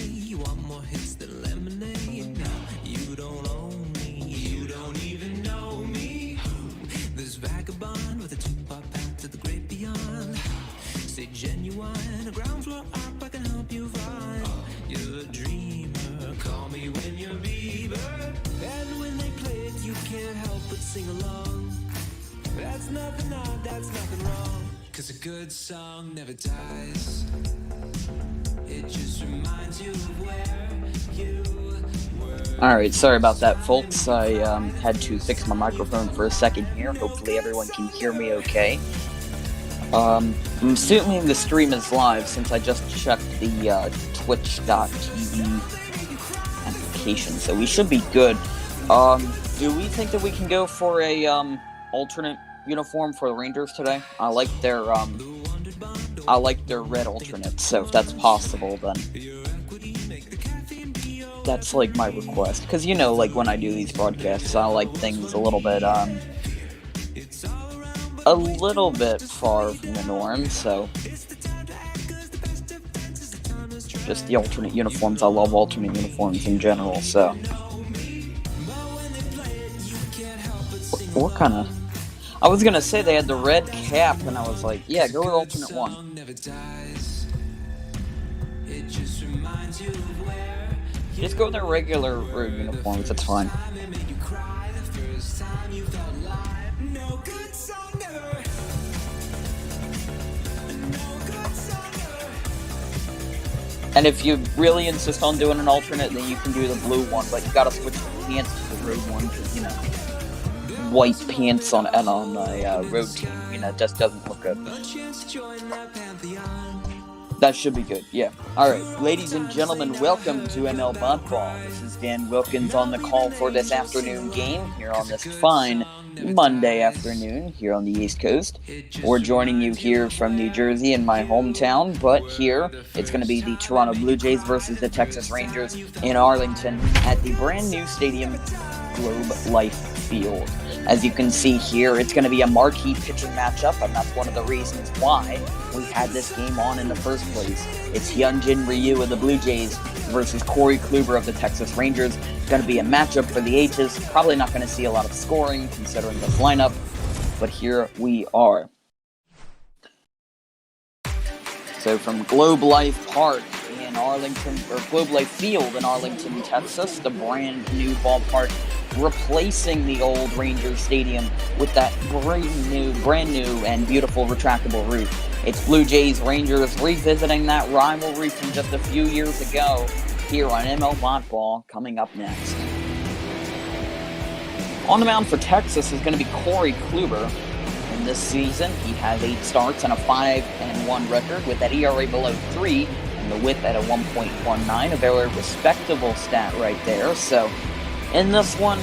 You want more hits than lemonade. No, you don't own me. You don't even know me. This vagabond with a two-part path to the great beyond. Stay genuine, a ground floor up, I can help you find. You're a dreamer, call me when you're Bieber. And when they play it, you can't help but sing along. That's nothing odd, that's nothing wrong. Cause a good song never dies. It just reminds you of where you were. Alright, sorry about that, folks. I had to fix my microphone for a second here. Hopefully everyone can hear me okay. I'm assuming the stream is live since I just checked the twitch.tv application, so we should be good. Do we think that we can go for a alternate uniform for the Rangers today? I like their red alternate, so if that's possible, then that's like my request. Because you know, like when I do these broadcasts, I like things a little bit far from the norm, so just the alternate uniforms. I love alternate uniforms in general, so what kind of... I was gonna say they had the red cap, and I was like, yeah, go with alternate one. Just go with their regular uniforms, that's fine. And if you really insist on doing an alternate, then you can do the blue one, but you gotta switch the pants to the road one, because, you know, white pants on a road team, you know, just doesn't look good. That should be good, yeah. Alright, ladies and gentlemen, welcome to NL Ball. This is Dan Wilkins on the call for this afternoon game, here on this fine Monday afternoon, here on the East Coast. We're joining you here from New Jersey in my hometown, but here, it's going to be the Toronto Blue Jays versus the Texas Rangers in Arlington at the brand new stadium, Globe Life Field. As you can see here, it's going to be a marquee pitching matchup, and that's one of the reasons why we had this game on in the first place. It's Hyunjin Ryu of the Blue Jays versus Corey Kluber of the Texas Rangers. It's going to be a matchup for the H's. Probably not going to see a lot of scoring considering this lineup, but here we are. So from Globe Life Park in Arlington, or Globe Life Field in Arlington, Texas, the brand new ballpark, replacing the old Rangers Stadium with that brand new and beautiful retractable roof. It's Blue Jays Rangers revisiting that rivalry from just a few years ago here on ML Ball coming up next. On the mound for Texas is going to be Corey Kluber. In this season, he has 8 starts and a 5-1 record with that ERA below 3 and the WHIP at a 1.19, a very respectable stat right there. So in this one,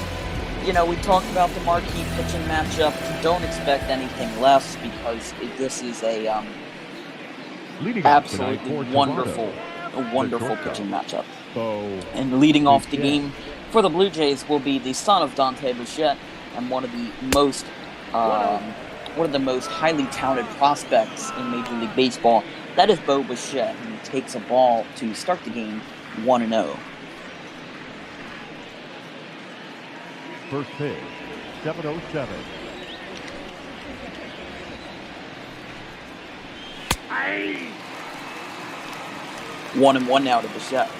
you know, we talked about the marquee pitching matchup. Don't expect anything less because this is a absolutely wonderful pitching matchup. And leading off the game for the Blue Jays will be the son of Dante Bichette and one of the most highly touted prospects in Major League Baseball. That is Bo Bichette, who takes a ball to start the game 1-0. First pitch, 7:07. 1-1 now to Bichette.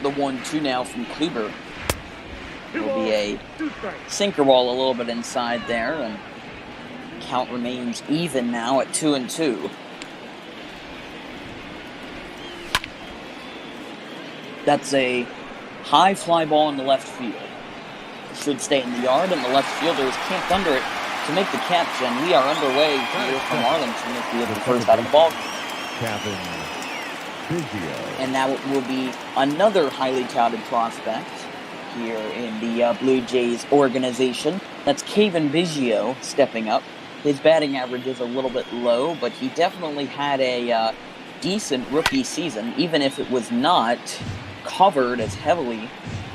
The 1-2 now from Kluber will be a sinker ball a little bit inside there, and count remains even now at 2-2. That's a high fly ball in the left field. It should stay in the yard, and the left fielder is camped under it to make the catch, and we are underway here from Arlington at the first out of the ball. Biggio. And that will be another highly touted prospect here in the Blue Jays organization. That's Cavan Biggio stepping up. His batting average is a little bit low, but he definitely had a decent rookie season, even if it was not covered as heavily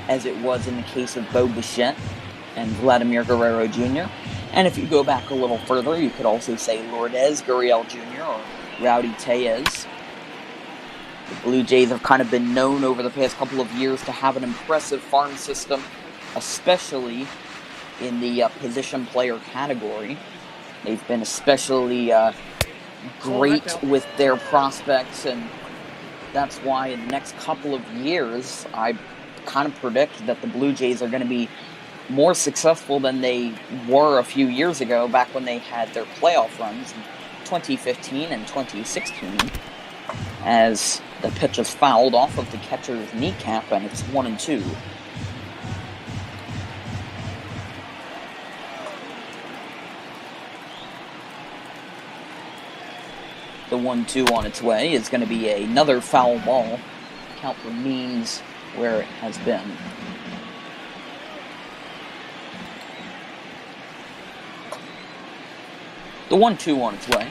as it was in the case of Bo Bichette and Vladimir Guerrero Jr. And if you go back a little further, you could also say Lourdes Gurriel Jr. or Rowdy Tellez. The Blue Jays have kind of been known over the past couple of years to have an impressive farm system, especially in the position player category. They've been especially great with their prospects, and that's why in the next couple of years, I kind of predict that the Blue Jays are going to be more successful than they were a few years ago, back when they had their playoff runs in 2015 and 2016, as the pitch is fouled off of the catcher's kneecap, and it's 1-2. The 1-2 on its way is going to be another foul ball. Count remains where it has been. The 1-2 on its way.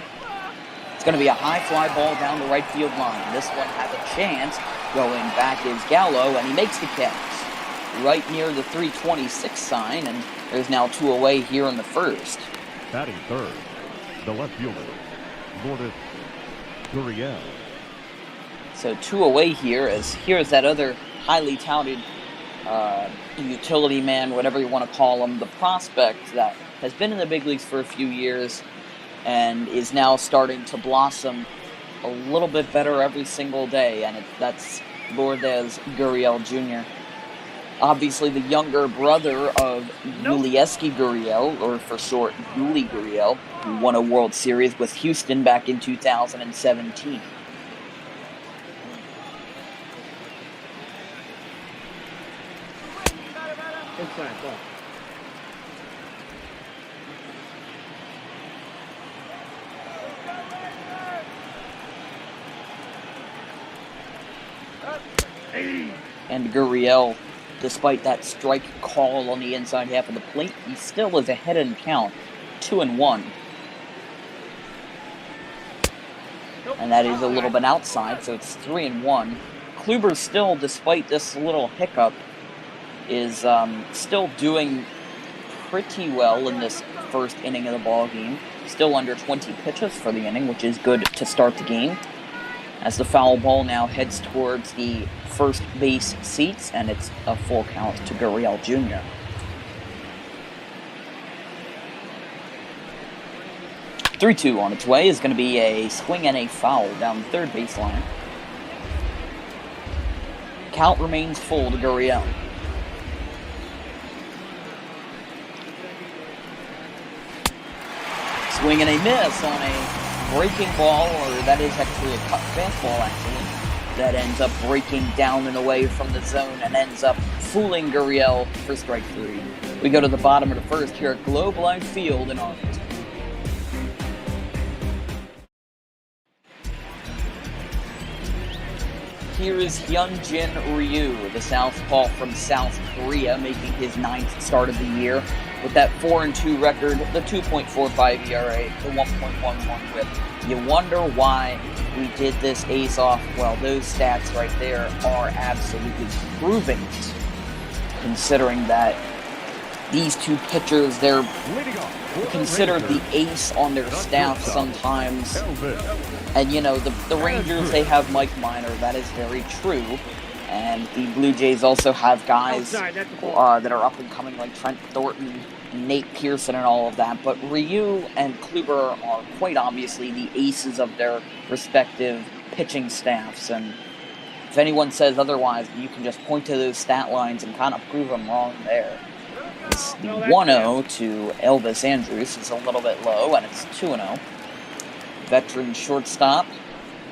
It's going to be a high fly ball down the right field line. This one has a chance. Going back is Gallo, and he makes the catch right near the 326 sign, and there's now 2 away here in the first. Batting third, the left fielder, Lourdes Gurriel. So 2 away here, as here's that other highly touted utility man, whatever you want to call him, the prospect that has been in the big leagues for a few years and is now starting to blossom a little bit better every single day, and that's Lourdes Gurriel Jr. Obviously the younger brother of Yulieski Gurriel, or for short, Yuli Gurriel, who won a World Series with Houston back in 2017. Inside ball. And Gurriel, despite that strike call on the inside half of the plate, he still is ahead in count, 2-1. And that is a little bit outside, so it's 3-1. Kluber still, despite this little hiccup, is still doing pretty well in this first inning of the ball game. Still under 20 pitches for the inning, which is good to start the game. As the foul ball now heads towards the first base seats, and it's a full count to Gurriel Jr. "3-2 on its way is going to be a swing and a foul down the third baseline. Count remains full to Gurriel. Swing and a miss on a breaking ball, or that is actually a cut fastball, actually, that ends up breaking down and away from the zone and ends up fooling Gurriel for strike 3. We go to the bottom of the first here at Globe Life Field in Arlington. Here is Hyunjin Ryu, the southpaw from South Korea, making his 9th start of the year. With that 4-2 record, the 2.45 ERA, the 1.11 WHIP. You wonder why we did this ace off. Well, those stats right there are absolutely proving it, considering that these two pitchers, they're considered the ace on their staff sometimes. And, you know, the Rangers, they have Mike Minor. That is very true. And the Blue Jays also have guys that are up and coming, like Trent Thornton, Nate Pearson, and all of that. But Ryu and Kluber are quite obviously the aces of their respective pitching staffs. And if anyone says otherwise, you can just point to those stat lines and kind of prove them wrong there. It's the 1-0 to Elvis Andrus is a little bit low, and it's 2-0. Veteran shortstop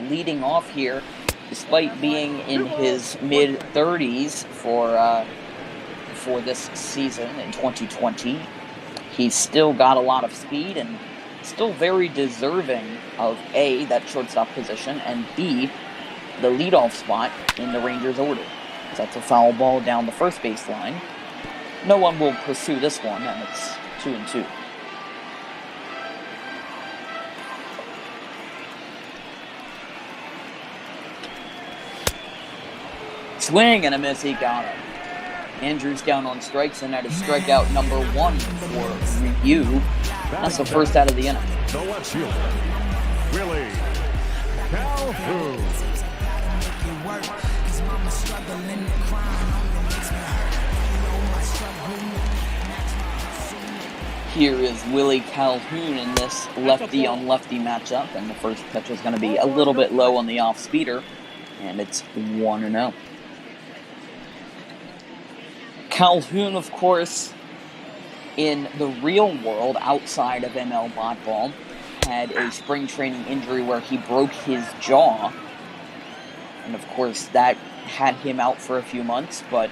leading off here, despite being in his mid-30s for this season in 2020. He's still got a lot of speed and still very deserving of A, that shortstop position, and B, the leadoff spot in the Rangers' order. That's a foul ball down the first base line. No one will pursue this one, and it's 2-2. Swing and a miss, he got him. Andrews down on strikes, and that is strikeout number 1 for review. That's the first out of the inning. The left fielder, Willie Calhoun. Here is Willie Calhoun in this lefty-on-lefty matchup, and the first pitch is going to be a little bit low on the off-speeder, and it's 1-0. Calhoun, of course, in the real world, outside of ML Botball, had a spring training injury where he broke his jaw, and of course that had him out for a few months, but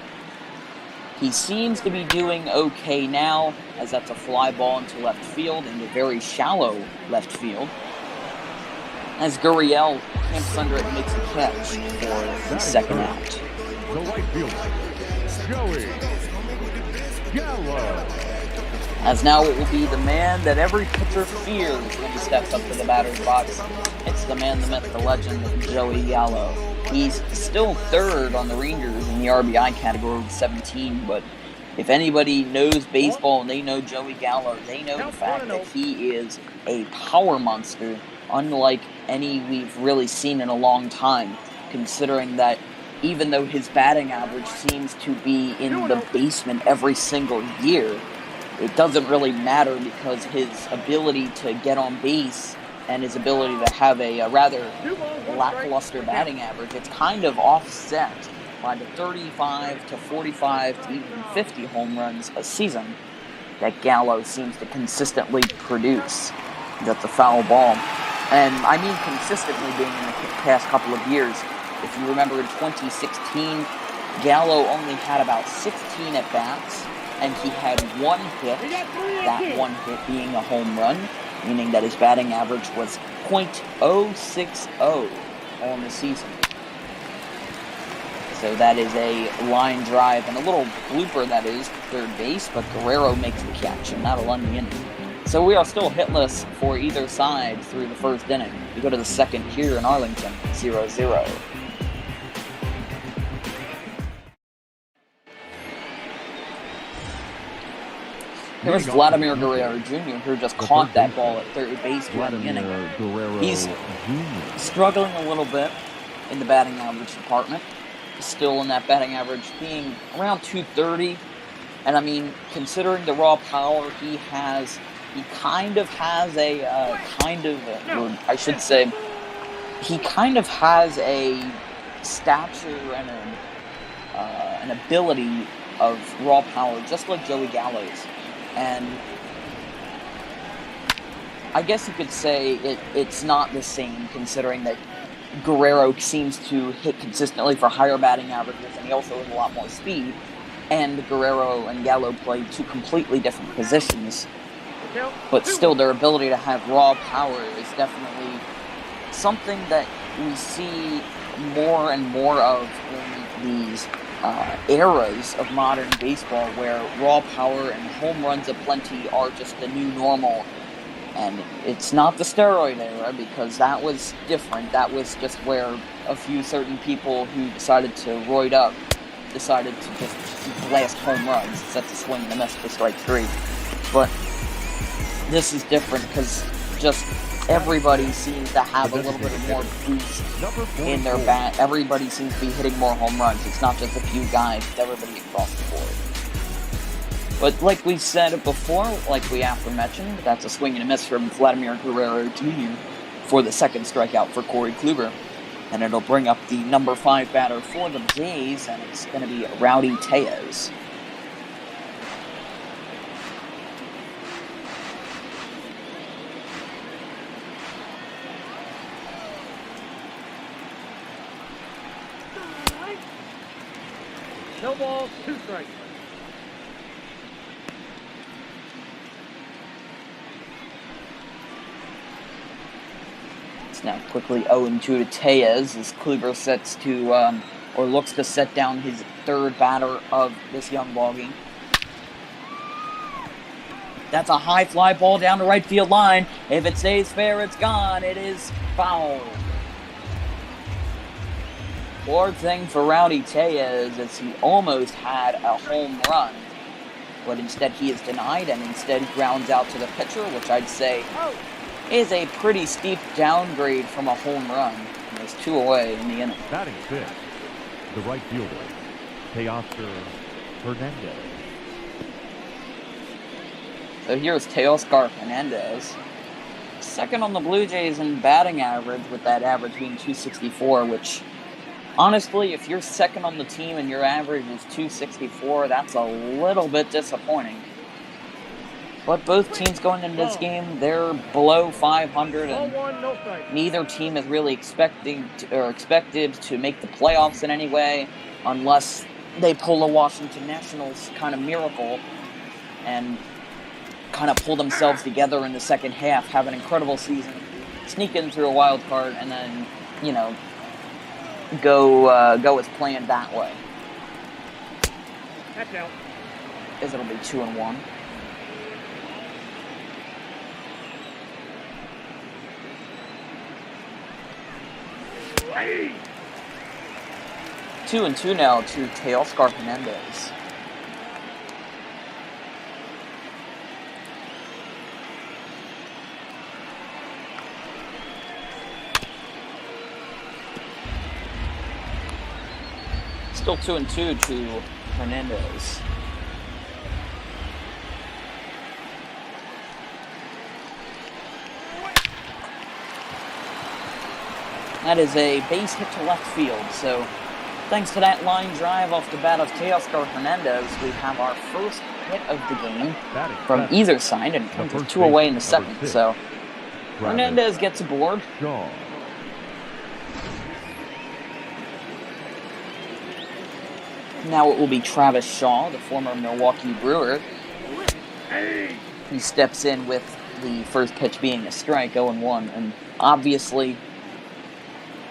he seems to be doing okay now, as that's a fly ball into left field, into very shallow left field, as Gurriel camps under it and makes a catch for the second out. The right fielder, Joey Gallo. As now it will be the man that every pitcher fears when he steps up to the batter's box. It's the man, the myth, the legend, Joey Gallo. He's still third on the Rangers in the RBI category with 17, but if anybody knows baseball and they know Joey Gallo, they know the fact that he is a power monster, unlike any we've really seen in a long time, considering that even though his batting average seems to be in the basement every single year, it doesn't really matter because his ability to get on base and his ability to have a rather lackluster batting average, it's kind of offset by the 35 to 45 to even 50 home runs a season that Gallo seems to consistently produce. That's a foul ball. And I mean consistently being in the past couple of years. If you remember in 2016, Gallo only had about 16 at-bats, and he had one hit, that one hit being a home run, meaning that his batting average was .060 on the season. So that is a line drive and a little blooper, that is, third base, but Guerrero makes the catch, and that'll end the inning. So we are still hitless for either side through the first inning. We go to the second here in Arlington, 0-0. Here's Vladimir Guerrero Jr., who just caught that ball at third base to end the inning. He's struggling a little bit in the batting average department. Still in that batting average being around 230. And I mean, considering the raw power he has, he kind of has he kind of has a stature and an ability of raw power, just like Joey Gallo's. And I guess you could say it's not the same, considering that Guerrero seems to hit consistently for higher batting averages, and he also has a lot more speed. And Guerrero and Gallo play two completely different positions. But still, their ability to have raw power is definitely something that we see more and more of in these eras of modern baseball, where raw power and home runs aplenty are just the new normal. And it's not the steroid era, because that was different. That was just where a few certain people who decided to roid up decided to just blast home runs, set to swing and a miss for strike three. But this is different because just everybody seems to have a little bit of more boost in their bat. Everybody seems to be hitting more home runs. It's not just a few guys, it's everybody across the board. But like we said before, like we aforementioned, that's a swing and a miss from Vladimir Guerrero Jr. for the second strikeout for Corey Kluber. And it'll bring up the number 5 batter for the Jays, and it's going to be Rowdy Tellez. No balls, 2 strikes. It's now quickly 0-2 to Tellez as Kluber sets to, or looks to set down his third batter of this young ball game. That's a high fly ball down the right field line. If it stays fair, it's gone. It is foul. Poor thing for Rowdy Tellez as he almost had a home run. But instead he is denied, and instead he grounds out to the pitcher, which I'd say is a pretty steep downgrade from a home run. There's 2 away in the inning. Batting fifth, the right fielder, Teoscar Hernandez. So here's Teoscar Hernandez. Second on the Blue Jays in batting average, with that average being 264, which, honestly, if you're second on the team and your average is 264, that's a little bit disappointing. But both teams going into this game, they're below 500, and neither team is really expected to make the playoffs in any way, unless they pull a Washington Nationals kind of miracle and kind of pull themselves together in the second half, have an incredible season, sneak in through a wild card, and then, you know, go as planned that way. That's out. As it'll be 2-1. Hey! 2-2 now to Teoscar Hernandez. Still 2-2 to Hernandez. That is a base hit to left field, so thanks to that line drive off the bat of Teoscar Hernandez, we have our first hit of the game from either side, and it comes with 2 away in the second, so Hernandez gets aboard. Now it will be Travis Shaw, the former Milwaukee Brewer. He steps in with the first pitch being a strike, 0-1, and obviously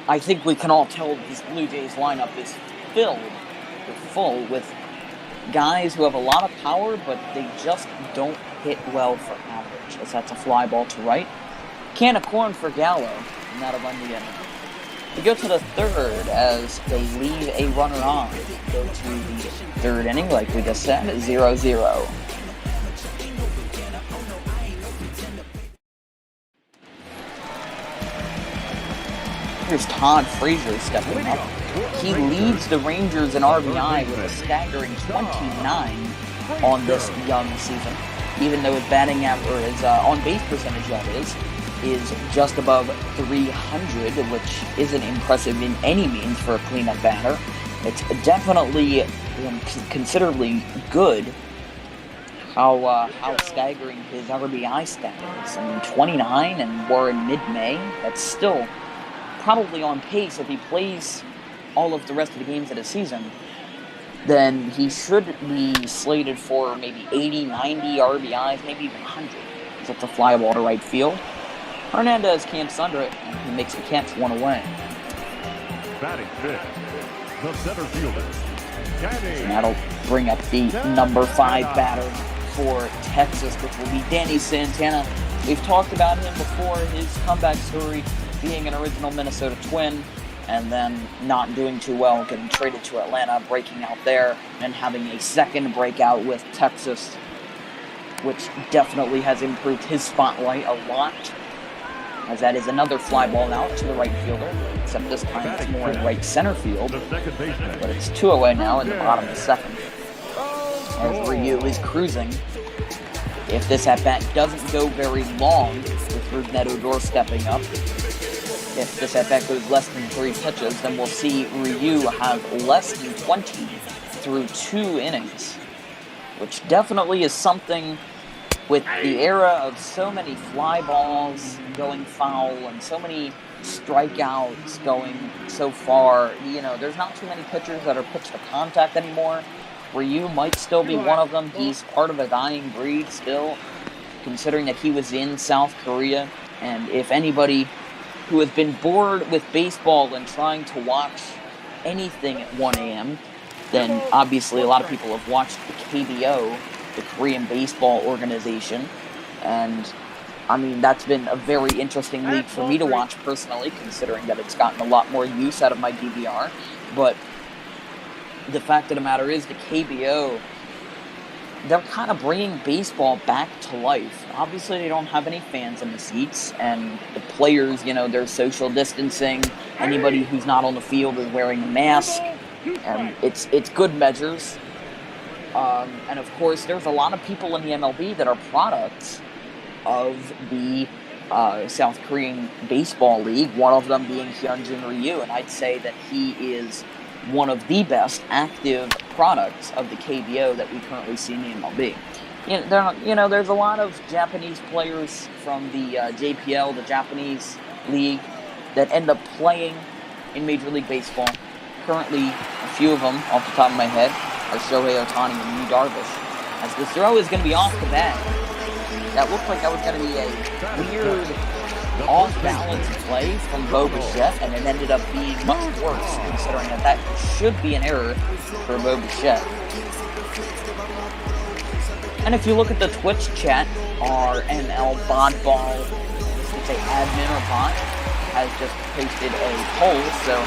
I think we can all tell that this Blue Jays lineup is full with guys who have a lot of power, but they just don't hit well for average, as that's a fly ball to right. Can of corn for Gallo, and that'll run the inning. We go to the third as they leave a runner on. Go to the third inning, like we just said, 0-0. Here's Todd Frazier stepping up. He leads the Rangers in RBI with a staggering 29 on this young season, even though his batting average, or his on-base percentage, that is just above 300, which isn't impressive in any means for a cleanup batter. It's definitely considerably good how staggering his RBI stat is. I mean, 29, and we're in mid-May. That's still probably on pace. If he plays all of the rest of the games of the season, then he should be slated for maybe 80, 90 RBIs, maybe even 100. So it's a fly ball to right field. Hernandez camps under it, and he makes the catch, 1 away. Batting fifth, the center fielder, Danny. And that'll bring up the number 5 batter for Texas, which will be Danny Santana. We've talked about him before, his comeback story being an original Minnesota Twin, and then not doing too well, getting traded to Atlanta, breaking out there, and having a second breakout with Texas, which definitely has improved his spotlight a lot, as that is another fly ball out to the right fielder, except this time it's more in right center field, but it's 2 away now in the bottom of the second. As Ryu is cruising. If this at-bat doesn't go very long, with Rougned Odor stepping up, if this at-bat goes less than 3 pitches, then we'll see Ryu have less than 20 through 2 innings, which definitely is something with the era of so many fly balls going foul and so many strikeouts going so far. You know, there's not too many pitchers that are pitched to contact anymore. Ryu might still be one of them. He's part of a dying breed still, considering that he was in South Korea, and if anybody who has been bored with baseball and trying to watch anything at 1 a.m., then obviously a lot of people have watched the KBO, the Korean Baseball Organization, and I mean, that's been a very interesting league for me to watch personally, considering that it's gotten a lot more use out of my DVR. But the fact of the matter is, the KBO, they're kind of bringing baseball back to life. Obviously, they don't have any fans in the seats, and the players, they're social distancing. Anybody who's not on the field is wearing a mask, and it's good measures. And of course, there's a lot of people in the MLB that are products of the South Korean Baseball League, one of them being Hyunjin Ryu, and I'd say that he is one of the best active products of the KBO that we currently see in the MLB. There's a lot of Japanese players from the JPL, the Japanese league, that end up playing in Major League Baseball. Currently, a few of them, off the top of my head, are Shohei Ohtani and Yu Darvish. As the throw is going to be off the bat. That looked like that was going to be a weird, off-balance play from Bo Bichette, and it ended up being much worse, considering that should be an error for Bo Bichette. And if you look at the Twitch chat, our NL Bondball, it's a admin or bot, has just posted a poll, so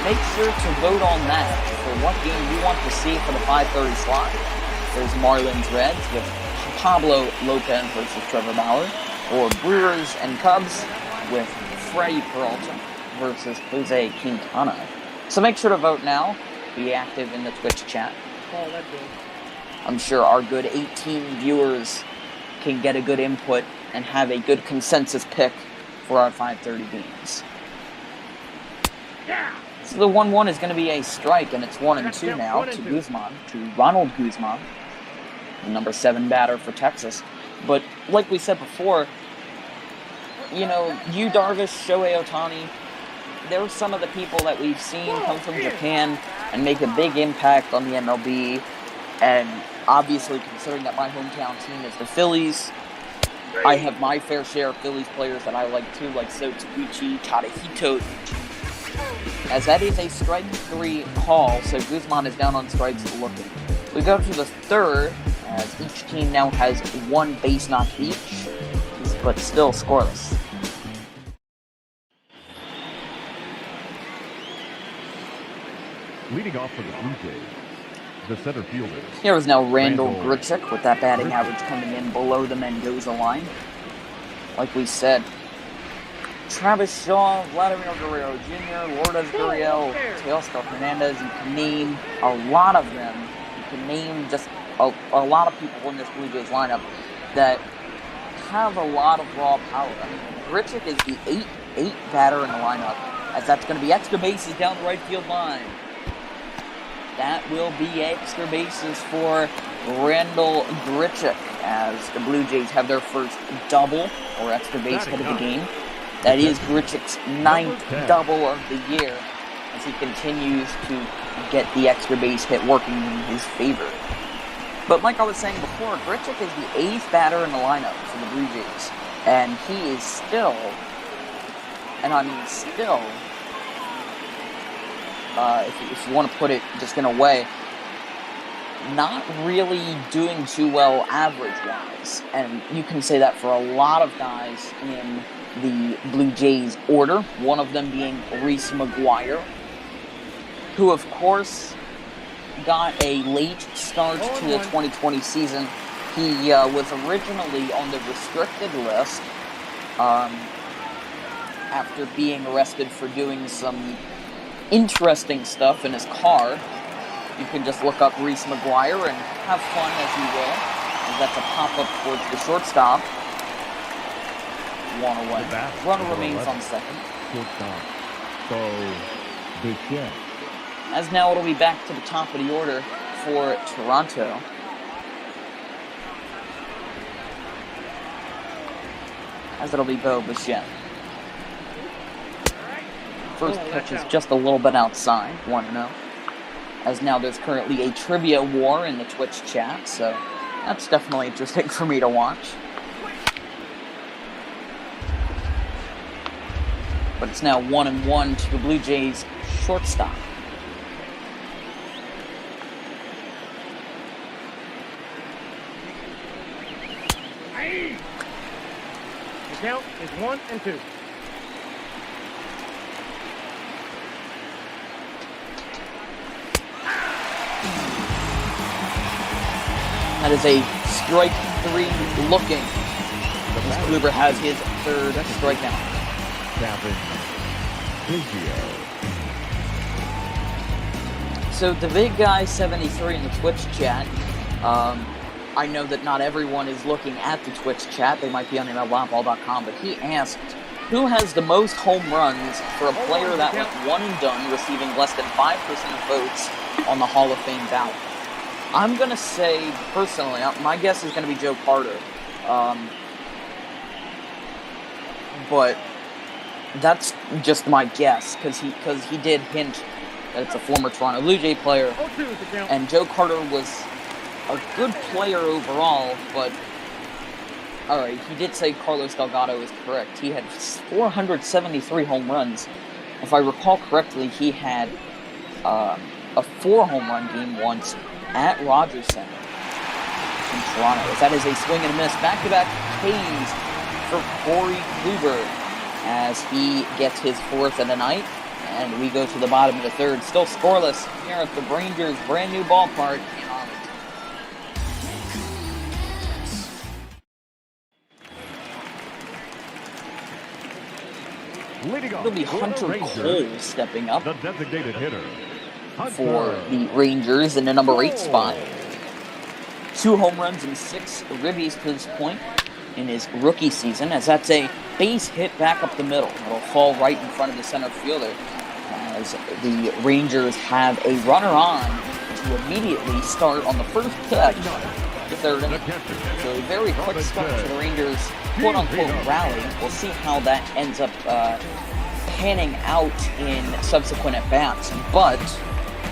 make sure to vote on that for what game you want to see for the 5:30 slot. There's Marlins Reds with Pablo Lopez versus Trevor Bauer, or Brewers and Cubs with Freddy Peralta versus Jose Quintana. So make sure to vote now. Be active in the Twitch chat. I'm sure our good 18 viewers can get a good input and have a good consensus pick for our 5:30 games. So the 1-1 is going to be a strike, and it's 1-2 now to Ronald Guzman, the number 7 batter for Texas. But like we said before, Yu Darvish, Shohei Ohtani, they're some of the people that we've seen come from Japan and make a big impact on the MLB. And obviously, considering that my hometown team is the Phillies, I have my fair share of Phillies players that I like too, like So Taguchi, Tadahito. As that is a strike 3 call, so Guzman is down on strikes looking. We go to the third, as each team now has 1 base knock each, but still scoreless. Leading off for the Blue Jays, the center fielder. Here is now Randall Grichuk with that batting average coming in below the Mendoza line. Like we said, Travis Shaw, Vladimir Guerrero Jr., Lourdes Gurriel, Teoscar Hernandez, you can name a lot of them. You can name just a lot of people in this Blue Jays lineup that have a lot of raw power. I mean, Grichuk is the 8 batter in the lineup, as that's going to be extra bases down the right field line. That will be extra bases for Randall Grichuk, as the Blue Jays have their first double or extra base hit of the game. That is Grichuk's 9th double of the year, as he continues to get the extra base hit working in his favor. But like I was saying before, Grichuk is the 8th batter in the lineup for the Blue Jays, and he is still, and I mean still, if you want to put it just in a way, not really doing too well average-wise. And you can say that for a lot of guys in the Blue Jays order, one of them being Reese McGuire, who of course got a late start to the 2020 season. He was originally on the restricted list after being arrested for doing some interesting stuff in his car. You can just look up Reese McGuire and have fun as you will. And that's a pop-up towards the shortstop. 1 away. Runner remains on second. Shortstop, Bo Bichette. As now it'll be back to the top of the order for Toronto. As it'll be Bo Bichette. First pitch is just a little bit outside, 1-0. As now there's currently a trivia war in the Twitch chat, so that's definitely interesting for me to watch. but it's now 1-1 to the Blue Jays shortstop. The count is 1-2. That is a strike 3 looking. As Kluber has his third strikeout. So the big guy 73 in the Twitch chat. I know that not everyone is looking at the Twitch chat. They might be on MLBonball.com, but he asked, who has the most home runs for a player that went one and done, receiving less than 5% of votes on the Hall of Fame ballot? I'm going to say, personally, my guess is going to be Joe Carter. But that's just my guess, because he did hint that it's a former Toronto Blue Jay player. And Joe Carter was a good player overall, but alright, he did say Carlos Delgado is correct. He had 473 home runs. If I recall correctly, he had a 4-home run game once at Rogers Center in Toronto. That is a swing and a miss. Back-to-back Ks for Corey Kluber as he gets his 4th of the night. And we go to the bottom of the 3rd. Still scoreless here at the Rangers' brand new ballpark in Arlington. It'll be Hunter Cole stepping up The designated hitter. for the Rangers in the number 8 spot. 2 home runs and 6 ribbies to this point in his rookie season, as that's a base hit back up the middle. It'll fall right in front of the center fielder as the Rangers have a runner on to immediately start on the first pitch, the 3rd inning. So a very quick start to the Rangers' quote-unquote rally. We'll see how that ends up panning out in subsequent at-bats, but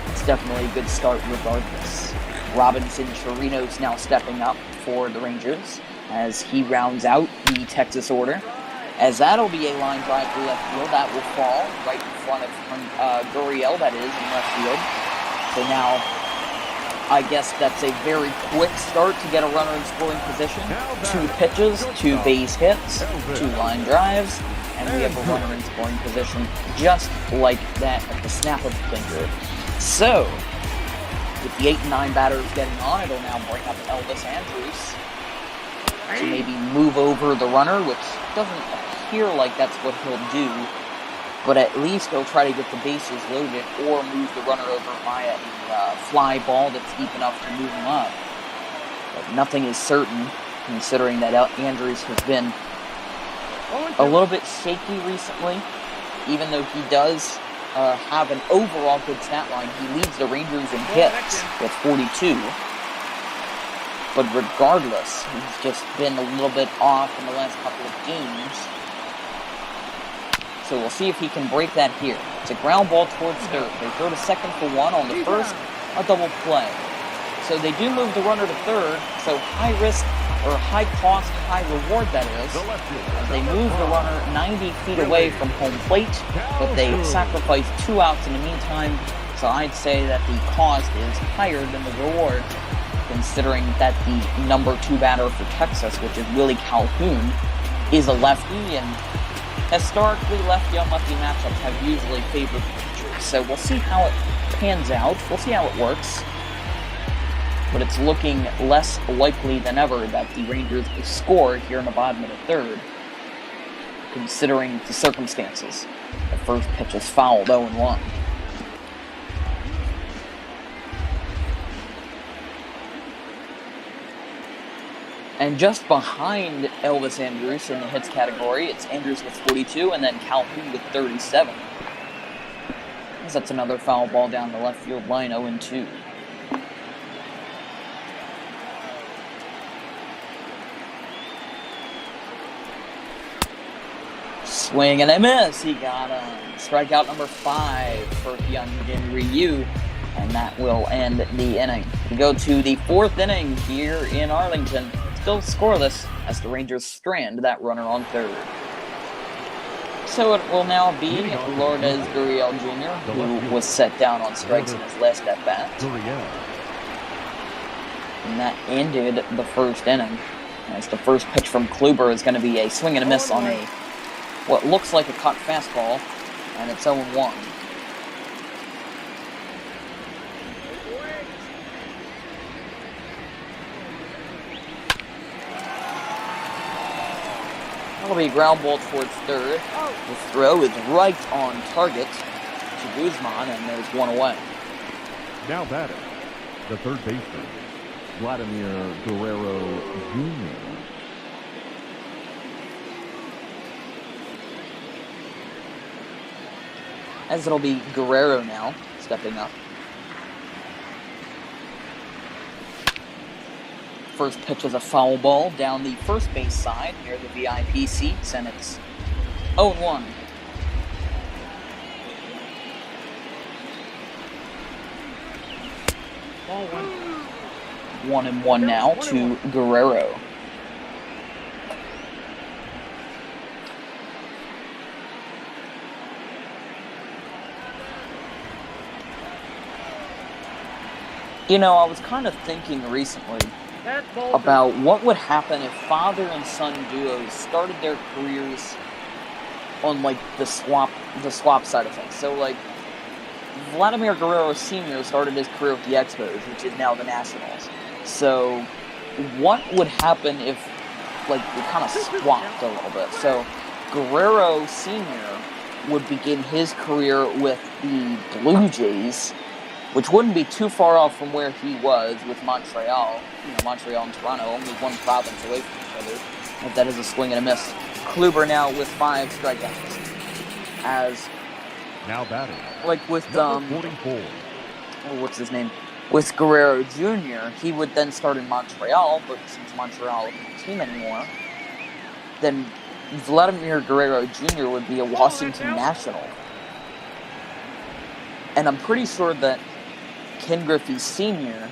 it's definitely a good start regardless. Robinson Chirinos now stepping up for the Rangers as he rounds out the Texas order. As that'll be a line drive to left field, that will fall right in front of Gurriel, that is, in left field. So now, I guess that's a very quick start to get a runner in scoring position. 2 pitches, 2 base hits, 2 line drives, and we have a runner in scoring position just like that at the snap of the finger. So, with the 8 and 9 batters getting on, it'll now bring up Elvis Andrus to maybe move over the runner, which doesn't appear like that's what he'll do, but at least he'll try to get the bases loaded or move the runner over via a fly ball that's deep enough to move him up. But nothing is certain, considering that Andrus has been a little bit shaky recently. Even though he does have an overall good stat line, he leads the Rangers in hits with 42. But regardless, he's just been a little bit off in the last couple of games. So we'll see if he can break that here. It's a ground ball towards 3rd. They throw to 2nd for 1 on the 1st, a double play. So they do move the runner to 3rd, so high risk, or high cost, high reward that is. As they move the runner 90 feet away from home plate, but they sacrifice 2 outs in the meantime. So I'd say that the cost is higher than the reward, considering that the number 2 batter for Texas, which is Willie Calhoun, is a lefty, and historically lefty on lefty matchups have usually favored pitchers. So we'll see how it pans out. We'll see how it works. But it's looking less likely than ever that the Rangers will score here in the bottom of the 3rd, considering the circumstances. The first pitch is fouled, 0-1. And just behind Elvis Andrus in the hits category, it's Andrus with 42 and then Calhoun with 37. That's another foul ball down the left field line, 0-2. Swing and a miss. He got strikeout number 5 for Hyunjin Ryu, and that will end the inning. We go to the 4th inning here in Arlington. Still scoreless as the Rangers strand that runner on 3rd. So it will now be Lourdes Gurriel Jr., who was set down on strikes in his last at-bat. And that ended the first inning. As the first pitch from Kluber is going to be a swing and a miss on what looks like a cut fastball, and it's 0-1. That'll be a ground ball towards third. The throw is right on target to Guzman, and there's one away. Now batting, the third baseman, Vladimir Guerrero Jr. As it'll be Guerrero now, stepping up. First pitch is a foul ball down the first base side near the VIP seats, and it's 0-1. Ball 1-1 now to Guerrero. You know, I was kind of thinking recently about what would happen if father and son duos started their careers on like the swap side of things. So like Vladimir Guerrero Sr. started his career with the Expos, which is now the Nationals. So what would happen if like we kind of swapped a little bit? So Guerrero Sr. would begin his career with the Blue Jays, which wouldn't be too far off from where he was with Montreal. You know, Montreal and Toronto, only one province away from each other. But that is a swing and a miss. Kluber now with 5 strikeouts. As now batting, like with 44. What's his name? With Guerrero Jr., he would then start in Montreal, but since Montreal isn't a team anymore, then Vladimir Guerrero Jr. would be a Washington National. And I'm pretty sure that Ken Griffey Sr.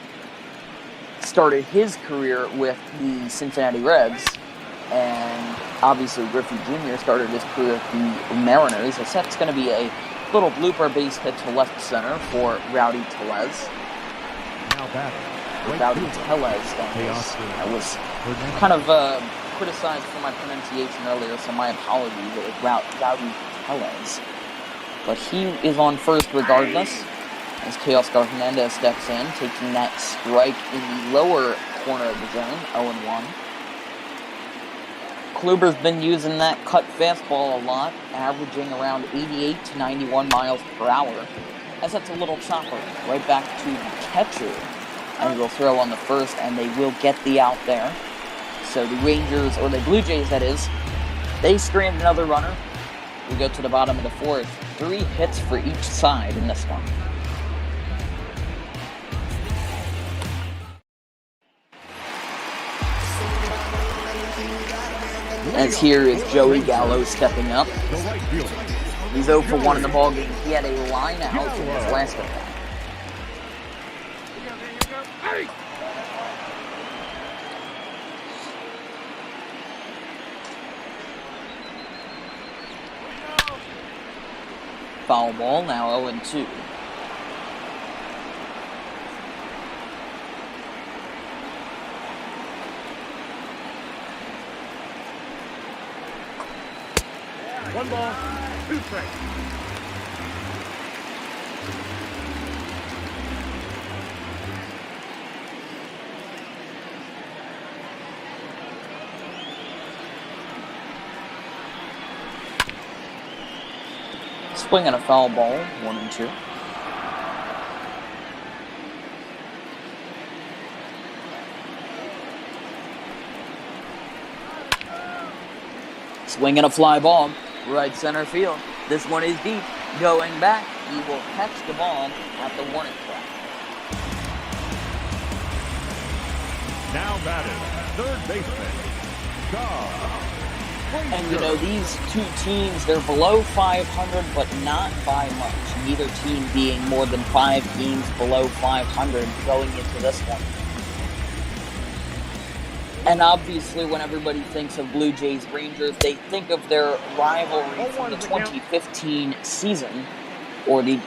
started his career with the Cincinnati Reds, and obviously Griffey Jr. started his career with the Mariners. So that's going to be a little blooper base hit to left center for Rowdy Tellez. Now batting, Rowdy Tellez, that was kind of criticized for my pronunciation earlier, so my apologies. It was Rowdy Tellez. But he is on first regardless, as Teoscar Hernandez steps in, taking that strike in the lower corner of the zone, 0-1. Kluber's been using that cut fastball a lot, averaging around 88 to 91 miles per hour, as that's a little chopper. Right back to the catcher, and he'll throw on the first, and they will get the out there. So the Rangers, or the Blue Jays that is, they strand another runner. We go to the bottom of the fourth. 3 hits for each side in this one. As here is Joey Gallo stepping up. He's 0 for 1 in the ballgame. He had a line out in his last at bat. Foul ball, now 0-2. One ball, 2 strikes. Swing and a foul ball, 1-2. Swing and a fly ball, right center field. This one is deep. Going back, he will catch the ball at the warning track. Now batting, third baseman, And you know, these two teams, they're below 500, but not by much. Neither team being more than 5 games below 500 going into this one. And obviously, when everybody thinks of Blue Jays Rangers, they think of their rivalry from the 2015 season, or the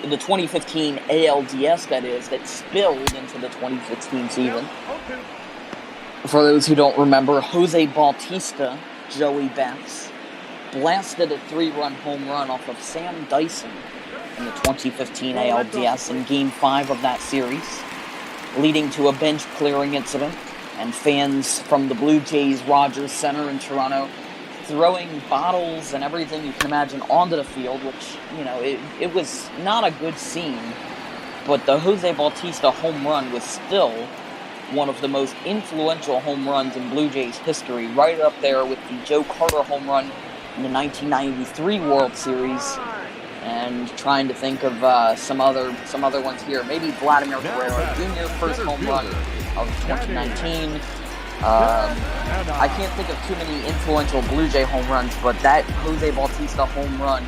2015 ALDS, that is, that spilled into the 2016 season. For those who don't remember, Jose Bautista, Joey Bats, blasted a 3-run home run off of Sam Dyson in the 2015 ALDS in Game 5 of that series, leading to a bench-clearing incident, and fans from the Blue Jays Rogers Center in Toronto throwing bottles and everything you can imagine onto the field, which, it was not a good scene, but the Jose Bautista home run was still one of the most influential home runs in Blue Jays history, right up there with the Joe Carter home run in the 1993 World Series, and trying to think of some other ones here. Maybe Vladimir Guerrero Jr. first home run of 2019. I can't think of too many influential Blue Jay home runs, but that Jose Bautista home run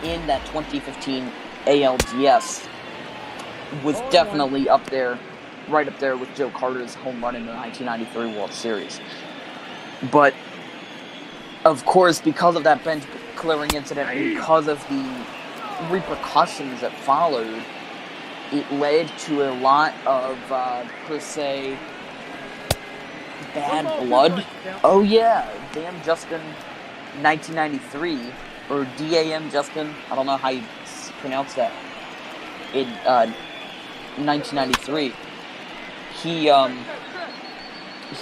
in that 2015 ALDS was definitely up there, right up there with Joe Carter's home run in the 1993 World Series. But, of course, because of that bench clearing incident and because of the repercussions that followed, it led to a lot of, per se, bad blood. Oh yeah, Damn Justin 1993, or DAM Justin, I don't know how you pronounce that, in 1993. He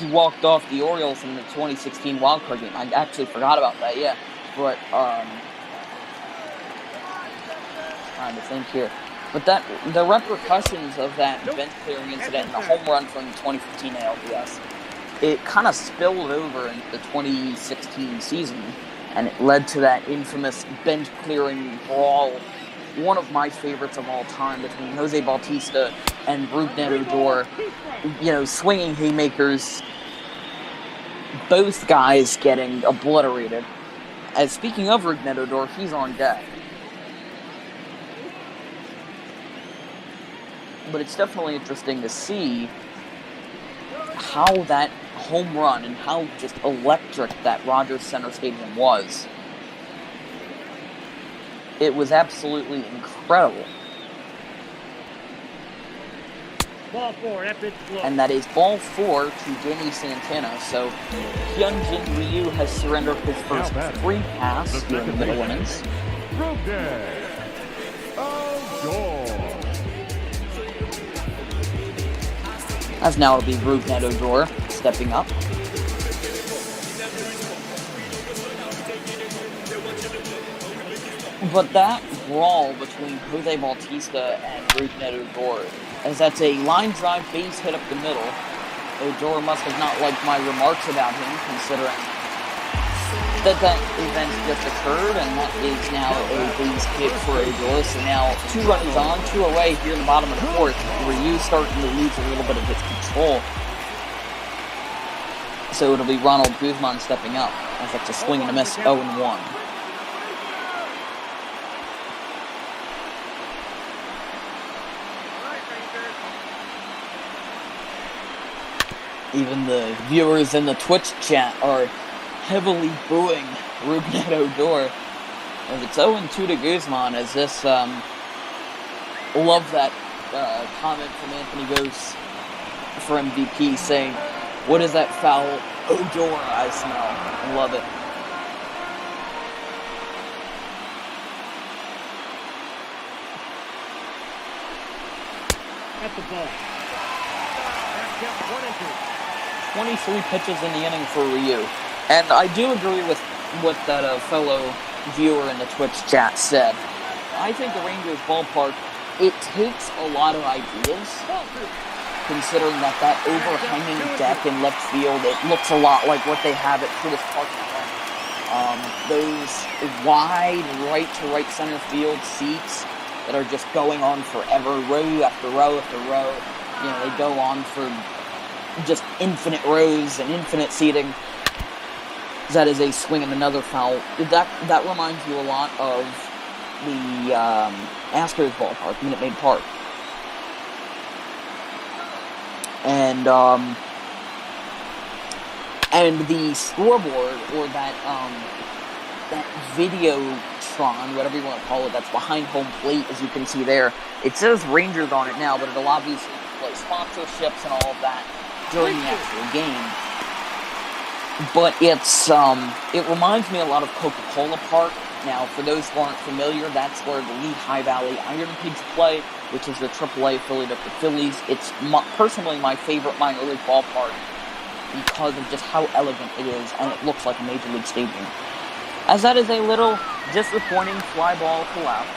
walked off the Orioles in the 2016 wildcard game. I actually forgot about that, yeah. But, trying to think here. But the repercussions of that bench clearing incident and the home run from the 2015 ALDS, it kind of spilled over into the 2016 season, and it led to that infamous bench clearing brawl, one of my favorites of all time, between Jose Bautista and Rougned Odor, swinging haymakers, both guys getting obliterated. As speaking of Rougned Odor, he's on deck. But it's definitely interesting to see how that home run and how just electric that Rogers Center Stadium was. It was absolutely incredible. Ball 4, that pitch is low. And that is ball 4 to Danny Santana. So Hyunjin Ryu has surrendered his first 3 passes here in the middle innings. As now it'll be Rougned Odor stepping up. But that brawl between Jose Bautista and Rougned Odor, as that's a line drive base hit up the middle. Odor must have not liked my remarks about him, considering that event just occurred, and that is now a base hit for Odor. So now 2 runs on, 2 away here in the bottom of the 4th. Ryu starting to lose a little bit of his control. So it'll be Ronald Guzman stepping up, as that's a swing and a miss, 0-1. Even the viewers in the Twitch chat are heavily booing Rougned Odor. As it's 0-2 to Guzman, as this, love that comment from Anthony Ghost for MVP saying, "What is that foul odor I smell?" I love it. At the ball. 23 pitches in the inning for Ryu. And I do agree with what that fellow viewer in the Twitch chat said. I think the Rangers ballpark, it takes a lot of ideas, considering that overhanging deck in left field, it looks a lot like what they have at Truist Park. Those wide right-to-right center field seats that are just going on forever, row after row after row. They go on for just infinite rows and infinite seating. That is a swing and another foul. That reminds you a lot of the Astros ballpark, Minute Maid Park. And And the scoreboard, or that Videotron, whatever you want to call it, that's behind home plate, as you can see there, it says Rangers on it now, but it'll obviously display sponsorships and all of that during the actual game. But it reminds me a lot of Coca-Cola Park. Now, for those who aren't familiar, that's where the Lehigh Valley Iron Pigs play, which is the AAA affiliate of the Phillies. It's personally my favorite minor league ballpark because of just how elegant it is, and it looks like a major league stadium. As that is a little disappointing fly ball to left.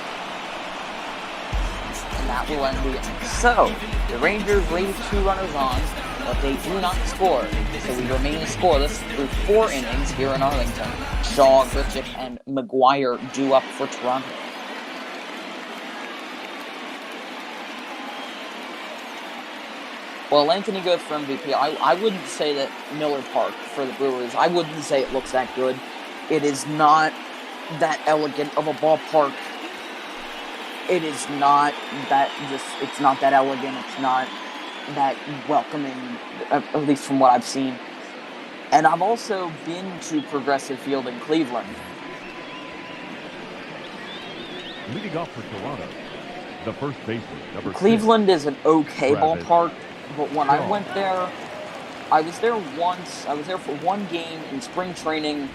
And that will end the inning. So, the Rangers lead 2 runners on, but they do not score. So we remain scoreless through 4 innings here in Arlington. Shaw, Grichuk, and McGuire due up for Toronto. Well, Anthony goes for MVP. I wouldn't say that Miller Park for the Brewers, I wouldn't say it looks that good. It is not that elegant of a ballpark. It is not that it's not that elegant. It's not that welcoming, at least from what I've seen. And I've also been to Progressive Field in Cleveland. Leading off for Toronto, the first baseman, number Cleveland 6. is an okay Travis ballpark, but when I Shaw. went there, I was there once. I was there for one game in spring training.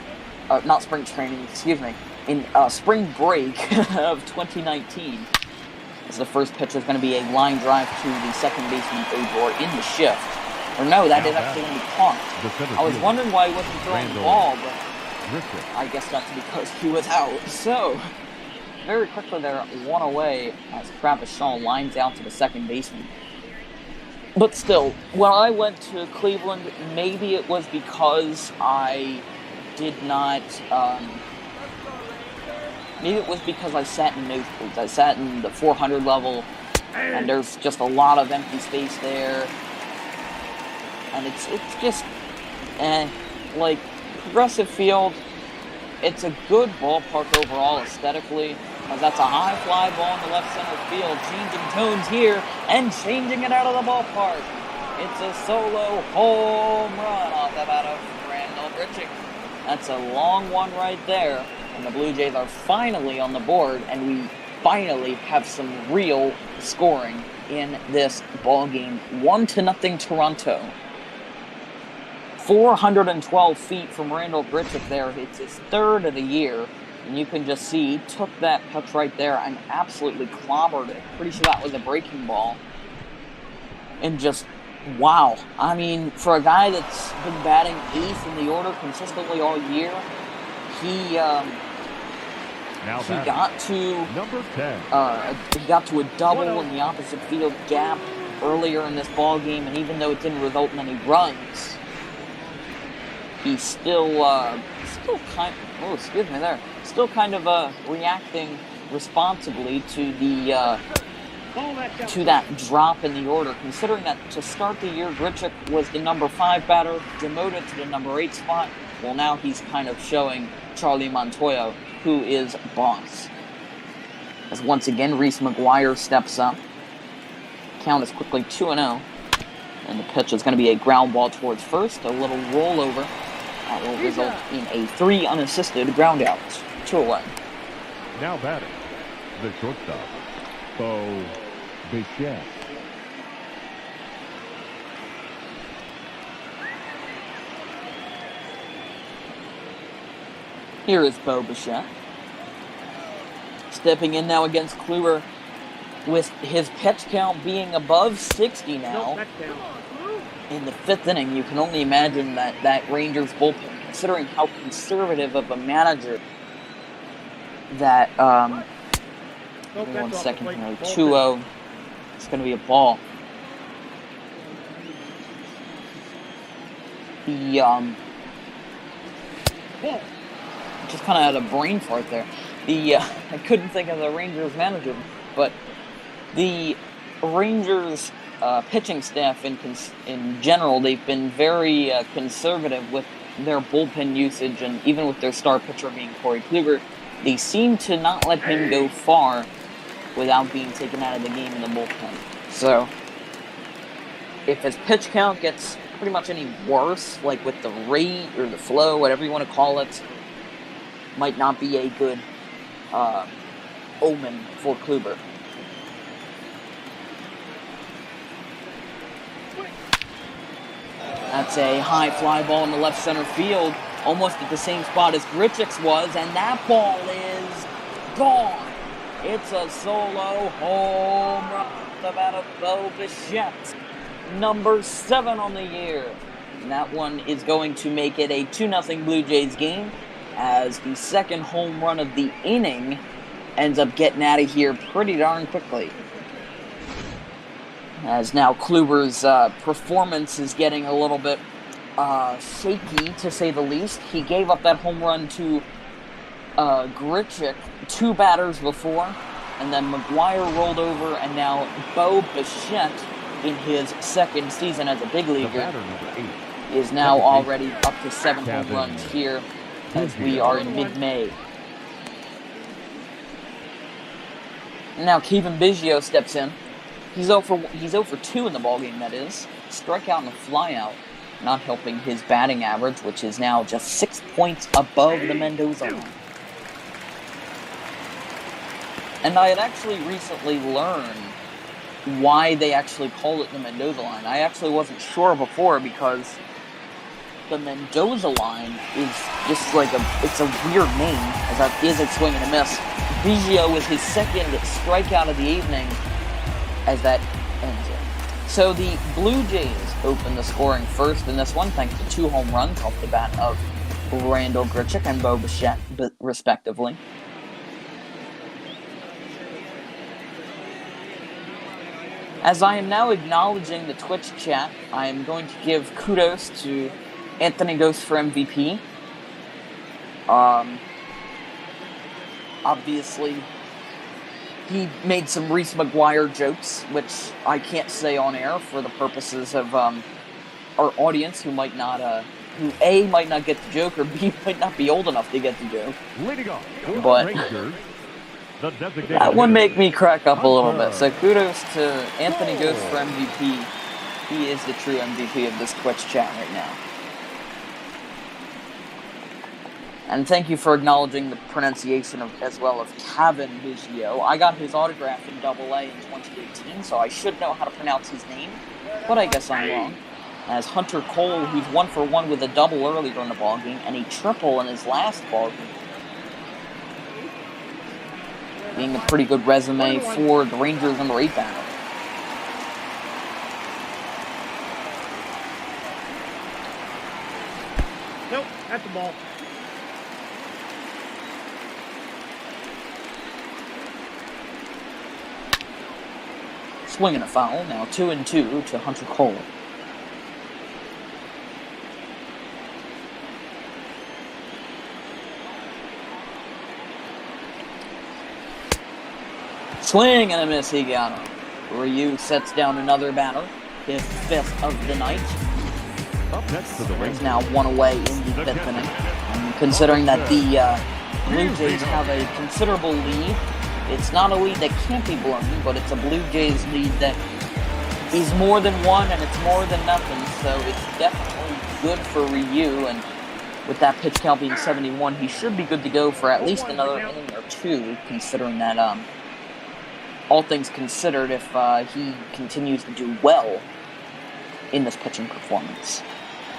Not spring training, excuse me. In spring break of 2019. As the first pitch was going to be a line drive to the second baseman Odor in the shift. Or no, that is actually going to be caught. I was wondering why he wasn't throwing the ball, but I guess that's because he was out. So, very quickly there, 1 away as Travis Shaw lines out to the second baseman. But still, when I went to Cleveland, maybe it was because I did not... maybe it was because I sat in nosebleeds. I sat in the 400 level, and there's just a lot of empty space there. And it's just, like, Progressive Field, it's a good ballpark overall aesthetically. That's a high fly ball in the left center field, changing tones here, and changing it out of the ballpark. It's a solo home run off the bat of Randall Grichuk. That's a long one right there. And the Blue Jays are finally on the board, and we finally have some real scoring in this ball game. 1-0 Toronto. 412 feet from Randall Grichuk there. It's his third of the year. And you can just see he took that pitch right there and absolutely clobbered it. Pretty sure that was a breaking ball. And just, wow. I mean, for a guy that's been batting 8th in the order consistently all year, he got to number 10. He got to a double in the opposite field gap earlier in this ball game, and even though it didn't result in any runs, he's still kind of reacting responsibly to the to that drop in the order, considering that to start the year, Grichuk was the number 5 batter, demoted to the number 8 spot. Well, now he's kind of showing Charlie Montoyo who is boss. As once again, Reese McGuire steps up. Count is quickly 2-0. And the pitch is going to be a ground ball towards first, a little rollover. That will result in a 3 unassisted ground out. 2 away. Now batting, the shortstop, Bo Bichette. Here is Bo Bichette. Stepping in now against Kluber with his pitch count being above 60 now. In the 5th inning, you can only imagine that Rangers bullpen, considering how conservative of a manager that, give me 1 second here, 2-0, it's going to be a ball. Just kind of had a brain fart there. I couldn't think of the Rangers manager, but the Rangers pitching staff in general, they've been very conservative with their bullpen usage, and even with their star pitcher being Corey Kluber, they seem to not let him go far without being taken out of the game in the bullpen. So, if his pitch count gets pretty much any worse, like with the rate or the flow, whatever you want to call it, might not be a good omen for Kluber. That's a high fly ball in the left center field, almost at the same spot as Grichuk's was, and that ball is gone. It's a solo home run out of Bo Bichette, number 7 on the year. And that one is going to make it a 2-0 Blue Jays game, as the second home run of the inning ends up getting out of here pretty darn quickly. As now Kluber's performance is getting a little bit shaky, to say the least. He gave up that home run to Grichuk 2 batters before, and then McGuire rolled over, and now Bo Bichette, in his second season as a big leaguer, is now already up to 7 home runs here as we are in mid-May. Now Kevin Biggio steps in. He's 0 for 2 in the ballgame, that is. Strikeout and a flyout, not helping his batting average, which is now just 6 points above the Mendoza line. And I had actually recently learned why they actually call it the Mendoza line. I actually wasn't sure before, because the Mendoza line is just like it's a weird name, as that is a swing and a miss. Biggio was his second strikeout of the evening as that ends it. So the Blue Jays open the scoring first in this one, thanks to 2 home runs off the bat of Randall Grichuk and Bo Bichette, respectively. As I am now acknowledging the Twitch chat, I am going to give kudos to Anthony Ghost for MVP. Obviously, he made some Reese McGuire jokes, which I can't say on air for the purposes of our audience, who might not, who A, might not get the joke, or B, might not be old enough to get the joke. But that one made me crack up a little bit. So kudos to Anthony Ghost for MVP. He is the true MVP of this Twitch chat right now. And thank you for acknowledging the pronunciation of, as well, of Kevin Biggio. I got his autograph in AA in 2018, so I should know how to pronounce his name, but I guess I'm wrong. As Hunter Cole, who's 1 for 1 with a double earlier in the ballgame, and a triple in his last ballgame, being a pretty good resume for the Rangers number 8 batter. Nope, that's the ball. Swing and a foul, now 2-2 to Hunter Cole. Swing and a miss, he got him. Ryu sets down another batter, his 5th of the night. Up next to the He's now 1 away in the 5th inning. And considering that the Blue Jays have a considerable lead, it's not a lead that can't be blown, but it's a Blue Jays lead that is more than 1 and it's more than nothing, so it's definitely good for Ryu, and with that pitch count being 71, he should be good to go for at least another inning or 2, considering that, all things considered, if he continues to do well in this pitching performance.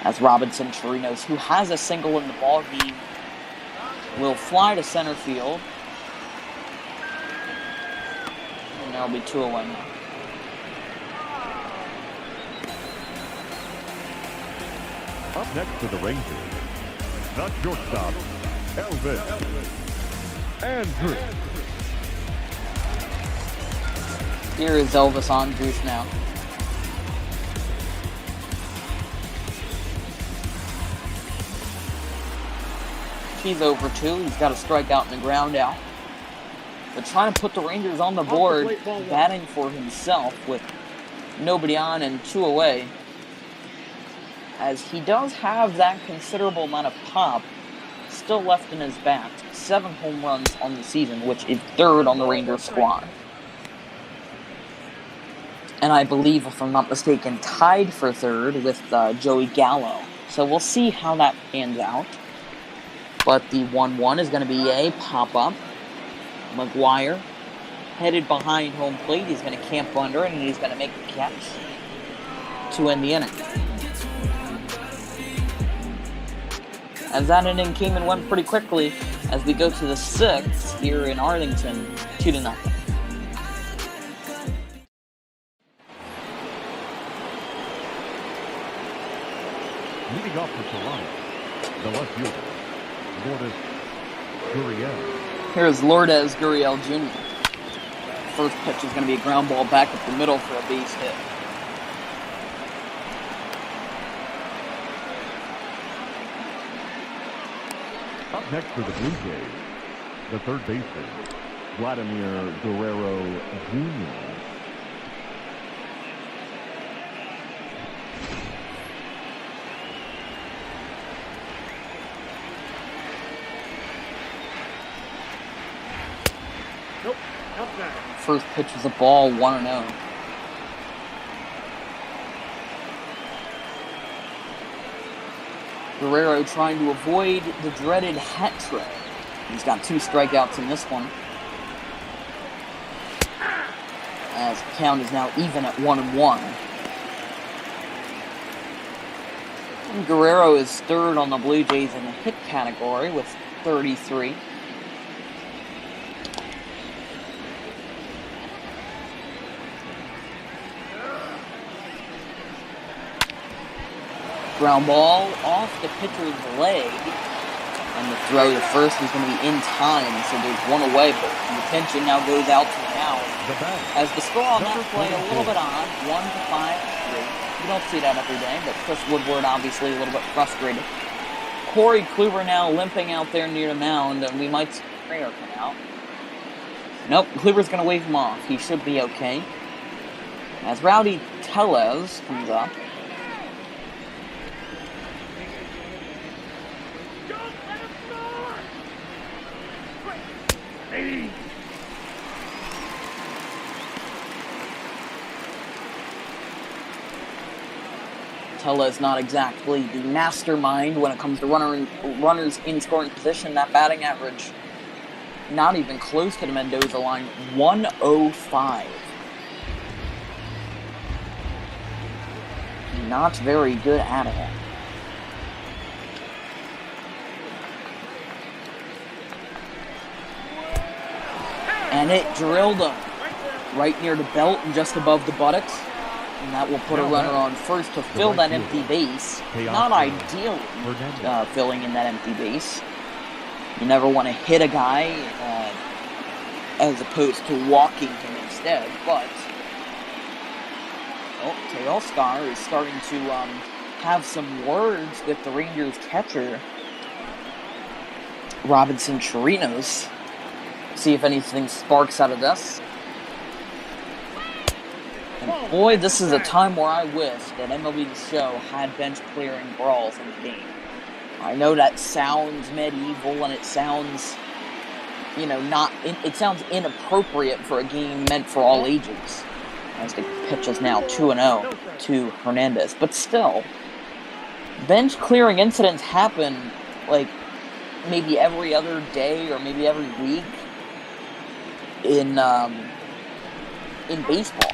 As Robinson Chirinos, who has a single in the ballgame, will fly to center field. And there'll be 2 away now. Up next to the Rangers, the shortstop, Elvis Andrus. Here is Elvis Andrus now. He's over 2. He's got a strikeout and a ground out. But trying to put the Rangers on the board, batting for himself with nobody on and 2 away. As he does have that considerable amount of pop still left in his bat. 7 home runs on the season, which is 3rd on the Rangers squad. and I believe, if I'm not mistaken, tied for third with Joey Gallo. So we'll see how that pans out. But the 1-1 is going to be a pop-up. McGuire headed behind home plate. He's going to camp under it, and he's going to make the catch to end the inning. As that inning came and went pretty quickly, as we go to the 6th here in Arlington, 2-0. Leading off for Toronto, the left fielder, Lourdes Gurriel. Here's Lourdes Gurriel Jr. First pitch is going to be a ground ball back up the middle for a base hit. Up next for the Blue Jays, the third baseman, Vladimir Guerrero Jr. Nope. Outside. First pitch was a ball, 1-0. Guerrero trying to avoid the dreaded hat trick. He's got 2 strikeouts in this one. As the count is now even at 1-1. And Guerrero is third on the Blue Jays in the hit category with 33. Ground ball off the pitcher's leg, and the throw to first is going to be in time, so there's one away, but the attention now goes out to the mound. As the score on that play a little bit odd, 1-5-3. You don't see that every day, but Chris Woodward obviously a little bit frustrated. Corey Kluber now limping out there near the mound, and we might see Prayer come out. Nope, Kluber's going to wave him off. He should be okay. As Rowdy Tellez comes up. Tellez not exactly the mastermind when it comes to runners in scoring position. That batting average not even close to the Mendoza line, 105. Not very good at all. And it drilled him right near the belt and just above the buttocks. And that will put a runner on first to fill that empty base. Not ideally filling in that empty base. You never want to hit a guy as opposed to walking him instead. But Teoscar is starting to have some words with the Rangers catcher, Robinson Chirinos. See if anything sparks out of this. And boy, this is a time where I wish that MLB The Show had bench clearing brawls in the game. I know that sounds medieval and it sounds, it sounds inappropriate for a game meant for all ages. As the pitch is now 2-0 to Hernandez. But still, bench clearing incidents happen like maybe every other day or maybe every week in baseball.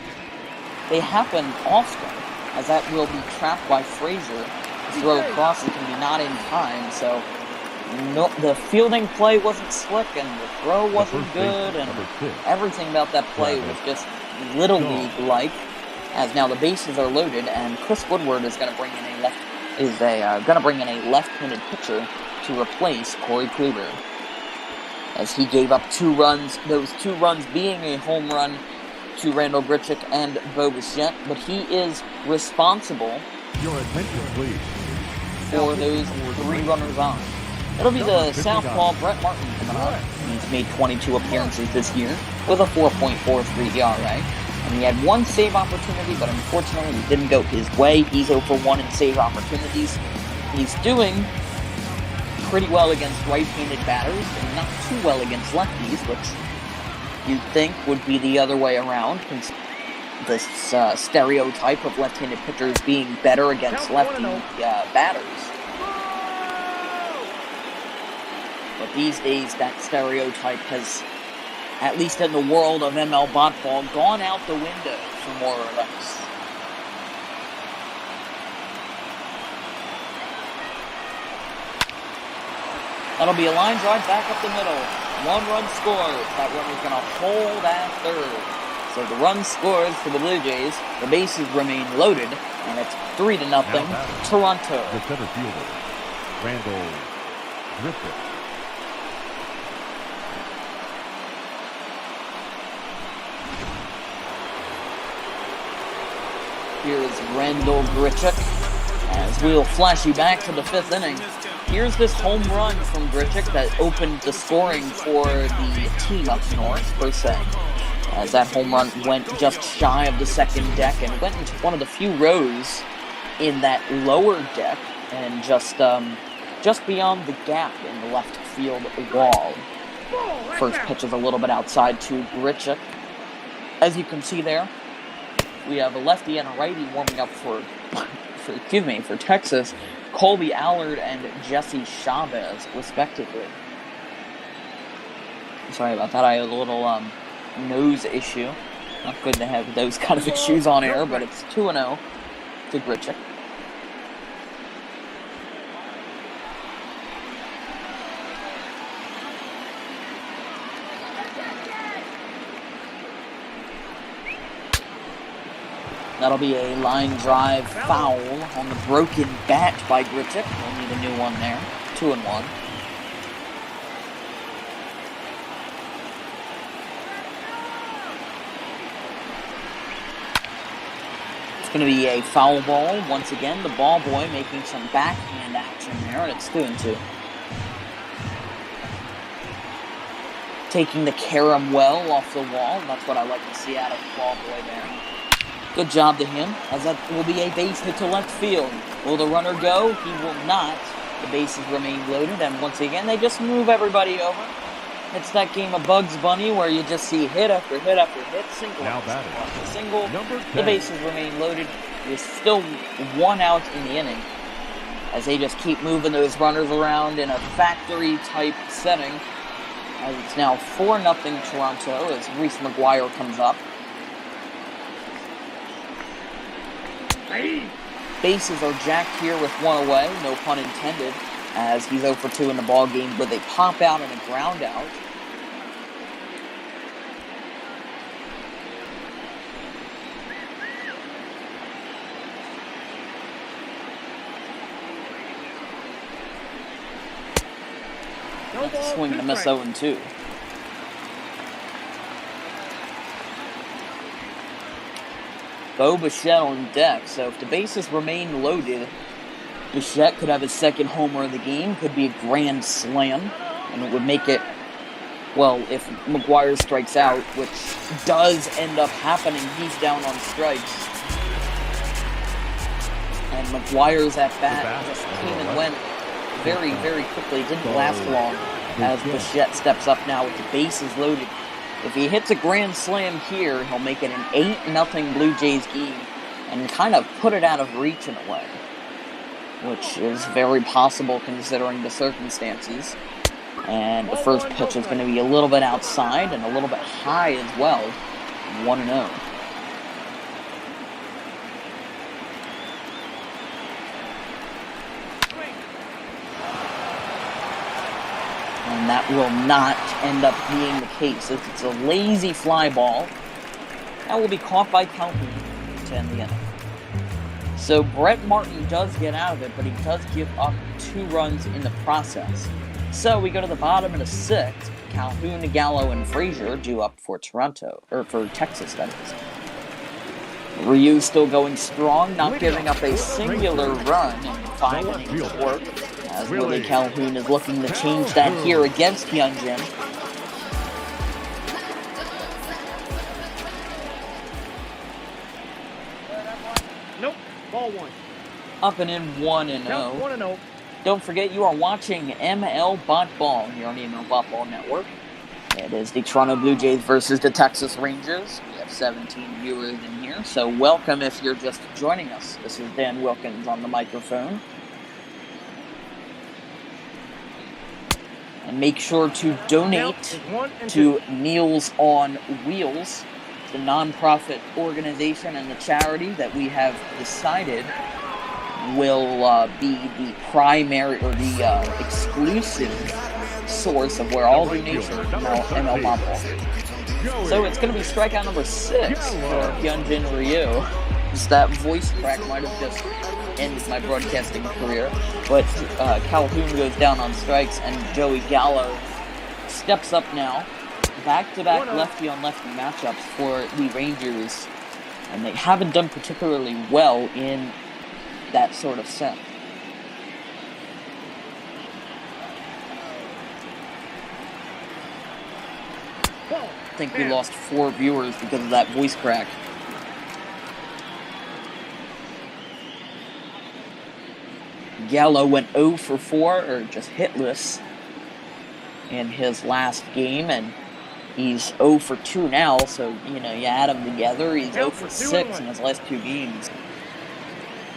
They happen often, as that will be trapped by Frazier. The throw across it can be not in time, so the fielding play wasn't slick, and the throw wasn't good, and everything about that play was just Little League-like, as now the bases are loaded, and Chris Woodward is going to bring in a left-handed pitcher to replace Corey Kluber, as he gave up 2 runs, those 2 runs being a home run to Randall Grichuk and Bo Bichette, but he is responsible Your attention, please. for those 3 runners on. It'll be the southpaw Brett Martin coming up. He's made 22 appearances this year with a 4.43 ERA. And he had 1 save opportunity, but unfortunately it didn't go his way. He's 0-for-1 in save opportunities. He's doing pretty well against right-handed batters and not too well against lefties, which you'd think would be the other way around. this stereotype of left-handed pitchers being better against lefty batters. But these days, that stereotype has, at least in the world of ML bot ball, gone out the window for more or less. That'll be a line drive back up the middle. 1 run scores. That runner's going to hold at third. So the run scores for the Blue Jays. The bases remain loaded, and it's 3-0. Toronto. The center fielder, Randall Griffith. Here's Randall Grichuk, as we'll flash you back to the 5th inning. Here's this home run from Grichuk that opened the scoring for the team up north, per se. As that home run went just shy of the second deck and went into one of the few rows in that lower deck and just beyond the gap in the left field wall. First pitch is a little bit outside to Grichuk. As you can see there, we have a lefty and a righty warming up for Texas, Colby Allard and Jesse Chavez, respectively. Sorry about that, I had a little nose issue. Not good to have those kind of issues on air, but it's 2-0 to Grichuk. That'll be a line drive foul on the broken bat by Grichuk. We'll need a new one there. 2-1. It's going to be a foul ball. Once again, the ball boy making some backhand action there, and it's 2-2. Taking the carom well off the wall. That's what I like to see out of the ball boy there. Good job to him, as that will be a base hit to left field. Will the runner go? He will not. The bases remain loaded, and once again, they just move everybody over. It's that game of Bugs Bunny where you just see hit after hit after hit, single after single. The bases remain loaded. There's still 1 out in the inning, as they just keep moving those runners around in a factory-type setting. As it's now 4-0 Toronto, as Reese McGuire comes up. Bases are jacked here with 1 away, no pun intended, as he's 0 for 2 in the ball game with a pop out and a ground out. That's a swing and a miss 0-2. Bo Bichette on deck, so if the bases remain loaded, Bichette could have his second homer of the game, could be a grand slam, and it would make it, well, if McGuire strikes out, which does end up happening, he's down on strikes. And McGuire's at bat just came and went very, very quickly. It didn't last long as Bichette steps up now with the bases loaded. If he hits a grand slam here, he'll make it an 8-0 Blue Jays game and kind of put it out of reach in a way, which is very possible considering the circumstances. And the first pitch is going to be a little bit outside and a little bit high as well. 1-0. And that will not end up being the case, as it's a lazy fly ball. That will be caught by Calhoun to end the inning. So Brett Martin does get out of it, but he does give up 2 runs in the process. So we go to the bottom of the 6th. Calhoun, Gallo, and Frazier due up for Toronto, or for Texas, that is. Ryu still going strong, not giving up a singular run in 5 innings of work. As Willie Calhoun is looking to change that here against Hyunjin. Nope, ball 1. Up and in 1-0. 1-0. Don't forget, you are watching ML Bot Ball here on the ML Bot Ball Network. It is the Toronto Blue Jays versus the Texas Rangers. We have 17 viewers in here, so welcome if you're just joining us. This is Dan Wilkins on the microphone. And make sure to donate to Meals on Wheels, the nonprofit organization and the charity that we have decided will be the primary or the exclusive source of where all donations from ML Bumgarner. So it's going to be strikeout number 6 for Hyunjin Ryu. Just that voice crack might have just ended my broadcasting career. But Calhoun goes down on strikes, and Joey Gallo steps up now. Back-to-back lefty-on-lefty matchups for the Rangers, and they haven't done particularly well in that sort of set. I think we lost 4 viewers because of that voice crack. Gallo went 0 for 4, or just hitless, in his last game, and he's 0 for 2 now, so, you add them together, he's 0 for 6 in his last 2 games.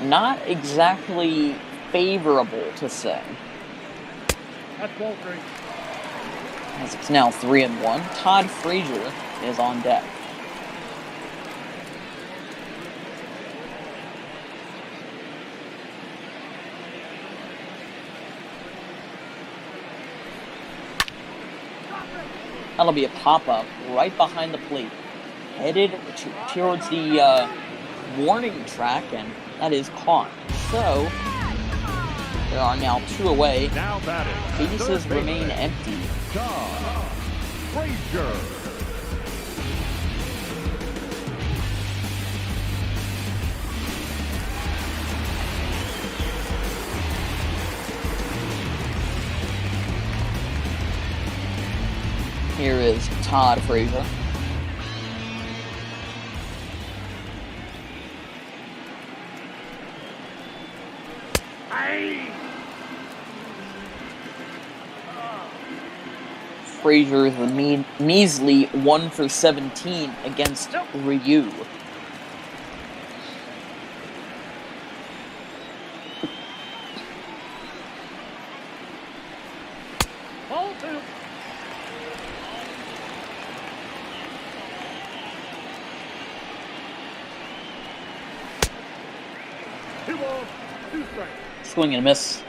Not exactly favorable to say. That's ball 3. As it's now 3-1. Todd Frazier is on deck. That'll be a pop-up right behind the plate. Headed towards the warning track, and that is caught. So, there are now 2 away. Bases remain empty. Frazier. Here is Todd Frazier. Frazier is a measly 1 for 17 against Ryu. Ball 2. Two balls, 2 strikes. Swing and a miss.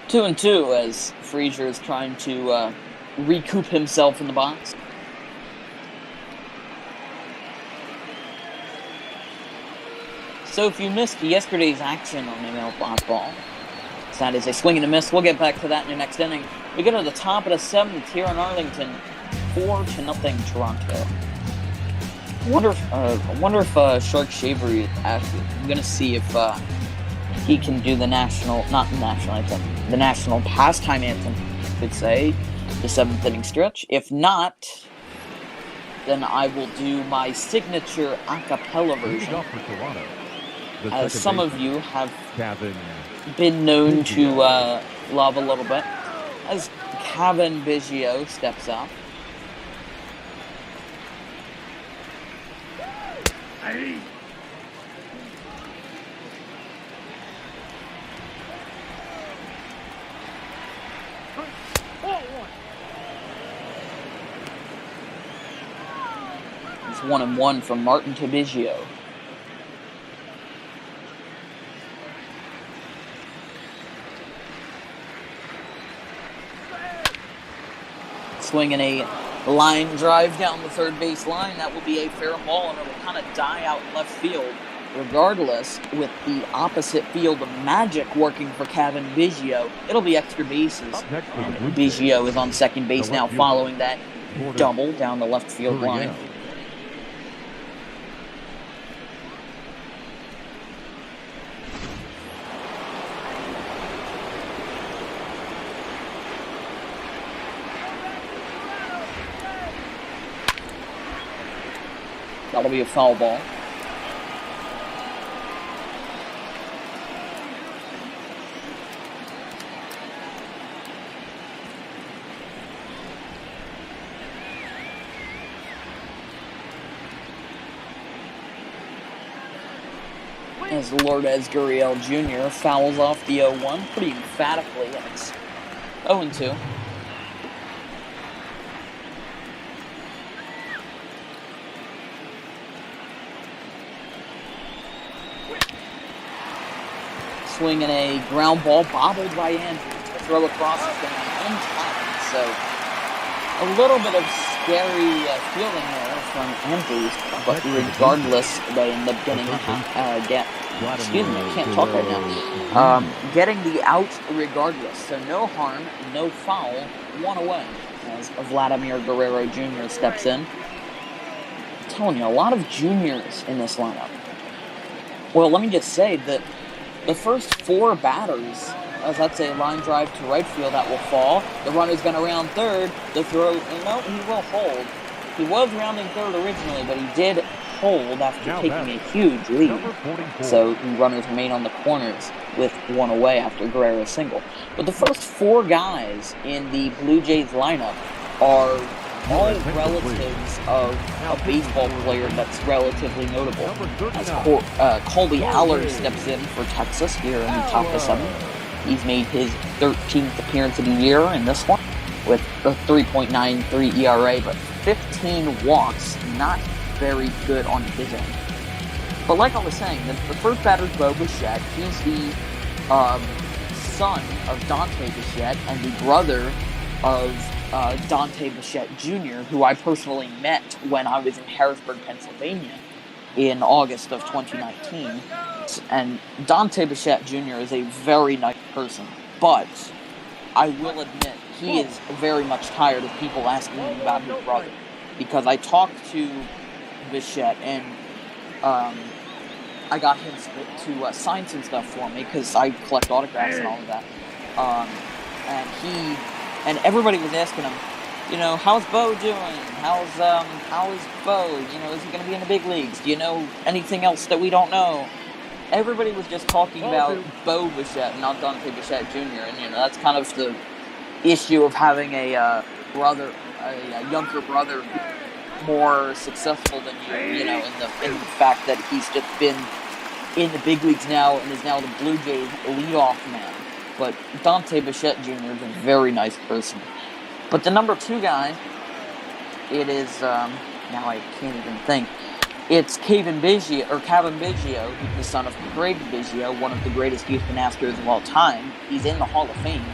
2-2 as Frazier is trying to recoup himself in the box. So if you missed yesterday's action on ML Bumgarner, that is a swing and a miss. We'll get back to that in the next inning. We go to the top of the 7th here in Arlington, 4-0 Toronto. I wonder if Shark Shavery is active. I'm gonna see if he can do the national pastime anthem, I could say, the 7th inning stretch. If not, then I will do my signature a cappella version. As some of you have been known to love a little bit. As Kevin Biggio steps up. It's 1-1 from Martin to Biggio. Swinging a line drive down the third base line. That will be a fair ball, and it will kind of die out in left field. Regardless, with the opposite field of magic working for Kevin Biggio, it'll be extra bases. And Biggio is on second base now following that double down the left field line. That'll be a foul ball. as Lourdes Gurriel Jr. fouls off the 0-1 pretty emphatically, and it's 0-2. Swinging a ground ball, bobbled by Andrews. The throw across is going to be untied, so a little bit of scary fielding there from Andrews, but regardless, they end up getting excuse me, I can't talk right now. Getting the out regardless, so no harm, no foul, one away as Vladimir Guerrero Jr. steps in. I'm telling you, a lot of juniors in this lineup. Well, let me just say that the first 4 batters, as that's a line drive to right field that will fall. The runner's going to round third. The throw, no, he will hold. He was rounding third originally, but he did hold after taking a huge lead. So the runners remain on the corners with 1 away after Guerrero's single. But the first 4 guys in the Blue Jays lineup are all relatives of a baseball player that's relatively notable. As Colby Allard steps in for Texas here in the top of 7. He's made his 13th appearance of the year in this one with a 3.93 ERA, but 15 walks, not very good on his end. But like I was saying, the first batter's Bo Bichette. He's the son of Dante Bichette and the brother of Dante Bichette Jr., who I personally met when I was in Harrisburg, Pennsylvania in August of 2019. And Dante Bichette Jr. is a very nice person, but I will admit he is very much tired of people asking him about his brother, because I talked to Bichette and I got him to sign some stuff for me because I collect autographs and all of that. And everybody was asking him, you know, how's Bo doing? How is Bo? You know, is he going to be in the big leagues? Do you know anything else that we don't know? Everybody was just talking about Bo Bichette, not Dante Bichette Jr. And, you know, that's kind of the issue of having a younger brother more successful than you, you know, in the fact that he's just been in the big leagues now and is now the Blue Jays leadoff man. But Dante Bichette Jr. is a very nice person. But the number 2 guy, it is, now I can't even think, it's Cavan Biggio, who's the son of Craig Biggio, one of the greatest Houston Astros of all time. He's in the Hall of Fame,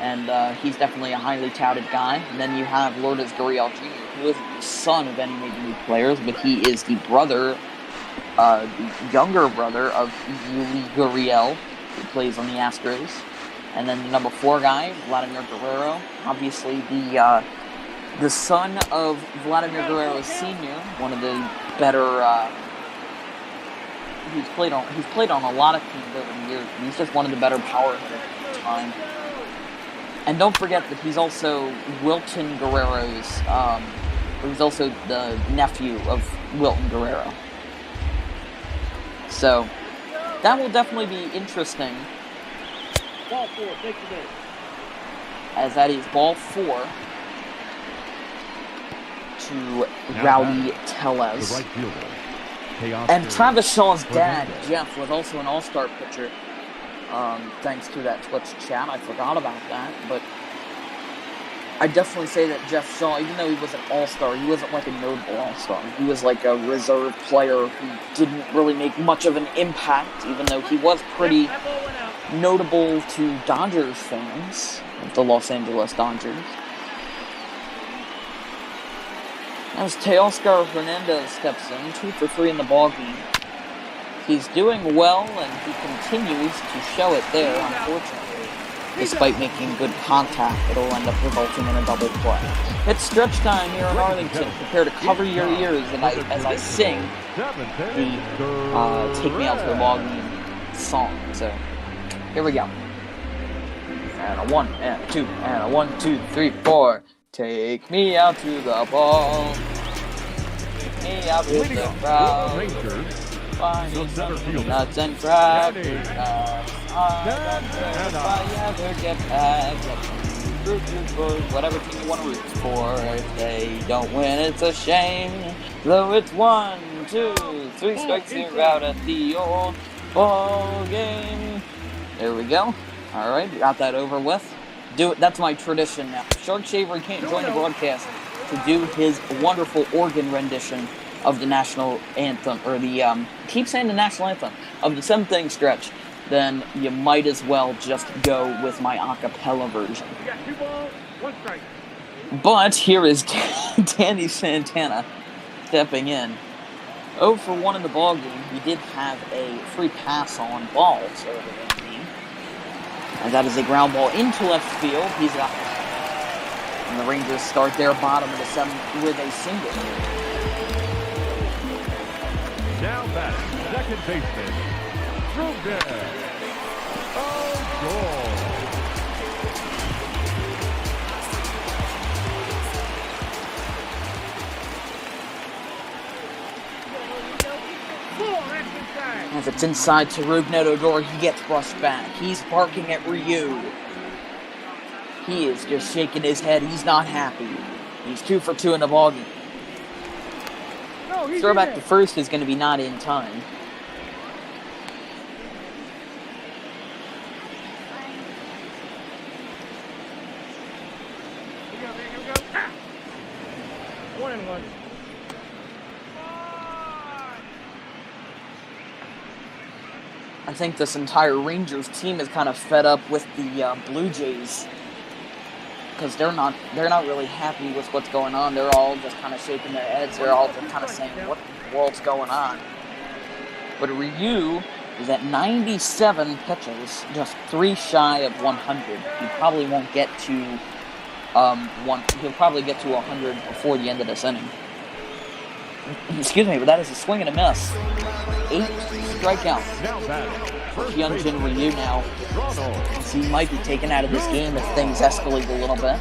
and he's definitely a highly touted guy. And then you have Lourdes Gurriel Jr., who isn't the son of any Major League players, but he is the brother, the younger brother of Yuli Gurriel, who plays on the Astros. And then the number 4 guy, Vladimir Guerrero, obviously the son of Vladimir Guerrero Sr., one of the better. He's played on a lot of teams over the years. He's just one of the better power hitters of the time. And don't forget that he's also Wilton Guerrero's. He's also the nephew of Wilton Guerrero. So that will definitely be interesting. Ball 4, take the base. As that is ball 4 to Rowdy Tellez. The right fielder, And Travis Shaw's dad, Jeff, was also an all-star pitcher. Thanks to that Twitch chat. I forgot about that, but I definitely say that Jeff Shaw, even though he was an all-star, he wasn't like a notable all-star. He was like a reserve player who didn't really make much of an impact, even though he was pretty notable to Dodgers fans, the Los Angeles Dodgers. As Teoscar Hernandez steps in, 2 for 3 in the ballgame. He's doing well, and he continues to show it there, unfortunately. Despite making good contact, it'll end up resulting in a double play. It's stretch time here in Arlington. Prepare to cover your ears as I sing the Take Me Out to the Ballgame song. So, here we go. And a 1, and a 2, and a 1, 2, 3, 4. Take me out to the ball. Take me out with the crowd. Find me some nuts and crackers. If I ever get back, root for whatever team you want to root for. If they don't win, it's a shame. Though it's 1, 2, 3 strikes here out at the old ball game. There we go. All right, got that over with. Do it. That's my tradition now. Shark Shaver can't join the broadcast to do his wonderful organ rendition of the national anthem, or the keep saying the national anthem of the 7th-inning stretch. Then you might as well just go with my a cappella version. You got 2 balls, 1 strike. But here is Danny Santana stepping in. 0 for 1 in the ballgame. He did have a free pass on balls earlier in the game. And that is a ground ball into left field. He's got. And the Rangers start their bottom of the 7th with a single. Now batting, second baseman, Kluber. Oh, goal. As it's inside to Rougned Odor, he gets brushed back. He's barking at Ryu. He is just shaking his head. He's not happy. He's 2 for 2 in the ballgame. Throwback to first is going to be not in time. Here we go. Ah! 1-1. I think this entire Rangers team is kind of fed up with the Blue Jays, because they're not really happy with what's going on. They're all just kind of shaking their heads. They're all just kind of saying, "What in the world's going on?" But Ryu is at 97 pitches, just 3 shy of 100. He probably won't get to He'll probably get to 100 before the end of this inning. Excuse me, but that is a swing and a miss. 8 strikeouts. Now batting, For first Hyunjin baseman, Ryu now. Toronto. So he might be taken out of this game if things escalate a little bit.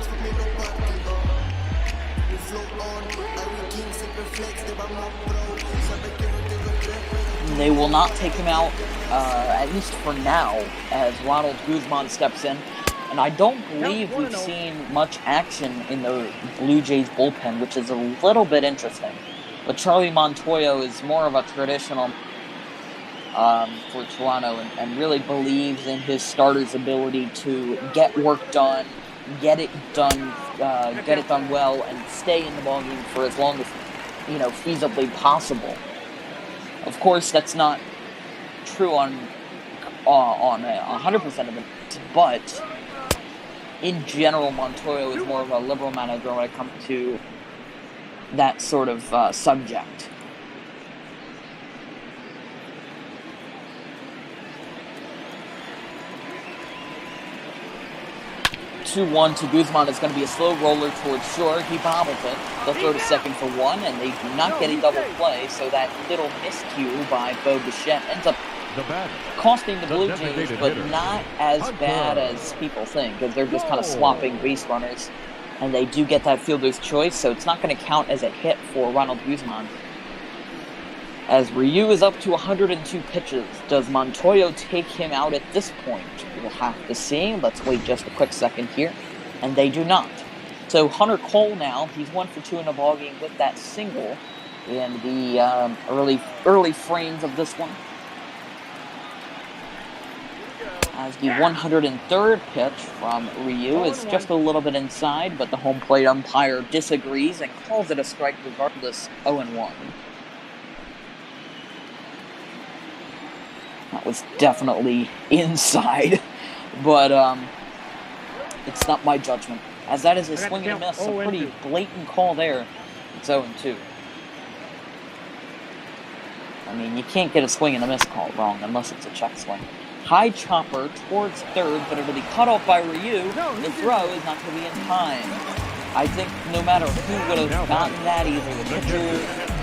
They will not take him out, at least for now, as Ronald Guzman steps in. And I don't believe we've seen much action in the Blue Jays bullpen, which is a little bit interesting. But Charlie Montoyo is more of a traditional for Toronto, and really believes in his starter's ability to get work done, get it done well, and stay in the ballgame for as long as feasibly possible. Of course, that's not true on 100% of it, but in general, Montoyo is more of a liberal manager when it comes to that sort of subject. 2-1 to Guzman is going to be a slow roller towards short. He bobbles it. They'll throw to second for 1, and they do not get a double play, so that little miscue by Bo Bichette ends up costing the Blue Jays, but not as bad as people think, because they're just kind of swapping base runners, and they do get that fielder's choice, so it's not going to count as a hit for Ronald Guzman. As Ryu is up to 102 pitches, does Montoyo take him out at this point? We'll have to see. Let's wait just a quick second here. And they do not. So Hunter Cole now, he's 1 for 2 in the ballgame with that single in the early frames of this one. As the 103rd pitch from Ryu is just a little bit inside, but the home plate umpire disagrees and calls it a strike regardless, 0-1. That was definitely inside, but it's not my judgment, as that is a swing and a miss, a pretty blatant call there. It's 0-2. I mean, you can't get a swing and a miss call wrong unless it's a check swing. High chopper towards third, but it'll be cut off by Ryu. The throw is not going to be in time. I think no matter who would have gotten that, either the pitcher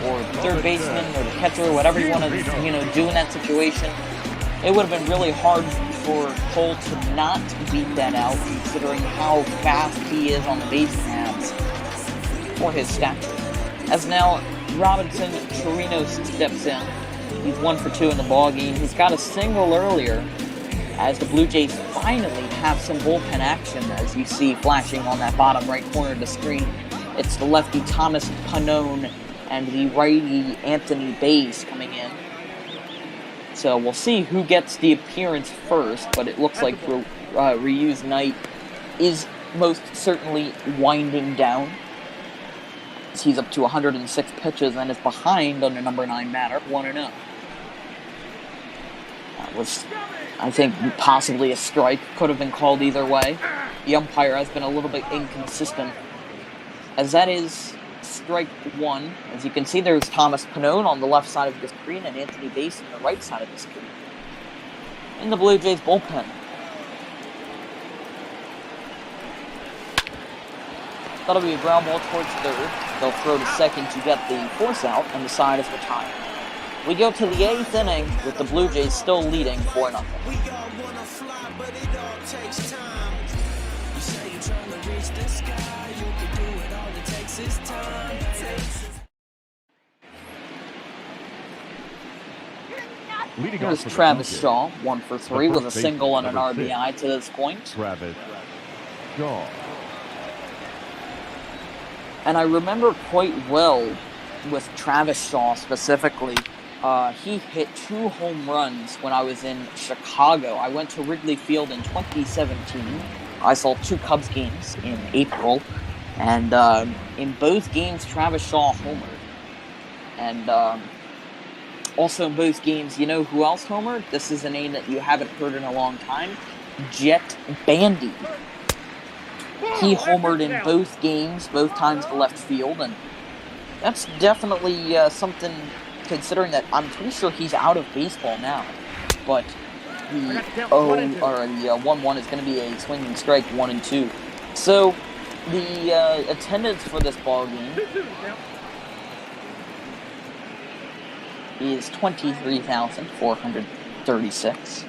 or the third baseman or the catcher, whatever you want to do in that situation, it would have been really hard for Cole to not beat that out, considering how fast he is on the base paths for his stature. As now Robinson Chirinos steps in. He's 1 for 2 in the ballgame. He's got a single earlier, as the Blue Jays finally have some bullpen action, as you see flashing on that bottom right corner of the screen. It's the lefty Thomas Pannone, and the righty Anthony Bays coming in. So we'll see who gets the appearance first, but it looks like Ryu's night is most certainly winding down. He's up to 106 pitches and is behind on the number 9 batter, 1-0. That was, I think, possibly a strike. Could have been called either way. The umpire has been a little bit inconsistent, as that is strike 1. As you can see, there's Thomas Pannone on the left side of the screen and Anthony Bass on the right side of the screen. In the Blue Jays bullpen. That'll be a ground ball towards third. They'll throw to second to get the force out, and the side is retired. We go to the 8th inning with the Blue Jays still leading 4-0. We all wanna fly, but it all takes time. You say you're trying to reach the sky, you can do it, all it takes is time. Leading off Here's for the Travis Blue Jays, Shaw, 1 for 3 with a first single and an baseman, number RBI to this point. Travis Shaw. And I remember quite well with Travis Shaw specifically. He hit 2 home runs when I was in Chicago. I went to Wrigley Field in 2017. I saw 2 Cubs games in April. And in both games, Travis Shaw homered. And also in both games, you know who else homered? This is a name that you haven't heard in a long time. Jet Bandy. He homered in both games, both times to left field, and that's definitely something, considering that I'm pretty sure he's out of baseball now. But the 1-1 is going to be a swinging strike, 1-2. So the attendance for this ball game is 23,436.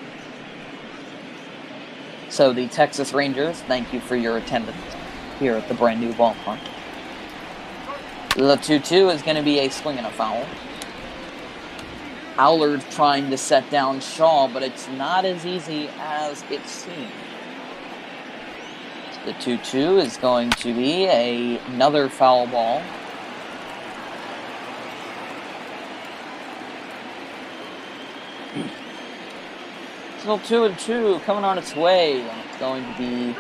So the Texas Rangers, thank you for your attendance here at the brand new ballpark. The 2-2 is going to be a swing and a foul. Allard trying to set down Shaw, but it's not as easy as it seems. The 2-2 is going to be another foul ball. Still 2-2 coming on its way, and it's going to be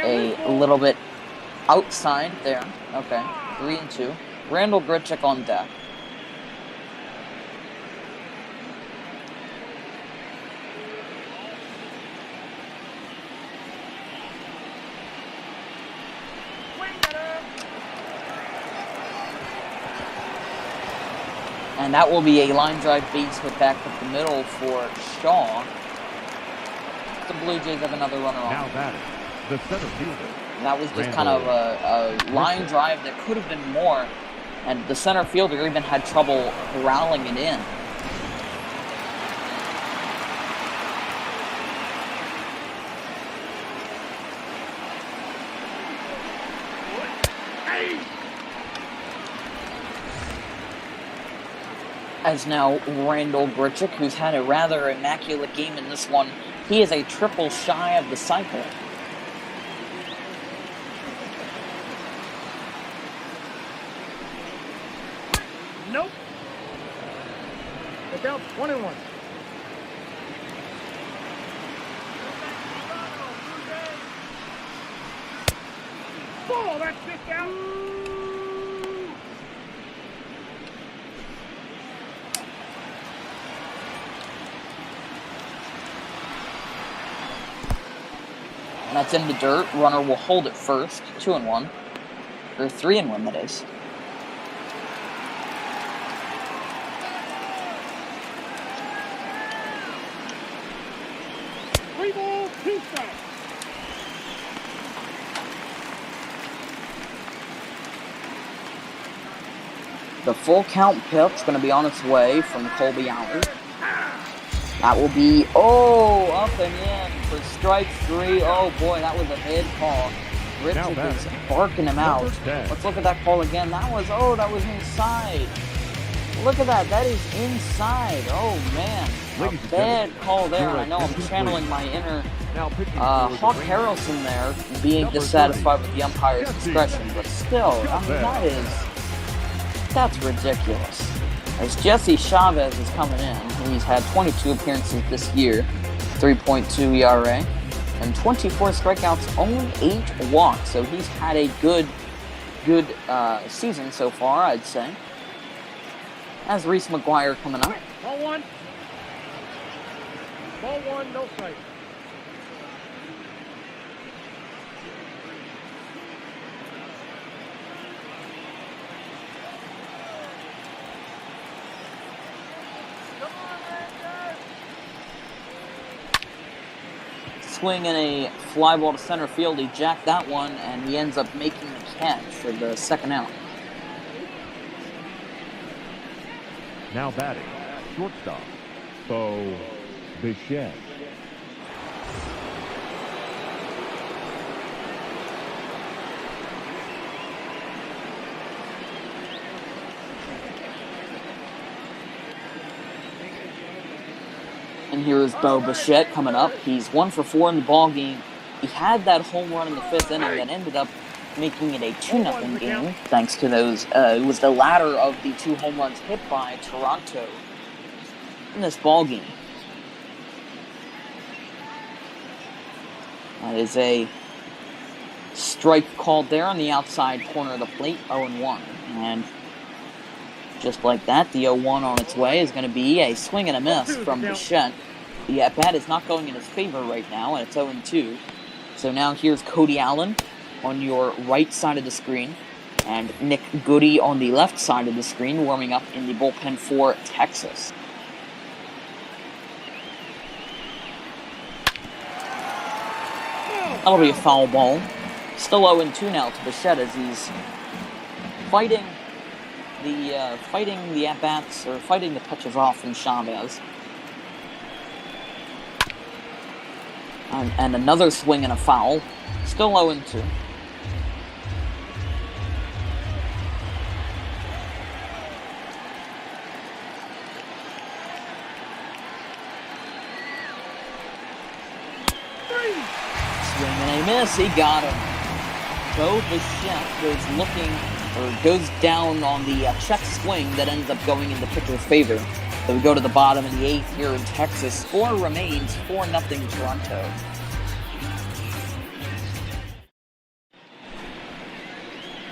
a little bit outside there. Okay, 3-2. Randall Grichuk on deck. And that will be a line drive base hit back up the middle for Shaw. The Blue Jays have another runner on. Now batting, the center fielder. That was just kind of a line drive that could have been more. And the center fielder even had trouble corralling it in. As now Randall Grichuk, who's had a rather immaculate game in this one, he is a triple shy of the cycle. Nope. Look out, 1-1. Ball, that's it down. And that's in the dirt. Runner will hold it first. 2-1. Or 3-1, that is. Three balls, 2 strikes. The full count pitch is going to be on its way from Colby Allard. That will be, up and in for strike 3. Oh boy, that was a mid call. Richard is barking him out. Let's look at that call again. That was inside. Look at that. That is inside. Oh man, a bad call there. I know I'm channeling my inner Hawk Harrelson there, being dissatisfied with the umpire's discretion, but still, I mean, That's ridiculous. As Jesse Chavez is coming in, he's had 22 appearances this year, 3.2 ERA, and 24 strikeouts, only 8 walks. So he's had a good season so far, I'd say. As Reese McGuire coming up. Ball one. Ball one, no strike. Swing in a fly ball to center field. He jacked that one, and he ends up making the catch for the second out. Now batting, shortstop, Bo Bichette. And here's Bo Bichette coming up. He's 1 for 4 in the ball game. He had that home run in the 5th inning that ended up making it a 2-0 game, thanks to those. It was the latter of the 2 home runs hit by Toronto in this ball game. That is a strike called there on the outside corner of the plate, 0-1. And just like that, the 0-1 on its way is going to be a swing and a miss from Bichette. The at-bat is not going in his favor right now, and it's 0-2. So now here's Cody Allen on your right side of the screen, and Nick Goody on the left side of the screen, warming up in the bullpen for Texas. That'll be a foul ball. Still 0-2 now to Bichette as he's fighting the at-bats, or fighting the pitches off from Chavez. And another swing and a foul. Still 0-2. Swing and a miss. He got him. Bo Bichette goes down on the check swing that ends up going in the pitcher's favor. So we go to the bottom of the 8th here in Texas. Score remains 4-0 Toronto.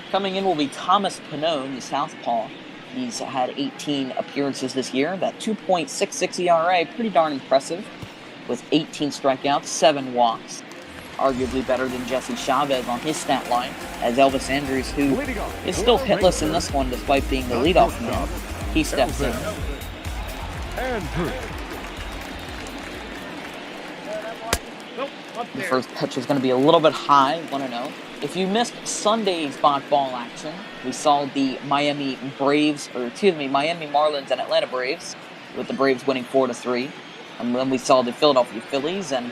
Coming in will be Thomas Pannone, the southpaw. He's had 18 appearances this year. That 2.66 ERA, pretty darn impressive, with 18 strikeouts, 7 walks. Arguably better than Jesse Chavez on his stat line, as Elvis Andrews, who is still hitless in this one despite being the leadoff man, he steps in. The first pitch is going to be a little bit high, 1-0. If you missed Sunday's spot ball action, we saw the Miami Marlins and Atlanta Braves, with the Braves winning 4-3. And then we saw the Philadelphia Phillies and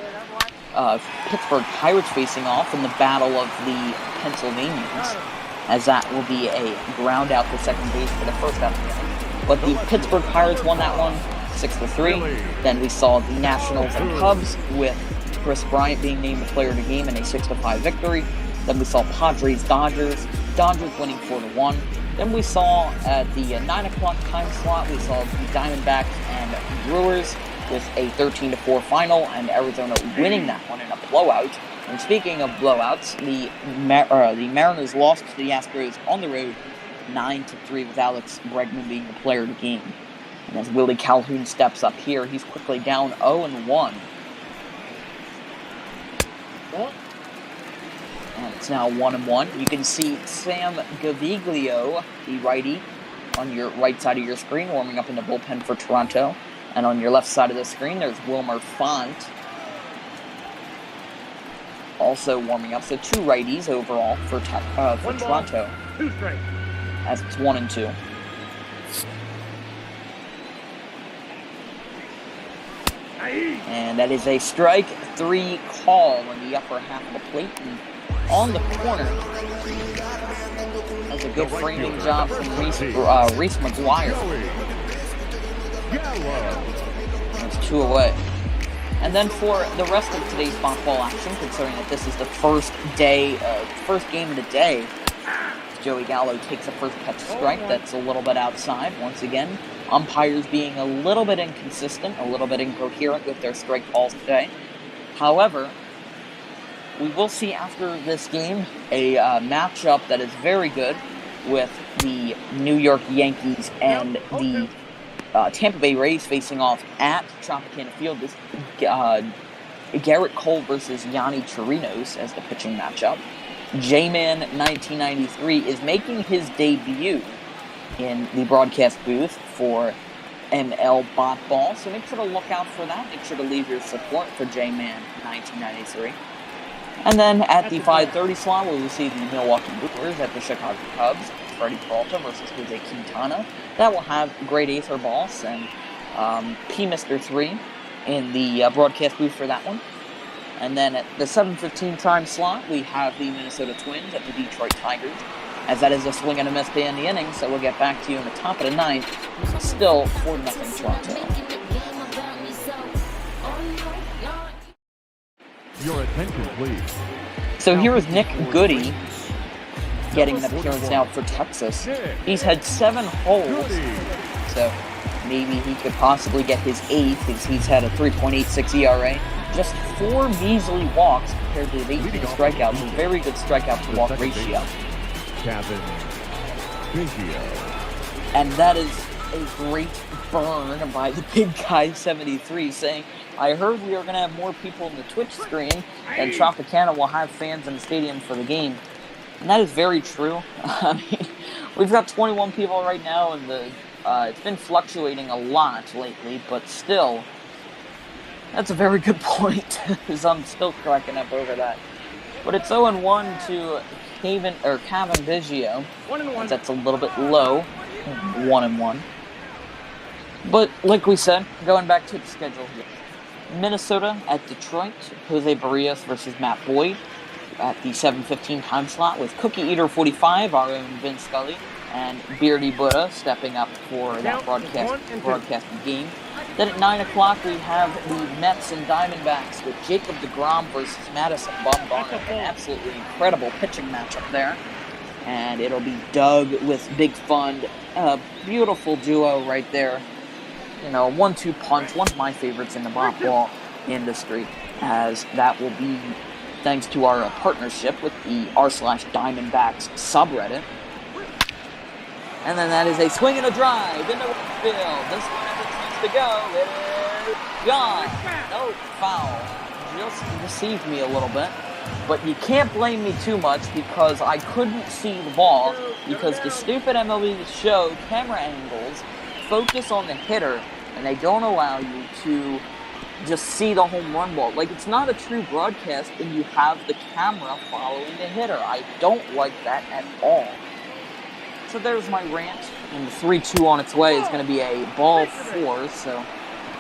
Pittsburgh Pirates facing off in the battle of the Pennsylvanians, as that will be a ground out to second base for the first half of the game. But the Pittsburgh Pirates won that one 6-3. Then we saw the Nationals and Cubs, with Chris Bryant being named the player of the game in a 6-5 victory. Then we saw Padres-Dodgers, winning 4-1. Then we saw at the 9 o'clock time slot, we saw the Diamondbacks and Brewers with a 13-4 final, and Arizona winning that one in a blowout. And speaking of blowouts, the Mariners lost to the Astros on the road 9-3, with Alex Bregman being the player of the game. And as Willie Calhoun steps up here, he's quickly down 0-1. And it's now 1-1. You can see Sam Gaviglio, the righty, on your right side of your screen, warming up in the bullpen for Toronto. And on your left side of the screen, there's Wilmer Font, also warming up. So 2 righties overall for Toronto, as it's 1-2. And that is a strike 3 call in the upper half of the plate. And on the corner, that's a good framing job from Reese McGuire. That's 2 away. And then for the rest of today's spot ball action, considering that this is the first game of the day, Joey Gallo takes a first pitch strike that's a little bit outside. Once again, umpires being a little bit inconsistent, a little bit incoherent with their strike calls today. However, we will see after this game a matchup that is very good with the New York Yankees and the Tampa Bay Rays facing off at Tropicana Field. This Garrett Cole versus Yanni Chirinos as the pitching matchup. J-Man 1993 is making his debut in the broadcast booth for NL Bot Ball, so make sure to look out for that. Make sure to leave your support for J-Man 1993. And then at the 5:30 slot, we will see the Milwaukee Brewers at the Chicago Cubs. Freddie Peralta versus Jose Quintana. That will have Great Aether Boss and P. Mr. 3 in the broadcast booth for that one. And then at the 7:15 time slot, we have the Minnesota Twins at the Detroit Tigers, as that is a swing and a miss to end the inning. So we'll get back to you in the top of the ninth. Still 4-0 Toronto. Your attention, please. So here is Nick Goody getting an appearance out for Texas. He's had 7 holds, so maybe he could possibly get his 8th, as he's had a 3.86 ERA. Just 4 measly walks compared to 18 strikeouts. A very good strikeout-to-walk ratio. And that is a great burn by the big guy 73 saying, I heard we are going to have more people in the Twitch stream, and Tropicana will have fans in the stadium for the game. And that is very true. I mean, we've got 21 people right now, and it's been fluctuating a lot lately, but still, that's a very good point, because I'm still cracking up over that. But it's 0-1 to Kevin Biggio. 1-1. That's a little bit low, 1-1. But like we said, going back to the schedule here. Minnesota at Detroit, Jose Berrios versus Matt Boyd at the 7:15 time slot with Cookie Eater 45, our own Vince Scully, and Beardy Buddha stepping up for that broadcasting game. Then at 9 o'clock we have the Mets and Diamondbacks with Jacob deGrom versus Madison Bumgarner. An absolutely incredible pitching matchup there. And it'll be Doug with Big Fund. A beautiful duo right there. You know, 1-2 punch, one of my favorites in the bot ball industry, as that will be thanks to our partnership with the r/Diamondbacks subreddit. And then that is a swing and a drive into the field. This one has a chance to go. It is gone. No foul. Just deceived me a little bit. But you can't blame me too much because I couldn't see the ball because the stupid MLB show camera angles focus on the hitter, and they don't allow you to just see the home run ball. Like, it's not a true broadcast, and you have the camera following the hitter. I don't like that at all. So there's my rant, and the 3-2 on its way is going to be a ball 4, so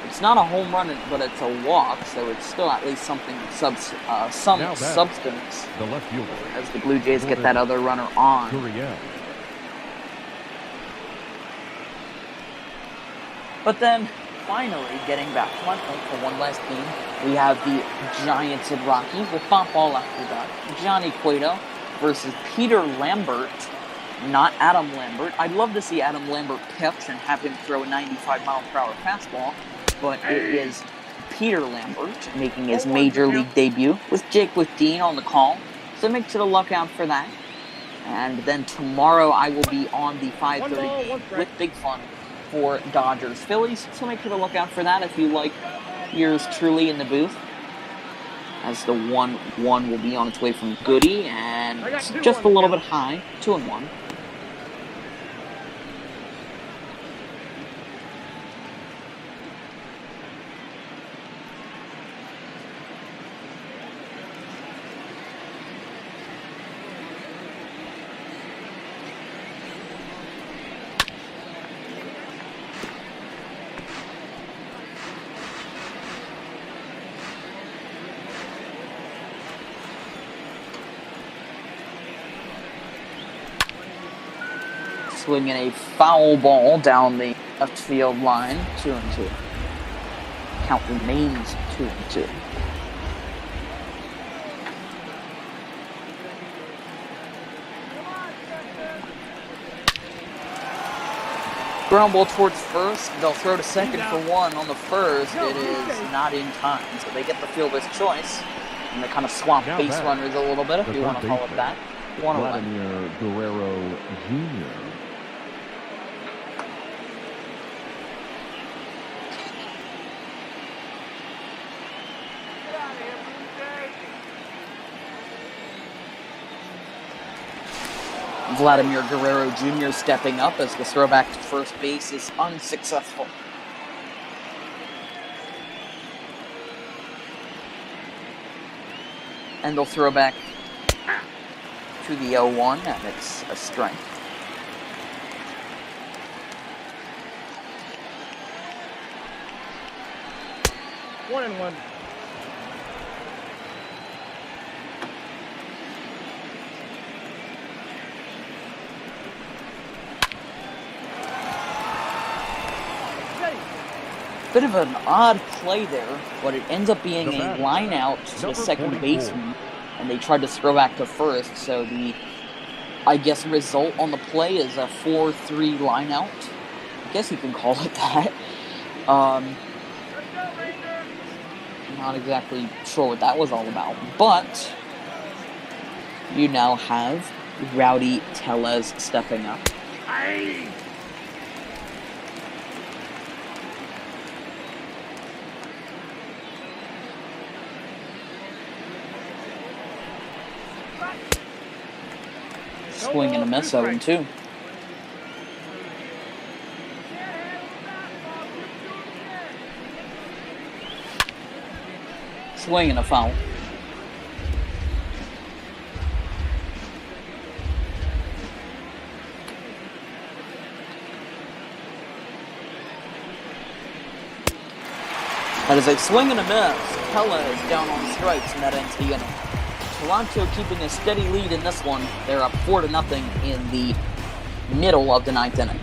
it's not a home run, but it's a walk, so it's still at least something, some substance, The left fielder. as the Blue Jays get that other runner on. But then, finally, getting back to my point for one last game, we have the Giants and Rockies with Bot Ball after that. Johnny Cueto versus Peter Lambert, not Adam Lambert. I'd love to see Adam Lambert pitch and have him throw a 95-mile-per-hour fastball, but it is Peter Lambert making his Major League debut with Jake Dean on the call, so make sure to look out for that. And then tomorrow I will be on the 5:30 game with Big Fun for Dodgers-Phillies, so make sure to look out for that if you like yours truly in the booth, as the 1-1 will be on its way from Goody, and just a little bit high, 2-1. Swinging a foul ball down the left field line, 2-2. Count remains 2-2. Ground ball towards first. They'll throw to second for one on the first. It is not in time, so they get the fielder's choice. And they kind of swamp Now base back, runners a little bit, if the you want to third call it baseman, that. 1-1. Vladimir Guerrero Jr. Vladimir Guerrero Jr. stepping up as the throwback to first base is unsuccessful. And they'll throw back to the 0-1, and it's a strike. One and one. Bit of an odd play there, but it ends up being a line out to the Number second 44. baseman, and they tried to throw back to first, so the, I guess, result on the play is a 4-3 line out. I guess you can call it that. Not exactly sure what that was all about, but you now have Rowdy Tellez stepping up. Swing and a miss, 0-2. Swing and a foul. That is a swing and a miss. Pella is down on strikes, and that ends the inning. Toronto keeping a steady lead in this one. They're up 4-0 in the middle of the ninth inning.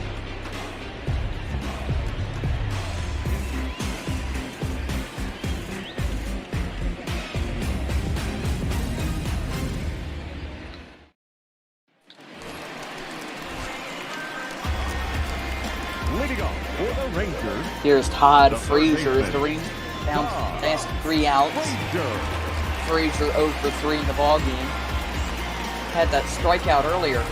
Leading off for the Rangers, Here's Todd The third Frazier as the baseman. down past 3 outs. Ranger. Frazier 0 for 3 in the ballgame. Had that strikeout earlier.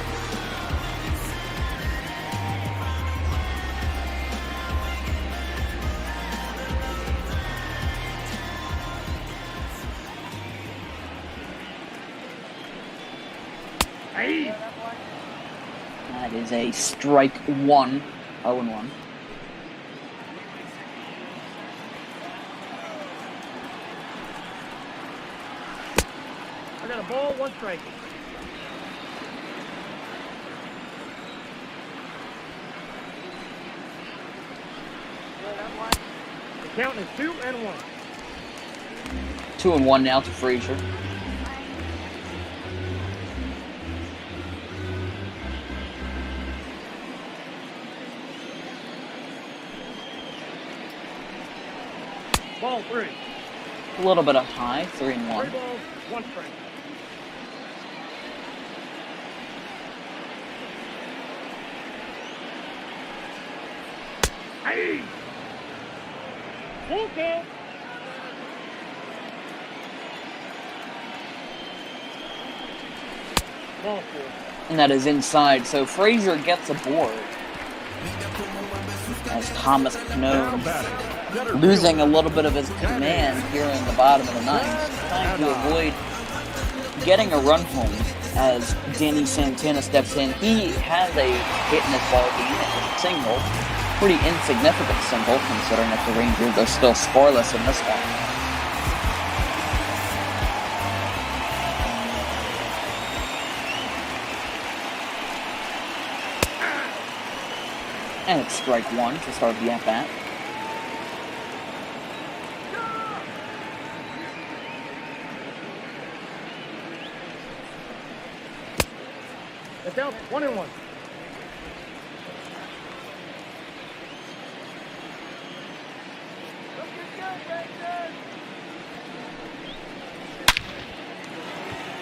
That is a strike 1. 0-1. I got a ball, one strike. The count is 2-1. 2-1 now to Frazier. Ball three. A little bit of high, 3-1. 3 balls, one strike. Hey! Full count. Ball four. And that is inside, so Frazier gets a board. As Thomas Now Pano batting, center losing a fielder, little bit of his command here in the bottom of the ninth, trying to avoid getting a run home as Danny Santana steps in. He has a hit in his ball game, a single, pretty insignificant single considering that the Rangers are still scoreless in this one. And it's strike 1 to start the at-bat. It's out 1-1.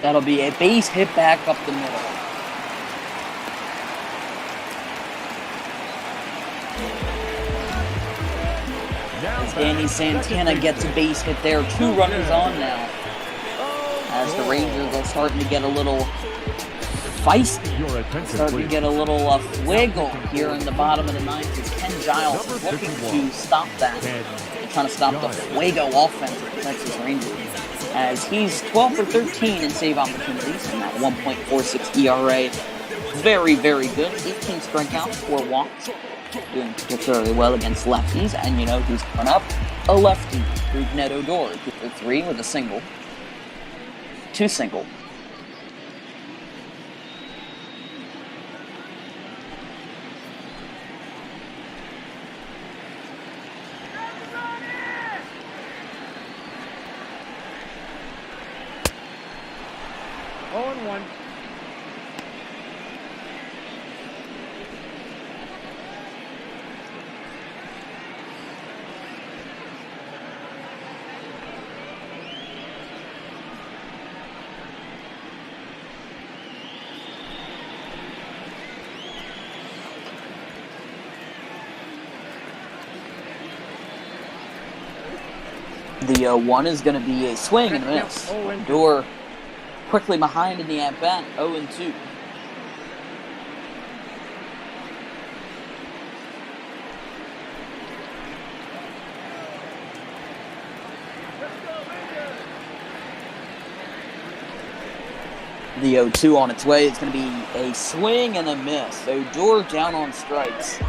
That'll be a base hit back up the middle. Danny Santana gets a base hit there. 2 runners on now. As the Rangers are starting to get a little feisty, starting to get a little wiggle here in the bottom of the 9th as Ken Giles is looking to stop that. Trying to stop the fuego offense of the Texas Rangers. As he's 12 for 13 in save opportunities and that 1.46 ERA. Very, very good. 18 strikeouts, 4 walks. Doing particularly well against lefties. And you know who's coming up? A lefty, Rougned Odor. 2 for 3 with a single. 2 single. The 1 is going to be a swing and a miss. Odor quickly behind in the at-bat, 0-2. The 0-2 on its way is going to be a swing and a miss. Odor down on strikes.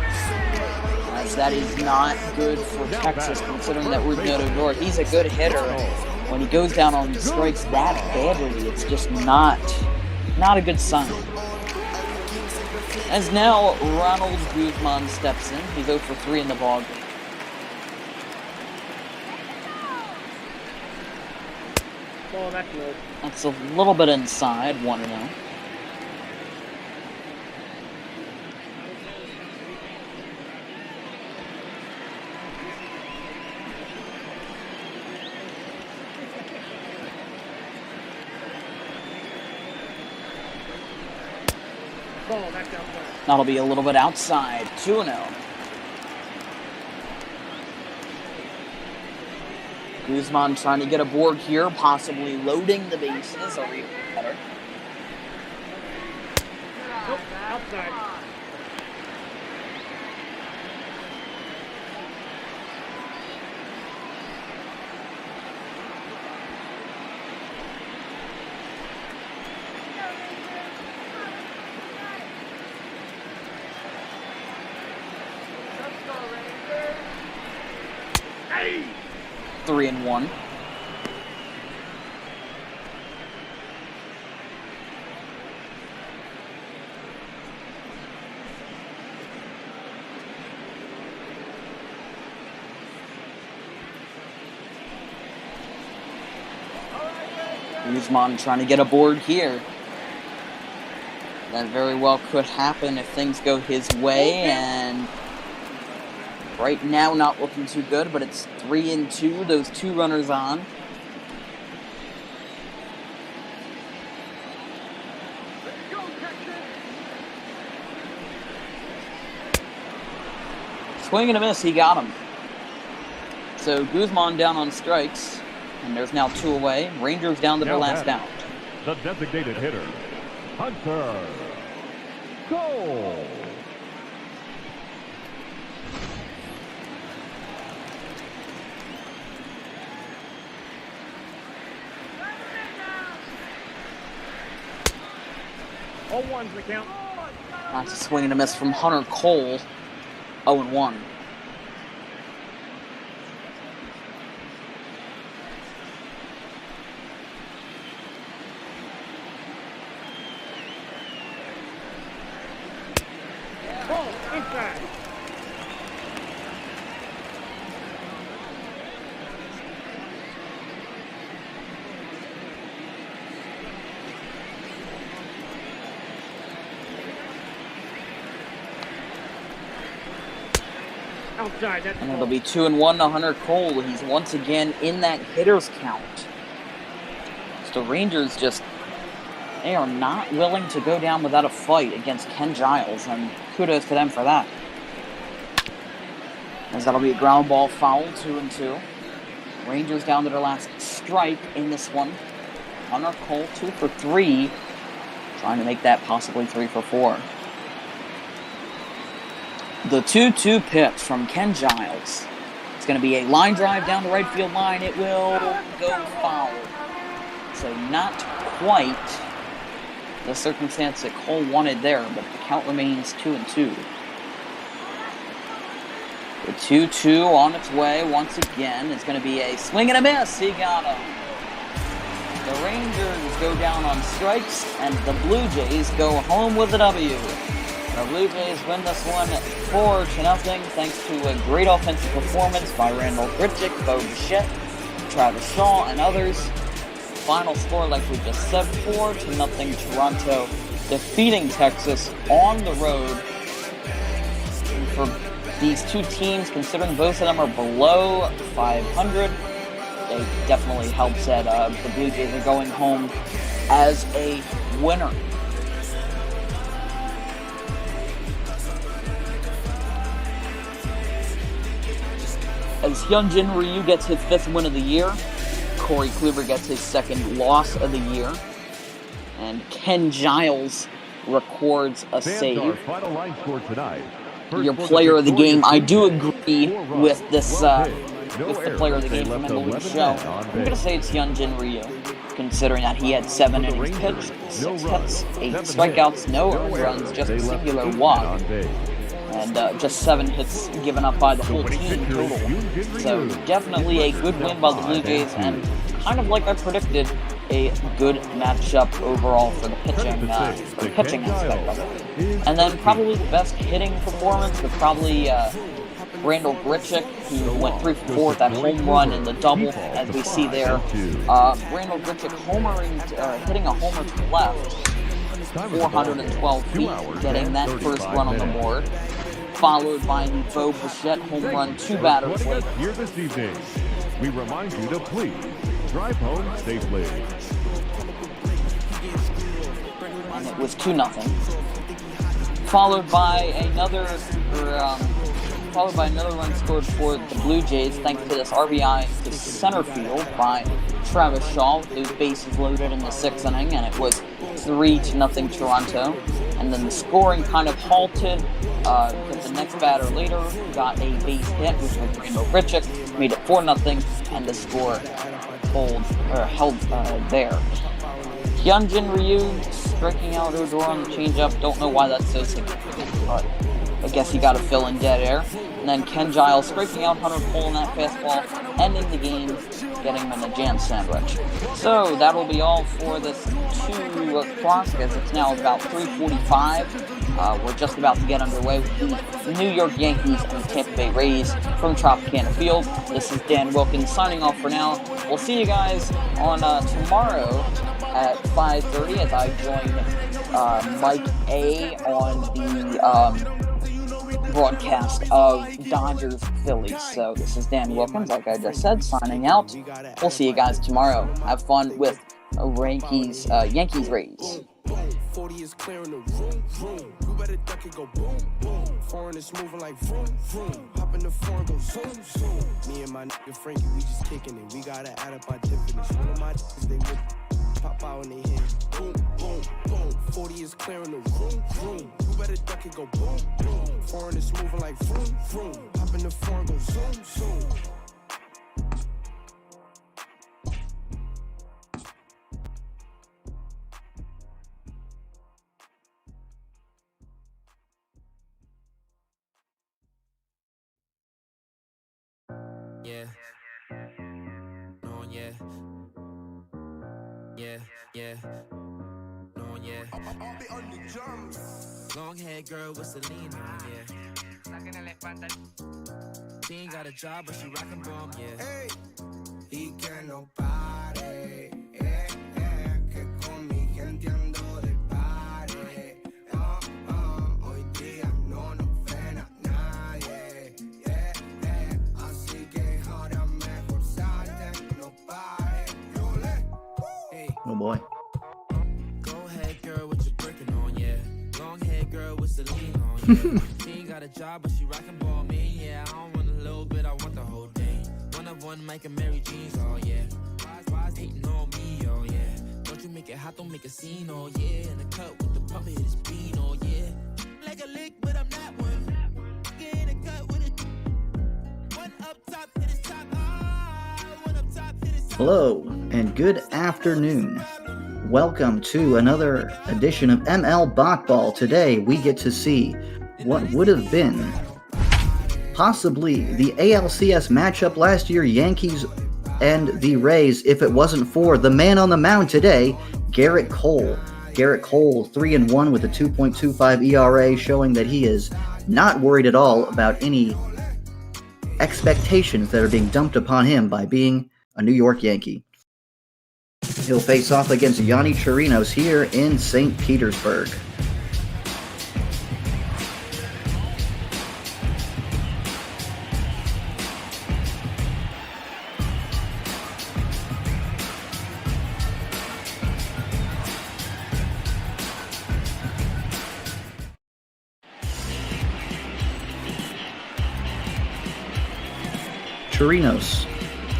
As that is not good for Texas, considering that Rougned Odor, he's a good hitter. When he goes down on strikes that badly, it's just not a good sign. As now Ronald Guzman steps in. He's 0 for 3 in the ballgame. Oh, that's good. That's a little bit inside, 1-0. That'll be a little bit outside, 2-0. Guzman trying to get aboard here, possibly loading the bases, or even better. Nope, outside. Hey! 3-1. Guzman trying to get aboard here. That very well could happen if things go his way, and right now not looking too good, but it's 3-2, those 2 runners on. Swing and a miss, he got him. So Guzman down on strikes, and there's now 2 away. Rangers down to their last out. The designated hitter, Hunter Cole. All ones the count. That's a swing and a miss from Hunter Cole. 0-1. Ball inside. Outside, that's And it'll be 2-1 to Hunter Cole. He's once again in that hitter's count. So Rangers they are not willing to go down without a fight against Ken Giles, and kudos to them for that. as that'll be a ground ball foul, 2-2. Rangers down to their last strike in this one. Hunter Cole 2 for 3, trying to make that possibly 3 for 4. The 2-2 pitch from Ken Giles. It's going to be a line drive down the right field line. It will go foul. So not quite the circumstance that Cole wanted there, but the count remains 2-2. The 2-2 on its way once again. It's going to be a swing and a miss. He got him. The Rangers go down on strikes, and the Blue Jays go home with a W. The Blue Jays win this one 4-0 thanks to a great offensive performance by Randall Grichuk, Bo Bichette, Travis Shaw, and others. Final score, like we just said, 4-0 Toronto, defeating Texas on the road. And for these two teams, considering both of them are below 500, it definitely helps that the Blue Jays are going home as a winner. As Hyunjin Ryu gets his 5th win of the year, Corey Kluber gets his 2nd loss of the year, and Ken Giles records a save. Your player of the game, I do agree with this, with the player of the game from MLB Show. I'm going to say it's Hyunjin Ryu, considering that he had 7 innings pitched, 6 hits, 8 strikeouts, no earned runs, just a singular walk, and just 7 hits given up by the whole team total. So definitely a good win by the Blue Jays, and kind of like I predicted, a good matchup overall for the pitching aspect of it. And then probably the best hitting performance was probably Randall Grichuk, who went 3 for 4 with that home run and the double, as we see there. Randall Grichuk homering, hitting a homer to the left, 412 feet, getting that first run on the board, followed by the Bo Bichette home run 2 batters later. Here this evening, we remind you to please drive home safely. And it was 2-0. Followed by another run scored for the Blue Jays thanks to this RBI to center field by Travis Shaw with those bases loaded in the 6th inning, and it was 3-0 Toronto. And then the scoring kind of halted because the next batter later got a base hit, which was Randall Grichuk, made it 4-0, and the score held there. Hyunjin Ryu striking out Odor on the changeup. Don't know why that's so significant, but I guess he got to fill in dead air. And then Ken Giles striking out Hunter Cole in that fastball, ending the game, getting him in the jam sandwich. So that'll be all for this 2 o'clock, as it's now about 3:45. We're just about to get underway with the New York Yankees and Tampa Bay Rays from Tropicana Field. This is Dan Wilkins signing off for now. We'll see you guys on tomorrow at 5:30 as I join Mike A on the broadcast of Dodgers-Phillies. So this is Dan Wilkins, like I just said, signing out. We'll see you guys tomorrow. Have fun with Yankees-Rays. 40 is clearing the room. You better duck it, go boom, boom. Foreign is moving like vroom, vroom. Hop in the foreign, go zoom, zoom. Me and my nigga Frankie, we just kicking it. We gotta add up our difference. One of my they would pop out in they head. Boom, boom, boom. 40 is clearing the room. You better duck it, go boom, boom. Foreign is moving like vroom, vroom. Hop in the foreign, go zoom, zoom. Yeah. No, yeah. Yeah. No, yeah. I'll be on the drums. Long haired girl with Celine on, yeah. She ain't got a job, but she rockin' bomb, yeah. Hey. Y que no pare, que con mi gente ando de pare. Hoy día no nos ven a nadie, así que ahora mejor salte, no pare. Hey. Oh boy. Go ahead, girl, with your breaking on, yeah. Long hair girl with Celine on, yeah. She ain't got a job, but she rockin' ball, me, yeah. I don't wanna little bit, I want the whole thing. One of one, Mike and Mary jeans, oh yeah. Why's hating on me, oh yeah. Don't you make it hot, don't make a scene, oh yeah. In the cut with the pump, it is bean, oh yeah. Like a lick, but I'm not one. Get in the cut with it. One up top, hit his top, one up top, hit his top. Hello, and good afternoon. Welcome to another edition of ML Botball. Today, we get to see what would have been possibly the ALCS matchup last year, Yankees and the Rays, if it wasn't for the man on the mound today, Gerrit Cole. Gerrit Cole, 3-1 with a 2.25 ERA, showing that he is not worried at all about any expectations that are being dumped upon him by being a New York Yankee. He'll face off against Yonny Chirinos here in St. Petersburg. Chirinos,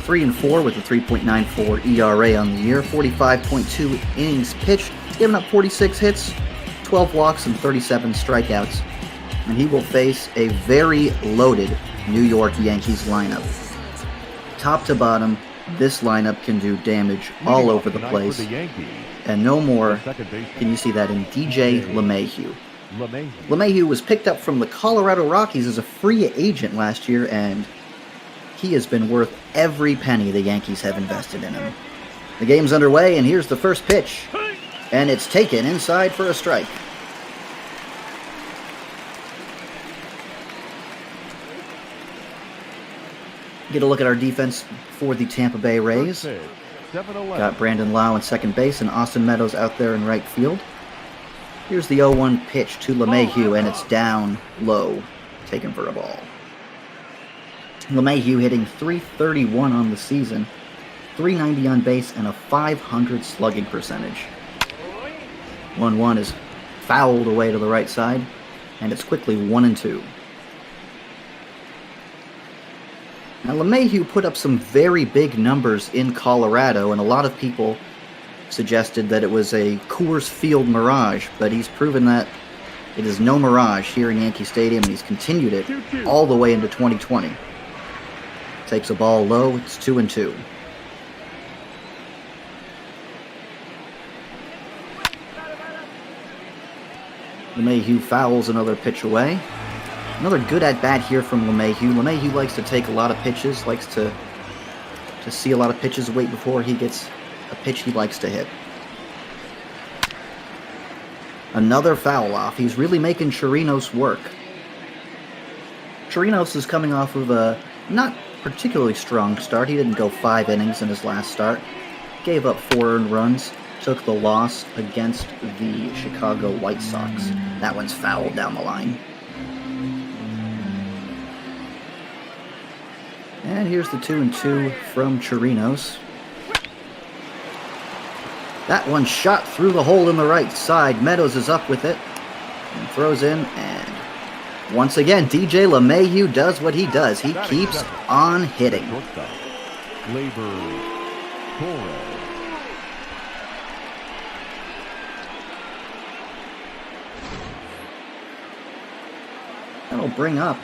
3-4 with a 3.94 ERA on the year, 45.2 innings pitched, giving up 46 hits, 12 walks, and 37 strikeouts. And he will face a very loaded New York Yankees lineup. Top to bottom, this lineup can do damage all over the place. And no more can you see that in DJ LeMahieu. LeMahieu was picked up from the Colorado Rockies as a free agent last year, and he has been worth every penny the Yankees have invested in him. The game's underway, and here's the first pitch. And it's taken inside for a strike. Get a look at our defense for the Tampa Bay Rays. Got Brandon Lau in second base and Austin Meadows out there in right field. Here's the 0-1 pitch to LeMahieu, and it's down low, taken for a ball. LeMahieu hitting .331 on the season, .390 on base, and a .500 slugging percentage. 1-1 is fouled away to the right side, and it's quickly 1-2. Now, LeMahieu put up some very big numbers in Colorado, and a lot of people suggested that it was a Coors Field mirage, but he's proven that it is no mirage here in Yankee Stadium, and he's continued it all the way into 2020. Takes a ball low, it's 2-2. LeMahieu fouls another pitch away. Another good at-bat here from LeMahieu. LeMahieu likes to take a lot of pitches, likes to see a lot of pitches, wait before he gets a pitch he likes to hit. Another foul off. He's really making Chirinos work. Chirinos is coming off of a not particularly strong start. He didn't go 5 innings in his last start. Gave up 4 earned runs. Took the loss against the Chicago White Sox. That one's fouled down the line. And here's the 2-2 from Chirinos. That one shot through the hole in the right side. Meadows is up with it and throws in, and once again, DJ LeMahieu does what he does. He keeps on hitting. That'll bring up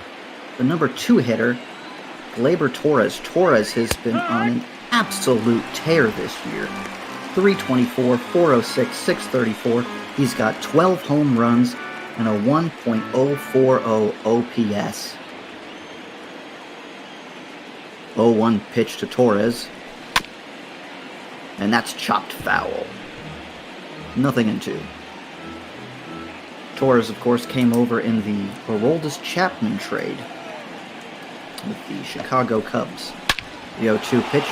the number 2 hitter, Gleyber Torres. Torres has been on an absolute tear this year. 324, 406, 634. He's got 12 home runs and a 1.040 OPS. 0-1 pitch to Torres. And that's chopped foul. 0-2. Torres, of course, came over in the Aroldis Chapman trade with the Chicago Cubs. The 0-2 pitch.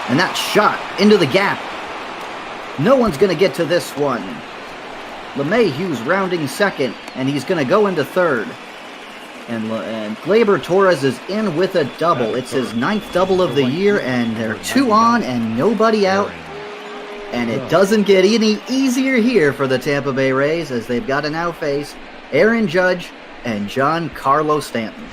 And that shot into the gap. No one's going to get to this one. LeMahieu's rounding second, and he's going to go into third. And Gleyber Torres is in with a double. It's his 9th double of the year, and they're 2 on and nobody out. And it doesn't get any easier here for the Tampa Bay Rays, as they've got to now face Aaron Judge and Giancarlo Stanton.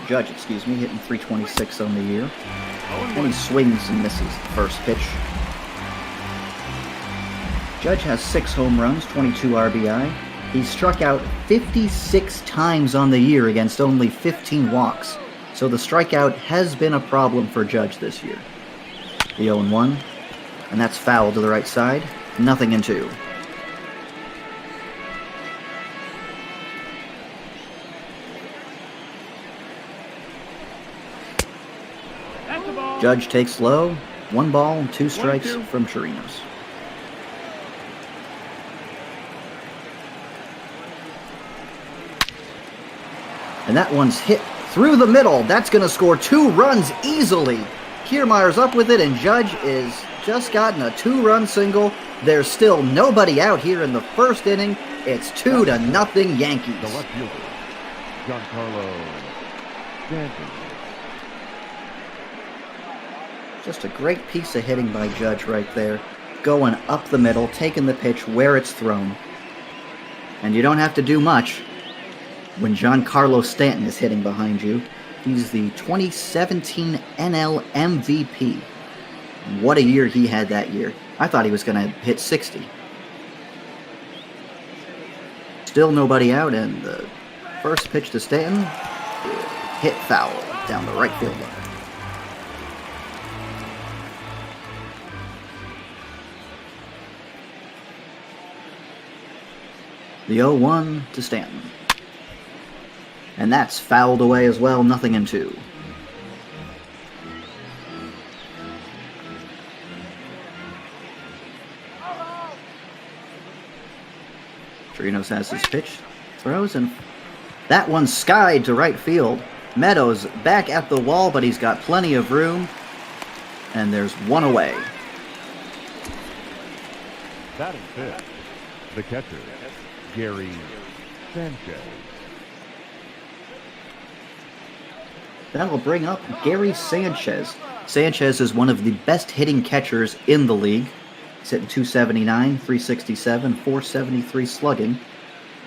Judge, excuse me, hitting 326 on the year. And he swings and misses the first pitch. Judge has 6 home runs, 22 RBI. He struck out 56 times on the year against only 15 walks. So the strikeout has been a problem for Judge this year. The 0-1, and that's foul to the right side. Nothing in 2. Judge takes low. 1 ball, 2 strikes from Chirinos. And that one's hit through the middle. That's going to score 2 runs easily. Kiermaier's up with it, and Judge is just gotten a 2-run single. There's still nobody out here in the first inning. It's 2-0 Yankees. The left fielder, Giancarlo Stanton. Just a great piece of hitting by Judge right there. Going up the middle, taking the pitch where it's thrown. And you don't have to do much when Giancarlo Stanton is hitting behind you. He's the 2017 NL MVP. What a year he had that year. I thought he was going to hit 60. Still nobody out, and the first pitch to Stanton, hit foul down the right field line. The 0-1 to Stanton. And that's fouled away as well, nothing in 2. Chirinos has his pitch, throws, and that one's skied to right field. Meadows back at the wall, but he's got plenty of room, and there's 1 away. Batting fifth, the catcher, Gary Sanchez. That'll bring up Gary Sanchez. Sanchez is one of the best hitting catchers in the league. He's hitting 279, 367, 473 slugging.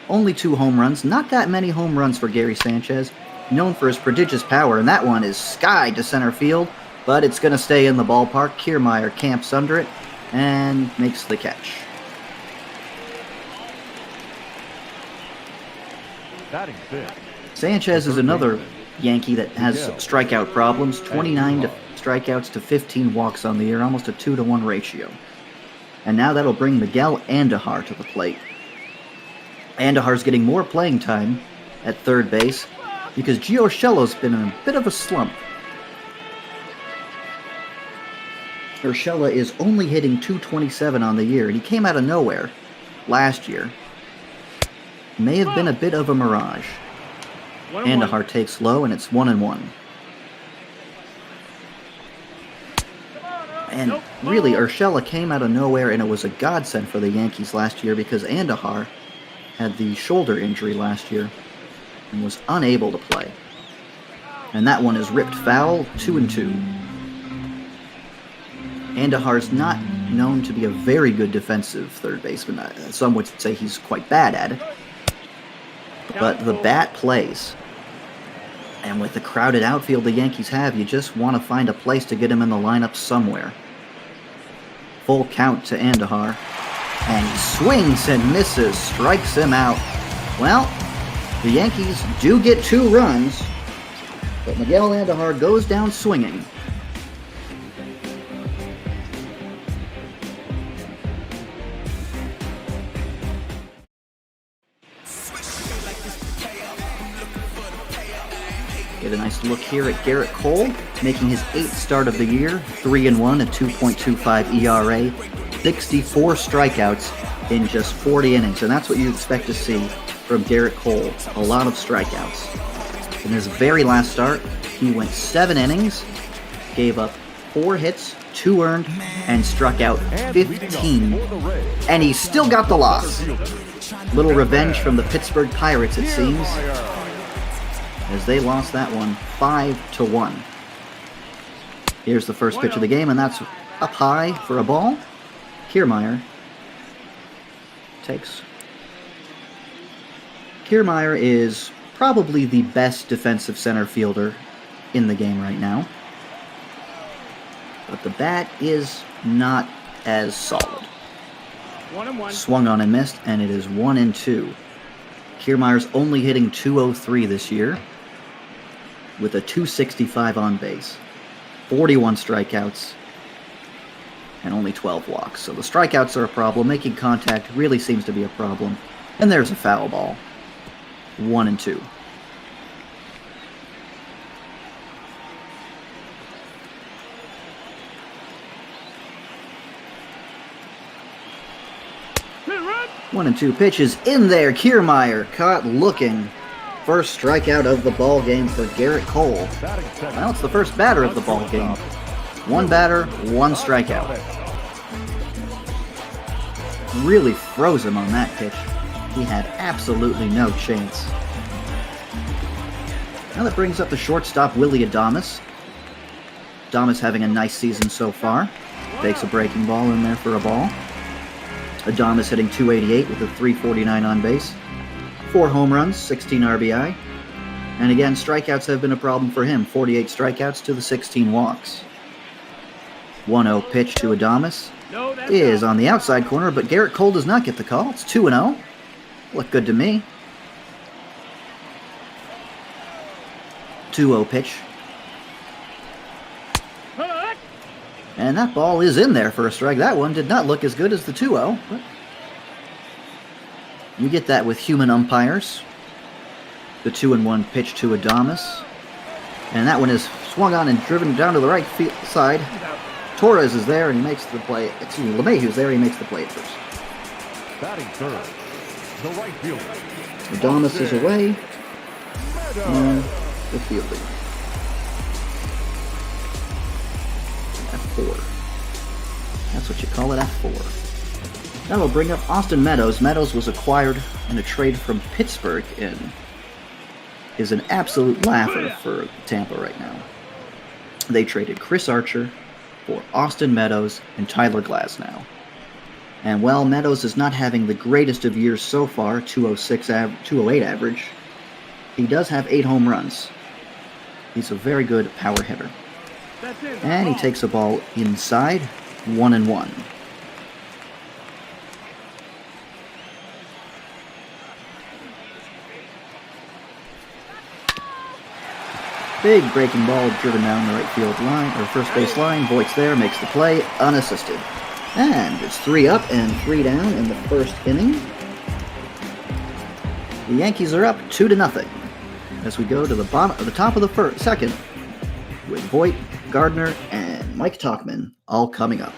Only 2 home runs. Not that many home runs for Gary Sanchez. Known for his prodigious power, and that one is skied to center field, but it's going to stay in the ballpark. Kiermaier camps under it and makes the catch. Batting fifth, Sanchez is another Yankee that has strikeout problems. 29 strikeouts to 15 walks on the year, almost a 2-to-1 ratio. And now that'll bring Miguel Andujar to the plate. Andujar's getting more playing time at third base because Gio Urshela's been in a bit of a slump. Urshela is only hitting 227 on the year, and he came out of nowhere last year. May have been a bit of a mirage. Andujar takes low, and it's 1-1. And really, Urshela came out of nowhere, and it was a godsend for the Yankees last year because Andujar had the shoulder injury last year and was unable to play. And that one is ripped foul, 2-2. Andujar's not known to be a very good defensive third baseman. Some would say he's quite bad at it. But the bat plays. And with the crowded outfield the Yankees have, you just want to find a place to get him in the lineup somewhere. Full count to Andujar. And he swings and misses, strikes him out. Well, the Yankees do get 2 runs, but Miguel Andujar goes down swinging. Get a nice look here at Garrett Cole, making his 8th start of the year, 3-1, a 2.25 ERA, 64 strikeouts in just 40 innings, and that's what you expect to see from Garrett Cole, a lot of strikeouts. In his very last start, he went 7 innings, gave up 4 hits, 2 earned, and struck out 15, and he still got the loss. Little revenge from the Pittsburgh Pirates, it seems, as they lost that one 5-1. Here's the first pitch of the game, and that's up high for a ball. Kiermaier takes. Kiermaier is probably the best defensive center fielder in the game right now. But the bat is not as solid. 1-1. Swung on and missed, and it is 1-2. Kiermaier's only hitting .203 this year with a .265 on base, 41 strikeouts, and only 12 walks. So the strikeouts are a problem. Making contact really seems to be a problem. And there's a foul ball. 1-2. Hit run. 1-2 pitches in there. Kiermaier caught looking. First strikeout of the ball game for Garrett Cole. Batting second. Well, it's the first batter of the ball game. One batter, one strikeout. Really froze him on that pitch. He had absolutely no chance. Now that brings up the shortstop, Willie Adames. Adames having a nice season so far. Takes a breaking ball in there for a ball. Adames hitting .288 with a .349 on base. 4 home runs, 16 RBI. And again, strikeouts have been a problem for him. 48 strikeouts to the 16 walks. 1-0 pitch to Adames No, that's is on the outside corner, but Garrett Cole does not get the call. It's 2-0. Look good to me. 2-0 pitch. Hut. And that ball is in there for a strike. That one did not look as good as the 2-0. But you get that with human umpires. The 2-1 pitch to Adames. And that one is swung on and driven down to the right side. Torres is there and he makes the play. Excuse me, LeMahieu's there and he makes the play at first. Batting third. The right fielder. Adames is away. And the fielding. F4. That's what you call it, F4. That'll bring up Austin Meadows. Meadows was acquired in a trade from Pittsburgh and is an absolute laugher for Tampa right now. They traded Chris Archer for Austin Meadows and Tyler Glasnow. And while Meadows is not having the greatest of years so far, 208 average, he does have 8 home runs. He's a very good power hitter. That's it. And he takes a ball inside, 1-1. Big breaking ball driven down the right field line, or first base line. Voigt's there, makes the play, unassisted. And it's 3 up and 3 down in the first inning. The Yankees are up 2-0 as we go to the top of the second with Voigt, Gardner, and Mike Tauchman all coming up.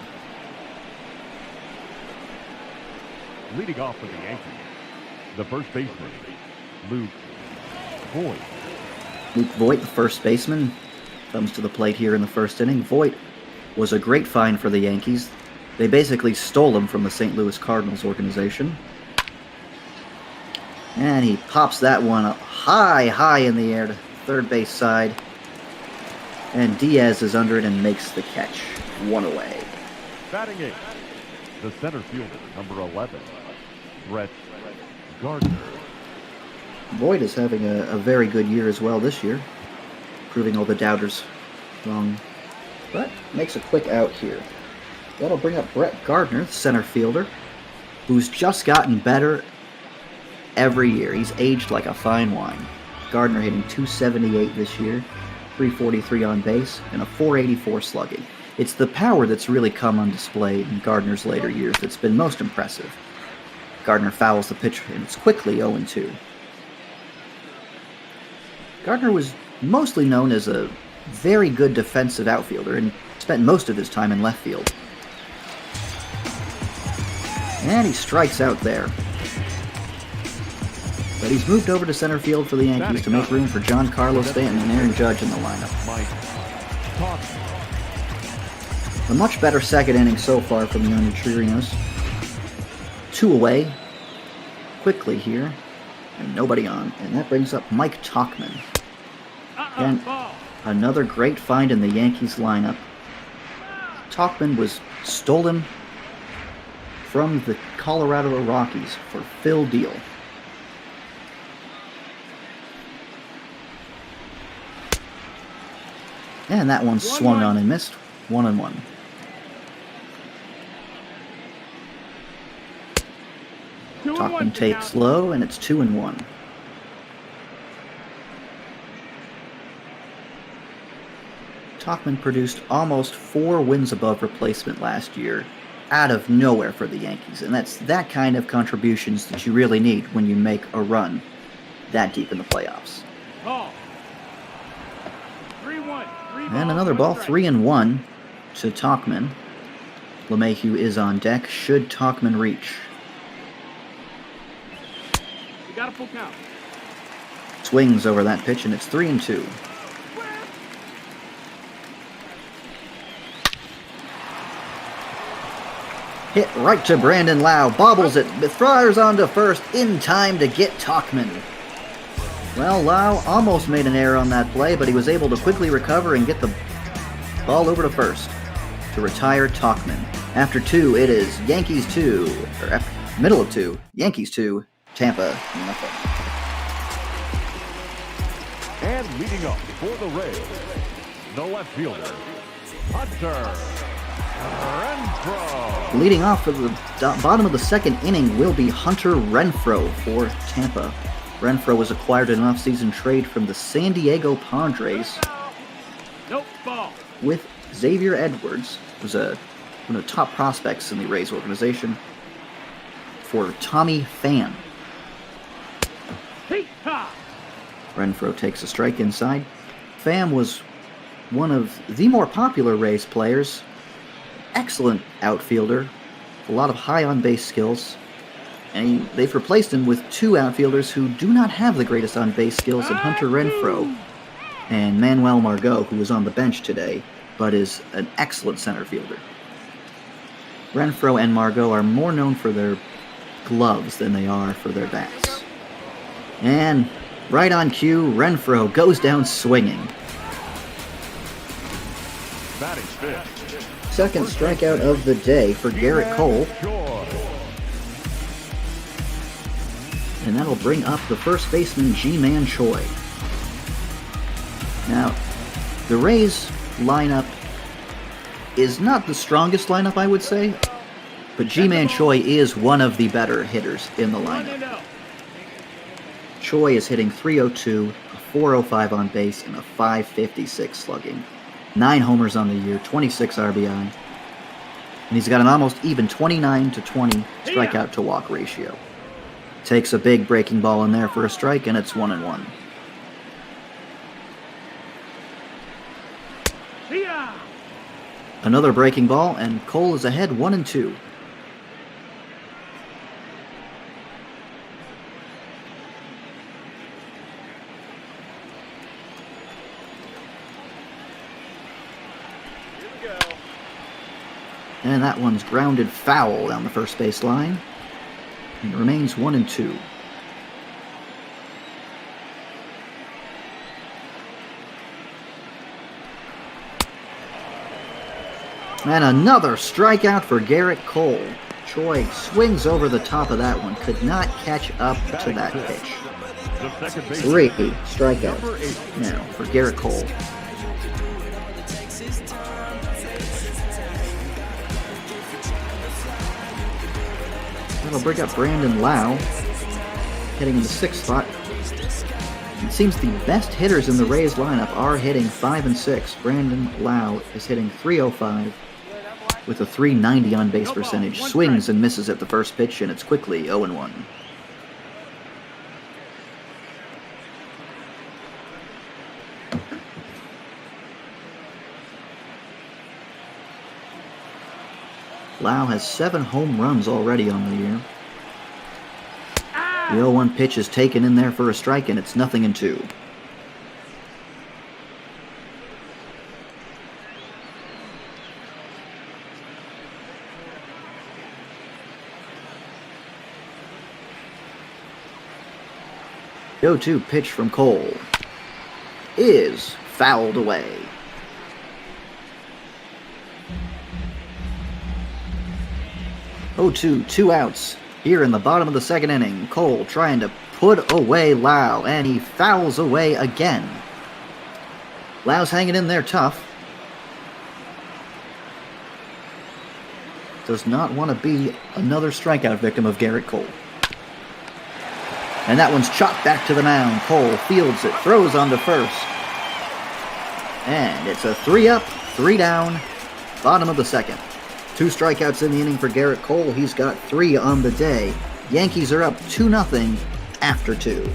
Leading off for the Yankees, the first baseman, Luke Voigt. Luke Voigt, the first baseman, comes to the plate here in the first inning. Voigt was a great find for the Yankees. They basically stole him from the St. Louis Cardinals organization. And he pops that one up high in the air to third base side. And Diaz is under it and makes the catch. 1 away. Batting eighth, the center fielder, number 11, Brett Gardner. Voigt is having a very good year as well this year, proving all the doubters wrong. But makes a quick out here. That'll bring up Brett Gardner, the center fielder, who's just gotten better every year. He's aged like a fine wine. Gardner hitting .278 this year, .343 on base, and a .484 slugging. It's the power that's really come on display in Gardner's later years that's been most impressive. Gardner fouls the pitch, and it's quickly 0-2. Gardner was mostly known as a very good defensive outfielder and spent most of his time in left field. And he strikes out there. But he's moved over to center field for the Yankees to make room for Giancarlo Stanton and Aaron Judge in the lineup. Mike Tauchman. A much better second inning so far from the owner Chirinos. 2 away. Quickly here. And nobody on. And that brings up Mike Tauchman. And Ball. another great find in the Yankees lineup. Tauchman was stolen from the Colorado Rockies for Phil Deal. And that one swung on and missed. 1-1. Tauchman takes low, and it's 2-1. Tauchman produced almost 4 wins above replacement last year, out of nowhere for the Yankees, and that's that kind of contributions that you really need when you make a run that deep in the playoffs. And another ball, 3-1 to Tauchman. LeMahieu is on deck. Should Tauchman reach? You got a full count. Swings over that pitch, and it's 3-2. Hit right to Brandon Lau. Bobbles it. Fires onto first in time to get Tauchman. Well, Lau almost made an error on that play, but he was able to quickly recover and get the ball over to first to retire Tauchman. After 2, it is Yankees 2, or after middle of 2, Yankees 2, Tampa nothing. And leading up for the Rays, the left fielder, Hunter Renfroe. Leading off for the bottom of the second inning will be Hunter Renfroe for Tampa. Renfroe was acquired in an offseason trade from the San Diego Padres with Xavier Edwards, who's one of the top prospects in the Rays organization, for Tommy Pham. Renfroe takes a strike inside. Pham was one of the more popular Rays players. Excellent outfielder, a lot of high on-base skills. And they've replaced him with 2 outfielders who do not have the greatest on-base skills in Hunter Renfroe and Manuel Margot, who is on the bench today, but is an excellent center fielder. Renfroe and Margot are more known for their gloves than they are for their bats. And right on cue, Renfroe goes down swinging. Second strikeout of the day for Garrett Cole. And that'll bring up the first baseman, Ji-Man Choi. Now, the Rays lineup is not the strongest lineup, I would say, but Ji-Man Choi is one of the better hitters in the lineup. Choi is hitting .302, a .405 on base, and a .556 slugging. 9 homers on the year, 26 RBI. And he's got an almost even 29-20 strikeout to walk ratio. Takes a big breaking ball in there for a strike, and it's 1-1. Another breaking ball, and Cole is ahead 1-2. And that one's grounded foul down the first base line. And it remains 1-2. And another strikeout for Garrett Cole. Choi swings over the top of that one. Could not catch up to that pitch. 3 strikeouts now for Garrett Cole. That'll bring up Brandon Lau, hitting in the 6th spot. It seems the best hitters in the Rays lineup are hitting 5 and 6. Brandon Lau is hitting .305 with a .390 on base percentage. Swings and misses at the first pitch, and it's quickly 0-1. Lau has 7 home runs already on the year. The 0-1 pitch is taken in there for a strike, and it's 0-2. Go-to pitch from Cole is fouled away. Oh, 2 outs here in the bottom of the second inning. Cole trying to put away Lau, and he fouls away again. Lau's hanging in there tough. Does not want to be another strikeout victim of Garrett Cole. And that one's chopped back to the mound. Cole fields it, throws onto first. And it's a 3-up, 3-down, bottom of the second. 2 strikeouts in the inning for Garrett Cole. He's got 3 on the day. Yankees are up 2-0 after 2.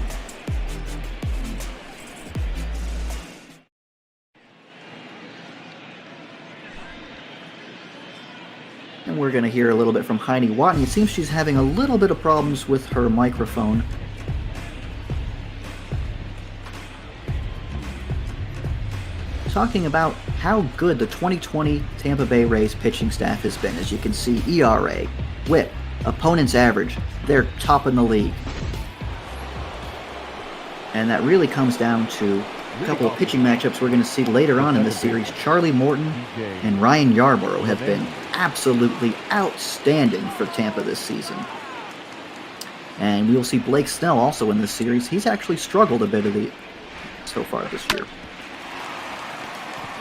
And we're going to hear a little bit from Heidi Watney. It seems she's having a little bit of problems with her microphone. Talking about how good the 2020 Tampa Bay Rays pitching staff has been. As you can see, ERA, WHIP, opponent's average, they're top in the league. And that really comes down to a couple of pitching matchups we're going to see later on in the series. Charlie Morton and Ryan Yarbrough have been absolutely outstanding for Tampa this season. And we will see Blake Snell also in this series. He's actually struggled a bit so far this year.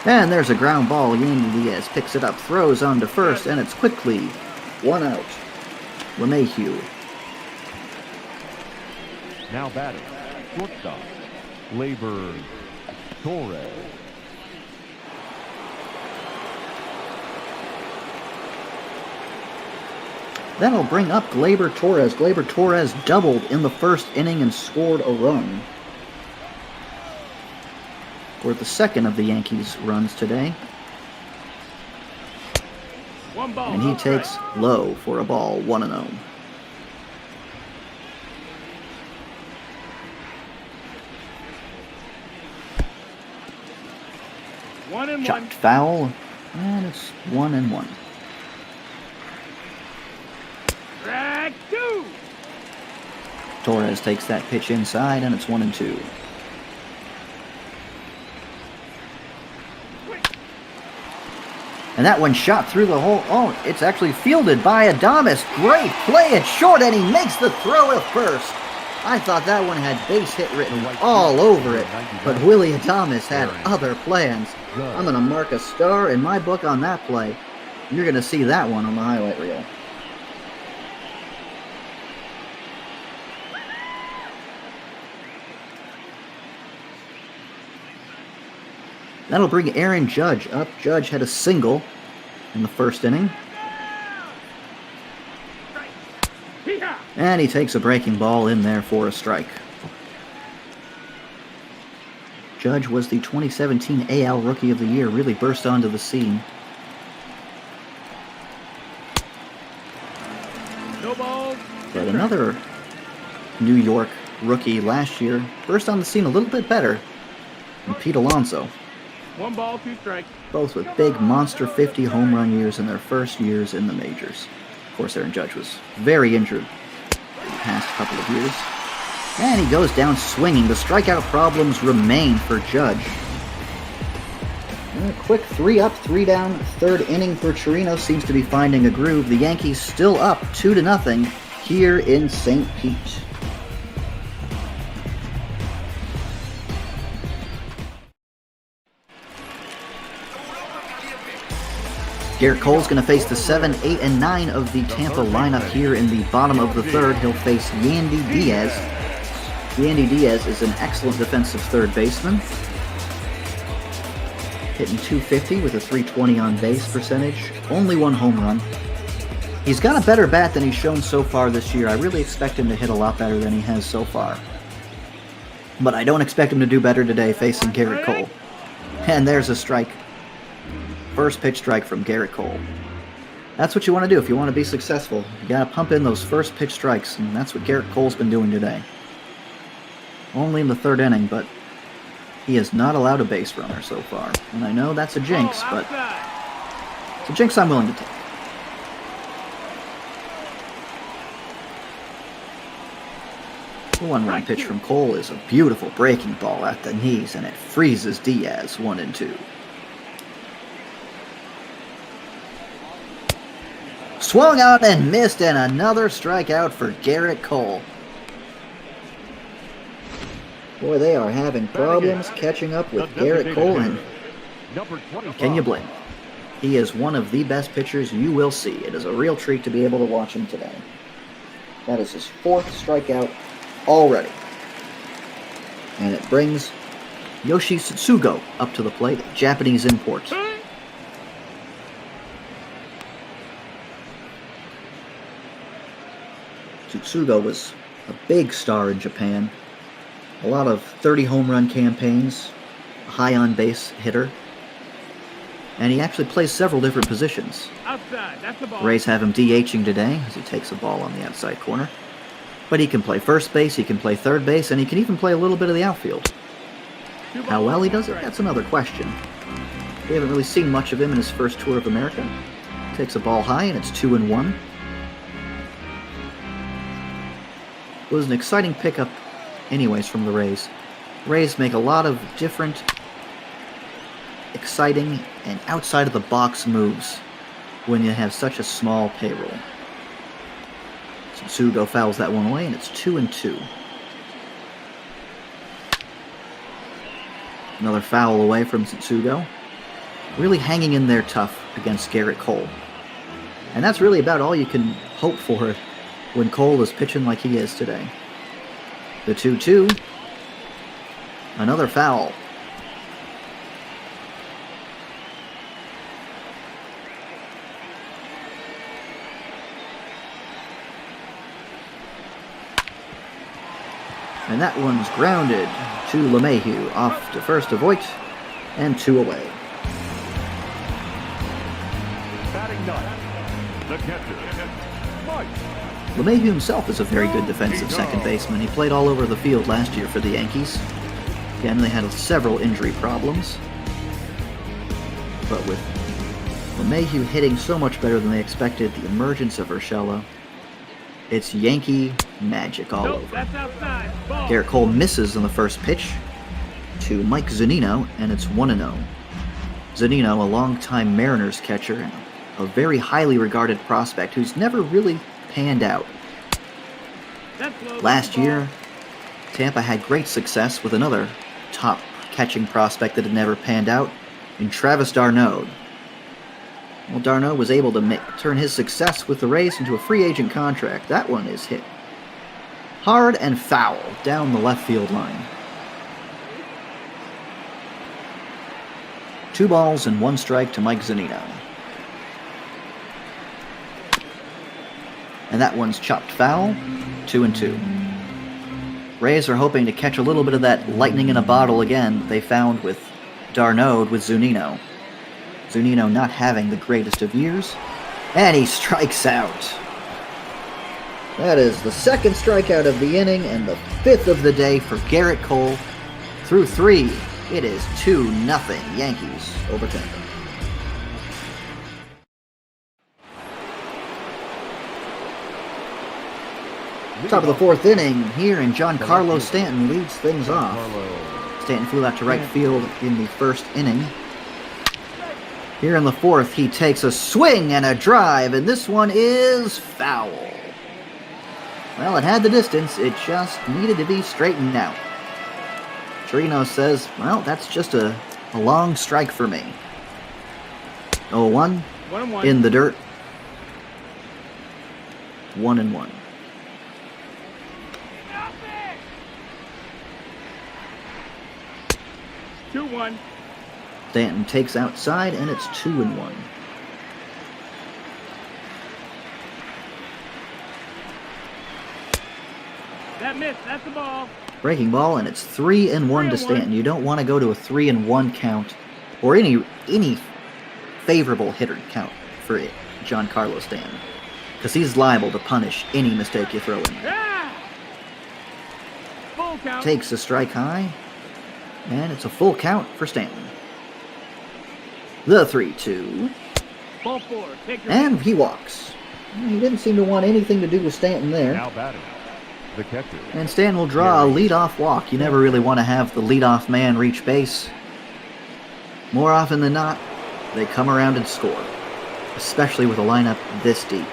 And there's a ground ball. Yandy Diaz picks it up, throws onto first, and it's quickly 1 out. LeMahieu. Now batting, shortstop, Gleyber Torres. That'll bring up Gleyber Torres. Gleyber Torres doubled in the first inning and scored a run. Or the second of the Yankees' runs today. And he takes low for a ball, 1-0. Chopped foul, and it's 1-1. Track 2. Torres takes that pitch inside, and it's 1-2. And that one shot through the hole. Oh, it's actually fielded by Adames. Great play at short, and he makes the throw at first. I thought that one had base hit written all over it, but Willie Adames had other plans. I'm going to mark a star in my book on that play. You're going to see that one on the highlight reel. That'll bring Aaron Judge up. Judge had a single in the first inning. And he takes a breaking ball in there for a strike. Judge was the 2017 AL Rookie of the Year, really burst onto the scene. But another New York rookie last year burst on the scene a little bit better than Pete Alonso. 1 ball, 2 strikes. Both with big monster 50 home run years in their first years in the majors. Of course, Aaron Judge was very injured the past couple of years. And he goes down swinging. The strikeout problems remain for Judge. And a quick 3-up, 3-down, third inning for Chirinos seems to be finding a groove. The Yankees still up 2-0 here in St. Pete. Garrett Cole's going to face the 7, 8, and 9 of the Tampa lineup here in the bottom of the third. He'll face Yandy Diaz. Yandy Diaz is an excellent defensive third baseman. Hitting .250 with a .320 on base percentage. Only 1 home run. He's got a better bat than he's shown so far this year. I really expect him to hit a lot better than he has so far. But I don't expect him to do better today facing Garrett Cole. And there's a strike. First pitch strike from Garrett Cole. That's what you want to do if you want to be successful. You got to pump in those first pitch strikes, and that's what Garrett Cole's been doing today. Only in the third inning, but he has not allowed a base runner so far. And I know that's a jinx, but it's a jinx I'm willing to take. The 1-run pitch from Cole is a beautiful breaking ball at the knees, and it freezes Diaz 1-2. Swung out and missed, and another strikeout for Garrett Cole. Boy, they are having problems catching up with Garrett Cole, and Number 25. can you blame him? He is one of the best pitchers you will see. It is a real treat to be able to watch him today. That is his 4th strikeout already. And it brings Yoshi Tsutsugo up to the plate, Japanese import. Tsutsugo was a big star in Japan. A lot of 30 home run campaigns, a high on base hitter. And he actually plays several different positions. Outside, that's the ball. Rays have him DHing today as he takes a ball on the outside corner. But he can play first base, he can play third base, and he can even play a little bit of the outfield. How well he does it, that's another question. We haven't really seen much of him in his first tour of America. Takes a ball high, and it's 2-1. It was an exciting pickup anyways from the Rays. Rays make a lot of different, exciting, and outside-of-the-box moves when you have such a small payroll. Tsutsugo fouls that one away, and it's 2-2. Another foul away from Tsutsugo. Really hanging in there tough against Garrett Cole. And that's really about all you can hope for when Cole is pitching like he is today. The 2-2. Another foul. And that one's grounded to LeMahieu, off to first to Voigt, and 2 away. Batting ninth, the catcher, Mike. LeMahieu himself is a very good defensive second baseman. He played all over the field last year for the Yankees. Again, they had several injury problems. But with LeMahieu hitting so much better than they expected, the emergence of Urshela, it's Yankee magic all over. That's outside. Ball. Garrett Cole misses on the first pitch to Mike Zunino, and it's 1-0. Zunino, a longtime Mariners catcher and a very highly regarded prospect who's never really panned out. Last year, Tampa had great success with another top catching prospect that had never panned out in Travis d'Arnaud. Well, d'Arnaud was able to turn his success with the Rays into a free agent contract. That one is hit hard and foul down the left field line. 2 balls and 1 strike to Mike Zunino. And that one's chopped foul, 2-2. Rays are hoping to catch a little bit of that lightning in a bottle again they found with d'Arnaud with Zunino. Zunino not having the greatest of years, and he strikes out. That is the 2nd strikeout of the inning and the 5th of the day for Garrett Cole. Through 3, it is 2-0 Yankees over Tampa. Top of the 4th inning here, and Giancarlo Stanton leads things off. Stanton flew out to right field in the 1st inning. Here in the 4th, he takes a swing and a drive, and this one is foul. Well, it had the distance, it just needed to be straightened out. Chirinos says, well, that's just a long strike for me. 0-1, in the dirt. 1-1. Stop it! 2-1. Stanton takes outside, and it's 2-1. That missed. That's the ball. Breaking ball, and it's 3-1 to Stanton. You don't want to go to a 3-1 count, or any favorable hitter count for Giancarlo Stanton, because he's liable to punish any mistake you throw in there. Ah! Full count. Takes a strike high, and it's a full count for Stanton. The 3-2, Ball 4. Take your and he walks. He didn't seem to want anything to do with Stanton there. Now batting, the catcher, And Stanton will draw a leadoff walk. You never really want to have the leadoff man reach base. More often than not, they come around and score, especially with a lineup this deep.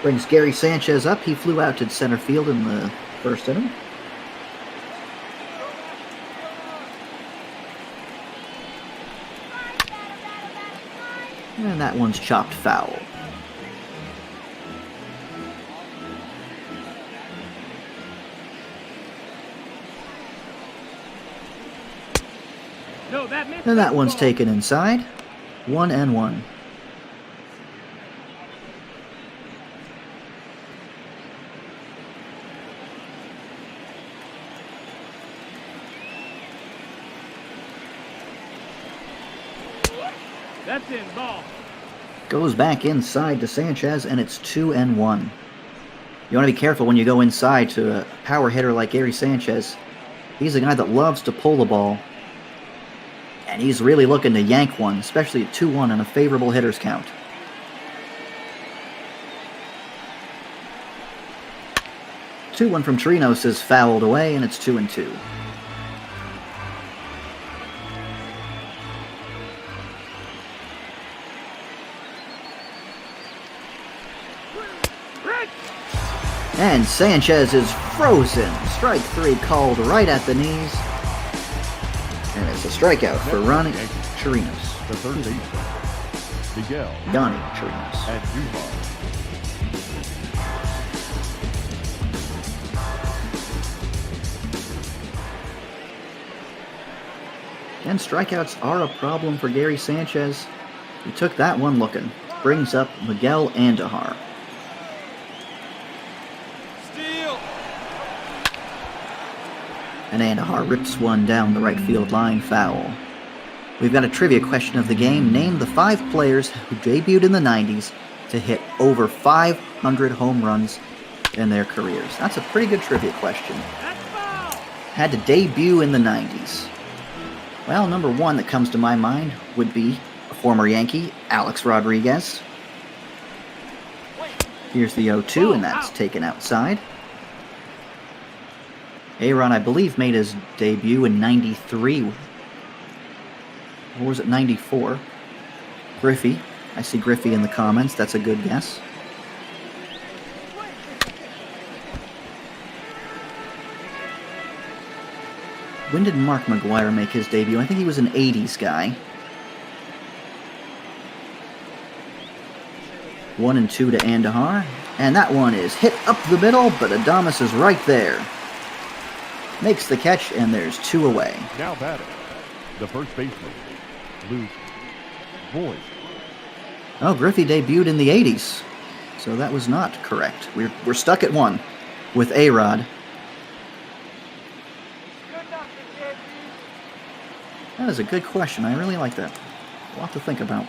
Brings Gary Sanchez up. He flew out to center field in the 1st inning. And that one's chopped foul. No, that missed. And that one's taken inside. 1-1. That's in, ball. Goes back inside to Sanchez, and it's 2-1. You want to be careful when you go inside to a power hitter like Gary Sanchez. He's a guy that loves to pull the ball, and he's really looking to yank one, especially at 2-1 on a favorable hitter's count. Two 2-1 from Chirinos is fouled away, and it's 2-2. And Sanchez is frozen. Strike 3 called right at the knees. And it's a strikeout for Ronnie Chirinos. The third baseman, Miguel Yanni Chirinos. and Duval. And strikeouts are a problem for Gary Sanchez. He took that one looking. Brings up Miguel Andujar. And Andujar rips one down the right field line foul. We've got a trivia question of the game. Name the 5 players who debuted in the 90s to hit over 500 home runs in their careers. That's a pretty good trivia question. Had to debut in the 90s. Well, number 1 that comes to my mind would be a former Yankee, Alex Rodriguez. Here's the 0-2, and that's taken outside. Aaron, I believe, made his debut in 93. Or was it 94? Griffey. I see Griffey in the comments. That's a good guess. When did Mark McGwire make his debut? I think he was an 80s guy. 1-2 to Andujar. And that one is hit up the middle, but Adames is right there. Makes the catch, and there's 2 away. Now batting, the first baseman, Luke Voigt. Oh, Griffey debuted in the 80s, so that was not correct. We're stuck at 1 with A-Rod. That is a good question. I really like that. A lot to think about.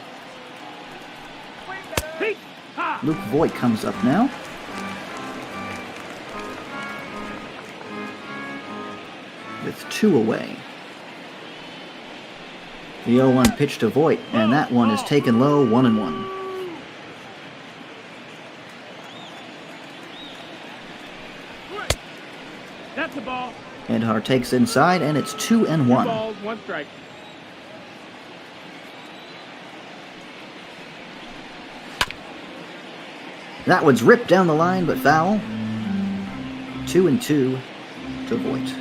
Luke Voigt comes up now. With 2 away. The 0-1 pitch to Voigt, and that one is taken low, 1-1. That's the ball. Andujar takes inside, and it's 2-1. 2 balls, 1 strike. That one's ripped down the line, but foul. 2-2 to Voigt.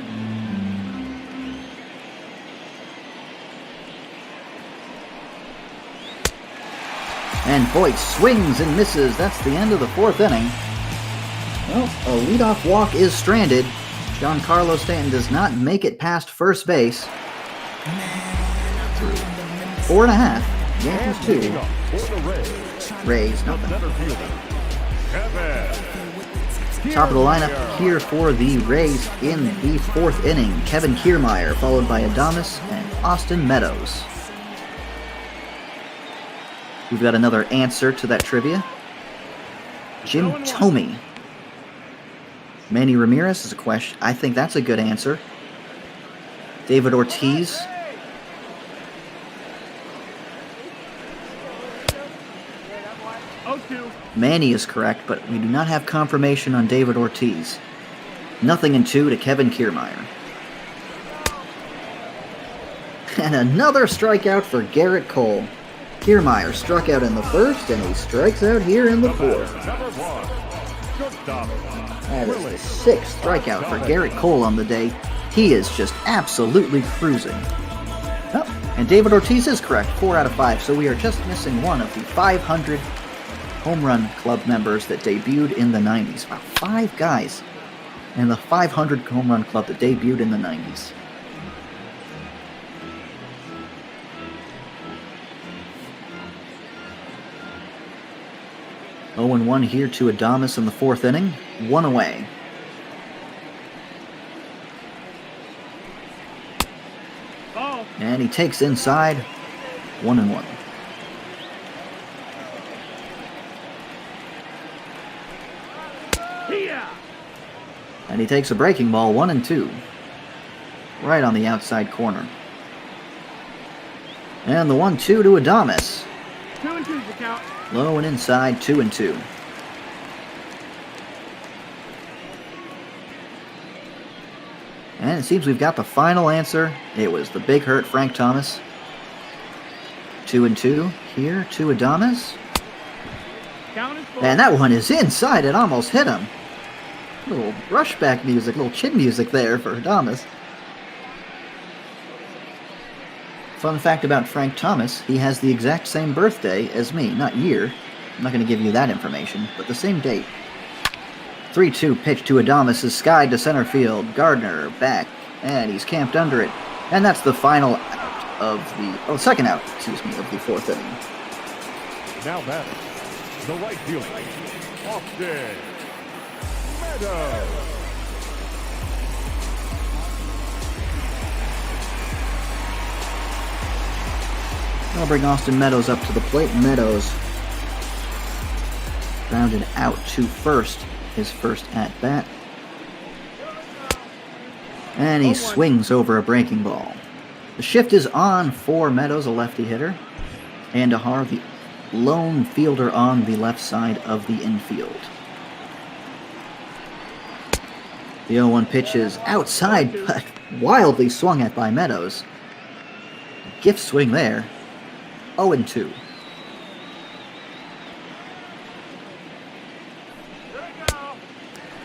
And Voigt swings and misses. That's the end of the 4th inning. Well, a leadoff walk is stranded. Giancarlo Stanton does not make it past first base. 4.5. Yankees 2. Rays nothing. Top of the lineup here for the Rays in the 4th inning. Kevin Kiermaier, followed by Adames and Austin Meadows. We've got another answer to that trivia. Jim Thome. Manny Ramirez is a question. I think that's a good answer. David Ortiz. Manny is correct, but we do not have confirmation on David Ortiz. 0-2 to Kevin Kiermaier. And another strikeout for Garrett Cole. Kiermaier struck out in the 1st, and he strikes out here in the 4th. That is the 6th strikeout for Garrett Cole on the day. He is just absolutely cruising. Oh, And David Ortiz is correct, 4 out of 5. So we are just missing one of the 500 home run club members that debuted in the 90s. Wow, 5 guys in the 500 home run club that debuted in the 90s. Oh and 1 here to Adames in the 4th inning. 1 away. Oh. And he takes inside. 1 and 1. Yeah. And he takes a breaking ball, 1 and 2. Right on the outside corner. And the 1-2 to Adames. 2 and 2's the count. Low and inside, 2 and 2. And it seems we've got the final answer. It was the big hurt Frank Thomas. 2 and 2 here to Adames. Count is full. And that one is inside. It almost hit him. Little rushback music, little chin music there for Adames. Fun fact about Frank Thomas, he has the exact same birthday as me. Not year. I'm not going to give you that information, but the same date. 3-2 pitch to Adames is skied to center field. Gardner back, and he's camped under it. And that's the final out of the... second out, of the 4th inning. Now batting, the right fielder, Austin Meadows. I'll bring Austin Meadows up to the plate. Meadows grounded out to first, his first at-bat. And he swings over a breaking ball. The shift is on for Meadows, a lefty hitter. And Ahar, the lone fielder on the left side of the infield. The 0-1 pitch is outside, but wildly swung at by Meadows. Gift swing there. 0-2.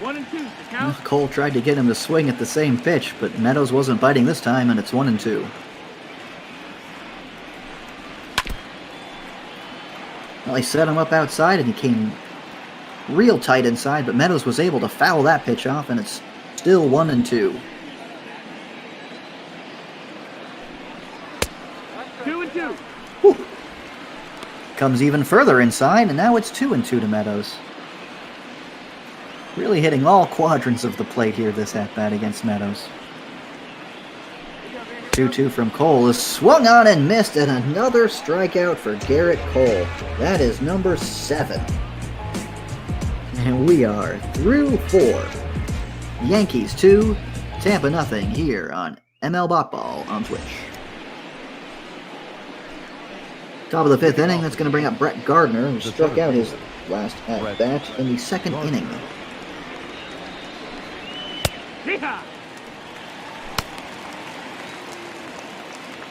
One and 2's the count. Cole tried to get him to swing at the same pitch, but Meadows wasn't biting this time, and it's 1-2. Well, he set him up outside, and he came real tight inside, but Meadows was able to foul that pitch off, and it's still 1-2. 2 and 2. Whew. Comes even further inside, and now it's 2-2 to Meadows. Really hitting all quadrants of the plate here this at-bat against Meadows. 2-2 from Cole is swung on and missed, and another strikeout for Garrett Cole. That is number 7. And we are through 4. Yankees 2, Tampa nothing here on ML Botball on Twitch. Top of the 5th inning, that's going to bring up Brett Gardner, who struck out his last at-bat in the 2nd inning. Yeah.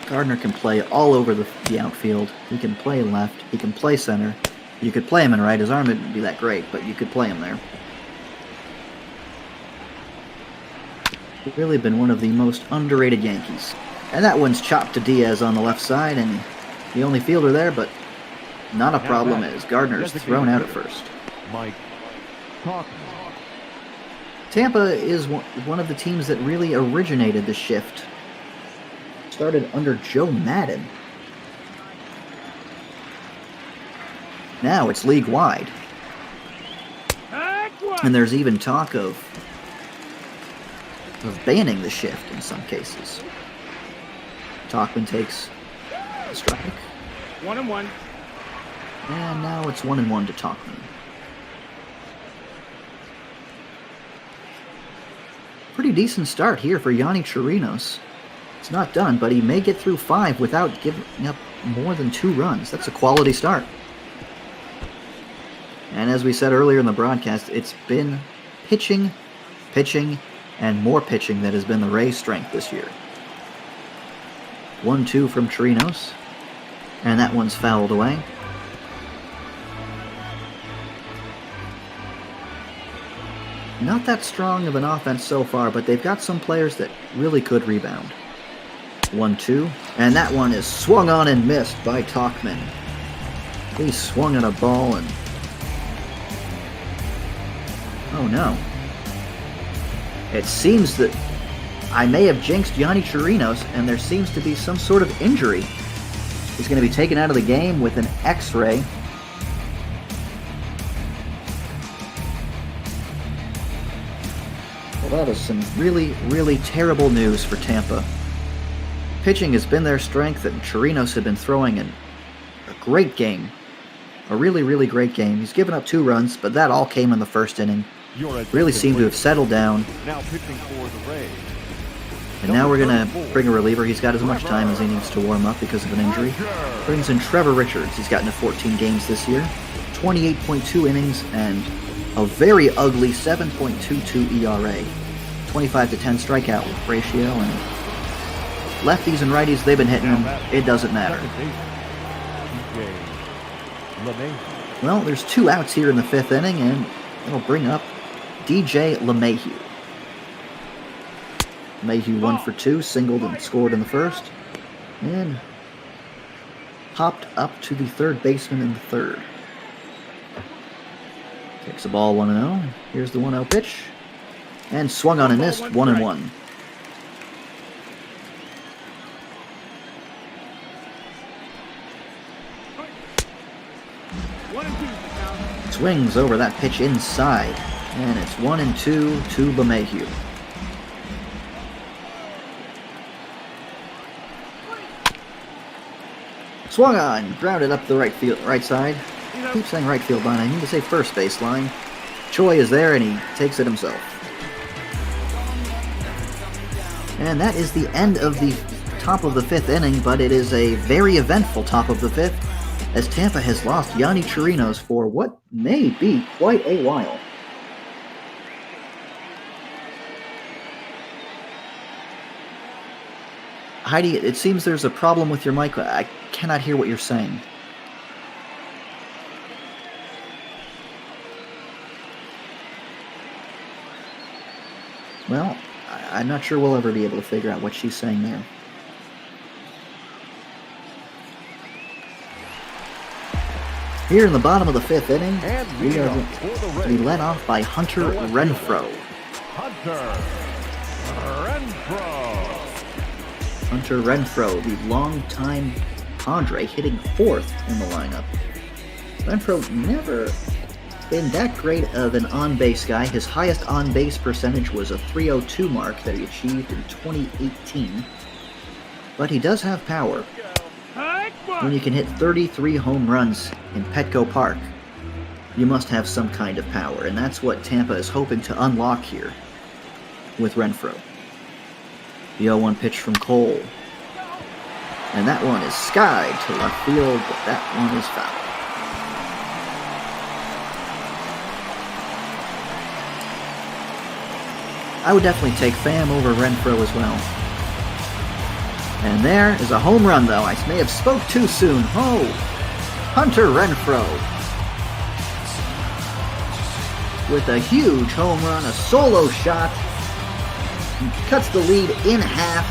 Gardner can play all over the outfield. He can play left. He can play center. You could play him in right. His arm wouldn't be that great, but you could play him there. He's really been one of the most underrated Yankees. And that one's chopped to Diaz on the left side, and the only fielder there, but not a problem as Gardner's thrown out at first. Mike Talkman. Tampa is one of the teams that really originated the shift. Started under Joe Madden. Now it's league-wide. And there's even talk of banning the shift in some cases. Talkman takes a strike. 1 and 1. And now it's 1-1 to Talkman. Pretty decent start here for Yanni Chirinos. It's not done, but he may get through 5 without giving up more than 2 runs. That's a quality start. And as we said earlier in the broadcast, it's been pitching, and more pitching that has been the Rays' strength this year. 1-2 from Chirinos. And that one's fouled away. Not that strong of an offense so far, but they've got some players that really could rebound. 1-2. And that one is swung on and missed by Talkman. He swung at a ball and... oh no. It seems that I may have jinxed Yanni Chirinos, and there seems to be some sort of injury. He's going to be taken out of the game with an X-ray. Well, that is some really, really terrible news for Tampa. Pitching has been their strength, and Chirinos had been throwing a great game. A really, really great game. He's given up 2 runs, but that all came in the first inning. Really seemed to have settled down. Now pitching for the Rays. And now we're going to bring a reliever. He's got as much time as he needs to warm up because of an injury. Brings in Trevor Richards. He's gotten to 14 games this year. 28.2 innings and a very ugly 7.22 ERA. 25 to 10 strikeout ratio. And lefties and righties, they've been hitting him. It doesn't matter. Well, there's 2 outs here in the 5th inning, and it'll bring up DJ LeMahieu. Mayhew 1 for 2, singled and scored in the first, and hopped up to the 3rd baseman in the 3rd. Takes the ball 1-0. Here's the 1-0 pitch, and swung on and missed, 1-1. Swings over that pitch inside, and it's 1-2 to LeMahieu. Swung on, grounded up the right side. I keep saying right field line, I need to say first base line. Choi is there and he takes it himself. And that is the end of the top of the 5th inning, but it is a very eventful top of the 5th, as Tampa has lost Yanni Chirinos for what may be quite a while. Heidi, it seems there's a problem with your mic. I cannot hear what you're saying. Well, I'm not sure we'll ever be able to figure out what she's saying there. Here in the bottom of the 5th inning, we are going to be led off by Hunter Renfroe. Hunter Renfroe, the longtime Padre, hitting 4th in the lineup. Renfroe never been that great of an on-base guy. His highest on-base percentage was a .302 mark that he achieved in 2018. But he does have power. When you can hit 33 home runs in Petco Park, you must have some kind of power, and that's what Tampa is hoping to unlock here with Renfroe. The 0-1 pitch from Cole. And that one is skied to left field, but that one is foul. I would definitely take Pham over Renfroe as well. And there is a home run, though. I may have spoke too soon. Oh, Hunter Renfroe with a huge home run, a solo shot. Cuts the lead in half.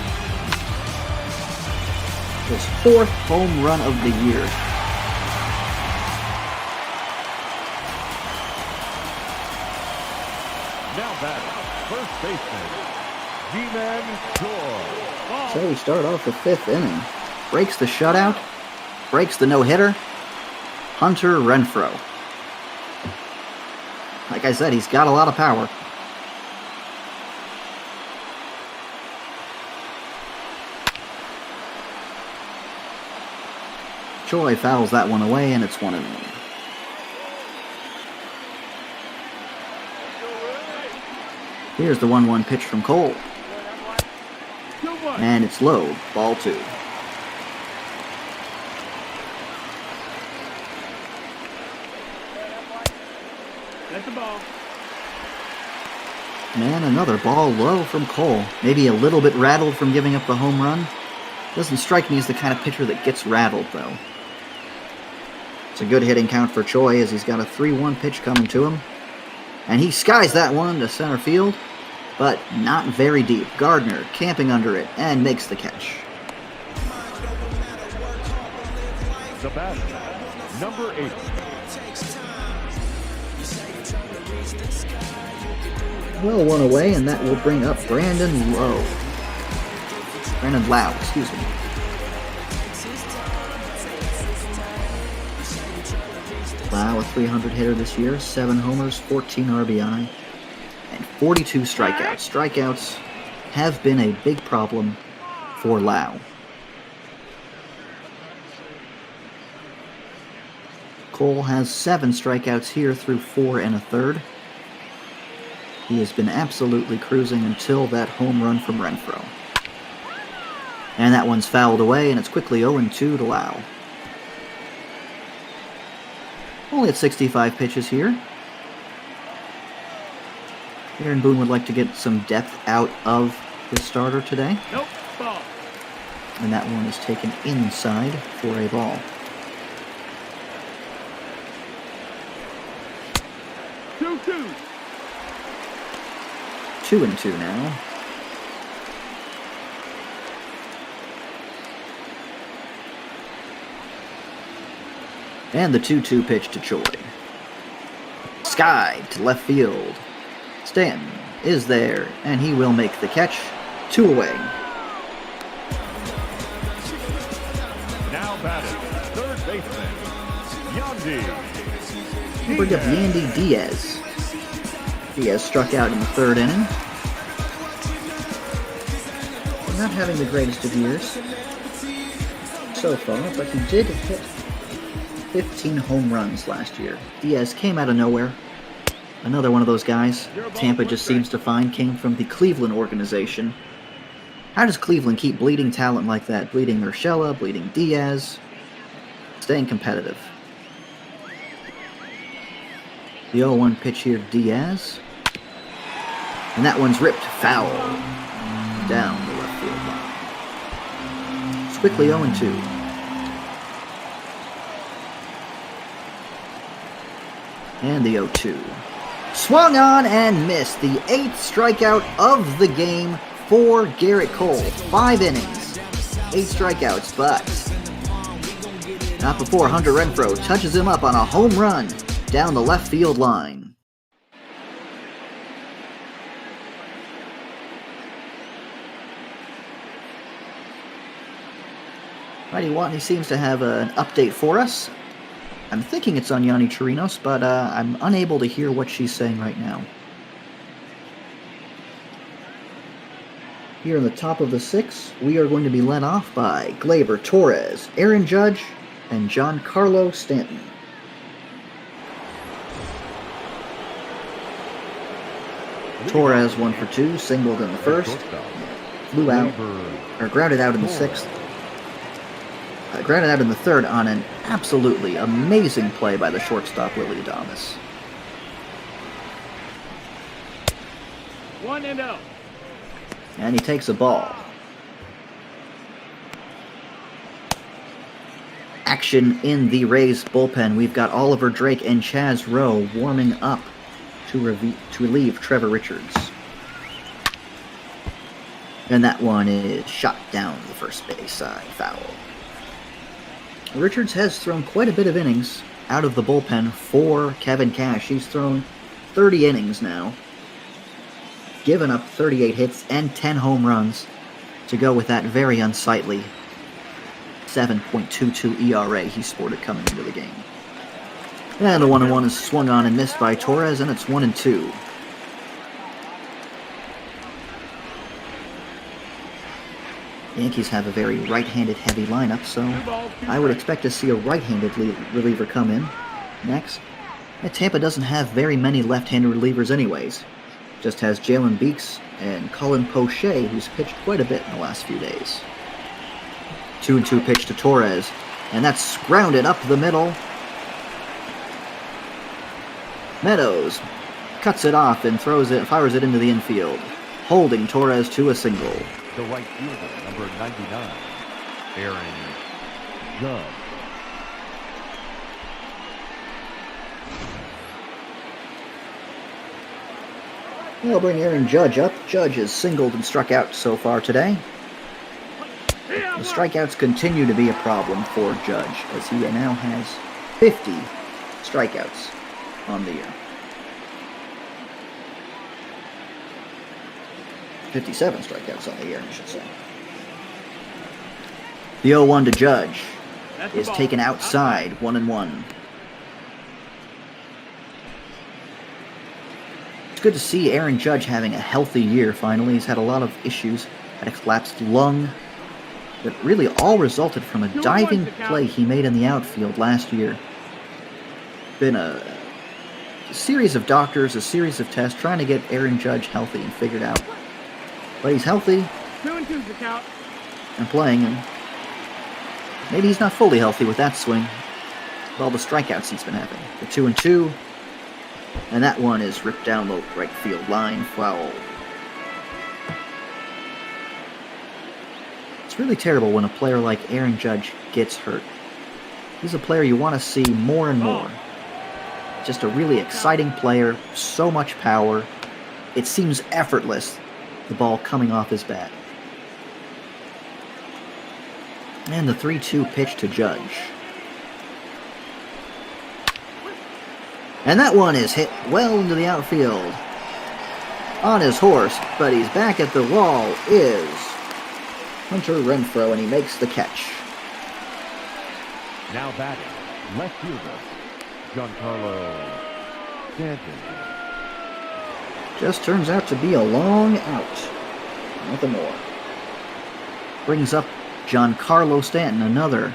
His 4th home run of the year. Now batter, first baseman, D-Man Tor. So we start off the 5th inning. Breaks the shutout. Breaks the no-hitter. Hunter Renfroe. Like I said, he's got a lot of power. Choi fouls that one away, and it's 1-1. Here's the 1-1 pitch from Cole. And it's low, ball 2. That's the ball. Man, another ball low from Cole. Maybe a little bit rattled from giving up the home run. Doesn't strike me as the kind of pitcher that gets rattled, though. It's a good hitting count for Choi as he's got a 3-1 pitch coming to him. And he skies that one to center field, but not very deep. Gardner camping under it and makes the catch. The batter, number 8. Well, one away, and that will bring up Brandon Lau, excuse me. Lau, a 300 hitter this year, 7 homers, 14 RBI, and 42 strikeouts. Strikeouts have been a big problem for Lau. Cole has 7 strikeouts here through 4 1/3. He has been absolutely cruising until that home run from Renfroe. And that one's fouled away, and it's quickly 0-2 to Lau. Only at 65 pitches here. Aaron Boone would like to get some depth out of his starter today. Nope, ball. And that one is taken inside for a ball. 2-2. 2-2 now. And the 2-2 pitch to Choi. Sky to left field. Stanton is there, and he will make the catch. 2 away. Now batting, third baseman, Yandy. Bring up Yandy Diaz. Diaz struck out in the 3rd inning. Not having the greatest of years so far, but he did hit 15 home runs last year. Diaz came out of nowhere. Another one of those guys Tampa just seems to find came from the Cleveland organization. How does Cleveland keep bleeding talent like that? Bleeding Urshela, bleeding Diaz, staying competitive. The 0-1 pitch here to Diaz. And that one's ripped foul down the left field line. It's quickly 0-2. And the 0-2. Swung on and missed. The 8th strikeout of the game for Garrett Cole. 5 innings, 8 strikeouts, but not before Hunter Renfroe touches him up on a home run down the left field line. Righty Watney seems to have an update for us. I'm thinking it's on Yanni Chirinos, but I'm unable to hear what she's saying right now. Here in the top of the 6th, we are going to be led off by Gleyber Torres, Aaron Judge, and Giancarlo Stanton. Torres 1 for 2, singled in the 1st, flew out, or grounded out in the 6th. Grounded out in the 3rd on an absolutely amazing play by the shortstop, Willie Adames. 1-0. And he takes a ball. Action in the Rays bullpen. We've got Oliver Drake and Chaz Rowe warming up to relieve Trevor Richards. And that one is shot down the first base side, foul. Richards has thrown quite a bit of innings out of the bullpen for Kevin Cash. He's thrown 30 innings now, given up 38 hits and 10 home runs to go with that very unsightly 7.22 ERA he sported coming into the game. And the 1-1 is swung on and missed by Torres, and it's 1-2. Yankees have a very right-handed heavy lineup, so I would expect to see a right-handed reliever come in next. And Tampa doesn't have very many left-handed relievers anyways. Just has Jalen Beeks and Colin Poche, who's pitched quite a bit in the last few days. 2-2 pitch to Torres, and that's grounded up the middle. Meadows cuts it off and fires it into the infield, holding Torres to a single. The right fielder, number 99, Aaron Judge. We'll bring Aaron Judge up. Judge has singled and struck out so far today. The strikeouts continue to be a problem for Judge, as he now has 50 strikeouts on the year. 57 strikeouts on the year, I should say. The 0-1 to Judge is taken outside, 1-1. It's good to see Aaron Judge having a healthy year finally. He's had a lot of issues, had a collapsed lung, that really all resulted from a diving play he made in the outfield last year. Been a series of doctors, a series of tests trying to get Aaron Judge healthy and figured out. But he's healthy 2-2's the count. and playing, and maybe he's not fully healthy with that swing, with all the strikeouts he's been having. The 2-2, and that one is ripped down the right field line, foul. It's really terrible when a player like Aaron Judge gets hurt. He's a player you want to see more and more. Just a really exciting player, so much power. It seems effortless, the ball coming off his bat. And the 3-2 pitch to Judge. And that one is hit well into the outfield. On his horse, but he's back at the wall, is Hunter Renfroe, and he makes the catch. Now batting, left fielder, Giancarlo Stanton. Just turns out to be a long out. Nothing more. Brings up Giancarlo Stanton, another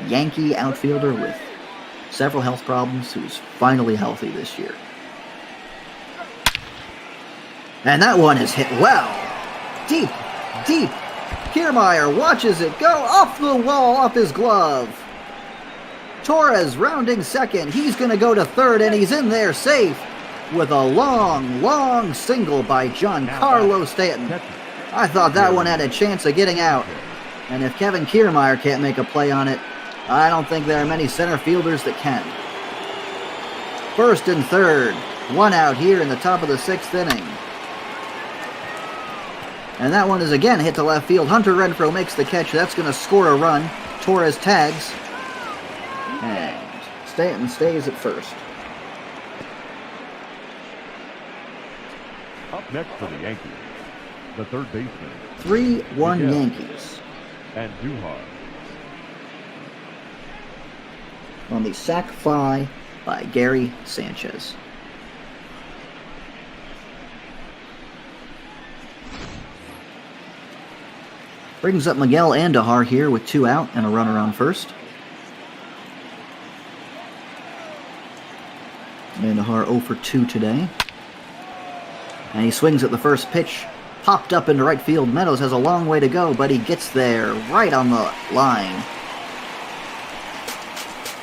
Yankee outfielder with several health problems, who's finally healthy this year. And that one is hit well. Deep, deep. Kiermaier watches it go off the wall, off his glove. Torres rounding second. He's going to go to third, and he's in there safe with a long, long single by Giancarlo Stanton. I thought that one had a chance of getting out. And if Kevin Kiermaier can't make a play on it, I don't think there are many center fielders that can. First and third. One out here in the top of the 6th inning. And that one is again hit to left field. Hunter Renfroe makes the catch. That's going to score a run. Torres tags. And Stanton stays at first. Up next for the Yankees, the third baseman, 3-1 Miguel Yankees. and Duhar. On the sac fly by Gary Sanchez. Brings up Miguel Andujar here with 2 out and a runner on first. Andujar 0 for 2 today. And he swings at the first pitch. Popped up into right field. Meadows has a long way to go, but he gets there right on the line.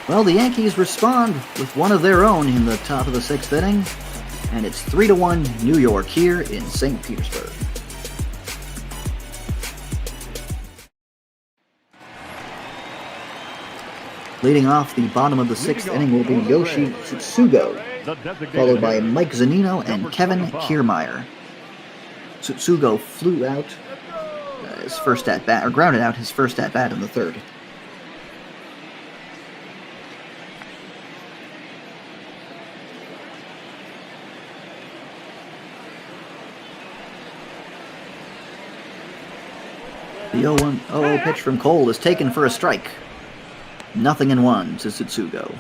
Well, the Yankees respond with one of their own in the top of the 6th inning. And it's 3-1 New York here in St. Petersburg. Leading off the bottom of the 6th inning will be Yoshi Tsutsugo, followed by Mike Zunino and Kevin Kiermaier. Tsutsugo flew out his first at bat, or grounded out his first at bat in the 3rd. The 0-1 pitch from Cole is taken for a strike. 0-1 to Tsutsugo.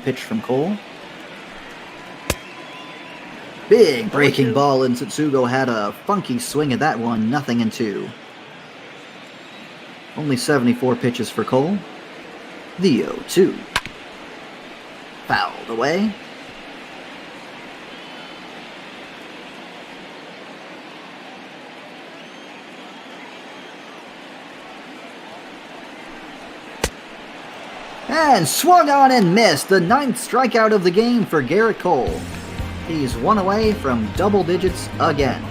Pitch from Cole. Big breaking ball, and Tsutsugo had a funky swing at that one. 0-2. Only 74 pitches for Cole. The 0-2. Fouled away. And swung on and missed. The 9th strikeout of the game for Garrett Cole. He's 1 away from double digits again.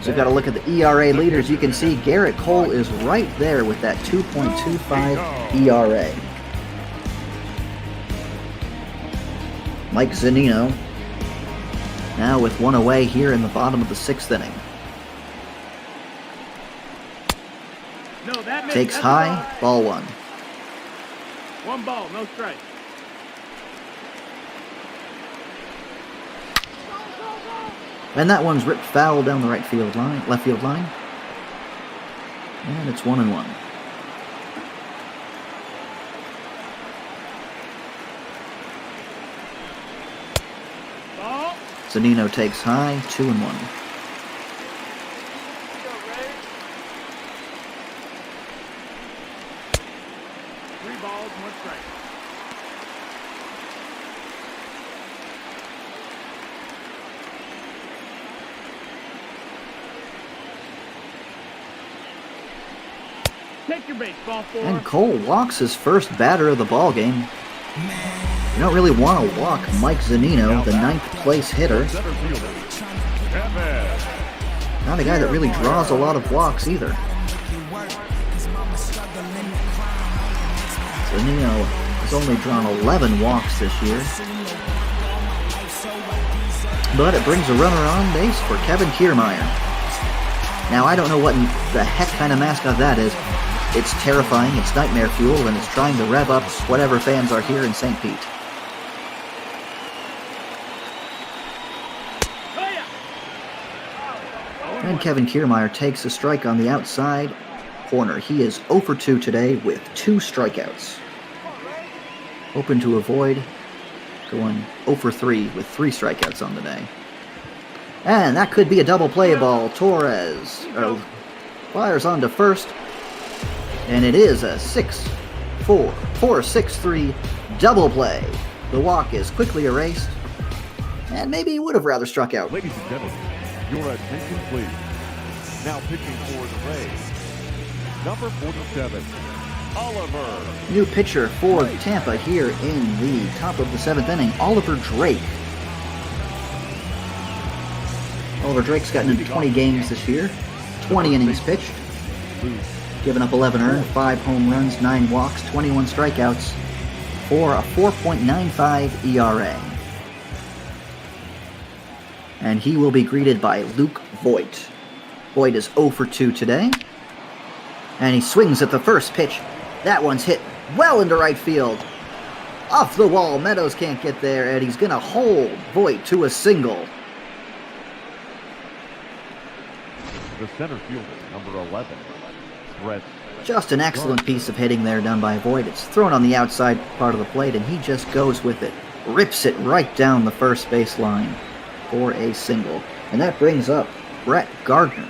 So you've got to look at the ERA leaders. You can see Garrett Cole is right there with that 2.25 ERA. Mike Zunino. Now with one away here in the bottom of the 6th inning. No, that Takes that's high, ball 1. One ball, no strike. And that one's ripped foul down the left field line. And it's 1-1. Ball. Zunino takes high, 2-1. Three balls, one strike. Take your base, ball 4. And Cole walks his first batter of the ball game. You don't really want to walk Mike Zunino, the 9th place hitter. Center fielder, Kevin. Not a guy that really draws a lot of walks either. Zunino has only drawn 11 walks this year. But it brings a runner on base for Kevin Kiermaier. Now, I don't know what the heck kind of mascot that is. It's terrifying, it's nightmare fuel, and it's trying to rev up whatever fans are here in St. Pete. And Kevin Kiermaier takes a strike on the outside corner. He is 0 for 2 today with 2 strikeouts. Hoping to avoid going 0 for 3 with 3 strikeouts on the day. And that could be a double play ball. Torres fires on to first. And it is a 4-6-3 double play. The walk is quickly erased. And maybe he would have rather struck out. Ladies and gentlemen, your attention please. Now pitching for the Rays, number 47, Oliver. New pitcher for Tampa here in the top of the 7th inning, Oliver Drake. Oliver Drake's gotten into 20 games this year, 20 innings pitched, given up 11 earned, 5 home runs, 9 walks, 21 strikeouts for a 4.95 ERA. And he will be greeted by Luke Voigt. Voigt is 0 for 2 today. And he swings at the first pitch. That one's hit well into right field. Off the wall, Meadows can't get there, and he's going to hold Voigt to a single. The center fielder, number 11, Brett. Just an excellent piece of hitting there done by Voigt. It's thrown on the outside part of the plate, and he just goes with it. Rips it right down the first base line for a single. And that brings up Brett Gardner.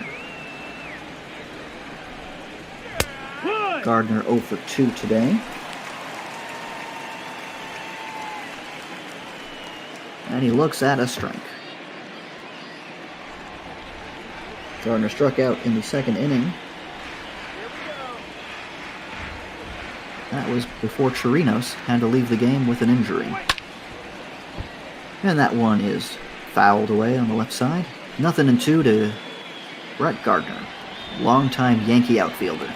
Gardner 0 for 2 today. And he looks at a strike. Gardner struck out in the 2nd inning. That was before Chirinos had to leave the game with an injury. And that one is fouled away on the left side. 0-2 to Brett Gardner, longtime Yankee outfielder.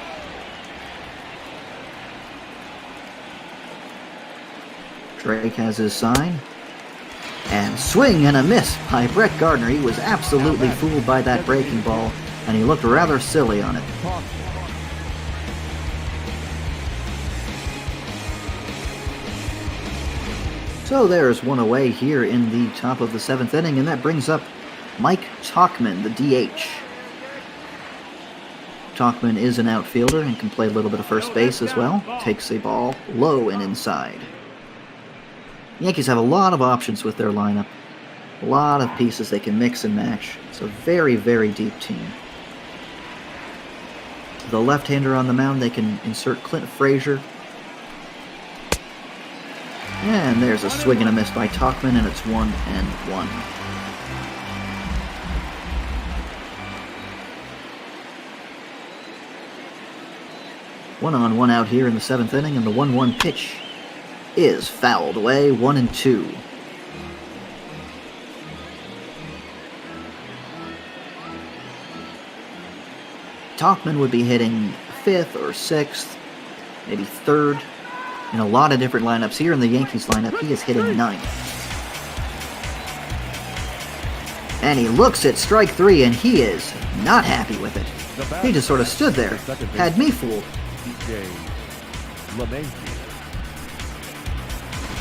Drake has his sign. And swing and a miss by Brett Gardner. He was absolutely fooled by that breaking ball, and he looked rather silly on it. So there's one away here in the top of the 7th inning, and that brings up Mike Tauchman, the DH. Tauchman is an outfielder and can play a little bit of first base as well. Takes a ball low and inside. The Yankees have a lot of options with their lineup. A lot of pieces they can mix and match. It's a very, very deep team. The left-hander on the mound, they can insert Clint Frazier. And there's a swing and a miss by Tauchman, and it's 1-1. 1-on-1 out here in the 7th inning, and the 1-1 pitch is fouled away, 1-2. Tauchman would be hitting 5th or 6th, maybe 3rd. In a lot of different lineups. Here in the Yankees lineup, he is hitting 9th. And he looks at strike 3, and he is not happy with it. He just sort of stood there, had me fooled. DJ LeMahieu.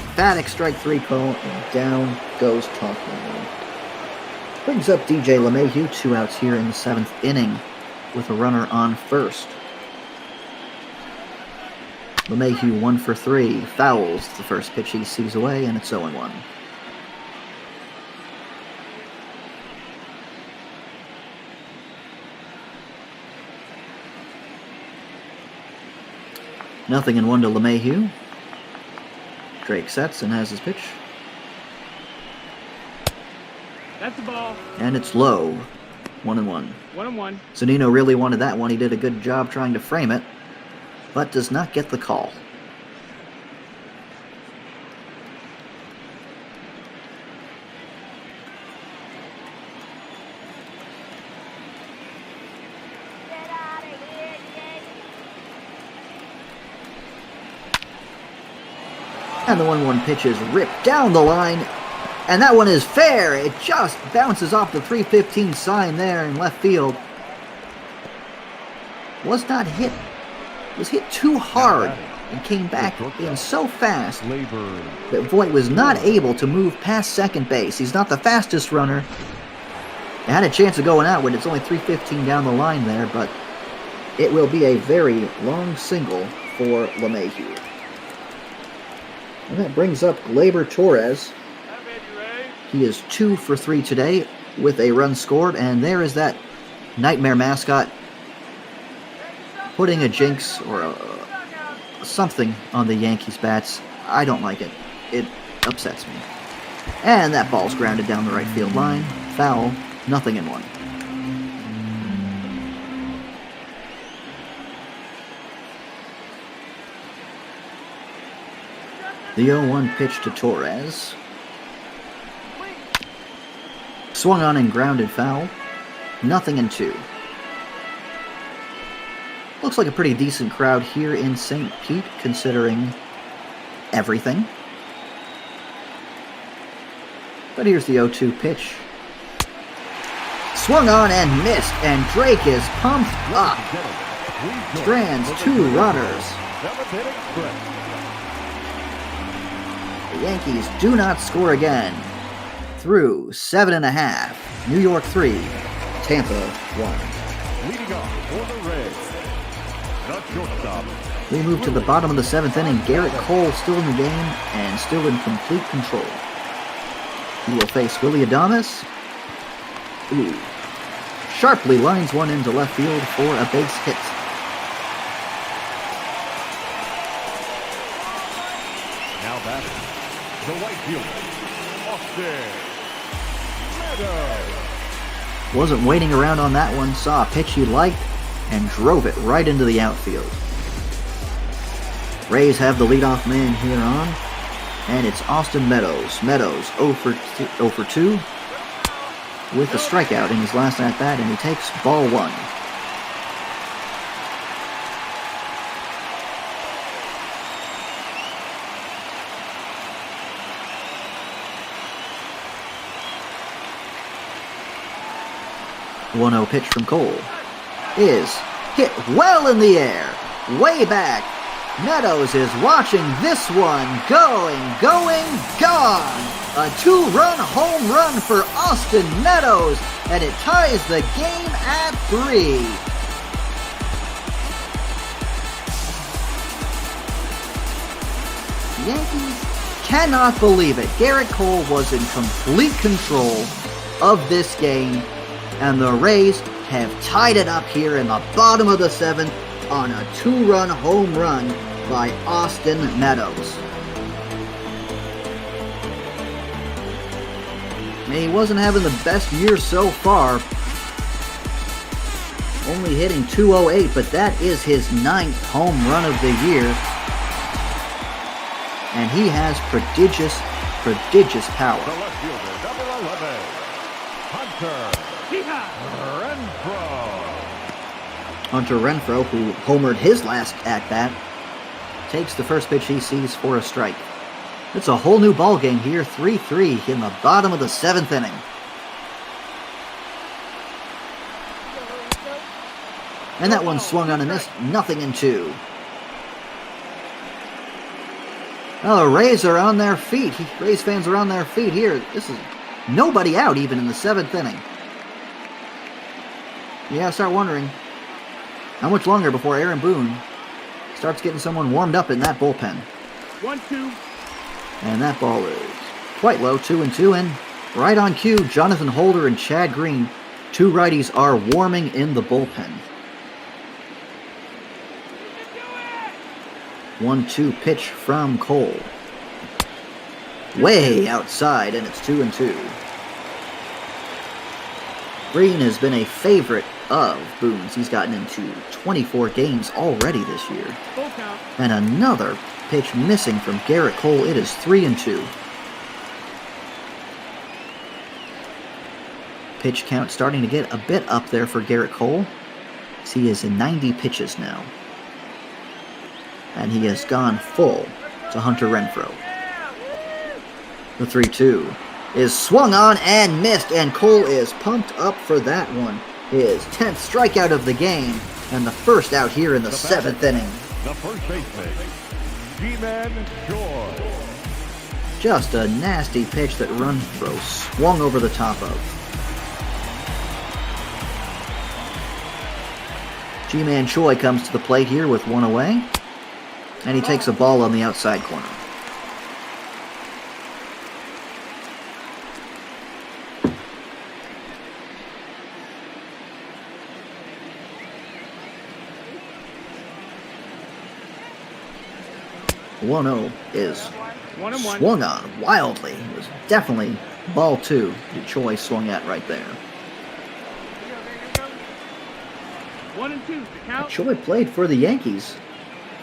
Emphatic strike 3 call, and down goes Tonkin. Brings up DJ LeMahieu, 2 outs here in the 7th inning, with a runner on first. LeMahieu 1 for 3, fouls the first pitch he sees away, and it's 0-1. Nothing in 1 to LeMahieu. Drake sets and has his pitch. That's the ball. And it's low. 1-1. 1-1. Zunino really wanted that one. He did a good job trying to frame it, but does not get the call. And the 1-1 pitch is ripped down the line. And that one is fair. It just bounces off the 315 sign there in left field. Was not hit. Was hit too hard and came back in so fast that Voigt was not able to move past second base. He's not the fastest runner. He had a chance of going out when it's only 315 down the line there, but it will be a very long single for LeMahieu. And that brings up Gleyber Torres. He is 2 for 3 today with a run scored, and there is that nightmare mascot putting a jinx or something on the Yankees bats. I don't like it. It upsets me. And that ball's grounded down the right field line. Foul, nothing in 1. The 0-1 pitch to Torres. Swung on and grounded foul. Nothing in 2. Looks like a pretty decent crowd here in St. Pete, considering everything. But here's the 0-2 pitch. Swung on and missed, and Drake is pumped up. Strands 2 runners. The Yankees do not score again. Through 7.5. New York 3, Tampa 1. Leading off for the Reds, the shortstop. We move to the bottom of the 7th inning. Garrett Cole still in the game and still in complete control. He will face Willy Adames. Ooh. Sharply lines one into left field for a base hit. Now batting, the right fielder, Austin Meadows. Wasn't waiting around on that one. Saw a pitch he liked and drove it right into the outfield. Rays have the leadoff man here on, and it's Austin Meadows. Meadows 0 for 2 with a strikeout in his last at-bat, and he takes ball 1. The 1-0 pitch from Cole is hit well in the air, way back. Meadows is watching this one, going, gone. A 2-run home run for Austin Meadows, and it ties the game at 3. The Yankees cannot believe it. Garrett Cole was in complete control of this game, and the Rays have tied it up here in the bottom of the 7th on a 2-run home run by Austin Meadows. He wasn't having the best year so far, only hitting .208, but that is his 9th home run of the year, and he has prodigious power. The left fielder, number 11, Hunter Renfroe. Hunter Renfroe, who homered his last at-bat, takes the first pitch he sees for a strike. It's a whole new ball game here, 3-3 in the bottom of the 7th inning. And that one swung on and missed. Nothing in 2. Oh, the Rays are on their feet. Rays fans are on their feet here. This is nobody out even in the 7th inning. Yeah, I start wondering how much longer before Aaron Boone starts getting someone warmed up in that bullpen. 1-2. And that ball is quite low, 2-2, and right on cue, Jonathan Holder and Chad Green, 2 righties, are warming in the bullpen. 1-2 pitch from Cole. Way outside, and it's 2-2. Green has been a favorite of Boone's. He's gotten into 24 games already this year. And another pitch missing from Garrett Cole. It is 3-2. Pitch count starting to get a bit up there for Garrett Cole, as he is in 90 pitches now. And he has gone full to Hunter Renfroe. The 3-2 is swung on and missed, and Cole is pumped up for that one. His 10th strikeout of the game, and the first out here in the 7th inning. The first baseman, G-Man Joy. Just a nasty pitch that Renfroe swung over the top of. G-Man Choi comes to the plate here with 1 away, and he takes a ball on the outside corner. The 1-0 is swung on wildly. It was definitely ball 2 that Choi swung at right there. 1-2. Choi played for the Yankees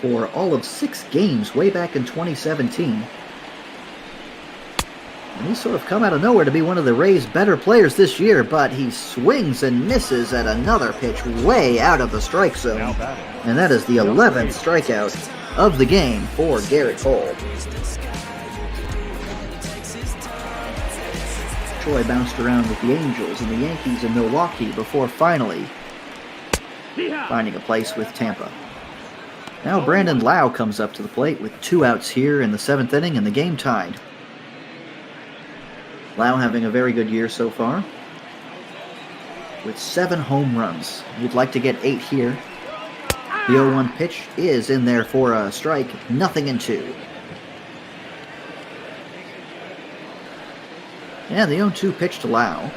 for all of 6 games way back in 2017. And he's sort of come out of nowhere to be one of the Rays' better players this year, but he swings and misses at another pitch way out of the strike zone. And that is the 11th strikeout of the game for Garrett Cole. Choi bounced around with the Angels and the Yankees in Milwaukee before finally finding a place with Tampa. Now Brandon Lau comes up to the plate with 2 outs here in the 7th inning and the game tied. Lau having a very good year so far with 7 home runs. You'd like to get 8 here. The 0-1 pitch is in there for a strike, nothing in 2. And the 0-2 pitch to Lau.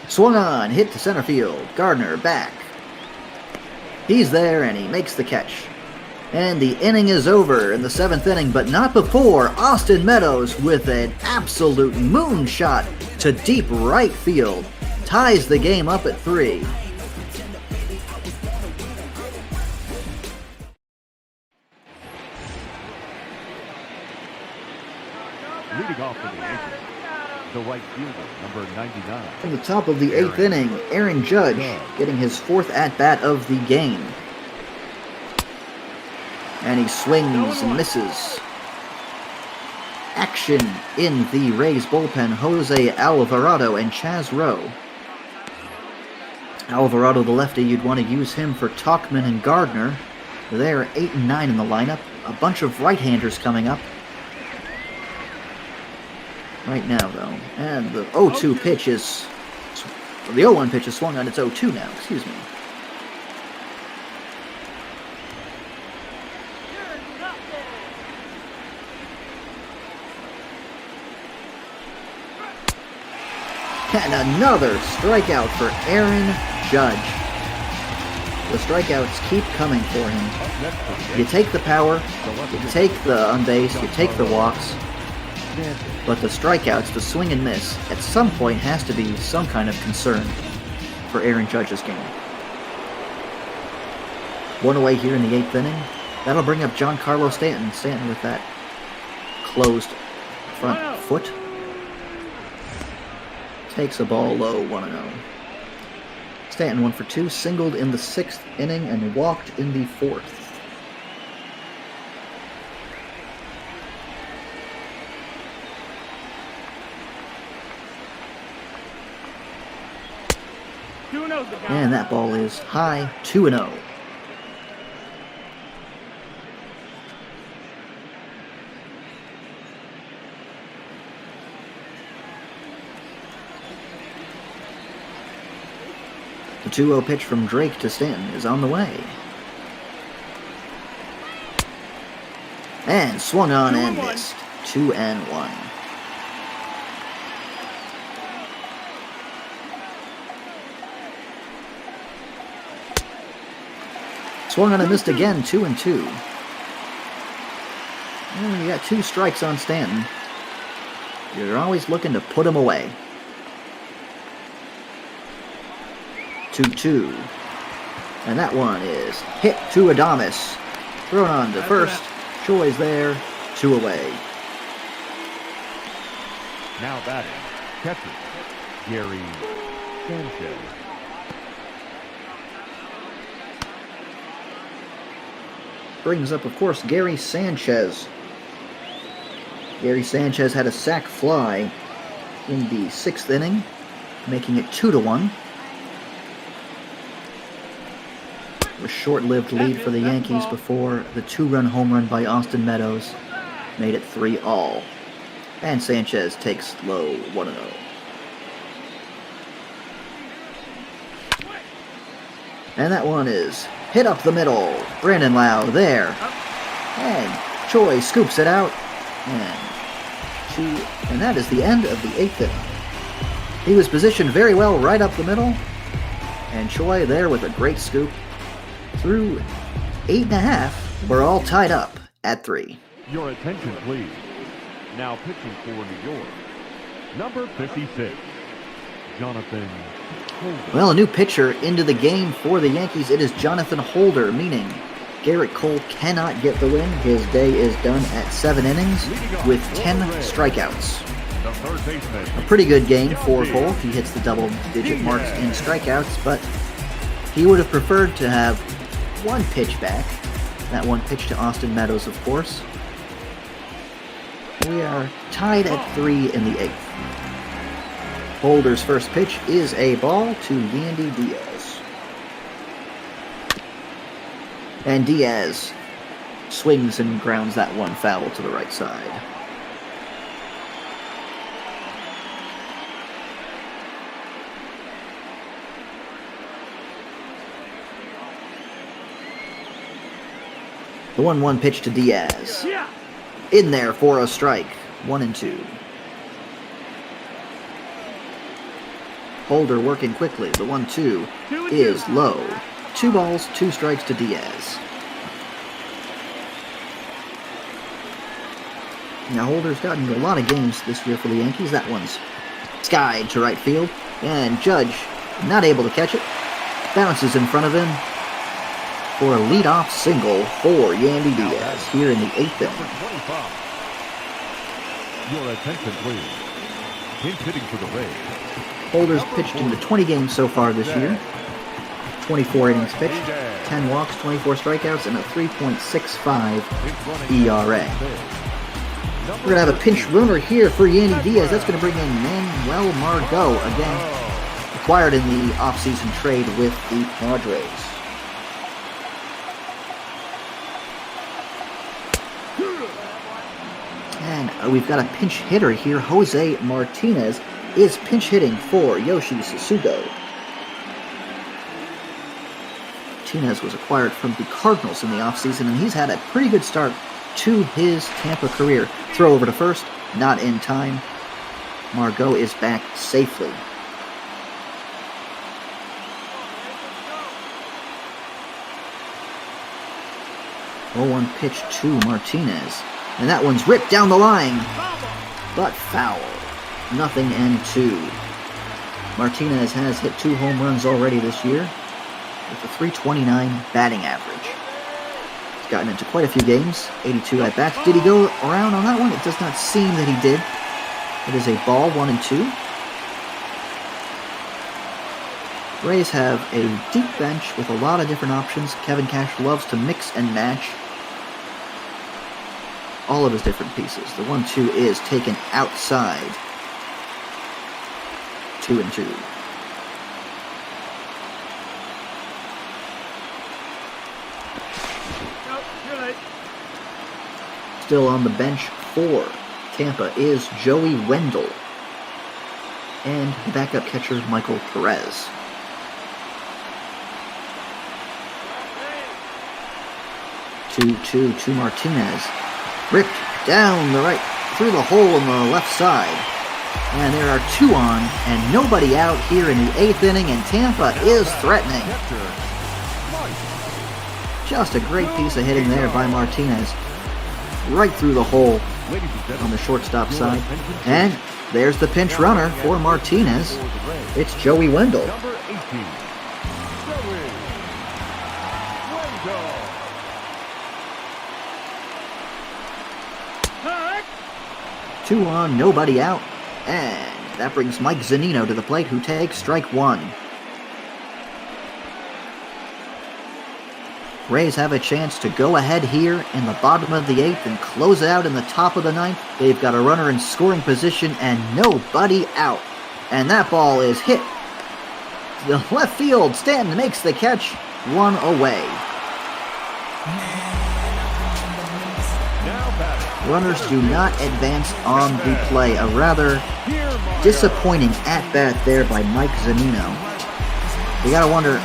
Swung on, hit to center field. Gardner back. He's there and he makes the catch. And the inning is over in the 7th inning, but not before Austin Meadows with an absolute moonshot to deep right field ties the game up at 3. Leading off for the Yankees, the right fielder, number 99. In the top of the 8th inning, Aaron Judge getting his 4th at-bat of the game. And he swings and misses. Action in the Rays bullpen, Jose Alvarado and Chaz Rowe. Alvarado, the lefty, you'd want to use him for Tauchman and Gardner. They're 8 and 9 in the lineup. A bunch of right-handers coming up right now, though. And the 0-2 pitch is... The 0-1 pitch is swung on. It's 0-2 now, excuse me. And another strikeout for Aaron Judge. The strikeouts keep coming for him. You take the power, you take the unbase, you take the walks, but the strikeouts, the swing and miss, at some point has to be some kind of concern for Aaron Judge's game. 1 away here in the 8th inning. That'll bring up Giancarlo Stanton. Stanton with that closed front foot. Takes a ball low, 1-0. Stanton 1 for 2, singled in the 6th inning and walked in the 4th. knows the guy. And that ball is high, 2-0. The 2-0 pitch from Drake to Stanton is on the way. And swung on and missed. 2-1. Swung on and missed again, 2-2. And you got 2 strikes on Stanton. You're always looking to put him away. 2-2. And that one is hit to Adames. Thrown on to first. Choi's there. 2 away. Now batting, catcher, Gary Sanchez. Brings up, of course, Gary Sanchez. Gary Sanchez had a sac fly in the 6th inning, making it 2-1. A short-lived lead for the Yankees before the 2-run home run by Austin Meadows made it 3-all. And Sanchez takes low 1-0. And that one is hit up the middle. Brandon Lau there. And Choi scoops it out. And that is the end of the 8th inning. He was positioned very well right up the middle. And Choi there with a great scoop. Through 8.5, we're all tied up at 3. Your attention, please. Now pitching for New York, number 56, Jonathan Holder. Well, a new pitcher into the game for the Yankees. It is Jonathan Holder, meaning Garrett Cole cannot get the win. His day is done at 7 innings with 10 strikeouts. The third baseman. A pretty good game for Cole. He hits the double-digit marks in strikeouts, but he would have preferred to have one pitch back. That one pitch to Austin Meadows, of course. We are tied at 3 in the 8th. Holder's first pitch is a ball to Yandy Diaz. And Diaz swings and grounds that one foul to the right side. The 1-1 pitch to Diaz. In there for a strike. 1-2. Holder working quickly. The 1-2 is low. 2 balls, 2 strikes to Diaz. Now Holder's gotten a lot of games this year for the Yankees. That one's skied to right field. And Judge not able to catch it. Bounces in front of him for a leadoff single for Yandy Diaz here in the 8th inning. 25. Your attention, please. Pinch hitting for the Rays. Holder's pitched into 20 games so far this year. 24 innings pitched, 10 walks, 24 strikeouts, and a 3.65 ERA. We're going to have a pinch runner here for Yandy Diaz. That's going to bring in Manuel Margot, again acquired in the offseason trade with the Padres. And we've got a pinch hitter here. Jose Martinez is pinch hitting for Yoshi Susugo. Martinez was acquired from the Cardinals in the offseason, and he's had a pretty good start to his Tampa career. Throw over to first, not in time. Margot is back safely. Oh, 1 pitch to Martinez. And that one's ripped down the line, but foul. 0-2. Martinez has hit 2 home runs already this year with a .329 batting average. He's gotten into quite a few games, 82 at-bats. Did he go around on that one? It does not seem that he did. It is a ball, 1-2. Rays have a deep bench with a lot of different options. Kevin Cash loves to mix and match all of his different pieces. The 1-2 is taken outside. 2-2. Nope, you're late. Still on the bench for Tampa is Joey Wendell and backup catcher Michael Perez. 2-2 to Martinez. Ripped down the right, through the hole on the left side. And there are 2 on and nobody out here in the 8th inning, and Tampa is threatening. Just a great piece of hitting there by Martinez. Right through the hole on the shortstop side. And there's the pinch runner for Martinez. It's Joey Wendell. Number 18, Joey Wendell. 2 on, nobody out. And that brings Mike Zunino to the plate, who takes strike 1. Rays have a chance to go ahead here in the bottom of the 8th and close it out in the top of the 9th. They've got a runner in scoring position and nobody out. And that ball is hit. The left field, Stanton makes the catch, 1 away. Now batting. Runners do not advance on the play. A rather disappointing at-bat there by Mike Zunino. You gotta wonder,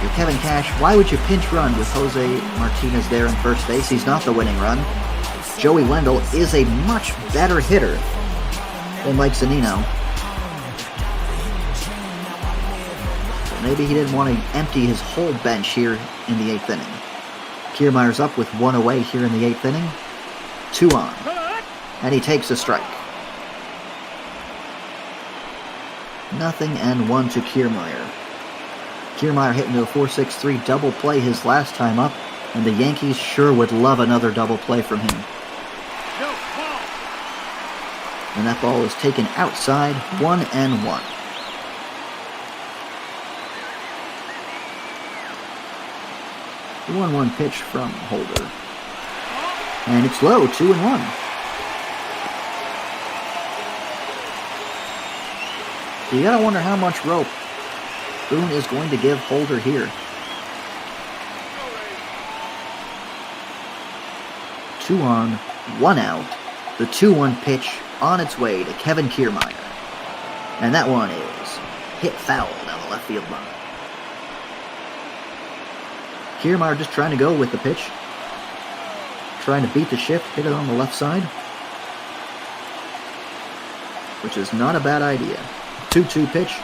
you're Kevin Cash, why would you pinch run with Jose Martinez there in first base? He's not the winning run. Joey Wendell is a much better hitter than Mike Zunino. So maybe he didn't want to empty his whole bench here in the 8th inning. Kiermaier's up with 1 away here in the 8th inning. 2 on. And he takes a strike. 0-1 to Kiermaier. Kiermaier hit into a 4.63 double play his last time up, and the Yankees sure would love another double play from him. And that ball is taken outside, 1-1. The 1-1 pitch from Holder. And it's low, 2-1. So you gotta wonder how much rope Boone is going to give Holder here. 2 on, 1 out. The 2-1 pitch on its way to Kevin Kiermaier. And that one is hit foul down the left field line. Kiermaier just trying to go with the pitch. Trying to beat the shift, hit it on the left side. Which is not a bad idea. 2-2 pitch.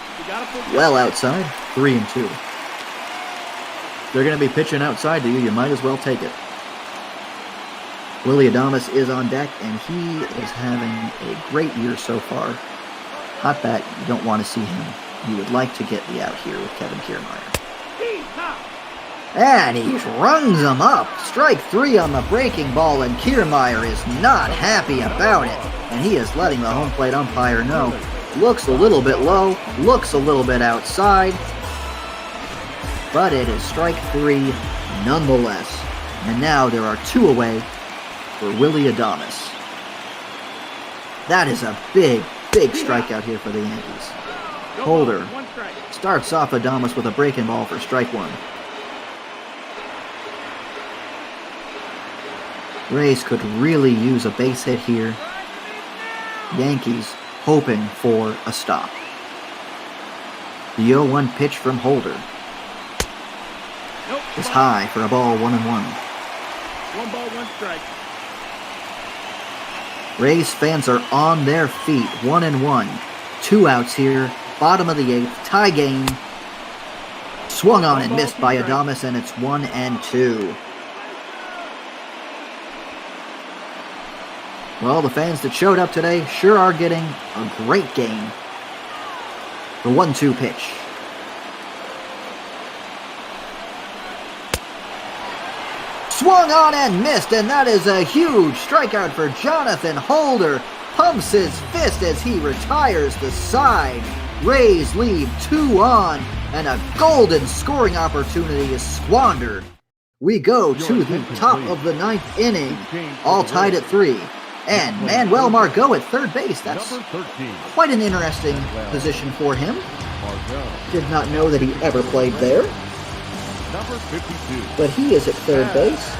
Well outside, 3-2. They're going to be pitching outside to you. You might as well take it. Willy Adames is on deck, and he is having a great year so far. Hot bat, you don't want to see him. You would like to get the out here with Kevin Kiermaier. And he rungs him up. Strike 3 on the breaking ball, and Kiermaier is not happy about it. And he is letting the home plate umpire know. Looks a little bit low, looks a little bit outside, but it is strike 3 nonetheless. And now there are 2 away for Willy Adames. That is a big, big strikeout here for the Yankees. Holder starts off Adames with a breaking ball for strike 1. Rays could really use a base hit here. Yankees hoping for a stop. The 0-1 pitch from Holder is high for a ball, 1-1. 1 ball, 1 strike. Rays fans are on their feet, 1-1. 2 outs here, bottom of the 8th, tie game. Swung on and missed by Adames, and it's 1-2. Well, the fans that showed up today sure are getting a great game. The 1-2 pitch. Swung on and missed, and that is a huge strikeout for Jonathan Holder. Pumps his fist as he retires the side. Rays lead 2 on, and a golden scoring opportunity is squandered. We go to the top of the 9th inning, all tied at 3. And Manuel Margot at third base. That's quite an interesting position for him. Did not know that he ever played there. Number 52. But he is at third base,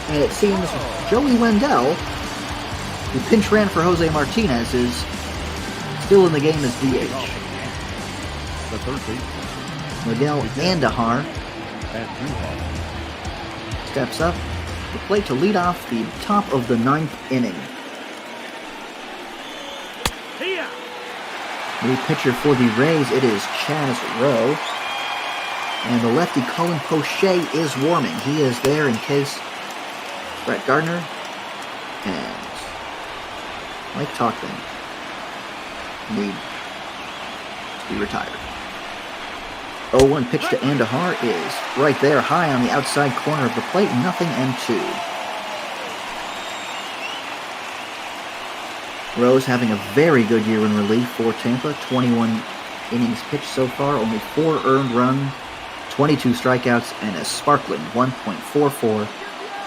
and it seems Joey Wendell, who pinch ran for Jose Martinez, is still in the game as DH. The third baseman. Miguel Andahar And steps up to the plate to lead off the top of the 9th inning. The pitcher for the Rays, it is Chaz Rowe. And the lefty Colin Poche is warming. He is there in case Brett Gardner and Mike Tauchman need to be retired. 0-1 pitch to Andahar is right there, high on the outside corner of the plate, nothing and 2. Rose having a very good year in relief for Tampa. 21 innings pitched so far, only 4 earned runs, 22 strikeouts, and a sparkling 1.44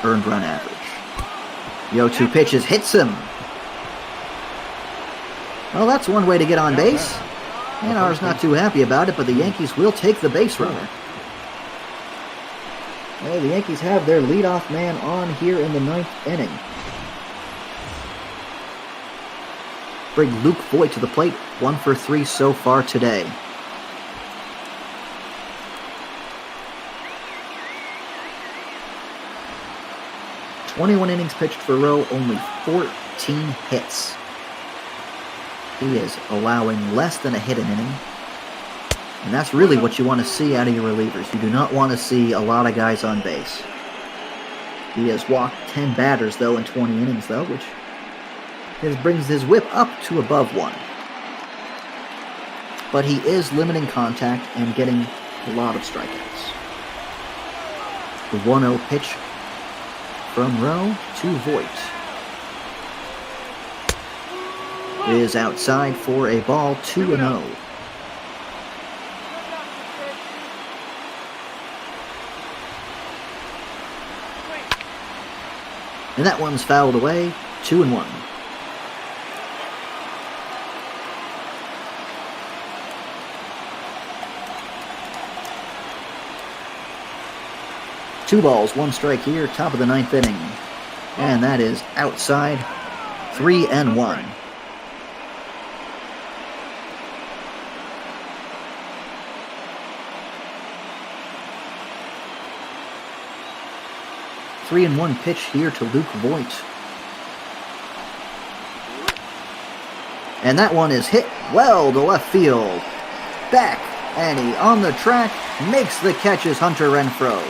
earned run average. The 0-2 pitches hits him. Well, that's one way to get on base. Anar's not too happy about it, but the Yankees will take the base runner. Well, the Yankees have their leadoff man on here in the 9th inning. Bring Luke Voigt to the plate, 1 for 3 so far today. "21 innings pitched for Rowe, only 14 hits. He is allowing less than a hit an inning. And that's really what you want to see out of your relievers. You do not want to see a lot of guys on base. He has walked 10 batters, though, in 20 innings, though, which brings his whip up to above 1. But he is limiting contact and getting a lot of strikeouts. The 1-0 pitch from Rowe to Voigt is outside for a ball, 2-0. And that one's fouled away, 2-1. Two balls, 1 strike here, top of the 9th inning. And that is outside, 3-1. Three and 1 pitch here to Luke Voigt. And that one is hit well to left field. Back, and he on the track, makes the catch as Hunter Renfroe.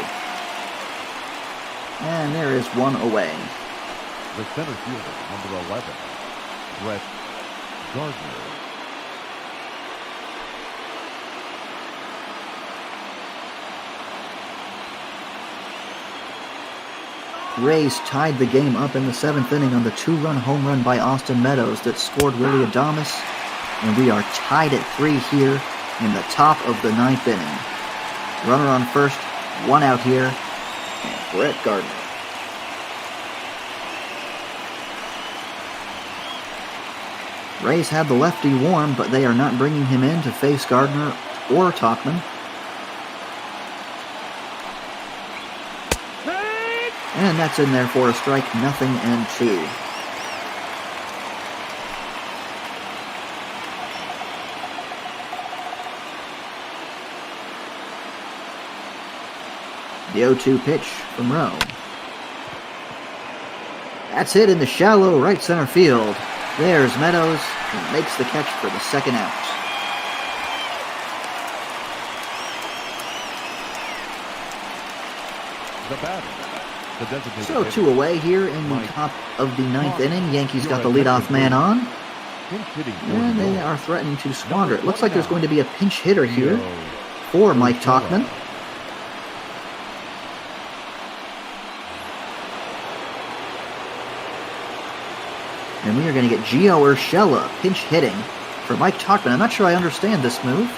And there is one away. The center fielder, number 11, Brett Gardner. Rays tied the game up in the 7th inning on the 2-run home run by Austin Meadows that scored Willie Adames. And we are tied at 3 here in the top of the 9th inning. Runner on first, 1 out here, and Brett Gardner. Rays had the lefty warm, but they are not bringing him in to face Gardner or Tauchman. And that's in there for a strike, 0-2. The 0-2 pitch from Rowe. That's hit in the shallow right center field. There's Meadows, who makes the catch for the second out. The batter. So 2 away here in the top of the 9th inning. Yankees got the leadoff man on. And they are threatening to squander it. Looks like there's going to be a pinch hitter here for Mike Tauchman. And we are going to get Gio Urshela pinch hitting for Mike Tauchman. I'm not sure I understand this move.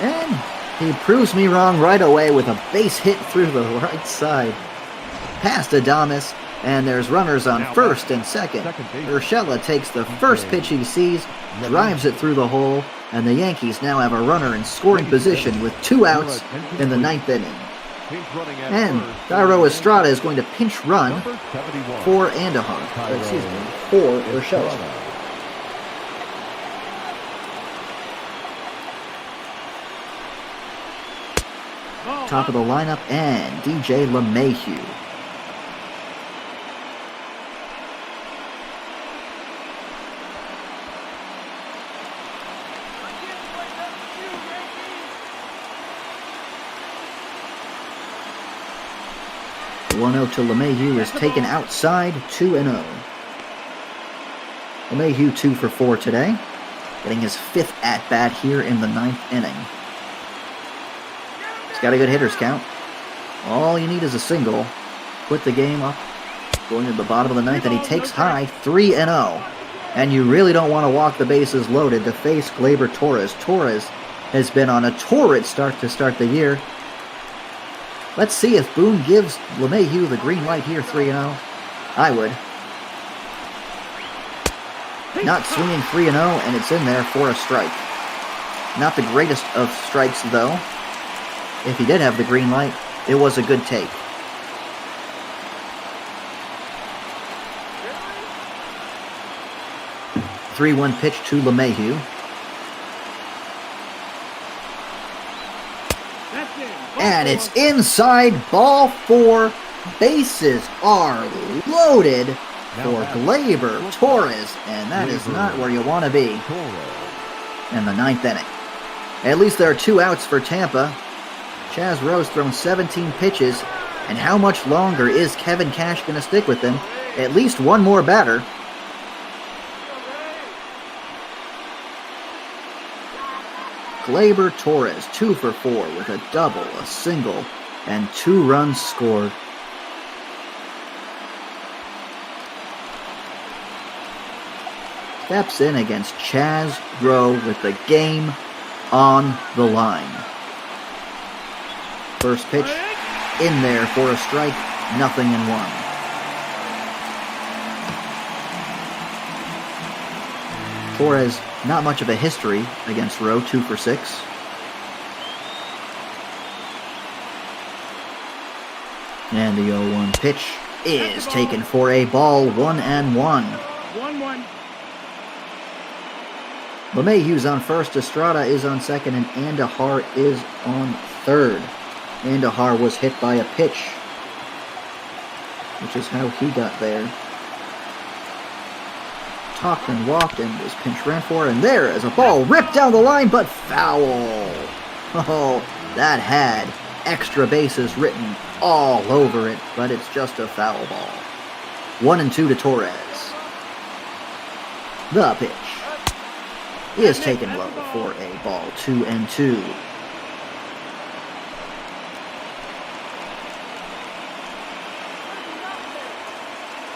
And he proves me wrong right away with a base hit through the right side. Past Adames, and there's runners on first and second. Urshela takes the first pitch he sees, drives it through the hole, And the Yankees now have a runner in scoring position with 2 outs in the 9th inning. And Thairo Estrada is going to pinch run for Urshela. Top of the lineup, and DJ LeMahieu. The 1-0 to LeMahieu is taken outside, 2-0. LeMahieu 2 for 4 today, getting his 5th at-bat here in the 9th inning. He's got a good hitter's count. All you need is a single. Put the game up, going to the bottom of the 9th, and he takes high, 3-0. And you really don't want to walk the bases loaded to face Gleyber Torres. Torres has been on a torrid start to start the year. Let's see if Boone gives LeMahieu the green light here, 3-0. I would. Not swinging 3-0, and it's in there for a strike. Not the greatest of strikes, though. If he did have the green light, it was a good take. – 3-1 pitch to LeMahieu. And it's inside, ball 4. Bases are loaded for Gleyber Torres, and that is not where you want to be in the 9th inning. At least there are 2 outs for Tampa. Chaz Rowe's thrown 17 pitches, and how much longer is Kevin Cash going to stick with them? At least one more batter. Gleyber Torres, 2 for 4 with a double, a single, and 2 runs scored. Steps in against Chaz Rowe with the game on the line. First pitch in there for a strike, 0-1. Torres, not much of a history against Rowe, 2 for 6. And the 0-1 pitch is taken for a ball, 1-1. 1-1. LeMahieu's on first, Estrada is on second, and Andahar is on third. Andahar was hit by a pitch, which is how he got there. Talked and walked and was pinch ran for, and there is a ball ripped down the line, but foul. Oh, that had extra bases written all over it, but it's just a foul ball. 1-2 to Torres. The pitch is taken low for a ball, 2-2.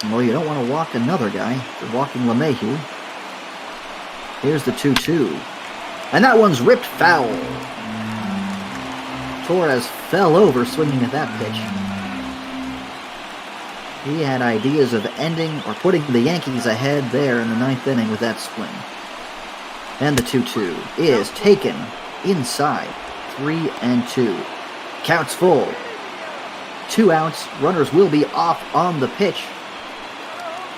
Well, you don't want to walk another guy. You're walking LeMahieu. Here's the 2-2. And that one's ripped foul. Torres fell over swinging at that pitch. He had ideas of ending or putting the Yankees ahead there in the 9th inning with that swing. And the 2-2 is taken inside. 3-2. Counts full. 2 outs. Runners will be off on the pitch.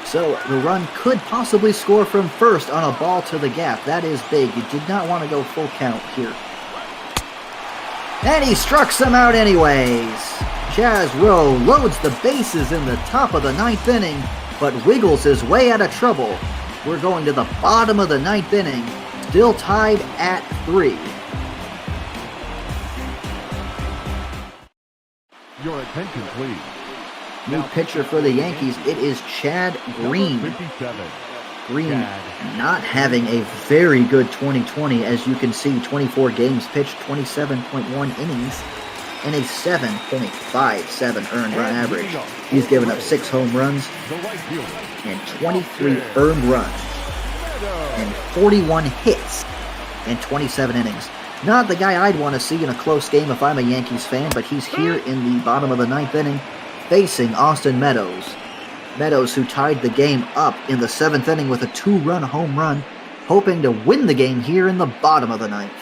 So the run could possibly score from first on a ball to the gap. That is big. You did not want to go full count here. And he struck some out anyways. Chaz Rowe loads the bases in the top of the 9th inning, but wiggles his way out of trouble. We're going to the bottom of the 9th inning, still tied at 3. Your attention, please. New pitcher for the Yankees, it is Chad Green. Green not having a very good 2020, as you can see, 24 games pitched, 27.1 innings, and a 7.57 earned run average. He's given up 6 home runs and 23 earned runs and 41 hits in 27 innings. Not the guy I'd want to see in a close game if I'm a Yankees fan, but he's here in the bottom of the 9th inning, facing Austin Meadows. Meadows, who tied the game up in the 7th inning with a 2-run home run, hoping to win the game here in the bottom of the ninth.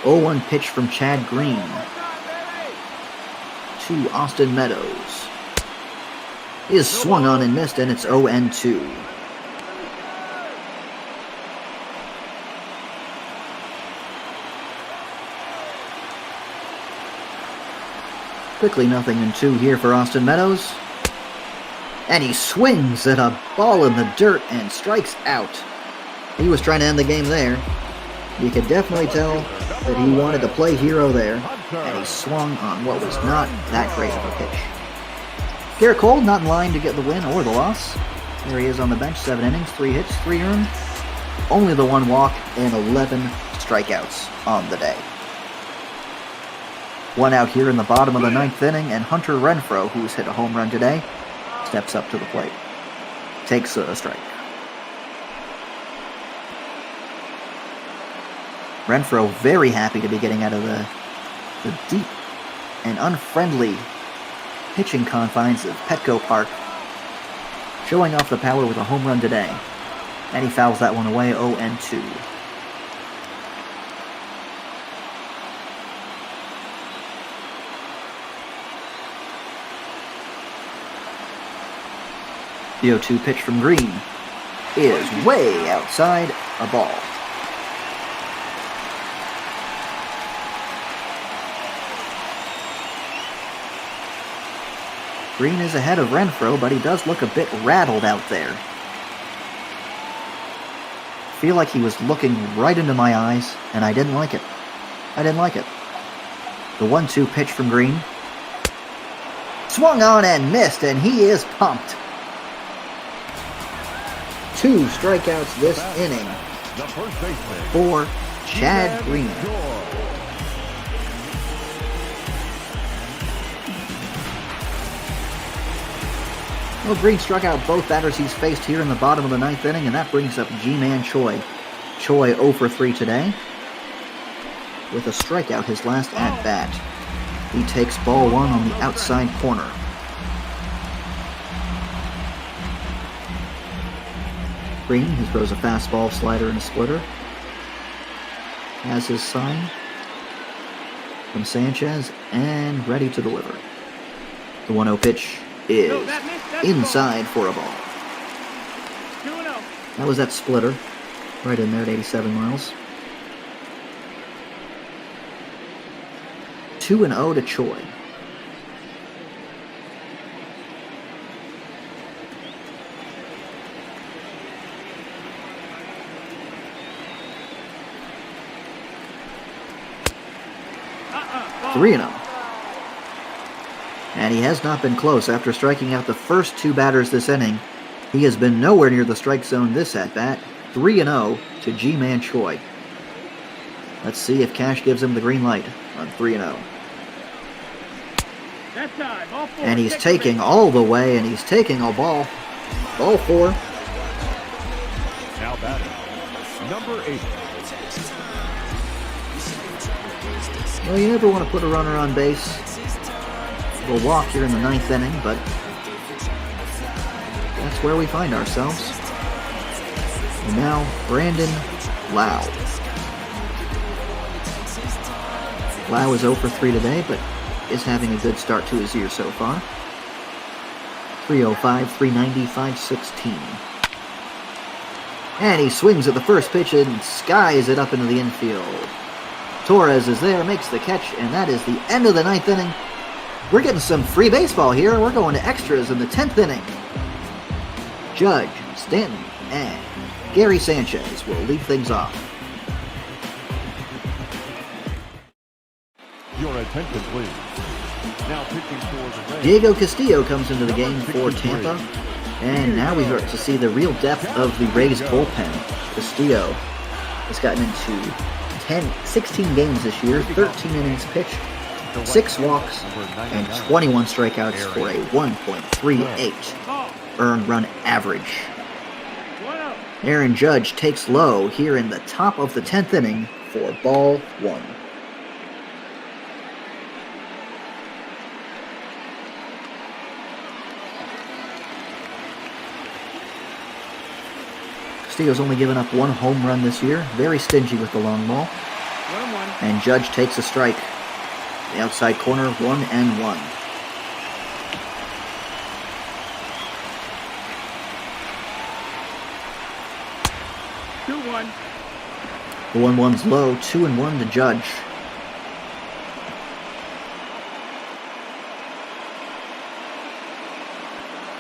Oh, 1 pitch from Chad Green to Austin Meadows. He is swung on and missed, and it's 0-2. Quickly 0-2 here for Austin Meadows. And he swings at a ball in the dirt and strikes out. He was trying to end the game there. You could definitely tell that he wanted to play hero there. And he swung on what was not that great of a pitch. Garrett Cole not in line to get the win or the loss. There he is on the bench, 7 innings, 3 hits, 3 earned. Only the 1 walk and 11 strikeouts on the day. 1 out here in the bottom of the 9th inning, and Hunter Renfroe, who's hit a home run today, steps up to the plate. Takes a strike. Renfroe very happy to be getting out of the deep and unfriendly pitching confines of Petco Park, showing off the power with a home run today. And he fouls that one away, 0-2. The 0-2 pitch from Green is way outside, a ball. Green is ahead of Renfroe, but he does look a bit rattled out there. I feel like he was looking right into my eyes, and I didn't like it. The 1-2 pitch from Green. Swung on and missed, and he is pumped. 2 strikeouts this inning for Chad Green. Well, Green struck out both batters he's faced here in the bottom of the 9th inning, and that brings up G-Man Choi. Choi 0 for 3 today, with a strikeout his last at-bat. He takes ball 1 on the outside corner. Green, he throws a fastball, slider, and a splitter. Has his sign from Sanchez, and ready to deliver. The 1-0 pitch is inside for a ball. That was that splitter, right in there at 87 miles. 2-0 to Choi. Three 3-0. And he has not been close. After striking out the first 2 batters this inning, he has been nowhere near the strike zone this at-bat. 3-0 to G-Man Choi. Let's see if Cash gives him the green light on 3-0. And he's taking all the way, and he's taking a ball. Ball 4. Now batting, number 8. Well, you never want to put a runner on base. We'll walk here in the 9th inning, but that's where we find ourselves. And now, Brandon Lau. Lau is 0 for 3 today, but is having a good start to his year so far. 305, 390, 516. And he swings at the first pitch and skies it up into the infield. Torres is there, makes the catch, and that is the end of the 9th inning. We're getting some free baseball here. We're going to extras in the 10th inning. Judge, Stanton, and Gary Sanchez will lead things off. Your attention, please. Now pitching for the Rays. Diego Castillo comes into the game for Tampa. And now we start to see the real depth of the Rays bullpen. Castillo has gotten into 16 games this year, 13 innings pitched, 6 walks, and 21 strikeouts for a 1.38 earned run average. Aaron Judge takes low here in the top of the 10th inning for ball 1. Castillo's only given up 1 home run this year. Very stingy with the long ball. 1-1. And Judge takes a strike. The outside corner, 1-1. The 1-1's low, 2-1 to Judge.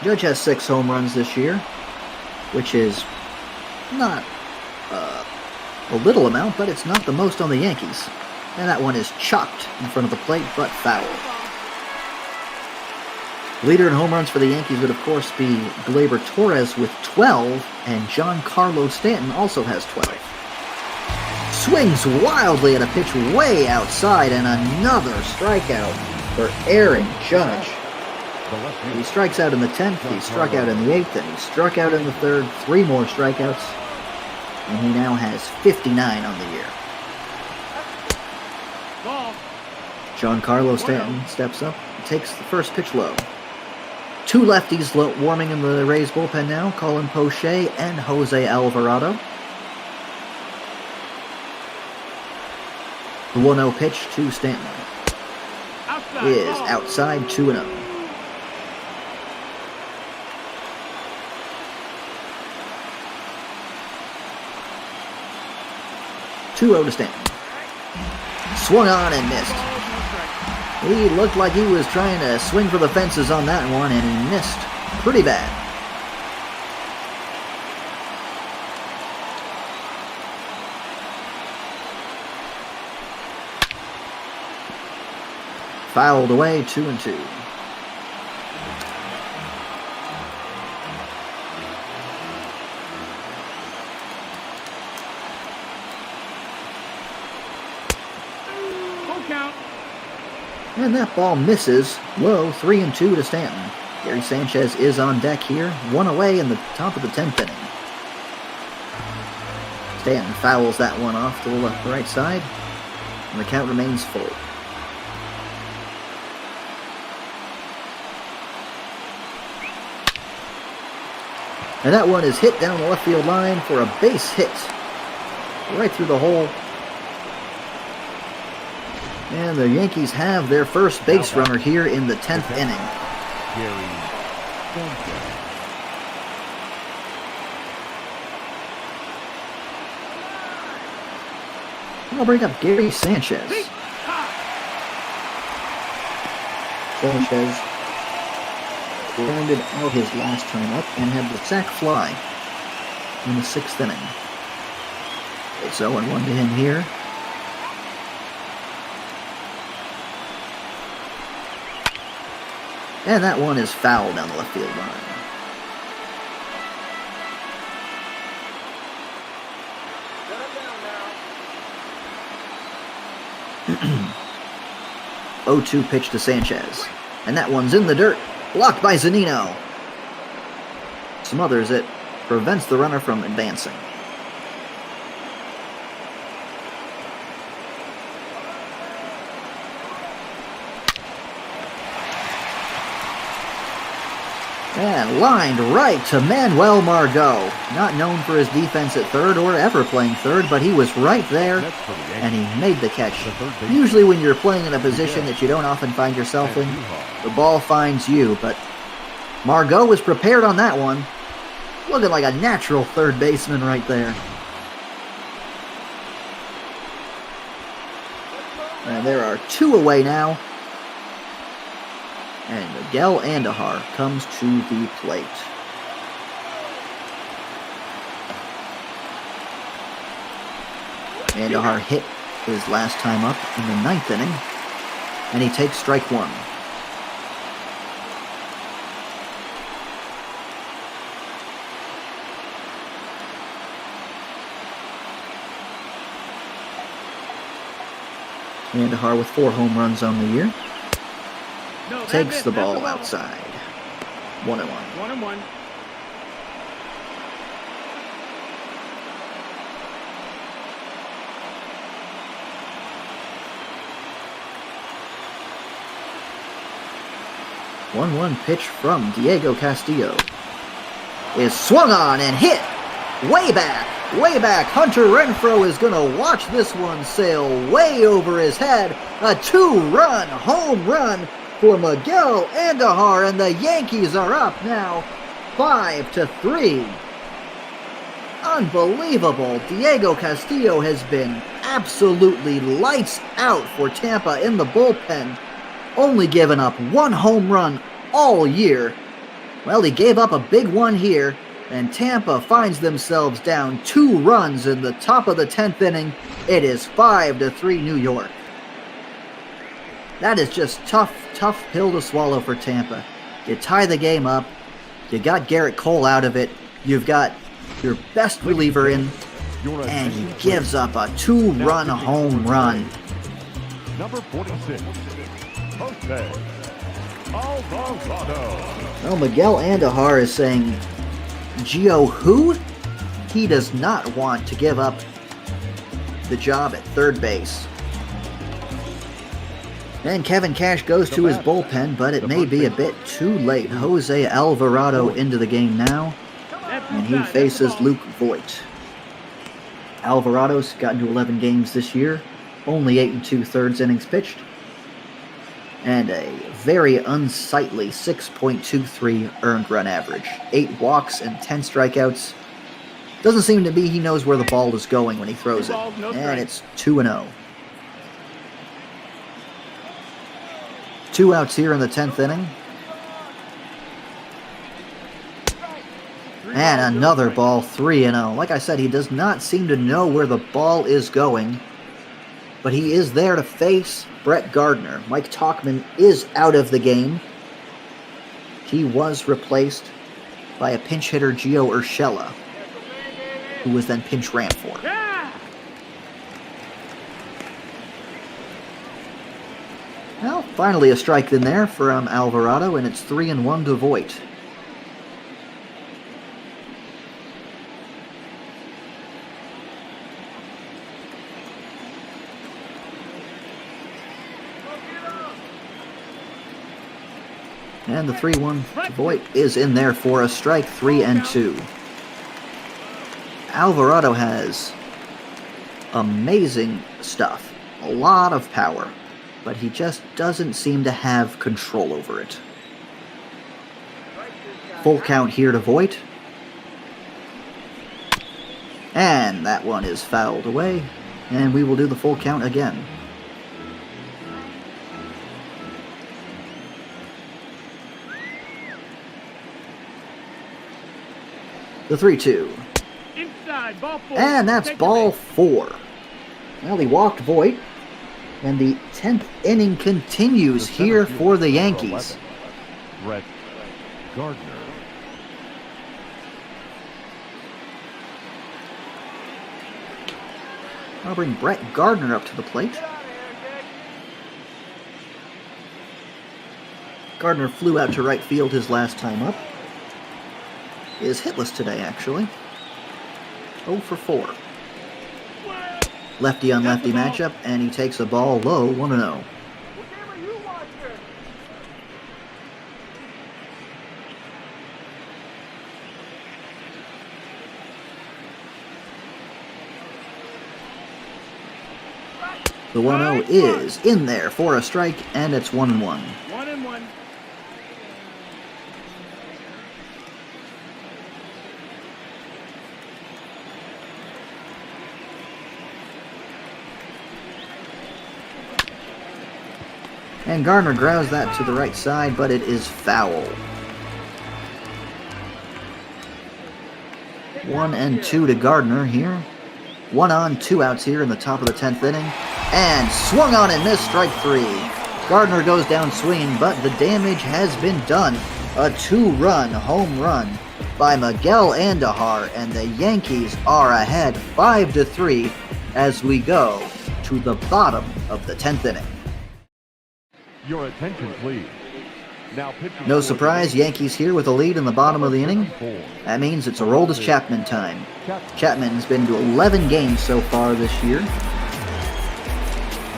Judge has 6 home runs this year, which is not a little amount, but it's not the most on the Yankees. And that one is chopped in front of the plate, but foul. Leader in home runs for the Yankees would, of course, be Gleyber Torres with 12, and Giancarlo Stanton also has 12. Swings wildly at a pitch way outside, and another strikeout for Aaron Judge. He strikes out in the 10th, he struck out in the 8th, and he struck out in the 3rd. 3 more strikeouts, and he now has 59 on the year. Giancarlo Stanton steps up and takes the first pitch low. 2 lefties warming in the Rays bullpen now, Colin Poche and Jose Alvarado. The 1-0 pitch to Stanton is outside, 2-0. To Stanton. Swung on and missed. He looked like he was trying to swing for the fences on that one, and he missed pretty bad. Fouled away, 2-2. And that ball misses low, 3-2 to Stanton. Gary Sanchez is on deck here, 1 away in the top of the 10th inning. Stanton fouls that one off to the right side, and the count remains full. And that one is hit down the left field line for a base hit, right through the hole. And the Yankees have their first base runner here in the 10th inning. I'll bring up Gary Sanchez. Sanchez grounded out his last time up and had the sac fly in the 6th inning. It's 0-1 to him here. And that one is fouled down the left field line. Oh, 0-2 pitch to Sanchez. And that one's in the dirt. Blocked by Zunino. Smothers it. Prevents the runner from advancing. And lined right to Manuel Margot. Not known for his defense at third or ever playing third, but he was right there, and he made the catch. Usually when you're playing in a position that you don't often find yourself in, the ball finds you, but Margot was prepared on that one. Looking like a natural third baseman right there. And there are 2 away now. And Miguel Andujar comes to the plate. Andujar hit his last time up in the 9th inning, and he takes strike 1. Andujar with 4 home runs on the year. Takes the ball outside. 1-1. 1-1. One pitch from Diego Castillo is swung on and hit way back. Hunter Renfroe is going to watch this one sail way over his head. A 2-run home run for Miguel Andujar, and the Yankees are up now 5-3. Unbelievable. Diego Castillo has been absolutely lights out for Tampa in the bullpen. Only given up 1 home run all year. Well, he gave up a big one here, and Tampa finds themselves down 2 runs in the top of the 10th inning. It is 5-3 New York. That is just tough pill to swallow for Tampa. You tie the game up, you got Garrett Cole out of it, you've got your best reliever in, and he gives up a 2-run home run. Number 46, Jose Alvarado. Well, Miguel Andujar is saying, Gio who? He does not want to give up the job at third base. And Kevin Cash goes to his bullpen, but it may be a bit too late. Jose Alvarado into the game now, and he faces Luke Voigt. Alvarado's gotten to 11 games this year, only 8 2/3 innings pitched, and a very unsightly 6.23 earned run average. 8 walks and 10 strikeouts. Doesn't seem to be he knows where the ball is going when he throws it. And it's 2-0. 2 outs here in the 10th inning. And another ball, 3-0. Like I said, he does not seem to know where the ball is going, but he is there to face Brett Gardner. Mike Tauchman is out of the game. He was replaced by a pinch hitter, Gio Urshela, who was then pinch ran for. Well, finally a strike in there from Alvarado, and it's 3-1 to Voigt. And the 3-1 to Voigt is in there for a strike, 3-2. Alvarado has amazing stuff, a lot of power, but he just doesn't seem to have control over it. Full count here to Voigt. And that one is fouled away, and we will do the full count again. The 3-2. Inside, ball 4. And that's ball 4. Well, he walked Voigt, and the 10th inning continues here for the Yankees. Brett Gardner. I'll bring Brett Gardner up to the plate. Gardner flew out to right field his last time up. Is hitless today, actually. 0 for 4. Lefty on lefty matchup, and he takes a ball low, 1-0. The 1-0 is in there for a strike, and it's 1-1. 1-1. And Gardner grounds that to the right side, but it is foul. 1-2 to Gardner here. 1 on, 2 outs here in the top of the 10th inning. And swung on and missed, strike 3. Gardner goes down swinging, but the damage has been done. A 2-run home run by Miguel Andujar, and the Yankees are ahead 5-3 as we go to the bottom of the 10th inning. Your attention, please. Now pitching No for surprise, the Yankees here with a lead in the bottom of the inning. 4. That means it's Aroldis Chapman time. Chapman has been to 11 games so far this year,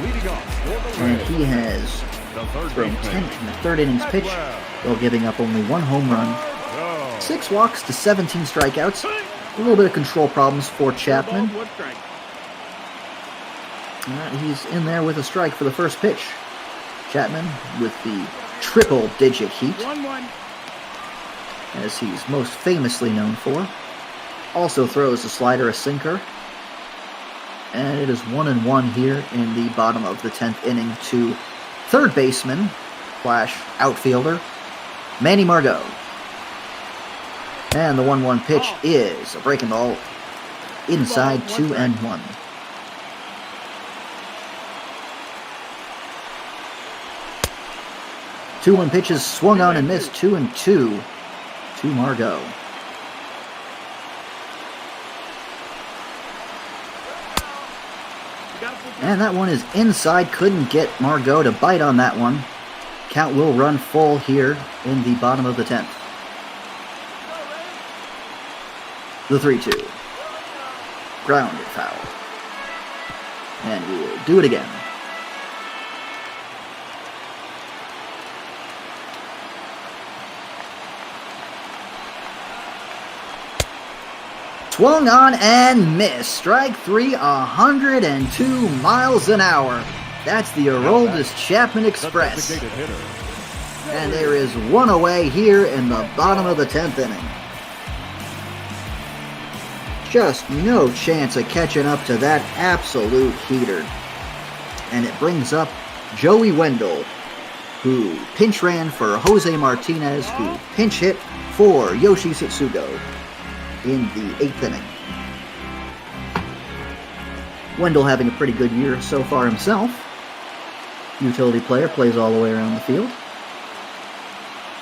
Leading off for the and Reds, he has the third thrown baseman, 10 in the third innings pitch, while giving up only 1 home run, 6 walks to 17 strikeouts, A little bit of control problems for Chapman. Ball, one strike. He's in there with a strike for the first pitch. Chapman with the triple-digit heat, 1-1. as he's most famously known for. Also throws a slider, a sinker. And it is 1-1 here in the bottom of the 10th inning to third baseman / outfielder Manny Margot. And the 1-1 pitch is a breaking ball inside 2-1. Two-one pitches swung on and missed, 2-2 to Margot. And that one is inside, couldn't get Margot to bite on that one. Count will run full here in the bottom of the 10th. The 3-2. Grounded foul. And we will do it again. Swung on and missed. Strike 3, 102 miles an hour. That's the Aroldis Chapman Express. And there is one away here in the bottom of the 10th inning. Just no chance of catching up to that absolute heater. And it brings up Joey Wendell, who pinch ran for Jose Martinez, who pinch hit for Yoshi Satsugo in the 8th inning. Wendell having a pretty good year so far himself. Utility player, plays all the way around the field.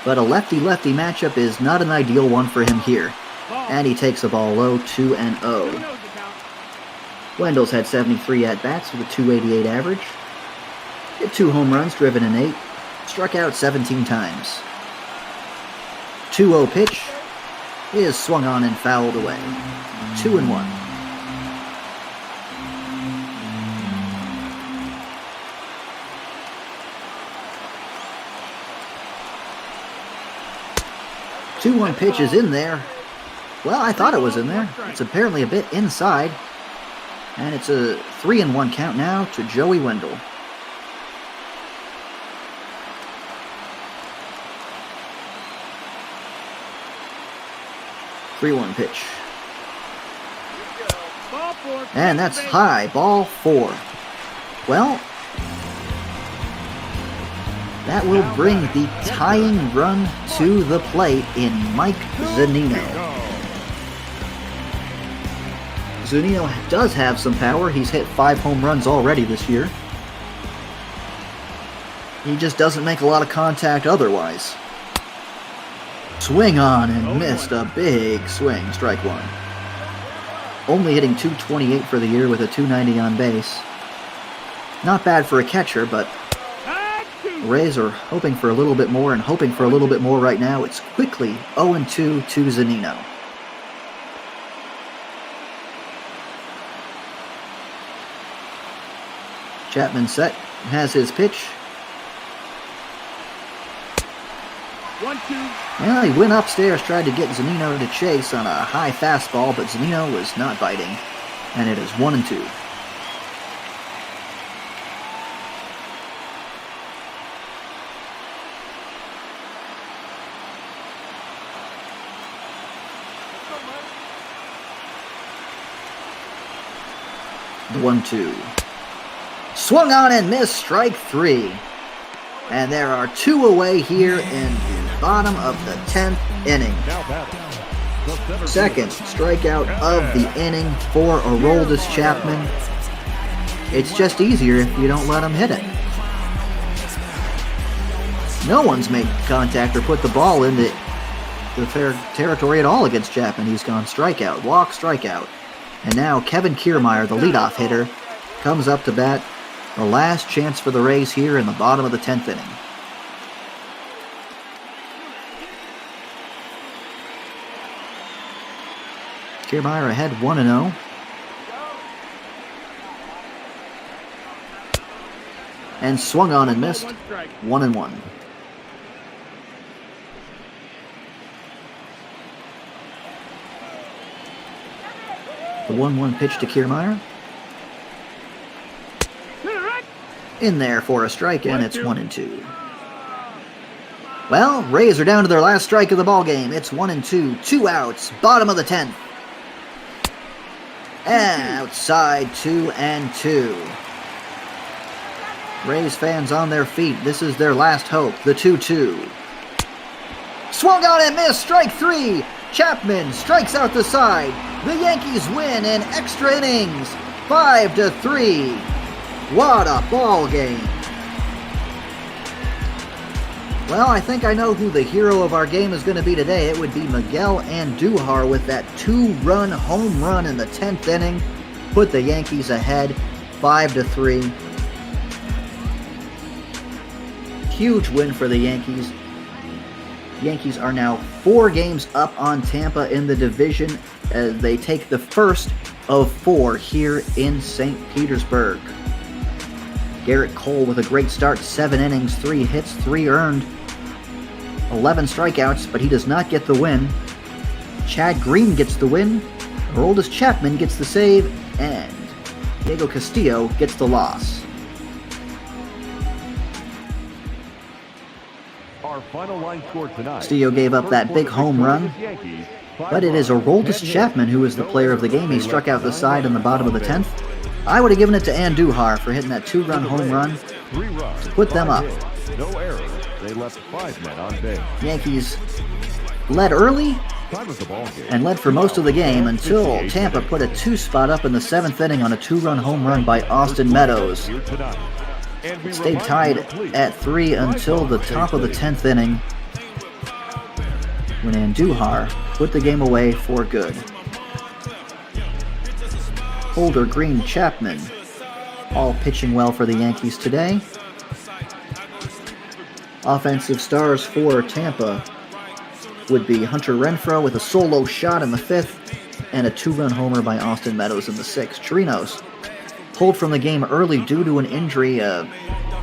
But a lefty-lefty matchup is not an ideal one for him here. And he takes the ball low, 2-0. Wendell's had 73 at-bats with a .288 average. Hit 2 home runs, driven in 8. Struck out 17 times. 2-0 pitch is swung on and fouled away. 2-1. Two-one pitch is in there. Well, I thought it was in there. It's apparently a bit inside. And it's a 3-1 count now to Joey Wendell. Three-one pitch. And that's high, ball 4. Well, that will bring the tying run to the plate in Mike Zunino. Zunino does have some power. He's hit 5 home runs already this year. He just doesn't make a lot of contact otherwise. Swing on and missed a big swing. Strike 1. Only hitting .228 for the year with a .290 on base. Not bad for a catcher, but the Rays are hoping for a little bit more and hoping for a little bit more right now. It's quickly 0-2 to Zunino. Chapman set, has his pitch. 1-2. Well, he went upstairs, tried to get Zunino to chase on a high fastball, but Zunino was not biting. And it is 1-2. The 1-2. Swung on and missed, strike 3. And there are 2 away here in the bottom of the 10th inning. Second strikeout of the inning for Aroldis Chapman. It's just easier if you don't let him hit it. No one's made contact or put the ball into the fair territory at all against Chapman. He's gone strikeout, walk, strikeout. And now Kevin Kiermaier, the leadoff hitter, comes up to bat. The last chance for the Rays here in the bottom of the 10th inning. Kiermaier ahead 1-0. And swung on and missed. 1-1. The 1-1 pitch to Kiermaier. In there for a strike, and it's 1-2. Well, Rays are down to their last strike of the ball game. It's 1-2, 2 outs, bottom of the 10th. And outside 2-2. Rays fans on their feet. This is their last hope. The 2-2. Swung on and missed. Strike 3. Chapman strikes out the side. The Yankees win in extra innings. 5-3. What a ball game. Well, I think I know who the hero of our game is going to be today. It would be Miguel Andujar with that 2-run home run in the 10th inning. Put the Yankees ahead 5-3. Huge win for the Yankees. Yankees are now 4 games up on Tampa in the division as they take the first of 4 here in St. Petersburg. Garrett Cole with a great start, 7 innings, 3 hits, 3 earned, 11 strikeouts, but he does not get the win. Chad Green gets the win, Aroldis Chapman gets the save, and Diego Castillo gets the loss. Our final line score tonight. Castillo gave up that big home run, but it is Aroldis Chapman who is the player of the game. He struck out the side in the bottom of the 10th. I would have given it to Andujar for hitting that 2-run home run to put them up. No errors. They left 5 men on base. Yankees led early Time of the ball game. and led for most of the game until Tampa put a 2-spot up in the 7th inning on a 2-run home run by Austin Meadows. Here tonight. And we It stayed remind tied you to please at 3 until the top of the 10th inning when Andujar put the game away for good. Holder, Green, Chapman, all pitching well for the Yankees today. Offensive stars for Tampa would be Hunter Renfroe with a solo shot in the 5th and a 2-run homer by Austin Meadows in the 6th. Chirinos pulled from the game early due to an injury, a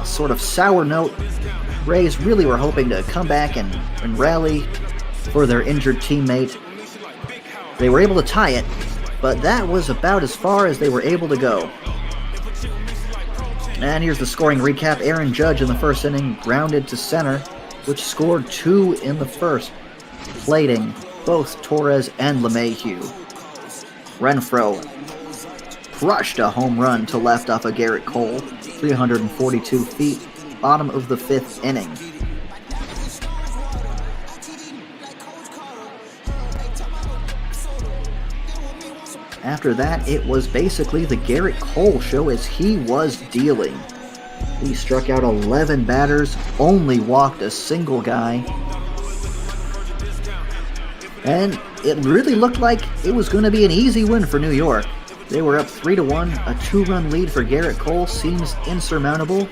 sort of sour note. Rays really were hoping to come back and rally for their injured teammate. They were able to tie it, but that was about as far as they were able to go. And here's the scoring recap. Aaron Judge in the first inning grounded to center, which scored 2 in the first, plating both Torres and LeMahieu. Renfroe crushed a home run to left off of Garrett Cole, 342 feet, bottom of the 5th inning. After that, it was basically the Garrett Cole show as he was dealing. He struck out 11 batters, only walked a single guy. And it really looked like it was going to be an easy win for New York. They were up 3-1. A 2-run lead for Garrett Cole seems insurmountable.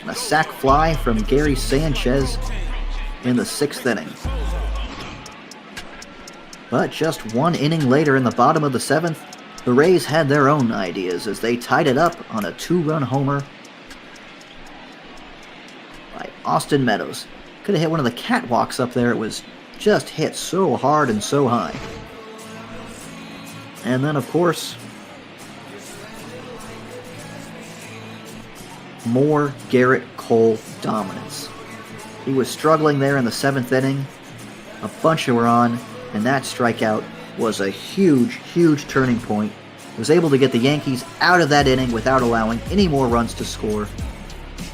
And a sac fly from Gary Sanchez in the 6th inning. But just 1 inning later in the bottom of the 7th, the Rays had their own ideas as they tied it up on a 2-run homer by Austin Meadows. Could have hit one of the catwalks up there. It was just hit so hard and so high. And then, of course, more Garrett Cole dominance. He was struggling there in the 7th inning. A bunch were on, and that strikeout was a huge, huge turning point. He was able to get the Yankees out of that inning without allowing any more runs to score.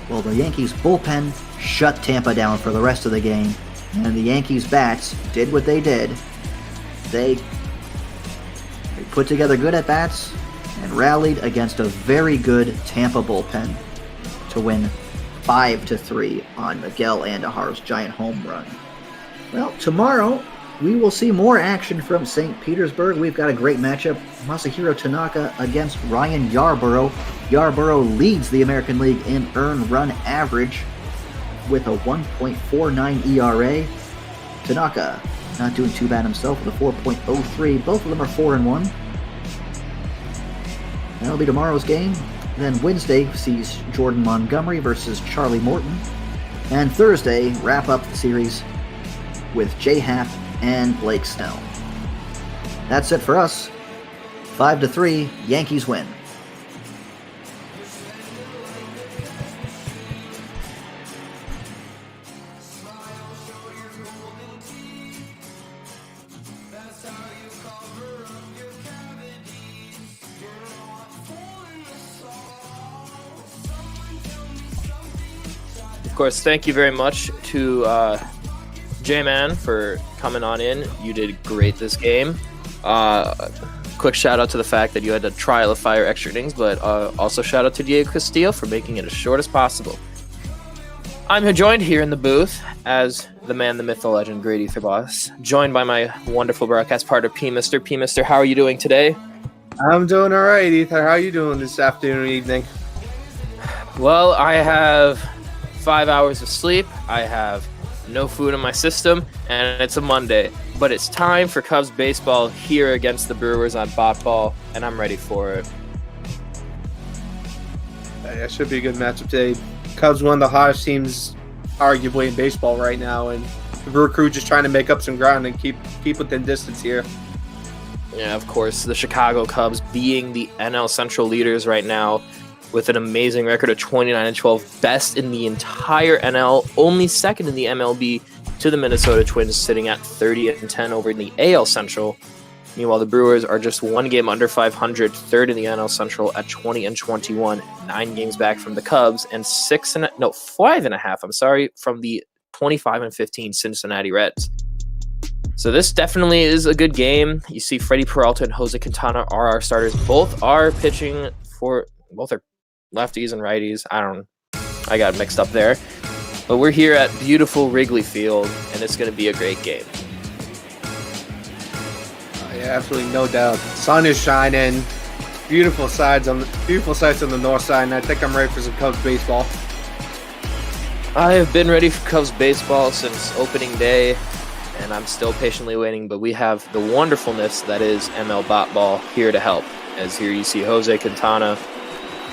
Well, the Yankees bullpen shut Tampa down for the rest of the game, and the Yankees bats did what they did. They put together good at-bats and rallied against a very good Tampa bullpen to win 5-3 on Miguel Andujar's giant home run. Well, tomorrow we will see more action from St. Petersburg. We've got a great matchup. Masahiro Tanaka against Ryan Yarborough. Yarborough leads the American League in earned run average with a 1.49 ERA. Tanaka not doing too bad himself with a 4.03. Both of them are 4-1. That'll be tomorrow's game. Then Wednesday sees Jordan Montgomery versus Charlie Morton. And Thursday, wrap up the series with Jay Happ and Blake Snell. That's it for us. 5-3, Yankees win. Of course, thank you very much to J-Man for coming on in. You did great this game. Quick shout out to the fact that you had to trial of fire extra innings, but also shout out to Diego Castillo for making it as short as possible. I'm joined here in the booth as the man, the myth, the legend, Great Ether Boss, joined by my wonderful broadcast partner, P-Mister. P-Mister, how are you doing today? I'm doing all right, Ether. How are you doing this afternoon, evening? Well, I have 5 hours of sleep. I have no food in my system, and it's a Monday. But it's time for Cubs baseball here against the Brewers on Bot Ball, and I'm ready for it. That should be a good matchup today. Cubs, one of the hottest teams, arguably, in baseball right now, and the Brewer crew just trying to make up some ground and keep within distance here. Yeah, of course, the Chicago Cubs being the NL Central leaders right now with an amazing record of 29-12, best in the entire NL, only second in the MLB to the Minnesota Twins, sitting at 30-10 over in the AL Central. Meanwhile, the Brewers are just one game under 500, third in the NL Central at 20-21, 9 games back from the Cubs, and 5.5, from the 25-15 Cincinnati Reds. So this definitely is a good game. You see Freddie Peralta and Jose Quintana are our starters. Both are pitching both are lefties and righties. I got mixed up there. But we're here at beautiful Wrigley Field, and it's going to be a great game. Yeah, absolutely, no doubt. Sun is shining. Beautiful sights on the north side, and I think I'm ready for some Cubs baseball. I have been ready for Cubs baseball since opening day, and I'm still patiently waiting, but we have the wonderfulness that is ML Bot Ball here to help. As here you see Jose Quintana,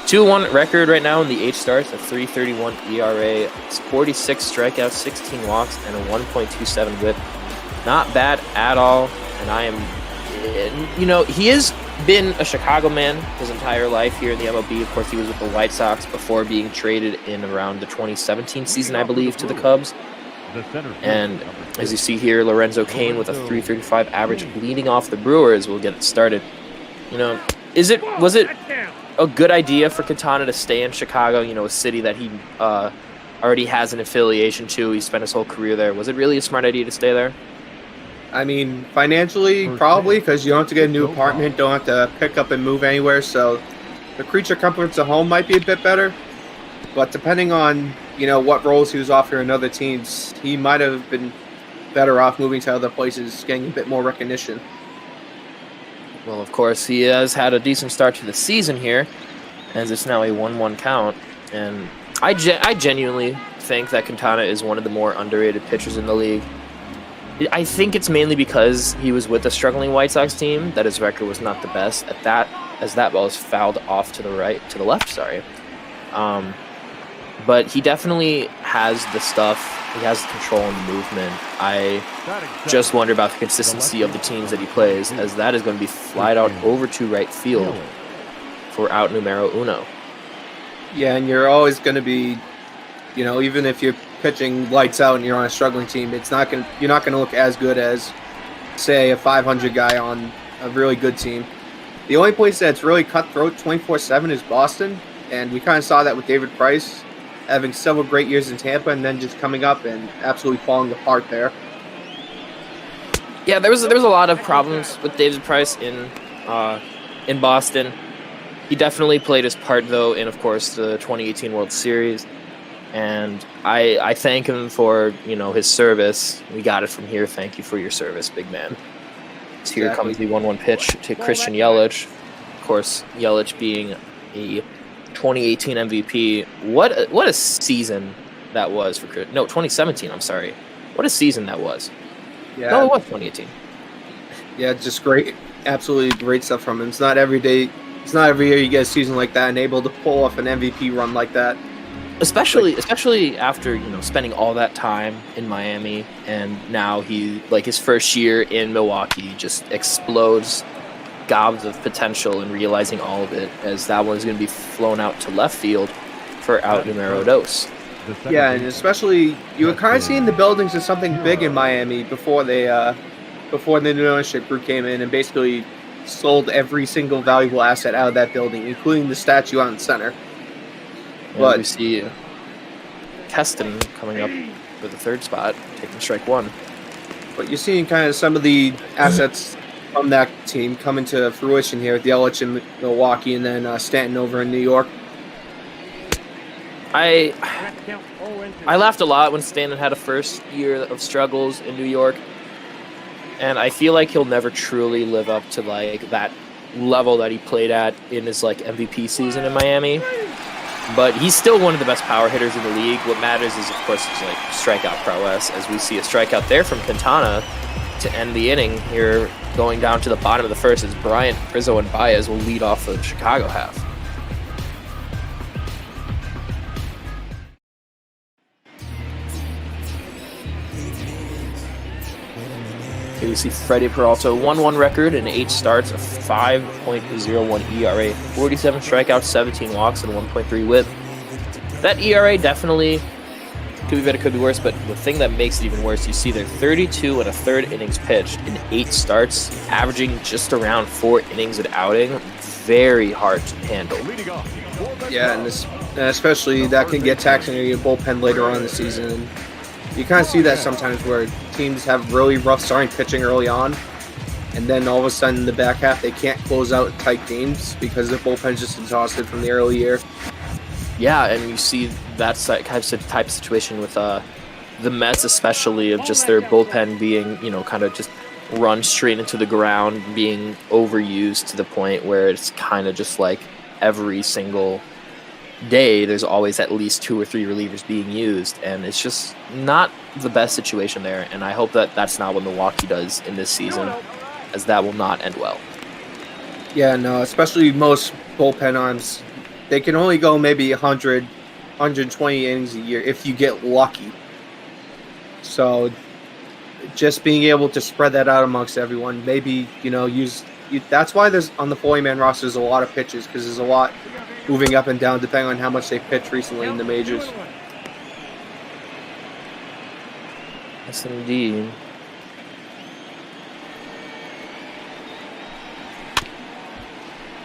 2-1 record right now in the 8 starts, a 3.31 ERA, 46 strikeouts, 16 walks, and a 1.27 whip. Not bad at all, and I am, he has been a Chicago man his entire life here in the MLB. Of course, he was with the White Sox before being traded in around the 2017 season, I believe, to the Cubs. And as you see here, Lorenzo Cain with a 3.35 average leading off the Brewers will get it started. Was it a good idea for Quintana to stay in Chicago, a city that he already has an affiliation to? He spent his whole career there. Was it really a smart idea to stay there? I mean, financially, probably, because you don't have to get a new apartment, don't have to pick up and move anywhere, so the creature comforts of home might be a bit better. But depending on, what roles he was offered in other teams, he might have been better off moving to other places, getting a bit more recognition. Well, of course, he has had a decent start to the season here, as it's now a 1-1 count. And I genuinely think that Quintana is one of the more underrated pitchers in the league. I think it's mainly because he was with a struggling White Sox team that his record was not the best at that, as that ball is fouled off to the left. But he definitely has the stuff. He has the control and the movement. I just wonder about the consistency of the teams that he plays, as that is going to be flied out over to right field for out numero uno. Yeah, and you're always going to be, even if you're pitching lights out and you're on a struggling team, you're not going to look as good as, say, a 500 guy on a really good team. The only place that's really cutthroat 24/7 is Boston, and we kind of saw that with David Price, having several great years in Tampa and then just coming up and absolutely falling apart there. Yeah, there was a lot of problems with David Price in Boston. He definitely played his part, though, in, of course, the 2018 World Series. And I thank him for, his service. We got it from here. Thank you for your service, big man. So here comes the 1-1 pitch to Christian Yelich. Of course, Yelich being a 2018 MVP. What a season that was for 2017. I'm sorry. What a season that was. Yeah. No, it was 2018. Yeah, just great, absolutely great stuff from him. It's not every day. It's not every year you get a season like that and able to pull off an MVP run like that. Especially after spending all that time in Miami, and now his first year in Milwaukee just explodes gobs of potential and realizing all of it, as that one's going to be flown out to left field for out numero dos. Yeah, and especially you were kind of seeing the buildings as something big in Miami before the new ownership group came in and basically sold every single valuable asset out of that building, including the statue out in center. But we see Keston coming up for the third spot, taking strike one. But you're seeing kind of some of the assets from that team coming to fruition here with Yelich in Milwaukee and then Stanton over in New York. I laughed a lot when Stanton had a first year of struggles in New York, and I feel like he'll never truly live up to like that level that he played at in his like MVP season in Miami. But he's still one of the best power hitters in the league. What matters is, of course, his like strikeout prowess, as we see a strikeout there from Quintana to end the inning here, going down to the bottom of the first, as Bryant, Rizzo, and Baez will lead off the Chicago half. Here we see Freddie Peralta, 1-1 record in 8 starts, a 5.01 ERA, 47 strikeouts, 17 walks, and 1.3 WHIP. That ERA definitely could be better, could be worse, but the thing that makes it even worse, you see they're 32 and a third innings pitched in 8 starts, averaging just around 4 innings an outing. Very hard to handle. Yeah, and especially that can get taxing in your bullpen later on in the season. And you kind of see that sometimes where teams have really rough starting pitching early on, and then all of a sudden in the back half they can't close out tight games because the bullpen's just exhausted from the early year. Yeah, and you see that type of situation with the Mets, especially, of just their bullpen being, kind of just run straight into the ground, being overused to the point where it's kind of just like every single day there's always at least 2 or 3 relievers being used, and it's just not the best situation there. And I hope that that's not what Milwaukee does in this season, as that will not end well. Yeah, no, especially most bullpen arms, they can only go maybe 100, 120 innings a year if you get lucky. So just being able to spread that out amongst everyone, maybe, that's why there's on the 40-man roster there's a lot of pitches, because there's a lot moving up and down depending on how much they pitched recently in the majors. Yes, indeed.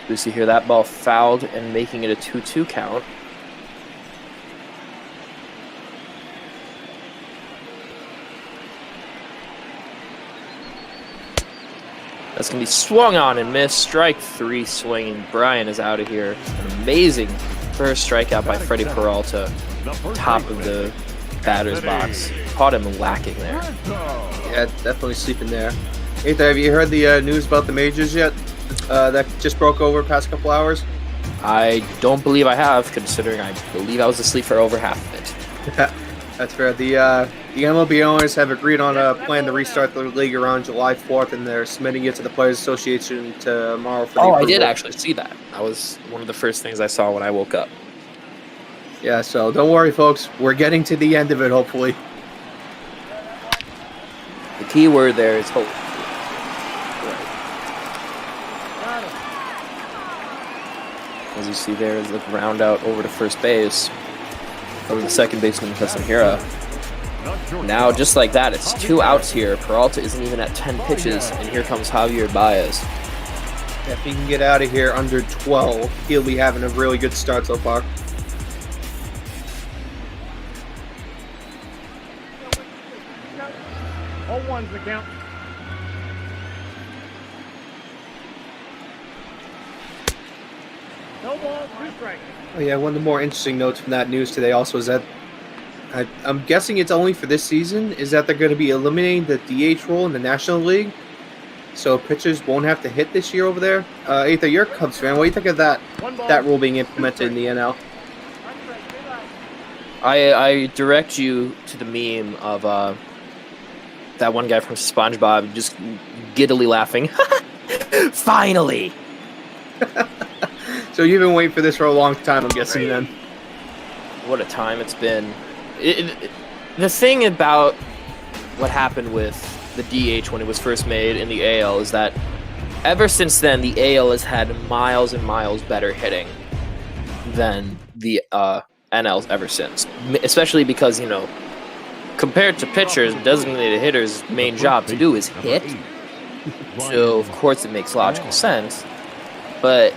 We see here that ball fouled and making it a 2-2 count. That's going to be swung on and missed. Strike 3 swinging. Brian is out of here. An amazing first strikeout by Freddie Peralta. Top of the batter's box. Caught him lacking there. Yeah, definitely sleeping there. Ethan, have you heard the news about the majors yet? That just broke over the past couple hours? I don't believe I have, considering I believe I was asleep for over half of it. That's fair. The MLB owners have agreed on a plan to restart the league around July 4th, and they're submitting it to the Players Association tomorrow for the approval. I did actually see that. That was one of the first things I saw when I woke up. Yeah, so don't worry, folks. We're getting to the end of it, hopefully. The key word there is hope. As you see there is the ground out over to first base from the second baseman, Castanera. Now, just like that, it's 2 outs here. Peralta isn't even at 10 pitches, and here comes Javier Baez. If he can get out of here under 12, he'll be having a really good start so far. All one's the count. No ball, 2 strikes. Oh yeah, one of the more interesting notes from that news today also is that I'm guessing it's only for this season, is that they're going to be eliminating the DH rule in the National League, so pitchers won't have to hit this year over there. Ethan, you're a Cubs fan. What do you think of that rule being implemented in the NL? I direct you to the meme of that one guy from SpongeBob just giddily laughing. Finally! So you've been waiting for this for a long time, I'm guessing, then. What a time it's been. The thing about what happened with the DH when it was first made in the AL is that ever since then, the AL has had miles and miles better hitting than the NL's ever since. Especially because, compared to pitchers, designated hitters' main job to do is hit. So, of course, it makes logical sense. But,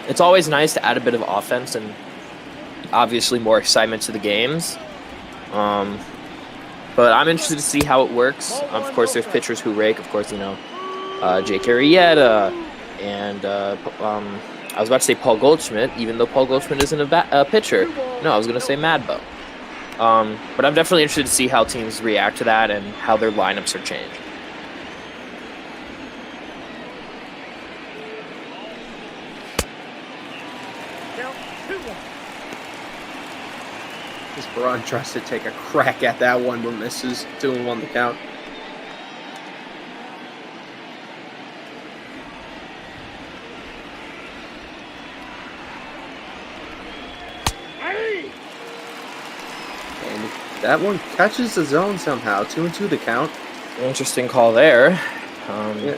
it's always nice to add a bit of offense and obviously more excitement to the games. But I'm interested to see how it works. Of course, there's pitchers who rake. Of course, Jake Arrieta and I was about to say Paul Goldschmidt, even though Paul Goldschmidt isn't a pitcher. No, I was going to say Madbo. But I'm definitely interested to see how teams react to that and how their lineups are changed. Braun tries to take a crack at that one, but misses. 2-1 the count. And that one catches the zone somehow. 2-2 the count. Interesting call there. Yeah.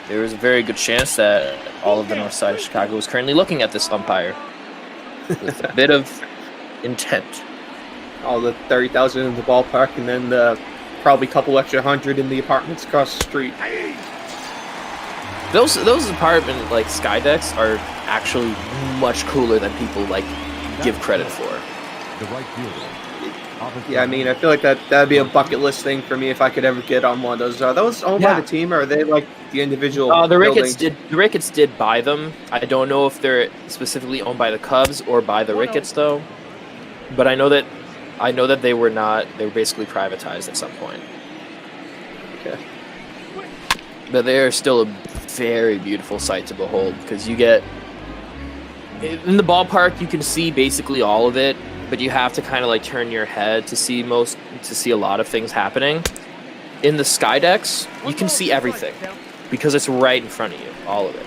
There is a very good chance that all of the north side of Chicago is currently looking at this umpire with a bit of intent. All the 30,000 in the ballpark, and then the probably couple extra 100 in the apartments across the street. Those apartment sky decks are actually much cooler than people give credit for. The right fielder. Yeah, I mean, I feel like that'd be a bucket list thing for me if I could ever get on one of those. Are those owned by the team, or are they the individual? The Ricketts did buy them. I don't know if they're specifically owned by the Cubs or by the Ricketts though. But I know that they were not. They were basically privatized at some point. Okay. But they are still a very beautiful sight to behold because you get in the ballpark. You can see basically all of it. But you have to kind of turn your head to see a lot of things happening. In the sky decks, you can see everything because it's right in front of you, all of it,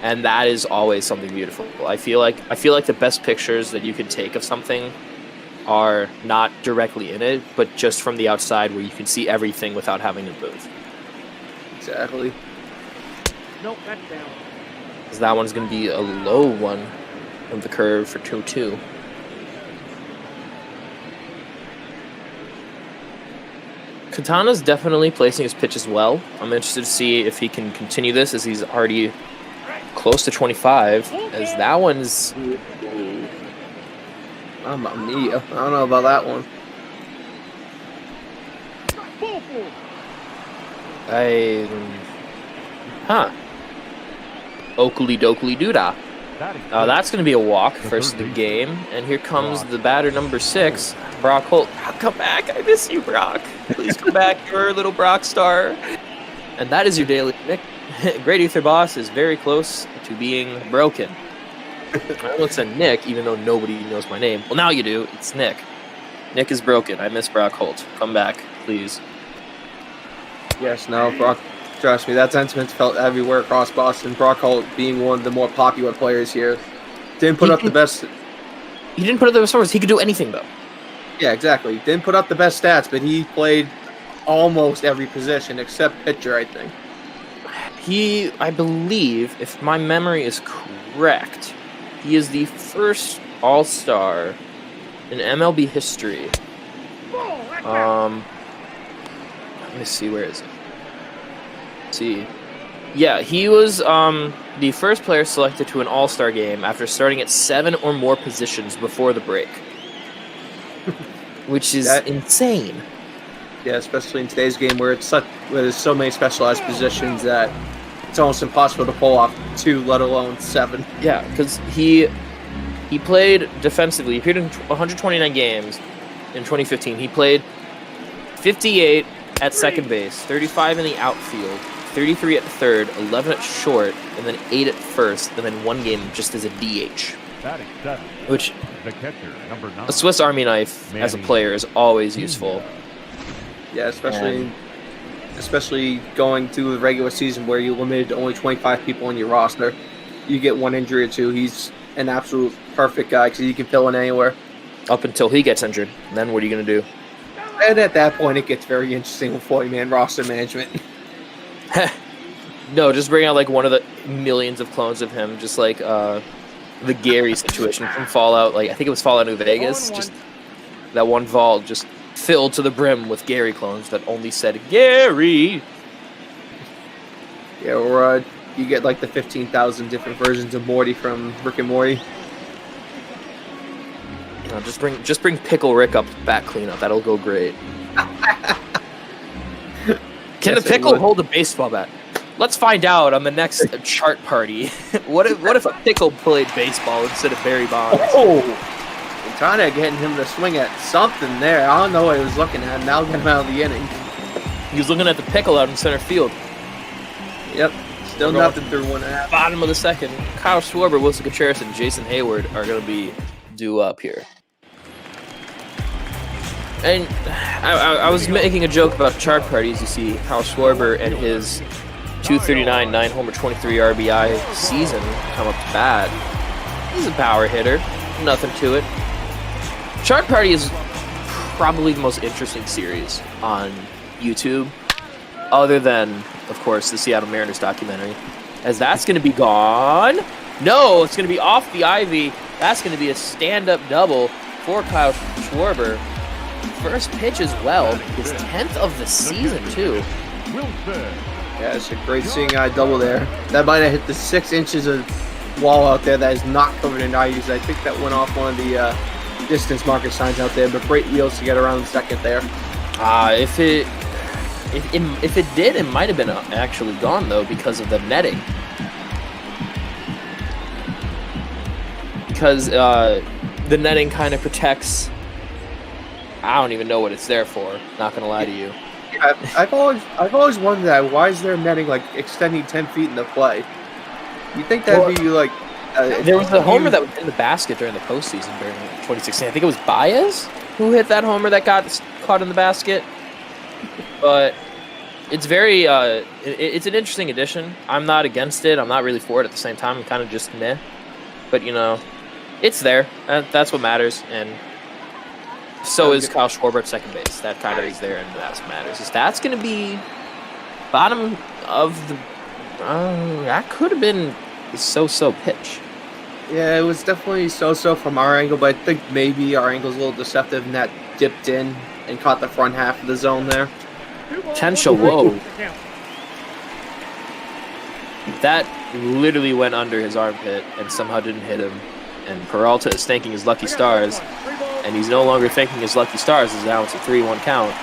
and that is always something beautiful. I feel like the best pictures that you can take of something are not directly in it, but just from the outside where you can see everything without having to move. Exactly. Nope, that's down. Because that one's going to be a low one of the curve for 2-2. Katana's definitely placing his pitches well. I'm interested to see if he can continue this as he's already close to 25. As that one's... Mamma mia. I don't know about that one. Oakley dokley doodah. That's going to be a walk first of the game. And here comes the batter number 6, Brock Holt. Come back. I miss you, Brock. Please come back. You're a little Brock star. And that is your daily Nick. Great Ether Boss is very close to being broken. I almost said Nick, even though nobody knows my name. Well, now you do. It's Nick. Nick is broken. I miss Brock Holt. Come back, please. Yes, no, Brock. Trust me, that sentiment felt everywhere across Boston. Brock Holt being one of the more popular players here. Didn't put up the best... He didn't put up the best numbers. He could do anything, though. Yeah, exactly. Didn't put up the best stats, but he played almost every position except pitcher, I think. I believe, if my memory is correct, he is the first All-Star in MLB history. Let me see, where is it? See. Yeah, he was the first player selected to an All-Star game after starting at 7 or more positions before the break. Which is insane. Yeah, especially in today's game where there's so many specialized positions that it's almost impossible to pull off 2, let alone 7. Yeah, because he played defensively. He appeared in 129 games in 2015. He played 58 at second base, 35 in the outfield, 33 at third, 11 at short, and then 8 at first, and then 1 game just as a DH. Which, the catcher, number 9. a Swiss Army knife as a player is always useful. Yeah, especially going through the regular season where you're limited to only 25 people on your roster. You get 1 injury or 2, he's an absolute perfect guy because he can fill in anywhere. Up until he gets injured. Then what are you going to do? And at that point, it gets very interesting with 40-man roster management. No, just bring out like one of the millions of clones of him, just like the Gary situation from Fallout. Like I think it was Fallout New Vegas. Just that one vault just filled to the brim with Gary clones that only said Gary. Yeah, or you get like the 15,000 different versions of Morty from Rick and Morty. No, just bring Pickle Rick up back cleanup. That'll go great. Can the Pickle hold a baseball bat? Let's find out on the next chart party. What if a Pickle played baseball instead of Barry Bonds? Oh, I'm trying to get him to swing at something there. I don't know what he was looking at. Now get him out of the inning. He was looking at the Pickle out in center field. Yep. Still nothing through 1.5. Bottom of the second. Kyle Schwarber, Wilson Contreras, and Jason Hayward are going to be due up here. And I was making a joke about chart parties. You see Kyle Schwarber and his 239, 9 homer, 23 RBI season come up to bat. He's a power hitter. Nothing to it. Chart Party is probably the most interesting series on YouTube, other than, of course, the Seattle Mariners documentary, as that's going to be gone. No, it's going to be off the Ivy. That's going to be a stand-up double for Kyle Schwarber. First pitch as well. His 10th of the season, too. Yeah, it's a great seeing eye double there. That might have hit the 6 inches of wall out there that is not covered in IUs. I think that went off one of the distance marker signs out there, but great wheels to get around second there. If it did, it might have been actually gone, though, because of the netting. Because the netting kind of protects... I don't even know what it's there for, not going to lie to you. Yeah, I've always wondered that. Why is there netting like extending 10 feet in the play? You think that'd be like... there was a homer that was in the basket during the postseason during 2016. I think it was Baez who hit that homer that got caught in the basket. But it's very... it's an interesting addition. I'm not against it. I'm not really for it at the same time. I'm kind of just meh. But, you know, it's there. That's what matters. And so is Kyle Schwarber at second base. That kind of is there, and that's what matters. That's going to be bottom of the... that could have been a so-so pitch. Yeah, it was definitely so-so from our angle, but I think maybe our angle's a little deceptive, and that dipped in and caught the front half of the zone there. Potential, whoa. That literally went under his armpit and somehow didn't hit him. And Peralta is thanking his lucky stars, and he's no longer thanking his lucky stars, as now it's a 3-1 count.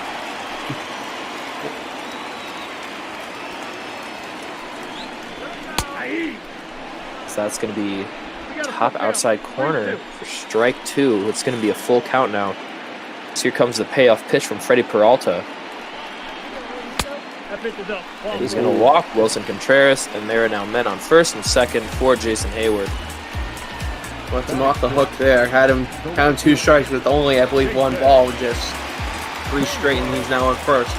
So that's going to be top outside corner for strike 2. It's going to be a full count now. So here comes the payoff pitch from Freddie Peralta. And he's going to walk Wilson Contreras, and there are now men on first and second for Jason Hayward. Left him off the hook there. Had him 2 strikes with only, I believe, 1 ball. Just 3 straight, and he's now on first.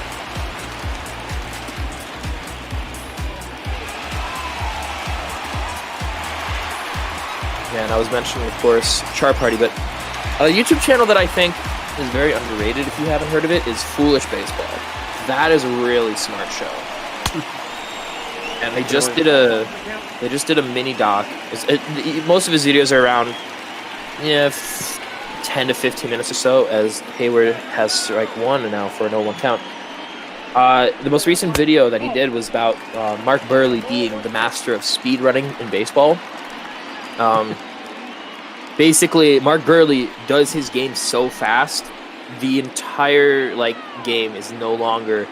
Yeah, and I was mentioning, of course, Chart Party, but a YouTube channel that I think is very underrated, if you haven't heard of it, is Foolish Baseball. That is a really smart show. And they just did a mini doc. Most of his videos are around 10 to 15 minutes or so, as Hayward has strike 1 now for a 0-1 count. The most recent video that he did was about Mark Burley being the master of speed running in baseball. Basically, Mark Burley does his game so fast, the entire game is no longer,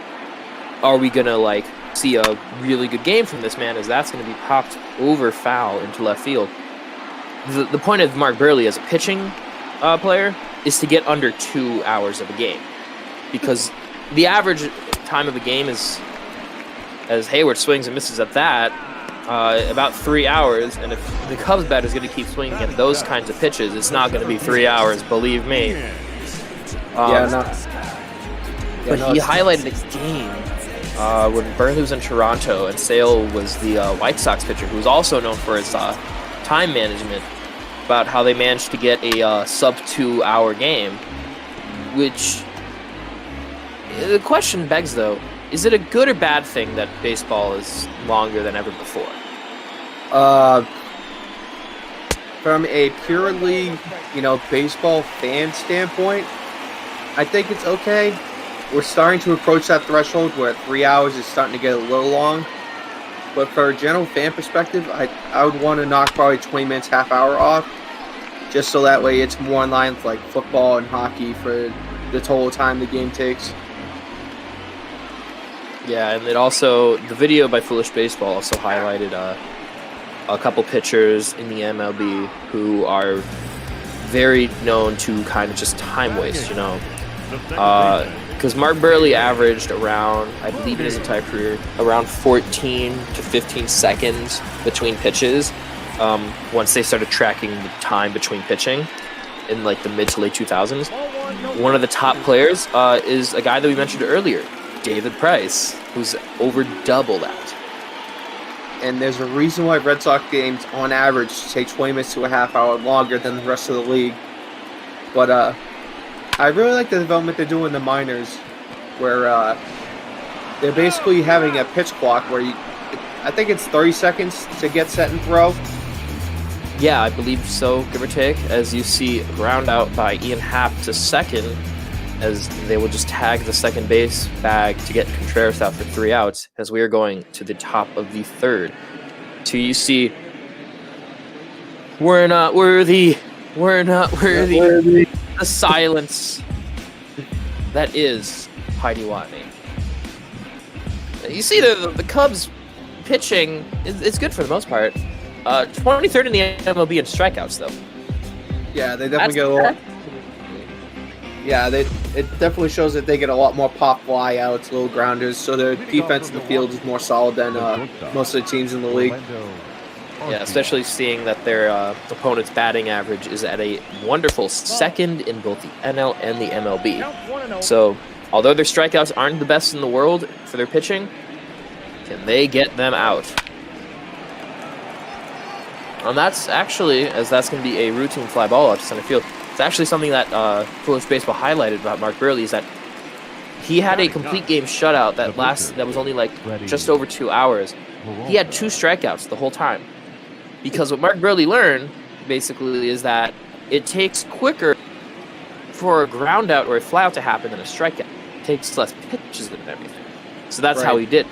are we gonna see a really good game from this man, as that's going to be popped over foul into left field. The point of Mark Burley as a pitching player is to get under 2 hours of a game, because the average time of a game is, as Hayward swings and misses at that, about 3 hours, and if the Cubs batter is going to keep swinging at those kinds of pitches, it's not going to be 3 hours, believe me. But he highlighted a game when Burley was in Toronto, and Sale was the White Sox pitcher, who was also known for his time management, about how they managed to get a sub-2 hour game, which the question begs, though, is it a good or bad thing that baseball is longer than ever before? From a purely, baseball fan standpoint, I think it's okay. We're starting to approach that threshold where 3 hours is starting to get a little long. But for a general fan perspective, I would want to knock probably 20 minutes, half hour off, just so that way it's more in line with like football and hockey for the total time the game takes. Yeah, and the video by Foolish Baseball also highlighted a couple pitchers in the MLB who are very known to kind of just time waste, because Mark Burley averaged around, I believe in his entire career, around 14 to 15 seconds between pitches once they started tracking the time between pitching in like the mid to late 2000s. One of the top players is a guy that we mentioned earlier, David Price, who's over double that. And there's a reason why Red Sox games, on average, take 20 minutes to a half hour longer than the rest of the league. But I really like the development they're doing in the minors, where they're basically having a pitch clock where I think it's 30 seconds to get set and throw. Yeah, I believe so, give or take, as you see ground out by Ian Happ to second, as they will just tag the second base bag to get Contreras out for 3 outs, as we are going to the top of the third. So you see, we're not worthy. The silence that is Heidi Watney. You see the Cubs pitching, it's good for the most part. 23rd in the MLB in strikeouts, though. Yeah, they definitely get a lot. Yeah, it definitely shows that they get a lot more pop fly outs, little grounders, so their defense in the field is more solid than most of the teams in the league. Yeah, especially seeing that their opponent's batting average is at a wonderful second in both the NL and the MLB. So, although their strikeouts aren't the best in the world for their pitching, can they get them out? And that's actually, as that's going to be a routine fly ball out to center field, it's actually something that Foolish Baseball highlighted about Mark Burley, is that he had a complete game shutout that was only like just over 2 hours. He had 2 strikeouts the whole time. Because what Mark Burley learned, basically, is that it takes quicker for a ground out or a fly out to happen than a strikeout. It takes less pitches than everything. So that's how he did.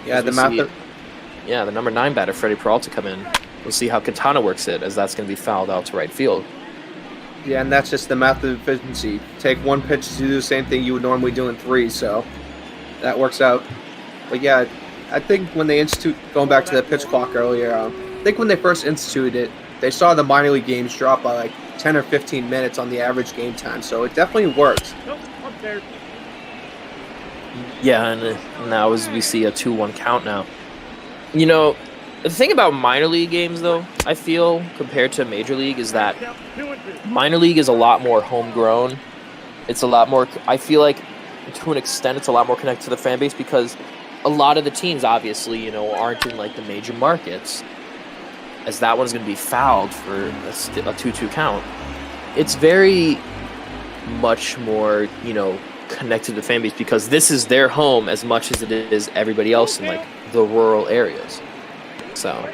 Yeah, the number 9 batter, Freddie Peralta, come in. We'll see how Quintana works it, as that's going to be fouled out to right field. Yeah, and that's just the math of efficiency. Take one pitch to do the same thing you would normally do in 3, so that works out. But yeah, I think when they going back to the pitch clock earlier, I think when they first instituted it, they saw the minor league games drop by like 10 or 15 minutes on the average game time, so it definitely works. Yeah, and now as we see a 2-1 count now. The thing about minor league games, though, I feel, compared to major league, is that minor league is a lot more homegrown. It's a lot more, I feel like, to an extent, it's a lot more connected to the fan base, because a lot of the teams, obviously, aren't in like the major markets, as that one's going to be fouled for a 2-2 count. It's very much more, connected to the fan base, because this is their home as much as it is everybody else in like the rural areas. So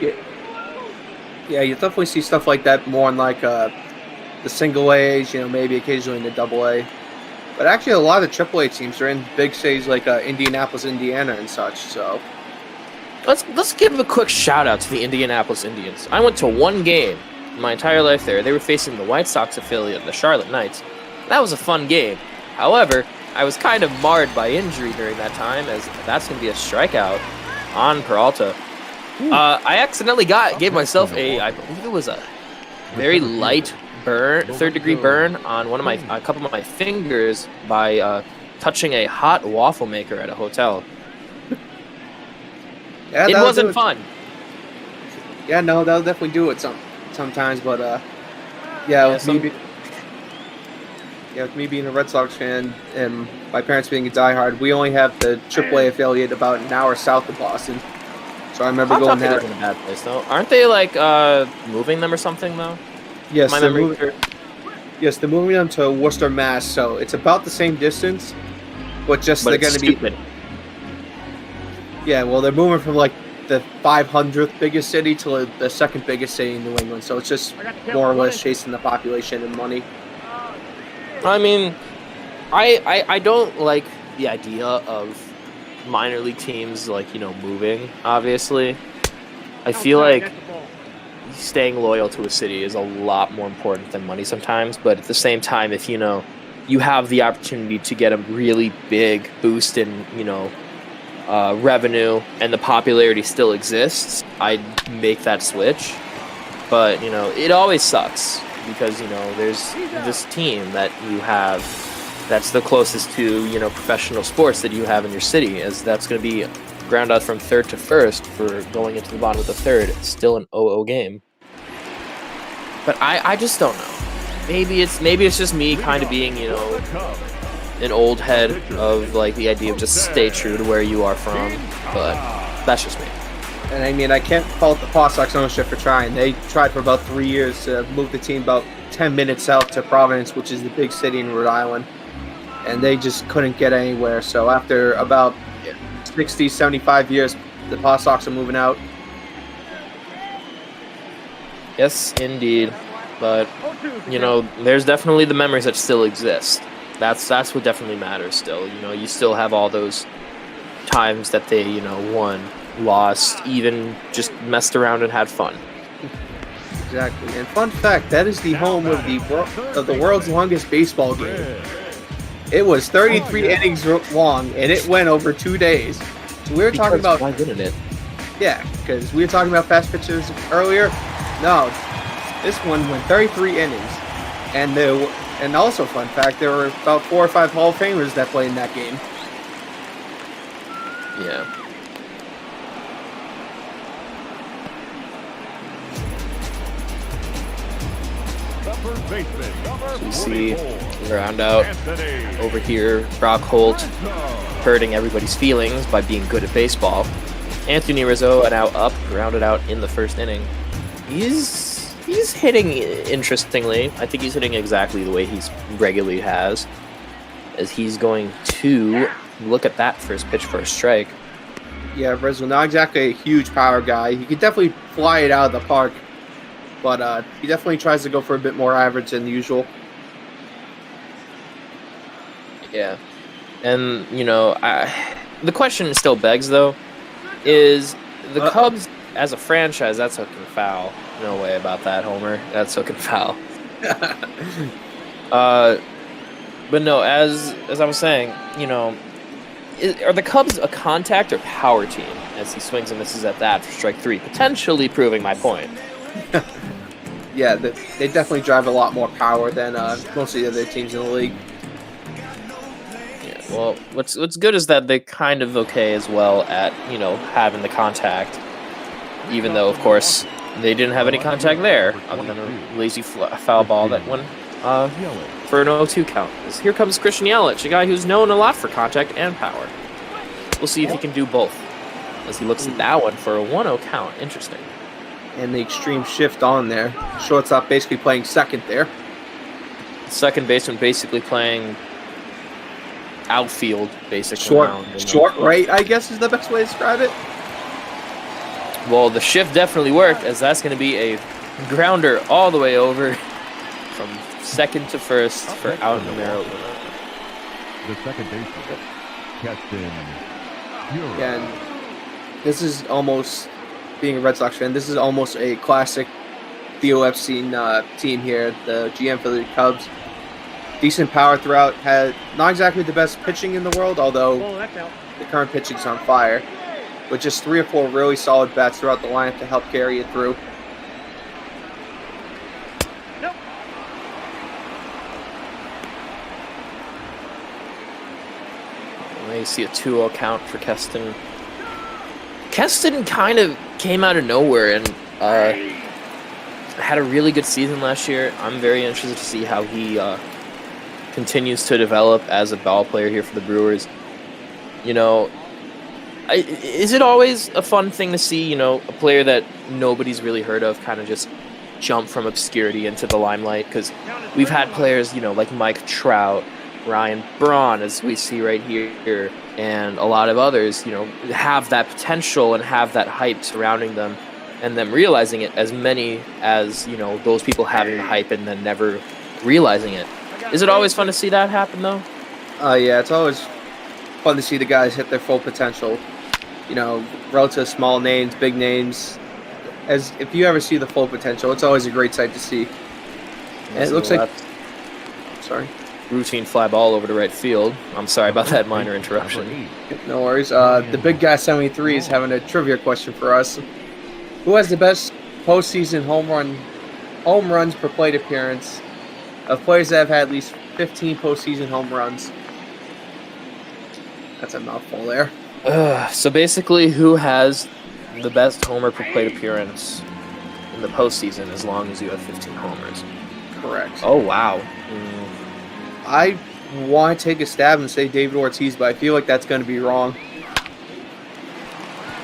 yeah, you definitely see stuff like that more in like the single A's, maybe occasionally in the double A. But actually, a lot of the AAA teams are in big cities like Indianapolis, Indiana, and such. So let's give a quick shout out to the Indianapolis Indians. I went to one game in my entire life there. They were facing the White Sox affiliate, the Charlotte Knights. That was a fun game. However, I was kind of marred by injury during that time, as that's going to be a strikeout on Peralta. I accidentally gave myself I believe it was a very light burn, 3rd-degree burn on a couple of my fingers by touching a hot waffle maker at a hotel. Yeah, it wasn't fun. Yeah, no, that'll definitely do it sometimes, but with me being a Red Sox fan and my parents being a diehard, we only have the AAA affiliate about an hour south of Boston. So I remember going there. Isn't a bad place, though. Aren't they like moving them or something, though? Yes, they're moving them to Worcester, Mass. So it's about the same distance, but just they're going to be. Yeah, well, they're moving from like the 500th biggest city to the second biggest city in New England, so it's just more or less chasing the population and money. I mean, I don't like the idea of minor league teams like, you know, moving, obviously. I feel like staying loyal to a city is a lot more important than money sometimes, but at the same time, if, you know, you have the opportunity to get a really big boost in, you know, revenue and the popularity still exists, I'd make that switch. But, you know, it always sucks because, you know, there's this team that you have that's the closest to, you know, professional sports that you have in your city, as that's going to be ground out from third to first for going into the bottom of the third. It's still an 0-0 game. But I just don't know. Maybe it's just me kind of being, you know, an old head of like the idea of just stay true to where you are from, but that's just me. And I mean, I can't fault the Paw Sox ownership for trying. They tried for about 3 years to move the team about 10 minutes south to Providence, which is the big city in Rhode Island, and they just couldn't get anywhere. So after about 60, 75 years, the Paw Sox are moving out. Yes, indeed. But, you know, there's definitely the memories that still exist. That's what definitely matters still. You know, you still have all those times that they, you know, won, lost, even just messed around and had fun. Exactly. And fun fact, that is the home of the world's longest baseball game. It was 33 innings long, and it went over 2 days. So we were talking about... Why wouldn't it? Yeah, because we were talking about fast pitches earlier. No, this one went 33 innings. And also, fun fact, there were about 4 or 5 Hall of Famers that played in that game. Yeah. You see, round out over here, Brock Holt hurting everybody's feelings by being good at baseball. Anthony Rizzo now up, rounded out in the first inning. He's hitting interestingly. I think he's hitting exactly the way he's regularly has. As he's going to look at that first pitch for a strike. Yeah, Rizzo, not exactly a huge power guy. He could definitely fly it out of the park, but he definitely tries to go for a bit more average than usual. Yeah. And, you know, the question still begs, though, is the Cubs, as a franchise, that's hooking foul. No way about that, Homer. That's hooking foul. But no, as I was saying, you know, are the Cubs a contact or power team as he swings and misses at that for strike 3, potentially proving my point? Yeah, they definitely drive a lot more power than most of the other teams in the league. Yeah, well, what's good is that they're kind of okay as well at, you know, having the contact, even though, of course, they didn't have any contact there other than a lazy foul ball that went for an 0-2 count. Here comes Christian Yelich, a guy who's known a lot for contact and power. We'll see if he can do both, as he looks at that one for a 1-0 count. Interesting. And the extreme shift on there. Shortstop basically playing second there. Second baseman basically playing outfield, basically. Short right, I guess is the best way to describe it. Well, the shift definitely worked, as that's going to be a grounder all the way over from second to first for out in Maryland. The second baseman, Captain. And this is almost, being a Red Sox fan, this is almost a classic Theo Epstein team here, the GM for the Cubs. Decent power throughout, had not exactly the best pitching in the world, although the current pitching's on fire, with just 3 or 4 really solid bats throughout the lineup to help carry it through. You see a 2-0 count for Keston. Keston kind of came out of nowhere and had a really good season last year. I'm very interested to see how he continues to develop as a ball player here for the Brewers. You know, is it always a fun thing to see, you know, a player that nobody's really heard of kind of just jump from obscurity into the limelight? Because we've had players, you know, like Mike Trout, Ryan Braun, as we see right here, and a lot of others, have that potential and have that hype surrounding them, and them realizing it, as many as, those people having the hype and then never realizing it. Is it always fun to see that happen, though? Yeah, it's always fun to see the guys hit their full potential. Relative small names, big names. As if you ever see the full potential, it's always a great sight to see. And it looks like... Sorry. Routine fly ball over to right field. I'm sorry about that minor interruption. No worries. The big guy 73 is having a trivia question for us. Who has the best postseason home runs per plate appearance of players that have had at least 15 postseason home runs? That's a mouthful there. So basically, who has the best homer per plate appearance in the postseason as long as you have 15 homers? Correct. Oh, wow. I want to take a stab and say David Ortiz, but I feel like that's going to be wrong.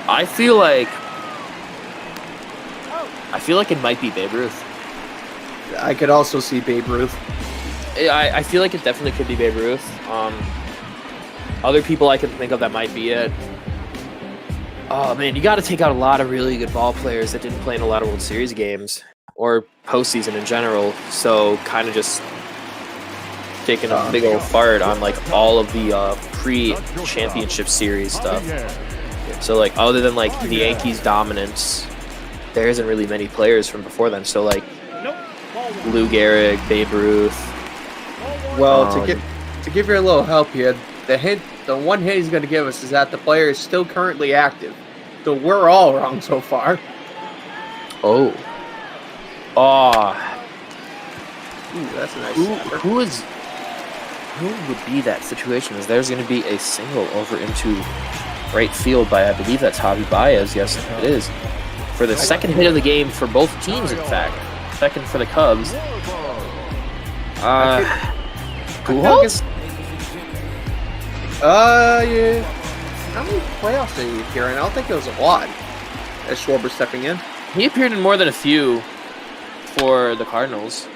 I feel like it might be Babe Ruth. I could also see Babe Ruth. I feel like it definitely could be Babe Ruth. Other people I can think of that might be it. Oh, man, you got to take out a lot of really good ball players that didn't play in a lot of World Series games or postseason in general. So kind of just taking a big old fart on like all of the pre-championship series stuff. So like other than like the Yankees' dominance, there isn't really many players from before then. So like Lou Gehrig, Babe Ruth. Well, to give you a little help here, the one hint he's going to give us is that the player is still currently active. So we're all wrong so far. Oh. Ooh, that's a nice Who would be that situation? Is there's going to be a single over into right field by, I believe that's Javi Baez. Yes, it is. For the second hit of the game for both teams, in fact. Second for the Cubs. Pujols? Yeah. How many playoffs did he appear in? I don't think it was a lot. As Schwarber stepping in. He appeared in more than a few for the Cardinals.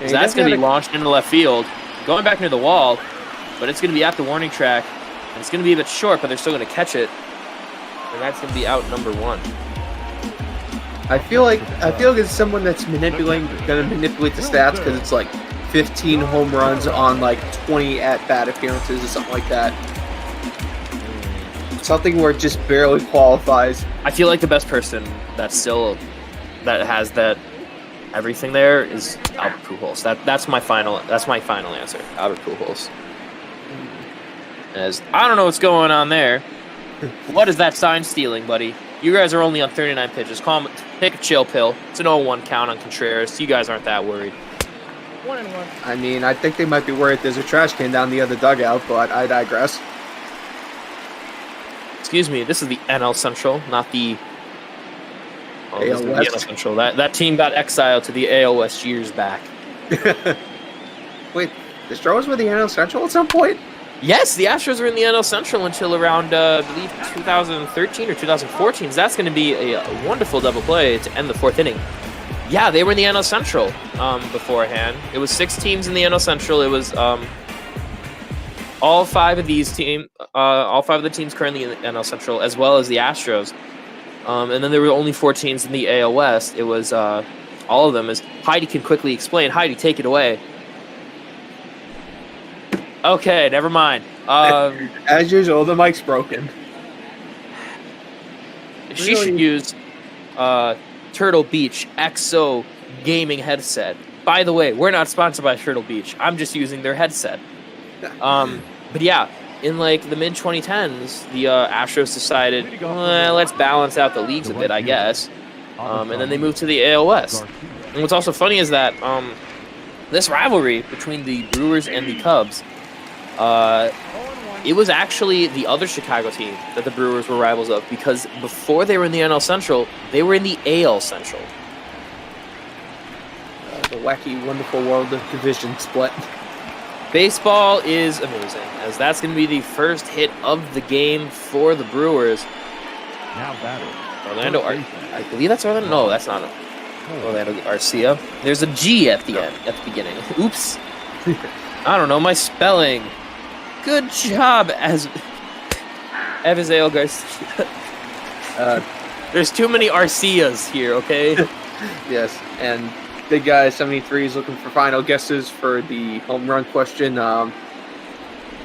Yeah, That's going to be launched into left field, going back near the wall, but it's going to be at the warning track. And it's going to be a bit short, but they're still going to catch it. And that's going to be out number one. I feel like it's someone that's going to manipulate the stats because it's like 15 home runs on like 20 at-bat appearances or something like that. Something where it just barely qualifies. I feel like the best person that has that everything there is Albert Pujols. That's my final answer. Albert Pujols. As I don't know what's going on there. What is that sign stealing, buddy? You guys are only on 39 pitches. Take a chill pill. It's an 0-1 count on Contreras. You guys aren't that worried. 1-1. I mean, I think they might be worried there's a trash can down the other dugout, but I digress. Excuse me, this is the NL Central, not the AL the West. NL Central. That team got exiled to the AL West years back. Wait, the Astros were the NL Central at some point? Yes, the Astros were in the NL Central until around, I believe, 2013 or 2014. So that's going to be a wonderful double play to end the fourth inning. Yeah, they were in the NL Central beforehand. It was 6 teams in the NL Central. It was all five of the teams currently in the NL Central, as well as the Astros. And then there were only 4 teams in the AL West. It was all of them, as Heidi can quickly explain. Heidi, take it away. Okay, never mind. As usual, the mic's broken. She should use Turtle Beach XO gaming headset. By the way, we're not sponsored by Turtle Beach. I'm just using their headset. But yeah, in like the mid-2010s, the Astros decided, let's balance out the leagues a bit, I guess. And then they moved to the AL West. And what's also funny is that this rivalry between the Brewers and the Cubs, it was actually the other Chicago team that the Brewers were rivals of, because before they were in the NL Central, they were in the AL Central. The wacky, wonderful world of division split. Baseball is amazing, as that's going to be the first hit of the game for the Brewers. Now batting. Orlando, I believe that's Orlando. No, that's not Orlando Arcia. There's a G at the end, at the beginning. Oops. I don't know, my spelling. Good job, as Eviseo Garcia. There's too many Arcias here, okay? Yes, and Big Guy 73 is looking for final guesses for the home run question. Albert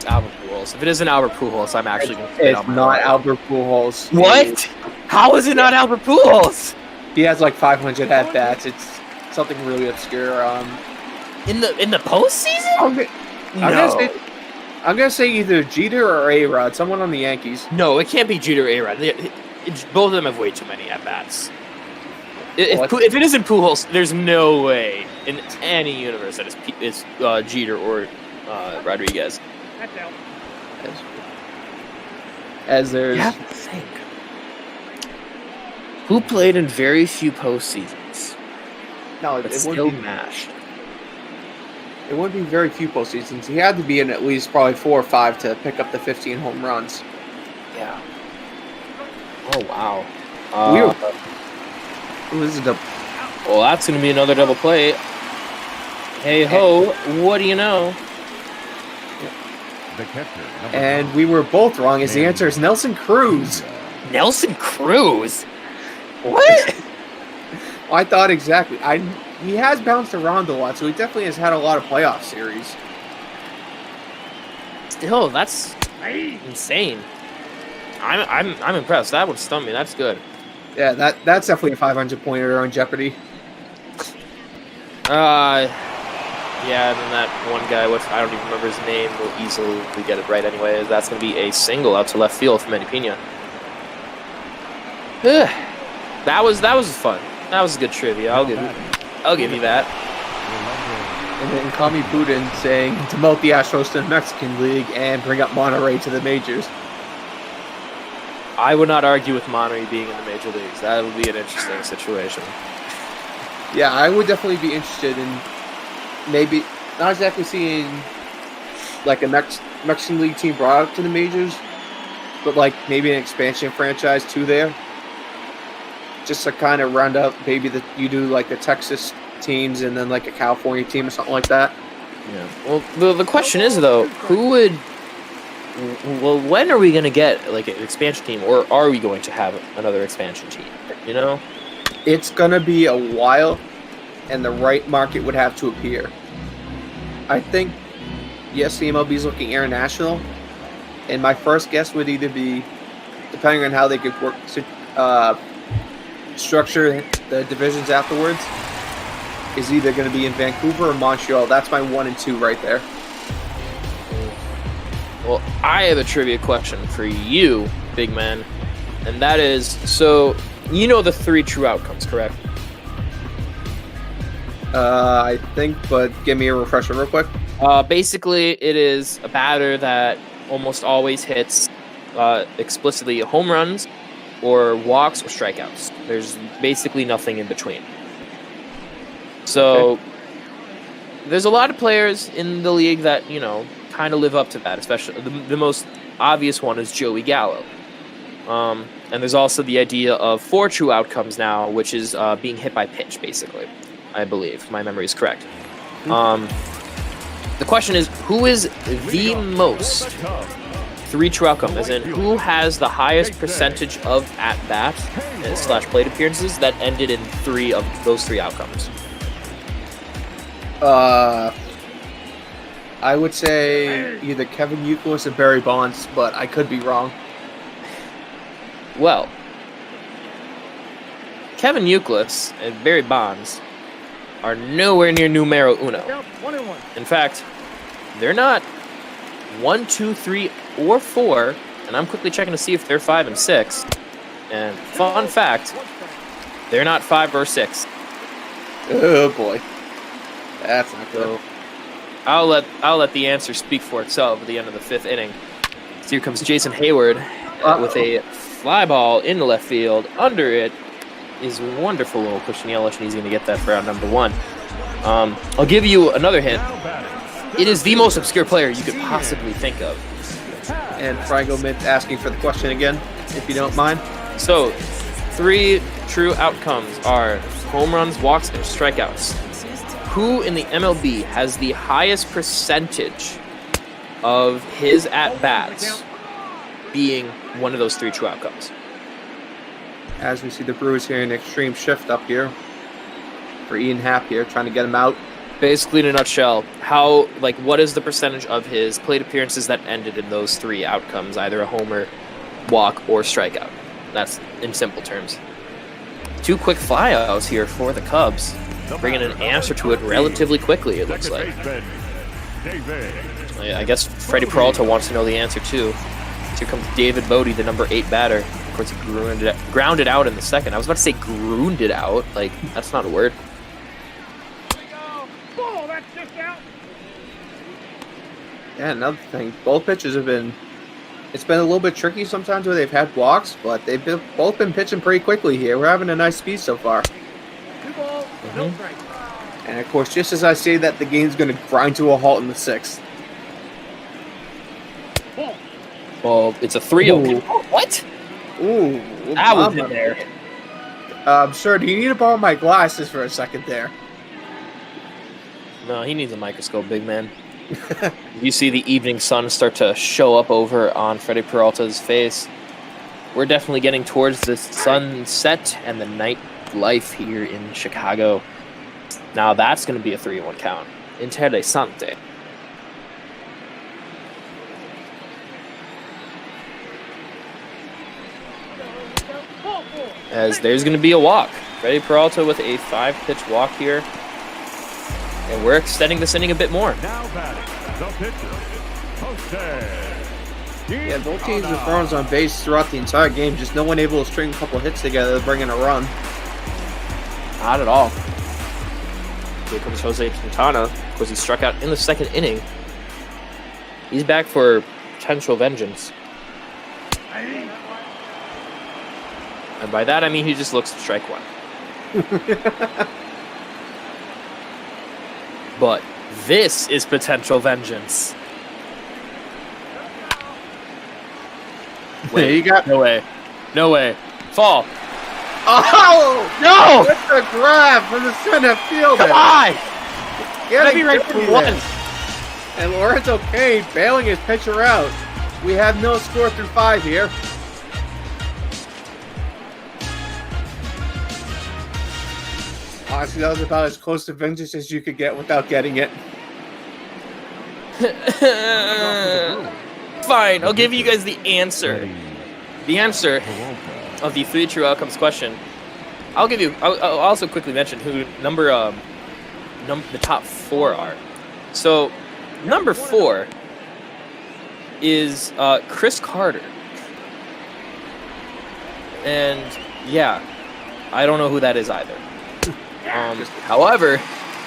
Pujols. If it isn't Albert Pujols, I'm actually going to spit It's out my not water. Albert Pujols. What? How is it not Albert Pujols? He has like 500 at bats. It's something really obscure. In the postseason? I'm gonna say either Jeter or A-Rod, someone on the Yankees. No, it can't be Jeter or A-Rod. Both of them have way too many at bats. If it isn't Pujols, there's no way in any universe that it's Jeter or Rodriguez. That's out. As there's You have to think. Who played in very few postseasons, no, but it still wouldn't be, mashed? it would be very few postseasons. He had to be in at least probably 4 or 5 to pick up the 15 home runs. Yeah. Oh, wow. It was a Well, that's going to be another double play. Hey ho, what do you know? The catcher, and we were both wrong. As the answer is Nelson Cruz. Nelson Cruz? What? I thought exactly. He has bounced around a lot, so he definitely has had a lot of playoff series. Still, that's insane. I'm impressed. That would stun me. That's good. Yeah, that's definitely a 500-pointer on Jeopardy. Yeah, and then that one guy, I don't even remember his name, will easily get it right anyway. That's going to be a single out to left field from Manny Pena. That was fun. That was good trivia. I'll give you that. And then Kami Putin saying to melt the Astros to the Mexican League and bring up Monterrey to the majors. I would not argue with Monterrey being in the major leagues. That would be an interesting situation. Yeah, I would definitely be interested in maybe not exactly seeing like a Mexican League team brought up to the majors, but like maybe an expansion franchise too there. Just to kind of round up maybe that you do like the Texas teams and then like a California team or something like that. Yeah. Well, the question is though, when are we going to get like an expansion team, or are we going to have another expansion team? You know? It's going to be a while, and the right market would have to appear. I think, yes, the MLB is looking international, and my first guess would either be, depending on how they could work, structure the divisions afterwards, is either going to be in Vancouver or Montreal. That's my 1 and 2 right there. Well, I have a trivia question for you, big man, and that is, so you know the 3 true outcomes, correct? I think, but give me a refresher real quick. Basically, it is a batter that almost always hits explicitly home runs or walks or strikeouts. There's basically nothing in between. So there's a lot of players in the league that, you know, kind of live up to that, especially the most obvious one is Joey Gallo. And there's also the idea of 4 true outcomes now, which is being hit by pitch, basically. I believe my memory is correct. The question is, who is the most 3 true outcome, as in who has the highest percentage of at-bats / plate appearances that ended in 3 of those 3 outcomes? I would say either Kevin Youkilis or Barry Bonds, but I could be wrong. Well, Kevin Youkilis and Barry Bonds are nowhere near numero uno. 1-1. In fact, they're not 1, 2, 3, or 4, and I'm quickly checking to see if they're 5 and 6. And fun fact, they're not 5 or 6. Oh boy, that's not good. So I'll let the answer speak for itself at the end of the 5th inning. So here comes Jason Hayward with a fly ball into left field. Under it is wonderful little Christian Yelich, and he's going to get that for round number 1. I'll give you another hint. It is the most obscure player you could possibly think of. And Frango Mint asking for the question again, if you don't mind. So, 3 true outcomes are home runs, walks, and strikeouts. Who in the MLB has the highest percentage of his at-bats being one of those 3 true outcomes. As we see the Brewers here in extreme shift up here for Ian Happ here, trying to get him out. Basically, in a nutshell, what is the percentage of his plate appearances that ended in those 3 outcomes, either a homer, walk, or strikeout? That's in simple terms. 2 quick flyouts here for the Cubs, bringing an answer to it relatively quickly, it looks like. I guess Freddie Peralta wants to know the answer, too. Here comes David Bodie, the number 8 batter. Of course, he grounded out in the second. I was about to say grounded out. Like, that's not a word. Yeah, another thing. Both pitchers have been... It's been a little bit tricky sometimes where they've had walks, but they've both been pitching pretty quickly here. We're having a nice speed so far. And, of course, just as I say that, the game's going to grind to a halt in the 6th. Well, it's a 3-0. What? Ooh. That was in there. Sir, do you need to borrow my glasses for a second there? No, he needs a microscope, big man. You see the evening sun start to show up over on Freddie Peralta's face. We're definitely getting towards the sunset and the night life here in Chicago. Now that's going to be a 3-1 count. Interesante. As there's going to be a walk. Freddie Peralta with a 5-pitch walk here. And we're extending this inning a bit more. Now batting, the pitcher, Jose. Yeah, both teams with runners on base throughout the entire game. Just no one able to string a couple hits together to bring in a run. Not at all. Here comes Jose Quintana. Of course, he struck out in the 2nd inning. He's back for potential vengeance. And by that, I mean he just looks to strike 1. But this is potential vengeance. Wait, you got... No way. No way. Fall. Oh! No! With the grab from the center fielder. Come on! Get Be right for 1. And Lorenzo Kane bailing his pitcher out. We have no score through 5 here. Honestly, that was about as close to vengeance as you could get without getting it. Fine, I'll give you guys the answer. The answer of the 3 true outcomes question. I'll also quickly mention who the top 4 are. So, number 4 is Chris Carter. And yeah, I don't know who that is either. However,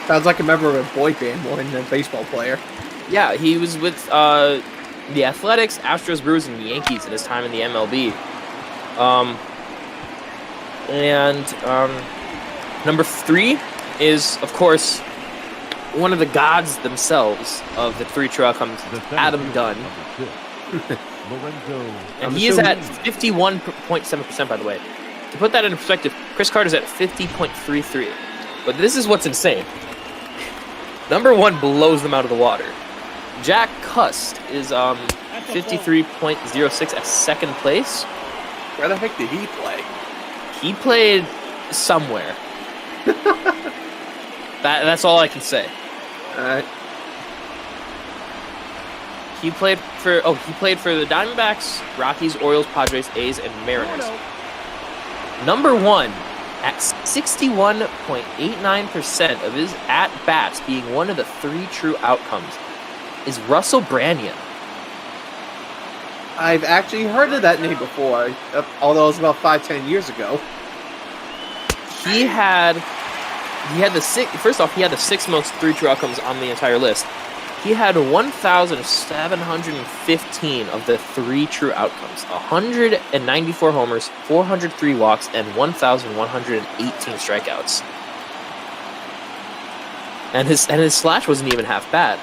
sounds like a member of a boy band more than a baseball player. Yeah, he was with the Athletics, Astros, Brewers, and Yankees in his time in the MLB. Number 3 is, of course, one of the gods themselves of the 3 true outcomes, Adam Dunn. And he is at 51.7%, by the way. To put that into perspective, Chris Carter's at 50.33. But this is what's insane. Number 1 blows them out of the water. Jack Cust is 53.06 at 2nd place. Where the heck did he play? He played somewhere. That's all I can say. He played for the Diamondbacks, Rockies, Orioles, Padres, A's, and Mariners. Number 1 at 61.89% of his at-bats being one of the 3 true outcomes is Russell Branyan. I've actually heard of that name before, although it was about 5-10 years ago. He had the 6th most 3 true outcomes on the entire list. He had 1,715 of the 3 true outcomes, 194 homers, 403 walks, and 1,118 strikeouts. And his slash wasn't even half bad.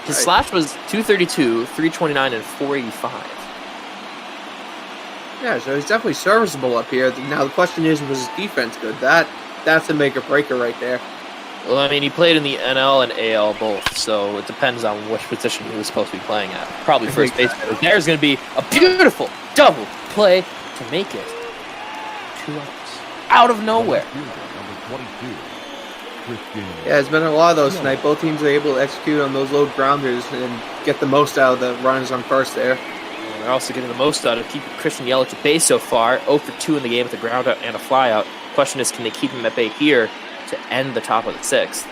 His slash was 232, 329, and 485. Yeah, so he's definitely serviceable up here. Now the question is, was his defense good? That's a make or breaker right there. Well, I mean, he played in the NL and AL both, so it depends on which position he was supposed to be playing at. Probably first base. There's going to be a beautiful double play to make it 2 outs out of nowhere. Yeah, there's been a lot of those tonight. Both teams are able to execute on those low grounders and get the most out of the runners on first there. And they're also getting the most out of keeping Christian Yelich at bay so far. 0 for 2 in the game with a ground out and a fly out. Question is, can they keep him at bay here to end the top of the 6th?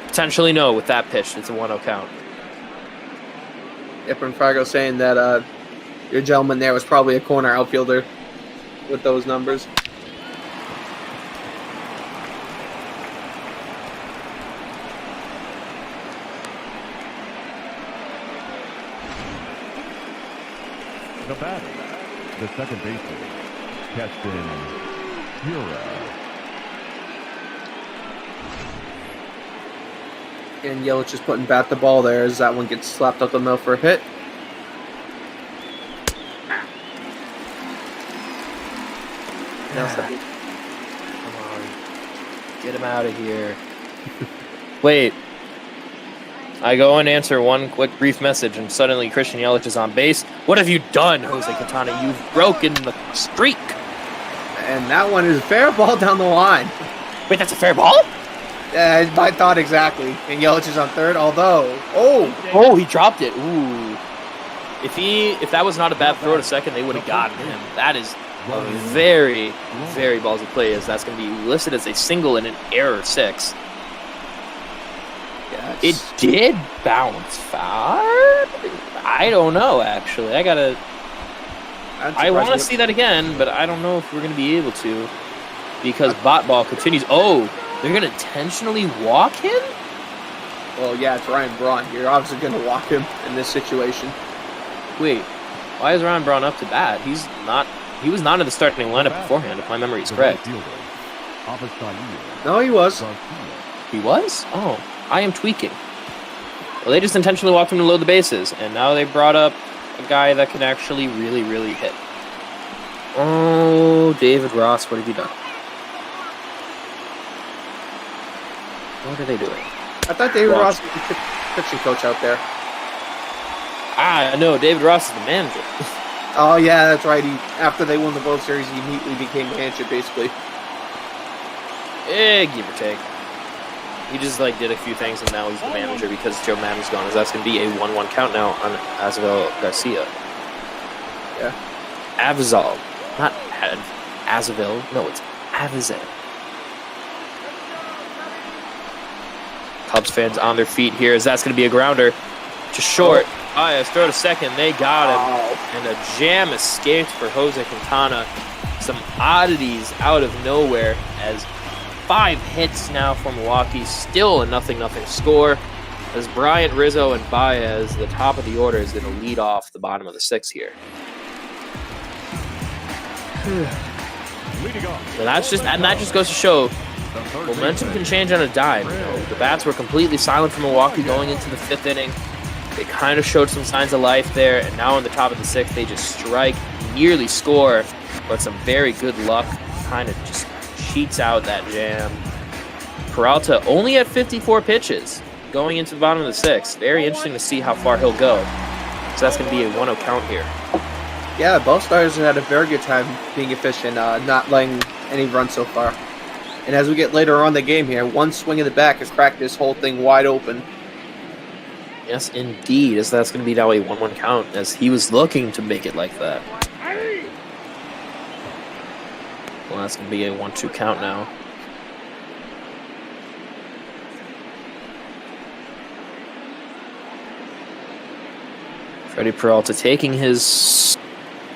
Potentially no with that pitch. It's a 1-0 count. Yep, and Fargo saying that your gentleman there was probably a corner outfielder with those numbers. The batter, the second baseman, Keston Hiura. And Yelich is putting bat the ball there as that one gets slapped up the middle for a hit. Come on. Get him out of here. Wait. I go and answer one quick brief message, and suddenly Christian Yelich is on base. What have you done, Jose Quintana? You've broken the streak. And that one is a fair ball down the line. Wait, that's a fair ball? I thought exactly. And Yelich is on third, although... Oh, he dropped it. Ooh. If that was not a bad throw to second, they would have gotten him. That is a very, very ballsy play, as that's going to be listed as a single and an error 6. Yes. It did bounce far? I don't know, actually. I want to see that again, but I don't know if we're going to be able to, because bot ball continues. Oh, they're going to intentionally walk him? Well, yeah, it's Ryan Braun. You're obviously going to walk him in this situation. Wait, why is Ryan Braun up to bat? He was not in the starting lineup beforehand, if my memory is correct. No, he was. He was? Oh, I am tweaking. Well, they just intentionally walked him to load the bases, and now they brought up a guy that can actually really, really hit. Oh, David Ross, what have you done? What are they doing? I thought David Ross was the pitching coach out there. No, David Ross is the manager. Oh, yeah, that's right. After they won the World Series, he immediately became manager, basically. Give or take. He just did a few things, and now he's the manager because Joe Maddon's gone. As that's going to be a 1-1 count now on Azavel Garcia. Yeah. Avizal. Not Azavel. No, it's Avizel. Cubs fans on their feet here, as that's going to be a grounder to short. Baez throw to second. They got him. And a jam escaped for Jose Quintana. Some oddities out of nowhere as 5 hits now for Milwaukee. Still a 0-0 score. As Bryant, Rizzo, and Baez, the top of the order, is going to lead off the bottom of the 6th here. So that just goes to show momentum can change on a dime. The bats were completely silent for Milwaukee going into the 5th inning. They kind of showed some signs of life there, and now on the top of the 6th, they just strike, nearly score, but some very good luck kind of just cheats out that jam. Peralta only at 54 pitches going into the bottom of the 6th. Very interesting to see how far he'll go. So that's going to be a 1-0 count here. Yeah, both starters had a very good time being efficient, not letting any run so far. And as we get later on in the game here, one swing of the bat has cracked this whole thing wide open. Yes, indeed, as that's going to be now a 1-1 count, as he was looking to make it like that. Well, that's going to be a 1-2 count now. Freddie Peralta taking his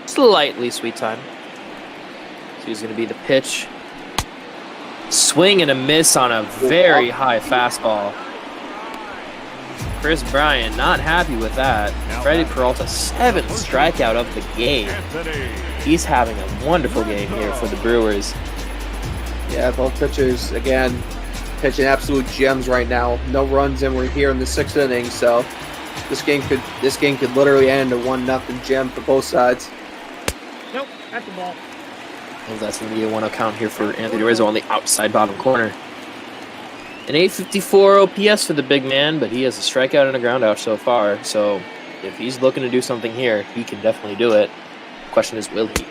slightly sweet time. So he's going to be the pitch. Swing and a miss on a very high fastball. Chris Bryant not happy with that. Freddie Peralta, 7th strikeout of the game. He's having a wonderful game here for the Brewers. Yeah, both pitchers, again, pitching absolute gems right now. No runs, and we're here in the 6th inning, so this game could literally end a 1-0 gem for both sides. Nope, that's the ball. Well, that's going to be a 1-0 count here for Anthony Rizzo on the outside bottom corner. An 854 OPS for the big man, but he has a strikeout and a ground out so far. So if he's looking to do something here, he can definitely do it. Question is, will he?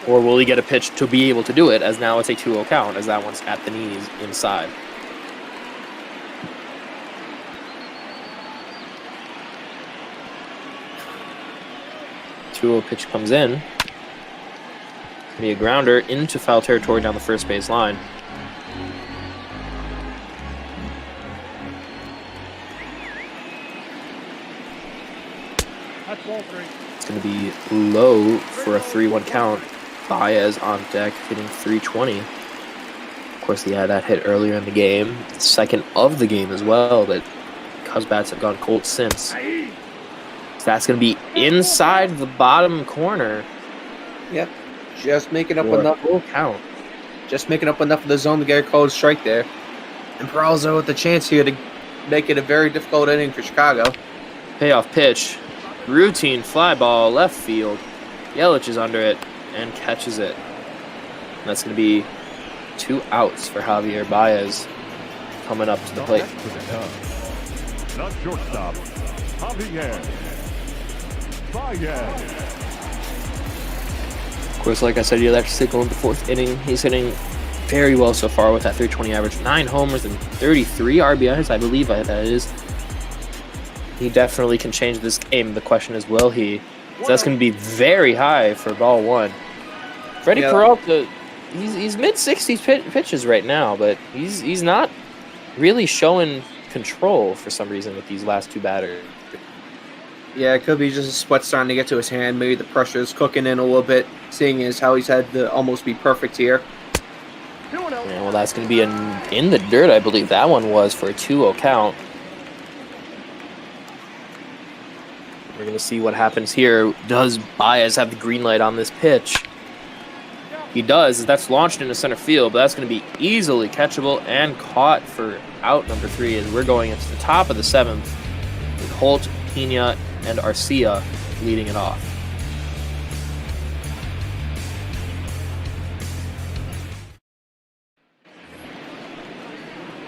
Or will he get a pitch to be able to do it, as now it's a 2-0 count, as that one's at the knees inside. The 2-0 pitch comes in. Be a grounder into foul territory down the first base line. It's going to be low for a 3-1 count. Baez on deck, hitting 320. Of course, he had that hit earlier in the game, second of the game as well, but Cubs bats have gone cold since. So that's going to be inside the bottom corner. Yep. Just making up For enough. a full count. Just making up enough of the zone to get a cold strike there. And Peralta with the chance here to make it a very difficult inning for Chicago. Payoff pitch. Routine fly ball left field. Yelich is under it and catches it. And that's going to be 2 outs for Javier Baez coming up to the plate. The shortstop, Javier Baez. Of course, like I said, the electric signal in the 4th inning. He's hitting very well so far with that 320 average. 9 homers and 33 RBIs, I believe that is. He definitely can change this game. The question is, will he? So that's going to be very high for ball 1. Freddie Peralta, he's mid-60s pitches right now, but he's not really showing control for some reason with these last 2 batters. Yeah, it could be just a sweat starting to get to his hand. Maybe the pressure is cooking in a little bit, seeing as how he's had to almost be perfect here. Yeah, well, that's going to be in the dirt, I believe that one was, for a 2-0 count. We're going to see what happens here. Does Baez have the green light on this pitch? He does. That's launched into center field, but that's going to be easily catchable and caught for out number 3 as we're going into the top of the 7th with Holt, Pena, and Arcia leading it off.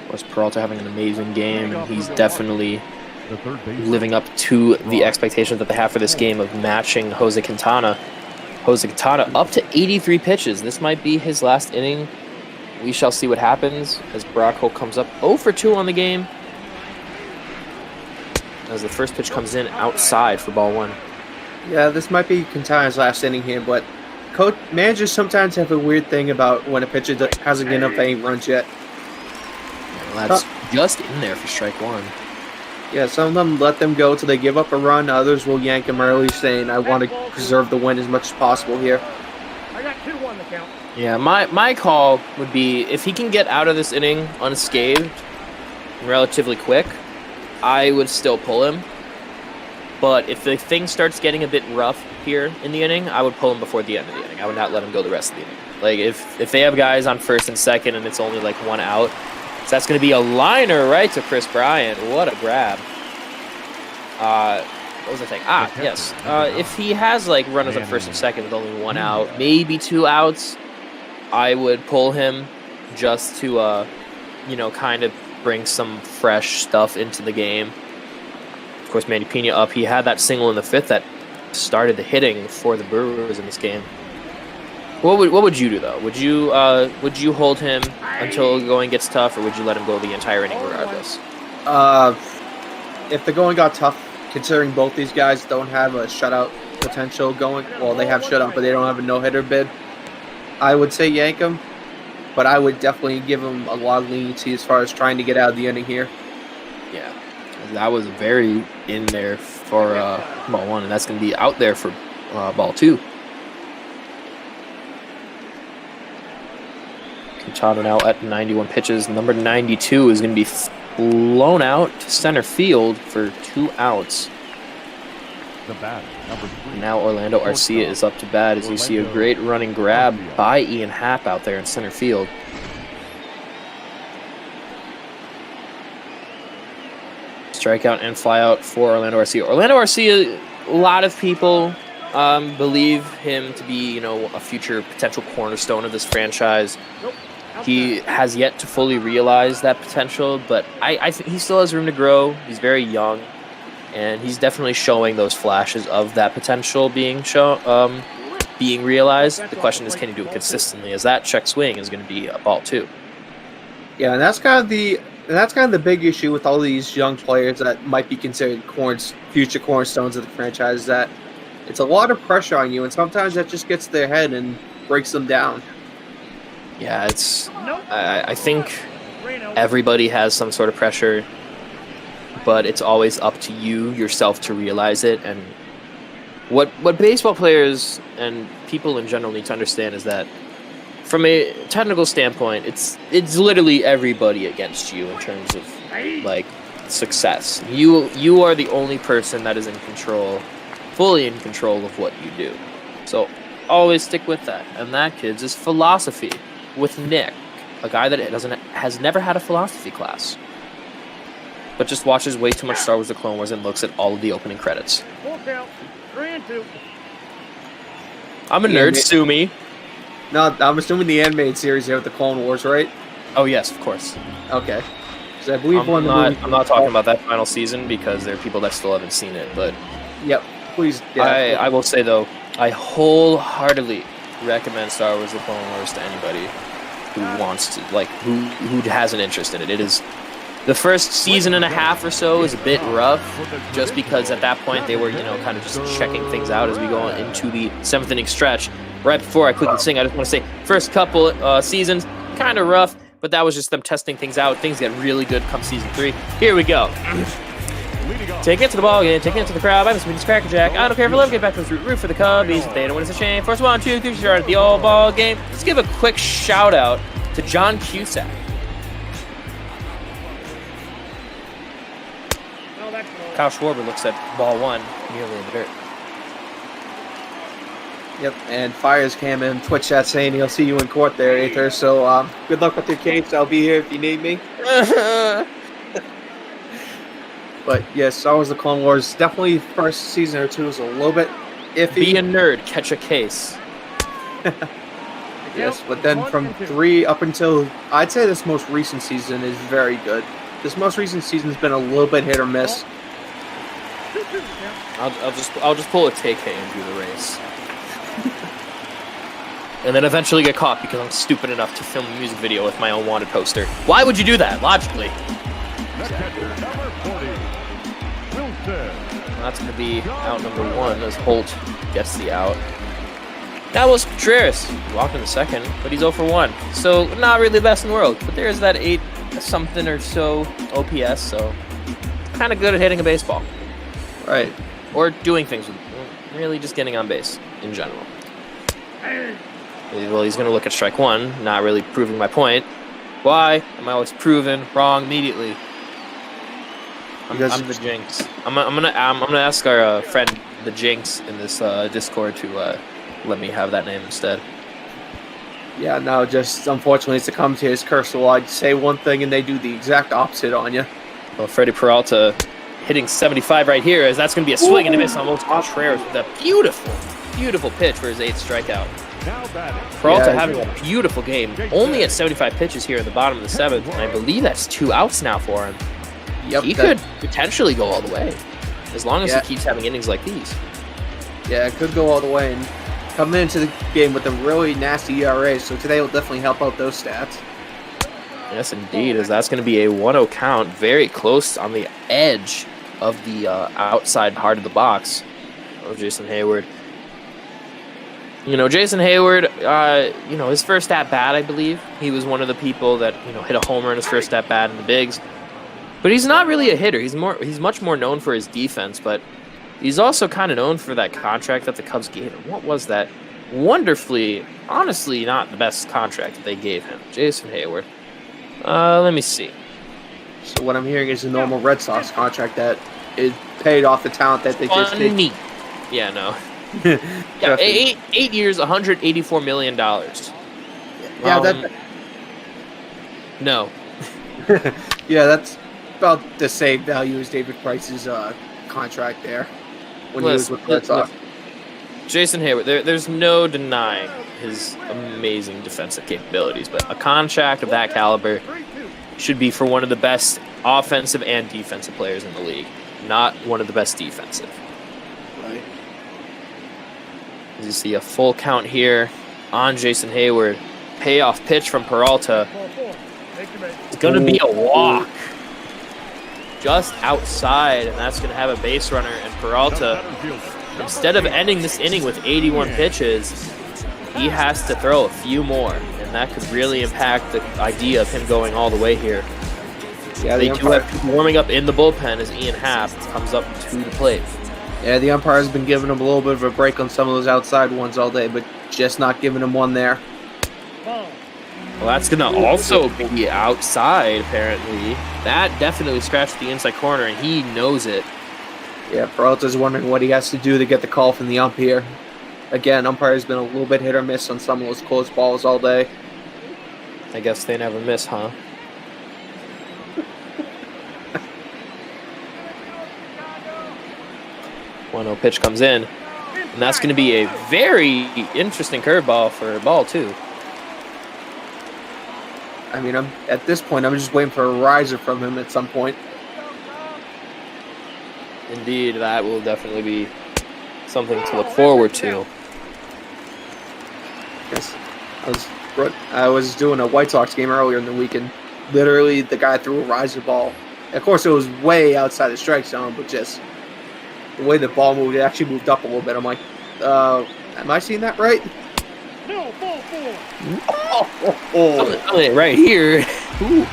Of course, Peralta having an amazing game. He's definitely living up to the expectations that they have for this game of matching Jose Quintana. Jose Quintana up to 83 pitches. This might be his last inning. We shall see what happens as Brock Holt comes up 0 for 2 on the game. As the first pitch comes in outside for ball 1. Yeah, this might be Quintana's last inning here, but managers sometimes have a weird thing about when a pitcher hasn't given up any runs yet. Well, that's just in there for strike 1. Yeah, some of them let them go till they give up a run. Others will yank them early, saying, I want to preserve the win as much as possible here. I got 2-1 the count. Yeah, my call would be if he can get out of this inning unscathed relatively quick, I would still pull him. But if the thing starts getting a bit rough here in the inning, I would pull him before the end of the inning. I would not let him go the rest of the inning. Like, if they have guys on first and second and it's only like 1 out, so that's going to be a liner right to Chris Bryant. What a grab. What was I saying? Yes. If he has like runners on first and second with only 1 out, maybe 2 outs, I would pull him just to, kind of bring some fresh stuff into the game. Of course, Manny Pena up. He had that single in the 5th that started the hitting for the Brewers in this game. What would you do though? Would you hold him until the going gets tough, or would you let him go the entire inning regardless? If the going got tough, considering both these guys don't have a shutout potential going, well, they have shutout, but they don't have a no-hitter bid, I would say yank him, but I would definitely give him a lot of leniency as far as trying to get out of the inning here. Yeah, that was very in there for ball 1, and that's going to be out there for ball 2. Quintana now at 91 pitches. Number 92 is going to be flown out to center field for 2 outs. The bat, number 3. Now Orlando Arcia is up to bat as you see a great running grab by Ian Happ out there in center field. Strikeout and flyout for Orlando Arcia. Orlando Arcia, a lot of people Believe him to be, a future potential cornerstone of this franchise. He has yet to fully realize that potential, but I think he still has room to grow. He's very young, and he's definitely showing those flashes of that potential being realized. The question is, can he do it consistently? As that check swing is going to be a ball too. Yeah, and that's kind of the big issue with all these young players that might be considered future cornerstones of the franchise. That it's a lot of pressure on you, and sometimes that just gets to their head and breaks them down. Yeah, I think everybody has some sort of pressure, but it's always up to you yourself to realize it. And what baseball players and people in general need to understand is that from a technical standpoint, it's literally everybody against you in terms of like success. You are the only person that is in control, fully in control of what you do. So always stick with that. And that, kids, is philosophy with Nick, a guy that has never had a philosophy class, but just watches way too much Star Wars: The Clone Wars and looks at all of the opening credits. Full count. 3-2. I'm a nerd, sue me. No, I'm assuming the animated series here with the Clone Wars, right? Oh yes, of course. Okay. So I believe I'm not talking about that final season because there are people that still haven't seen it. But yep, please. Yeah. I will say though, I wholeheartedly recommend Star Wars: The Clone Wars to anybody who wants to, who has an interest in it. It is the first season and a half or so is a bit rough, just because at that point they were kind of just checking things out as we go into the 7th inning stretch. Right before I quickly sing, I just want to say first couple seasons kind of rough, but that was just them testing things out. Things get really good come season 3. Here we go. Take it to the ball game, take it to the crowd. I'm Swedish Cracker Jack. I don't care if I love, get back to the root for the Cubbies. If they don't win, it's a shame. First 1, 2, 3, start at the old ball game. Let's give a quick shout out to John Cusack. Kyle Schwarber looks at ball 1 nearly in the dirt. Yep, and Fires came in Twitch chat saying he'll see you in court there, Aether. So good luck with your case. I'll be here if you need me. But yes, Star Wars: The Clone Wars, definitely first season or two was a little bit iffy. Be a nerd, catch a case. Yes, but then from 3 up until, I'd say this most recent season is very good. This most recent season's been a little bit hit or miss. I'll just pull a TK and do the race. And then eventually get caught because I'm stupid enough to film a music video with my own wanted poster. Why would you do that, logically? Number 40, Wilson. That's going to be out number 1 as Holt gets the out. That was Contreras. He walked in the second, but he's 0 for 1. So not really the best in the world, but there's that 8 something or so OPS, so kind of good at hitting a baseball. Right. Or doing things with really just getting on base in general. Well, he's going to look at strike 1, not really proving my point. Why am I always proven wrong immediately? I'm the Jinx. I'm gonna ask our friend the Jinx in this Discord to let me have that name instead. Yeah, no, just unfortunately it's come to his curse. So I'd say one thing and they do the exact opposite on you. Well, Freddie Peralta hitting 75 right here, as that's going to be a swing and a miss on Los Contreras with a beautiful pitch for his 8th strikeout. Peralta having a beautiful game, only at 75 pitches here in the bottom of the 7th, and I believe that's 2 outs now for him. Yep, he could potentially go all the way, as long as he keeps having innings like these. Yeah, it could go all the way, and coming into the game with a really nasty ERA, so today will definitely help out those stats. Yes, indeed, as that's going to be a 1-0 count, very close on the edge of the outside part of the box of Jason Hayward. Jason Hayward, his first at-bat, I believe, he was one of the people that, hit a homer in his first at-bat in the bigs. But he's not really a hitter. He's much more known for his defense, but he's also kind of known for that contract that the Cubs gave him. What was that? Wonderfully, honestly, not the best contract that they gave him. Jason Hayward. Let me see. So what I'm hearing is a normal Red Sox contract that is paid off the talent that they just did. Yeah, no. Yeah, 8 years, $184 million. Yeah, no. Yeah, that's about the same value as David Price's contract there when he was with Red Sox. Jason Hayward, there's no denying his amazing defensive capabilities, but a contract of that caliber should be for one of the best offensive and defensive players in the league, not one of the best defensive. Right. As you see a full count here on Jason Hayward. Payoff pitch from Peralta. It's going to be a walk just outside, and that's going to have a base runner. And Peralta, instead of ending this inning with 81 pitches, he has to throw a few more, and that could really impact the idea of him going all the way here. Yeah, they do have people warming up in the bullpen as Ian Happ comes up to the plate. Yeah, the umpire has been giving him a little bit of a break on some of those outside ones all day, but just not giving him one there. Well, that's going to also be outside, apparently. That definitely scratched the inside corner, and he knows it. Yeah, Peralta's wondering what he has to do to get the call from the ump here. Again, umpire's been a little bit hit or miss on some of those close balls all day. I guess they never miss, huh? One-0 pitch comes in, and that's going to be a very interesting curveball for a ball, too. I mean, at this point, I'm just waiting for a riser from him at some point. Indeed, that will definitely be something to look forward to. Yes, I was doing a White Sox game earlier in the week, and literally the guy threw a riser ball. Of course, it was way outside the strike zone, but just the way the ball moved, it actually moved up a little bit. I'm like, am I seeing that right? No, ball 4. Oh, right here. Ooh.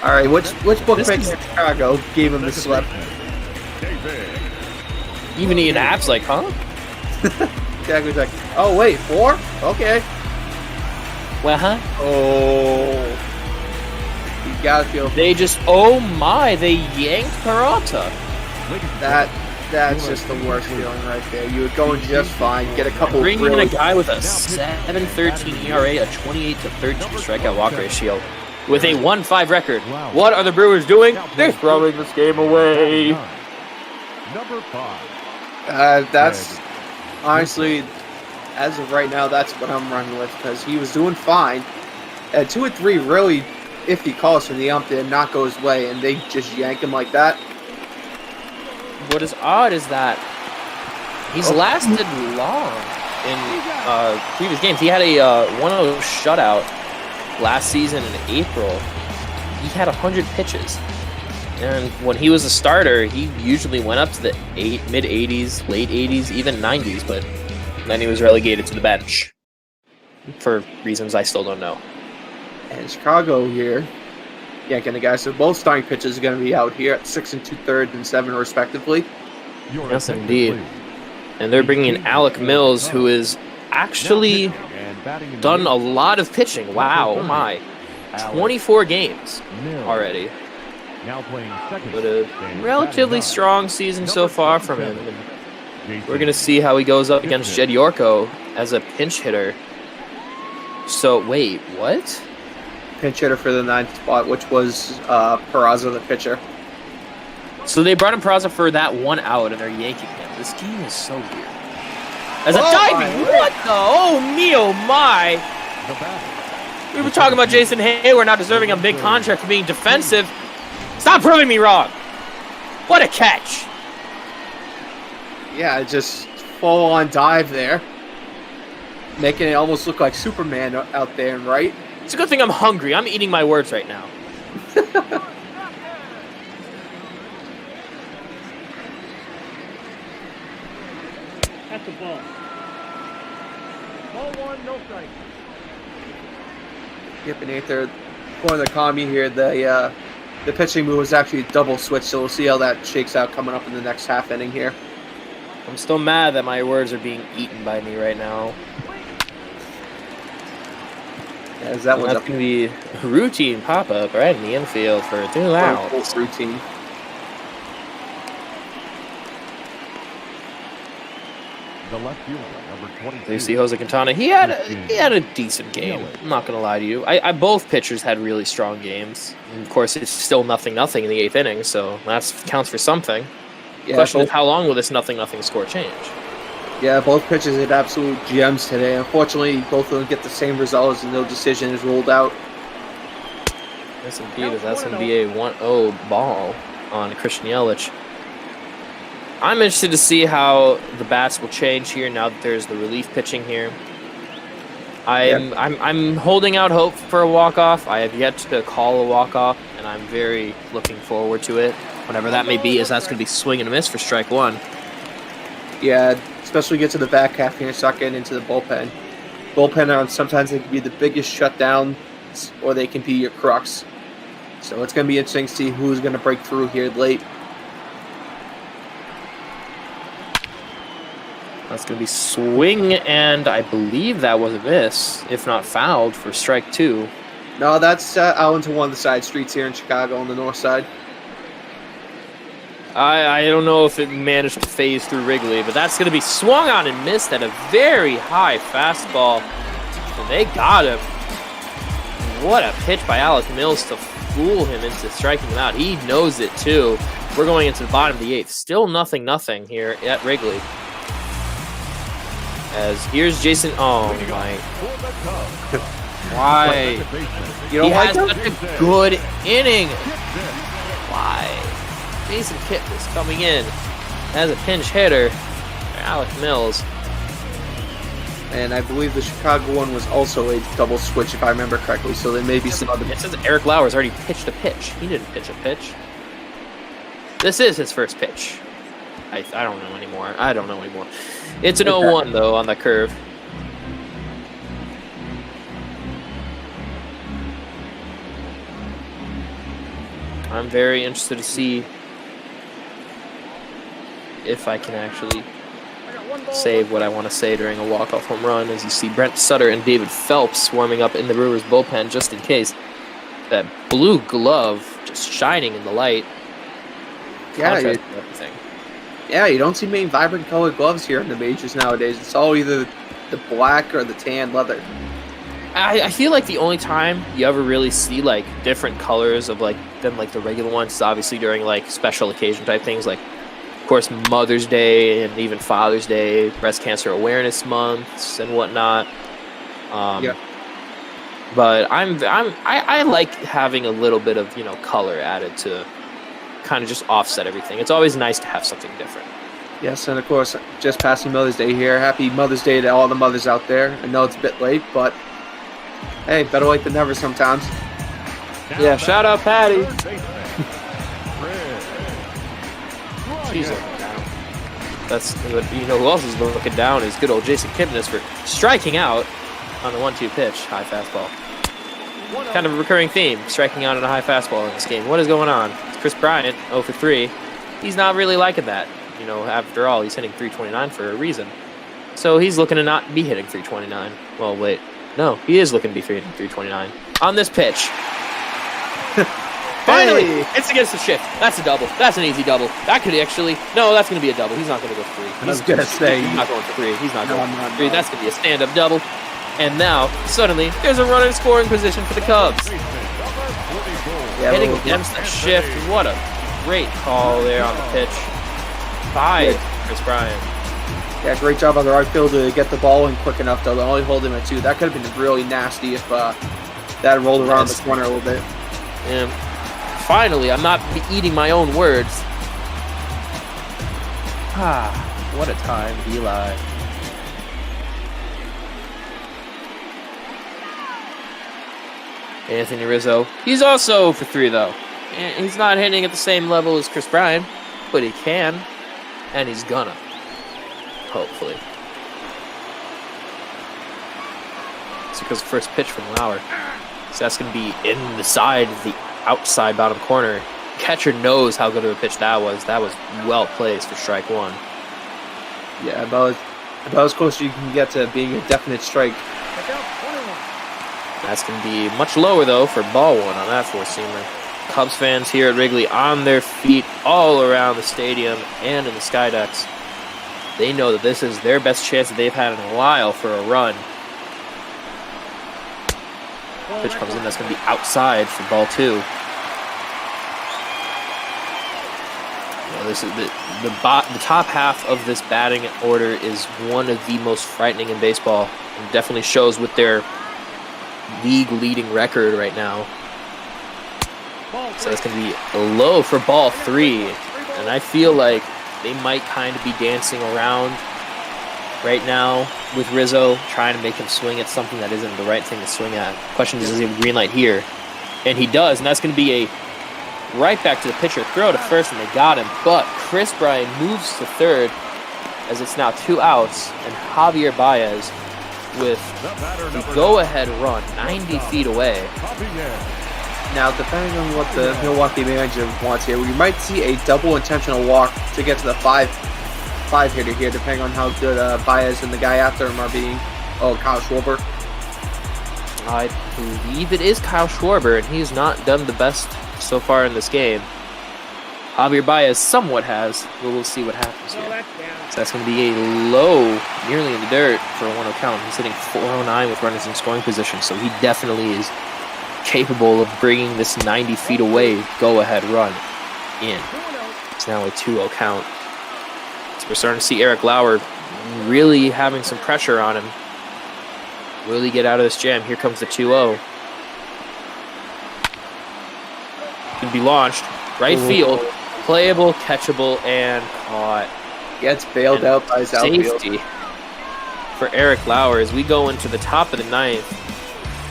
All right, which book pick in Chicago gave him the slip? Even Ian Happ's like, huh? Jack was like, oh, wait, 4? Okay. Well, huh? Oh. You gotta feel They just, oh my, they yanked Peralta. That's just the worst feeling right there. You were going just fine. Get a couple. Bringing in a guy with a 7.13 ERA, a 28-13 strikeout walk ratio, with a 1.5 record. What are the Brewers doing? They're throwing this game away. Number 5. That's honestly, as of right now, that's what I'm running with because he was doing fine. 2 and 3 really iffy calls from the ump did not go his way, and they just yanked him like that. What is odd is that he's lasted long in previous games. He had a 1-0 shutout last season in April. He had 100 pitches. And when he was a starter, he usually went up to the mid-80s, late 80s, even 90s, but then he was relegated to the bench for reasons I still don't know. And Chicago here, yanking the guys. So both starting pitchers are going to be out here at 6 2/3 and 7 respectively. Yes, indeed. And they're bringing in Alec Mills, who is actually done a lot of pitching. Wow, oh my. 24 games already. Now playing second. But a relatively strong season so far from him. And we're going to see how he goes up against Jed Yorko as a pinch hitter. So, wait, what? Pinch hitter for the 9th spot, which was Peraza, the pitcher. So they brought in Peraza for that 1 out, and they're yanking him. This game is so weird. As a diving, what the? Oh, me, oh, my. We were talking about Jason Hayward not deserving a big contract for being defensive. Stop proving me wrong. What a catch. Yeah, just full-on dive there. Making it almost look like Superman out there, right? It's a good thing I'm hungry. I'm eating my words right now. That's the ball. Ball 1, no strike. Yep, and after going to Kami here, the pitching move was actually a double switch, so we'll see how that shakes out coming up in the next half inning here. I'm still mad that my words are being eaten by me right now. As that's going to be a routine pop-up right in the infield for 2 outs. Routine. The left fielder, number 22. So you see Jose Quintana. He had a decent game. I'm not going to lie to you. I both pitchers had really strong games. And of course, it's still 0-0 in the 8th inning, so that counts for something. Yeah, Question is, how long will this 0-0 score change? Yeah, both pitches hit absolute gems today. Unfortunately, both of them get the same results and no decision is ruled out. Yes, indeed, as that's going to be a 1-0 ball on Christian Yelich. I'm interested to see how the bats will change here now that there's the relief pitching here. I'm holding out hope for a walk-off. I have yet to call a walk-off, and I'm very looking forward to it, whatever that may be, as that's going to be swing and a miss for strike one. Yeah, especially get to the back half and you're stuck into the bullpen. Bullpen, sometimes they can be the biggest shutdown, or they can be your crux. So it's going to be interesting to see who's going to break through here late. That's going to be swing, and I believe that was a miss, if not fouled, for strike two. No, that's out into one of the side streets here in Chicago on the north side. I don't know if it managed to phase through Wrigley, but that's going to be swung on and missed at a very high fastball. And they got him. What a pitch by Alec Mills to fool him into striking him out. He knows it, too. We're going into the bottom of the eighth. Still 0-0 here at Wrigley. As here's Jason. Oh, my. Why? You don't he like has him? such a good inning. Why? Jason Kipnis is coming in as a pinch hitter for Alec Mills. And I believe the Chicago one was also a double switch, if I remember correctly. So there may be some other. It says Eric Lauer's already pitched a pitch. He didn't pitch a pitch. This is his first pitch. I don't know anymore. It's an 0-1, though, on the curve. I'm very interested to see if I can actually say what I want to say during a walk-off home run, as you see Brent Sutter and David Phelps warming up in the Brewers bullpen just in case. That blue glove just shining in the light. Contrast with everything. Yeah, you don't see many vibrant colored gloves here in the majors nowadays. It's all either the black or the tan leather. I feel like the only time you ever really see like different colors of than the regular ones is obviously during like special occasion type things, like of course Mother's Day and even Father's Day, Breast Cancer Awareness Months and whatnot. But I like having a little bit of color added to kind of just offset everything. It's always nice to have something different. Yes, and of course, just passing Mother's Day here. Happy Mother's Day to all the mothers out there. I know it's a bit late, but hey, better late than never sometimes. Yeah, shout out Patty. She's looking down. That's who else is looking down is good old Jason Kipnis for striking out on the 1-2 pitch, high fastball. Kind of a recurring theme, striking out on a high fastball in this game. What is going on? It's Chris Bryant, 0 for 3. He's not really liking that. After all, he's hitting 329 for a reason. So he's looking to not be hitting 329. Well, wait. No, he is looking to be hitting 329 on this pitch. Finally, it's against the shift. That's a double. That's an easy double. That could actually... No, that's going to be a double. He's not going to go for 3. I was going to say... He's not going for 3. He's not going for 3. That's going to be a stand-up double. And now, suddenly, there's a runner in scoring position for the Cubs. Hitting against the shift. What a great call there on the pitch by Chris Bryant. Yeah, great job on the right fielder to get the ball in quick enough, though. They only hold him at 2. That could have been really nasty if that had rolled around the corner a little bit. And finally, I'm not eating my own words. What a time, Eli. Anthony Rizzo. He's also 0 for 3, though. And he's not hitting at the same level as Chris Bryant, but he can, and he's gonna. Hopefully. It's because the first pitch from Lauer. So that's going to be in the side, the outside bottom corner. Catcher knows how good of a pitch that was. That was well placed for strike one. Yeah, about as close as you can get to being a definite strike. That's going to be much lower, though, for ball one on that four-seamer. Cubs fans here at Wrigley on their feet all around the stadium and in the skydecks. They know that this is their best chance that they've had in a while for a run. Pitch comes in, that's going to be outside for ball 2. Yeah, This is the top half of this batting order is one of the most frightening in baseball, and definitely shows with their league-leading record right now. So it's going to be low for ball 3, and I feel like they might kind of be dancing around right now with Rizzo, trying to make him swing at something that isn't the right thing to swing at. Question is, does he have a green light here? And he does, and that's going to be a right back to the pitcher, throw to first, and they got him. But Chris Bryan moves to third as it's now 2 outs, and Javier Baez with the go-ahead run 90 feet away. Now, depending on what the Milwaukee manager wants here, we might see a double intentional walk to get to the 5 hitter here, depending on how good Baez and the guy after him are being. Oh, Kyle Schwarber. I believe it is Kyle Schwarber, and he's not done the best so far in this game. Javier Baez somewhat has, but we'll see what happens here. So that's going to be a low, nearly in the dirt for a 1-0 count. He's hitting .409 with runners in scoring position, so he definitely is capable of bringing this 90 feet away go-ahead run in. It's now a 2-0 count. So we're starting to see Eric Lauer really having some pressure on him. Will he get out of this jam? Here comes the 2-0. Can be launched. Right field. Playable, catchable, and caught. Gets bailed out by his outfield. Safety for Eric Lauer as we go into the top of the 9th.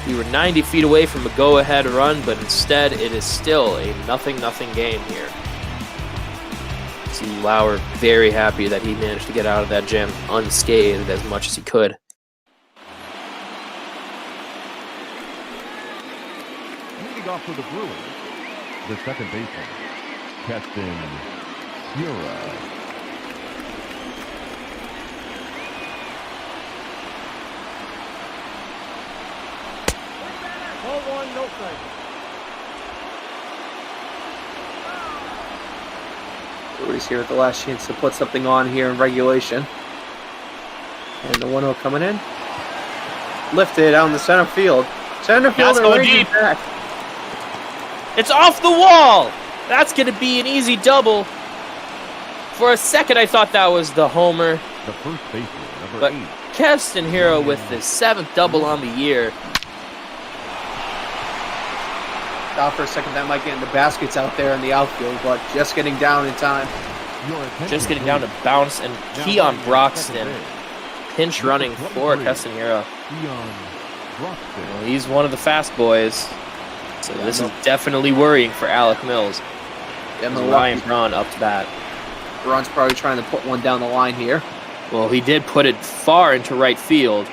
We were 90 feet away from a go-ahead run, but instead it is still a 0-0 game here. See Lauer very happy that he managed to get out of that jam unscathed as much as he could. Leading off for the Brewers, the second baseman, Keston Hiura. Ball 1, no strike. Brewers here at the last chance to put something on here in regulation. And the 1-0 coming in. Lifted out in the center field. Center fielder ranging back. It's off the wall! That's going to be an easy double. For a second, I thought that was the homer. The first baseman, number But 8. Keston Hiura with his 7th double on the year. Thought for a second that might get in the baskets out there in the outfield, but just getting down in time. Just getting down to bounce, and Keon Broxton pinch running for Keston Hiura. Well, he's one of the fast boys, so this is definitely worrying for Alec Mills. Yeah, Ryan Braun up to bat. Braun's probably trying to put one down the line here. Well, he did put it far into right field.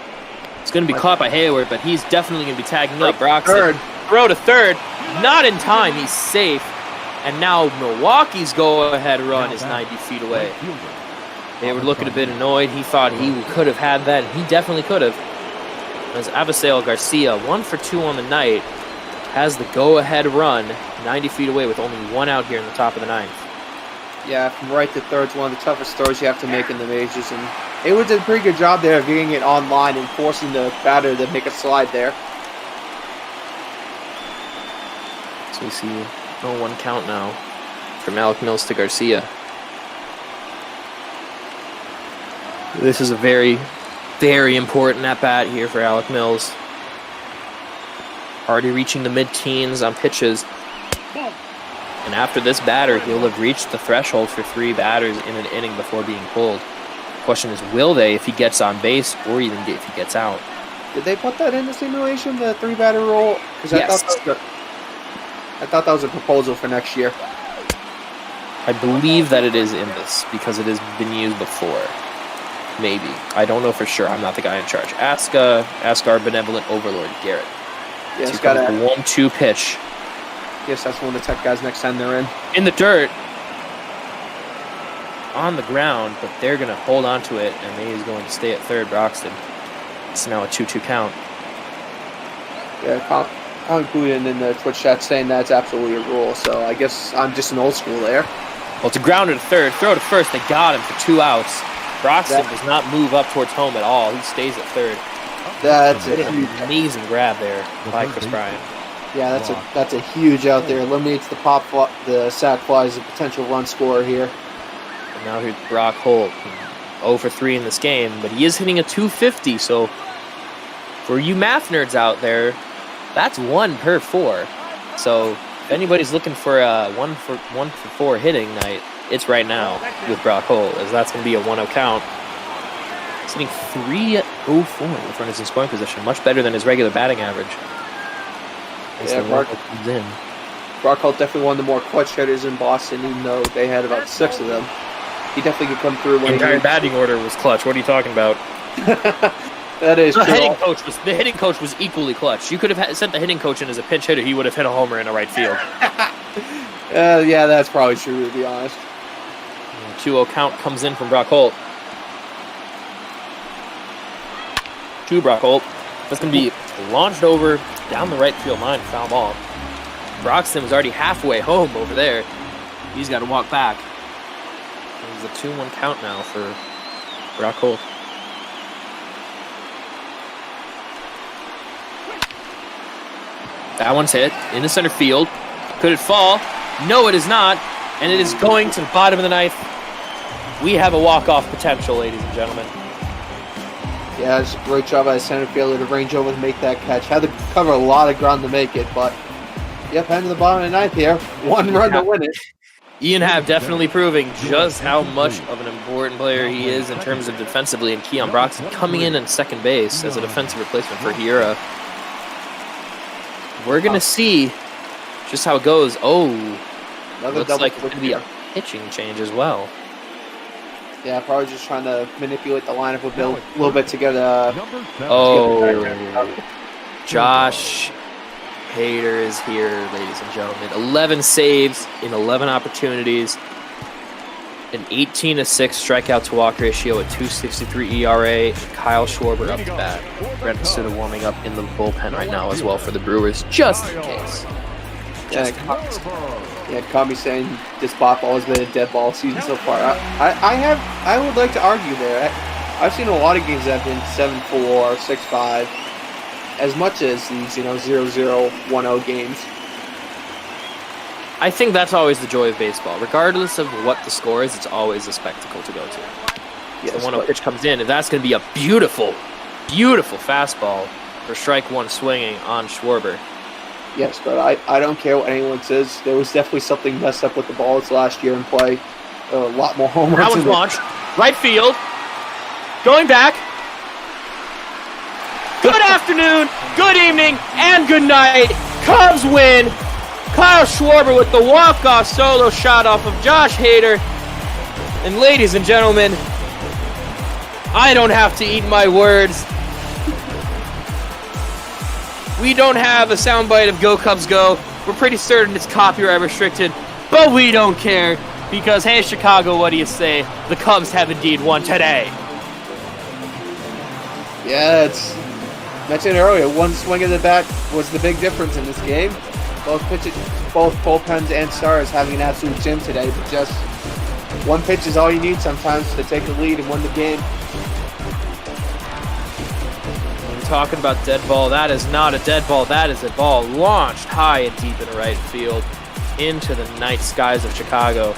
It's going to be caught by Hayward, but he's definitely going to be tagging up Broxton. Third. Throw to third. Not in time. He's safe. And now Milwaukee's go-ahead run is 90 feet away. They were looking a bit annoyed. He thought he could have had that, and he definitely could have. As Abisail Garcia, 1 for 2 on the night, has the go-ahead run 90 feet away with only 1 out here in the top of the 9th. Yeah, from right to third is one of the toughest throws you have to make in the majors, and Hayward did a pretty good job there of getting it online and forcing the batter to make a slide there. So we see 0-1 count now from Alec Mills to Garcia. This is a very, very important at-bat here for Alec Mills. Already reaching the mid-teens on pitches. And after this batter, he'll have reached the threshold for 3 batters in an inning before being pulled. The question is, will they if he gets on base or even if he gets out? Did they put that in the simulation, the 3-batter rule? Because Yes. I thought that was a proposal for next year. I believe that it is in this because it has been used before. Maybe. I don't know for sure. I'm not the guy in charge. Ask our benevolent overlord, Garrett. Yeah, So it's here got comes the 1-2 pitch. Yes, that's one of the tech guys next time they're in. In the dirt. On the ground, but they're going to hold on to it, and he is going to stay at third, Broxton. It's now a 2-2 count. Yeah, Colin included in the Twitch chat saying that's absolutely a rule, so I guess I'm just an old school there. Well, it's a grounder to third. Throw to first. They got him for 2 outs. Broxton does not move up towards home at all. He stays at third. That's a An huge, amazing grab there by Chris Bryant. that's a huge out there. Eliminates the sack fly as a potential run scorer here. And now here's Brock Holt, 0 for 3 in this game, but he is hitting a 250. So for you math nerds out there, that's 1 per 4. So if anybody's looking for a 1 for 4 hitting night, it's right now with Brock Holt, as that's going to be a 1-0 count. He's hitting 304 in front of his scoring position, much better than his regular batting average. Brock Holt definitely one of the more clutch hitters in Boston, even though they had about 6 of them. He definitely could come through when the entire batting order was clutch. What are you talking about? That is the true. The hitting coach was equally clutch. You could have sent the hitting coach in as a pinch hitter. He would have hit a homer in the right field. Yeah, that's probably true, to be honest. 2-0 count comes in from Brock Holt. To Brock Holt. That's going to be launched over down the right field line, foul ball. Broxton was already halfway home over there. He's got to walk back. There's a 2-1 count now for Brock Holt. That one's hit into center field. Could it fall? No, it is not. And it is going to the bottom of the ninth. We have a walk-off potential, ladies and gentlemen. Yeah, it's a great job by the center fielder to range over and make that catch. Had to cover a lot of ground to make it, but yep, heading to the bottom of the ninth here. 1 run to win it. Ian Happ definitely proving just how much of an important player he is in terms of defensively, and Keon Broxton coming in second base as a defensive replacement for Hiura. We're going to see just how it goes. Oh, looks like it's going to be a pitching change as well. Yeah, probably just trying to manipulate the lineup a little bit to get Josh Hader is here, ladies and gentlemen. 11 saves in 11 opportunities. An 18-6 strikeout to walk ratio, a 2.63 ERA. Kyle Schwarber up to bat. Brent Pasuta warming up in the bullpen right now as well for the Brewers, just in case. Caught me saying this pop ball has been a dead ball season so far. I would like to argue there. I've seen a lot of games that have been 7-4, 6-5, as much as these 0-0, 1-0 games. I think that's always the joy of baseball. Regardless of what the score is, it's always a spectacle to go to. Yes, the 1-0 pitch comes in, and that's going to be a beautiful, beautiful fastball for strike one swinging on Schwarber. Yes, but I don't care what anyone says. There was definitely something messed up with the balls last year in play. A lot more home runs. That one's launched. Right field. Going back. Good afternoon, good evening, and good night. Cubs win. Kyle Schwarber with the walk-off solo shot off of Josh Hader. And ladies and gentlemen, I don't have to eat my words. We don't have a soundbite of Go Cubs Go. We're pretty certain it's copyright restricted, but we don't care because, hey, Chicago, what do you say? The Cubs have indeed won today. Yeah, it's mentioned earlier. One swing of the bat was the big difference in this game. Both bullpens and stars having an absolute gym today, but just one pitch is all you need sometimes to take the lead and win the game. Talking about dead ball, that is not a dead ball, that is a ball launched high and deep in right field into the night skies of Chicago.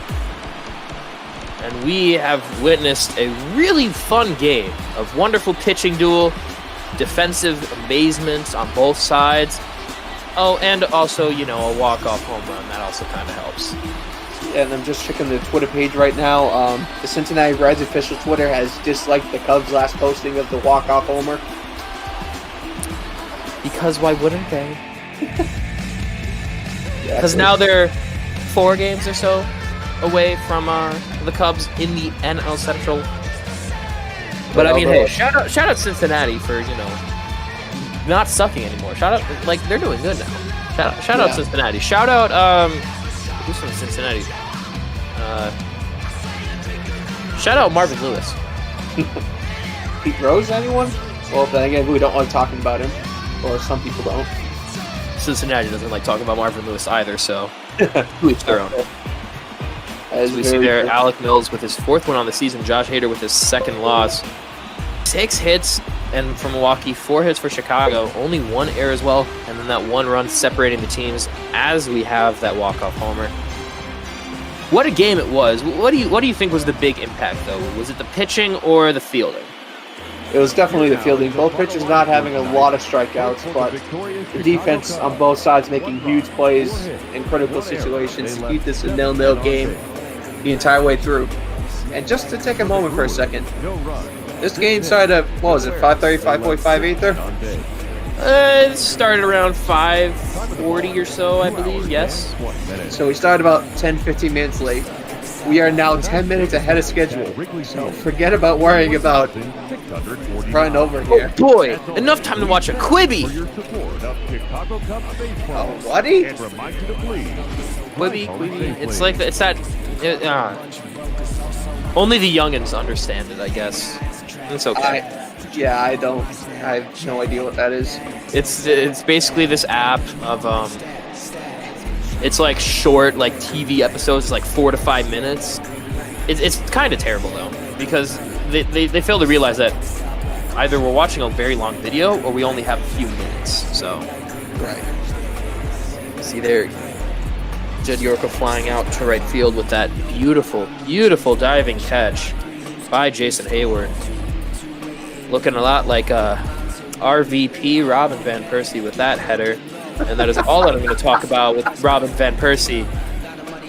And we have witnessed a really fun game of wonderful pitching duel, defensive amazement on both sides. Oh, and also, a walk-off home run, that also kind of helps. And I'm just checking the Twitter page right now. The Cincinnati Reds official Twitter has disliked the Cubs' last posting of the walk-off homer. Because why wouldn't they? Because now they're 4 games or so away from the Cubs in the NL Central. But I mean, hey, shout out Cincinnati for not sucking anymore. Shout out, they're doing good now. Shout out Cincinnati. Shout out who's from Cincinnati? Shout out Marvin Lewis. Pete Rose, anyone? Well, then again, we don't like talking about him. Or some people don't. Cincinnati doesn't like talking about Marvin Lewis either, so to each their own. As we see there, Alec Mills with his 4th win on the season, Josh Hader with his 2nd loss. 6 hits and from Milwaukee, 4 hits for Chicago, only 1 error as well, and then that 1 run separating the teams as we have that walk-off homer. What a game it was. What do you think was the big impact, though? Was it the pitching or the fielding? It was definitely the fielding. Both pitchers not having a lot of strikeouts, but the defense on both sides making huge plays in critical situations to keep this a 0-0 game the entire way through. And just to take a moment for a second, this game started at, what was it, 5:30, 5:45 there? It started around 5:40 or so, I believe, yes. So we started about 10, 15 minutes late. We are now 10 minutes ahead of schedule. So forget about worrying about running over here. Boy, enough time to watch a Quibi! Oh, buddy? Quibi, it's like, it's that, only the youngins understand it, I guess. It's okay. I have no idea what that is. It's basically this app of, it's like short, like TV episodes, it's like 4 to 5 minutes. It's kind of terrible though, because they fail to realize that either we're watching a very long video or we only have a few minutes. So, Right. see there, Jed Yorko flying out to right field with that beautiful, beautiful diving catch by Jason Hayward. Looking a lot like RVP Robin Van Persie with that header. And that is all that I'm going to talk about with Robin Van Persie,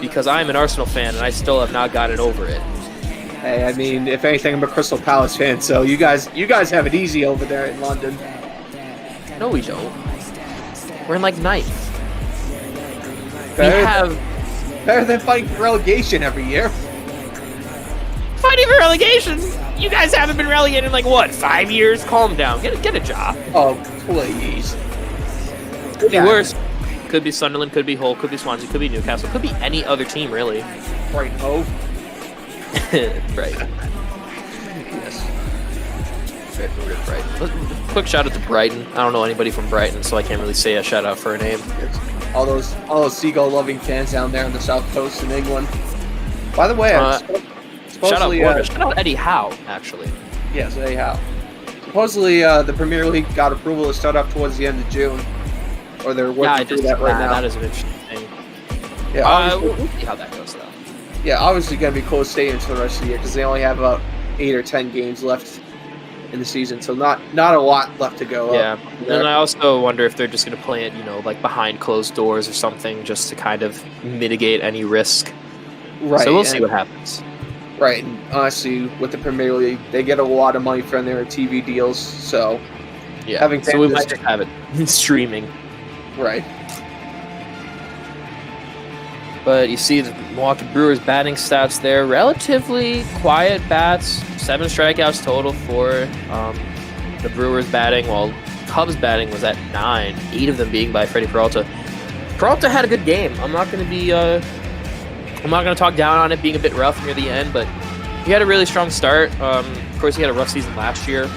because I'm an Arsenal fan and I still have not gotten over it. Hey, I mean, if anything, I'm a Crystal Palace fan, so you guys have it easy over there in London. No, we don't. We're in like ninth. Better than fighting for relegation every year. Fighting for relegation? You guys haven't been relegated in like what, 5 years? Calm down. Get a job. Oh, please. Could be worse. Could be Sunderland, could be Hull, could be Swansea, could be Newcastle, could be any other team, really. Right, Hove. Right. Yes. Right. Quick shout out to Brighton. I don't know anybody from Brighton, so I can't really say a shout out for a name. All those seagull loving fans down there on the south coast in England. By the way, Shout out Borga. Shout out Eddie Howe, actually. Yes, anyhow. Supposedly, the Premier League got approval to start up towards the end of June. Or they're working through that right now. That is an interesting thing. Yeah, we'll see how that goes, though. Yeah, obviously going to be close stadiums for the rest of the year because they only have about 8 or 10 games left in the season, so not a lot left to go. Yeah, and I also wonder if they're just going to play it, like behind closed doors or something, just to kind of mitigate any risk. Right. So we'll see what happens. Right, and honestly, with the Premier League, they get a lot of money from their TV deals, so yeah. having So we might just have it streaming. Right. But you see the Milwaukee Brewers batting stats there. Relatively quiet bats. 7 strikeouts total for the Brewers batting, while Cubs batting was at 9. 8 of them being by Freddie Peralta. Peralta had a good game. I'm not going to talk down on it being a bit rough near the end, but he had a really strong start. Of course, he had a rough season last year,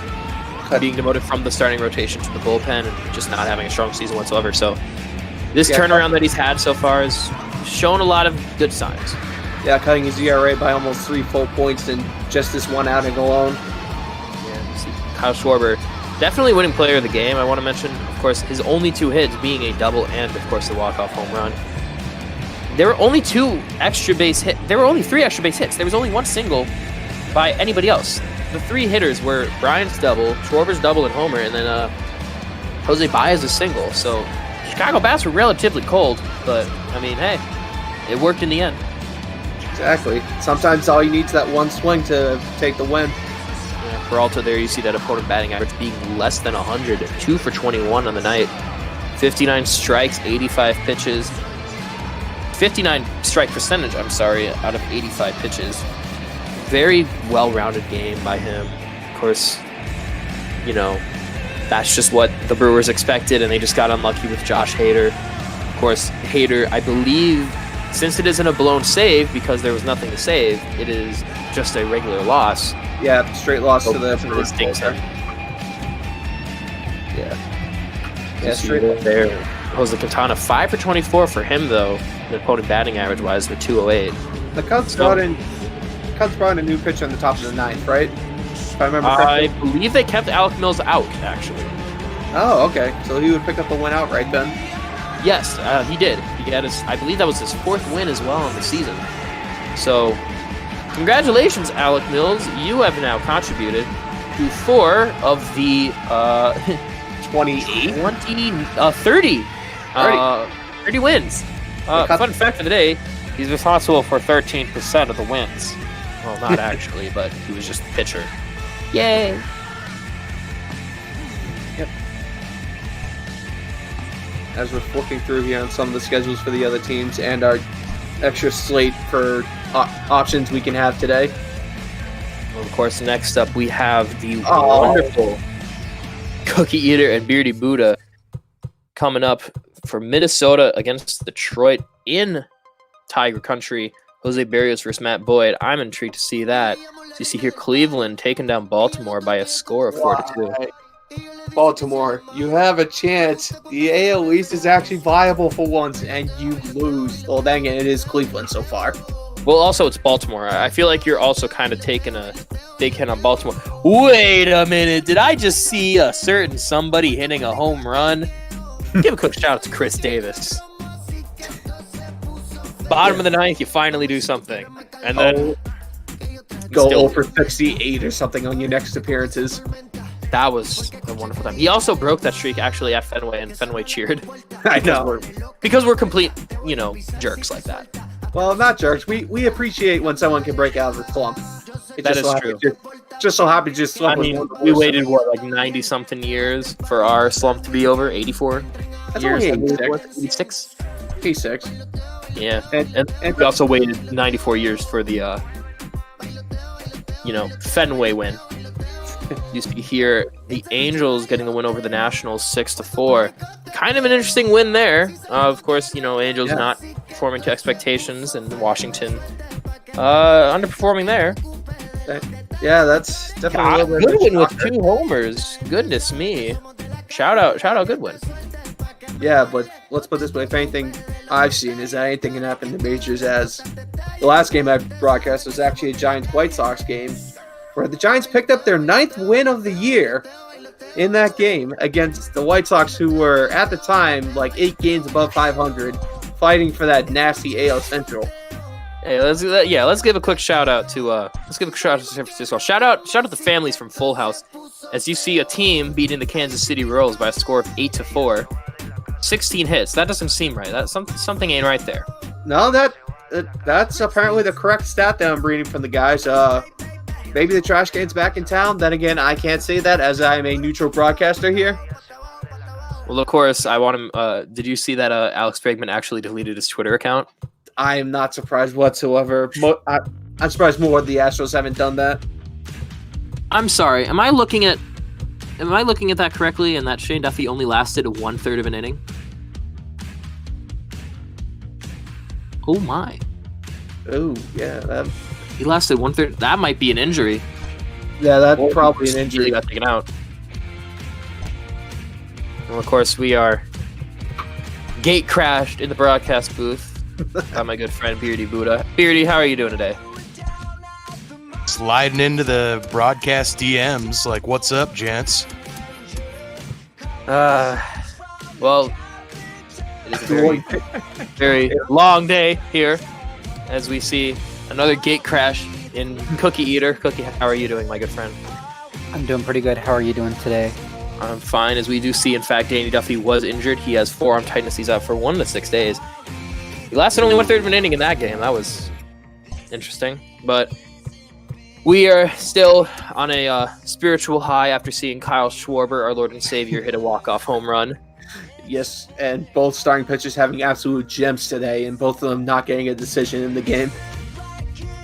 being demoted from the starting rotation to the bullpen and just not having a strong season whatsoever. So this turnaround that he's had so far has shown a lot of good signs. Yeah, cutting his ERA by almost 3 full points in just this one outing alone. Yeah, see Kyle Schwarber, definitely winning player of the game. I want to mention, of course, his only 2 hits being a double and, of course, the walk-off home run. There were only 2 extra base hits. There were only 3 extra base hits. There was only 1 single by anybody else. The 3 hitters were Bryant's double, Schwarber's double and homer, and then Jose Baez's single. So Chicago bats were relatively cold, but I mean, hey, it worked in the end. Exactly. Sometimes all you need is that one swing to take the win. Yeah, Peralta there, you see that opponent batting average being less than 100, 2 for 21 on the night, 59 strikes, 85 pitches. 59 strike percentage, out of 85 pitches. Very well-rounded game by him. Of course, that's just what the Brewers expected, and they just got unlucky with Josh Hader. Of course, Hader, I believe, since it isn't a blown save because there was nothing to save, it is just a regular loss. Yeah, straight loss to the Brewers. Yeah, straight there. Jose Quintana, 5 for 24 for him, though. The opponent batting average-wise with 208. The Cubs brought in a new pitcher on the top of the 9th, right? If I remember correctly. I believe they kept Alec Mills out, actually. Oh, okay. So he would pick up the win outright then? Yes, he did. He got I believe that was his 4th win as well in the season. So, congratulations, Alec Mills. You have now contributed to 4 of the 28? 30 wins. Fun fact of the day, he's responsible for 13% of the wins. Well, not actually, but he was just pitcher. Yay! As we're flipping through here on some of the schedules for the other teams and our extra slate for options we can have today. Well, of course, next up we have the wonderful Cookie Eater and Beardy Buddha coming up for Minnesota against Detroit in Tiger Country. Jose Berrios versus Matt Boyd. I'm intrigued to see that. So you see here Cleveland taking down Baltimore by a score of 4-2. Baltimore, you have a chance. The AL East is actually viable for once, and you lose. Well, dang it is Cleveland so far. Well, also, it's Baltimore. I feel like you're also kind of taking a big hit on Baltimore. Wait a minute. Did I just see a certain somebody hitting a home run? Give a quick shout out to Chris Davis. Bottom of the ninth, you finally do something. And then go 0 for 68 or something on your next appearances. That was a wonderful time. He also broke that streak actually at Fenway, and Fenway cheered. I know. Because we're complete, jerks like that. Well, not jerks. We appreciate when someone can break out of the slump. That is true. Just so happy just slump. I mean, we waited, 90-something years for our slump to be over? 84 That's years? only 86? 86. Yeah. And we also waited 94 years for the, Fenway win. You see here the Angels getting a win over the Nationals 6-4. Kind of an interesting win there. Of course, Angels not performing to expectations, and Washington underperforming there. That's definitely a little bit Goodwin with 2 homers. Goodness me. Shout out Goodwin. Yeah, but let's put it this way. If anything I've seen is that anything can happen in the majors, as the last game I broadcast was actually a Giants-White Sox game, where the Giants picked up their 9th win of the year in that game against the White Sox, who were at the time like 8 games above 500, fighting for that nasty AL Central. Hey, let's give a quick shout out to San Francisco. Shout out the families from Full House, as you see a team beating the Kansas City Royals by a score of 8-4, 16 hits. That doesn't seem right. That something ain't right there. No, that's apparently the correct stat that I'm reading from the guys. Maybe the trash can's back in town. Then again, I can't say that as I'm a neutral broadcaster here. Well, of course, I want him. Did you see that Alex Bregman actually deleted his Twitter account? I am not surprised whatsoever. I'm surprised more the Astros haven't done that. I'm sorry. Am I looking at that correctly? And that Shane Duffy only lasted 1/3 of an inning? Oh my! Oh yeah, he lasted 1/3. That might be an injury. Yeah, that's probably an injury. He got taken out. And of course, we are gate crashed in the broadcast booth by my good friend Beardy Buddha. Beardy, how are you doing today? Sliding into the broadcast DMs, like, what's up, gents? Well, it is a very, very long day here as we see another gate crash in Cookie Eater. Cookie, how are you doing, my good friend? I'm doing pretty good. How are you doing today? I'm fine, as we do see, in fact, Danny Duffy was injured. He has forearm tightness. He's out for 1 to 6 days. He lasted only 1/3 of an inning in that game. That was interesting. But we are still on a spiritual high after seeing Kyle Schwarber, our Lord and Savior, hit a walk-off home run. Yes, and both starting pitchers having absolute gems today, and both of them not getting a decision in the game.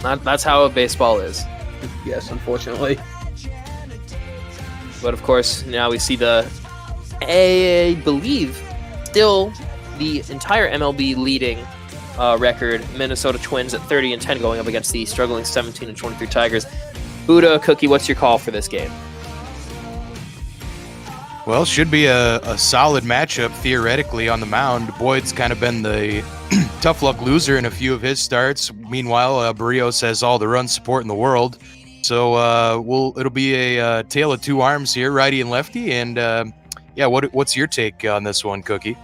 That's how baseball is. Yes, unfortunately. But of course, now we see I believe, still the entire MLB leading record, Minnesota Twins at 30-10, going up against the struggling 17-23 Tigers. Buddha, Cookie, what's your call for this game? Well, should be a solid matchup theoretically on the mound. Boyd's kind of been the tough luck loser in a few of his starts. Meanwhile, Berrios has all the run support in the world. So it'll be a tale of two arms here, righty and lefty. And what's your take on this one, Cookie?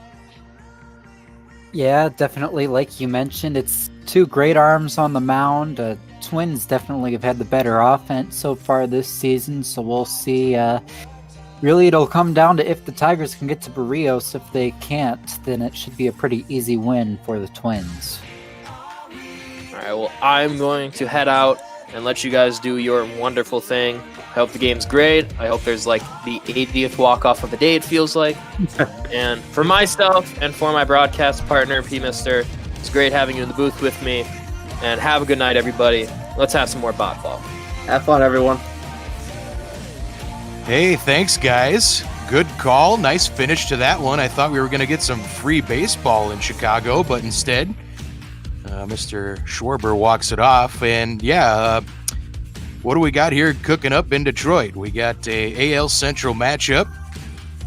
Yeah, definitely. Like you mentioned, it's two great arms on the mound. Twins definitely have had the better offense so far this season, so we'll see. Really, it'll come down to if the Tigers can get to Berrios. If they can't, then it should be a pretty easy win for the Twins. All right, well, I'm going to head out and let you guys do your wonderful thing. I hope the game's great. I hope there's like the 80th walk-off of the day, it feels like. And for myself and for my broadcast partner, P-Mister, it's great having you in the booth with me. And have a good night, everybody. Let's have some more bot ball. Have fun, everyone. Hey, thanks, guys. Good call. Nice finish to that one. I thought we were going to get some free baseball in Chicago, but instead, Mr. Schwarber walks it off. And yeah, what do we got here cooking up in Detroit? We got a AL Central matchup.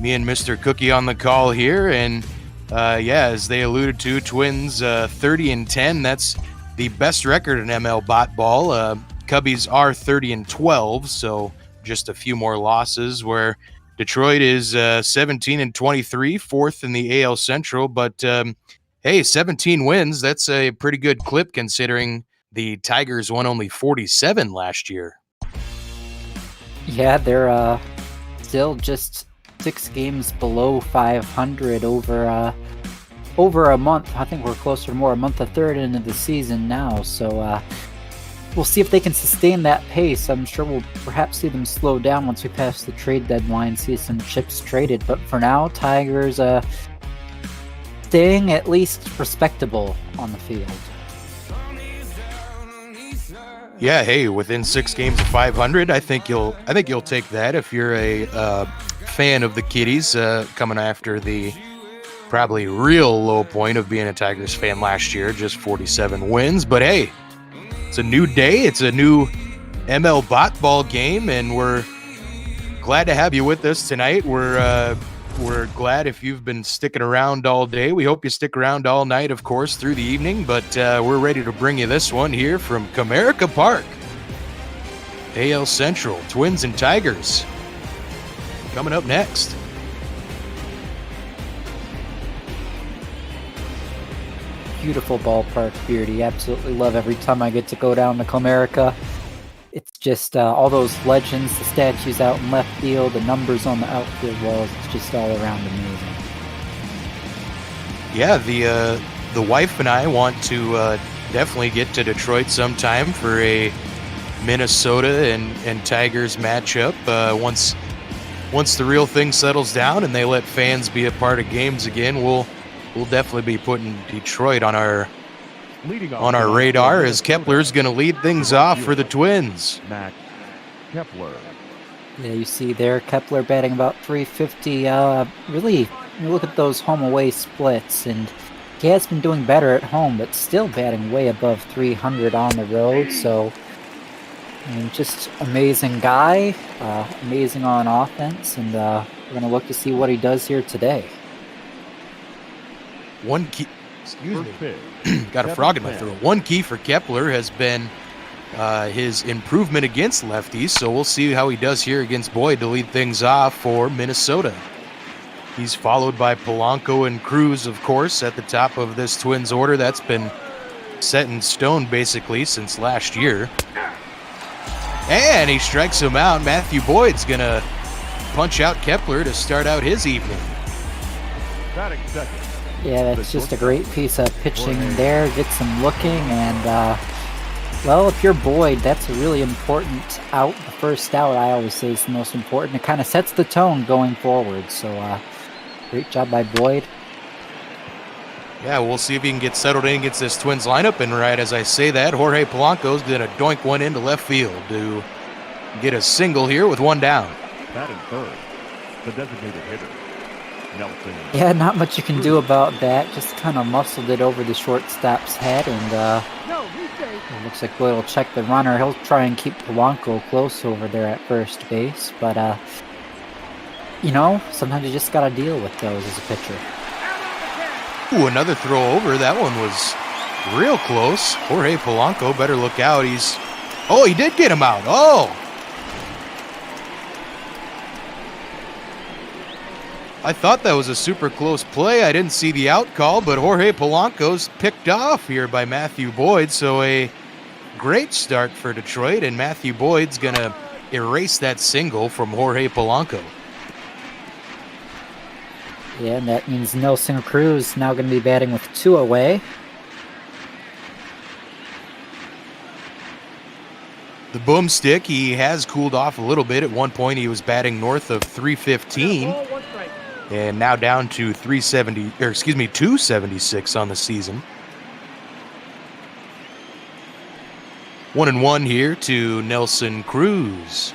Me and Mr. Cookie on the call here. And yeah, as they alluded to, Twins 30-10. That's the best record in ML Bot Ball. Cubbies are 30-12, so just a few more losses, where Detroit is 17-23, fourth in the AL Central. But hey, 17 wins, that's a pretty good clip considering the Tigers won only 47 last year. Yeah, they're still just 6 games below 500 over a month. I think we're closer to more a month, a third into the season now. So we'll see if they can sustain that pace. I'm sure we'll perhaps see them slow down once we pass the trade deadline, see some chips traded. But for now, Tigers staying at least respectable on the field. Yeah, hey, within 6 games of 500, I think you'll take that if you're a fan of the Kitties, coming after the probably real low point of being a Tigers fan last year, just 47 wins. But hey, it's a new day, it's a new ML Bot Ball game, and we're glad to have you with us tonight. We're glad if you've been sticking around all day. We hope you stick around all night, of course, through the evening, but we're ready to bring you this one here from Comerica Park. AL Central, Twins and Tigers. Coming up next. Beautiful ballpark, Beardy. Absolutely love every time I get to go down to Comerica. It's just all those legends, the statues out in left field, the numbers on the outfield walls. It's just all around amazing. Yeah, the wife and I want to definitely get to Detroit sometime for a Minnesota and Tigers matchup. Once the real thing settles down and they let fans be a part of games again, we'll definitely be putting Detroit on our radar, as Kepler's going to lead things off for the Twins. Max Kepler. Yeah, you see there, Kepler batting about 350. Really, you look at those home-away splits, and he has been doing better at home, but still batting way above 300 on the road. So, I mean, just amazing guy, amazing on offense, and we're going to look to see what he does here today. One key, excuse me, got a frog in my throat. One key for Kepler has been his improvement against lefties, so we'll see how he does here against Boyd to lead things off for Minnesota. He's followed by Polanco and Cruz, of course, at the top of this Twins order. That's been set in stone basically since last year. And he strikes him out. Matthew Boyd's going to punch out Kepler to start out his evening. Batting second. Yeah, that's just a great piece of pitching there. Gets him looking, and well, if you're Boyd, that's a really important out. The first out, I always say, is the most important. It kind of sets the tone going forward. So, great job by Boyd. Yeah, we'll see if he can get settled in against this Twins lineup. And right as I say that, Jorge Polanco's going to doink one into left field to get a single here with one down. Batting third, the designated hitter, Nelson. Yeah, not much you can do about that. Just kind of muscled it over the shortstop's head, and it looks like Boyd will check the runner. He'll try and keep Polanco close over there at first base, but you know, sometimes you just got to deal with those as a pitcher. Ooh, another throw over. That one was real close. Jorge Polanco better look out. He did get him out. I thought that was a super close play. I didn't see the out call, but Jorge Polanco's picked off here by Matthew Boyd. So a great start for Detroit, and Matthew Boyd's going to erase that single from Jorge Polanco. Yeah, and that means Nelson Cruz now going to be batting with 2 away. The boomstick, he has cooled off a little bit. At one point, he was batting north of 315, and now down to 276 on the season. 1-1 here to Nelson Cruz.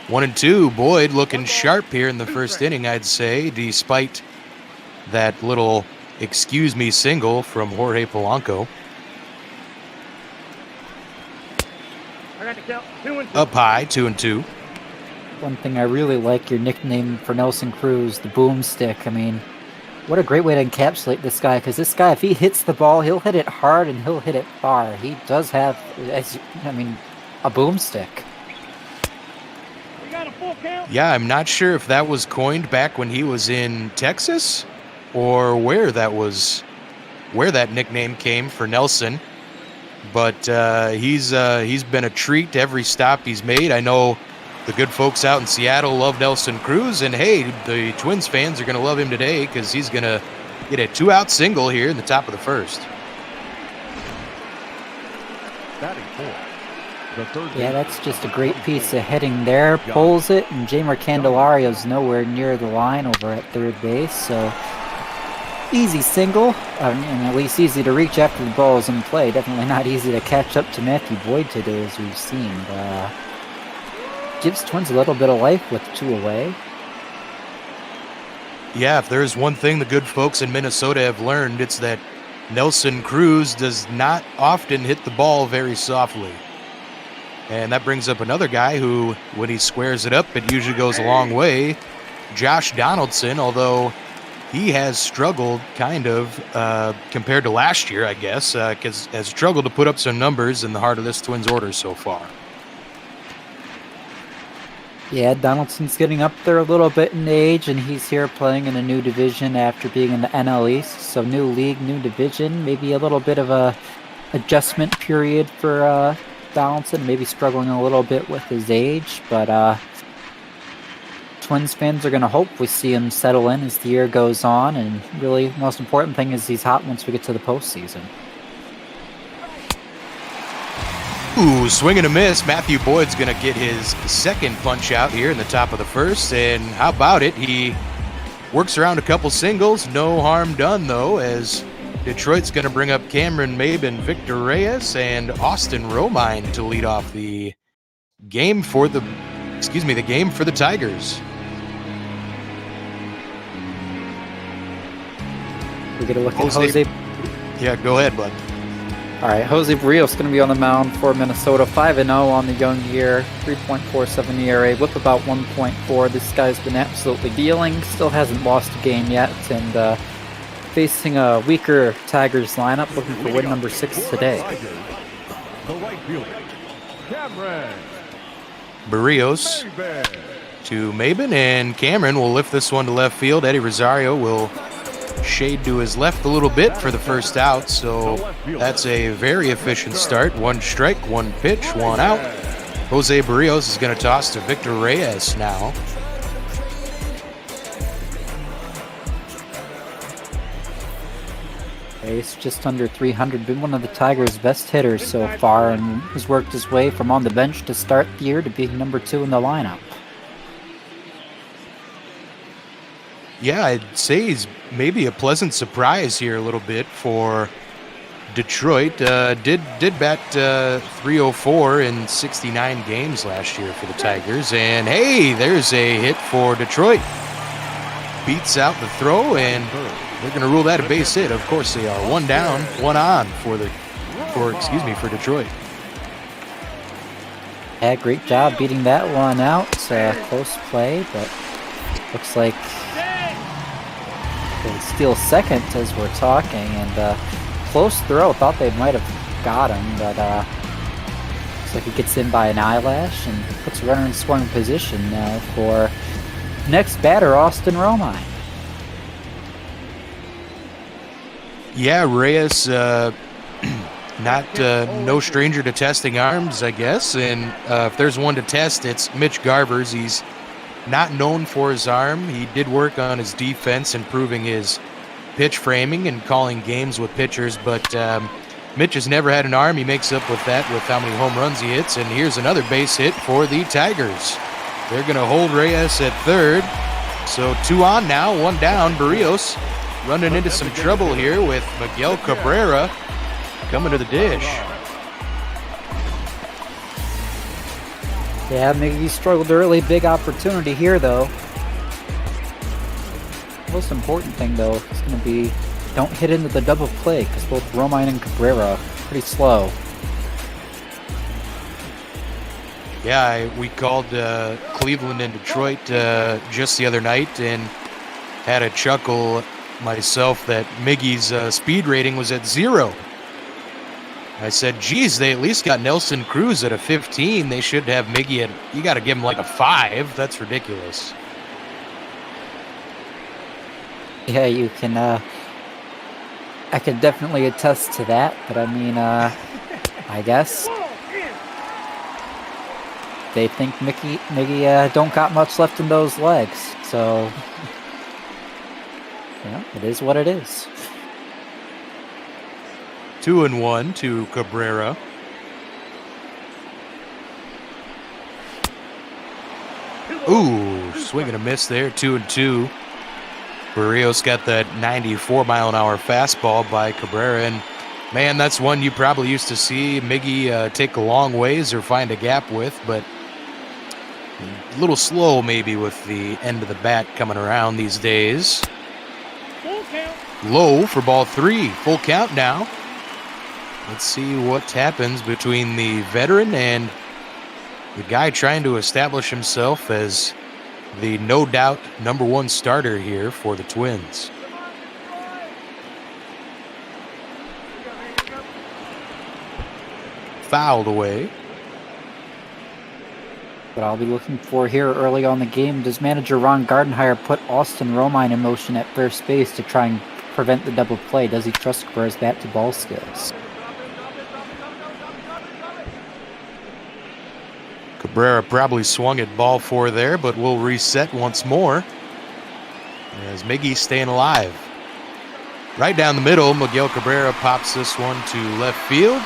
1-2, Boyd looking sharp here in the first inning, I'd say, despite that little excuse me single from Jorge Polanco. Up high, 2-2. One thing I really like, your nickname for Nelson Cruz, the boomstick. I mean, what a great way to encapsulate this guy, because this guy, if he hits the ball, he'll hit it hard and he'll hit it far. He does have, a boomstick. Yeah, I'm not sure if that was coined back when he was in Texas or where that nickname came for Nelson. But he's been a treat every stop he's made. I know the good folks out in Seattle love Nelson Cruz, and hey, the Twins fans are going to love him today because he's going to get a 2-out single here in the top of the first. Yeah, that's just a great piece of hitting there. Pulls it, and Jeimer Candelario's nowhere near the line over at third base, so easy single, and at least easy to reach after the ball is in play. Definitely not easy to catch up to Matthew Boyd today, as we've seen. Gives Twins a little bit of life with 2 away. Yeah, if there's one thing the good folks in Minnesota have learned, it's that Nelson Cruz does not often hit the ball very softly. And that brings up another guy who, when he squares it up, it usually goes a long way. Josh Donaldson, although he has struggled kind of compared to last year, I guess, because has struggled to put up some numbers in the heart of this Twins order so far. Yeah, Donaldson's getting up there a little bit in age, and he's here playing in a new division after being in the NL East. So new league, new division, maybe a little bit of a adjustment period for Donaldson, maybe struggling a little bit with his age, but Twins fans are going to hope we see him settle in as the year goes on, and really the most important thing is he's hot once we get to the postseason. Ooh, swing and a miss. Matthew Boyd's going to get his second punch out here in the top of the first, and how about it? He works around a couple singles. No harm done, though, as Detroit's going to bring up Cameron Maben, Victor Reyes, and Austin Romine to lead off the game for the Tigers. We get a look at Jose. Yeah, go ahead, bud. All right, Jose Berrios going to be on the mound for Minnesota, 5-0 on the young year, 3.47 ERA, whip about 1.4. This guy's been absolutely dealing, still hasn't lost a game yet, and facing a weaker Tigers lineup, looking for win number 6 today. Berrios to Maben, and Cameron will lift this one to left field. Eddie Rosario will shade to his left a little bit for the first out, so that's a very efficient start. 1 strike, 1 pitch, 1 out. Jose Berrios is going to toss to Victor Reyes now. He's just under 300, been one of the Tigers' best hitters so far, and has worked his way from on the bench to start the year to being number 2 in the lineup. Yeah, I'd say he's maybe a pleasant surprise here a little bit for Detroit. Did bat 304 in 69 games last year for the Tigers, and hey, there's a hit for Detroit. Beats out the throw, and they're going to rule that a base hit. Of course they are. 1 down, 1 on for Detroit. Yeah, great job beating that one out. Close play, but looks like they'll steal second as we're talking. And close throw. Thought they might have got him, but looks like he gets in by an eyelash and puts a runner in scoring position now for Next batter, Austin Romine. Yeah, Reyes, not no stranger to testing arms, I guess. And if there's one to test, it's Mitch Garver's. He's not known for his arm. He did work on his defense, improving his pitch framing and calling games with pitchers. But Mitch has never had an arm. He makes up with that with how many home runs he hits. And here's another base hit for the Tigers. They're going to hold Reyes at third. So 2 on now, 1 down. Berrios running into some trouble here with Miguel Cabrera coming to the dish. Yeah, Miggy struggled early. Big opportunity here, though. Most important thing, though, is going to be don't hit into the double play because both Romine and Cabrera are pretty slow. Yeah, we called Cleveland and Detroit just the other night and had a chuckle myself that Miggy's speed rating was at 0. I said, geez, they at least got Nelson Cruz at a 15. They should have Miggy at, you got to give him like a 5. That's ridiculous. Yeah, you can, I can definitely attest to that, but I mean, I guess they think Miggy don't got much left in those legs, so, yeah, it is what it is. 2-1 to Cabrera. Ooh, swing and a miss there. 2-2. Berrios got that 94-mile-an-hour fastball by Cabrera, and man, that's one you probably used to see Miggy take a long ways or find a gap with, but a little slow maybe with the end of the bat coming around these days. Low for ball 3. Full count now. Let's see what happens between the veteran and the guy trying to establish himself as the no doubt number 1 starter here for the Twins. Fouled away. What I'll be looking for here early on the game, does manager Ron Gardenhire put Austin Romine in motion at first base to try and prevent the double play? Does he trust Cabrera's bat-to-ball skills? Cabrera probably swung at ball 4 there, but we'll reset once more as Miggy's staying alive. Right down the middle, Miguel Cabrera pops this one to left field.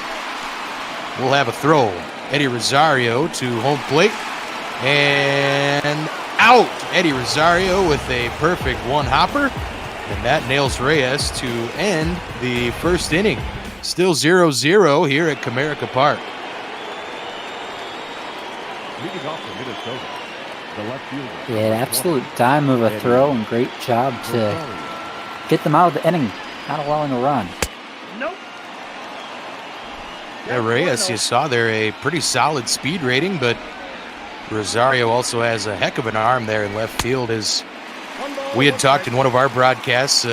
We'll have a throw. Eddie Rosario to home plate. And out! Eddie Rosario with a perfect one-hopper. And that nails Reyes to end the first inning. Still 0-0 here at Comerica Park. Leading off for Minnesota, the left fielder. Yeah, absolute dime of a throw and great job to get them out of the inning, not allowing a run. Yeah, Reyes, you saw there a pretty solid speed rating, but Rosario also has a heck of an arm there in left field. As we had talked in one of our broadcasts, he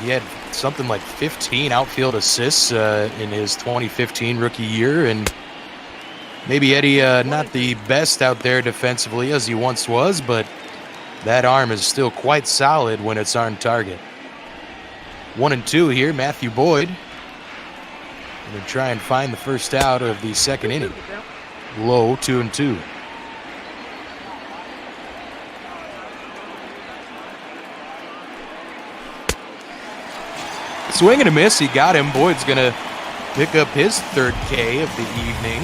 had something like 15 outfield assists in his 2015 rookie year, and maybe Eddie not the best out there defensively as he once was, but that arm is still quite solid when it's on target. 1-2 here, Matthew Boyd. Going to try and find the first out of the second inning. Low, 2-2. Swing and a miss. He got him. Boyd's going to pick up his 3rd K of the evening.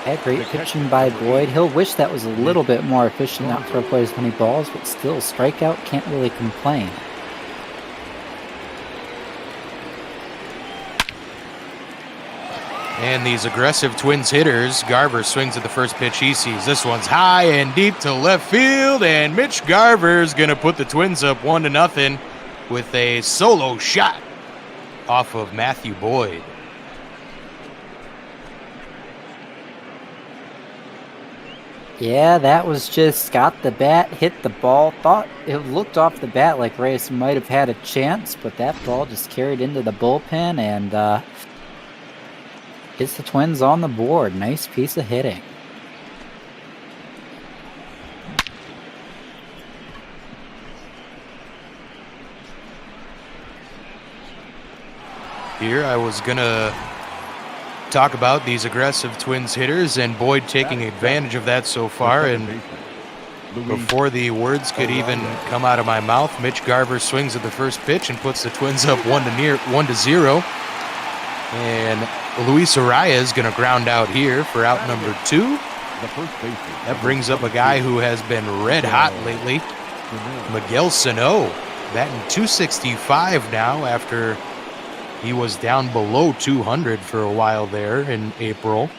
Yeah, great pitching by Boyd. He'll wish that was a little bit more efficient, not throw quite as many balls, but still, strikeout, can't really complain. And these aggressive Twins hitters, Garver swings at the first pitch he sees. This one's high and deep to left field, and Mitch Garver's going to put the Twins up 1-0 with a solo shot off of Matthew Boyd. Yeah, that was just got the bat, hit the ball, thought it looked off the bat like Reyes might have had a chance, but that ball just carried into the bullpen and gets the Twins on the board. Nice piece of hitting. here. I was going to talk about these aggressive Twins hitters and Boyd taking advantage of that so far. And before the words could even come out of my mouth, Mitch Garver swings at the first pitch and puts the Twins up 1-0. And Luis Arraez is going to ground out here for out number 2. That brings up a guy who has been red hot lately, Miguel Sano, batting .265 now after he was down below 200 for a while there in April.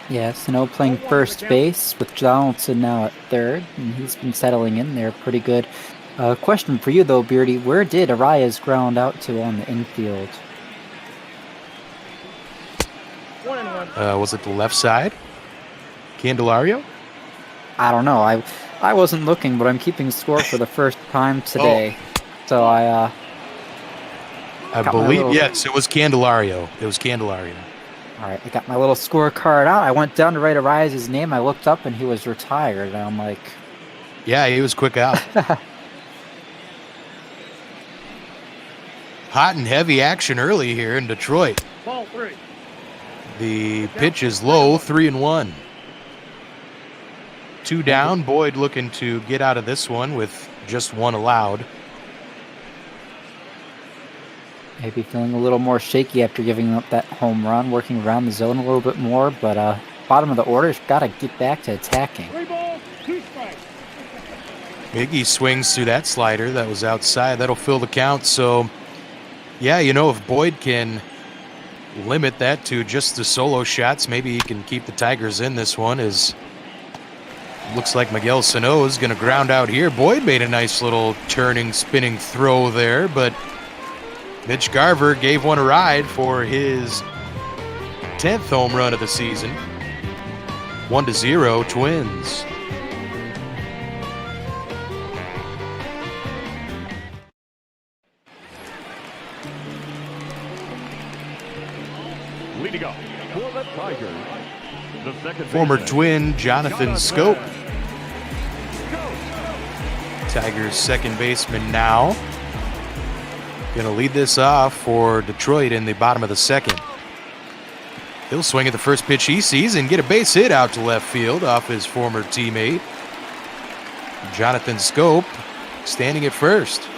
Yeah, Sano playing first base with Donaldson now at third, and he's been settling in there pretty good. Question for you, though, Beardy. Where did Arraez ground out to on the infield? 1-1. Was it the left side? Candelario? I don't know. I wasn't looking, but I'm keeping score for the first time today. So I believe, yes, it was Candelario. All right, I got my little scorecard out. I went down to write Arraez's name. I looked up, and he was retired. And I'm like... Yeah, he was quick out. Hot and heavy action early here in Detroit. Ball 3. The pitch is low, 3-1. 2 down. Boyd looking to get out of this one with just 1 allowed. Maybe feeling a little more shaky after giving up that home run, working around the zone a little bit more, but bottom of the order's got to get back to attacking. 3 balls, 2 strikes. Miggy swings through that slider that was outside. That'll fill the count. So, yeah, if Boyd can limit that to just the solo shots, maybe he can keep the Tigers in this one. Looks like Miguel Sano is going to ground out here. Boyd made a nice little turning, spinning throw there, but Mitch Garver gave one a ride for his 10th home run of the season. 1-0 Twins. Leading up for the Tigers, the second Former baseman, Twin Jonathan Scope, Tigers second baseman now. Going to lead this off for Detroit in the bottom of the second. He'll swing at the first pitch he sees and get a base hit out to left field off his former teammate. Jonathan Scope standing at first.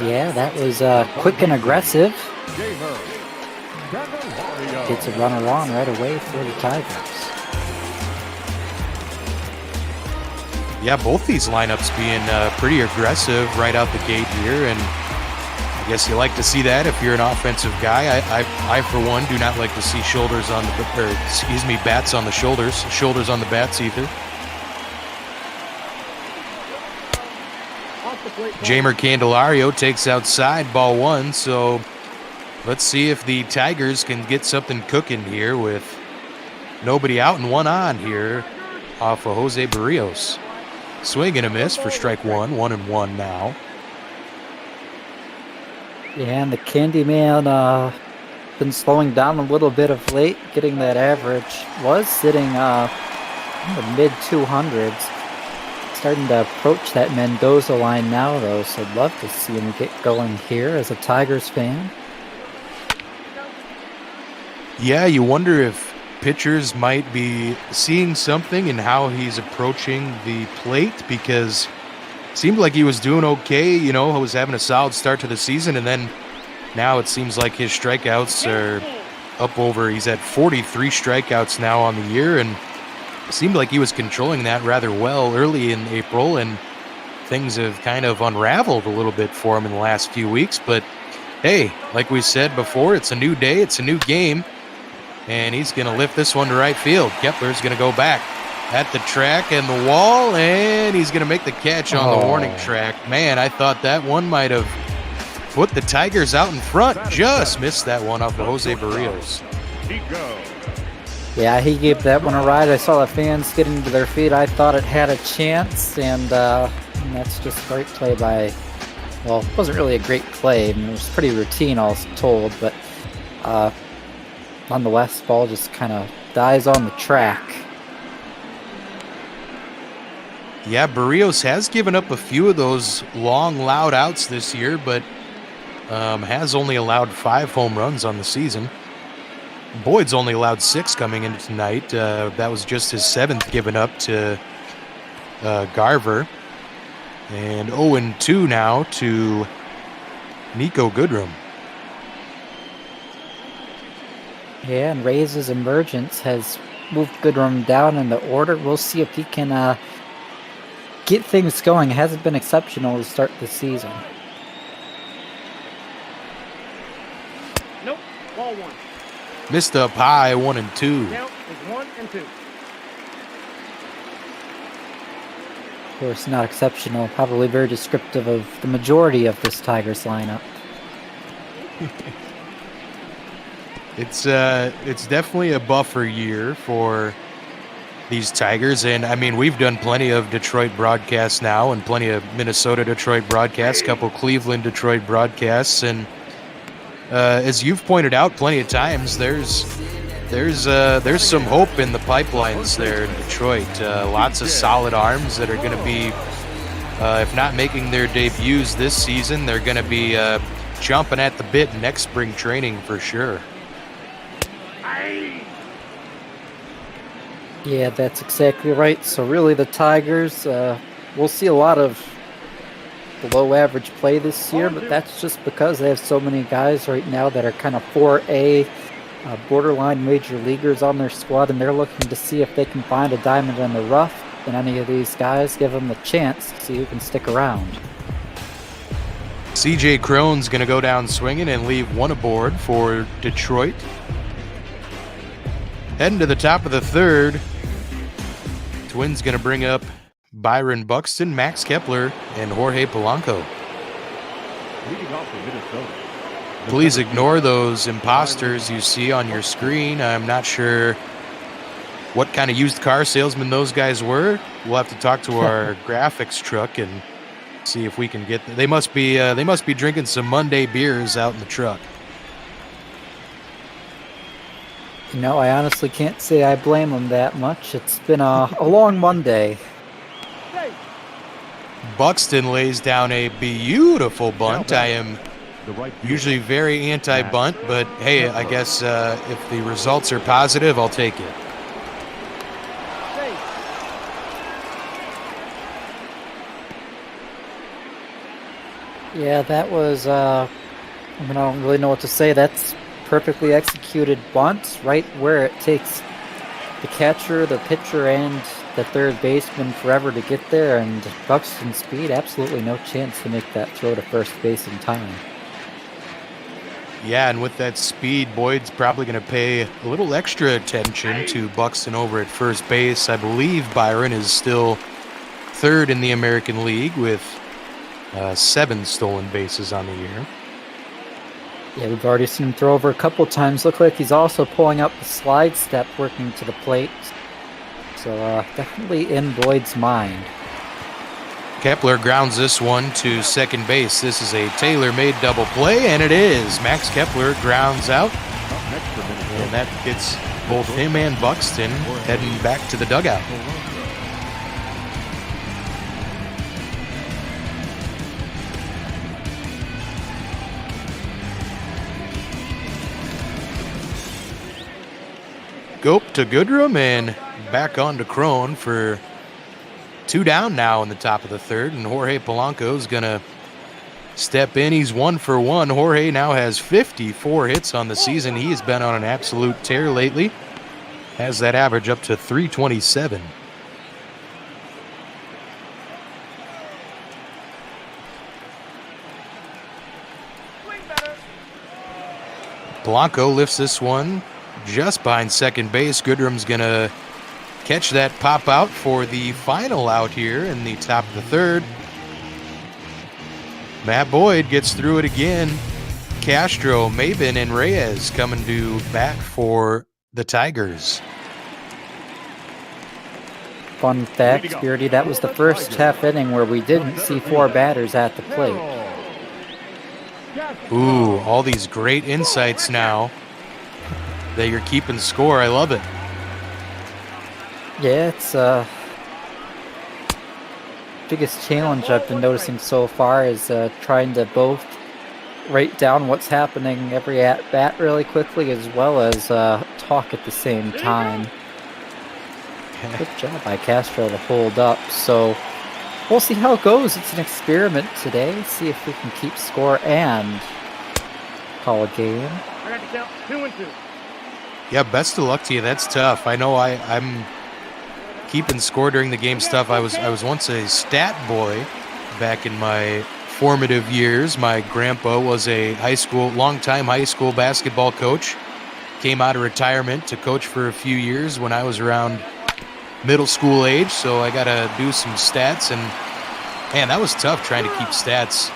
Yeah, that was quick and aggressive. Gets a runner on right away for the Tigers. Yeah, both these lineups being pretty aggressive right out the gate here, and I guess you like to see that if you're an offensive guy. I for one, do not like to see bats on the shoulders on the bats either. Jamer Candelario takes outside, ball 1, so let's see if the Tigers can get something cooking here with nobody out and 1 on here off of Jose Berrios. Swing and a miss for strike 1, 1-1 now. Yeah, and the Candyman been slowing down a little bit of late, getting that average. Was sitting in the mid-200s. Starting to approach that Mendoza line now, though, so I'd love to see him get going here as a Tigers fan. Yeah, you wonder if pitchers might be seeing something in how he's approaching the plate, because it seemed like he was doing okay, was having a solid start to the season, and then now it seems like his strikeouts are up over, he's at 43 strikeouts now on the year, and it seemed like he was controlling that rather well early in April, and things have kind of unraveled a little bit for him in the last few weeks. But hey, like we said before, it's a new day, it's a new game, and he's going to lift this one to right field. Kepler's going to go back at the track and the wall, and he's going to make the catch on the warning track. Man, I thought that one might have put the Tigers out in front. Just missed that one off of Jose Berrios. Yeah, he gave that one a ride. I saw the fans getting to their feet. I thought it had a chance, and that's just great play by, well, it wasn't really a great play. I mean, it was pretty routine, all told, but nonetheless, ball just kind of dies on the track. Yeah, Berrios has given up a few of those long, loud outs this year, but has only allowed 5 home runs on the season. Boyd's only allowed 6 coming into tonight. That was just his 7th given up to Garver. And 0-2 now to Nico Goodrum. Yeah, and Reyes' emergence has moved Goodrum down in the order. We'll see if he can get things going. It hasn't been exceptional to start the season. Nope. Ball 1. Missed up high, 1-2. Count is 1 and 2. Of course, not exceptional. Probably very descriptive of the majority of this Tigers lineup. It's definitely a buffer year for these Tigers, and I mean we've done plenty of Detroit broadcasts now, and plenty of Minnesota Detroit broadcasts, couple Cleveland Detroit broadcasts, and as you've pointed out plenty of times, there's some hope in the pipelines there in Detroit. Lots of solid arms that are going to be, if not making their debuts this season, they're going to be chomping at the bit next spring training for sure. Yeah, that's exactly right. So really the Tigers, we'll see a lot of below average play this year, but that's just because they have so many guys right now that are kind of 4A, borderline major leaguers on their squad, and they're looking to see if they can find a diamond in the rough, and any of these guys give them the chance to see who can stick around. CJ Cron's going to go down swinging and leave 1 aboard for Detroit. Heading to the top of the 3rd, Twins going to bring up Byron Buxton, Max Kepler, and Jorge Polanco. Leading off for Minnesota. Please ignore those imposters you see on your screen. I'm not sure what kind of used car salesman those guys were. We'll have to talk to our graphics truck and see if we can get them. They must be drinking some Monday beers out in the truck. You know, I honestly can't say I blame them that much. It's been a long Monday. Buxton lays down a beautiful bunt. I am usually very anti-bunt, but hey, I guess if the results are positive, I'll take it. Yeah, that was, I don't really know what to say. That's perfectly executed bunt right where it takes the catcher, the pitcher, and the third baseman forever to get there, and Buxton's speed, absolutely no chance to make that throw to first base in time. Yeah, and with that speed, Boyd's probably going to pay a little extra attention to Buxton over at first base. I believe Byron is still 3rd in the American League with 7 stolen bases on the year. Yeah, we've already seen him throw over a couple times. Look like he's also pulling up the slide step, working to the plate. So definitely in Boyd's mind. Kepler grounds this one to second base. This is a tailor-made double play, and it is. Max Kepler grounds out, and that gets both him and Buxton heading back to the dugout. Gope to Goodrum and back on to Cron for 2 down now in the top of the 3rd, and Jorge Polanco is going to step in. He's 1 for 1. Jorge now has 54 hits on the season. He has been on an absolute tear lately. Has that average up to 327. Polanco lifts this one just behind second base. Goodrum's going to catch that pop out for the final out here in the top of the 3rd. Matt Boyd gets through it again. Castro, Maben, and Reyes coming to bat for the Tigers. Fun fact, Beardy, that was the first half inning where we didn't see 4 batters at the plate. Ooh, all these great insights now that you're keeping score. I love it. Yeah, it's biggest challenge I've been noticing so far is trying to both write down what's happening every at-bat really quickly, as well as talk at the same time. Good job by Castro to hold up. So we'll see how it goes. It's an experiment today. See if we can keep score and call a game. I got to count 2-2. Yeah, best of luck to you. That's tough. I know I'm keeping score during the game stuff. I was once a stat boy back in my formative years. My grandpa was a longtime high school basketball coach. Came out of retirement to coach for a few years when I was around middle school age, so I got to do some stats, and man, that was tough trying to keep stats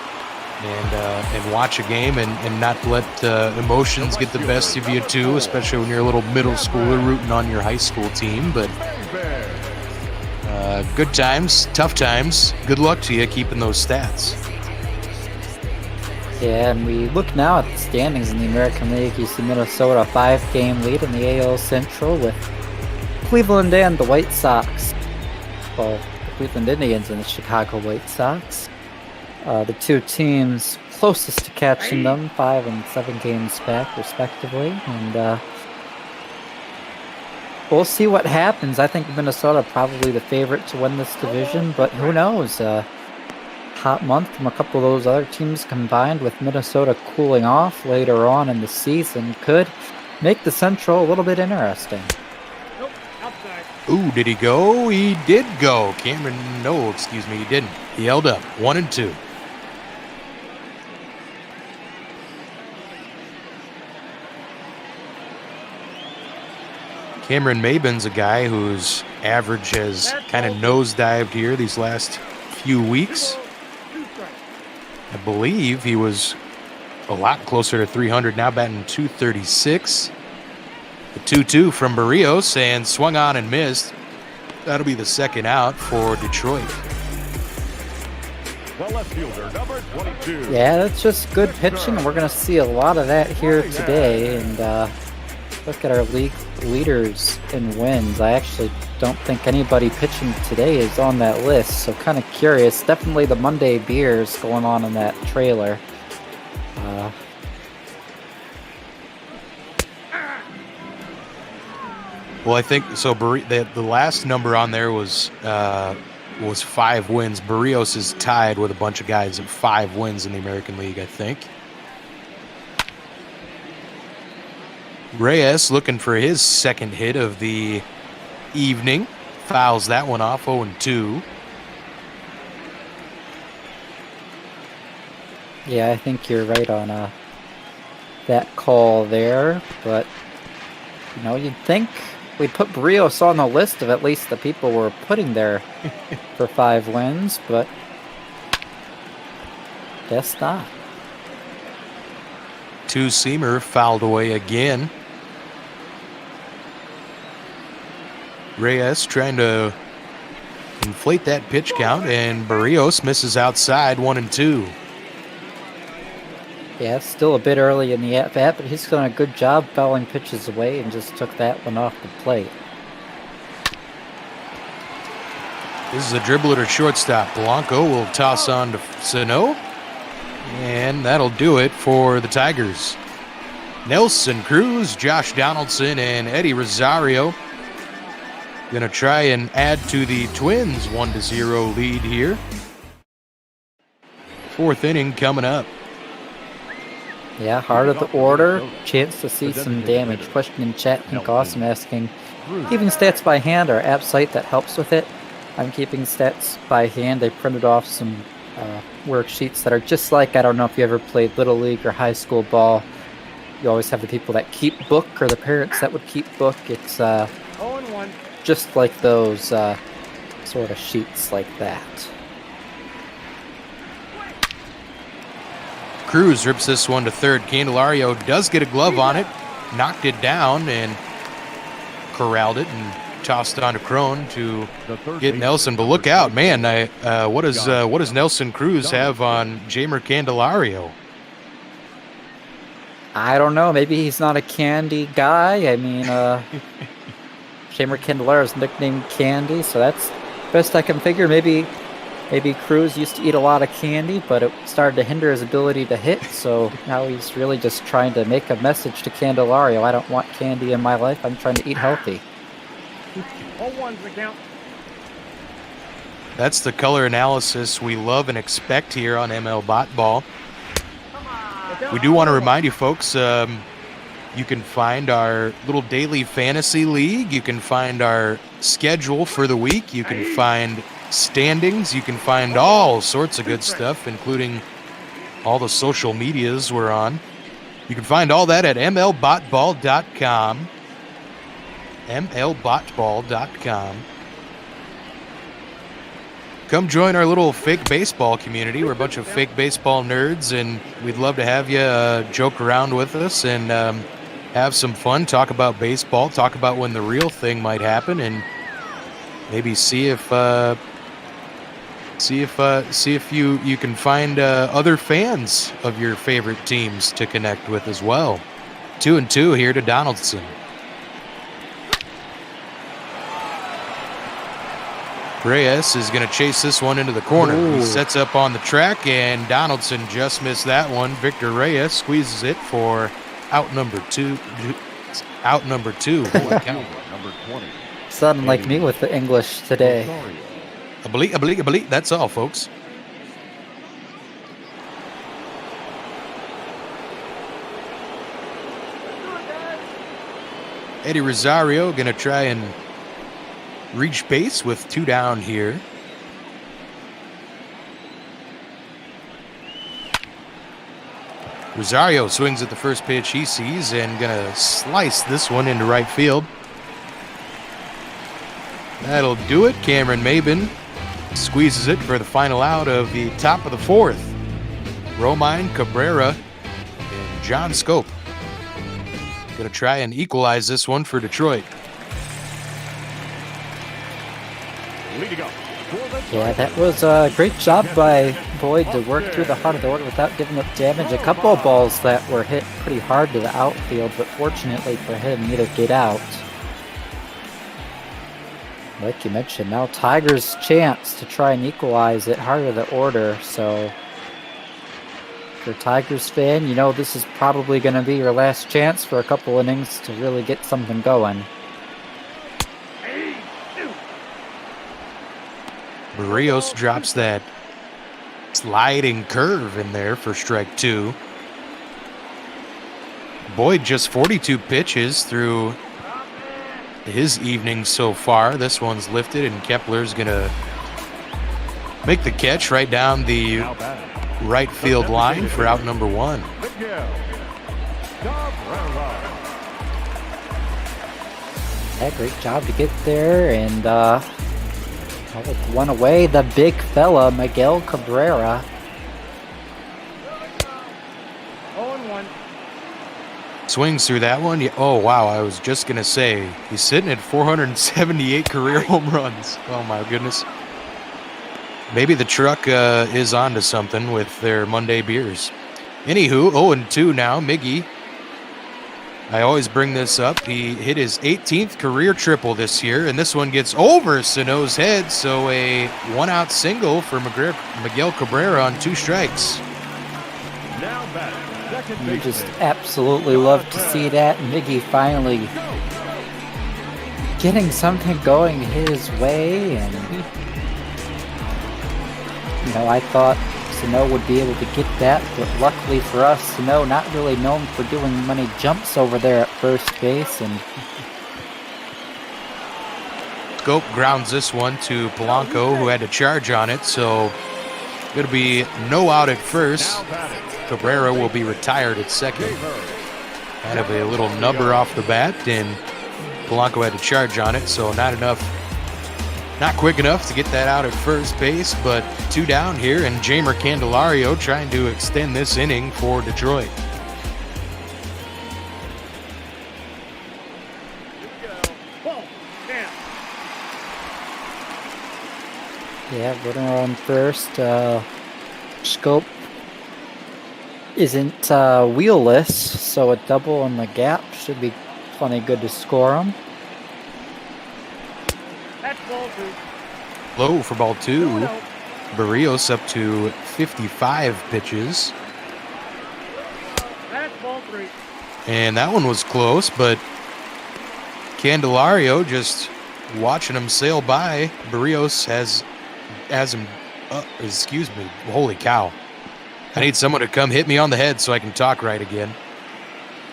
and watch a game and not let emotions get the best of you too, especially when you're a little middle schooler rooting on your high school team. But good times, tough times. Good luck to you keeping those stats. Yeah, and we look now at the standings in the American League. You see Minnesota a 5-game lead in the AL Central with Cleveland and the White Sox. Well, the Cleveland Indians and the Chicago White Sox. The two teams closest to catching them, 5 and 7 games back, respectively. And we'll see what happens. I think Minnesota probably the favorite to win this division, but who knows? Hot month from a couple of those other teams combined with Minnesota cooling off later on in the season could make the Central a little bit interesting. Nope, outside. Ooh, did he go? He did go. Cameron, no, excuse me, he didn't. He held up 1-2. Cameron Maben's a guy whose average has kind of nosedived here these last few weeks. I believe he was a lot closer to 300, now batting 236. The 2-2 from Berrios and swung on and missed. That'll be the second out for Detroit. The left fielder, number 22. Yeah, that's just good pitching, and we're going to see a lot of that here today. And look at our league leaders in wins. I actually don't think anybody pitching today is on that list, so kind of curious. Definitely the Monday beers going on in that trailer. Well, I think so. The last number on there was 5 wins. Berrios is tied with a bunch of guys at 5 wins in the American League, I think. Reyes looking for his second hit of the evening. Fouls that one off, 0-2. Yeah, I think you're right on that call there, but you know, you'd think we'd put Berrios on the list of at least the people we're putting there for 5 wins, but guess not. Two-seamer fouled away again. Reyes trying to inflate that pitch count, and Berrios misses outside, 1-2. Yeah, it's still a bit early in the at-bat, but he's done a good job fouling pitches away and just took that one off the plate. This is a dribbler to shortstop. Blanco will toss on to Sano, and that'll do it for the Tigers. Nelson Cruz, Josh Donaldson, and Eddie Rosario going to try and add to the Twins' 1-0 lead here. 4th inning coming up. Yeah, heart of the order. Chance to see some damage. Question in chat, Pink Awesome asking, keeping stats by hand or app site that helps with it? I'm keeping stats by hand. I printed off some worksheets that are just like, I don't know if you ever played Little League or high school ball. You always have the people that keep book or the parents that would keep book. It's 0-1. just like those sort of sheets like that. Cruz rips this one to third. Candelario does get a glove on it, knocked it down, and corralled it and tossed it on to Crone to get Nelson. But look out, man! What does Nelson Cruz have on Jamer Candelario? I don't know. Maybe he's not a candy guy. I mean, Jamer Candelario is nicknamed Candy, so that's best I can figure. Maybe Maybe Cruz used to eat a lot of candy, but it started to hinder his ability to hit, so now he's really just trying to make a message to Candelario. I don't want candy in my life. I'm trying to eat healthy. All ones the count. That's the color analysis we love and expect here on ML Bot Ball. We do want to remind you folks, you can find our little daily fantasy league. You can find our schedule for the week. You can find standings. You can find all sorts of good stuff, including all the social medias we're on. You can find all that at mlbotball.com. mlbotball.com. Come join our little fake baseball community. We're a bunch of fake baseball nerds, and we'd love to have you joke around with us and have some fun, talk about baseball, talk about when the real thing might happen, and maybe see if you can find other fans of your favorite teams to connect with as well. 2-2 here to Donaldson. Reyes is going to chase this one into the corner. Ooh. He sets up on the track, and Donaldson just missed that one. Victor Reyes squeezes it for out number two. Holy cow. Number 20. Sounding like me with the English today. Oblique. That's all, folks. Eddie Rosario going to try and reach base with 2 down here. Rosario swings at the first pitch he sees and gonna slice this one into right field. That'll do it. Cameron Maben squeezes it for the final out of the top of the 4th. Romine Cabrera and John Scope gonna try and equalize this one for Detroit. Yeah, that was a great job by Boyd to work through the heart of the order without giving up damage. A couple of balls that were hit pretty hard to the outfield, but fortunately for him, neither get out. Like you mentioned, now Tigers' chance to try and equalize it, heart of the order. So, if you're a Tigers fan, you know this is probably going to be your last chance for a couple innings to really get something going. Berrios drops that sliding curve in there for strike 2. Boyd just 42 pitches through his evening so far. This one's lifted, and Kepler's going to make the catch right down the right field line for out number 1. Yeah, great job to get there, and with one away, the big fella, Miguel Cabrera. 0-1. Swings through that one. Oh, wow. I was just going to say, he's sitting at 478 career home runs. Oh, my goodness. Maybe the truck is onto something with their Monday beers. Anywho, 0-2 now. Miggy. I always bring this up. He hit his 18th career triple this year, and this one gets over Sano's head, so a 1-out single for Miguel Cabrera on 2 strikes. You just absolutely love to see that. Miggy finally getting something going his way, and I thought Sano would be able to get that, but luckily for us, Sano not really known for doing many jumps over there at first base, and Scope grounds this one to Polanco, who had to charge on it, so it'll be no out at first. Cabrera will be retired at second. Kind of a little number off the bat, and Polanco had to charge on it, so not quick enough to get that out at first base, but 2 down here, and Jamer Candelario trying to extend this inning for Detroit. yeah, runner on first. Scope isn't wheelless, so a double in the gap should be plenty good to score him. That's ball 2. Low for ball 2. Berrios up to 55 pitches. That's ball 3. And that one was close, but Candelario just watching him sail by. Berrios has him, excuse me, holy cow. I need someone to come hit me on the head so I can talk right again.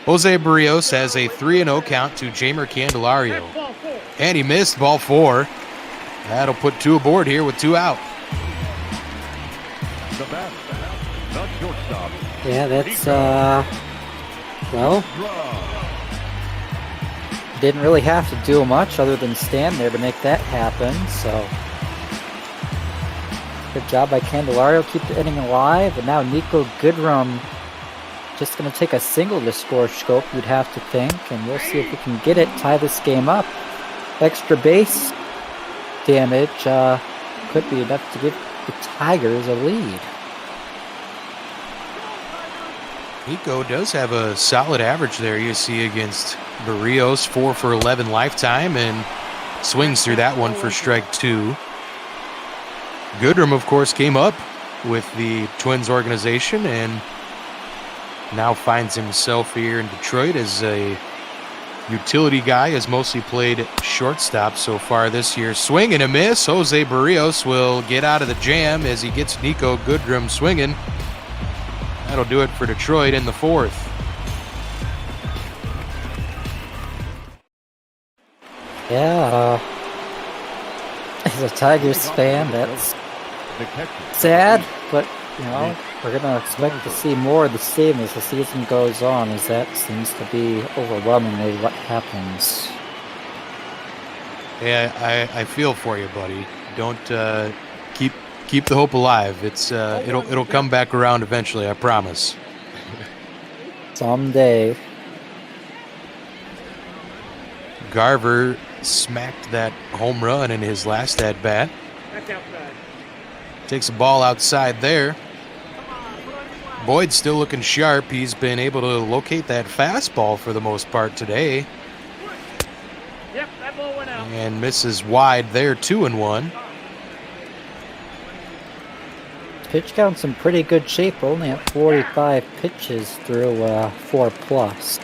Jose Berrios has a 3-0 count to Jamer Candelario. That's ball 4. And he missed ball 4. That'll put 2 aboard here with 2 out. The bat, the shortstop. Yeah, that's, well, didn't really have to do much other than stand there to make that happen, so good job by Candelario, keep the inning alive, and now Nico Goodrum just going to take a single to score Schoop, you'd have to think, and we'll see if we can get it, tie this game up. Extra base damage could be enough to give the Tigers a lead. Nico does have a solid average there, you see, against Berrios, 4 for 11 lifetime, and swings through that one for strike 2. Goodrum, of course, came up with the Twins organization and now finds himself here in Detroit as a utility guy. Has mostly played shortstop so far this year. Swing and a miss. Jose Berrios will get out of the jam as he gets Nico Goodrum swinging. That'll do it for Detroit in the 4th. Yeah, as a Tigers fan, that's sad, but, you know, we're going to expect to see more of the same as the season goes on, as that seems to be overwhelmingly what happens. Yeah, I feel for you, buddy. Don't keep the hope alive. It's it'll come back around eventually, I promise. Someday. Garver smacked that home run in his last at bat. That's outside. Takes a ball outside there. Boyd's still looking sharp. He's been able to locate that fastball for the most part today. Yep, that ball went out. And misses wide there, 2-1. Pitch count's in pretty good shape, only at 45 pitches through 4+.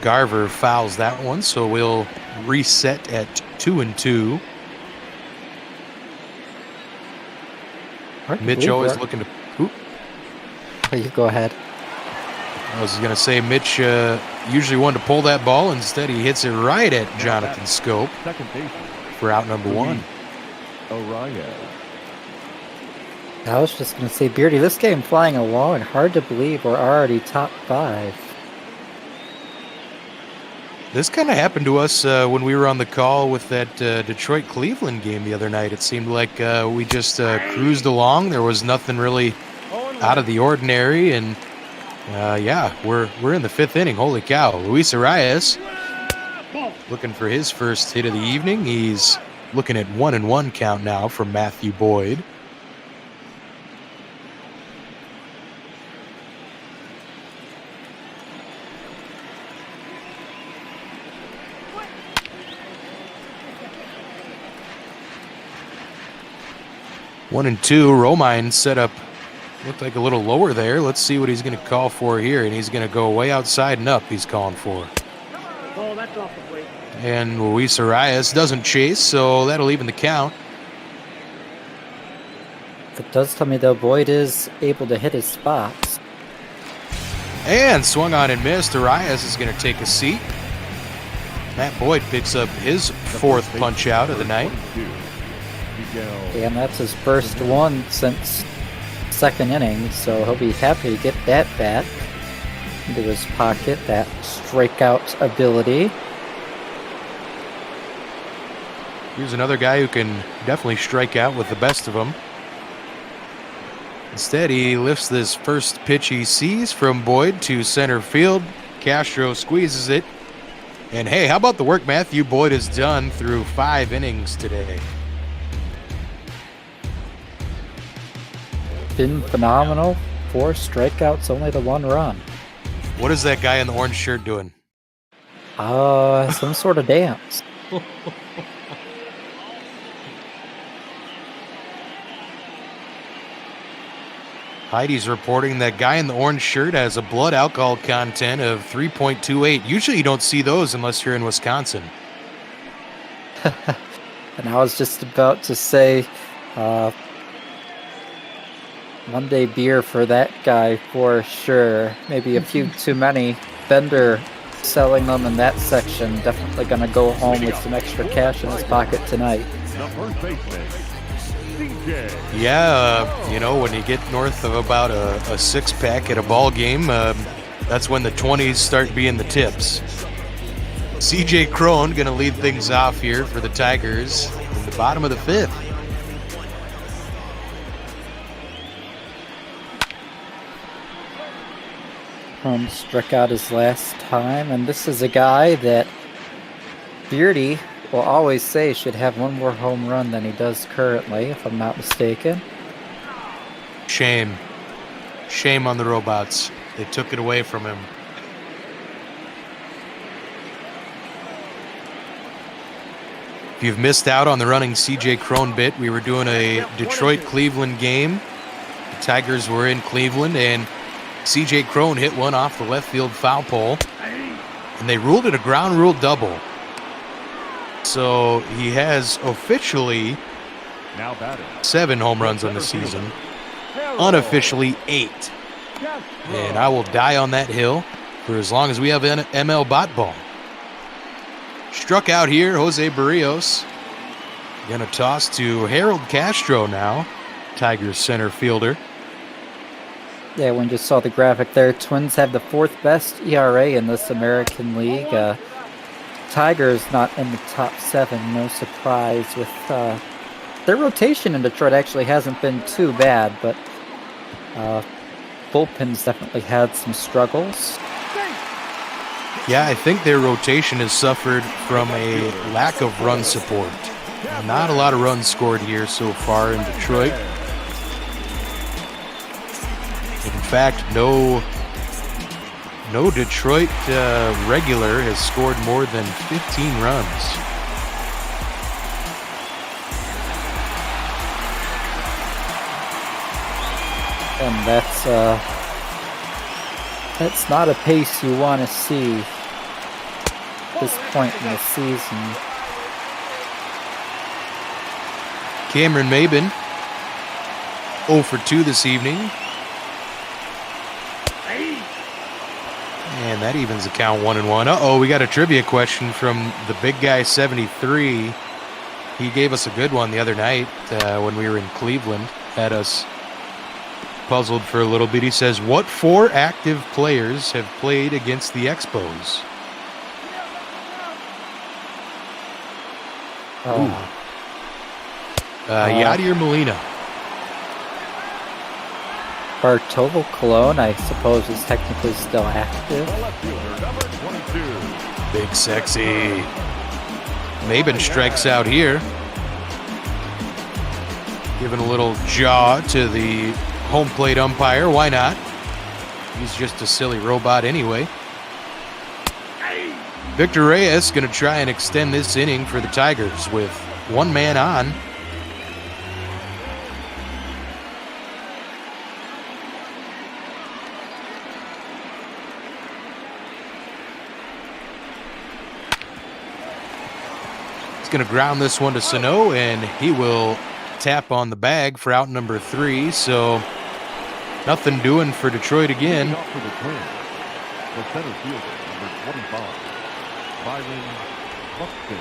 Garver fouls that one, so we'll reset at 2-2. Mitch always looking to... Oop. You go ahead. I was going to say Mitch usually wanted to pull that ball. Instead, he hits it right at Jonathan Schoop for out number 1. Araya. I was just going to say, Beardy, this game flying along, hard to believe we're already top 5. This kind of happened to us when we were on the call with that Detroit-Cleveland game the other night. It seemed like we just cruised along. There was nothing really out of the ordinary, and yeah, we're in the 5th inning. Holy cow. Luis Arias looking for his first hit of the evening. He's looking at 1-1 count now from Matthew Boyd. One and 2. Romine set up, looked like a little lower there. Let's see what he's going to call for here, and he's going to go way outside and up. He's calling for. Oh, that's off the plate. And Luis Arias doesn't chase, so that'll even the count. It does tell me, though, Boyd is able to hit his spots. And swung on and missed. Arias is going to take a seat. Matt Boyd picks up his 4th punch out of the night. And that's his first one since 2nd inning, so he'll be happy to get that back into his pocket, that strikeout ability. Here's another guy who can definitely strike out with the best of them. Instead, he lifts this first pitch he sees from Boyd to center field. Castro squeezes it. And hey, how about the work Matthew Boyd has done through 5 innings today? Been phenomenal. 4 strikeouts, only the 1 run. What is that guy in the orange shirt doing? Some sort of dance. Heidi's reporting that guy in the orange shirt has a blood alcohol content of 3.28. Usually you don't see those unless you're in Wisconsin. And I was just about to say, Monday beer for that guy for sure. Maybe a few too many. Bender selling them in that section. Definitely going to go home with some extra cash in his pocket tonight. The first baseman, CJ. Yeah, you know, when you get north of about a six-pack at a ball game, that's when the 20s start being the tips. CJ Crone going to lead things off here for the Tigers in the bottom of the fifth. Crone struck out his last time, and this is a guy that Beardy will always say should have one more home run than he does currently, if I'm not mistaken. Shame. Shame on the Robots. They took it away from him. If you've missed out on the running CJ Crone bit, we were doing a Detroit-Cleveland game. The Tigers were in Cleveland, and CJ Crone hit one off the left field foul pole, and they ruled it a ground rule double. So he has officially Now batting. 7 home runs on the season, unofficially 8. And I will die on that hill for as long as we have an ML bot ball. Struck out here, Jose Berrios. Gonna toss to Harold Castro now, Tigers center fielder. Yeah, when you saw the graphic there, Twins have the 4th best ERA in this American League. Tigers not in the top 7, no surprise. With their rotation in Detroit actually hasn't been too bad, but bullpen's definitely had some struggles. Yeah, I think their rotation has suffered from a lack of run support. Not a lot of runs scored here so far in Detroit. In fact, no Detroit regular has scored more than 15 runs. And that's not a pace you want to see at this point in the season. Cameron Maben, 0 for 2 this evening. And that evens the count 1-1. Uh-oh, we got a trivia question from the big guy 73. He gave us a good one the other night when we were in Cleveland. Had us puzzled for a little bit. He says, what 4 active players have played against the Expos? Yadier Molina. Bartolo Colon, I suppose, is technically still active. The left fielder, number 22. Big sexy. Maben strikes out here. Giving a little jaw to the home plate umpire. Why not? He's just a silly robot anyway. Victor Reyes going to try and extend this inning for the Tigers with 1 man on. He's going to ground this one to Sano, and he will tap on the bag for out number 3. So nothing doing for Detroit again. Leading off for the Twins, the center fielder, number 25, Byron Buxton.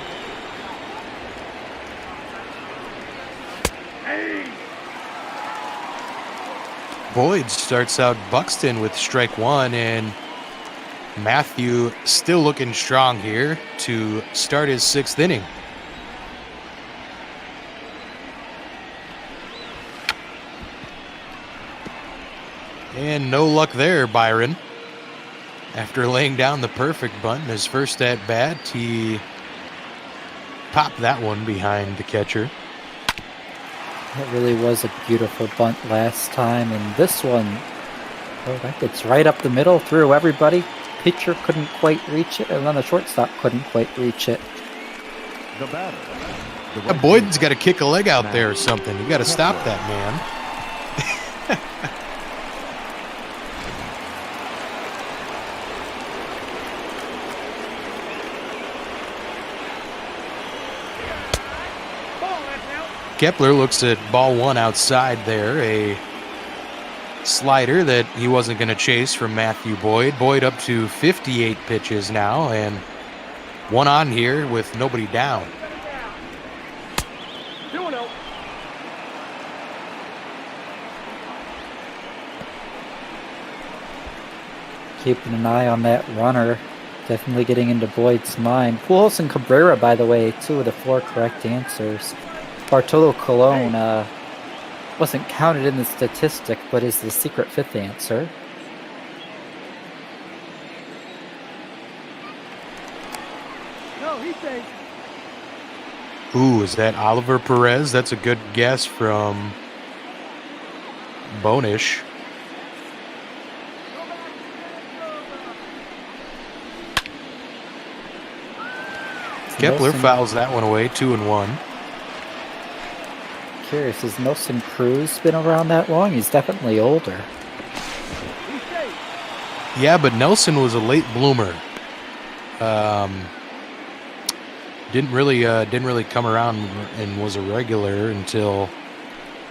Boyd starts out Buxton with strike 1, and Matthew still looking strong here to start his 6th inning. And no luck there, Byron. After laying down the perfect bunt in his first at-bat, he popped that one behind the catcher. It really was a beautiful bunt last time, and this one, oh, that gets right up the middle through everybody. pitcher couldn't quite reach it, and then the shortstop couldn't quite reach it. The batter. the Yeah, right Boyd's fielder, got to kick a leg out there or Matthew something. You got to stop that, man. Ball, that's out. Kepler looks at ball one outside there, a slider that he wasn't going to chase from Matthew Boyd. Boyd up to 58 pitches now, and one on here with nobody down. 2-0. Keeping an eye on that runner. Definitely getting into Boyd's mind. Pujols and Cabrera, by the way, 2 of the 4 correct answers. Bartolo Colon wasn't counted in the statistic, but is the secret 5th answer. No, he's safe. Ooh, is that Oliver Perez? That's a good guess from Bonish. Kepler Nelson- fouls that one away, 2-1. Curious, has Nelson Cruz been around that long? He's definitely older. He's safe. Yeah, but Nelson was a late bloomer. Didn't really come around and was a regular until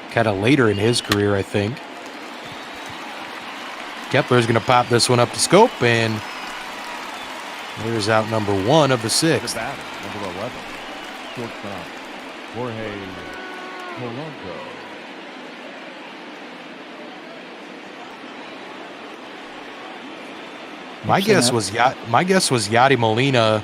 kind of later in his career, I think. Kepler's going to pop this one up to scope, and there's out number 1 of the The 6th. batter, number 11, shortstop, Jorge Polanco. My guess was Yadi Molina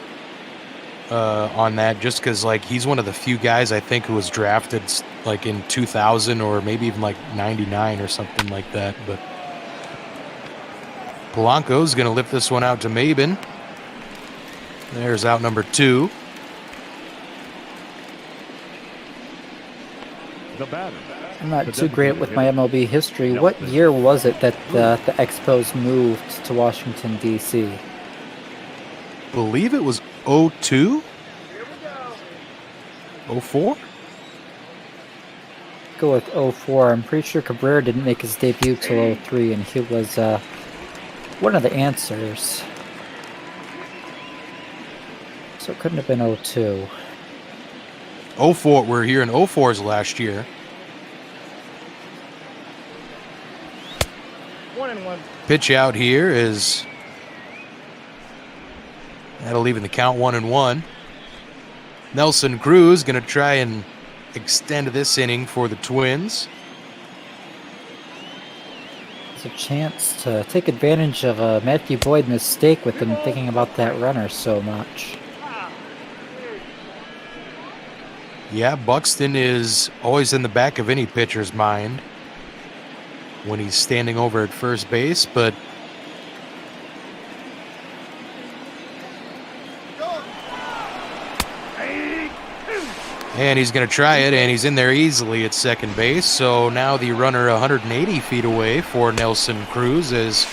on that, just because like he's one of the few guys I think who was drafted like in 2000 or maybe even like 99 or something like that. But Polanco's going to lift this one out to Maben. There's out number 2. The batter, I'm not too great with my MLB history. What year was it that the Expos moved to Washington, D.C.? Believe it was 02? 04? Go with 04. I'm pretty sure Cabrera didn't make his debut till 03, and he was one of the answers. So it couldn't have been 02. 04, we're here in 04's last year. 1-1. Pitch out here is, that'll leave in the count 1-1. Nelson Cruz going to try and extend this inning for the Twins. It's a chance to take advantage of a Matthew Boyd mistake with him thinking about that runner so much. Yeah, Buxton is always in the back of any pitcher's mind when he's standing over at first base, but and he's going to try it, and he's in there easily at second base. So now the runner 180 feet away for Nelson Cruz as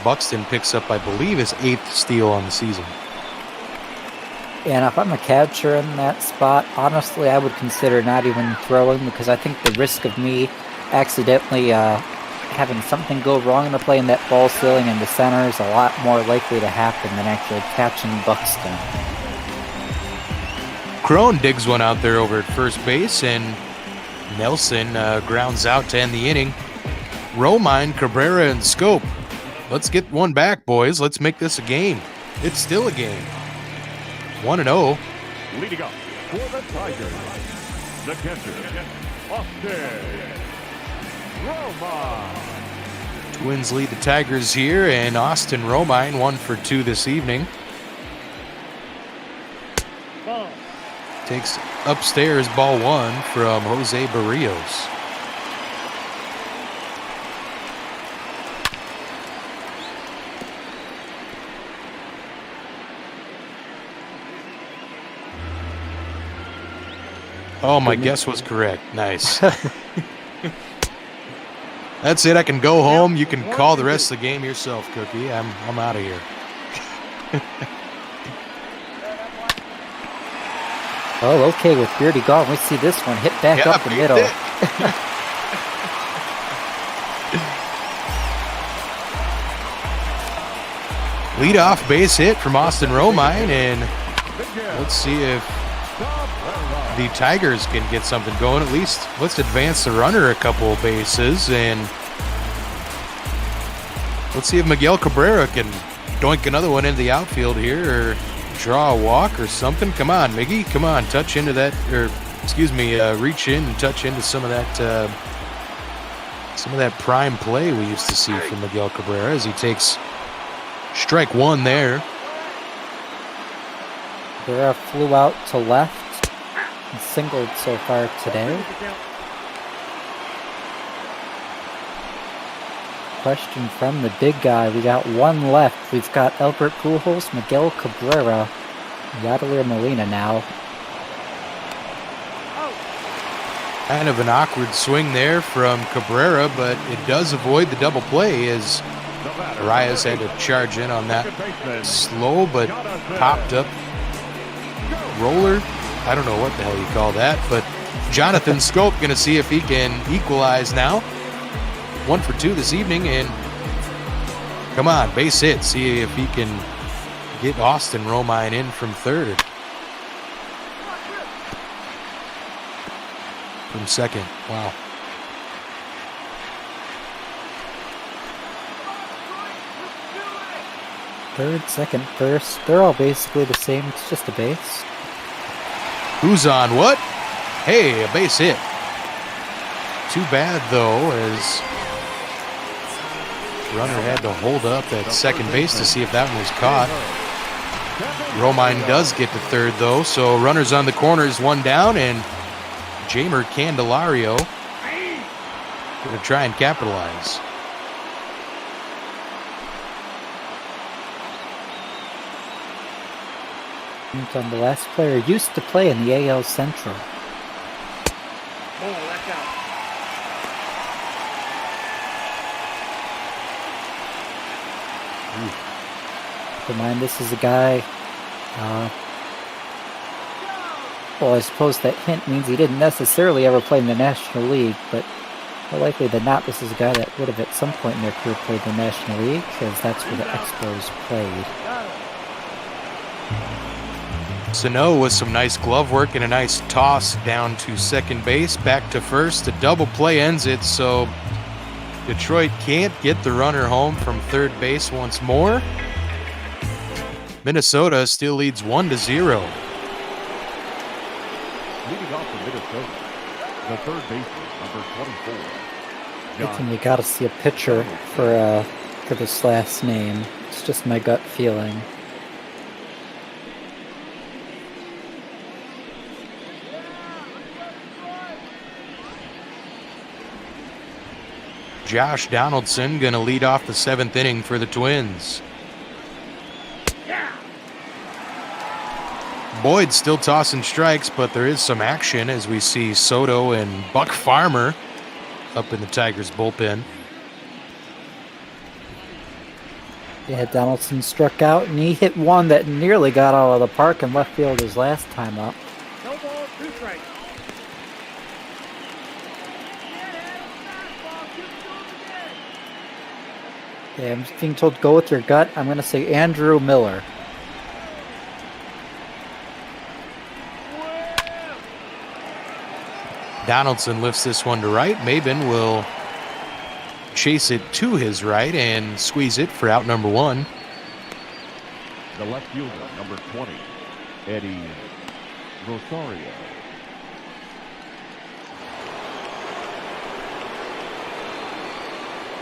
Buxton picks up, I believe, his 8th steal on the season. And if I'm a catcher in that spot, honestly, I would consider not even throwing, because I think the risk of me accidentally having something go wrong in the play and that ball sailing into center is a lot more likely to happen than actually catching Buxton. Crone digs one out there over at first base, and Nelson grounds out to end the inning. Romine, Cabrera, and Scope. Let's get one back, boys. Let's make this a game. It's still a game. 1-0. leading up for the Tigers, the catcher, Austin Roma. Twins lead the Tigers here, and Austin Romine 1 for 2 this evening. Ball. Takes upstairs ball 1 from Jose Berrios. Oh, my guess was correct. Nice. That's it. I can go home. You can call the rest of the game yourself, Cookie. I'm out of here. Oh, okay, with Beardy gone, we see this one hit back up the middle. Leadoff base hit from Austin Romine, and let's see if the Tigers can get something going. At least let's advance the runner a couple of bases, and let's see if Miguel Cabrera can doink another one into the outfield here, or draw a walk or something. Come on, Miggy. Come on, touch into that, or excuse me, reach in and touch into some of that prime play we used to see from Miguel Cabrera as he takes strike one there. Cabrera flew out to left and singled so far today. Question from the big guy. We got one left. We've got Albert Pujols, Miguel Cabrera, Yadier Molina now. Kind of an awkward swing there from Cabrera, but it does avoid the double play as Arias had to charge in on that slow but popped up roller. I don't know what the hell you call that, but Jonathan Scope going to see if he can equalize now. 1 for 2 this evening, and come on, base hit. See if he can get Austin Romine in from third. From second. Wow. Third, second, first. They're all basically the same. It's just a base. Who's on what? Hey, a base hit. Too bad, though, as runner had to hold up at second base to see if that one was caught. Romine does get to third, though, so runners on the corners, one down, and Jamer Candelario going to try and capitalize. And the last player used to play in the AL Central. Keep in mind, this is a guy. Well, I suppose that hint means he didn't necessarily ever play in the National League, but more likely than not, this is a guy that would have at some point in their career played in the National League, because that's where the Expos played. Sano with some nice glove work and a nice toss down to second base, back to first. A double play ends it, so Detroit can't get the runner home from third base once more. Minnesota still leads 1-0. Leading off for Minnesota, the third baseman, number 24. I think we got to see a pitcher for this last name. It's just my gut feeling. Josh Donaldson going to lead off the seventh inning for the Twins. Boyd still tossing strikes, but there is some action as we see Soto and Buck Farmer up in the Tigers bullpen. Yeah, Donaldson struck out, and he hit one that nearly got out of the park in left field his last time up. No ball, 2 strikes. Yeah, I'm being told to go with your gut. I'm going to say Andrew Miller. Donaldson lifts this one to right. Maben will chase it to his right and squeeze it for out number one. The left fielder, number 20, Eddie Rosario.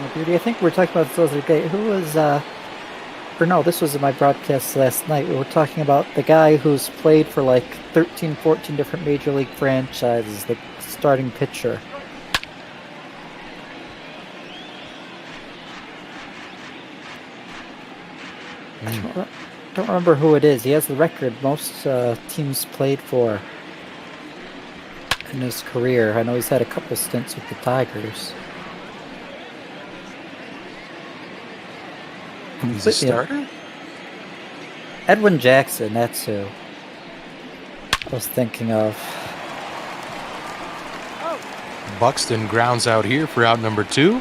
Well, Beauty, I think we were talking about this the other day. Who was, or no, this was in my broadcast last night. We were talking about the guy who's played for like 13, 14 different Major League franchises, the starting pitcher. I don't remember who it is. He has the record most teams played for in his career. I know he's had a couple stints with the Tigers. He's a starter? Edwin Jackson, that's who I was thinking of. Buxton grounds out here for out number 2.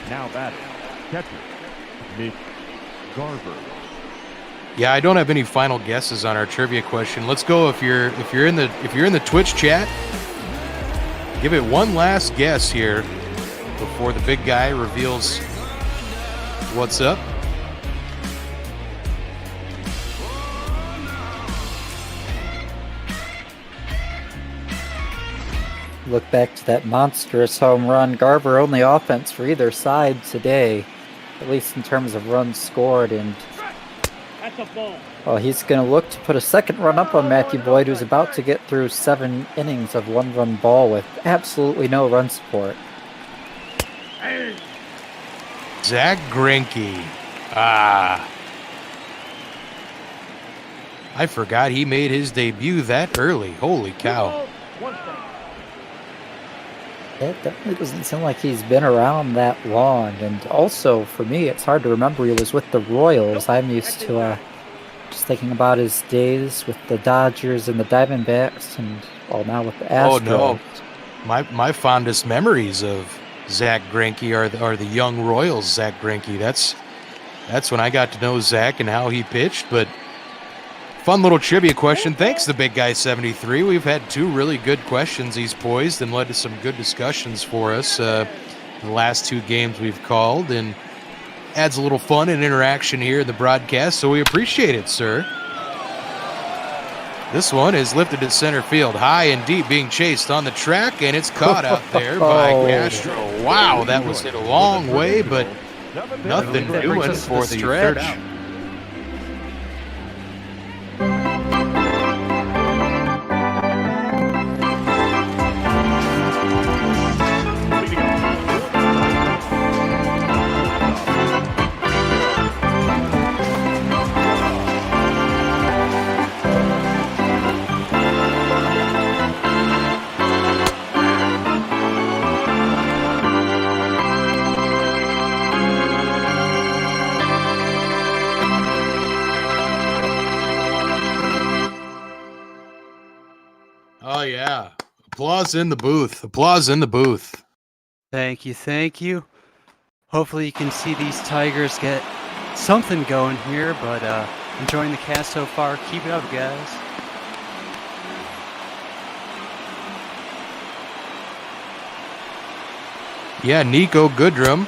Now batting, catcher, Nick Garver. Yeah, I don't have any final guesses on our trivia question. Let's go if you're in the Twitch chat. Give it one last guess here before the big guy reveals what's up. Look back to that monstrous home run. Garver only offense for either side today, at least in terms of runs scored. And That's a ball. well, he's going to look to put a second run up on Matthew Boyd, who's about to get through 7 innings of 1-run ball with absolutely no run support. Zach Greinke. I forgot he made his debut that early. Holy cow. It definitely doesn't seem like he's been around that long. And also, for me, it's hard to remember he was with the Royals. I'm used to just thinking about his days with the Dodgers and the Diamondbacks, and well, now with the Astros. Oh, no. My fondest memories of Zach Greinke are the young Royals Zach Greinke. That's when I got to know Zach and how he pitched. But fun little trivia question. Thanks to Big Guy 73. We've had 2 really good questions he's poised and led to some good discussions for us the last 2 games we've called, and adds a little fun and interaction here in the broadcast, so we appreciate it, sir. This one is lifted to center field, high and deep, being chased on the track, and it's caught out there by Castro. Wow, that was hit a long way, but nothing doing for the third out. Oh, yeah. Applause in the booth. Applause in the booth. Thank you, thank you. Hopefully you can see these Tigers get something going here, but enjoying the cast so far. Keep it up, guys. Yeah, Nico Goodrum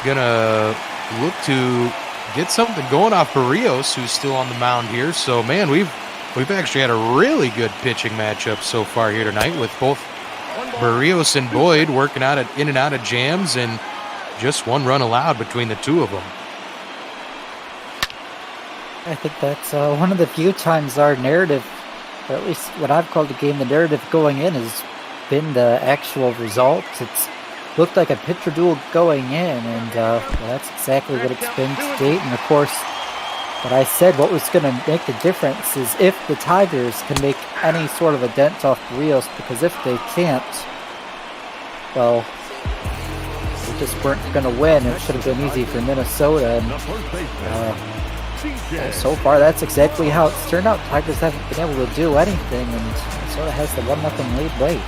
gonna look to get something going off Berrios, who's still on the mound here. So, man, we've actually had a really good pitching matchup so far here tonight, with both Berrios and Boyd working in and out of jams, and just 1 run allowed between the 2 of them. I think that's one of the few times our narrative, or at least what I've called the game, the narrative going in has been the actual result. It's looked like a pitcher duel going in, and well, that's exactly what it's been to date. And of course, what I said, what was going to make the difference is if the Tigers can make any sort of a dent off Berrios, because if they can't, well, they just weren't going to win. It should have been easy for Minnesota. And well, so far, that's exactly how it's turned out. Tigers haven't been able to do anything, and Minnesota has the 1-0 lead late.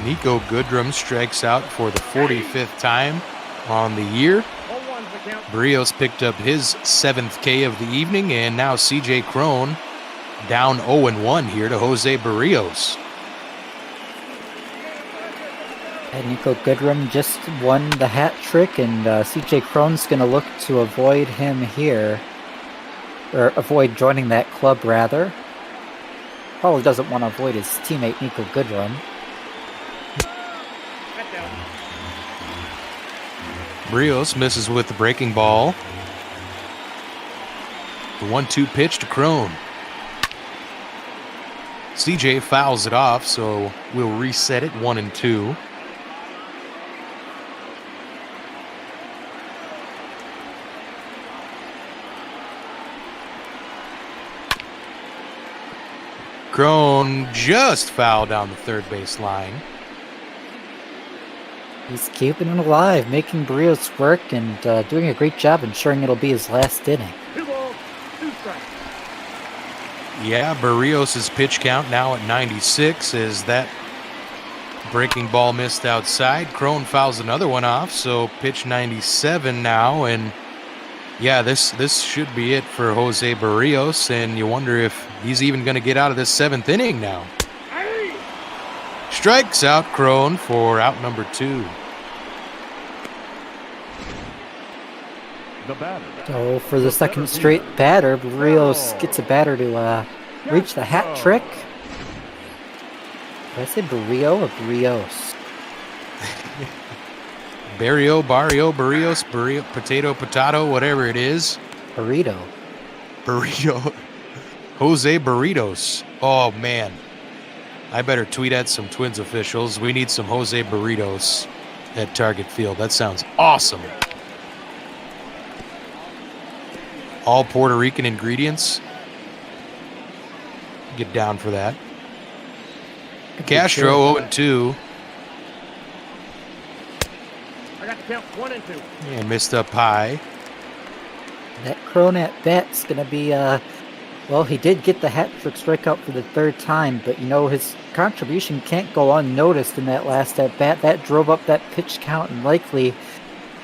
Nico Goodrum strikes out for the 45th time on the year. Berrios picked up his 7th K of the evening, and now CJ Cron down 0-1 here to Jose Berrios. And Nico Goodrum just won the hat trick, and CJ Cron's going to look to avoid him here, or avoid joining that club, rather. Probably doesn't want to avoid his teammate Nico Goodrum. Berrios misses with the breaking ball. The 1-2 pitch to Cron. CJ fouls it off, so we'll reset it 1-2. Cron just fouled down the third base line. He's keeping it alive, making Berrios work, and doing a great job ensuring it'll be his last inning. 2 balls, 2 strikes. Yeah, Berrios' pitch count now at 96 as that breaking ball missed outside. Crone fouls another one off, so pitch 97 now, and yeah, this should be it for Jose Berrios, and you wonder if he's even going to get out of this 7th inning now. Strikes out Crone for out number 2. The batter. So for the second straight batter, Berrios gets a batter to reach the hat trick. Did I say Berrio or Berrios? Barrio, potato, whatever it is. Burrito. Jose Burritos. Oh, man. I better tweet at some Twins officials. We need some Jose Burritos at Target Field. That sounds awesome. All Puerto Rican ingredients. Get down for that. Castro 0-2. I got the count 1 and 2. And missed up high. That Crone at bat's going to be, well, he did get the hat trick strikeout for the 3rd time, but, his contribution can't go unnoticed in that last at bat. That drove up that pitch count and likely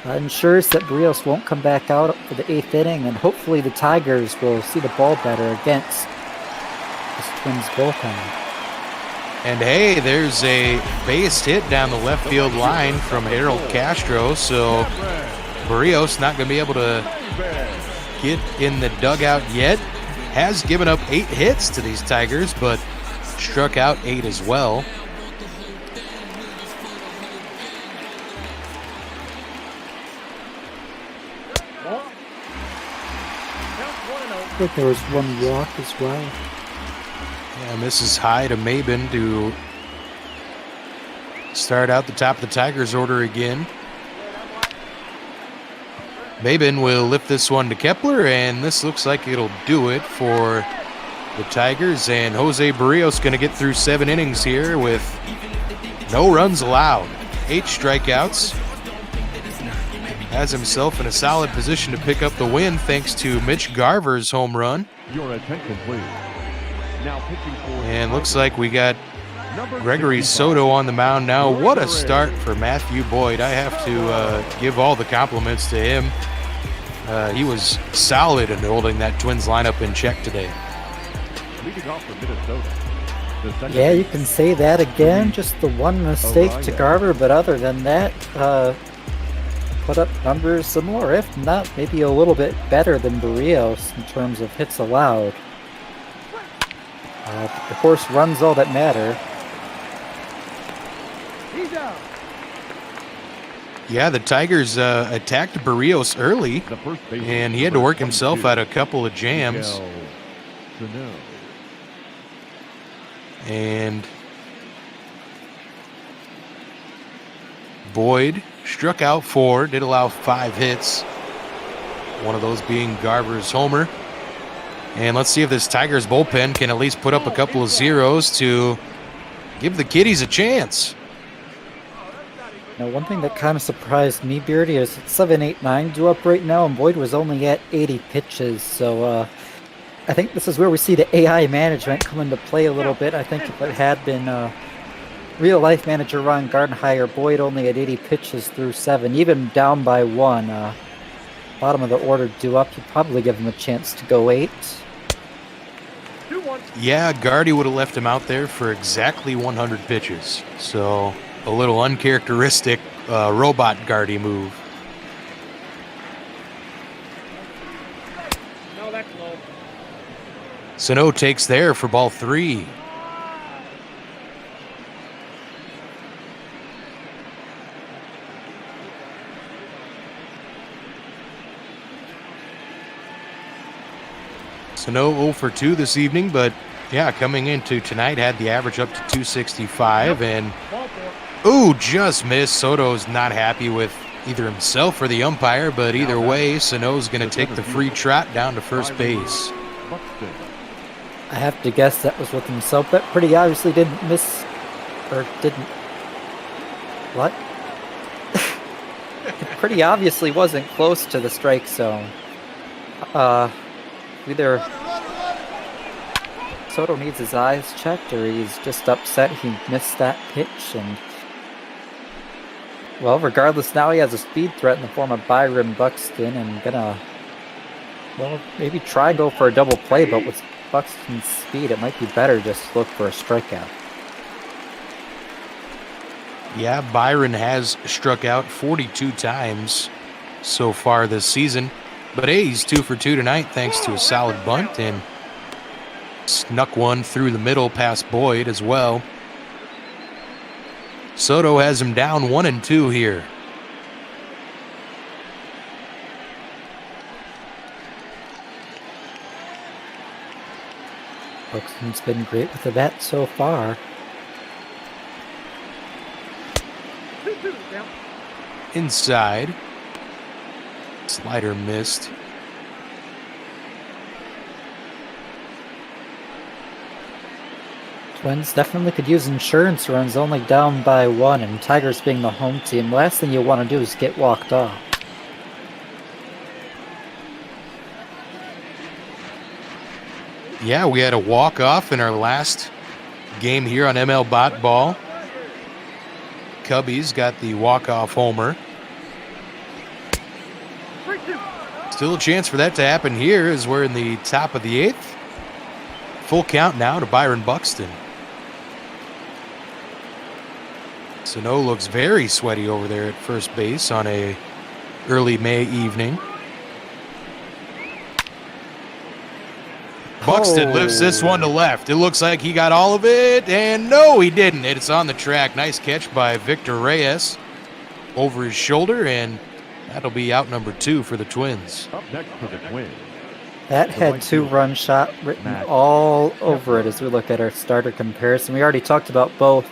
ensures that Berrios won't come back out for the 8th inning, and hopefully the Tigers will see the ball better against this Twins bullpen. And hey, there's a base hit down the left field line from Harold Castro, so Berrios not going to be able to get in the dugout yet. Has given up 8 hits to these Tigers, but struck out 8 as well. I think there was 1 walk as well. And this is high to Mabin to start out the top of the Tigers order again. Mabin will lift this one to Kepler, and this looks like it'll do it for the Tigers. And Jose Berrios going to get through 7 innings here with no runs allowed, 8 strikeouts. Has himself in a solid position to pick up the win thanks to Mitch Garver's home run. Your attention, please. Now pitching for. And looks like we got Gregory Soto on the mound now. What a start for Matthew Boyd. I have to give all the compliments to him. He was solid in holding that Twins lineup in check today. Leading off for Minnesota. Yeah, you can say that again. Just the one mistake to Garver, but other than that, put up numbers similar, if not maybe a little bit better than Berrios in terms of hits allowed. The horse runs all that matter. He's out. Yeah, the Tigers attacked Berrios early, and he had to work himself out a couple of jams. And Boyd struck out 4, did allow 5 hits, one of those being Garver's homer. And let's see if this Tigers bullpen can at least put up a couple of zeros to give the Kitties a chance. Now, one thing that kind of surprised me, Beardy, is 7-8-9 due up right now, and Boyd was only at 80 pitches. So I think this is where we see the AI management come into play a little bit. I think if it had been real-life manager Ron Gardenhire, Boyd only at 80 pitches through 7, even down by 1. Bottom of the order due up, you'd probably give him a chance to go 8. Yeah, Gardy would have left him out there for exactly 100 pitches. So a little uncharacteristic robot Gardy move. No, that's low. Sano takes there for ball 3. Sano 0 for 2 this evening, but yeah, coming into tonight had the average up to 265, and just missed. Soto's not happy with either himself or the umpire, but either way, Sano's going to take the free trot down to first base. I have to guess that was with himself. That pretty obviously didn't miss, or didn't. What? it pretty obviously wasn't close to the strike zone. Either Soto needs his eyes checked, or he's just upset he missed that pitch. And well, regardless, now he has a speed threat in the form of Byron Buxton, and gonna, well, maybe try and go for a double play, but with Buxton's speed, it might be better just to look for a strikeout. Yeah, Byron has struck out 42 times so far this season. But hey, he's 2 for 2 tonight thanks to a solid bunt and snuck one through the middle past Boyd as well. Soto has him down 1-2 here. Buxton's been great with the bat so far. Inside. Slider missed. Twins definitely could use insurance runs, only down by 1, and Tigers being the home team, last thing you want to do is get walked off. Yeah, we had a walk-off in our last game here on ML Bot Ball. Cubbies got the walk-off homer. Still a chance for that to happen here as we're in the top of the 8th. Full count now to Byron Buxton. Sano looks very sweaty over there at first base on a early May evening. Buxton lifts this one to left. It looks like he got all of it, and no, he didn't. It's on the track. Nice catch by Victor Reyes over his shoulder, and that'll be out number 2 for the Twins. Up next for the Twins. That had 2-run shot written all over it as we look at our starter comparison. We already talked about both.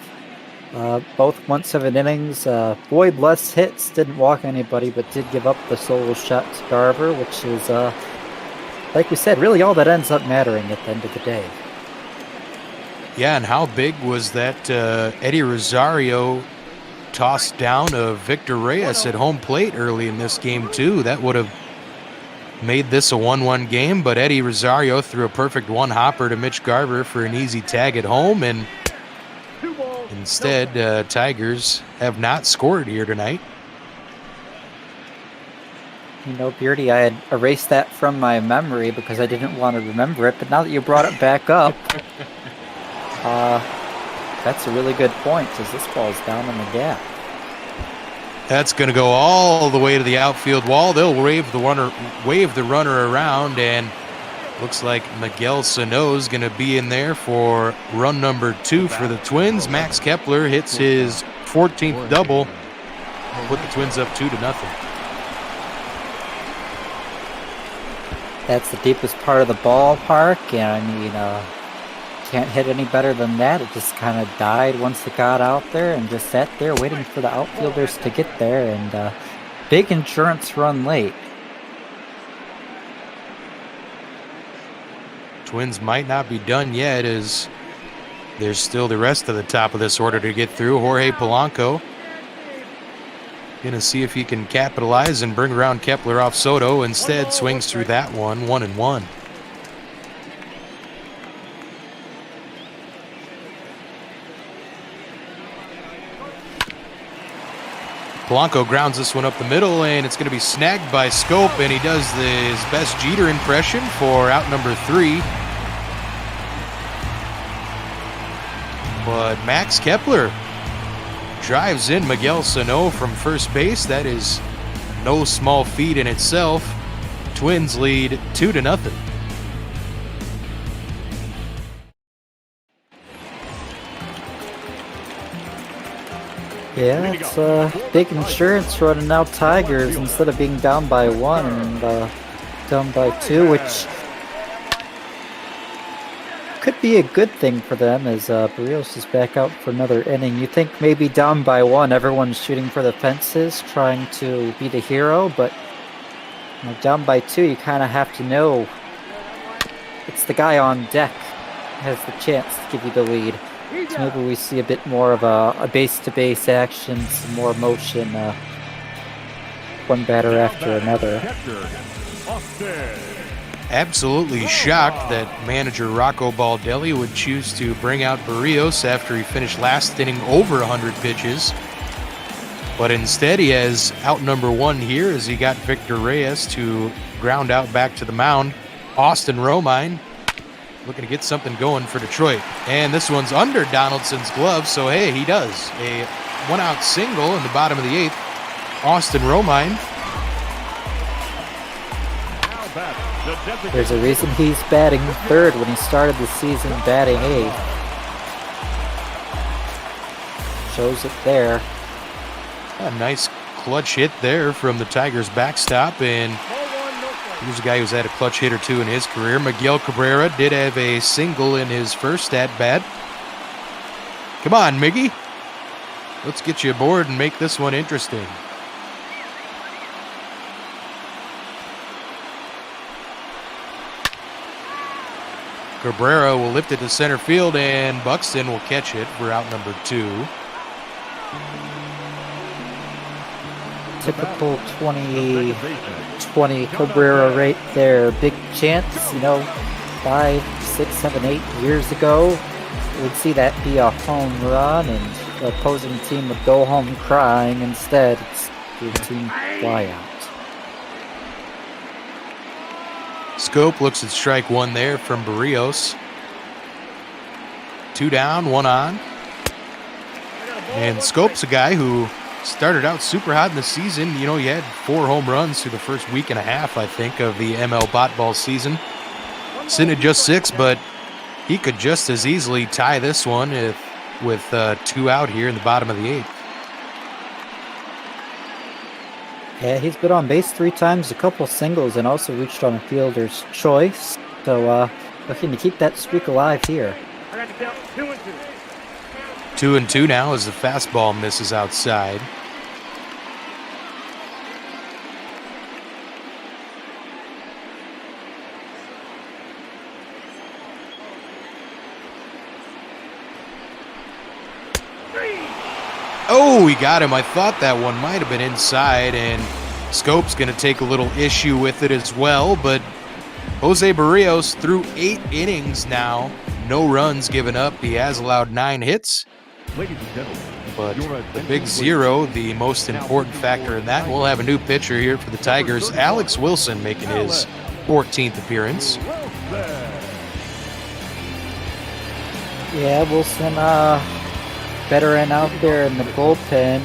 Both went 7 innings. Boyd less hits, didn't walk anybody, but did give up the solo shot to Garver, which is, like we said, really all that ends up mattering at the end of the day. Yeah, and how big was that Eddie Rosario tossed down of Victor Reyes at home plate early in this game, too? That would have made this a 1-1 game, but Eddie Rosario threw a perfect one-hopper to Mitch Garver for an easy tag at home, and instead, Tigers have not scored here tonight. You know, Beardy, I had erased that from my memory because I didn't want to remember it, but now that you brought it back up, that's a really good point, as this ball's down in the gap. That's going to go all the way to the outfield wall. They'll wave the runner around, and looks like Miguel Sano's going to be in there for run number 2 for the Twins. Max Kepler hits his 14th double, put the Twins up 2-0. That's the deepest part of the ballpark, and I mean, can't hit any better than that. It just kind of died once it got out there and just sat there waiting for the outfielders to get there, and big insurance run late. Twins might not be done yet, as there's still the rest of the top of this order to get through. Jorge Polanco going to see if he can capitalize and bring around Kepler off Soto. Instead, swings through that one, 1-1. Polanco grounds this one up the middle, and it's going to be snagged by Scope, and he does his best Jeter impression for out number 3. But Max Kepler drives in Miguel Sano from first base. That is no small feat in itself. Twins lead 2-0. Yeah, it's a big insurance running out Tigers instead of being down by 1 and down by 2, which could be a good thing for them as Berrios is back out for another inning. You think maybe down by 1, everyone's shooting for the fences, trying to be the hero, but down by 2, you kind of have to know it's the guy on deck has the chance to give you the lead. So maybe we see a bit more of a base-to-base action, some more motion one batter after another. Absolutely shocked that manager Rocco Baldelli would choose to bring out Berrios after he finished last inning over 100 pitches. But instead, he has out number one here as he got Victor Reyes to ground out back to the mound. Austin Romine looking to get something going for Detroit. And this one's under Donaldson's glove, so hey, he does. A one-out single in the bottom of the eighth. Austin Romine. There's a reason he's batting third when he started the season batting eighth. Shows it there. A nice clutch hit there from the Tigers backstop, and here's a guy who's had a clutch hit or two in his career. Miguel Cabrera did have a single in his first at-bat. Come on, Miggy. Let's get you aboard and make this one interesting. Cabrera will lift it to center field, and Buxton will catch it for out number two. Typical 2020 Cabrera right there. Big chance, 5, 6, 7, 8 years ago. We'd see that be a home run, and the opposing team would go home crying. Instead, it's routine flyout. Scope looks at strike one there from Berrios. 2 down, 1 on. And Scope's a guy who started out super hot in the season. He had 4 home runs through the first week and a half, I think, of the ML Bot Ball season. Sitting at just 6, but he could just as easily tie this one with 2 out here in the bottom of the 8th. Yeah, he's been on base 3 times, a couple singles, and also reached on a fielder's choice. So, looking to keep that streak alive here. 2-2 now as the fastball misses outside. Oh, he got him. I thought that one might have been inside, and Scope's going to take a little issue with it as well, but Jose Berrios through 8 innings now. No runs given up. He has allowed 9 hits. But the big 0, the most important factor in that. We'll have a new pitcher here for the Tigers. Alex Wilson making his 14th appearance. Yeah, Wilson, veteran out there in the bullpen.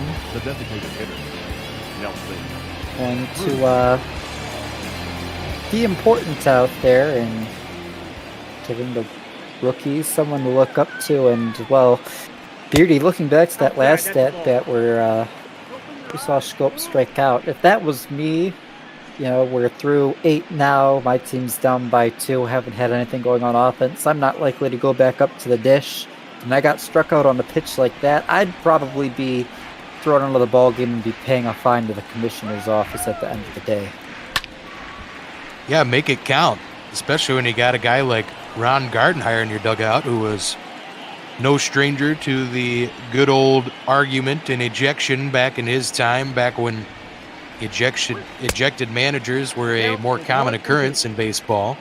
Going to be important out there and giving the rookies someone to look up to. And, well, Beardy, looking back to that last at-bat where we saw Scope strike out, if that was me, we're through 8 now, my team's down by 2, haven't had anything going on offense, I'm not likely to go back up to the dish, and I got struck out on a pitch like that, I'd probably be thrown out of the ball game and be paying a fine to the commissioner's office at the end of the day. Yeah, make it count, especially when you got a guy like Ron Gardenhire in your dugout, who was no stranger to the good old argument and ejection back in his time, back when ejected managers were a more common occurrence in baseball.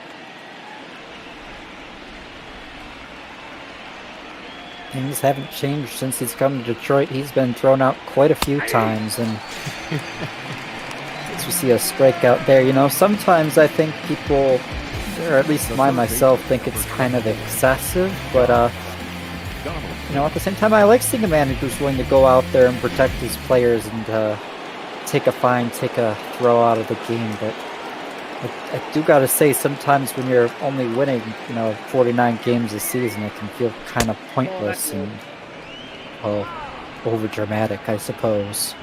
Things haven't changed since he's come to Detroit. He's been thrown out quite a few times, and as we see a strikeout there, sometimes I think people, or at least myself, think it's kind of excessive, but at the same time, I like seeing a manager who's willing to go out there and protect his players and take a fine, take a throw out of the game. But I do got to say, sometimes when you're only winning, 49 games a season, it can feel kind of pointless and, over dramatic, I suppose.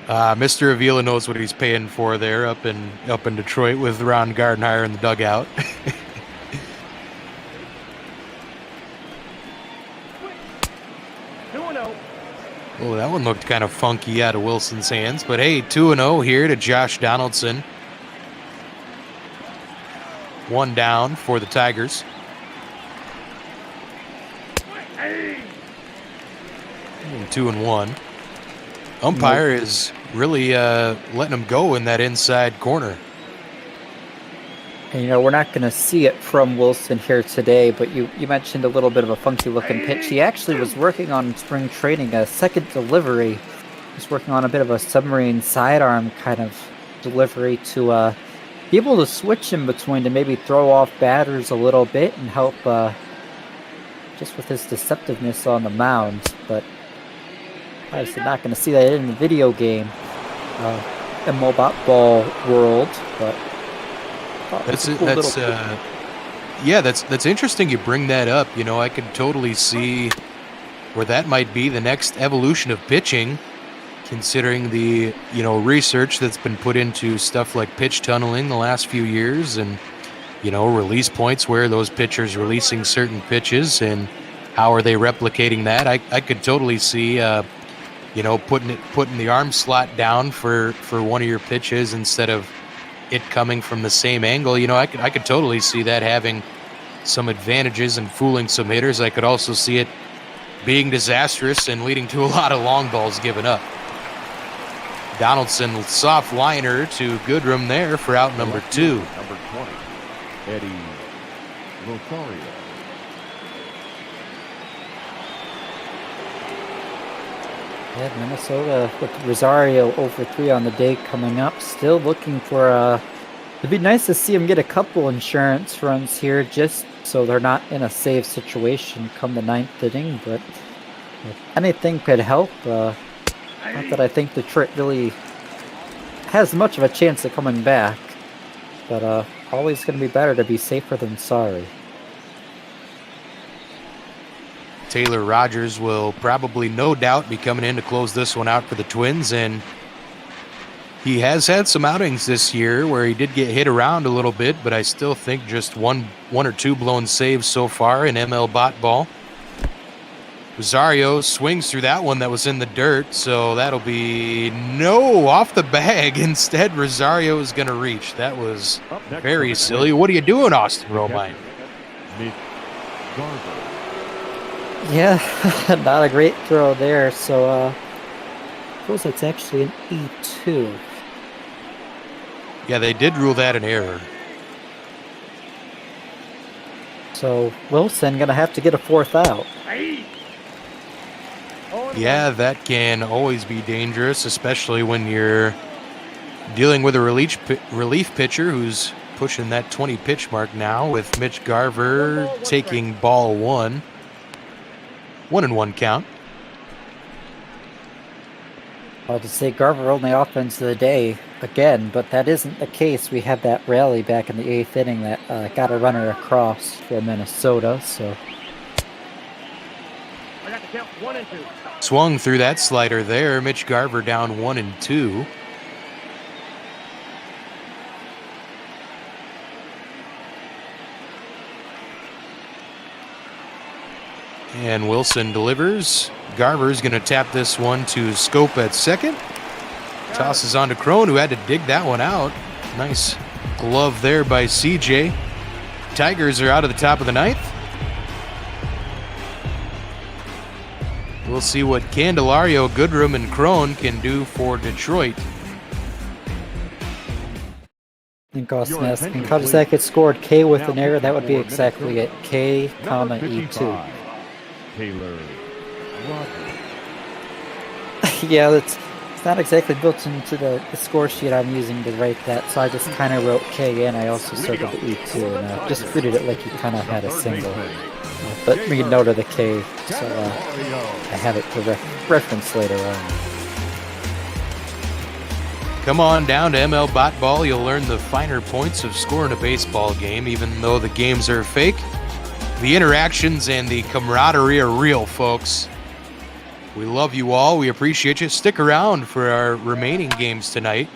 Mr. Avila knows what he's paying for there up in Detroit with Ron Gardenhire in the dugout. Oh, that one looked kind of funky out of Wilson's hands. But hey, 2-0 here to Josh Donaldson. 1 down for the Tigers. And 2-1. Umpire is really letting him go in that inside corner. And, we're not going to see it from Wilson here today, but you mentioned a little bit of a funky-looking pitch. He actually was working on spring training a second delivery. He's working on a bit of a submarine sidearm kind of delivery to be able to switch in between to maybe throw off batters a little bit and help just with his deceptiveness on the mound. But obviously not going to see that in the video game, ML ball world, but that's interesting you bring that up. I could totally see where that might be the next evolution of pitching, considering the research that's been put into stuff like pitch tunneling the last few years, and release points, where those pitchers releasing certain pitches and how are they replicating that. I could totally see putting the arm slot down for one of your pitches instead of it coming from the same angle. I could totally see that having some advantages and fooling some hitters. I could also see it being disastrous and leading to a lot of long balls given up. Donaldson soft liner to Goodrum there for out number 2. Number 20, Eddie Rosario. Yeah, Minnesota with Rosario over 3 on the day coming up. Still looking for it'd be nice to see him get a couple insurance runs here, just so they're not in a save situation come the 9th inning. But if anything could help. Not that I think Detroit really has much of a chance of coming back, but always going to be better to be safer than sorry. Taylor Rogers will probably, no doubt, be coming in to close this one out for the Twins, and he has had some outings this year where he did get hit around a little bit, but I still think just one or two blown saves so far in ML bot ball. Rosario swings through that one that was in the dirt, so that'll be off the bag. Instead, Rosario is going to reach. That was very silly. What are you doing, Austin Romine? Yeah, not a great throw there. So, I suppose it's actually an E2. Yeah, they did rule that an error. So, Wilson going to have to get a 4th out. Yeah, that can always be dangerous, especially when you're dealing with a relief pitcher who's pushing that 20 pitch mark now, with Mitch Garver taking ball 1. 1-1 count. I'll just say Garver only offense of the day again, but that isn't the case. We had that rally back in the 8th inning that got a runner across for Minnesota. So I got the count 1 and 2. Swung through that slider there. Mitch Garver down 1-2. And Wilson delivers. Garver's going to tap this one to Scope at second. Tosses on to Crone, who had to dig that one out. Nice glove there by CJ. Tigers are out of the top of the 9th. We'll see what Candelario, Goodrum, and Crone can do for Detroit. And Austin asking, how does that get scored? K with an error? That would be exactly it. K, comma, E2. Taylor Rogers. Yeah, it's not exactly built into the score sheet I'm using to write that, so I just kind of wrote K in. I also circled the E2 and just treated it like he kind of had a single. But read note of the K, so I have it to reference later on. Come on down to ML Bot Ball. You'll learn the finer points of scoring a baseball game, even though the games are fake. The interactions and the camaraderie are real, folks. We love you all. We appreciate you. Stick around for our remaining games tonight.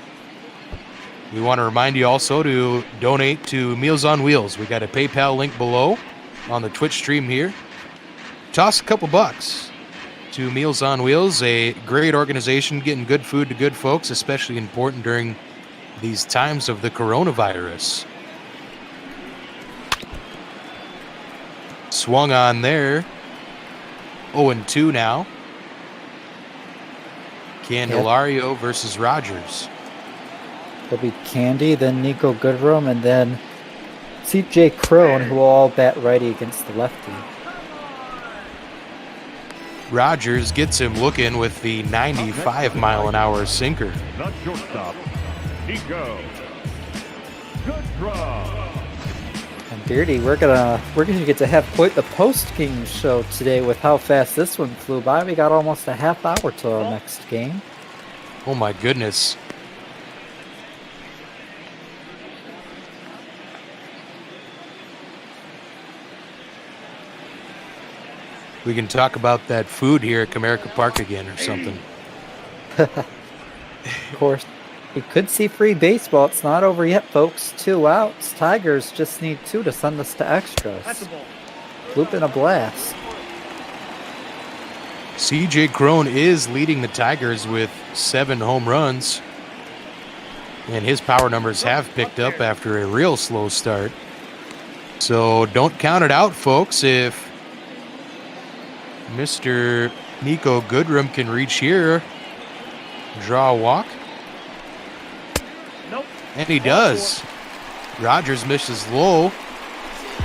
We want to remind you also to donate to Meals on Wheels. We got a PayPal link below on the Twitch stream here. Toss a couple bucks to Meals on Wheels, a great organization getting good food to good folks, especially important during these times of the coronavirus. Swung on there. 0-2 now. Candelario versus Rogers. It'll be Candy, then Nico Goodrum, and then CJ Crone, who will all bat righty against the lefty. Rogers gets him looking with the 95-mile-an-hour sinker. The shortstop, Nico Goodrum. And Beardy, we're gonna get to have quite the post-game show today with how fast this one flew by. We got almost a half hour till our next game. Oh my goodness. We can talk about that food here at Comerica Park again or something. Of course, we could see free baseball. It's not over yet, folks. 2 outs. Tigers just need 2 to send us to extras. Looping a blast. CJ Crone is leading the Tigers with 7 home runs. And his power numbers have picked up after a real slow start. So don't count it out, folks. If Mr. Nico Goodrum can reach here, draw a walk. Nope. And he does. Rogers misses low.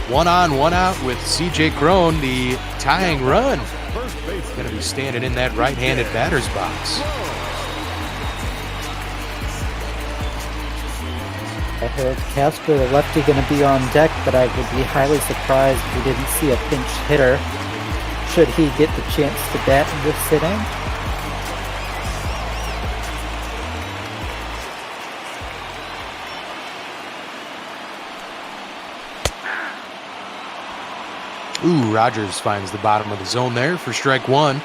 1 on, 1 out with CJ Crone, the tying run. Going to be standing in that right-handed batter's box. I heard Casper, the lefty, going to be on deck, but I would be highly surprised if we didn't see a pinch hitter should he get the chance to bat in this inning. Ooh, Rogers finds the bottom of the zone there for strike 1.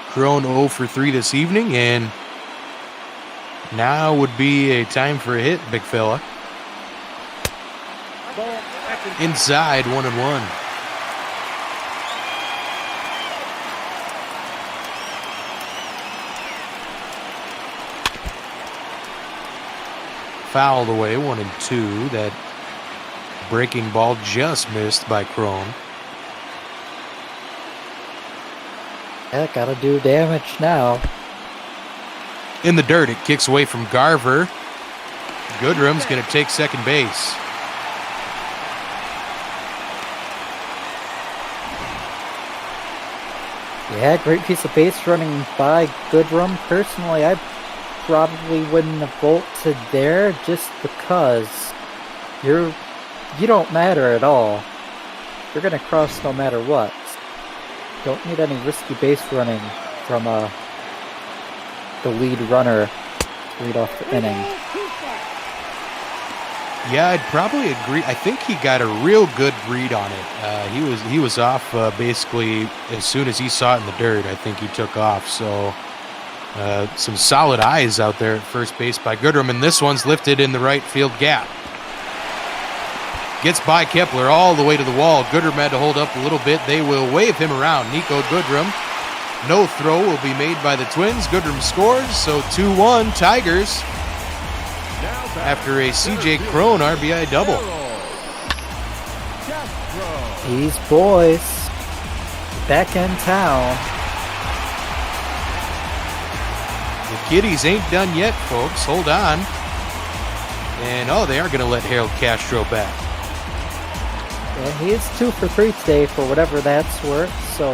Crone 0 for 3 this evening, and now would be a time for a hit, big fella. Inside, 1-1. Fouled away, 1-2. That breaking ball just missed by Crone. Yeah, gotta do damage now. In the dirt, it kicks away from Garver. Goodrum's going to take second base. Yeah, great piece of base running by Goodrum. Personally, I probably wouldn't have bolted there just because you don't matter at all. You're going to cross no matter what. Don't need any risky base running from the lead runner to lead off the inning. Yeah, I'd probably agree. I think he got a real good read on it. He was off basically as soon as he saw it in the dirt. I think he took off. So some solid eyes out there at first base by Goodrum, and this one's lifted in the right field gap. Gets by Kepler all the way to the wall. Goodrum had to hold up a little bit. They will wave him around. Nico Goodrum. No throw will be made by the Twins. Goodrum scores, so 2-1 Tigers after a CJ Crone RBI double. These boys back in town. The Kitties ain't done yet, folks. Hold on. And, they are going to let Harold Castro back. Yeah, he is 2 for 3 today for whatever that's worth, so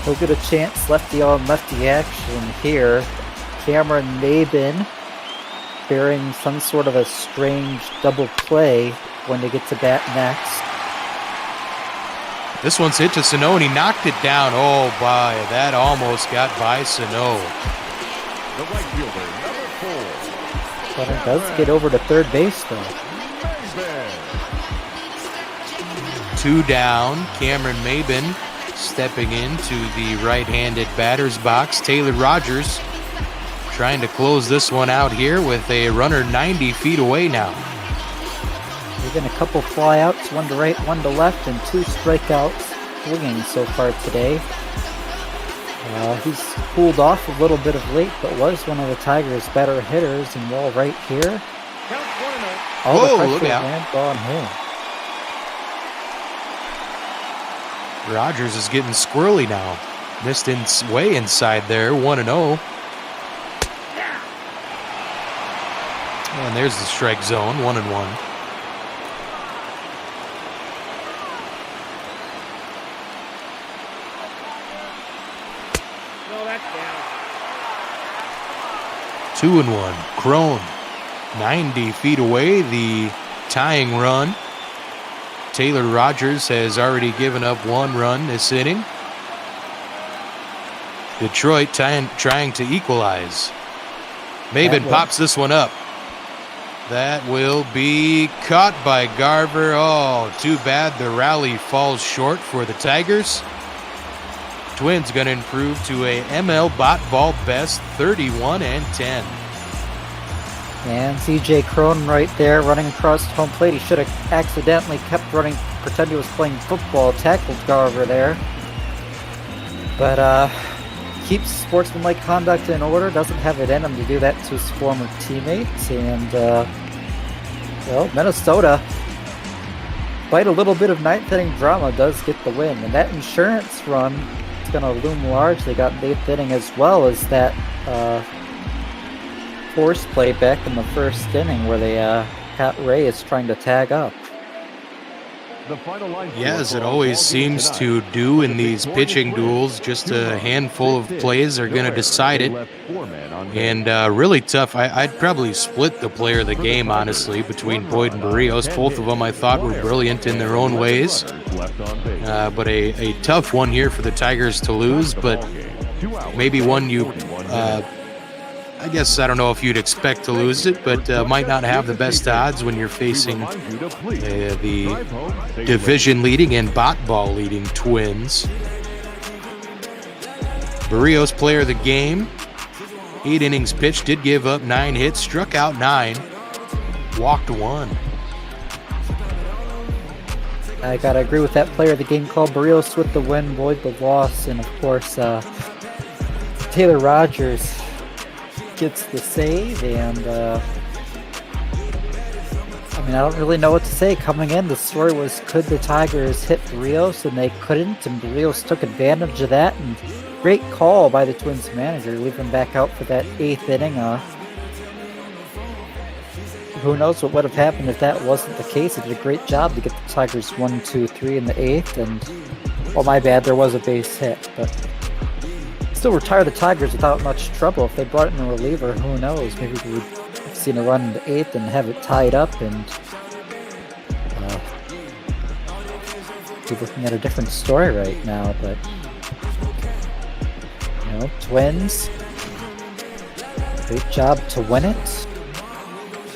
he'll get a chance lefty on lefty action here. Cameron Mabin bearing some sort of a strange double play when they get to bat next. This one's hit to Sano, and he knocked it down. Oh, boy, that almost got by Sano. The right fielder, number 4. But it does get over to third base, though. 2 down. Cameron Mabin stepping into the right-handed batter's box. Taylor Rogers trying to close this one out here with a runner 90 feet away now. Even a couple flyouts, 1 to right, 1 to left, and 2 strikeouts swinging so far today. He's cooled off a little bit of late, but was one of the Tigers' better hitters, and Wall right here. Count 1-0. All Whoa, the look pressure out. lands on him. Rogers is getting squirrely now. Missed way inside there, 1-0. And there's the strike zone, 1-1. No, that's down. 2-1. Crone, 90 feet away, the tying run. Taylor Rogers has already given up 1 run this inning. Detroit trying to equalize. Maben pops this one up. That will be caught by Garver. Oh, too bad the rally falls short for the Tigers. Twins going to improve to a ML Bot Ball best 31-10. And CJ Crone right there running across home plate. He should have accidentally kept running, pretend he was playing football, tackled Garver there. But keeps sportsmanlike conduct in order, doesn't have it in him to do that to his former teammates. And, well, Minnesota, despite a little bit of ninth inning drama, does get the win. And that insurance run is going to loom large. They got the eighth inning as well as that force play back in the first inning where they got Reyes trying to tag up. Yeah, as it always seems to do in these pitching duels, just a handful of plays are going to decide it. And really tough. I'd probably split the player of the game, honestly, between Boyd and Berrios. Both of them I thought were brilliant in their own ways. But a tough one here for the Tigers to lose, but maybe one you... I guess I don't know if you'd expect to lose it, but might not have the best odds when you're facing the division-leading and bot ball leading Twins. Berrios, player of the game. 8 innings pitched, did give up 9 hits, struck out 9, walked 1. I gotta agree with that player of the game call. Berrios with the win, Boyd the loss, and of course Taylor Rogers gets the save. And I mean, I don't really know what to say. Coming in, the story was, could the Tigers hit Berrios, and they couldn't, and Berrios took advantage of that. And great call by the Twins manager, leaving him back out for that 8th inning. Who knows what would have happened if that wasn't the case. He did a great job to get the Tigers 1, 2, 3 in the 8th. And, well, my bad, there was a base hit, but still retire the Tigers without much trouble. If they brought in a reliever, who knows? Maybe we would have seen a run in the 8th and have it tied up and be looking at a different story right now. But, you know, Twins, great job to win it.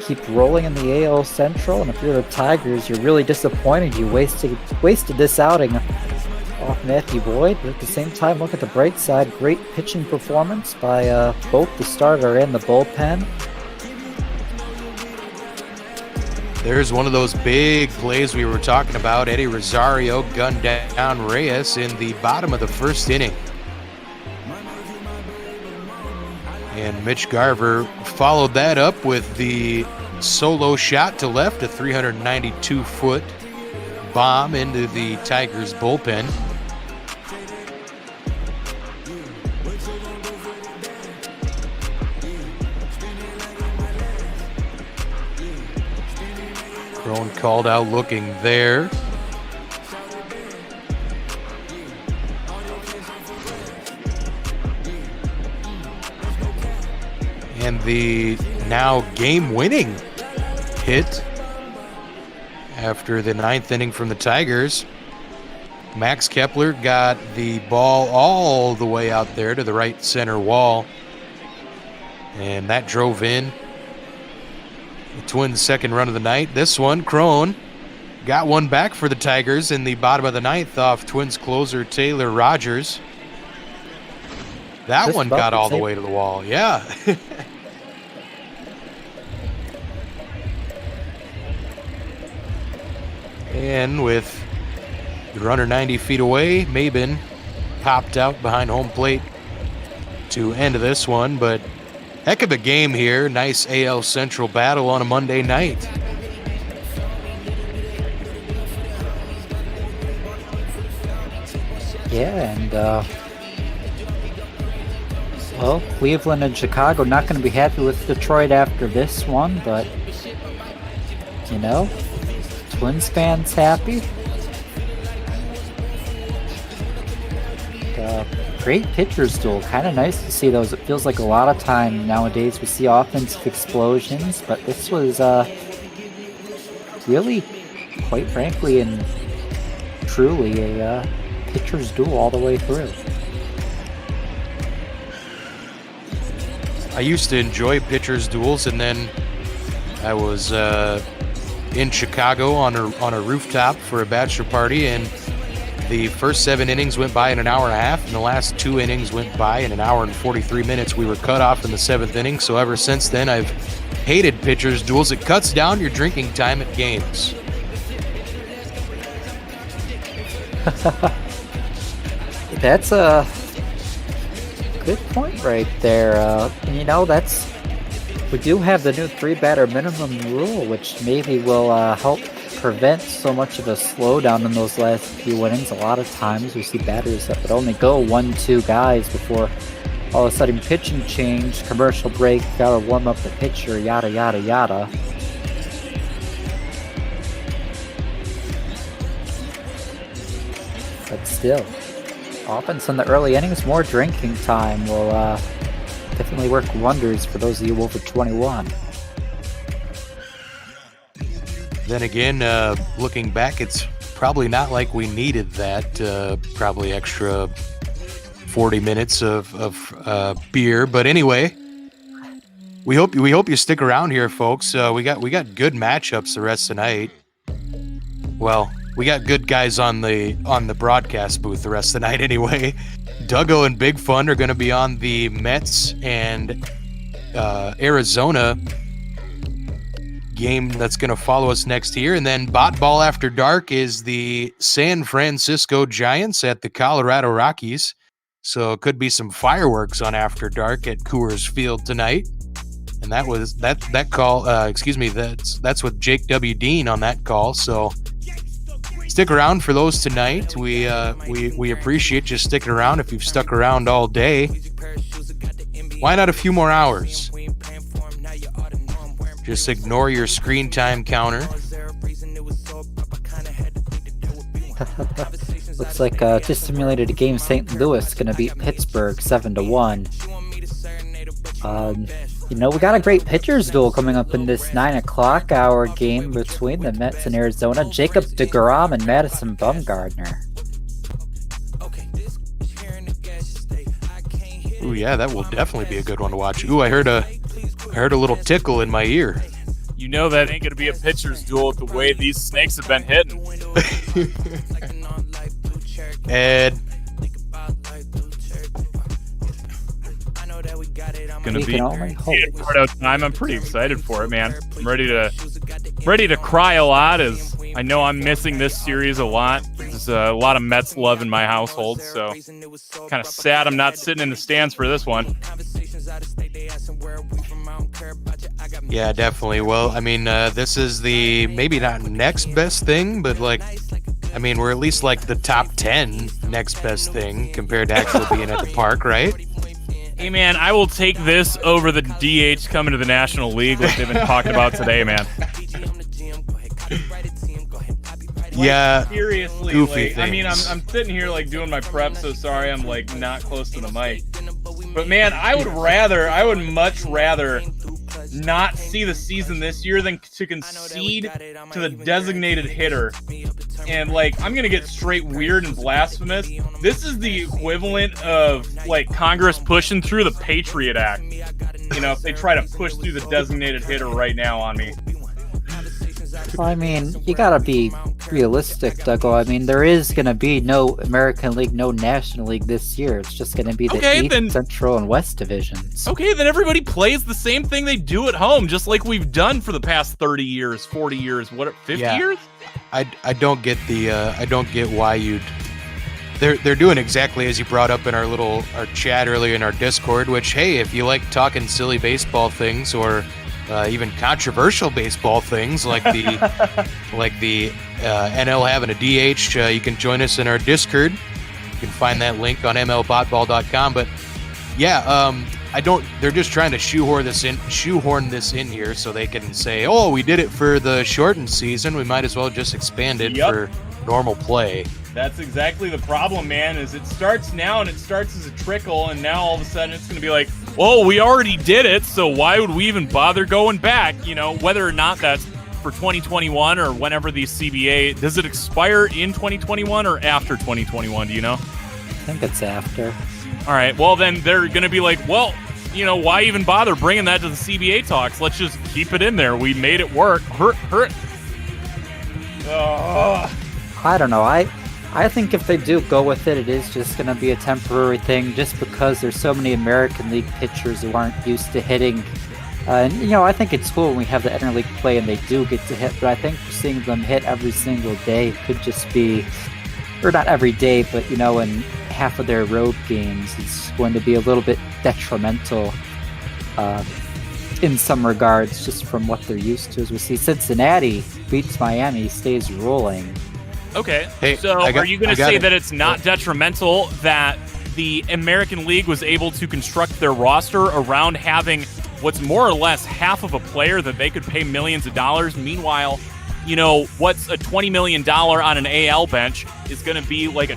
Keep rolling in the AL Central, and if you're the Tigers, you're really disappointed. You wasted this outing off Matthew Boyd, but at the same time, look at the bright side. Great pitching performance by both the starter and the bullpen. There's one of those big plays we were talking about. Eddie Rosario gunned down Reyes in the bottom of the first inning. And Mitch Garver followed that up with the solo shot to left, a 392-foot bomb into the Tigers bullpen. Crone called out looking there. And the now game-winning hit after the 9th inning from the Tigers. Max Kepler got the ball all the way out there to the right center wall, and that drove in the Twins' second run of the night. This one, Crone got one back for the Tigers in the bottom of the 9th off Twins closer Taylor Rogers. That Just one got all the way to the wall. Yeah. And with the runner 90 feet away, Maben popped out behind home plate to end this one. But heck of a game here. Nice AL Central battle on a Monday night. Yeah, and well, Cleveland and Chicago not going to be happy with Detroit after this one, but you know, Twins fans happy. Great pitchers duel. Kind of nice to see those. It feels like a lot of time nowadays we see offensive explosions, but this was really, quite frankly and truly, a pitcher's duel all the way through. I used to enjoy pitchers' duels, and then I was in Chicago on a rooftop for a bachelor party, and the first 7 innings went by in an hour and a half, and the last 2 innings went by in an hour and 43 minutes. We were cut off in the 7th inning, so ever since then I've hated pitchers' duels. It cuts down your drinking time at games. That's a good point right there. You know, we do have the new 3-batter minimum rule, which maybe will help prevent so much of a slowdown in those last few innings. A lot of times we see batters that would only go 1-2 guys before all of a sudden pitching change, commercial break, gotta warm up the pitcher, yada yada yada. But still, offense in the early innings, more drinking time will definitely work wonders for those of you over 21. Then again, looking back, it's probably not like we needed that probably extra 40 minutes of beer. But anyway, we hope you stick around here, folks. We got good matchups the rest of the night. Well, we got good guys on the broadcast booth the rest of the night anyway. Duggo and Big Fun are going to be on the Mets and Arizona game that's going to follow us next year. And then Bot Ball After Dark is the San Francisco Giants at the Colorado Rockies. So it could be some fireworks on After Dark at Coors Field tonight. And that was that call. That's with Jake W. Dean on that call. So stick around for those tonight. We appreciate you sticking around. If you've stuck around all day, why not a few more hours? Just ignore your screen time counter. Looks like just simulated a game. St. Louis going to beat Pittsburgh 7-1. You know, we got a great pitchers duel coming up in this 9 o'clock hour game between the Mets and Arizona. Jacob deGrom and Madison Bumgarner. Ooh, yeah, that will definitely be a good one to watch. Ooh, I heard a little tickle in my ear. You know that ain't going to be a pitcher's duel with the way these snakes have been hitting. Ed. Going to be part of time. I'm pretty excited for it, man. I'm ready to cry a lot, as I know I'm missing this series a lot. There's a lot of Mets love in my household, so kind of sad I'm not sitting in the stands for this one. Yeah, definitely. Well, I mean, this is the maybe not next best thing, but like, I mean, we're at least like the top 10 next best thing compared to actually being at the park, right? Hey, man, I will take this over the DH coming to the National League like they've been talking about today, man. Yeah, seriously, goofy like, I mean, I'm sitting here like doing my prep, so sorry I'm like not close to the mic. But man, I would much rather not see the season this year than to concede to the designated hitter. And like, I'm gonna get straight weird and blasphemous. This is the equivalent of like Congress pushing through the Patriot Act. You know, if they try to push through the designated hitter right now on me. Well, I mean, you gotta be realistic, Dougal. I mean, there is gonna be no American League, no National League this year. It's just gonna be the East, Central, and West divisions. Okay, then everybody plays the same thing they do at home, just like we've done for the past 30 years, 40 years, 50 years? I don't get I don't get why you'd. They're doing exactly as you brought up in our chat earlier in our Discord. Which, hey, if you like talking silly baseball things or even controversial baseball things like the NL having a DH, you can join us in our Discord. can find that link on mlbotball.com. But yeah, they're just trying to shoehorn this in here so they can say, oh, we did it for the shortened season. We might as well just expand it for normal play. That's exactly the problem, man, is it starts now and it starts as a trickle, and now all of a sudden it's going to be like, well, we already did it, so why would we even bother going back? You know, whether or not that's for 2021 or whenever the CBA, does it expire in 2021 or after 2021, do you know? I think it's after. All right, well, then they're going to be like, well, you know, why even bother bringing that to the CBA talks? Let's just keep it in there. We made it work. Hurt. I don't know. I think if they do go with it, it is just going to be a temporary thing just because there's so many American League pitchers who aren't used to hitting. And, you know, I think it's cool when we have the interleague play and they do get to hit, but I think seeing them hit every single day could just be, or not every day, but, you know, in half of their road games, it's going to be a little bit detrimental in some regards, just from what they're used to. As we see, Cincinnati beats Miami, stays rolling. Okay, hey, so are you going to say that it's not detrimental that the American League was able to construct their roster around having what's more or less half of a player that they could pay millions of dollars? Meanwhile, you know, what's a $20 million on an AL bench is going to be like a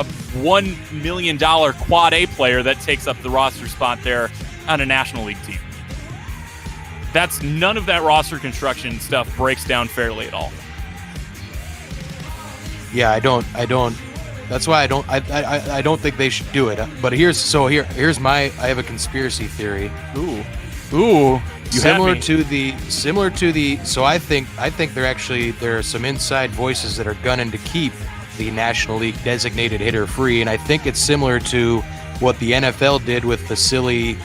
$1 million quad A player that takes up the roster spot there on a National League team. That's none of that roster construction stuff breaks down fairly at all. Yeah, I don't. That's why I don't think they should do it. But here's my. I have a conspiracy theory. Ooh. Similar to the. So I think there are some inside voices that are gunning to keep the National League designated hitter free, and I think it's similar to what the NFL did with the silly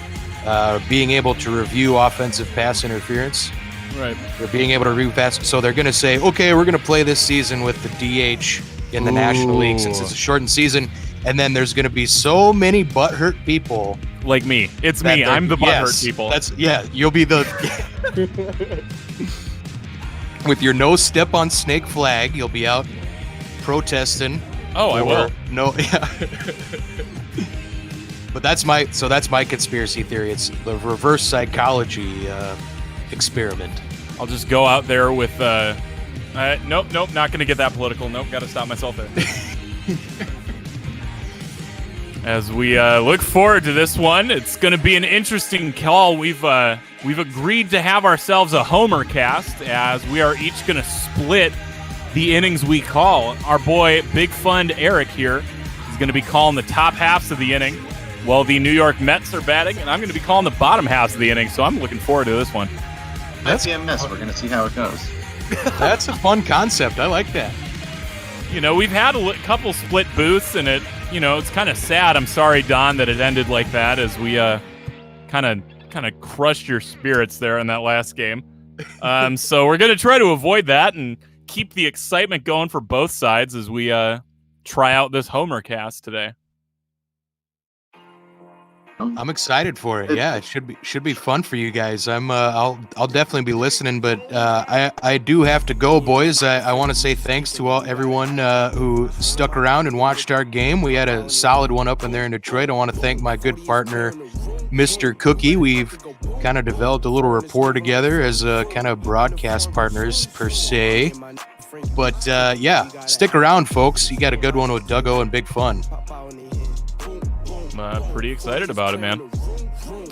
being able to review offensive pass interference. Right. They're being able to review pass, so they're going to say, okay, we're going to play this season with the DH in the National League since it's a shortened season, and then there's going to be so many butthurt people like me. It's me. I'm the butthurt people. You'll be the with your no step on snake flag. You'll be out protesting. Oh, I will. No, yeah. But that's my conspiracy theory. It's the reverse psychology experiment. I'll just go out there with nope, not gonna get that political. Nope, gotta stop myself there. As we look forward to this one, it's gonna be an interesting call. We've agreed to have ourselves a homer cast, as we are each gonna split the innings we call. Our boy Big Fund Eric here is gonna be calling the top halves of the inning, while the New York Mets are batting, and I'm gonna be calling the bottom halves of the inning. So I'm looking forward to this one. That's a miss. We're going to see how it goes. That's a fun concept. I like that. You know, we've had a couple split booths, and it's kind of sad. I'm sorry, Don, that it ended like that, as we kind of crushed your spirits there in that last game. So we're going to try to avoid that and keep the excitement going for both sides as we try out this Homer cast today. I'm excited for it. Yeah, it should be fun for you guys. I'll definitely be listening, but I do have to go, boys. I want to say thanks to everyone who stuck around and watched our game. We had a solid one up in there in Detroit. I want to thank my good partner, Mr. Cookie. We've kind of developed a little rapport together as kind of broadcast partners per se. But yeah, stick around, folks. You got a good one with Duggo and Big Fun. Pretty excited about it, man.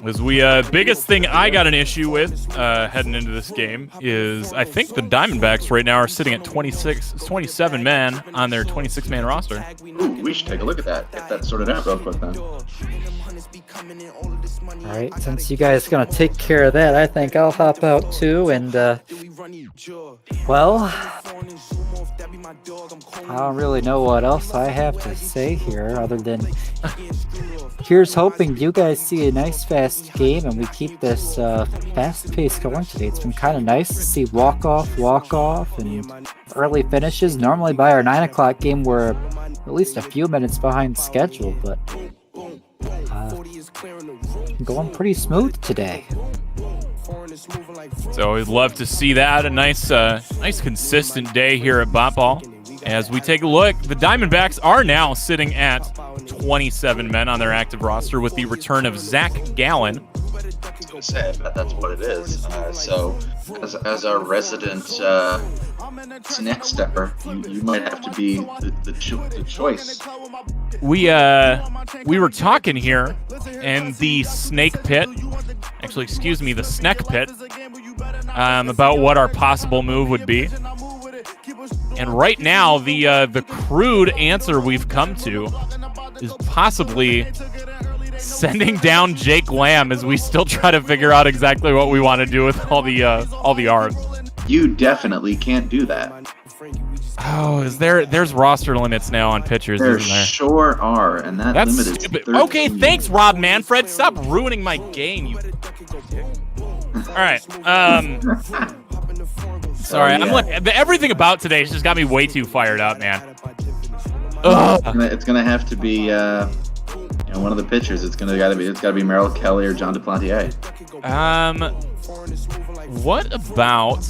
As we biggest thing I got an issue with heading into this game is I think the Diamondbacks right now are sitting at 27 men on their 26-man roster. Ooh, we should take a look at that. Get that sorted out real quick then. All right, since you guys are gonna take care of that, I think I'll hop out too. And well, I don't really know what else I have to say here other than here's hoping you guys see a nice fast game and we keep this fast pace going today. It's been kind of nice to see walk off, and early finishes. Normally by our 9 o'clock game we're at least a few minutes behind schedule, but going pretty smooth today. So we'd love to see that. A nice consistent day here at Bot Ball. As we take a look, the Diamondbacks are now sitting at 27 men on their active roster with the return of Zach Gallen. I was going to say, but that's what it is. So, as our resident snack stepper, you might have to be the choice. We were talking here, and the snake pit, actually, excuse me, the snack pit, about what our possible move would be. And right now, the crude answer we've come to is possibly sending down Jake Lamb as we still try to figure out exactly what we want to do with all the R's. You definitely can't do that. Oh, there's roster limits now on pitchers, There isn't there? sure are, and that That's limit stupid. is 13. Okay, thanks, Rob Manfred. Stop ruining my game, you. All right. Sorry, yeah. I'm like everything about today has just got me way too fired up, man. Ugh. It's gonna have to be one of the pitchers. It's gotta be Merrill Kelly or John Duplantier. What about?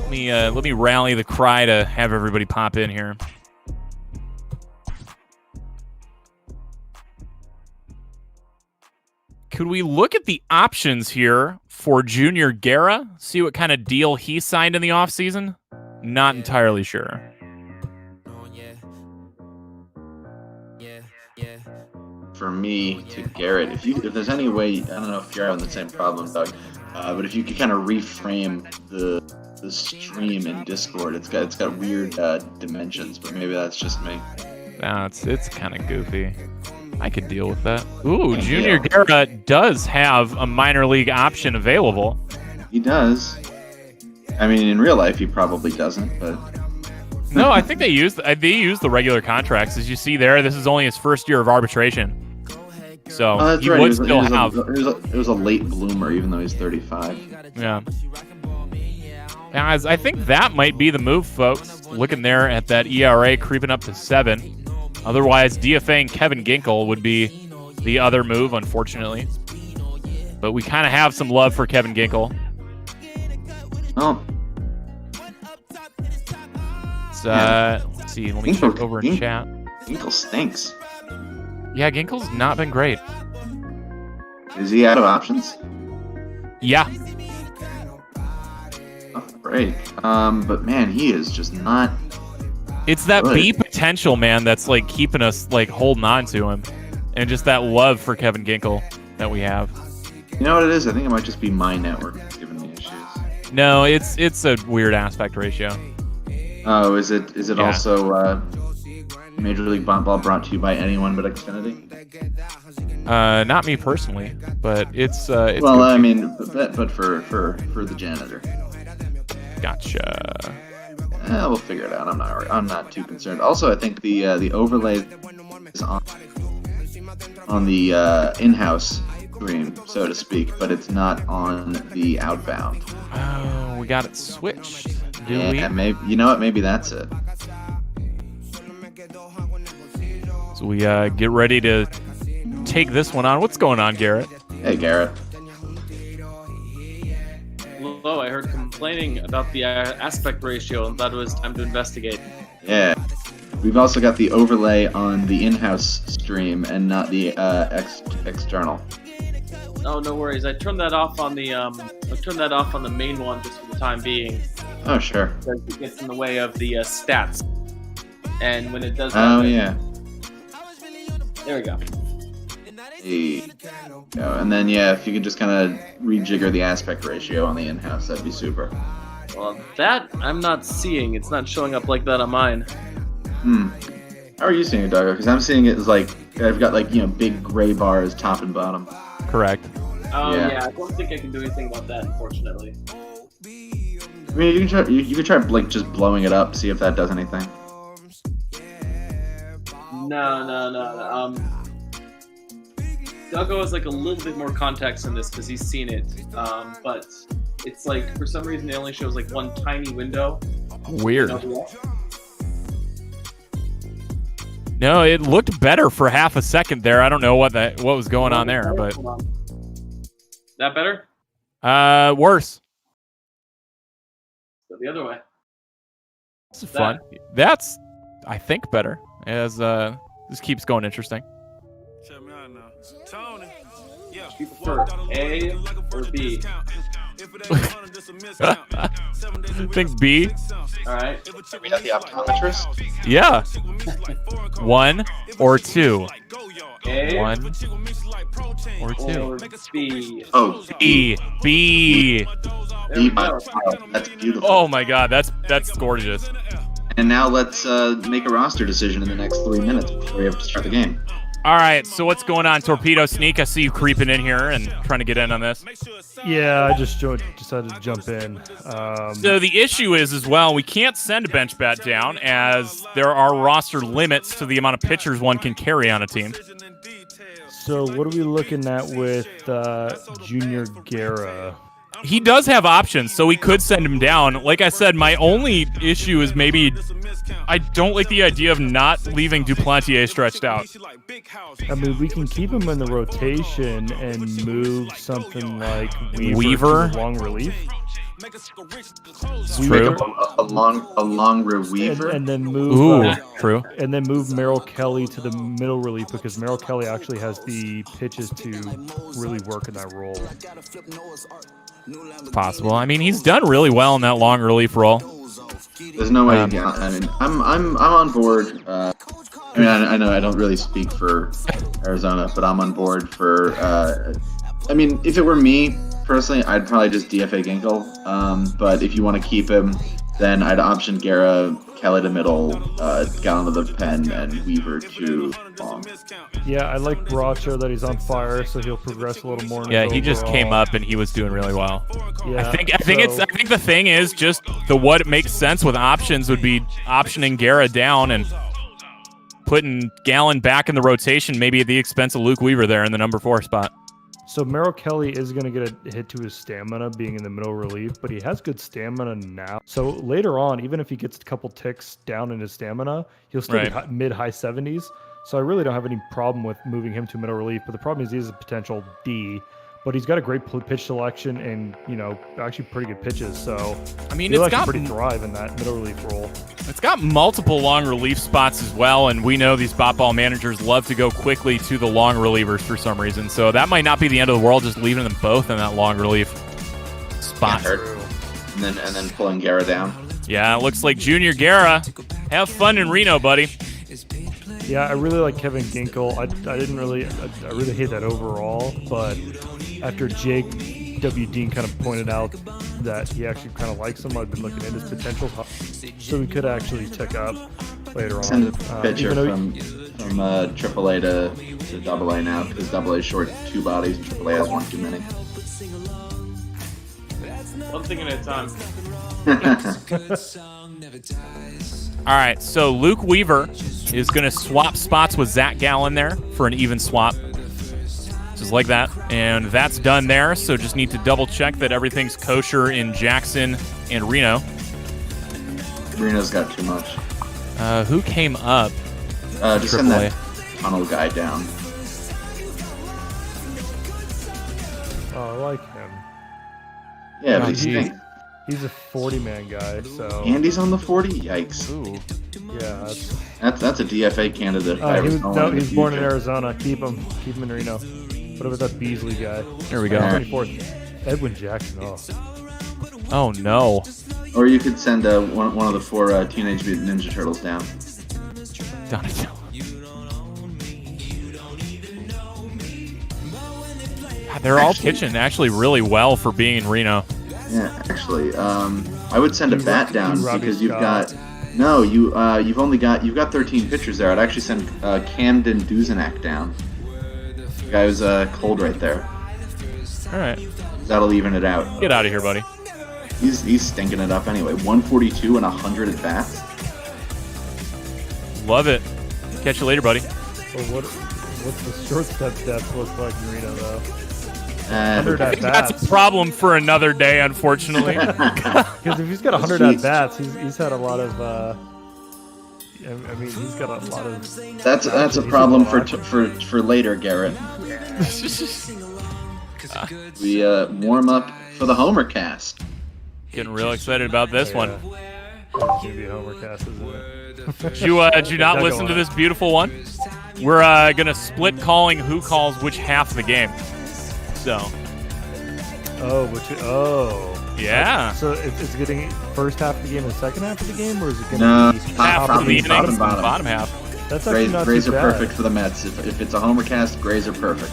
Let me rally the cry to have everybody pop in here. Could we look at the options here for Junior Guerra? See what kind of deal he signed in the offseason? Not entirely sure. For me to Garrett, if there's any way, I don't know if you're having the same problem, Doug, but if you could kind of reframe the stream in Discord, it's got weird dimensions, but maybe that's just me. No, it's kind of goofy. I could deal with that. Ooh, Junior Guerra does have a minor league option available. He does. I mean, in real life, he probably doesn't, but... No, I think they use the regular contracts. As you see there, this is only his first year of arbitration. So he would still have... It was a late bloomer, even though he's 35. Yeah. Guys, I think that might be the move, folks. Looking there at that ERA creeping up to 7. Otherwise, DFA-ing Kevin Ginkel would be the other move, unfortunately. But we kind of have some love for Kevin Ginkel. Oh. Let's see. Let me check over in chat. Ginkel stinks. Yeah, Ginkel's not been great. Is he out of options? Yeah. Oh, great. But man, he is just not... It's that good. B potential, man, that's like keeping us like holding on to him. And just that love for Kevin Ginkel that we have. You know what it is? I think it might just be my network that's giving me issues. No, it's a weird aspect ratio. Oh, is it also Major League Ball brought to you by anyone but Xfinity? Not me personally, but it's well, good. I mean, but for the janitor. Gotcha. We'll figure it out. I'm not too concerned. Also, I think the overlay is on the in-house stream, so to speak, but it's not on the outbound. Oh, we got it switched. Do we? Maybe, you know what? Maybe that's it. So we get ready to take this one on. What's going on, Garrett? Hey, Garrett. Hello, I heard complaining about the aspect ratio and thought it was time to investigate. Yeah. We've also got the overlay on the in-house stream and not the external. Oh, no worries. I turned that off on the main one just for the time being. Oh, sure. Because it gets in the way of the stats. And when it does that, oh, yeah. There we go. And then, yeah, if you could just kind of rejigger the aspect ratio on the in-house, that'd be super. Well, that I'm not seeing. It's not showing up like that on mine. How are you seeing it, Doug? Because I'm seeing it as like, I've got like, big gray bars top and bottom. Correct. Oh, yeah, I don't think I can do anything about that, unfortunately. I mean, you can try like just blowing it up, see if that does anything. No. Duggo has like a little bit more context in this because he's seen it, but it's like for some reason it only shows like one tiny window. Weird. No, it looked better for half a second there. I don't know what was going on there, but that better? Worse. So the other way. This is fun. That's I think, better as this keeps going interesting. You prefer A or B? I think B. All right. Are we not the optometrist? Yeah. 1 or 2. A 1 or 2. or B? Oh, B. B. There we go. That's beautiful. Oh my God, that's gorgeous. And now let's make a roster decision in the next 3 minutes before we have to start the game. All right, so what's going on, Torpedo Sneak? I see you creeping in here and trying to get in on this. Yeah, I just decided to jump in. So the issue is, as well, we can't send a bench bat down as there are roster limits to the amount of pitchers one can carry on a team. So what are we looking at with Junior Guerra? He does have options, so we could send him down. Like I said, my only issue is maybe I don't like the idea of not leaving Duplantier stretched out. I mean, we can keep him in the rotation and move something like Weaver? to long relief. It's true. A long reliever. And then move. True. And then move Merrill Kelly to the middle relief because Merrill Kelly actually has the pitches to really work in that role. It's possible. I mean, he's done really well in that long relief role. There's no way. I mean, I'm on board. I mean, I know I don't really speak for Arizona, but I'm on board for. I mean, if it were me personally, I'd probably just DFA Ginkel. But if you want to keep him, then I'd option Guerra, Kelly to middle, Gallon to the pen, and Weaver to long. Yeah, I like Bracho that he's on fire, so he'll progress a little more. Yeah, he just came up and he was doing really well. Yeah, I think the thing is just what makes sense with options would be optioning Guerra down and putting Gallon back in the rotation, maybe at the expense of Luke Weaver there in the number 4 spot. So Merrill Kelly is going to get a hit to his stamina being in the middle relief, but he has good stamina now. So later on, even if he gets a couple ticks down in his stamina, he'll still be mid-high 70s. So I really don't have any problem with moving him to middle relief. But the problem is he has a potential D, but he's got a great pitch selection and, actually pretty good pitches. So I mean, he'll actually pretty thrive in that middle relief role. It's got multiple long relief spots as well, and we know these spot ball managers love to go quickly to the long relievers for some reason. So that might not be the end of the world, just leaving them both in that long relief spot. And then pulling Guerra down. Yeah, it looks like Junior Guerra. Have fun in Reno, buddy. Yeah, I really like Kevin Ginkel. I really hate that overall, but after Jake W. Dean kind of pointed out that he actually kind of likes him, I've been looking at his potential, so we could actually tick up later on. Send a pitcher from AAA to AA now because AA is short 2 bodies and AAA has 1 too many. One thing at a time. All right, so Luke Weaver is going to swap spots with Zach Gallen there for an even swap. Just like that. And that's done there, so just need to double check that everything's kosher in Jackson and Reno. Reno's got too much. Who came up? Just send that tunnel guy down. Oh, I like him. Yeah, but he's He's a 40-man guy, so... Andy's on the 40? Yikes. Ooh. Yeah, that's a DFA candidate. He's born in Arizona. Keep him in Reno. What about that Beasley guy? There we go. 24th. Edwin Jackson. Oh, no. Or you could send one of the 4 Teenage Mutant Ninja Turtles down. Donatello. They're all pitching actually really well for being in Reno. Yeah, actually, I would send a bat down because you've got you've got 13 pitchers there. I'd actually send Camden Duzenak down. The guy who's cold right there. All right, that'll even it out. Get out of here, buddy. He's stinking it up anyway. 142 and 100 at bats. Love it. Catch you later, buddy. Well, what's the shortstop depth look like in Reno though? That's a problem for another day, unfortunately. Because if he's got 100 at bats, he's had a lot of. I mean, he's got a lot of. That's a problem for later, Garrett. We warm up for the Homer cast. Getting real excited about this one. It's gonna be a homer cast, isn't it? Did you not listen to this beautiful one? We're gonna split calling who calls which half of the game. So. Yeah. So it's getting first half of the game and second half of the game, or is it going to be half of the innings, bottom. bottom half? That's actually not Grays too are bad. perfect for the Mets. If it's a homer cast, Grays are perfect.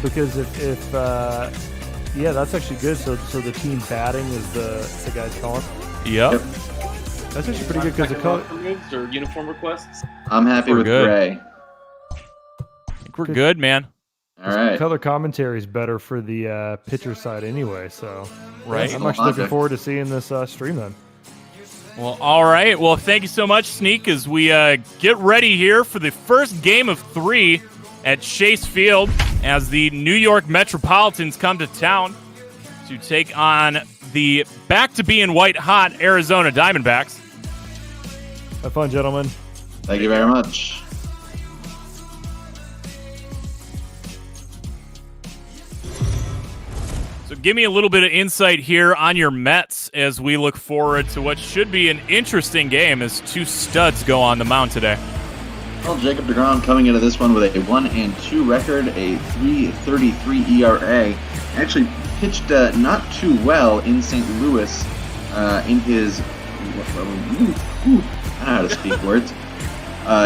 Because if that's actually good. So the team batting is the guys calling. Yep. That's actually pretty good because the color. moves or uniform requests. I'm happy with good. Gray. I think we're good, man. All right. Color commentary is better for the pitcher side anyway. So Right. I'm actually looking forward to seeing this stream then. Well, all right. Well, thank you so much, Sneak, as we get ready here for the first game of 3 at Chase Field as the New York Metropolitans come to town to take on the back to being white hot Arizona Diamondbacks. Have fun, gentlemen. Thank you very much. So give me a little bit of insight here on your Mets as we look forward to what should be an interesting game as 2 studs go on the mound today. Well, Jacob deGrom coming into this one with a 1-2 record, a 3.33 ERA. Actually pitched not too well in St. Louis in his I don't know how to speak words.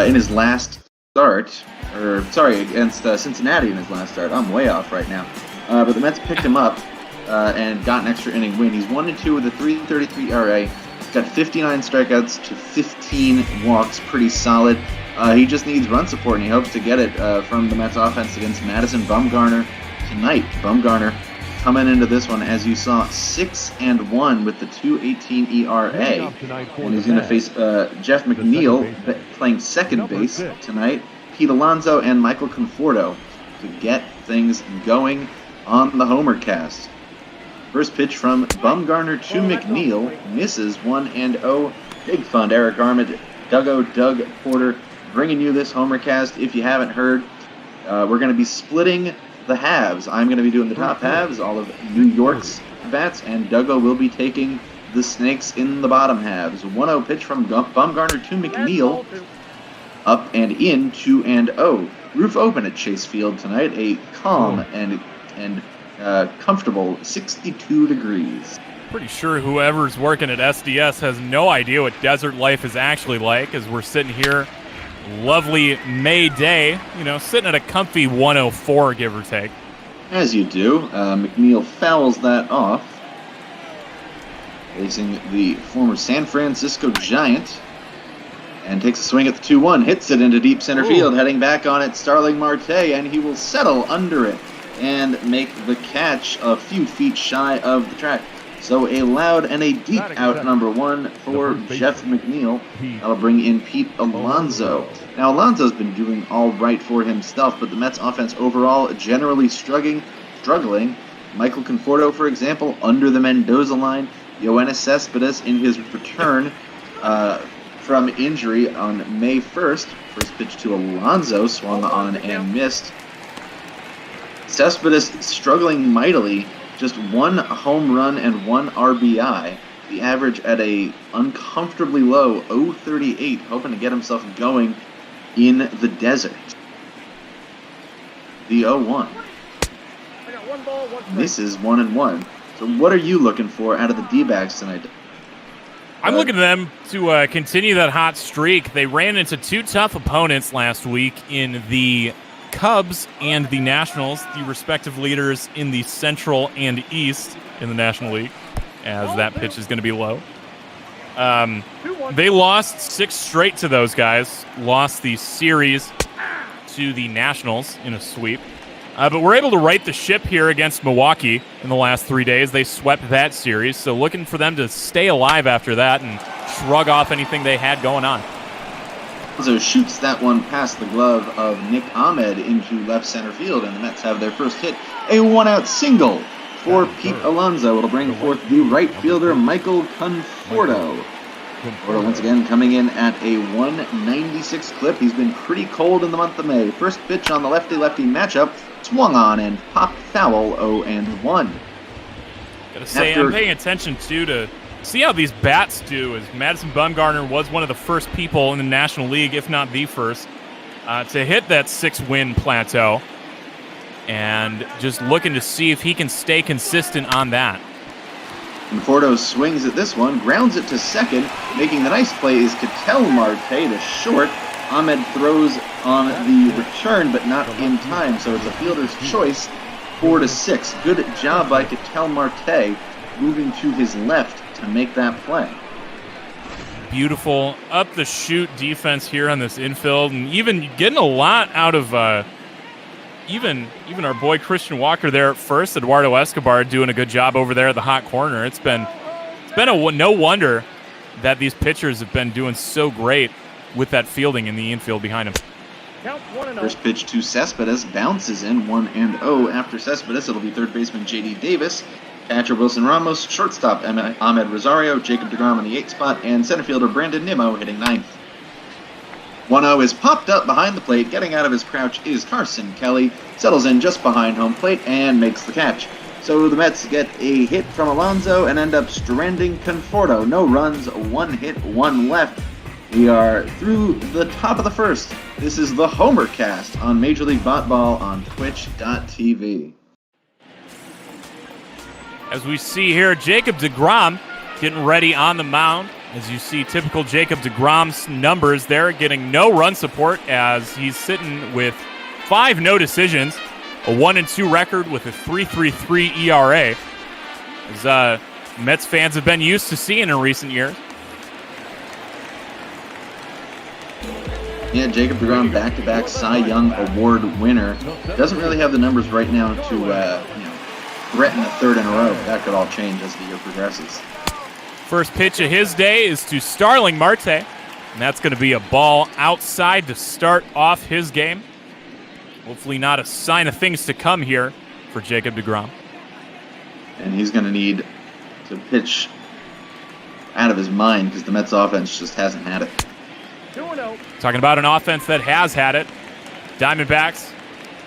In his last start, against Cincinnati in his last start. I'm way off right now. But the Mets picked him up and got an extra inning win. He's 1-2 with a 3.33 ERA. He's got 59 strikeouts to 15 walks, pretty solid. He just needs run support, and he hopes to get it from the Mets offense against Madison Bumgarner tonight. Bumgarner coming into this one, as you saw, 6-1 with the 2.18 ERA. And he's going to face Jeff McNeil playing second base tonight, Pete Alonso, and Michael Conforto to get things going on the Homer cast. First pitch from Bumgarner to McNeil, misses 1-0. Big fun. Eric Armand, Doug Porter bringing you this Homer cast. If you haven't heard, we're going to be splitting the halves. I'm going to be doing the top halves, all of New York's bats, and Duggo will be taking the Snakes in the bottom halves. 1-0 pitch from Bumgarner to McNeil. Up and in, 2-0. Roof open at Chase Field tonight. A calm and comfortable 62 degrees. Pretty sure whoever's working at SDS has no idea what desert life is actually like as we're sitting here, lovely May day, sitting at a comfy 104, give or take. As you do. McNeil fouls that off. Facing the former San Francisco Giant. And takes a swing at the 2-1, hits it into deep center field, heading back on it, Starling Marte, and he will settle under it and make the catch a few feet shy of the track. So a loud and a deep out number 1 for Jeff McNeil. That'll bring in Pete Alonso. Now, Alonso's been doing all right for himself, but the Mets offense overall generally struggling. Michael Conforto, for example, under the Mendoza line. Yoenis Cespedes in his return from injury on May 1st. First pitch to Alonso, swung on and missed. Cespedes struggling mightily, just 1 home run and 1 RBI. The average at a uncomfortably low 0.38, hoping to get himself going in the desert. The 0-1. This is 1-1. So what are you looking for out of the D-backs tonight? I'm looking at them to continue that hot streak. They ran into 2 tough opponents last week in the Cubs and the Nationals, the respective leaders in the Central and East in the National League, as that pitch is going to be low. They lost 6 straight to those guys, lost the series to the Nationals in a sweep. But we're able to right the ship here against Milwaukee in the last 3 days. They swept that series, so looking for them to stay alive after that and shrug off anything they had going on. So shoots that one past the glove of Nick Ahmed into left center field, and the Mets have their first hit. A 1-out single for Pete Alonso. It'll bring forth the right fielder, Michael Conforto. Conforto once again coming in at a 196 clip. He's been pretty cold in the month of May. First pitch on the lefty-lefty matchup, swung on and popped foul, 0-1. Gotta say, I'm paying attention too to See how these bats do. As Madison Bumgarner was one of the first people in the National League, if not the first, to hit that 6-win plateau. And just looking to see if he can stay consistent on that. Conforto swings at this one, grounds it to second. Making the nice play is Ketel Marte to short. Ahmed throws on the return, but not in time, so it's a fielder's choice, 4-6. Good job by Ketel Marte, moving to his left to make that play. Beautiful up the shoot defense here on this infield, and even getting a lot out of even our boy Christian Walker there at first. Eduardo Escobar doing a good job over there at the hot corner. It's been no wonder that these pitchers have been doing so great with that fielding in the infield behind him. First pitch to Cespedes, bounces in 1-0. After Cespedes, it'll be third baseman J.D. Davis, catcher Wilson Ramos, shortstop Ahmed Rosario, Jacob deGrom in the 8th spot, and center fielder Brandon Nimmo hitting 9th. 1-0 is popped up behind the plate. Getting out of his crouch is Carson Kelly, settles in just behind home plate and makes the catch. So the Mets get a hit from Alonso and end up stranding Conforto. No runs, 1 hit, 1 left. We are through the top of the first. This is the Homer Cast on Major League Ball on Twitch.tv. As we see here, Jacob deGrom getting ready on the mound. As you see, typical Jacob deGrom's numbers there, getting no run support as he's sitting with 5 no decisions, a 1-2 record with a 3.33 ERA. As Mets fans have been used to seeing in recent years. Yeah, Jacob deGrom, back-to-back Cy Young Award winner. Doesn't really have the numbers right now to threaten a third in a row. That could all change as the year progresses. First pitch of his day is to Starling Marte, and that's going to be a ball outside to start off his game. Hopefully not a sign of things to come here for Jacob deGrom. And he's going to need to pitch out of his mind because the Mets offense just hasn't had it. Talking about an offense that has had it. Diamondbacks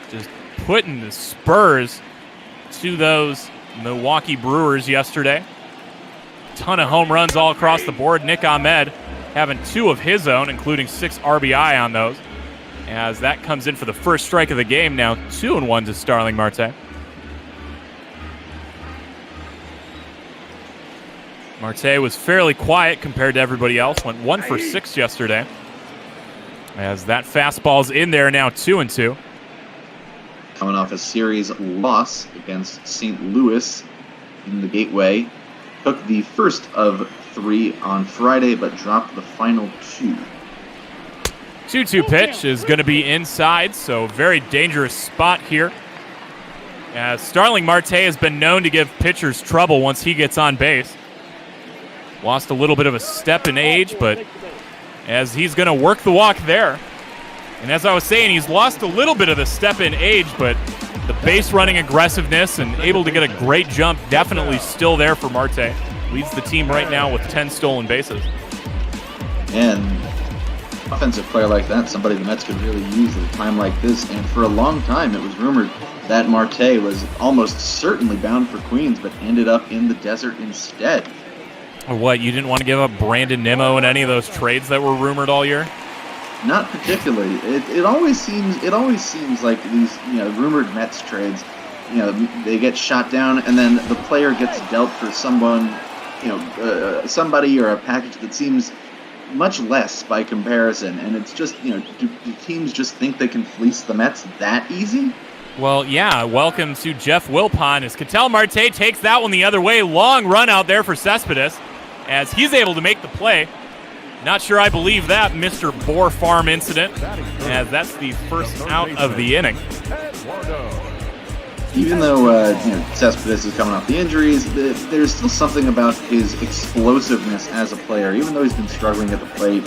just putting the spurs to those Milwaukee Brewers yesterday. Ton of home runs all across the board. Nick Ahmed having 2 of his own, including 6 RBI on those. As that comes in for the first strike of the game, now 2-1 to Starling Marte. Marte was fairly quiet compared to everybody else. Went 1 for 6 yesterday. As that fastball's in there now, 2-2. Coming off a series loss against St. Louis in the Gateway. Took the first of 3 on Friday, but dropped the final 2. 2-2 pitch is going to be inside, so very dangerous spot here. As Starling Marte has been known to give pitchers trouble once he gets on base. Lost a little bit of a step in age, but as he's going to work the walk there. And as I was saying, he's lost a little bit of the step in age, but the base running aggressiveness and able to get a great jump definitely still there for Marte. Leads the team right now with 10 stolen bases. And offensive player like that, somebody the Mets could really use at a time like this. And for a long time, it was rumored that Marte was almost certainly bound for Queens, but ended up in the desert instead. Or what, you didn't want to give up Brandon Nimmo in any of those trades that were rumored all year? Not particularly. It always seems like these rumored Mets trades, they get shot down and then the player gets dealt for someone, somebody or a package that seems much less by comparison, and it's just do teams just think they can fleece the Mets that easy? Well, yeah. Welcome to Jeff Wilpon as Ketel Marte takes that one the other way. Long run out there for Cespedes as he's able to make the play. Not sure I believe that, Mr. Boar Farm incident, as that's the first out of the inning. Even though Cespedes is coming off the injuries, there's still something about his explosiveness as a player. Even though he's been struggling at the plate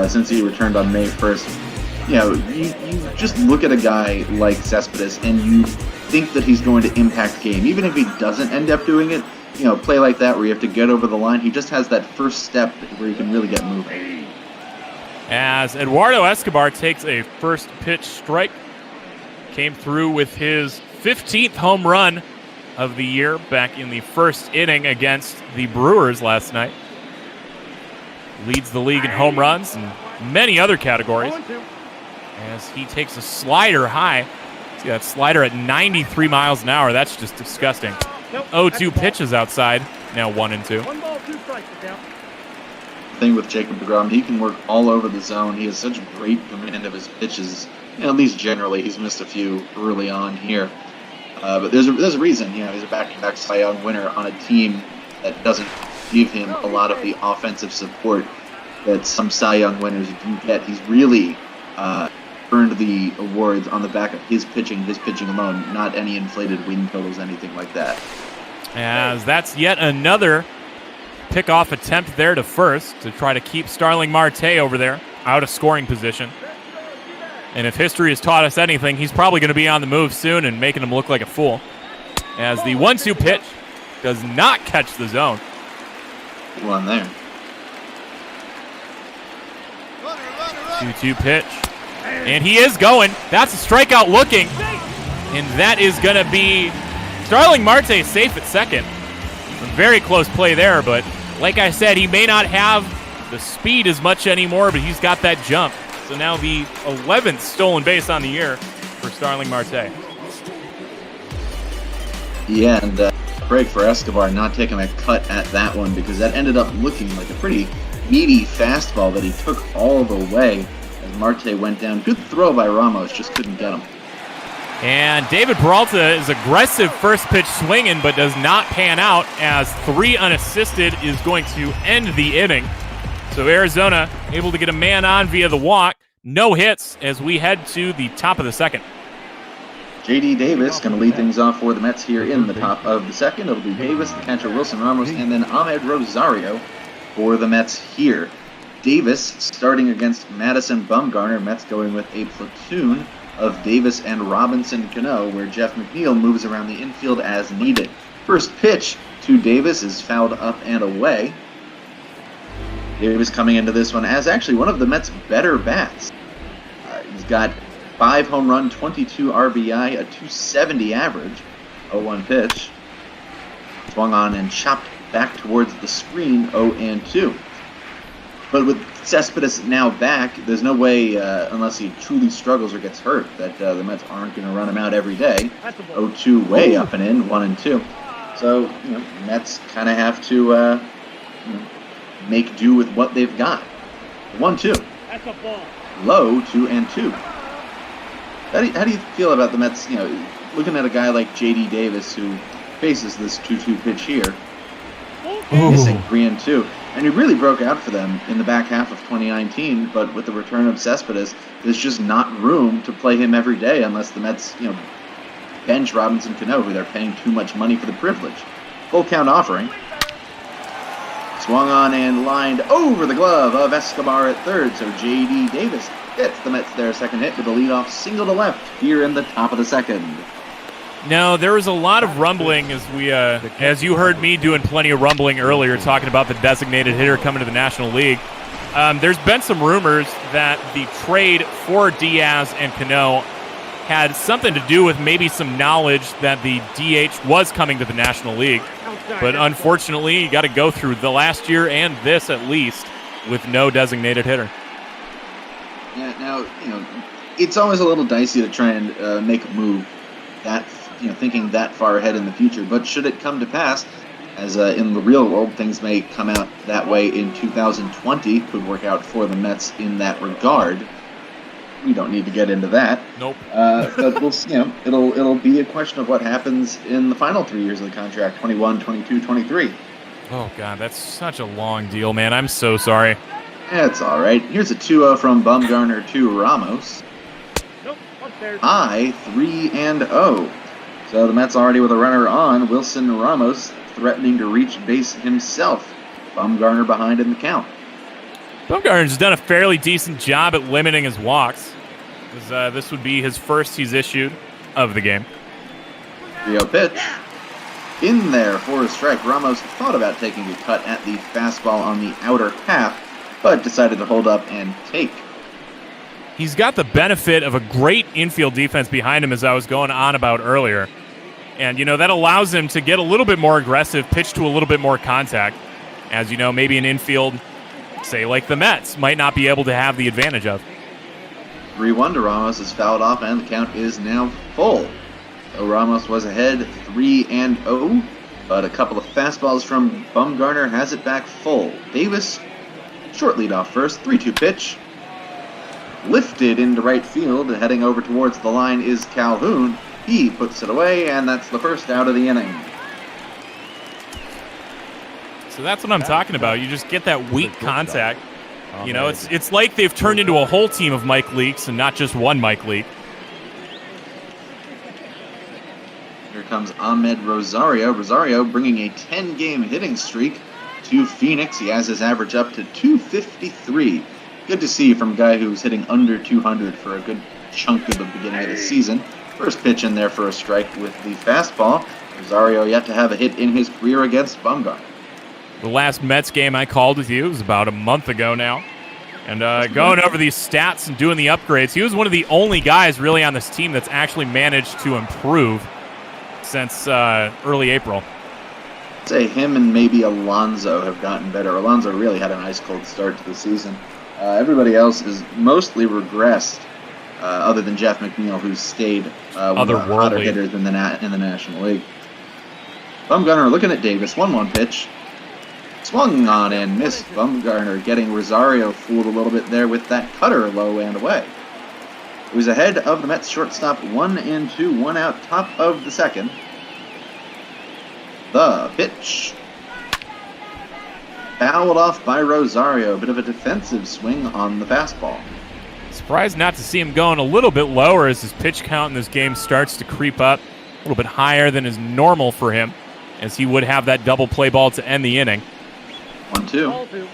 since he returned on May 1st, you just look at a guy like Cespedes and you think that he's going to impact the game. Even if he doesn't end up doing it, play like that where you have to get over the line, he just has that first step where he can really get moving. As Eduardo Escobar takes a first pitch strike, came through with his 15th home run of the year back in the first inning against the Brewers last night. Leads the league in home runs and many other categories as he takes a slider high. See that slider at 93 miles an hour. That's just disgusting. 0-2 pitches outside. Now 1-2. 1 ball, 2 strikes. Down. Thing with Jacob deGrom, he can work all over the zone. He has such great command of his pitches. At least generally, he's missed a few early on here. But there's a reason. He's a back-to-back Cy Young winner on a team that doesn't give him a lot of the offensive support that some Cy Young winners do get. He's really earned the awards on the back of his pitching alone, not any inflated win totals, anything like that. As that's yet another pickoff attempt there to first to try to keep Starling Marte over there out of scoring position. And if history has taught us anything, he's probably going to be on the move soon and making him look like a fool. As the 1-2 pitch does not catch the zone. One there. 2-2 pitch. And he is going. That's a strikeout looking. And that is going to be Starling Marte safe at second. A very close play there, but like I said, he may not have the speed as much anymore, but he's got that jump. So now the 11th stolen base on the year for Starling Marte. Yeah, and break for Escobar not taking a cut at that one because that ended up looking like a pretty meaty fastball that he took all the way as Marte went down. Good throw by Ramos, just couldn't get him. And David Peralta is aggressive first pitch swinging, but does not pan out as 3 unassisted is going to end the inning. So Arizona able to get a man on via the walk. No hits as we head to the top of the second. J.D. Davis going to lead things off for the Mets here in the top of the second. It'll be Davis, the catcher Wilson Ramos, and then Ahmed Rosario for the Mets here. Davis starting against Madison Bumgarner. Mets going with a platoon of Davis and Robinson Cano, where Jeff McNeil moves around the infield as needed. First pitch to Davis is fouled up and away. Davis coming into this one as actually one of the Mets' better bats. He's got 5 home run, 22 RBI, a 270 average. 0-1 pitch. Swung on and chopped back towards the screen, 0-2. But with Cespedes now back, there's no way, unless he truly struggles or gets hurt, that the Mets aren't going to run him out every day. 0-2 way up and in, 1-2. So, Mets kind of have to make do with what they've got. 1-2. That's a ball. Low, 2-2. How do you feel about the Mets, looking at a guy like J.D. Davis who faces this 2-2 pitch here, missing 3-2. And he really broke out for them in the back half of 2019, but with the return of Cespedes, there's just not room to play him every day unless the Mets, bench Robinson Cano, who they're paying too much money for the privilege. Full count offering. Swung on and lined over the glove of Escobar at third, so J.D. Davis gets the Mets their second hit with a leadoff single to left here in the top of the second. No, there was a lot of rumbling as you heard me doing plenty of rumbling earlier talking about the designated hitter coming to the National League. There's been some rumors that the trade for Diaz and Cano had something to do with maybe some knowledge that the DH was coming to the National League. But unfortunately, you got to go through the last year and this at least with no designated hitter. Yeah, now, it's always a little dicey to try and make a move that, thinking that far ahead in the future. But should it come to pass, as in the real world, things may come out that way in 2020, could work out for the Mets in that regard. We don't need to get into that. Nope. But we'll, it'll be a question of what happens in the final 3 years of the contract, 21, 22, 23. Oh, God, that's such a long deal, man. I'm so sorry. That's all right. Here's a 2-0 from Bumgarner to Ramos. High, 3-0. So the Mets already with a runner on. Wilson Ramos threatening to reach base himself. Bumgarner behind in the count. Bumgarner's done a fairly decent job at limiting his walks. This would be his first he's issued of the game. 3-0 pitch. In there for a strike. Ramos thought about taking a cut at the fastball on the outer half, but decided to hold up and take. He's got the benefit of a great infield defense behind him, as I was going on about earlier. And, that allows him to get a little bit more aggressive, pitch to a little bit more contact. As you know, maybe an infield, say like the Mets, might not be able to have the advantage of. 3-1 to Ramos is fouled off, and the count is now full. So Ramos was ahead 3-0, but a couple of fastballs from Bumgarner has it back full. Davis, short lead off first, 3-2 pitch. Lifted into right field, heading over towards the line is Calhoun. He puts it away, and that's the first out of the inning. So that's what I'm talking about. You just get that weak contact. It's like they've turned into a whole team of Mike Leakes and not just one Mike Leake. Here comes Ahmed Rosario. Rosario bringing a 10-game hitting streak to Phoenix. He has his average up to 253. Good to see from a guy who's hitting under 200 for a good chunk of the beginning of the season. First pitch in there for a strike with the fastball. Rosario yet to have a hit in his career against Bumgarner. The last Mets game I called with you was about a month ago now. And going over these stats and doing the upgrades, he was one of the only guys really on this team that's actually managed to improve since early April. I'd say him and maybe Alonso have gotten better. Alonso really had an ice-cold start to the season. Everybody else has mostly regressed, other than Jeff McNeil, who's stayed one of the hotter hitters in the National League. Bumgarner looking at Davis, 1-1 pitch. Swung on and missed. Bumgarner getting Rosario fooled a little bit there with that cutter low and away. It was ahead of the Mets shortstop, 1-2, 1 out, top of the second. The pitch. Fouled off by Rosario. A bit of a defensive swing on the fastball. Surprised not to see him going a little bit lower as his pitch count in this game starts to creep up a little bit higher than is normal for him, as he would have that double play ball to end the inning. 1-2.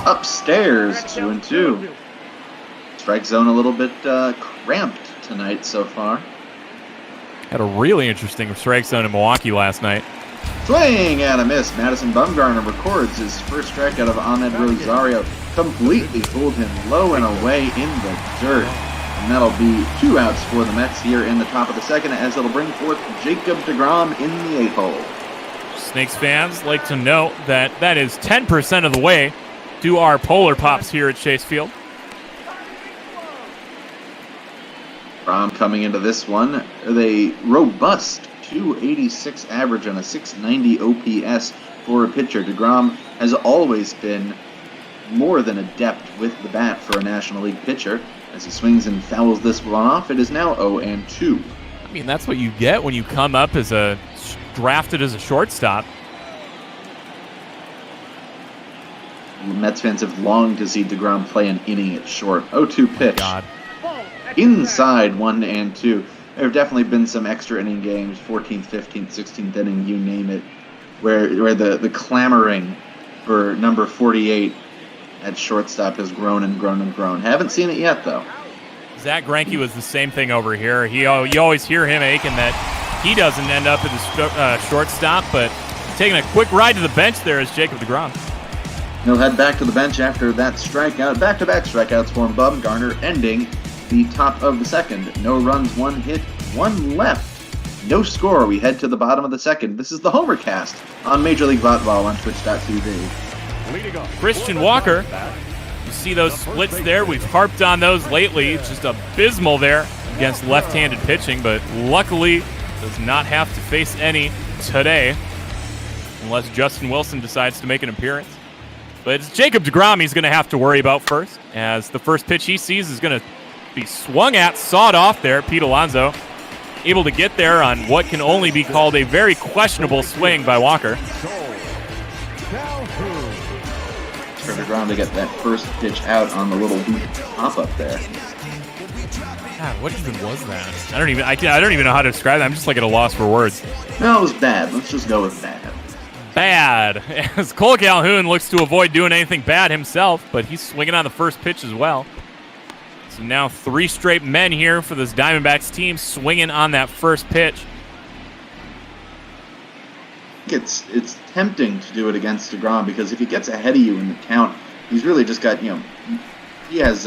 Upstairs, 2-2. Strike zone a little bit cramped tonight so far. Had a really interesting strike zone in Milwaukee last night. Swing and a miss. Madison Bumgarner records his first strikeout of Ahmed Rosario. Completely fooled him low and away in the dirt. And that'll be 2 outs for the Mets here in the top of the second, as it'll bring forth Jacob deGrom in the 8th hole. Snakes fans like to note that that is 10% of the way to our Polar Pops here at Chase Field. DeGrom coming into this one, a robust 286 average on a 690 OPS for a pitcher. DeGrom has always been more than adept with the bat for a National League pitcher. As he swings and fouls this one off, it is now 0-2. I mean, that's what you get when you come up as drafted as a shortstop. Mets fans have longed to see DeGrom play an inning at short. 0-2 pitch. God. Inside 1-2. There have definitely been some extra inning games, 14th, 15th, 16th inning, you name it, where the clamoring for number 48 at shortstop has grown and grown and grown. Haven't seen it yet, though. Zach Greinke was the same thing over here. You always hear him aching that he doesn't end up at the shortstop, but taking a quick ride to the bench there is Jacob deGrom. He'll head back to the bench after that strikeout. Back-to-back strikeouts for Bumgarner, ending the top of the second. No runs, 1 hit, 1 left. No score. We head to the bottom of the second. This is the Homer Cast on Major League Baseball on Twitch.tv. Christian Walker. You see those splits there? We've harped on those lately. Just abysmal there against left-handed pitching, but luckily does not have to face any today unless Justin Wilson decides to make an appearance. But it's Jacob deGrom he's going to have to worry about first, as the first pitch he sees is going to be swung at, sawed off there. Pete Alonso able to get there on what can only be called a very questionable swing by Walker. For DeGrom to get that first pitch out on the little pop-up there. God, what even was that? I don't even know how to describe that. I'm just like at a loss for words. No, it was bad. Let's just go with bad. Bad. As Cole Calhoun looks to avoid doing anything bad himself, but he's swinging on the first pitch as well. So now 3 straight men here for this Diamondbacks team swinging on that first pitch. It's tempting to do it against deGrom, because if he gets ahead of you in the count, he's really just got, he has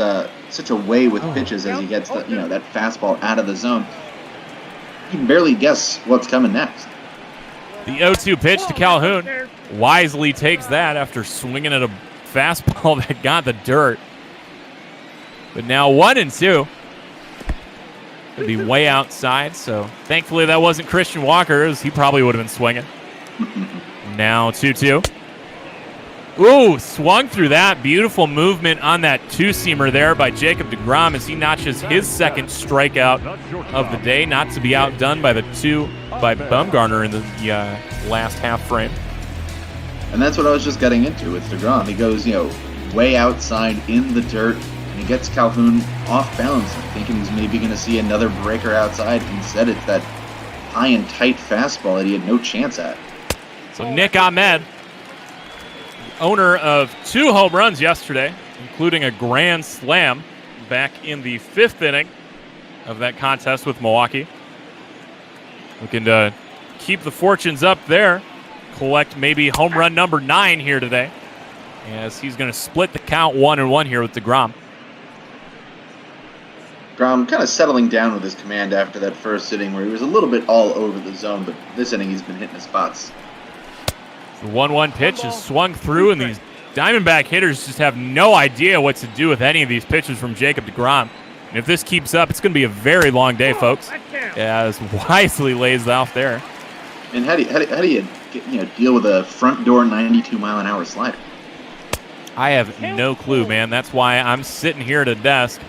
such a way with pitches as he gets that fastball out of the zone. can barely guess what's coming next. The 0-2 pitch to Calhoun. Wisely takes that after swinging at a fastball that got the dirt. But now 1-2. Could be way outside, so thankfully that wasn't Christian Walker, as he probably would have been swinging. Now 2-2. Ooh, swung through that. Beautiful movement on that two-seamer there by Jacob deGrom as he notches his second strikeout of the day, not to be outdone by the two by Bumgarner in the last half frame. And that's what I was just getting into with deGrom. He goes, way outside in the dirt, and he gets Calhoun off balance, thinking he's maybe going to see another breaker outside. Instead, it's that high and tight fastball that he had no chance at. So Nick Ahmed, owner of 2 home runs yesterday, including a grand slam back in the 5th inning of that contest with Milwaukee. Looking to keep the fortunes up there, collect maybe home run number 9 here today, as he's going to split the count 1-1 here with deGrom. deGrom kind of settling down with his command after that first inning where he was a little bit all over the zone, but this inning he's been hitting his spots. The 1-1 pitch is swung through, and these Diamondback hitters just have no idea what to do with any of these pitches from Jacob deGrom. And if this keeps up, it's going to be a very long day, folks. As wisely lays off there. And how do you deal with a front door 92-mile-an-hour slider? I have no clue, man. That's why I'm sitting here at a desk,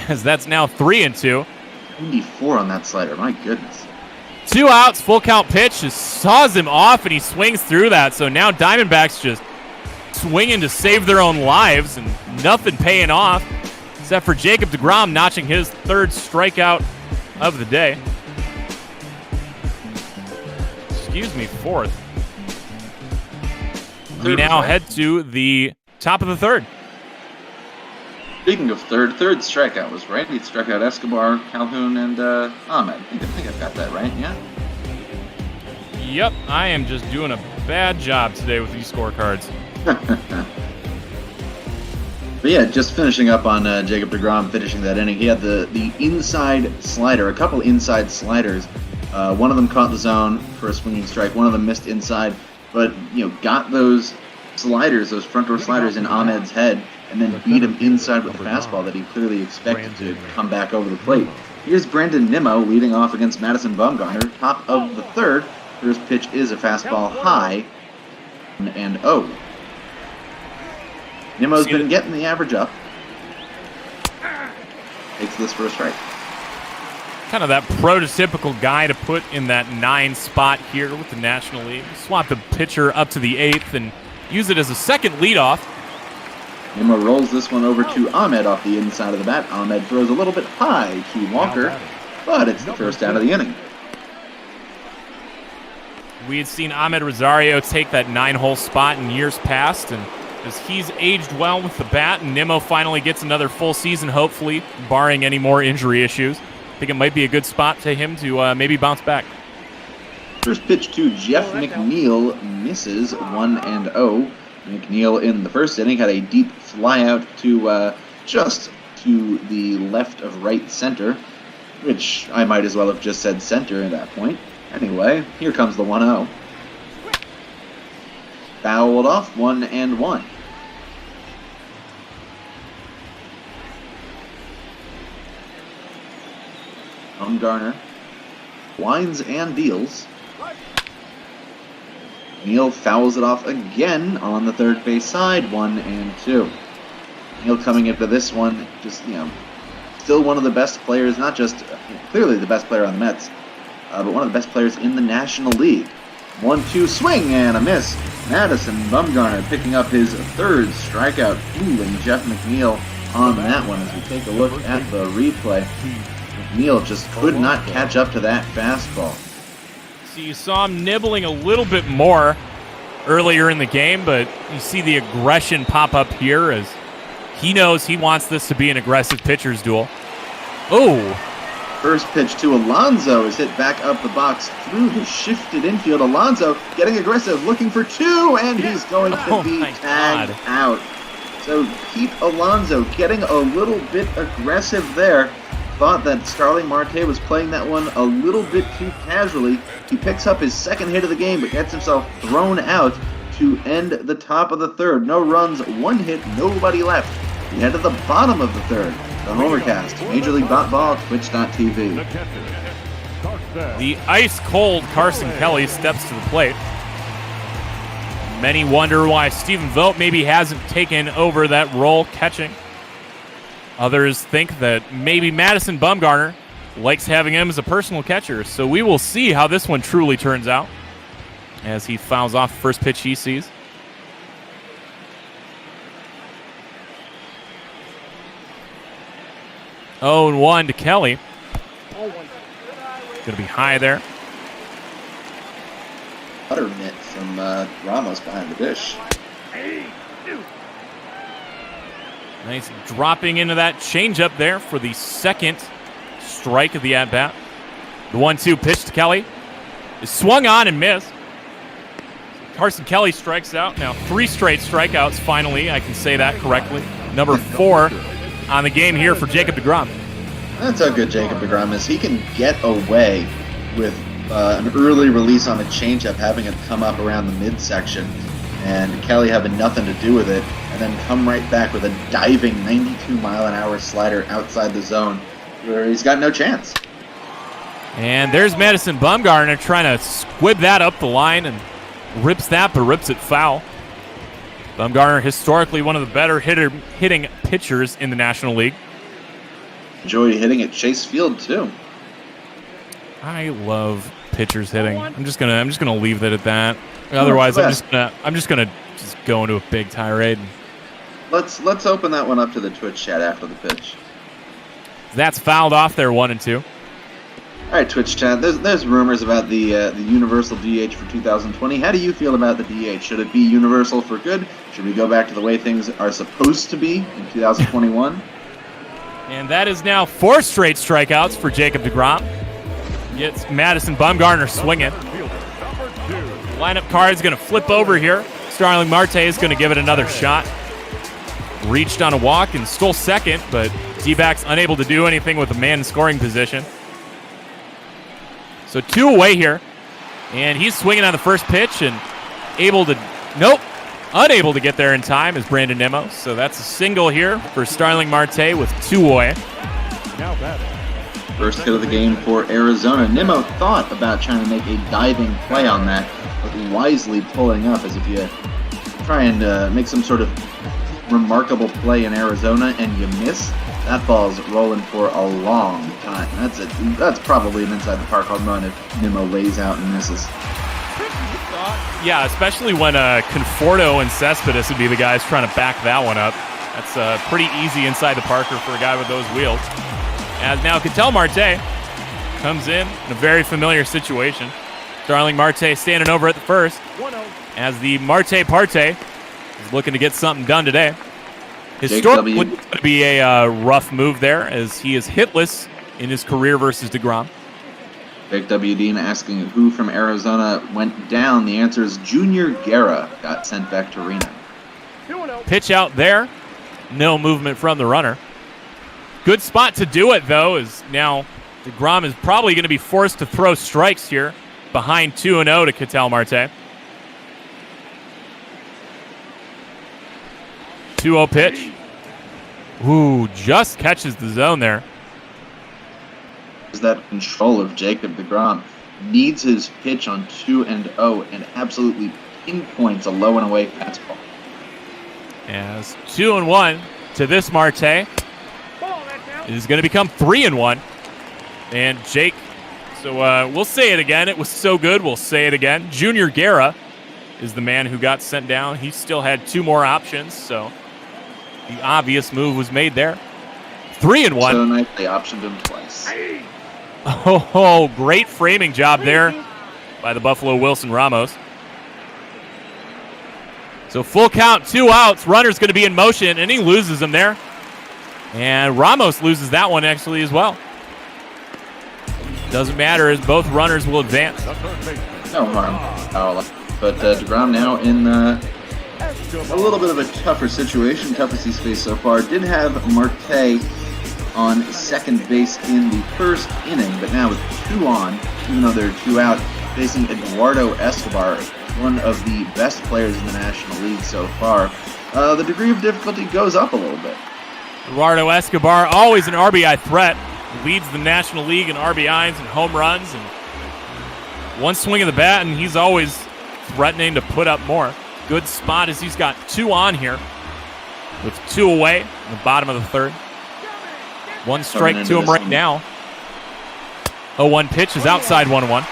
as that's now 3-2. 94 on that slider. My goodness. 2 outs, full count pitch, just saws him off, and he swings through that. So now Diamondbacks just swinging to save their own lives, and nothing paying off, except for Jacob deGrom notching his 3rd strikeout of the day. Excuse me, 4th. We now head to the top of the 3rd. Speaking of third strikeout was right. He struck out Escobar, Calhoun, and Ahmed. I think I've got that right, yeah? Yep, I am just doing a bad job today with these scorecards. But yeah, just finishing up on Jacob deGrom finishing that inning. He had the inside slider, a couple inside sliders. One of them caught the zone for a swinging strike. One of them missed inside, but got those sliders, those front door sliders in Ahmed's head, and then beat him inside with the fastball that he clearly expected to come back over the plate. Here's Brandon Nimmo leading off against Madison Bumgarner, top of the 3rd. First pitch is a fastball high, and Nimmo's been getting the average up. Takes this for a strike. Kind of that prototypical guy to put in that 9 spot here with the National League. Swap the pitcher up to the 8th and use it as a second leadoff. Nimmo rolls this one over to Ahmed off the inside of the bat. Ahmed throws a little bit high to Walker, but it's the first out of the inning. We had seen Ahmed Rosario take that 9-hole spot in years past, and as he's aged well with the bat, and Nimmo finally gets another full season, hopefully, barring any more injury issues, I think it might be a good spot to him to maybe bounce back. First pitch to Jeff McNeil misses 1-0. McNeil in the first inning had a deep fly out to just to the left of right center, which I might as well have just said center at that point. Anyway, here comes the 1-0. Fouled off, 1-1. Bumgarner winds and deals. Neal fouls it off again on the third base side, 1-2. Neal coming into this one, just, still one of the best players, not just clearly the best player on the Mets, but one of the best players in the National League. 1-2 swing and a miss. Madison Bumgarner picking up his 3rd strikeout, fooling Jeff McNeil on that one. As we take a look at the replay, McNeil just could not catch up to that fastball. So you saw him nibbling a little bit more earlier in the game, but you see the aggression pop up here as he knows he wants this to be an aggressive pitcher's duel. Oh! First pitch to Alonso is hit back up the box through the shifted infield. Alonso getting aggressive, looking for 2, and he's going to be tagged out. So Pete Alonso getting a little bit aggressive there, thought that Starling Marte was playing that one a little bit too casually. He picks up his second hit of the game, but gets himself thrown out to end the top of the third. No runs, one hit, nobody left. We head to the bottom of the third. The Homercast, Major League Ball, Twitch.tv. The ice-cold Carson Kelly steps to the plate. Many wonder why Stephen Vogt maybe hasn't taken over that role catching. Others think that maybe Madison Bumgarner likes having him as a personal catcher. So we will see how this one truly turns out as he fouls off the first pitch he sees. Oh, and 1 to Kelly. Going to be high there. Butter mitt from Ramos behind the dish. Nice dropping into that changeup there for the second strike of the at-bat. The 1-2 pitch to Kelly is swung on and missed. Carson Kelly strikes out. Now 3 straight strikeouts, finally. I can say that correctly. Number 4 on the game here for Jacob deGrom. That's how good Jacob deGrom is. He can get away with an early release on a changeup, having it come up around the midsection, and Kelly having nothing to do with it, and then come right back with a diving 92-mile-an-hour slider outside the zone, where he's got no chance. And there's Madison Bumgarner trying to squib that up the line and rips that, but rips it foul. Bumgarner, historically one of the better hitting pitchers in the National League. Enjoy hitting at Chase Field too. I love pitchers hitting. I'm just gonna leave it at that. Otherwise, I'm just gonna go into a big tirade. Let's open that one up to the Twitch chat after the pitch. That's fouled off there, 1 and 2. All right, Twitch chat. There's rumors about the universal DH for 2020. How do you feel about the DH? Should it be universal for good? Should we go back to the way things are supposed to be in 2021? And that is now 4 straight strikeouts for Jacob deGrom. Gets Madison Bumgarner swinging. Lineup card is going to flip over here. Starling Marte is going to give it another shot. Reached on a walk and stole second, but D-backs unable to do anything with a man in scoring position. So 2 away here. And he's swinging on the first pitch and unable to get there in time is Brandon Nimmo. So that's a single here for Starling Marte with 2 away. Now batting. First hit of the game for Arizona. Nimmo thought about trying to make a diving play on that, but wisely pulling up as if you try and make some sort of remarkable play in Arizona and you miss, that ball's rolling for a long time. That's probably an inside the park home run if Nimmo lays out and misses. Yeah, especially when Conforto and Cespedes would be the guys trying to back that one up. That's pretty easy inside the parker for a guy with those wheels. As now Ketel Marte comes in a very familiar situation. Starling Marte standing over at the first as the Marte Parte is looking to get something done today. Historically, it's going to be a rough move there as he is hitless in his career versus deGrom. Vic W. Dean asking who from Arizona went down. The answer is Junior Guerra got sent back to Reno. Pitch out there. No movement from the runner. Good spot to do it, though, is now deGrom is probably going to be forced to throw strikes here behind 2-0 to Ketel Marte. 2-0 pitch. Ooh, just catches the zone there. Is that control of Jacob deGrom. Needs his pitch on 2-0 and absolutely pinpoints a low and away fastball. As 2-1 to this Marte. It is going to become 3-1. And Jake, so we'll say it again. It was so good, we'll say it again. Junior Guerra is the man who got sent down. He still had 2 more options, so the obvious move was made there. 3-1. So nice, they optioned him twice. Oh, great framing job there by the Buffalo Wilson Ramos. So full count, 2 outs. Runner's going to be in motion, and he loses him there. And Ramos loses that one actually as well. Doesn't matter as both runners will advance. No harm. But deGrom now in a little bit of a tougher situation, toughest he's faced so far. Did have Marte on second base in the first inning, but now with 2 on, even though there are 2 out, facing Eduardo Escobar, one of the best players in the National League so far. The degree of difficulty goes up a little bit. Eduardo Escobar, always an RBI threat, leads the National League in RBIs and home runs, and one swing of the bat, and he's always threatening to put up more. Good spot as he's got 2 on here, with 2 away in the bottom of the third. 1 strike to him right now. 0-1 pitch is outside 1-1.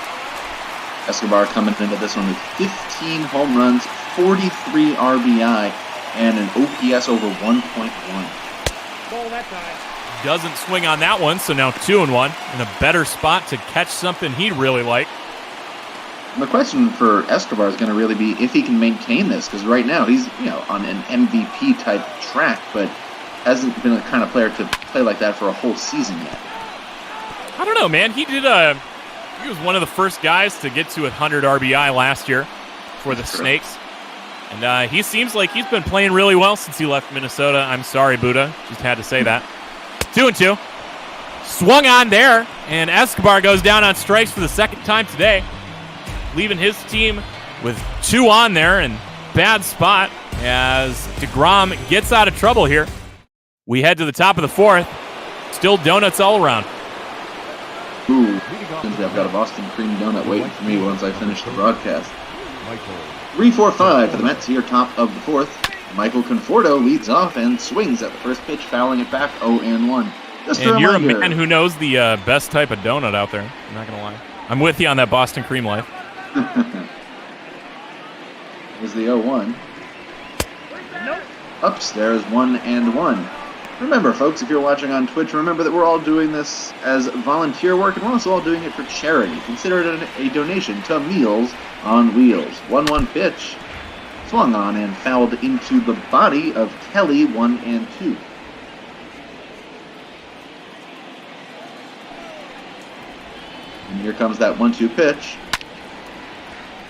Escobar coming into this one with 15 home runs, 43 RBI, and an OPS over 1.1. Doesn't swing on that one, so now 2-1 in a better spot to catch something he'd really like. And the question for Escobar is going to really be if he can maintain this, because right now he's on an MVP type track, but hasn't been the kind of player to play like that for a whole season yet. I don't know, man. He was one of the first guys to get to 100 RBI last year for the Snakes. And he seems like he's been playing really well since he left Minnesota. I'm sorry, Buddha. Just had to say that. 2-2. Swung on there, and Escobar goes down on strikes for the second time today, leaving his team with 2 on there, and bad spot as deGrom gets out of trouble here. We head to the top of the 4th. Still donuts all around. Ooh, I've got a Boston cream donut waiting for me once I finish the broadcast. 3-4-5 for the Mets here, top of the 4th. Michael Conforto leads off and swings at the first pitch, fouling it back 0-1. And you're a man who knows the best type of donut out there. I'm not going to lie. I'm with you on that Boston cream life. Is the 0-1. Upstairs 1-1. Remember, folks, if you're watching on Twitch, remember that we're all doing this as volunteer work, and we're also all doing it for charity. Consider it a donation to Meals on Wheels. 1-1 pitch. Swung on and fouled into the body of Kelly, 1-2. And here comes that 1-2 pitch.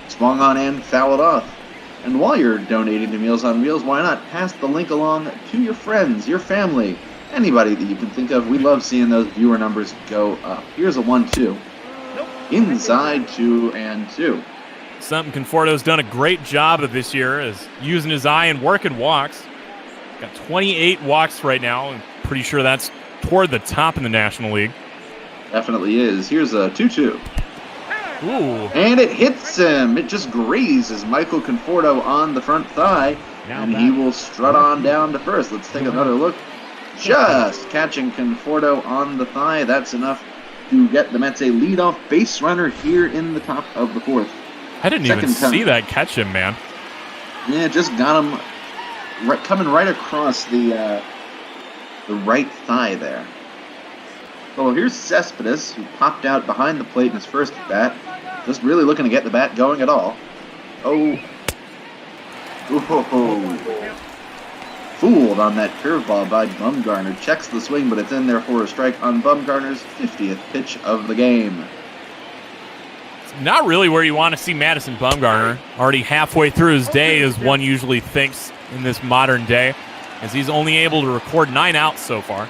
Swung on and fouled off. And while you're donating to Meals on Wheels, why not pass the link along to your friends, your family, anybody that you can think of. We love seeing those viewer numbers go up. Here's a 1-2. Inside 2-2. Something Conforto's done a great job of this year is using his eye and working walks. Got 28 walks right now, and pretty sure that's toward the top in the National League. Definitely is. Here's a 2-2. Ooh. And it hits him. It just grazes Michael Conforto on the front thigh, and he will strut on down to first. Let's take another look. Just catching Conforto on the thigh. That's enough to get the Mets a leadoff base runner here in the top of the 4th. I didn't even see that catch him, man. Yeah, just got him coming right across the right thigh there. So here's Cespedes, who popped out behind the plate in his first bat. Just really looking to get the bat going at all. Oh. Fooled on that curveball by Bumgarner. Checks the swing, but it's in there for a strike on Bumgarner's 50th pitch of the game. It's not really where you want to see Madison Bumgarner. Already halfway through his day, as one usually thinks in this modern day, as he's only able to record 9 outs so far.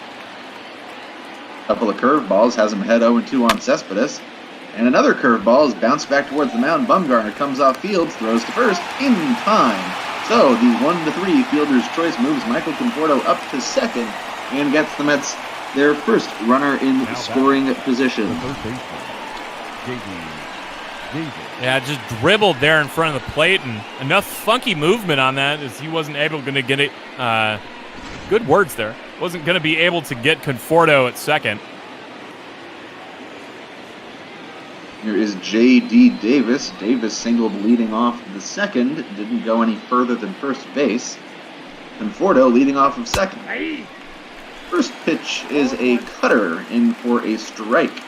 Couple of curveballs has him head 0-2 on Cespedes. And another curveball is bounced back towards the mound. Bumgarner comes off field, throws to first in time. So the 1-3 fielder's choice moves Michael Conforto up to second and gets the Mets their first runner in scoring position. Yeah, just dribbled there in front of the plate, and enough funky movement on that as he wasn't able to get it. Good words there. Wasn't going to be able to get Conforto at second. Here is J.D. Davis. Davis singled leading off the second. Didn't go any further than first base. Conforto leading off of second. First pitch is a cutter in for a strike.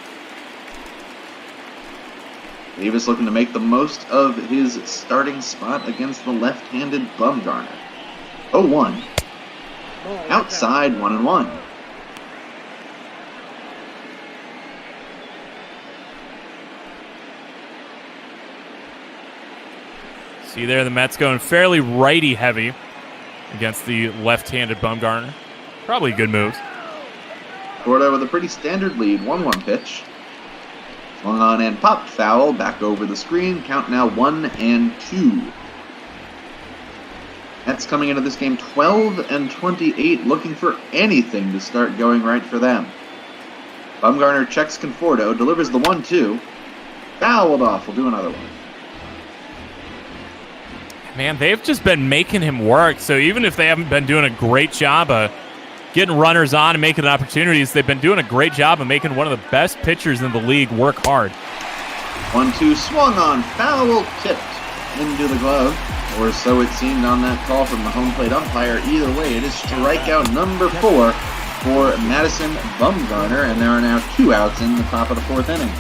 Davis looking to make the most of his starting spot against the left-handed Bumgarner. 0-1. Outside 1-1. See there, the Mets going fairly righty heavy against the left-handed Bumgarner. Probably good moves. Conforto with a pretty standard lead, 1-1 pitch. Swung on and popped foul, back over the screen. Count now 1-2. Mets coming into this game 12-28, looking for anything to start going right for them. Bumgarner checks Conforto, delivers the 1-2. Fouled off. We'll do another one. Man, they've just been making him work. So even if they haven't been doing a great job of getting runners on and making opportunities, they've been doing a great job of making one of the best pitchers in the league work hard. 1-2 swung on, foul tipped into the glove, or so it seemed on that call from the home plate umpire. Either way, it is strikeout number 4 for Madison Bumgarner, and there are now 2 outs in the top of the 4th inning.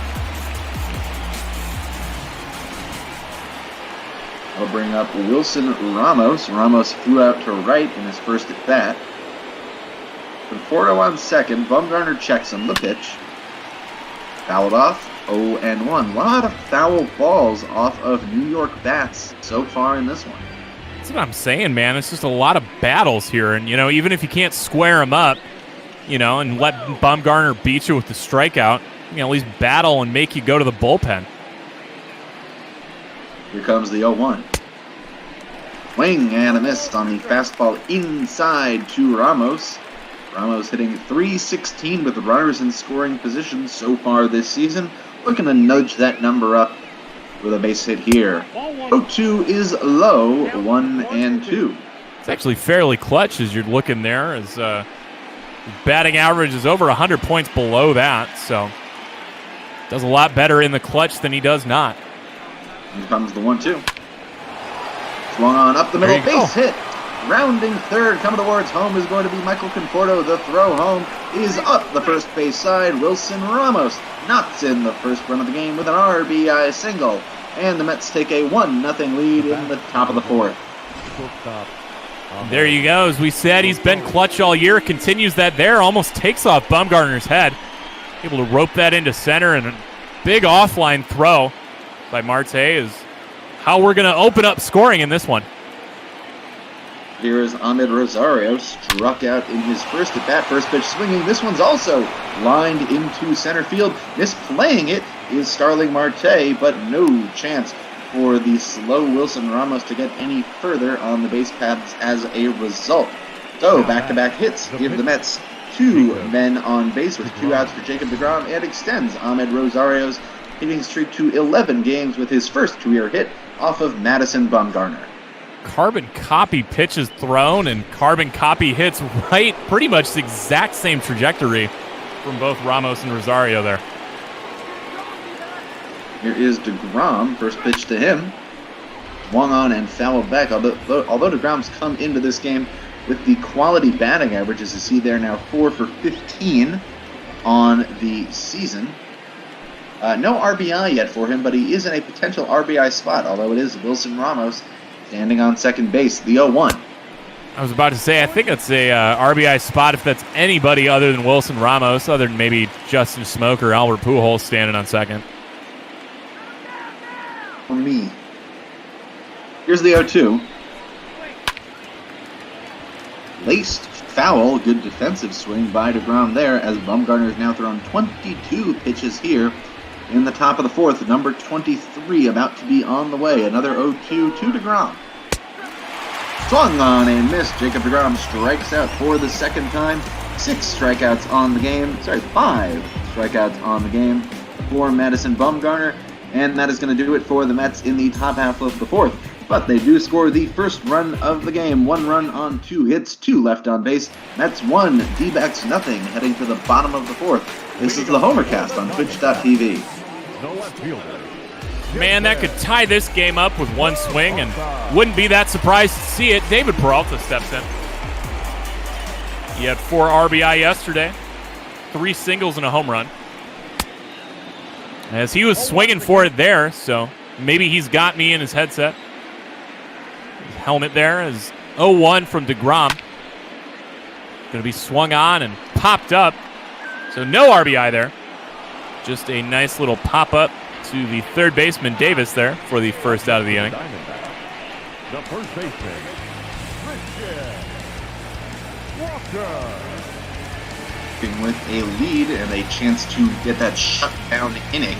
I'll bring up Wilson Ramos. Ramos flew out to right in his first at bat. Conforto on second. Bumgarner checks him. The pitch. Fouled off. 0-1. A lot of foul balls off of New York bats so far in this one. That's what I'm saying, man. It's just a lot of battles here. And, even if you can't square them up, and let Bumgarner beat you with the strikeout, you can at least battle and make you go to the bullpen. Here comes the 0-1. Swing and a miss on the fastball inside to Ramos. Ramos hitting .316 with runners in scoring position so far this season. Looking to nudge that number up with a base hit here. 0-2 is low, 1-2. It's actually fairly clutch as you're looking there, as batting average is over 100 points below that, so does a lot better in the clutch than he does not. Here comes the 1-2. Swung on up the middle, base hit. Rounding third, coming towards home is going to be Michael Conforto. The throw home is up the first base side. Wilson Ramos knots in the first run of the game with an RBI single. And the Mets take a 1-0 lead in the top of the 4th. There you go. As we said, he's been clutch all year. Continues that there. Almost takes off Bumgarner's head. Able to rope that into center, and a big offline throw by Marte is how we're going to open up scoring in this one. Here is Ahmed Rosario, struck out in his first at bat, first pitch swinging. This one's also lined into center field. Misplaying it is Starling Marte, but no chance for the slow Wilson Ramos to get any further on the base paths as a result. So back-to-back hits give the Mets 2 men on base with 2 outs for Jacob deGrom, and extends Ahmed Rosario's hitting streak to 11 games with his first career hit off of Madison Bumgarner. Carbon copy pitches thrown and carbon copy hits right, pretty much the exact same trajectory from both Ramos and Rosario there. Here is deGrom, first pitch to him. Swung on and fouled back, although deGrom's come into this game with the quality batting average, as you see there now 4 for 15 on the season. No RBI yet for him, but he is in a potential RBI spot, although it is Wilson Ramos standing on second base, the 0-1. I was about to say, I think it's a RBI spot if that's anybody other than Wilson Ramos, other than maybe Justin Smoke or Albert Pujols standing on second. For me. Here's the 0-2. Laced foul, good defensive swing by deGrom there, as Bumgarner's now thrown 22 pitches here in the top of the 4th. Number 23 about to be on the way. Another 0-2 to deGrom. Swung on and missed. Jacob deGrom strikes out for the second time. 6 strikeouts on the game. 5 strikeouts on the game for Madison Bumgarner. And that is going to do it for the Mets in the top half of the 4th. But they do score the first run of the game. 1 run on 2 hits, 2 left on base. Mets 1, D-backs nothing, heading to the bottom of the 4th. This is the Homercast on Twitch.tv. Man, that could tie this game up with one swing, and wouldn't be that surprised to see it. David Peralta steps in. He had 4 RBI yesterday, 3 singles and a home run. As he was swinging for it there, so maybe he's got me in his headset. His helmet there is 0-1 from deGrom. Going to be swung on and popped up. So no RBI there. Just a nice little pop-up to the third baseman, Davis, there for the first out of the inning. The first baseman, Christian Walker. working with a lead and a chance to get that shutdown inning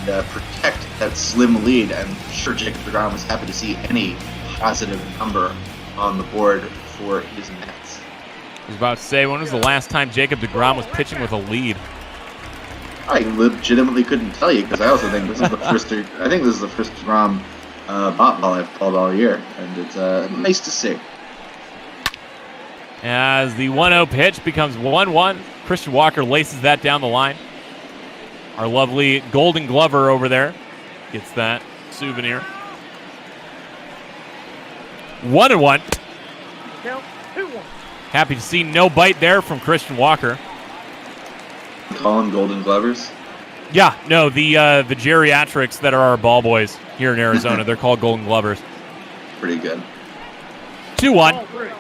and protect that slim lead. I'm sure Jacob deGrom was happy to see any positive number on the board for his Mets. I was about to say, when was the last time Jacob deGrom was pitching with a lead? I legitimately couldn't tell you because I also think this is the first. I think this is the first DeGrom bot ball I've called all year, and it's nice to see. As the 1-0 pitch becomes 1-1, Christian Walker laces that down the line. Our lovely Golden Glover over there gets that souvenir. 1-1. Count 2-1. Happy to see no bite there from Christian Walker. Call them Golden Glovers? Yeah, no, the geriatrics that are our ball boys here in Arizona, they're called Golden Glovers. Pretty good. 2-1.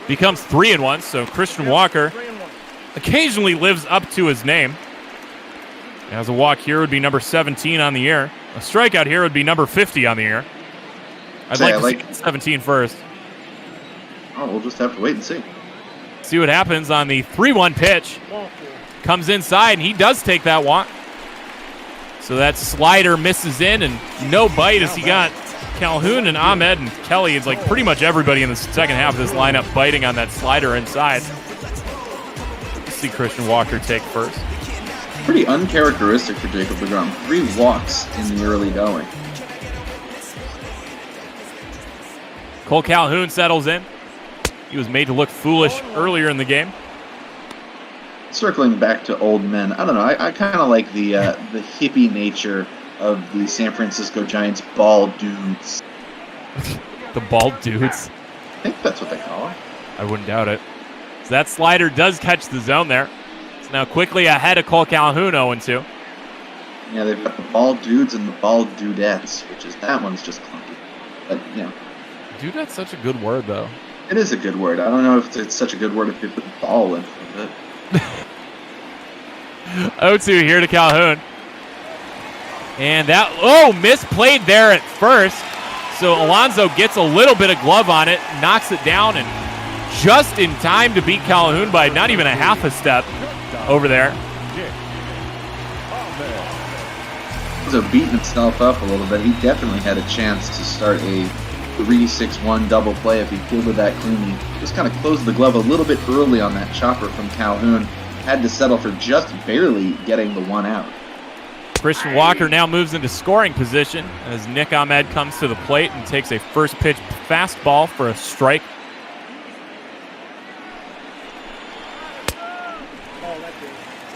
Becomes 3-1, so Christian Walker occasionally lives up to his name. As a walk here would be number 17 on the year. A strikeout here would be number 50 on the year. I'd like to see 17 first. Oh, we'll just have to wait and see. See what happens on the 3-1 pitch. Comes inside, and he does take that walk. So that slider misses in, and no bite as he got Calhoun and Ahmed and Kelly. It's like pretty much everybody in the second half of this lineup biting on that slider inside. Let's see Christian Walker take first. Pretty uncharacteristic for Jacob deGrom. 3 walks in the early going. Cole Calhoun settles in. He was made to look foolish earlier in the game. Circling back to old men, I don't know. I kind of like the hippie nature of the San Francisco Giants bald dudes. The bald dudes? I think that's what they call it. I wouldn't doubt it. So that slider does catch the zone there. It's now quickly ahead of Cole Calhoun 0-2. Yeah, they've got the bald dudes and the bald dudettes, which is that one's just clunky. But, you know. Dudette's such a good word, though. It is a good word. I don't know if it's such a good word if you put ball in front of it. 0-2 here to Calhoun. And that, misplayed there at first. So Alonso gets a little bit of glove on it, knocks it down, and just in time to beat Calhoun by not even a half a step over there. So beating itself up a little bit. He definitely had a chance to start a 3-6-1 double play if he fielded that cleanly. Just kind of closed the glove a little bit early on that chopper from Calhoun. Had to settle for just barely getting the 1 out. Christian Walker now moves into scoring position as Nick Ahmed comes to the plate and takes a first pitch fastball for a strike.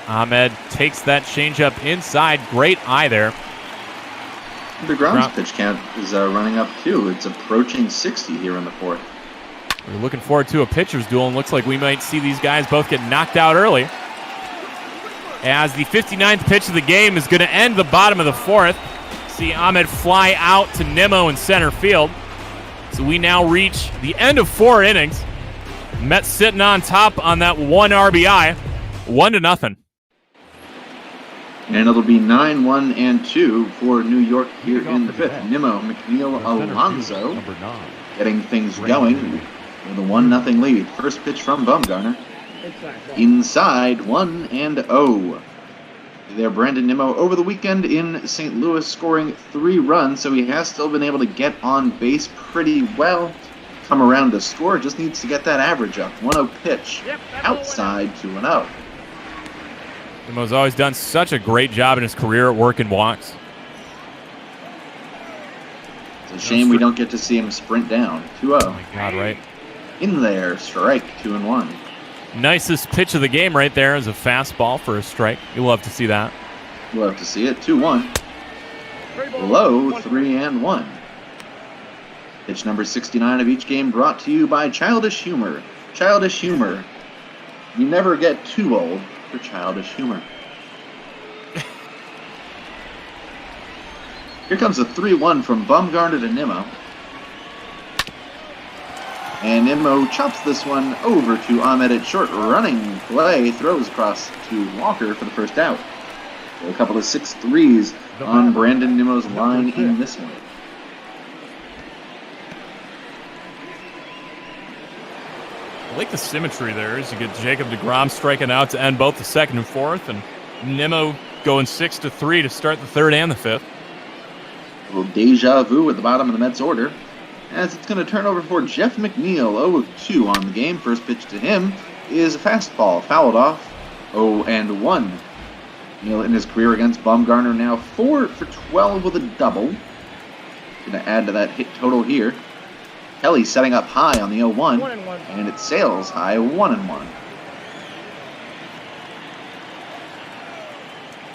Ahmed takes that changeup inside. Great eye there. deGrom's pitch count is running up too. It's approaching 60 here in the 4th. We're looking forward to a pitcher's duel, and looks like we might see these guys both get knocked out early. As the 59th pitch of the game is going to end the bottom of the 4th. See Ahmed fly out to Nimmo in center field. So we now reach the end of 4 innings. Mets sitting on top on that 1 RBI, 1-0. And it'll be 9-1-2 for New York here in the 5th. Nimmo, McNeil, Alonso getting things going with a 1-0 lead. First pitch from Bumgarner. Inside 1-0. There, Brandon Nimmo over the weekend in St. Louis scoring 3 runs, so he has still been able to get on base pretty well. Come around to score, just needs to get that average up. 1-0 pitch, outside 2-0. Nimmo's always done such a great job in his career at working walks. It's a shame we don't get to see him sprint down. 2-0. Oh my God, right? In there, strike, 2-1. Nicest pitch of the game right there is a fastball for a strike. You love to see that. Love to see it. 2-1. Low, 3-1. Pitch number 69 of each game brought to you by Childish Humor. Childish Humor. You never get too old for childish humor. Here comes a 3-1 from Bumgarner to Nimmo. And Nimmo chops this one over to Ahmed at short. Running play, throws across to Walker for the first out. So a couple of 6-3s on Brandon Nimmo's line in this one. I like the symmetry there as you get Jacob deGrom striking out to end both the second and fourth, and Nimmo going 6-3 to start the third and the fifth. A little deja vu at the bottom of the Mets order, as it's going to turn over for Jeff McNeil, 0-2 on the game. First pitch to him is a fastball, fouled off, 0-1. Neal in his career against Bumgarner now 4 for 12 with a double. Going to add to that hit total here. Kelly setting up high on the 0-1, and it sails high 1-1.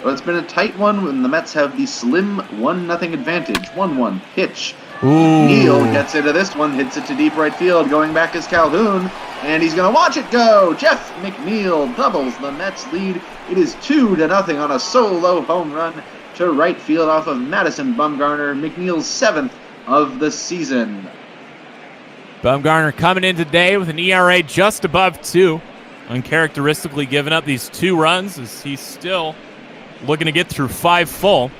Well, it's been a tight one when the Mets have the slim 1-0 advantage. 1-1 pitch. Neal gets into this one, hits it to deep right field. Going back is Calhoun, and he's going to watch it go. Jeff McNeil doubles the Mets lead. It is 2-0 on a solo home run to right field off of Madison Bumgarner. McNeil's 7th of the season. Bumgarner coming in today with an ERA just above 2. Uncharacteristically giving up these 2 runs as he's still looking to get through 5 full.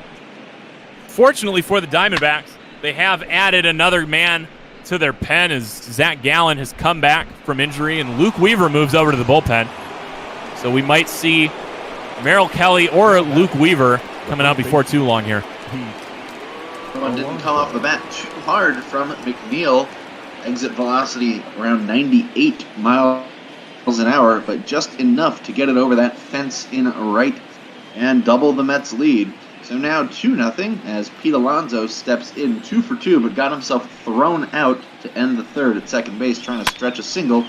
Fortunately for the Diamondbacks, they have added another man to their pen as Zach Gallen has come back from injury and Luke Weaver moves over to the bullpen. So we might see Merrill Kelly or Luke Weaver coming out before too long here. One didn't come off the bat too hard from McNeil. Exit velocity around 98 miles an hour, but just enough to get it over that fence in right and double the Mets lead. So now 2-0 as Pete Alonso steps in 2 for 2, but got himself thrown out to end the third at second base, trying to stretch a single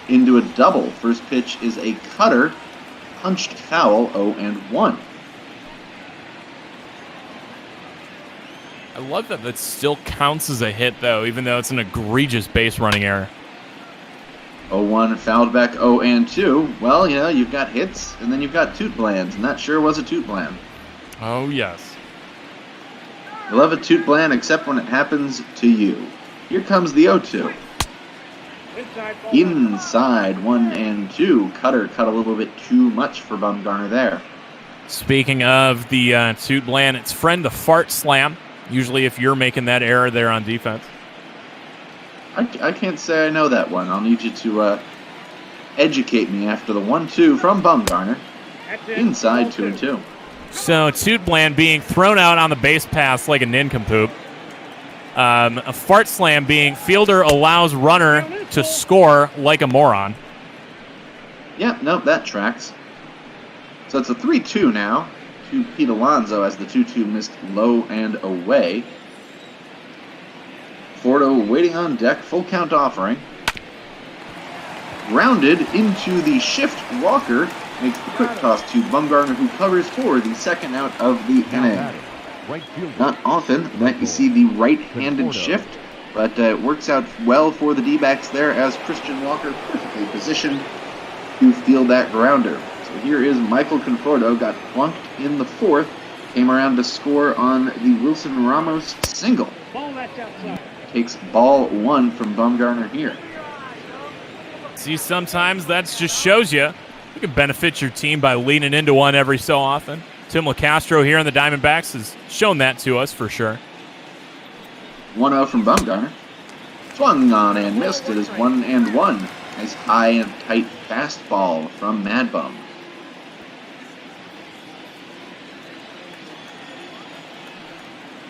into a double. First pitch is a cutter, punched foul, 0-1. I love that that still counts as a hit, though, even though it's an egregious base running error. 0-1, fouled back 0-2. Well, you know, you've got hits, and then you've got toot blands, and that sure was a toot bland. Oh, yes. I love a toot bland, except when it happens to you. Here comes the 0-2. Inside 1-2. Cutter cut a little bit too much for Bumgarner there. Speaking of the toot bland, it's friend the fart slam. Usually if you're making that error there on defense. I can't say I know that one. I'll need you to educate me after the 1-2 from Bumgarner. Inside 2-2. So toot bland being thrown out on the base pass like a nincompoop. A fart slam being fielder allows runner to score like a moron. Yeah, nope, that tracks. So it's a 3-2 now to Pete Alonso as the 2-2 missed low and away. Fordo waiting on deck, full count offering. Grounded into the shift Walker, makes the quick toss to Bumgarner, who covers for the second out of the inning. Not often that you see the right-handed shift, but it works out well for the D-backs there as Christian Walker perfectly positioned to field that grounder. So here is Michael Conforto, got plunked in the fourth, came around to score on the Wilson Ramos single. Takes ball 1 from Bumgarner here. See, sometimes that just shows you can benefit your team by leaning into one every so often. Tim LaCastro here on the Diamondbacks has shown that to us for sure. 1-0 from Bumgarner. Swung on and missed. It is 1-1. Nice high and tight fastball from Mad Bum.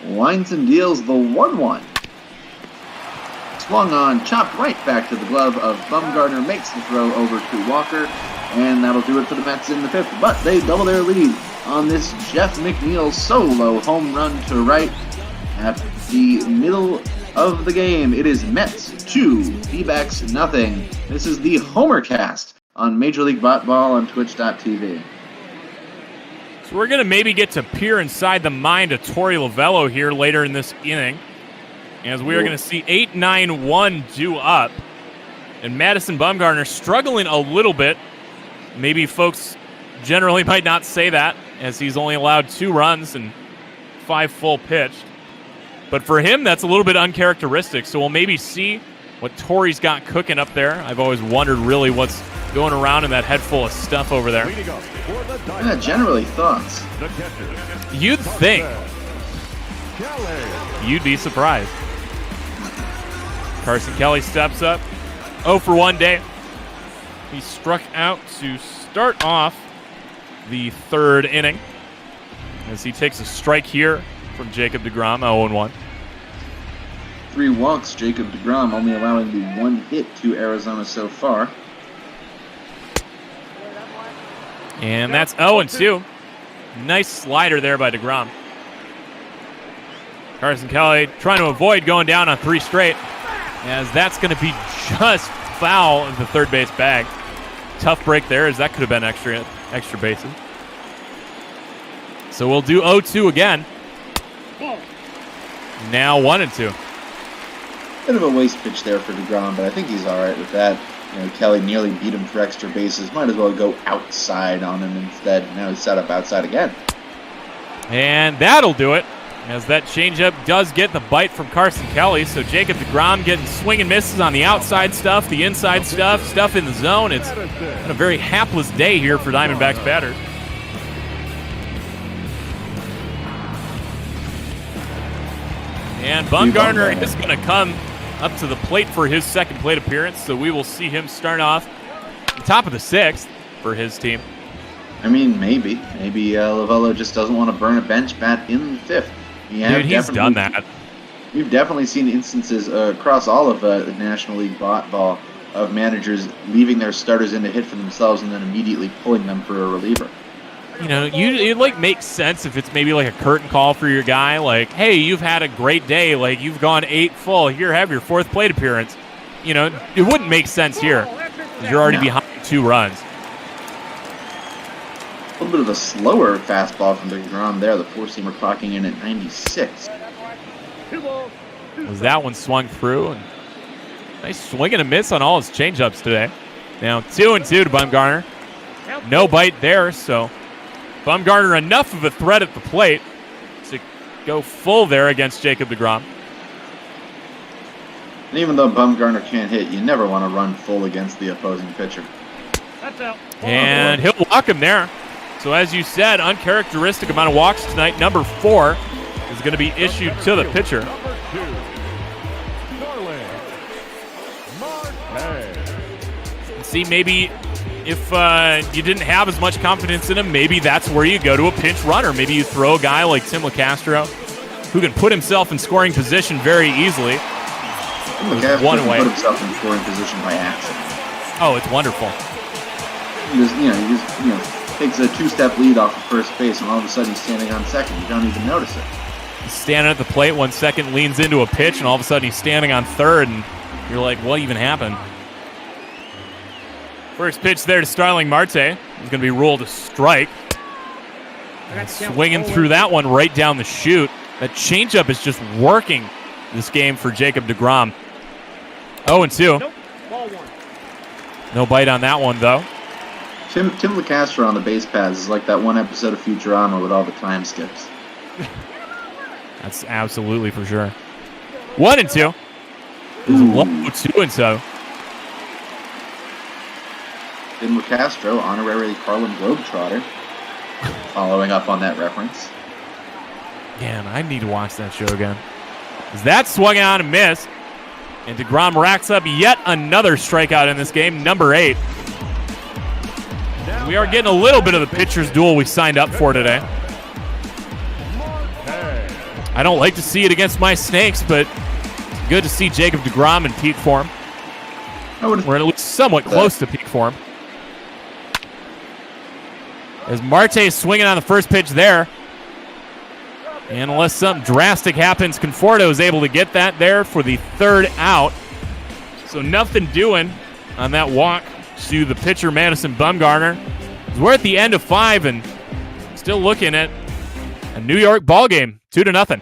Winds and deals the 1-1. Swung on, chopped right back to the glove of Bumgarner, makes the throw over to Walker, and that'll do it for the Mets in the fifth. But they double their lead on this Jeff McNeil solo home run to right at the middle of the game. It is Mets 2, D-backs nothing. This is the Homer Cast on Major League Ball on Twitch.tv. So we're going to maybe get to peer inside the mind of Torey Lovello here later in this inning, as we are going to see 8-9-1 due up. And Madison Bumgarner struggling a little bit. Maybe folks generally might not say that, as he's only allowed 2 runs and 5 full pitched. But for him, that's a little bit uncharacteristic. So we'll maybe see what Torey's got cooking up there. I've always wondered really what's going around in that head full of stuff over there. Yeah, generally thoughts. You'd think. You'd be surprised. Carson Kelly steps up. 0 for 1 day. He struck out to start off the third inning as he takes a strike here from Jacob deGrom, 0-1. 3 walks, Jacob deGrom only allowing the 1 hit to Arizona so far. And that's 0-2. Nice slider there by deGrom. Carson Kelly trying to avoid going down on 3 straight, as that's going to be just foul of the third base bag. Tough break there, as that could have been extra bases. So we'll do 0-2 again. Now 1-2. Bit of a waste pitch there for deGrom, but I think he's all right with that. You know, Kelly nearly beat him for extra bases. Might as well go outside on him instead. Now he's set up outside again. And that'll do it, as that changeup does get the bite from Carson Kelly. So Jacob deGrom getting swing and misses on the outside stuff, the inside stuff in the zone. It's been a very hapless day here for Diamondbacks batters. And Bumgarner is going to come up to the plate for his second plate appearance, so we will see him start off the top of the 6th for his team. I mean, maybe. Maybe Lovello just doesn't want to burn a bench bat in the 5th. Dude, he's done that. We've definitely seen instances across all of the National League ball of managers leaving their starters in to hit for themselves and then immediately pulling them for a reliever. You know, it like makes sense if it's maybe like a curtain call for your guy, like, hey, you've had a great day, like you've gone 8 full, here, have your 4th plate appearance. You know, it wouldn't make sense here, because you're already behind 2 runs. A little bit of a slower fastball from deGrom there, the 4-seamer clocking in at 96. Was that one swung through? And nice swing and a miss on all his changeups today. Now 2-2 to Bumgarner. No bite there, so Bumgarner enough of a threat at the plate to go full there against Jacob deGrom. And even though Bumgarner can't hit, you never want to run full against the opposing pitcher. And he'll walk him there. So as you said, uncharacteristic amount of walks tonight. Number 4 is going to be issued to the pitcher. See, maybe if you didn't have as much confidence in him, maybe that's where you go to a pinch runner. Maybe you throw a guy like Tim LeCastro, who can put himself in scoring position very easily. One way. Put himself in scoring position by accident. Oh, it's wonderful. He just takes a 2-step lead off of first base, and all of a sudden he's standing on second. You don't even notice it. He's standing at the plate 1 second, leans into a pitch, and all of a sudden he's standing on third, and you're like, what even happened? First pitch there to Starling Marte. He's going to be ruled a strike. And swinging through that one right down the chute. That changeup is just working this game for Jacob deGrom. 0-2. Nope. Ball 1. No bite on that one, though. Tim LeCastro on the base paths is like that one episode of Futurama with all the time skips. That's absolutely for sure. 1-2. Is low 2-2. Tim LeCastro, honorary Harlem Globetrotter, following up on that reference. Man, I need to watch that show again. As that swung on and missed, and deGrom racks up yet another strikeout in this game, number 8. We are getting a little bit of the pitcher's duel we signed up for today. I don't like to see it against my Snakes, but it's good to see Jacob deGrom in peak form. We're at least somewhat close to peak form. As Marte is swinging on the first pitch there. And unless something drastic happens, Conforto is able to get that there for the 3rd out. So nothing doing on that walk to the pitcher, Madison Bumgarner. We're at the end of 5 and still looking at a New York ball game, 2-0.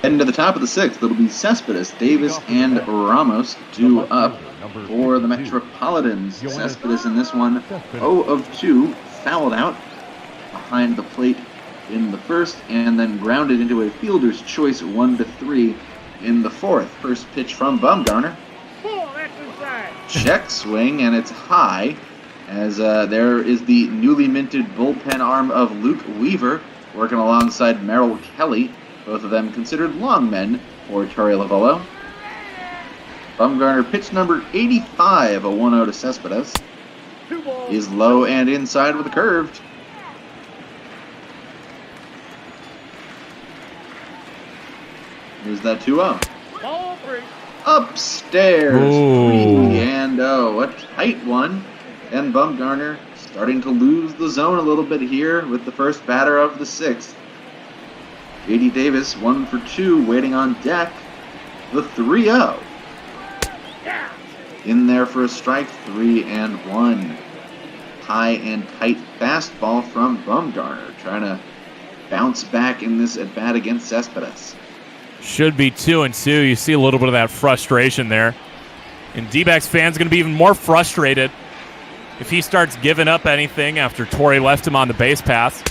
Heading to the top of the 6th, it'll be Cespedes, Davis, and Ramos due up for the Metropolitans. Cespedes in this one, 0 of 2, fouled out behind the plate in the 1st, and then grounded into a fielder's choice 1-3 in the 4th. First pitch from Bumgarner. Check swing, and it's high, as there is the newly minted bullpen arm of Luke Weaver working alongside Merrill Kelly, both of them considered long men for Torey Lovello. Bumgarner, pitch number 85, a 1-0 to Cespedes. Is low and inside with a curved. Here's that 2-0. Upstairs, 3-0, a tight one. And Bumgarner starting to lose the zone a little bit here with the first batter of the sixth. J.D. Davis, 1 for 2, waiting on deck. The 3-0. In there for a strike, 3-1. High and tight fastball from Bumgarner, trying to bounce back in this at bat against Cespedes. Should be 2-2. You see a little bit of that frustration there. And D-backs fans going to be even more frustrated if he starts giving up anything after Torrey left him on the base path.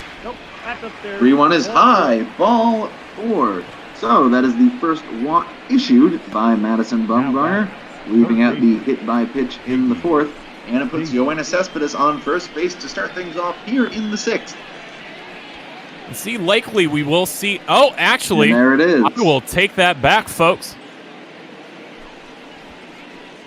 3-1 is high, ball 4. So that is the first walk issued by Madison Bumgarner, leaving out the hit by pitch in the fourth. And it puts Yoenis Cespedes on first base to start things off here in the sixth. See, likely we will see. Oh, actually, and there it is. I will take that back, folks.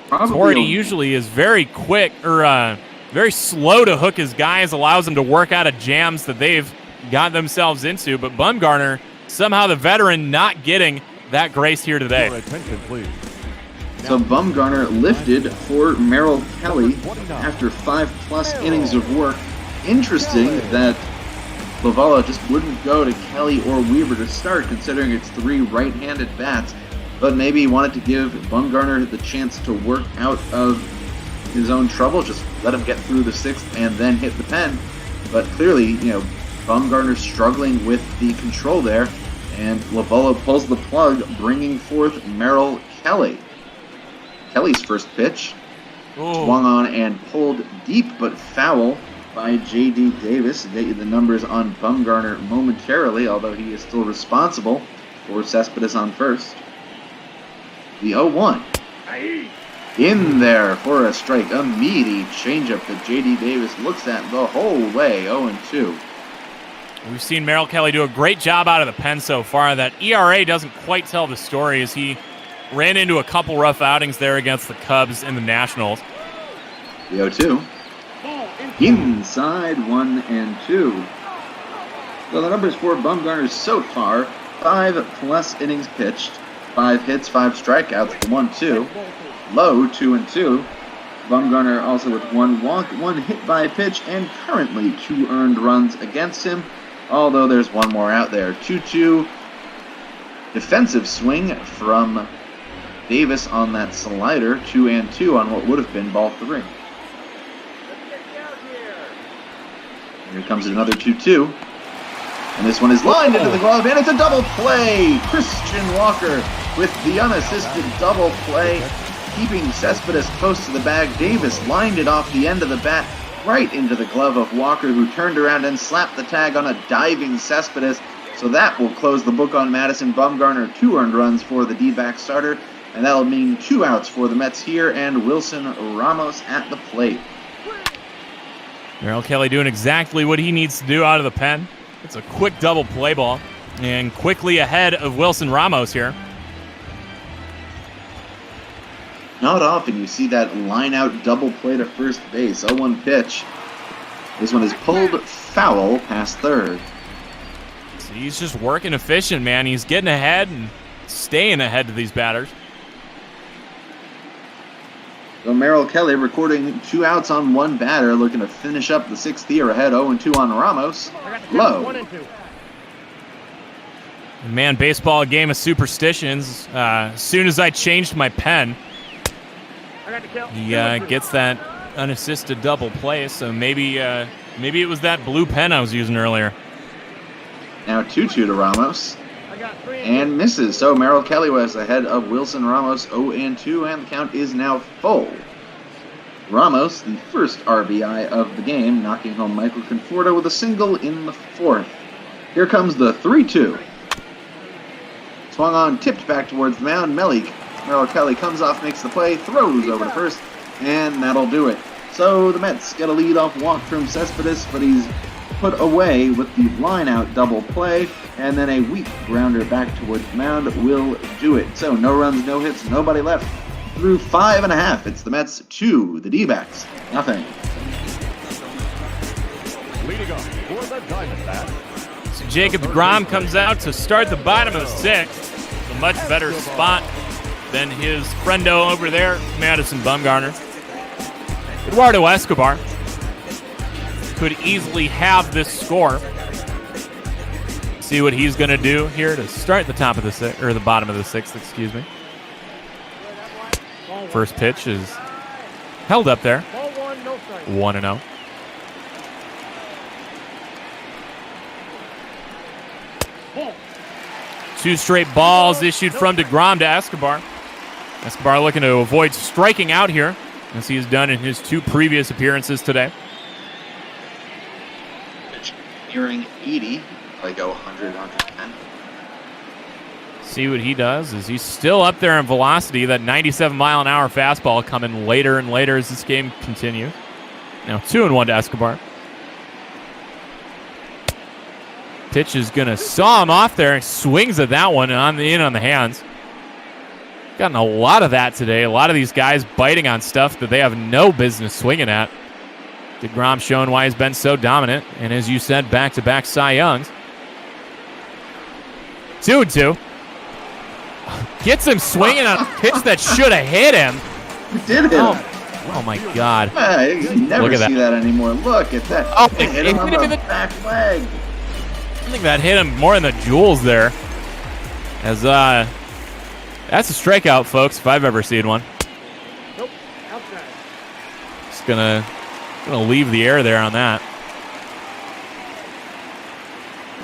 Probably Torrey usually is very quick or very slow to hook his guys, allows them to work out of jams that they've got themselves into. But Bumgarner, somehow the veteran, not getting that grace here today. Attention, please. So Bumgarner lifted for Merrill Kelly after 5+ innings of work. Interesting that Lavala just wouldn't go to Kelly or Weaver to start, considering it's 3 right-handed bats. But maybe he wanted to give Bumgarner the chance to work out of his own trouble, just let him get through the sixth and then hit the pen. But clearly, Bumgarner struggling with the control there, and Lavala pulls the plug, bringing forth Merrill Kelly. Kelly's first pitch swung on and pulled deep but foul by J.D. Davis. Get you the numbers on Bumgarner momentarily, although he is still responsible for Cespedes on first. The 0-1. In there for a strike. A meaty changeup that J.D. Davis looks at the whole way. 0-2. We've seen Merrill Kelly do a great job out of the pen so far. That ERA doesn't quite tell the story, as he ran into a couple rough outings there against the Cubs and the Nationals. The 0-2. Inside 1-2. So the numbers for Bumgarner so far: 5+ innings pitched, 5 hits, 5 strikeouts, 1-2. Low 2-2. Bumgarner also with 1 walk, 1 hit by pitch, and currently 2 earned runs against him. Although there's one more out there. 2-2. Defensive swing from Davis on that slider. 2-2 on what would have been ball 3. Here comes another 2-2. And this one is lined into the glove, and it's a double play! Christian Walker with the unassisted double play, keeping Cespedes close to the bag. Davis lined it off the end of the bat right into the glove of Walker, who turned around and slapped the tag on a diving Cespedes. So that will close the book on Madison Bumgarner. 2 earned runs for the D-back starter, and that'll mean 2 outs for the Mets here, and Wilson Ramos at the plate. Merrill Kelly doing exactly what he needs to do out of the pen. It's a quick double play ball, and quickly ahead of Wilson Ramos here. Not often you see that line-out double play to first base. 0-1 pitch. This one is pulled foul past third. So he's just working efficient, man. He's getting ahead and staying ahead to these batters. So Merrill Kelly recording 2 outs on 1 batter, looking to finish up the 6th here ahead. 0-2 on Ramos. Low. Man, baseball, a game of superstitions. As soon as I changed my pen, he gets that unassisted double play. So maybe it was that blue pen I was using earlier. Now 2-2 to Ramos. And misses. So Merrill Kelly was ahead of Wilson Ramos 0-2, and the count is now full. Ramos, the first RBI of the game, knocking home Michael Conforto with a single in the 4th. Here comes the 3-2. Swung on, tipped back towards the mound. Merrill Kelly comes off, makes the play, throws over to first, and that'll do it. So the Mets get a lead-off walk from Cespedes, but he's put away with the line-out double play, and then a weak grounder back towards the mound will do it. So no runs, no hits, nobody left. through 5.5. It's the Mets 2, the D-backs nothing. Leading up for the Diamondbacks. So Jacob deGrom comes out to start the bottom of the 6th. A much better spot than his friendo over there, Madison Bumgarner. Eduardo Escobar could easily have this score. See what he's going to do here to start the top of the sixth, or the bottom of the 6th, excuse me. First pitch is held up there. 1-0. Two straight balls issued from deGrom to Escobar. Escobar looking to avoid striking out here, as he has done in his 2 previous appearances today. Pitch nearing 80. I go 100, 110. See what he does, is he's still up there in velocity. That 97-mile-an-hour fastball coming later and later as this game continues. Now 2-1 to Escobar. Pitch is going to saw him off there. Swings at that one and on the hands. Gotten a lot of that today. A lot of these guys biting on stuff that they have no business swinging at. deGrom showing why he's been so dominant. And as you said, back-to-back Cy Youngs. 2-2. Gets him swinging on a pitch that should have hit him. It did hit him. Oh my God. You never see that anymore. Look at that. Oh, it hit him on the back leg. I think that hit him more in the jewels there. As that's a strikeout, folks, if I've ever seen one. Nope, outside. Just gonna leave the air there on that.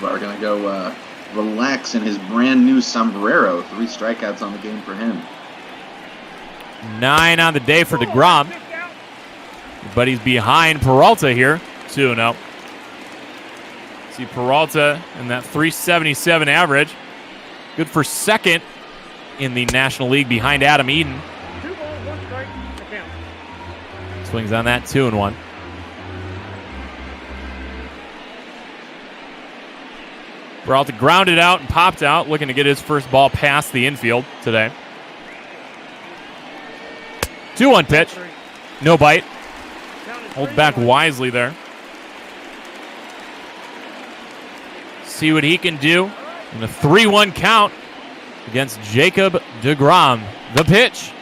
We're gonna go relax in his brand new sombrero. 3 strikeouts on the game for him. 9 on the day for deGrom. But he's behind Peralta here. 2-0. See Peralta in that 377 average. Good for second in the National League behind Adam Eden. 2 balls, 1 strike, the count. Swings on that, 2-1. Peralta grounded out and popped out, looking to get his first ball past the infield today. 2-1 pitch. No bite. Hold back wisely there. See what he can do in a 3-1 count against Jacob deGrom. The pitch.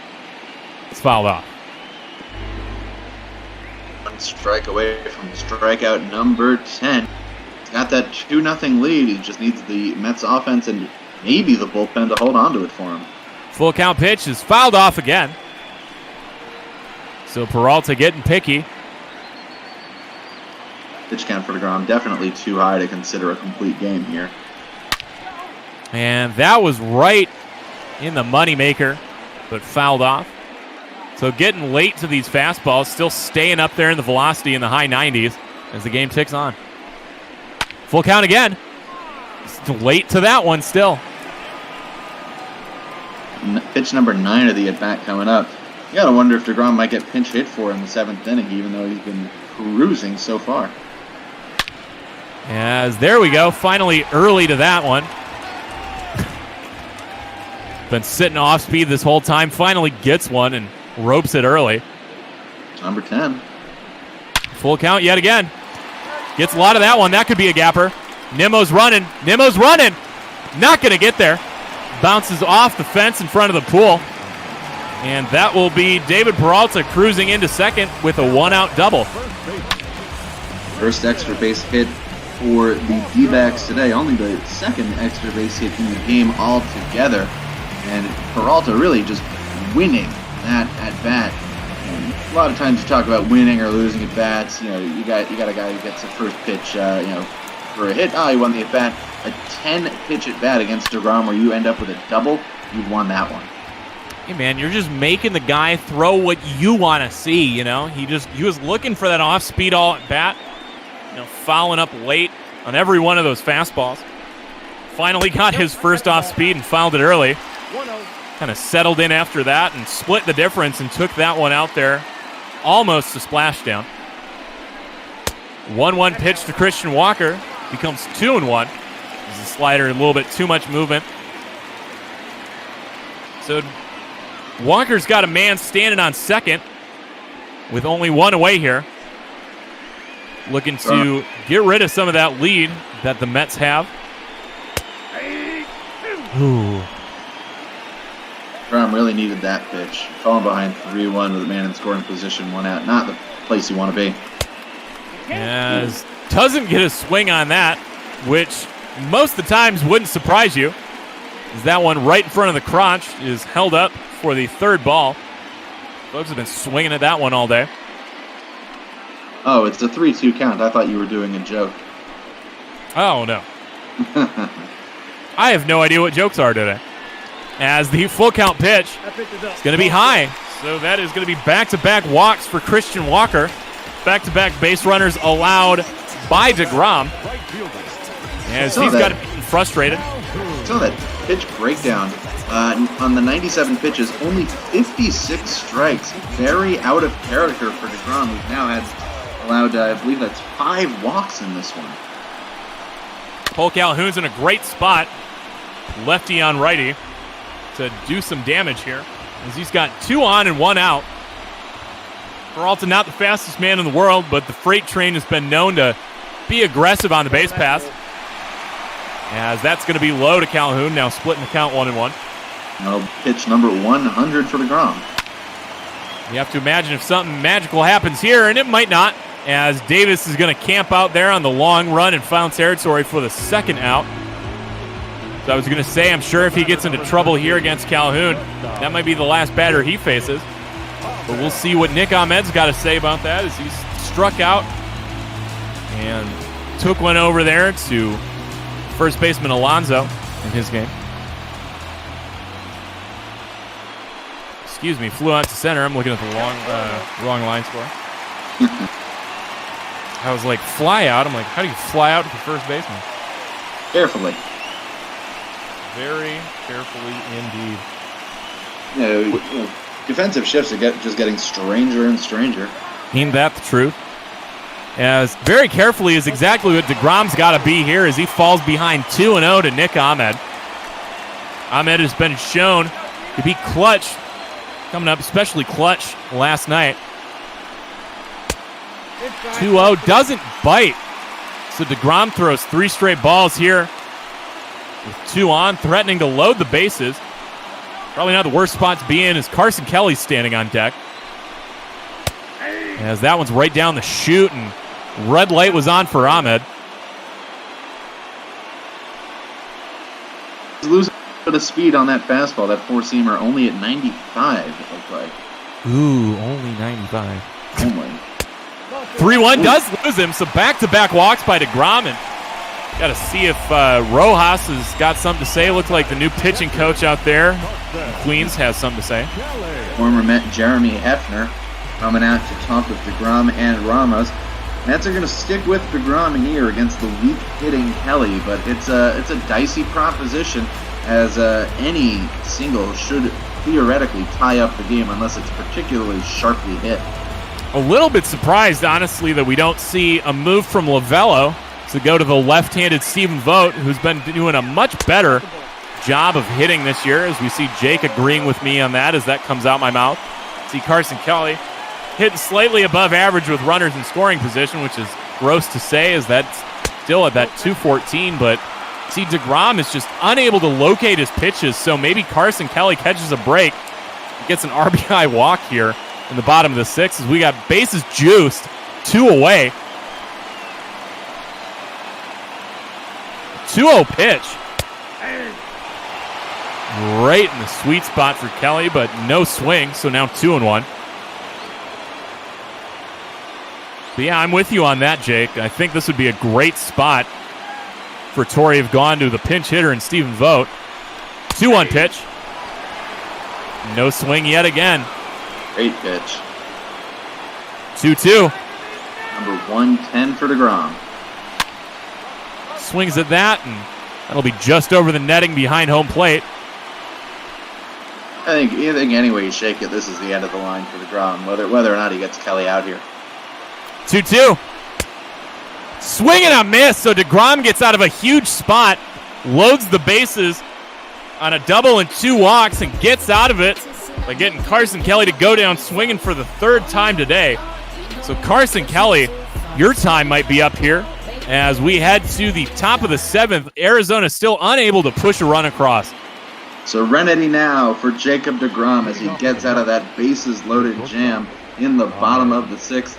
It's fouled off. 1 strike away from strikeout number 10. He's got that 2-0 lead. He just needs the Mets offense and maybe the bullpen to hold on to it for him. Full count pitch is fouled off again. So Peralta getting picky. Pitch count for deGrom definitely too high to consider a complete game here. And that was right in the moneymaker, but fouled off. So getting late to these fastballs, still staying up there in the velocity in the high 90s as the game ticks on. Full count again. Still late to that one still. Pitch number 9 of the at-bat coming up. You gotta wonder if deGrom might get pinch hit for in the 7th inning, even though he's been cruising so far. As there we go, finally early to that one. Been sitting off speed this whole time, finally gets one and ropes it early. Number 10. Full count yet again. Gets a lot of that one. That could be a gapper. Nimmo's running. Nimmo's running. Not going to get there. Bounces off the fence in front of the pool. And that will be David Peralta cruising into second with a 1-out double. First extra base hit for the D-backs today. Only the 2nd extra base hit in the game altogether. And Peralta really just winning that at-bat. And a lot of times you talk about winning or losing at-bats. You know, you got a guy who gets the first pitch, for a hit. He won the at-bat. A 10-pitch at-bat against deGrom where you end up with a double, you've won that one. Hey, man, you're just making the guy throw what you want to see, you know? He was looking for that off-speed all at-bat. Fouling up late on every one of those fastballs. Finally got his first off speed and fouled it early. Kind of settled in after that and split the difference and took that one out there almost to splashdown. 1-1 pitch to Christian Walker. Becomes 2-1. This is a slider, a little bit too much movement. So Walker's got a man standing on second with only one away here. Looking to get rid of some of that lead that the Mets have. Ooh. DeGrom really needed that pitch. Falling behind 3-1 with a man in scoring position, 1 out. Not the place you want to be. As doesn't get a swing on that, which most of the times wouldn't surprise you. As that one right in front of the crotch is held up for the third ball. Folks have been swinging at that one all day. Oh, it's a 3-2 count. I thought you were doing a joke. Oh, no. I have no idea what jokes are today. As the full count pitch is going to be high. So that is going to be back-to-back walks for Christian Walker. Back-to-back base runners allowed by deGrom. As he's got to be frustrated. So that pitch breakdown on the 97 pitches, only 56 strikes. Very out of character for deGrom, who's now allowed, I believe that's 5 walks in this one. Cole Calhoun's in a great spot. Lefty on righty to do some damage here. As he's got 2 on and 1 out. Peralta not the fastest man in the world, but the freight train has been known to be aggressive on the base pass. As that's going to be low to Calhoun, now splitting the count 1-1. Now pitch number 100 for deGrom. You have to imagine if something magical happens here, and it might not, as Davis is going to camp out there on the long run in foul territory for the second out. So I was going to say, I'm sure if he gets into trouble here against Calhoun, that might be the last batter he faces. But we'll see what Nick Ahmed's got to say about that as he's struck out and took one over there to first baseman Alonso in his game. Excuse me, flew out to center. I'm looking at the wrong line score. I was like, fly out. I'm like, how do you fly out to the first baseman? Carefully. Very carefully indeed. Defensive shifts are just getting stranger and stranger. Ain't that the truth? As very carefully is exactly what deGrom's got to be here as he falls behind 2-0 to Nick Ahmed. Ahmed has been shown to be clutch, coming up especially clutch last night. 2-0 doesn't bite. So deGrom throws 3 straight balls here with 2 on, threatening to load the bases. Probably not the worst spot to be in as Carson Kelly's standing on deck. As that one's right down the chute, and red light was on for Ahmed. He's losing a bit of speed on that fastball, that 4-seamer, only at 95, it looked like. Ooh, only 95. Only. 3-1 does lose him, so back-to-back walks by deGrom, and got to see if Rojas has got something to say. Looks like the new pitching coach out there in Queens has something to say. Former Met Jeremy Hefner coming out to talk with deGrom and Ramos. Mets are going to stick with deGrom here against the weak-hitting Kelly, but it's a dicey proposition as any single should theoretically tie up the game unless it's particularly sharply hit. A little bit surprised, honestly, that we don't see a move from Lovello to go to the left-handed Stephen Vogt, who's been doing a much better job of hitting this year, as we see Jake agreeing with me on that as that comes out my mouth. See Carson Kelly hitting slightly above average with runners in scoring position, which is gross to say, as that's still at that 214, but see deGrom is just unable to locate his pitches, so maybe Carson Kelly catches a break, gets an RBI walk here in the bottom of the 6th as we got bases juiced, 2 away. 2-0 pitch. Right in the sweet spot for Kelly, but no swing, so now 2-1. But yeah, I'm with you on that, Jake. I think this would be a great spot for Torrey have gone to the pinch hitter and Stephen Vogt. 2-1 pitch. No swing yet again. Great pitch. 2-2. Number 110 for deGrom. Swings at that, and that'll be just over the netting behind home plate. I think any way you shake it, this is the end of the line for deGrom, whether or not he gets Kelly out here. 2-2. Swing and a miss, so deGrom gets out of a huge spot, loads the bases on a double and 2 walks, and gets out of it by getting Carson Kelly to go down swinging for the third time today. So Carson Kelly, your time might be up here as we head to the top of the 7th. Arizona still unable to push a run across. Serenity now for Jacob deGrom as he gets out of that bases-loaded jam in the bottom of the 6th.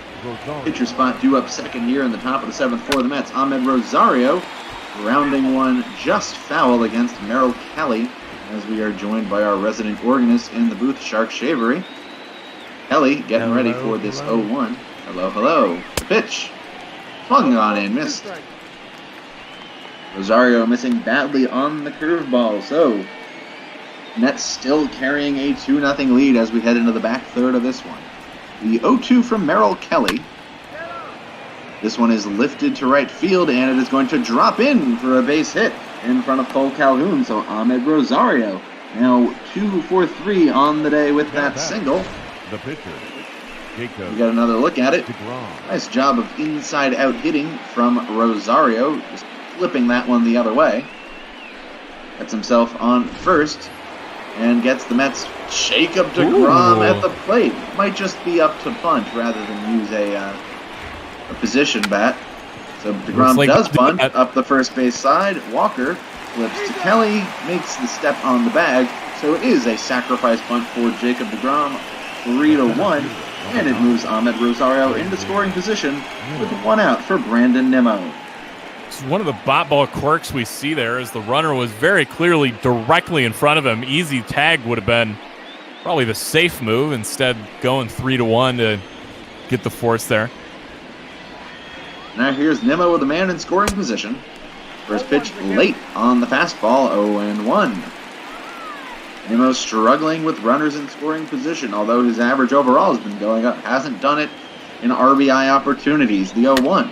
Pitcher spot due up second here in the top of the 7th for the Mets. Ahmed Rosario rounding one just foul against Merrill Kelly as we are joined by our resident organist in the booth, Shark Shavery. Kelly getting ready for this 0-1. Hello, hello. The pitch. Swung on and missed. Rosario missing badly on the curveball. So, Mets still carrying a 2-0 lead as we head into the back third of this one. The 0-2 from Merrill Kelly. This one is lifted to right field, and it is going to drop in for a base hit in front of Cole Calhoun. So Ahmed Rosario now 2 for 3 on the day with that single. The pitcher, We got another look at it. Nice job of inside-out hitting from Rosario, just flipping that one the other way. Gets himself on first and gets the Mets Jacob deGrom at the plate. Might just be up to bunt rather than use a position bat. So deGrom does bunt up the first base side. Walker flips to Kelly, makes the step on the bag. So it is a sacrifice bunt for Jacob deGrom, 3-1, and it moves Ahmed Rosario into scoring position with 1 out for Brandon Nimmo. One of the bat ball quirks we see there is the runner was very clearly directly in front of him. Easy tag would have been probably the safe move. Instead, going 3-1 to get the force there. Now here's Nimmo with a man in scoring position. First pitch late on the fastball, 0-1. Nimmo struggling with runners in scoring position, although his average overall has been going up. Hasn't done it in RBI opportunities, the 0-1.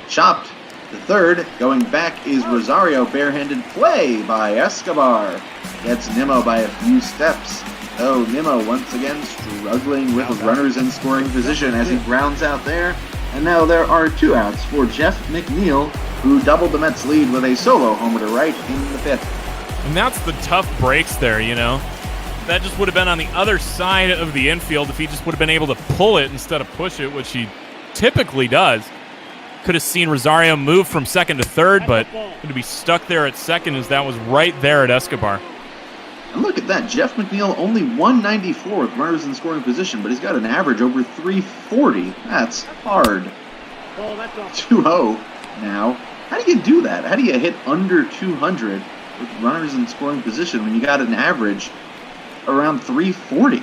Chopped to third. Going back is Rosario. Barehanded play by Escobar. Gets Nimmo by a few steps. Oh, Nimmo once again struggling with runners in scoring position as he grounds out there. And now there are 2 outs for Jeff McNeil, who doubled the Mets' lead with a solo homer to right in the 5th. And that's the tough breaks there, you know. That just would have been on the other side of the infield if he just would have been able to pull it instead of push it, which he typically does. Could have seen Rosario move from second to third, but going to be stuck there at second as that was right there at Escobar. And look at that. Jeff McNeil only 194 with runners in scoring position, but he's got an average over 340. That's hard. 2-0 now. How do you do that? How do you hit under 200 with runners in scoring position when you got an average around 340?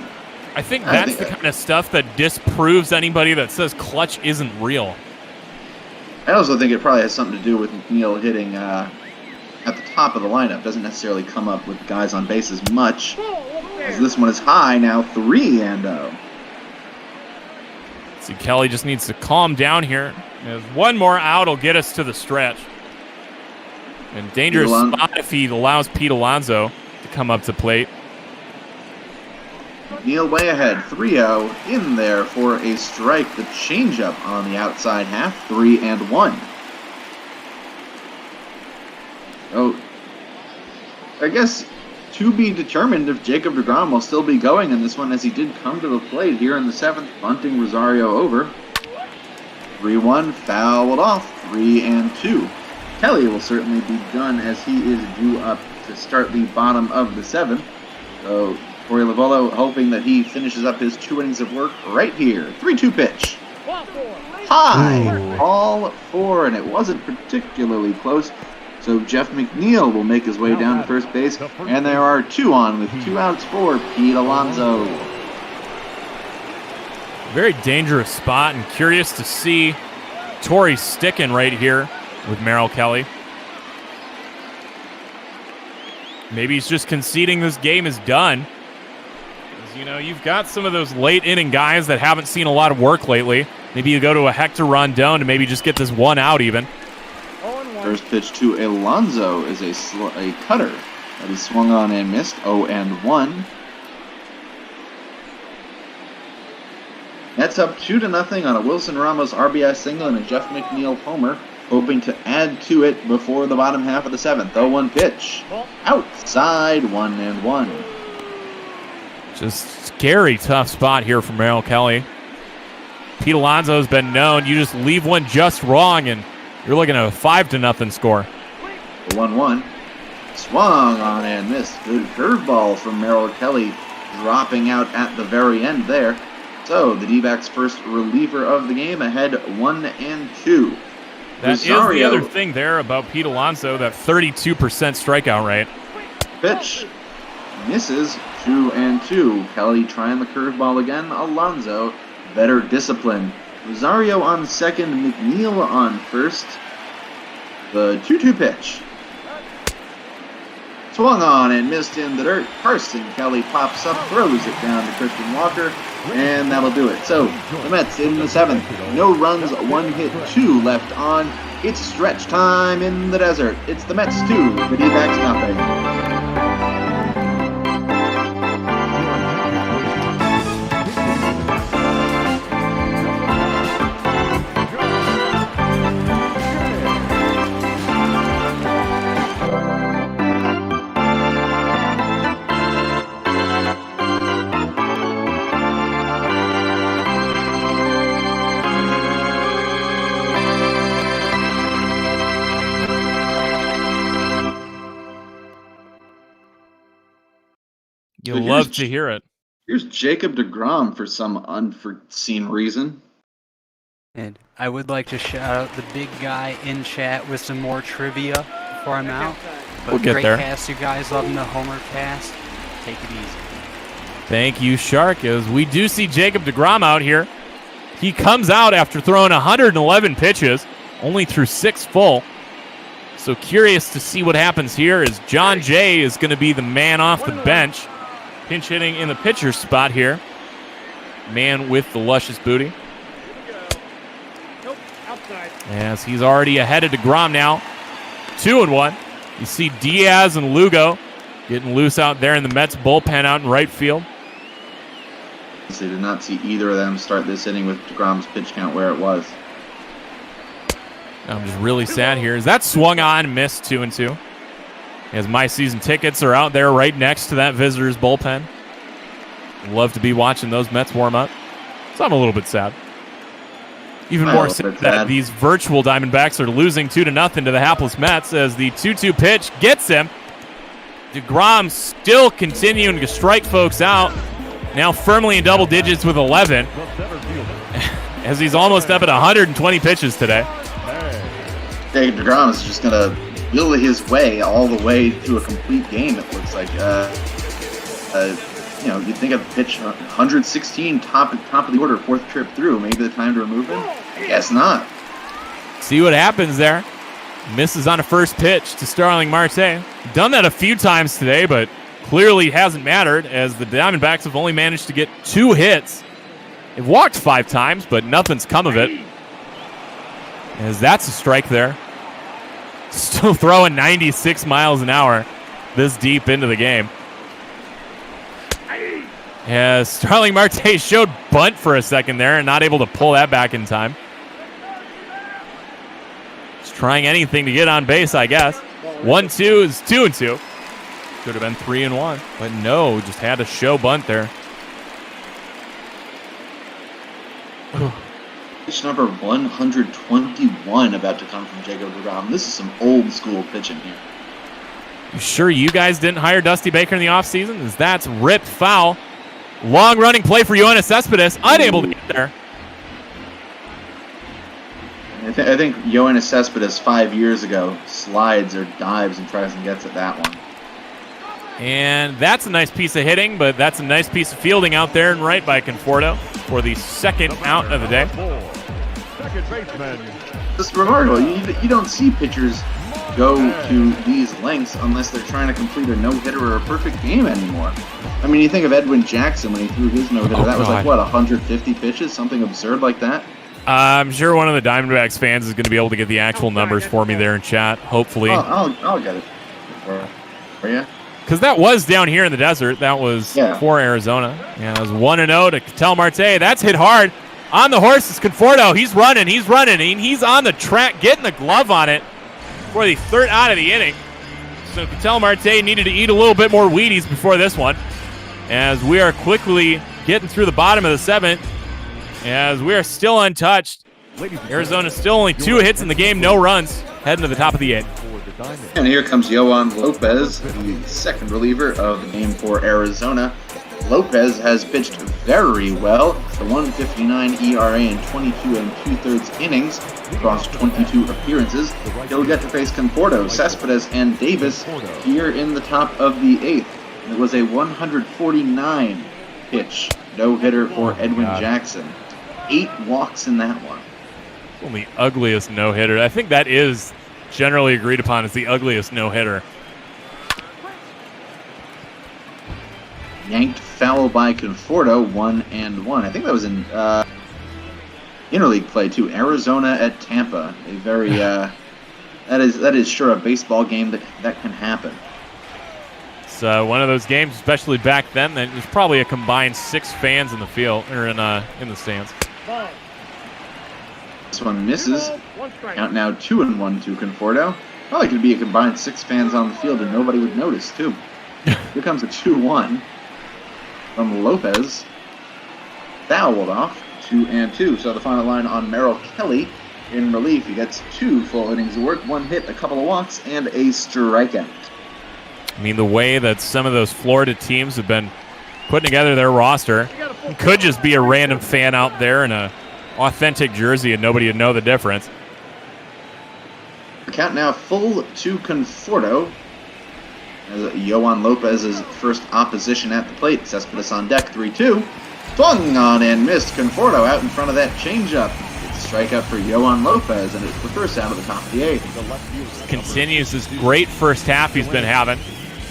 I think that's the kind of stuff that disproves anybody that says clutch isn't real. I also think it probably has something to do with McNeil hitting at the top of the lineup. Doesn't necessarily come up with guys on base as much, as this one is high now, 3-0. See, Kelly just needs to calm down here. As one more out will get us to the stretch. And dangerous spot if he allows Pete Alonso to come up to plate. McNeil way ahead, 3-0 in there for a strike. The changeup on the outside half, 3-1. Oh, I guess to be determined if Jacob deGrom will still be going in this one, as he did come to the plate here in the 7th, bunting Rosario over. 3-1, fouled off, 3-2. Kelly will certainly be done as he is due up to start the bottom of the 7th. So Corey Lavolo hoping that he finishes up his 2 innings of work right here. 3-2 pitch. High, all 4, and it wasn't particularly close. So Jeff McNeil will make his way down to first base, and there are 2 on with 2 outs for Pete Alonso. Very dangerous spot, and curious to see Torrey sticking right here with Merrill Kelly. Maybe he's just conceding this game is done. You know, you've got some of those late inning guys that haven't seen a lot of work lately. Maybe you go to a Hector Rondon to maybe just get this 1 out even. First pitch to Alonso is a cutter that he swung on and missed, 0-1. That's up 2-0 on a Wilson Ramos RBI single and a Jeff McNeil homer, hoping to add to it before the bottom half of the 7th. 0-1 pitch. Outside, 1-1. Just scary, tough spot here from Merrill Kelly. Pete Alonso's been known. You just leave one just wrong, and you're looking at a 5-0 score. 1-1. Swung on and missed. Good curveball from Merrill Kelly, dropping out at the very end there. So the D-backs' first reliever of the game, ahead 1-2. That is the other thing there about Pete Alonso, that 32% strikeout rate. Pitch misses. 2-2. Kelly trying the curveball again. Alonso, better discipline. Rosario on second. McNeil on first. The 2-2 pitch. Swung on and missed in the dirt. Carson Kelly pops up, throws it down to Christian Walker, and that'll do it. So the Mets in the 7th. No runs, 1 hit, 2 left on. It's stretch time in the desert. It's the Mets 2, the D-backs nothing. You'll love to hear it. Here's Jacob deGrom for some unforeseen reason. And I would like to shout out the big guy in chat with some more trivia before I'm out. But we'll get great there. cast, you guys. Loving the Homer cast. Take it easy. Thank you, Shark. As we do see Jacob deGrom out here. He comes out after throwing 111 pitches, only threw 6 full. So curious to see what happens here as John Jay is going to be the man off the bench. Pinch hitting in the pitcher's spot here. Man with the luscious booty. As he's already ahead of deGrom now. 2-1. You see Diaz and Lugo getting loose out there in the Mets bullpen out in right field. They did not see either of them start this inning with deGrom's pitch count where it was. I'm just really sad here. Is that swung on, missed 2-2. As my season tickets are out there right next to that visitors bullpen. Love to be watching those Mets warm up. So I'm a little bit sad. Even more sad that these virtual Diamondbacks are losing 2-0 to the hapless Mets as the 2-2 pitch gets him. deGrom still continuing to strike folks out. Now firmly in double digits with 11. As he's almost up at 120 pitches today. Jacob deGrom is just going to will his way all the way to a complete game, it looks like. You'd think of pitch 116, top of the order, 4th trip through. Maybe the time to remove him? I guess not. See what happens there. Misses on a first pitch to Starling Marte. Done that a few times today, but clearly hasn't mattered as the Diamondbacks have only managed to get 2 hits. They've walked 5 times, but nothing's come of it. As that's a strike there. Still throwing 96 miles an hour this deep into the game. As Starling Marte showed bunt for a second there and not able to pull that back in time. Just trying anything to get on base, I guess. 1-2 is 2-2. Could have been 3-1, but no, just had to show bunt there. Pitch number 121 about to come from Jacob deGrom. This is some old school pitching here. You sure you guys didn't hire Dusty Baker in the offseason? As that's ripped foul. Long running play for Yoenis Cespedes, unable to get there. I think Yoenis Cespedes 5 years ago slides or dives and tries and gets at that one. And that's a nice piece of hitting, but that's a nice piece of fielding out there and right by Conforto for the second out of the day. It's remarkable. You don't see pitchers go to these lengths unless they're trying to complete a no-hitter or a perfect game anymore. I mean, you think of Edwin Jackson when he threw his no-hitter. That was like, 150 pitches? Something absurd like that? I'm sure one of the Diamondbacks fans is going to be able to get the actual numbers for me there in chat, hopefully. I'll get it for you. Because that was down here in the desert. That was for Arizona. Yeah, it was 1-0 to Ketel Marte. That's hit hard. On the horse is Conforto. He's running, and he's on the track, getting the glove on it for the 3rd out of the inning. So Ketel Marte needed to eat a little bit more Wheaties before this one. as we are quickly getting through the bottom of the 7th, as we are still untouched. Arizona still only 2 hits in the game, no runs, heading to the top of the 8th. And here comes Yohan Lopez, the second reliever of the game for Arizona. Lopez has pitched very well, a 1.59 ERA in 22 2/3 innings across 22 appearances. He'll get to face Conforto, Cespedes, and Davis here in the top of the 8th. It was a 149 pitch no-hitter for Edwin Jackson. 8 walks in that one. Only ugliest no-hitter. I think that is generally agreed upon as the ugliest no-hitter. Yanked foul by Conforto, 1-1. I think that was in interleague play too. Arizona at Tampa. A very that is sure a baseball game that can happen. It's one of those games, especially back then. That there's probably a combined 6 fans in the field or in the stands. This one misses. Count now 2-1 to Conforto. Probably could be a combined 6 fans on the field and nobody would notice too. Here comes a 2-1 from Lopez. Fouled off, 2-2. So the final line on Merrill Kelly in relief. He gets 2 full innings of work, 1 hit, a couple of walks, and a strikeout. I mean, the way that some of those Florida teams have been putting together their roster, it could just be a random fan out there in a authentic jersey and nobody would know the difference. The count now full to Conforto. As Yohan Lopez's first opposition at the plate. Cespedes on deck, 3-2. Swung on and missed. Conforto out in front of that changeup. It's a strikeout for Yohan Lopez, and it's the first out of the top of the 8th. Continues this great first half he's been having.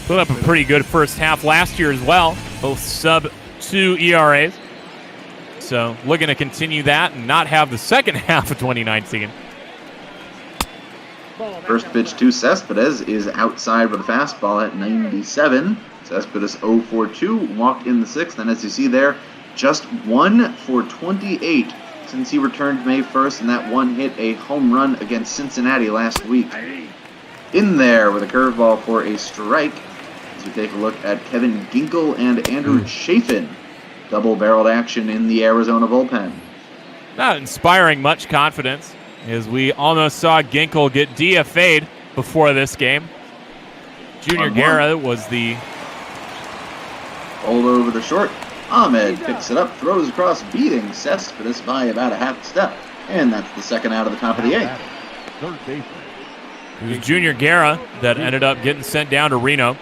Put up a pretty good first half last year as well. Both sub-2 ERAs. So looking to continue that and not have the second half of 2019. First pitch to Cespedes is outside with a fastball at 97. Cespedes 0-for-2, walked in the 6th, and as you see there, just 1 for 28 since he returned May 1st, and that one hit a home run against Cincinnati last week. In there with a curveball for a strike, as we take a look at Kevin Ginkel and Andrew Chafin. Double-barreled action in the Arizona bullpen. Not inspiring much confidence, as we almost saw Ginkel get DFA'd before this game. Junior Guerra was the... Rolled over the short. Ahmed picks it up, throws across, beating Cespedes by about a half step. And that's the second out of the top of the 8th. It was Junior Guerra that ended up getting sent down to Reno,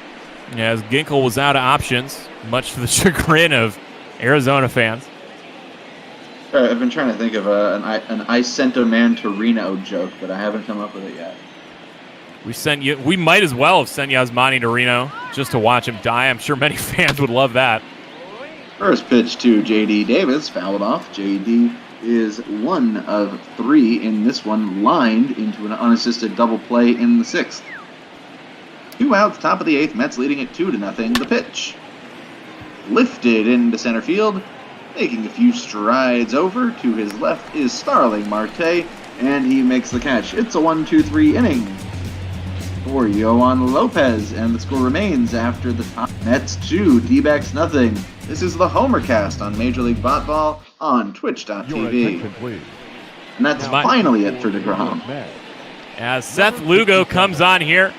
as Ginkel was out of options, much to the chagrin of Arizona fans. I've been trying to think of an I sent a man to Reno joke, but I haven't come up with it yet. We might as well have sent Yasmani to Reno just to watch him die. I'm sure many fans would love that. First pitch to J.D. Davis, fouled off. J.D. is 1 of 3 in this one, lined into an unassisted double play in the 6th. 2 outs, top of the 8th, Mets leading it 2-0. The pitch. Lifted into center field. Making a few strides over to his left is Starling Marte, and he makes the catch. It's a 1-2-3 inning for Yohan Lopez, and the score remains after the top. Mets 2, D-backs nothing. This is the Homercast on Major League Ball on Twitch.tv. And that's finally it for deGrom. As Seth Lugo comes on here.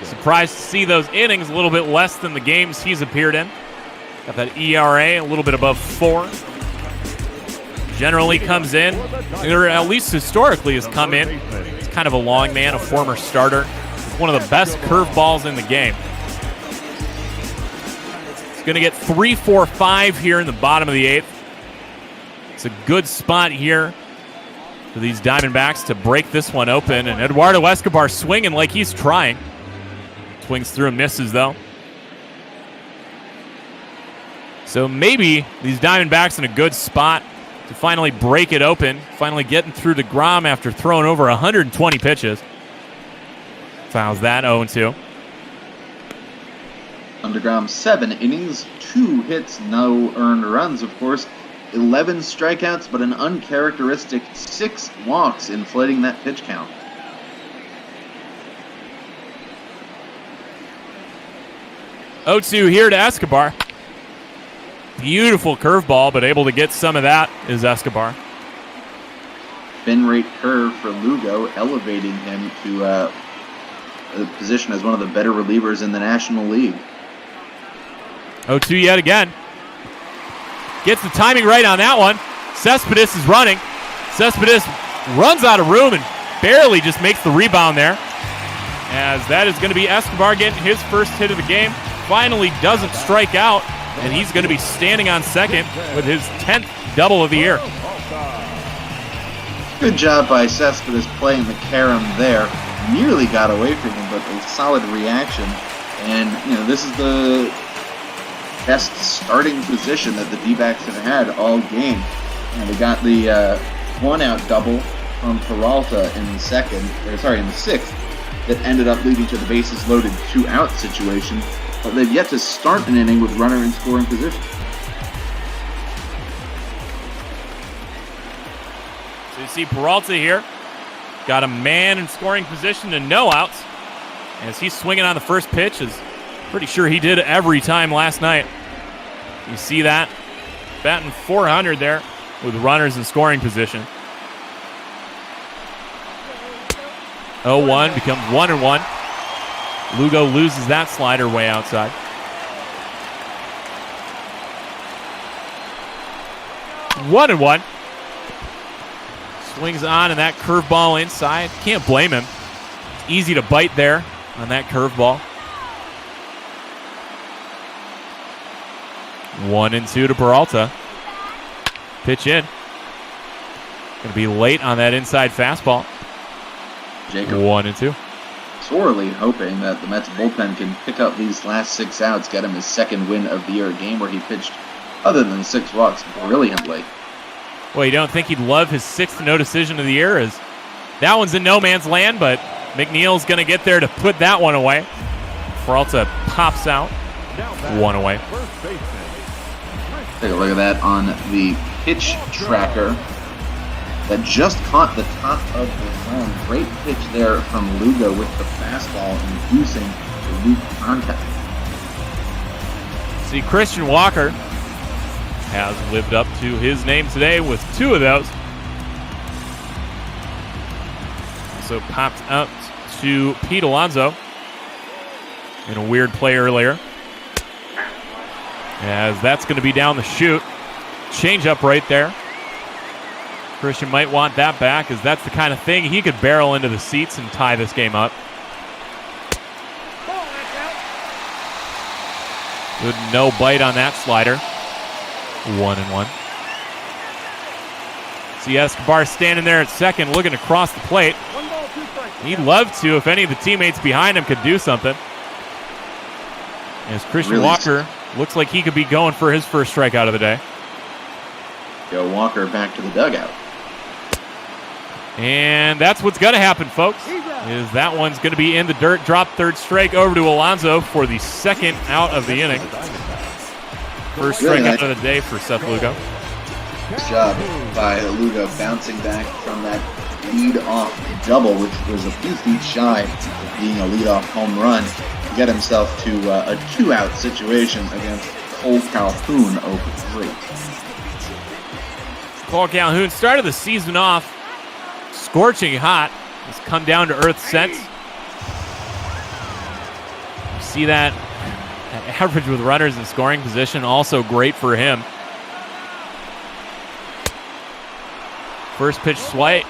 Surprised to see those innings a little bit less than the games he's appeared in. Got that ERA a little bit above 4. Generally comes in, or at least historically has come in. He's kind of a long man, a former starter. One of the best curveballs in the game. He's going to get 3, 4, 5 here in the bottom of the 8th. It's a good spot here for these Diamondbacks to break this one open. And Eduardo Escobar swinging like he's trying. Swings through and misses, though. So maybe these Diamondbacks in a good spot to finally break it open, finally getting through deGrom after throwing over 120 pitches. Fouls that 0-2. On deGrom, 7 innings, 2 hits, no earned runs, of course. 11 strikeouts, but an uncharacteristic 6 walks, inflating that pitch count. 0-2 here to Escobar. Beautiful curveball, but able to get some of that is Escobar. Spin rate curve for Lugo, elevating him to a position as one of the better relievers in the National League. 0-2 yet again. Gets the timing right on that one. Cespedes is running. Cespedes runs out of room and barely just makes the rebound there. As that is going to be Escobar getting his first hit of the game. Finally doesn't strike out, and he's going to be standing on second with his 10th double of the year. Good job by Cespedes playing the carom there. Nearly got away from him, but a solid reaction. And, this is the best starting position that the D-backs have had all game. We got the one-out double from Peralta in the sixth, that ended up leading to the bases loaded 2-out situation. But they've yet to start an inning with runner in scoring position. So you see Peralta here. Got a man in scoring position and no outs. As he's swinging on the first pitch, is pretty sure he did every time last night. You see that? Batting 400 there with runners in scoring position. 0-1 becomes 1-1. Lugo loses that slider way outside. One and one. Swings on and that curveball inside. Can't blame him. Easy to bite there on that curveball. 1-2 to Peralta. Pitch in. Gonna be late on that inside fastball. Jacob. 1-2. Sorely hoping that the Mets bullpen can pick up these last 6 outs, get him his second win of the year, a game where he pitched, other than 6 walks, brilliantly. Well, you don't think he'd love his 6th no decision of the year? As that one's in no man's land, but McNeil's going to get there to put that one away. Peralta pops out. 1 away. Take a look at that on the pitch tracker. That just caught the top of the zone. Great pitch there from Lugo with the fastball inducing the loop contact. See, Christian Walker has lived up to his name today with 2 of those. So popped out to Pete Alonso in a weird play earlier. As that's going to be down the chute. Change up right there. Christian might want that back, as that's the kind of thing he could barrel into the seats and tie this game up. Good no bite on that slider. 1-1. See Escobar standing there at second, looking across the plate. He'd love to if any of the teammates behind him could do something. As Christian Walker looks like he could be going for his first strikeout of the day. Joe Walker back to the dugout. And that's what's going to happen, folks, is that one's going to be in the dirt. Drop third strike over to Alonso for the 2nd out of the inning. First strikeout of the day for Seth Lugo. Good job by Lugo bouncing back from that lead-off double, which was a few feet shy of being a lead-off home run, to get himself to a 2-out situation against Cole Calhoun, 0-3. Cole Calhoun started the season off scorching hot. Has come down to earth since. You see that average with runners in scoring position, also great for him. First pitch strike.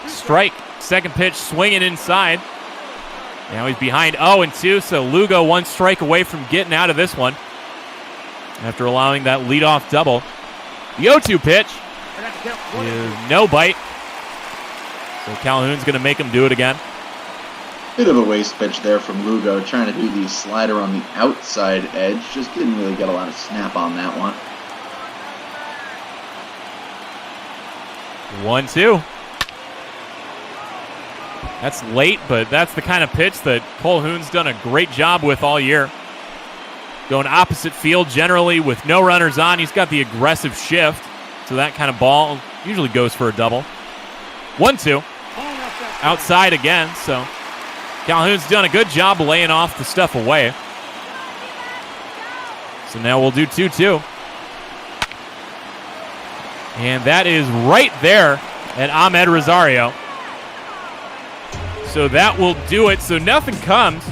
Second pitch swinging inside. Now he's behind 0-2, so Lugo 1 strike away from getting out of this one after allowing that leadoff double. The 0-2 pitch is no bite. So Calhoun's going to make him do it again. Bit of a waste pitch there from Lugo, trying to do the slider on the outside edge. Just didn't really get a lot of snap on that one. 1-2. That's late, but that's the kind of pitch that Calhoun's done a great job with all year. Going opposite field generally with no runners on. He's got the aggressive shift, so that kind of ball usually goes for a double. 1-2. Outside again, so Calhoun's done a good job laying off the stuff away. So now we'll do 2-2. And that is right there at Ahmed Rosario. So that will do it. So nothing comes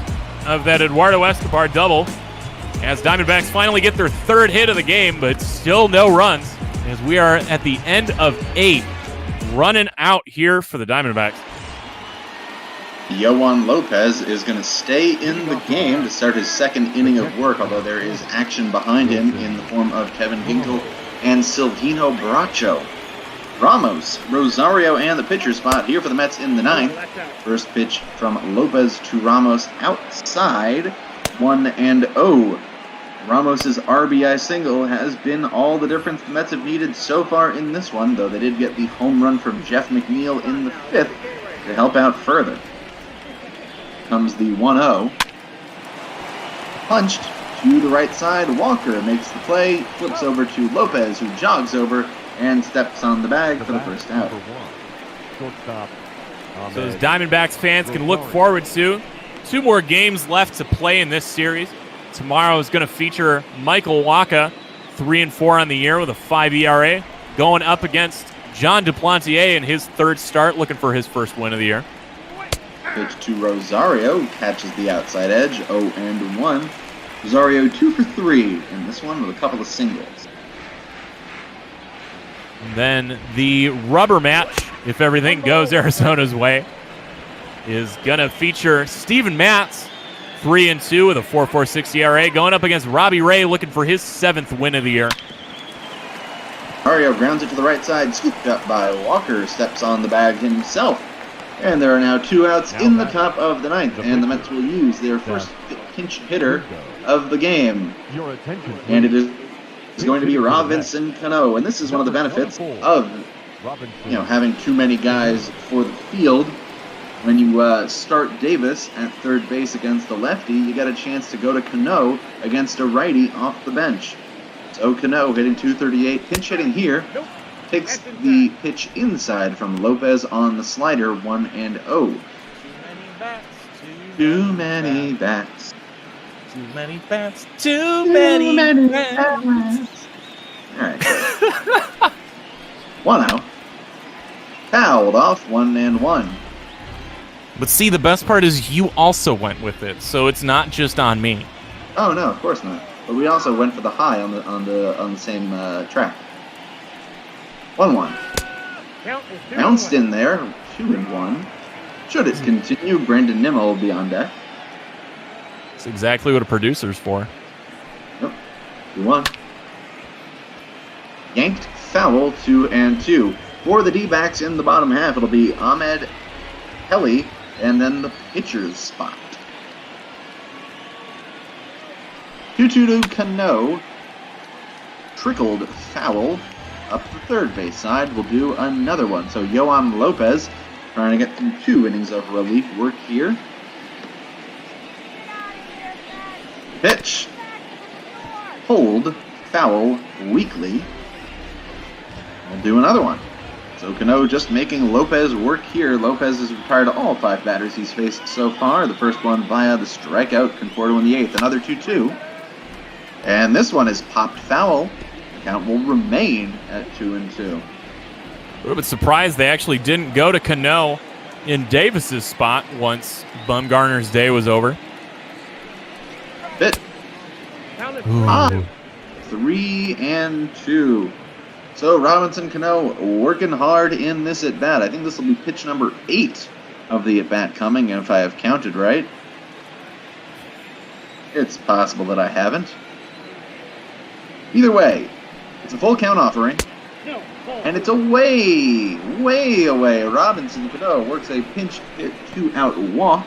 of that Eduardo Escobar double as Diamondbacks finally get their third hit of the game, but still no runs as we are at the end of 8, running out here for the Diamondbacks. Yohan Lopez is going to stay in the game to start his second inning of work, although there is action behind him in the form of Kevin Ginkel and Silvino Bracho. Ramos, Rosario, and the pitcher spot here for the Mets in the 9th. First pitch from Lopez to Ramos outside, 1-0. Ramos's RBI single has been all the difference the Mets have needed so far in this one, though they did get the home run from Jeff McNeil in the 5th to help out further. Comes the 1-0. Punched to the right side. Walker makes the play, flips over to Lopez, who jogs over and steps on the bag for the first out. So as Diamondbacks fans can look forward to 2 more games left to play in this series. Tomorrow is going to feature Michael Wacha, 3-4 on the year with a 5 ERA, going up against John Duplantier in his 3rd start, looking for his first win of the year. Pitch to Rosario, catches the outside edge, 0-1. Rosario 2 for 3 in this one with a couple of singles. And then the rubber match, if everything goes Arizona's way, is going to feature Steven Matz, 3-2 with a 4.46 ERA, going up against Robbie Ray, looking for his 7th win of the year. Mario grounds it to the right side, scooped up by Walker, steps on the bag himself. And there are now 2 outs in the top of the 9th, and the Mets will use their first pinch hitter of the game. And it is going to be Robinson Cano, and this is one of the benefits of having too many guys for the field. When you start Davis at third base against the lefty, you get a chance to go to Cano against a righty off the bench. So Cano hitting 238, pinch hitting here, takes the pitch inside from Lopez on the slider, 1-0. Too many bats. Too many bats. Too many bats. All right. 1-0. Fouled off, 1-1. But see, the best part is you also went with it, so it's not just on me. Oh no, of course not. But we also went for the high on the same track. 1-1. Bounced in there, 2-1. Should it continue, Brandon Nimmo will be on deck. That's exactly what a producer's for. Yep. 2-1. Yanked foul, 2-2. For the D-backs in the bottom half, it'll be Ahmed Kelly and then the pitcher's spot. 2-2 to Cano. Trickled foul up the third base side. We'll do another one. So Yohan Lopez trying to get through 2 innings of relief work here. Pitch. Hold. Foul. Weakly. We'll do another one. So Cano just making Lopez work here. Lopez has retired all 5 batters he's faced so far. The first one via the strikeout, Conforto in the 8th. Another 2-2. And this one is popped foul. The count will remain at 2-2. A little bit surprised they actually didn't go to Cano in Davis's spot once Bumgarner's day was over. Fit. 3-2. So Robinson Cano working hard in this at-bat. I think this will be pitch number 8 of the at-bat coming, if I have counted right. It's possible that I haven't. Either way, it's a full count offering. And it's away, way away. Robinson Cano works a pinch hit 2-out walk.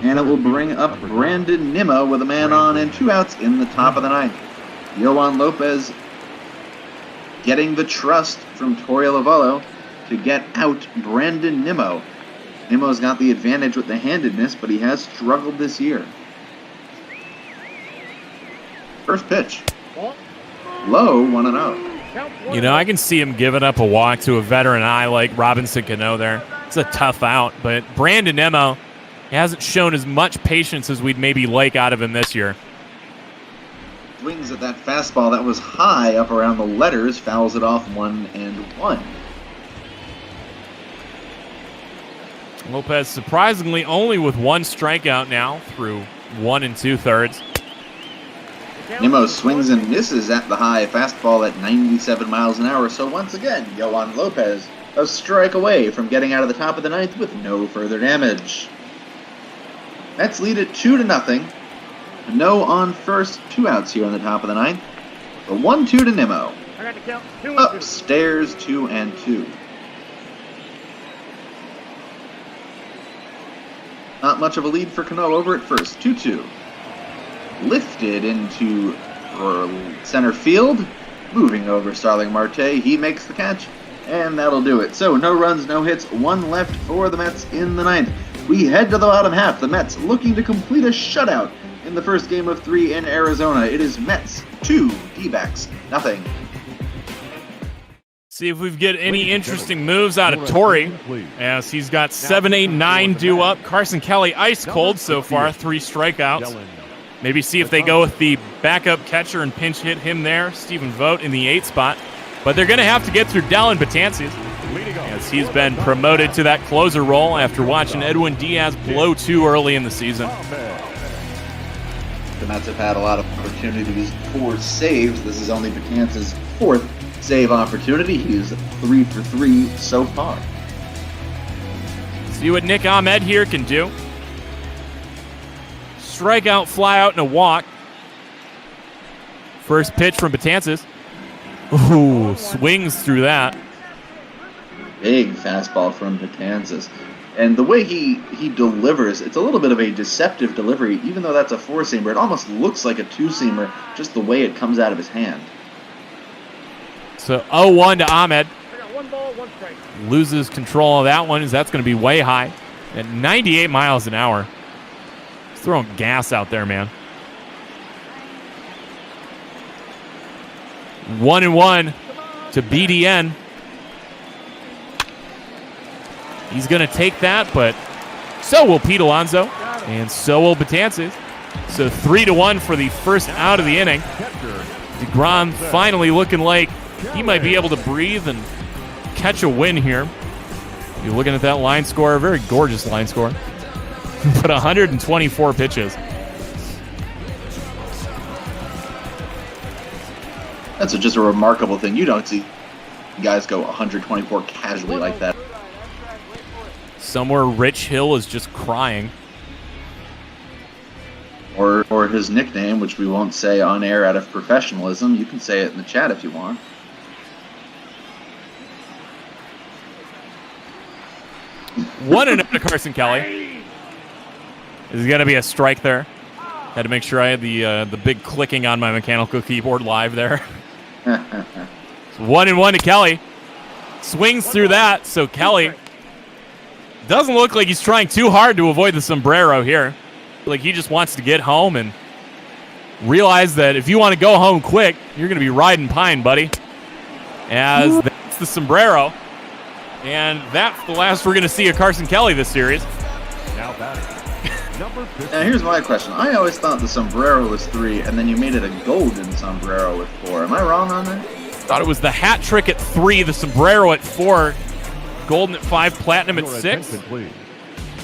And it will bring up Brandon Nimmo with a man on and 2 outs in the top of the 9th. Yohan Lopez getting the trust from Torey Lovullo to get out Brandon Nimmo. Nimmo's got the advantage with the handedness, but he has struggled this year. First pitch. Low, 1-0. You know, I can see him giving up a walk to a veteran eye like Robinson Cano there. It's a tough out, but Brandon Nimmo hasn't shown as much patience as we'd maybe like out of him this year. swings at that fastball that was high up around the letters, fouls it off 1-1. Lopez surprisingly only with one strikeout now through 1 2/3. Nimmo swings and misses at the high fastball at 97 miles an hour. So once again, Yohan Lopez a strike away from getting out of the top of the ninth with no further damage. Mets lead it 2-0. No on first, 2 outs here on the top of the ninth. The 1-2 to Nimmo. I got to count 2 and 2. Upstairs 2-2. Not much of a lead for Cano over at first. 2-2. Lifted into center field. Moving over Starling Marte. He makes the catch. And that'll do it. So no runs, no hits. 1 left for the Mets in the ninth. We head to the bottom half. The Mets looking to complete a shutout in the first game of 3 in Arizona. It is Mets 2, D-backs nothing. See if we get any interesting moves out of Torrey, as he's got 7, 8, 9 due up. Carson Kelly ice cold so far, 3 strikeouts. Maybe see if they go with the backup catcher and pinch hit him there, Stephen Vogt in the 8 spot. But they're going to have to get through Dellin Betances, as he's been promoted to that closer role after watching Edwin Diaz blow 2 early in the season. The Mets have had a lot of opportunities for saves. This is only Betances' 4th save opportunity. He is 3 for 3 so far. See what Nick Ahmed here can do. Strikeout, fly out, and a walk. First pitch from Betances. Ooh, swings through that. Big fastball from Betances. And the way he delivers, it's a little bit of a deceptive delivery. Even though that's a 4-seamer, it almost looks like a 2-seamer, just the way it comes out of his hand. So 0-1 to Ahmed. I got 1 ball, 1 strike. Loses control of that one, as that's going to be way high at 98 miles an hour. He's throwing gas out there, man. 1-1 to BDN. He's going to take that, but so will Pete Alonso, and so will Betances. So 3-1 for the first out of the inning. deGrom finally looking like he might be able to breathe and catch a win here. You're looking at that line score, a very gorgeous line score. But 124 pitches. That's just a remarkable thing. You don't see guys go 124 casually like that. Somewhere Rich Hill is just crying. Or his nickname, which we won't say on air out of professionalism. You can say it in the chat if you want. One and up to Carson Kelly. Is going to be a strike there. Had to make sure I had the big clicking on my mechanical keyboard live there. So 1-1 to Kelly. Swings through that, so Kelly doesn't look like he's trying too hard to avoid the sombrero here. Like he just wants to get home and realize that if you want to go home quick, you're going to be riding pine, buddy. As that's the sombrero. And that's the last we're going to see of Carson Kelly this series. Now here's my question. I always thought the sombrero was 3, and then you made it a golden sombrero with 4. Am I wrong on that? Thought it was the hat trick at 3, the sombrero at 4, golden at 5, platinum at 6.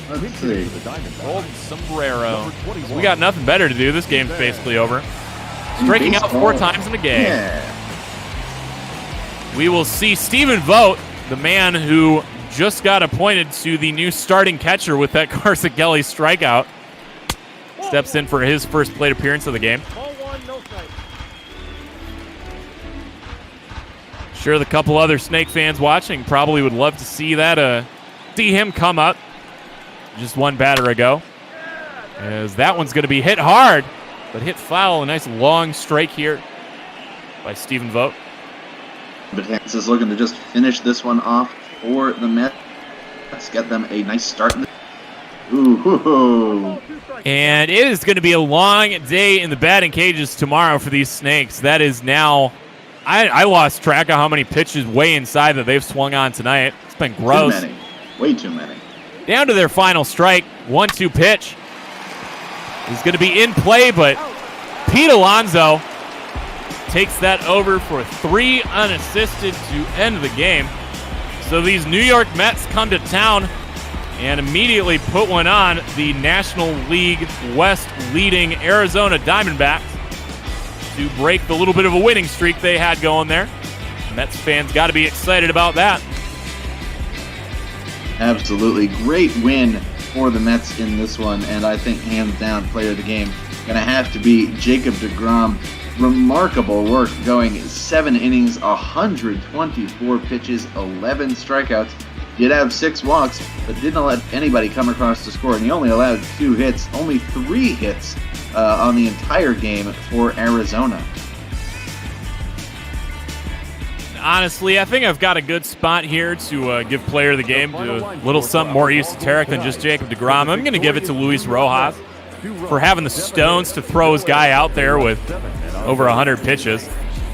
Let's see. Golden sombrero. We got nothing better to do. This game's basically over. Striking out 4 times in a game. Yeah. We will see Stephen Vogt, the man who just got appointed to the new starting catcher with that Carson Kelly strikeout. Steps in for his first plate appearance of the game. Sure, the couple other Snake fans watching probably would love to see that, see him come up just one batter ago. As that one's going to be hit hard, but hit foul. A nice long strike here by Stephen Vogt. Betances is looking to just finish this one off for the Mets. Let's get them a nice start. Ooh. And it is going to be a long day in the batting cages tomorrow for these Snakes. That is now, I lost track of how many pitches way inside that they've swung on tonight. It's been gross. Too many. Way too many. Down to their final strike. 1-2 pitch is going to be in play, but Pete Alonso takes that over for 3 unassisted to end the game. So these New York Mets come to town and immediately put one on the National League West leading Arizona Diamondbacks to break the little bit of a winning streak they had going there. Mets fans got to be excited about that. Absolutely. Great win for the Mets in this one, and I think hands down player of the game going to have to be Jacob deGrom. Remarkable work going 7 innings, 124 pitches, 11 strikeouts. Did have 6 walks, but didn't let anybody come across to score, and he only allowed 2 hits, only 3 hits on the entire game for Arizona. Honestly, I think I've got a good spot here to give player of the game to a little something more esoteric than just Jacob deGrom. I'm going to give it to Luis Rojas for having the stones to throw his guy out there with over 100 pitches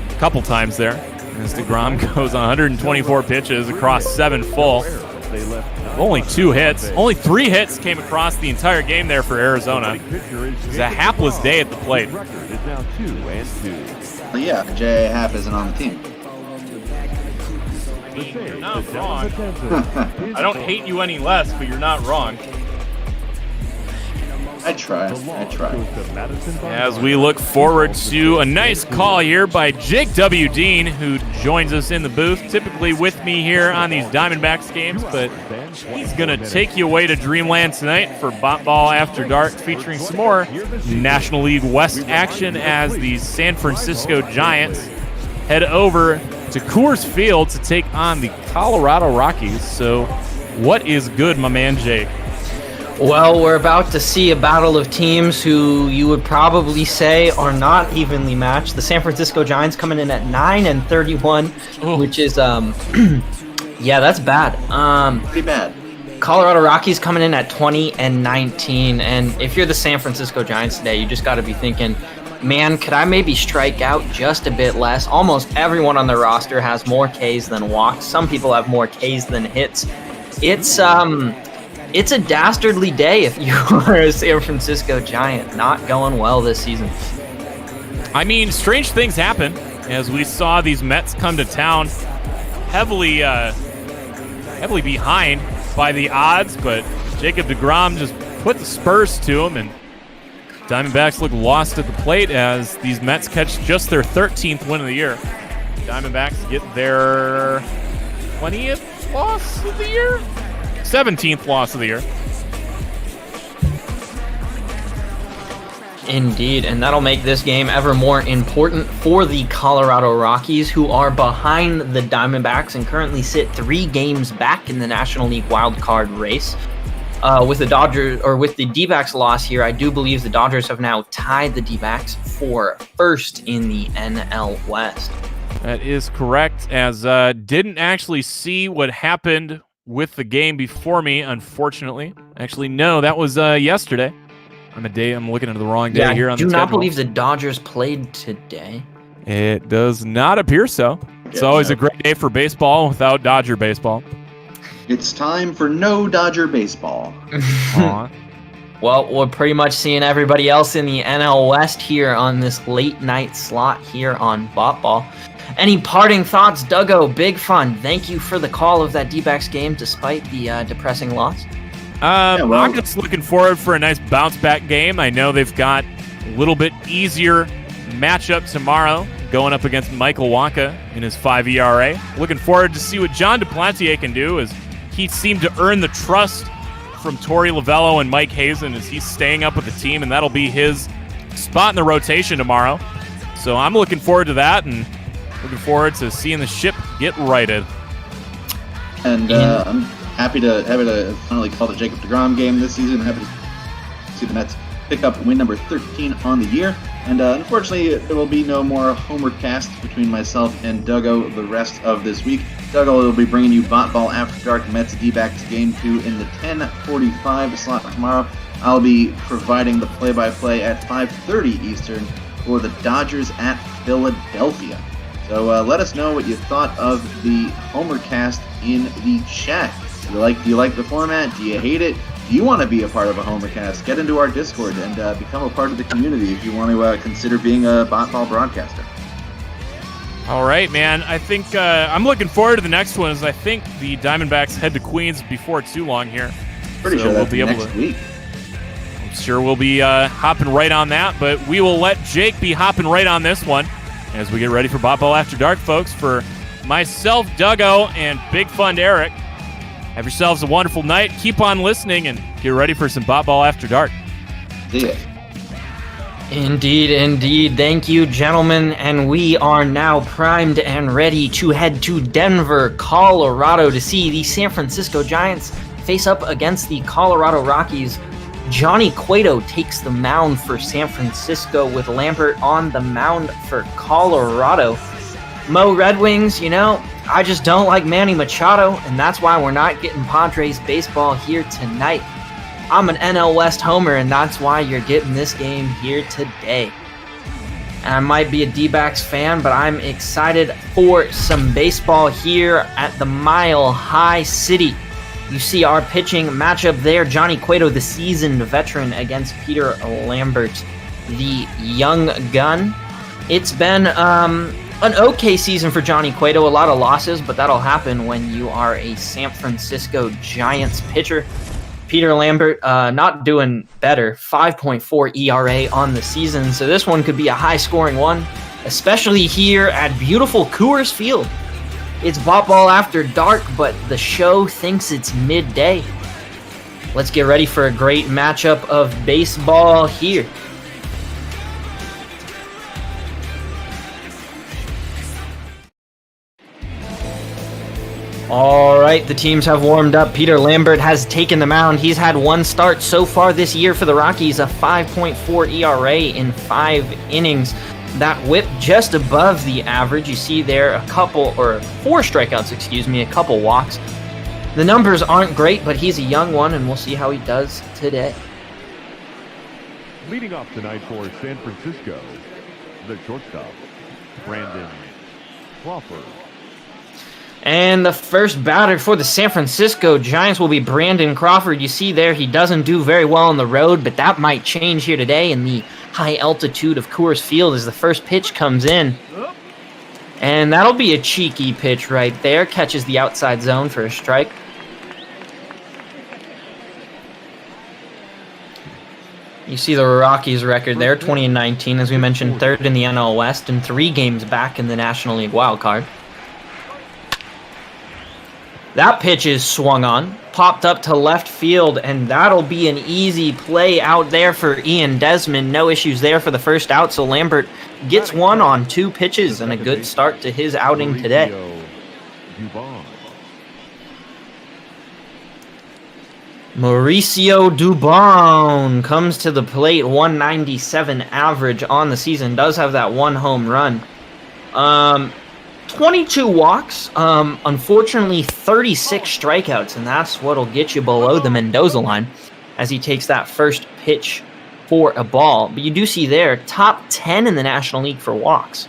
a couple times there. As deGrom goes 124 pitches across 7 full. Only 2 hits. Only 3 hits came across the entire game there for Arizona. It's a hapless day at the plate. Yeah, J.A. Happ isn't on the team. You're not wrong. I don't hate you any less, but you're not wrong. I try. As we look forward to a nice call here by Jake W. Dean, who joins us in the booth, typically with me here on these Diamondbacks games, but he's going to take you away to Dreamland tonight for Bot Ball After Dark, featuring some more National League West action as the San Francisco Giants head over to Coors Field to take on the Colorado Rockies. So what is good, my man Jake? Well, we're about to see a battle of teams who you would probably say are not evenly matched. The San Francisco Giants coming in at 9-31, which is yeah, that's bad. Pretty bad. Colorado Rockies coming in at 20-19, and if you're the San Francisco Giants today, you just got to be thinking, man, could I maybe strike out just a bit less? Almost everyone on the roster has more Ks than walks. Some people have more Ks than hits. It's a dastardly day if you are a San Francisco Giant. Not going well this season. I mean, strange things happen as we saw these Mets come to town heavily behind by the odds, but Jacob deGrom just put the spurs to him, and Diamondbacks look lost at the plate as these Mets catch just their 13th win of the year. Diamondbacks get their 20th loss of the year? 17th loss of the year. Indeed, and that'll make this game ever more important for the Colorado Rockies, who are behind the Diamondbacks and currently sit 3 games back in the National League wild card race. With the D-backs loss here, I do believe the Dodgers have now tied the D-backs for first in the NL West. That is correct, as didn't actually see what happened with the game before me, unfortunately. Actually, no, that was yesterday. I'm looking at the wrong day here on the schedule. I do not believe the Dodgers played today. It does not appear so. It's always a great day for baseball without Dodger baseball. It's time for no Dodger baseball. Well, we're pretty much seeing everybody else in the NL West here on this late night slot here on Bot Ball. Any parting thoughts, Duggo? Big fun. Thank you for the call of that D-backs game despite the depressing loss. I'm just looking forward for a nice bounce-back game. I know they've got a little bit easier matchup tomorrow going up against Michael Wacha in his 5 ERA. Looking forward to see what John Duplantier can do, as he seemed to earn the trust from Torey Lovello and Mike Hazen as he's staying up with the team, and that'll be his spot in the rotation tomorrow. So I'm looking forward to that, and looking forward to seeing the ship get righted. And I'm happy to finally call the Jacob deGrom game this season. Happy to see the Mets pick up win number 13 on the year. And unfortunately, there will be no more homework cast between myself and Duggo the rest of this week. Duggo will be bringing you Bot Ball After Dark Mets D-backs Game 2 in the 10:45 slot tomorrow. I'll be providing the play-by-play at 5:30 Eastern for the Dodgers at Philadelphia. So let us know what you thought of the homework cast in the chat. Do you like the format? Do you hate it? Do you want to be a part of a Homercast? Get into our Discord and become a part of the community if you want to consider being a Bot Ball broadcaster. All right, man. I think I'm looking forward to the next one, as I think the Diamondbacks head to Queens before too long here. Pretty sure that's next week. I'm sure we'll be hopping right on that, but we will let Jake be hopping right on this one as we get ready for Bot Ball After Dark, folks. For myself, Duggo, and Big Fund Eric, have yourselves a wonderful night. Keep on listening and get ready for some Bot Ball After Dark. See ya. Indeed, indeed. Thank you, gentlemen. And we are now primed and ready to head to Denver, Colorado to see the San Francisco Giants face up against the Colorado Rockies. Johnny Cueto takes the mound for San Francisco with Lambert on the mound for Colorado. Mo Red Wings, I just don't like Manny Machado, and that's why we're not getting Padres baseball here tonight. I'm an NL West homer, and that's why you're getting this game here today. And I might be a D-backs fan, but I'm excited for some baseball here at the Mile High City. You see our pitching matchup there. Johnny Cueto, the seasoned veteran, against Peter Lambert, the young gun. It's been an okay season for Johnny Cueto. A lot of losses, but that'll happen when you are a San Francisco Giants pitcher. Peter Lambert not doing better, 5.4 ERA on the season, so this one could be a high-scoring one, especially here at beautiful Coors Field. It's Bot Ball After Dark, but the show thinks it's midday. Let's get ready for a great matchup of baseball here. All right, the teams have warmed up. Peter Lambert has taken the mound. He's had one start so far this year for the Rockies, a 5.4 ERA in 5 innings. That whip just above the average. You see there 4 strikeouts, a couple walks. The numbers aren't great, but he's a young one, and we'll see how he does today. Leading off tonight for San Francisco, the shortstop, Brandon Crawford. And the first batter for the San Francisco Giants will be Brandon Crawford. You see there, he doesn't do very well on the road, but that might change here today in the high altitude of Coors Field as the first pitch comes in. And that'll be a cheeky pitch right there. Catches the outside zone for a strike. You see the Rockies record there, 20-19, as we mentioned, third in the NL West and 3 games back in the National League wildcard. That pitch is swung on, popped up to left field, and that'll be an easy play out there for Ian Desmond. No issues there for the first out, so Lambert gets one on 2 pitches and a good start to his outing today. Mauricio Dubon comes to the plate, 197 average on the season, does have that 1 home run. 22 walks, unfortunately 36 strikeouts, and that's what'll get you below the Mendoza line as he takes that first pitch for a ball. But you do see there, top 10 in the National League for walks.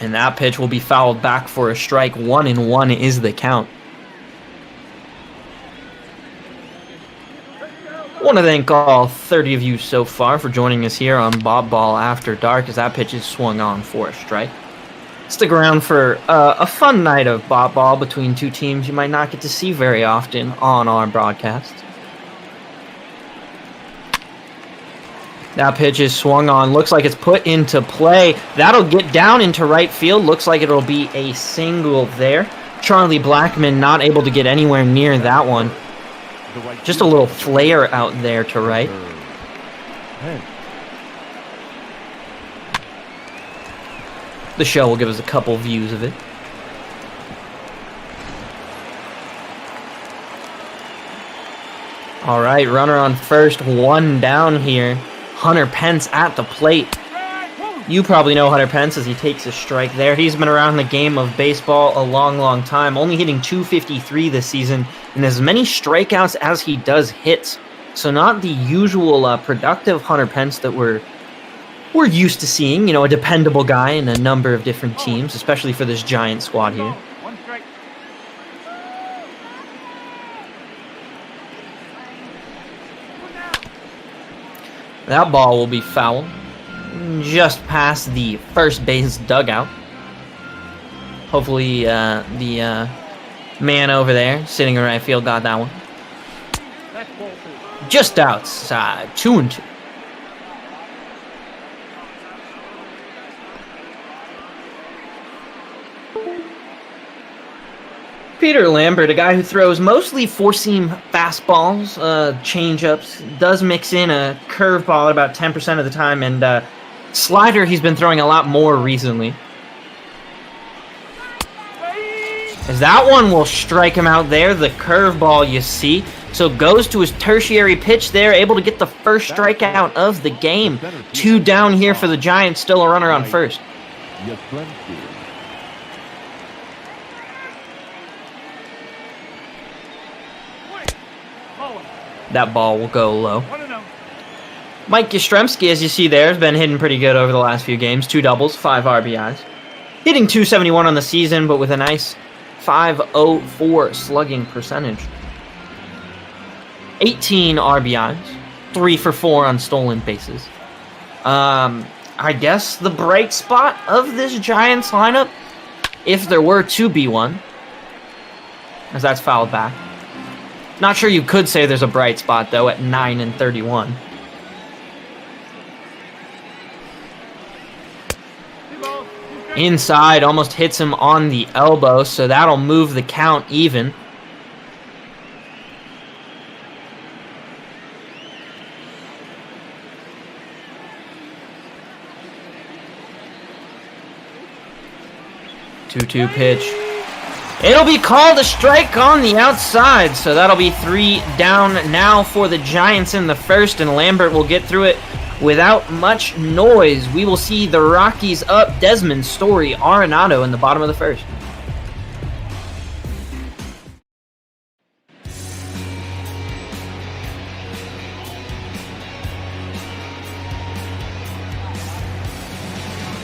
And that pitch will be fouled back for a strike. 1-1 is the count. I want to thank all 30 of you so far for joining us here on Bot Ball After Dark as that pitch is swung on for a strike. Stick around for a fun night of Bot Ball between 2 teams you might not get to see very often on our broadcast. That pitch is swung on. Looks like it's put into play. That'll get down into right field. Looks like it'll be a single there. Charlie Blackmon not able to get anywhere near that one. Just a little flare out there to right. The show will give us a couple views of it. All right, runner on first, 1 down here. Hunter Pence at the plate. You probably know Hunter Pence as he takes a strike there. He's been around the game of baseball a long, long time, only hitting .253 this season, and as many strikeouts as he does hits. So not the usual productive Hunter Pence that we're used to seeing. A dependable guy in a number of different teams, especially for this Giant squad here. That ball will be fouled just past the first base dugout. Hopefully the man over there sitting in right field got that one. Just outside, 2-2. Peter Lambert, a guy who throws mostly four-seam fastballs, change-ups, does mix in a curveball about 10% of the time, and slider he's been throwing a lot more recently. As that one will strike him out there, the curveball you see. So goes to his tertiary pitch there, able to get the first strikeout of the game. 2 down here for the Giants, still a runner on first. That ball will go low. Mike Yastrzemski, as you see there, has been hitting pretty good over the last few games. 2 doubles, 5 RBIs. Hitting .271 on the season, but with a nice .504 slugging percentage. 18 RBIs, 3 for 4 on stolen bases. I guess the bright spot of this Giants lineup, if there were to be one, as that's fouled back. Not sure you could say there's a bright spot, though, at 9-31. Inside, almost hits him on the elbow, so that'll move the count even. Two-two pitch. It'll be called a strike on the outside, so that'll be 3 down now for the Giants in the first, and Lambert will get through it without much noise. We will see the Rockies up. Desmond, Story, Arenado in the bottom of the first.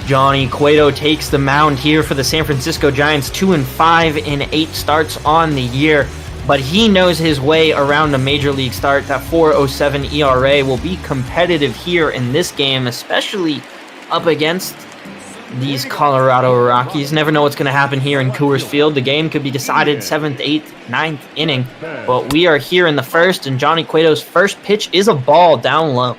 Johnny Cueto takes the mound here for the San Francisco Giants. 2-5 in 8 starts on the year, but he knows his way around a major league start. That .407 ERA will be competitive here in this game, especially up against these Colorado Rockies. Never know what's going to happen here in Coors Field. The game could be decided 7th, 8th, 9th inning, but we are here in the first, and Johnny Cueto's first pitch is a ball down low.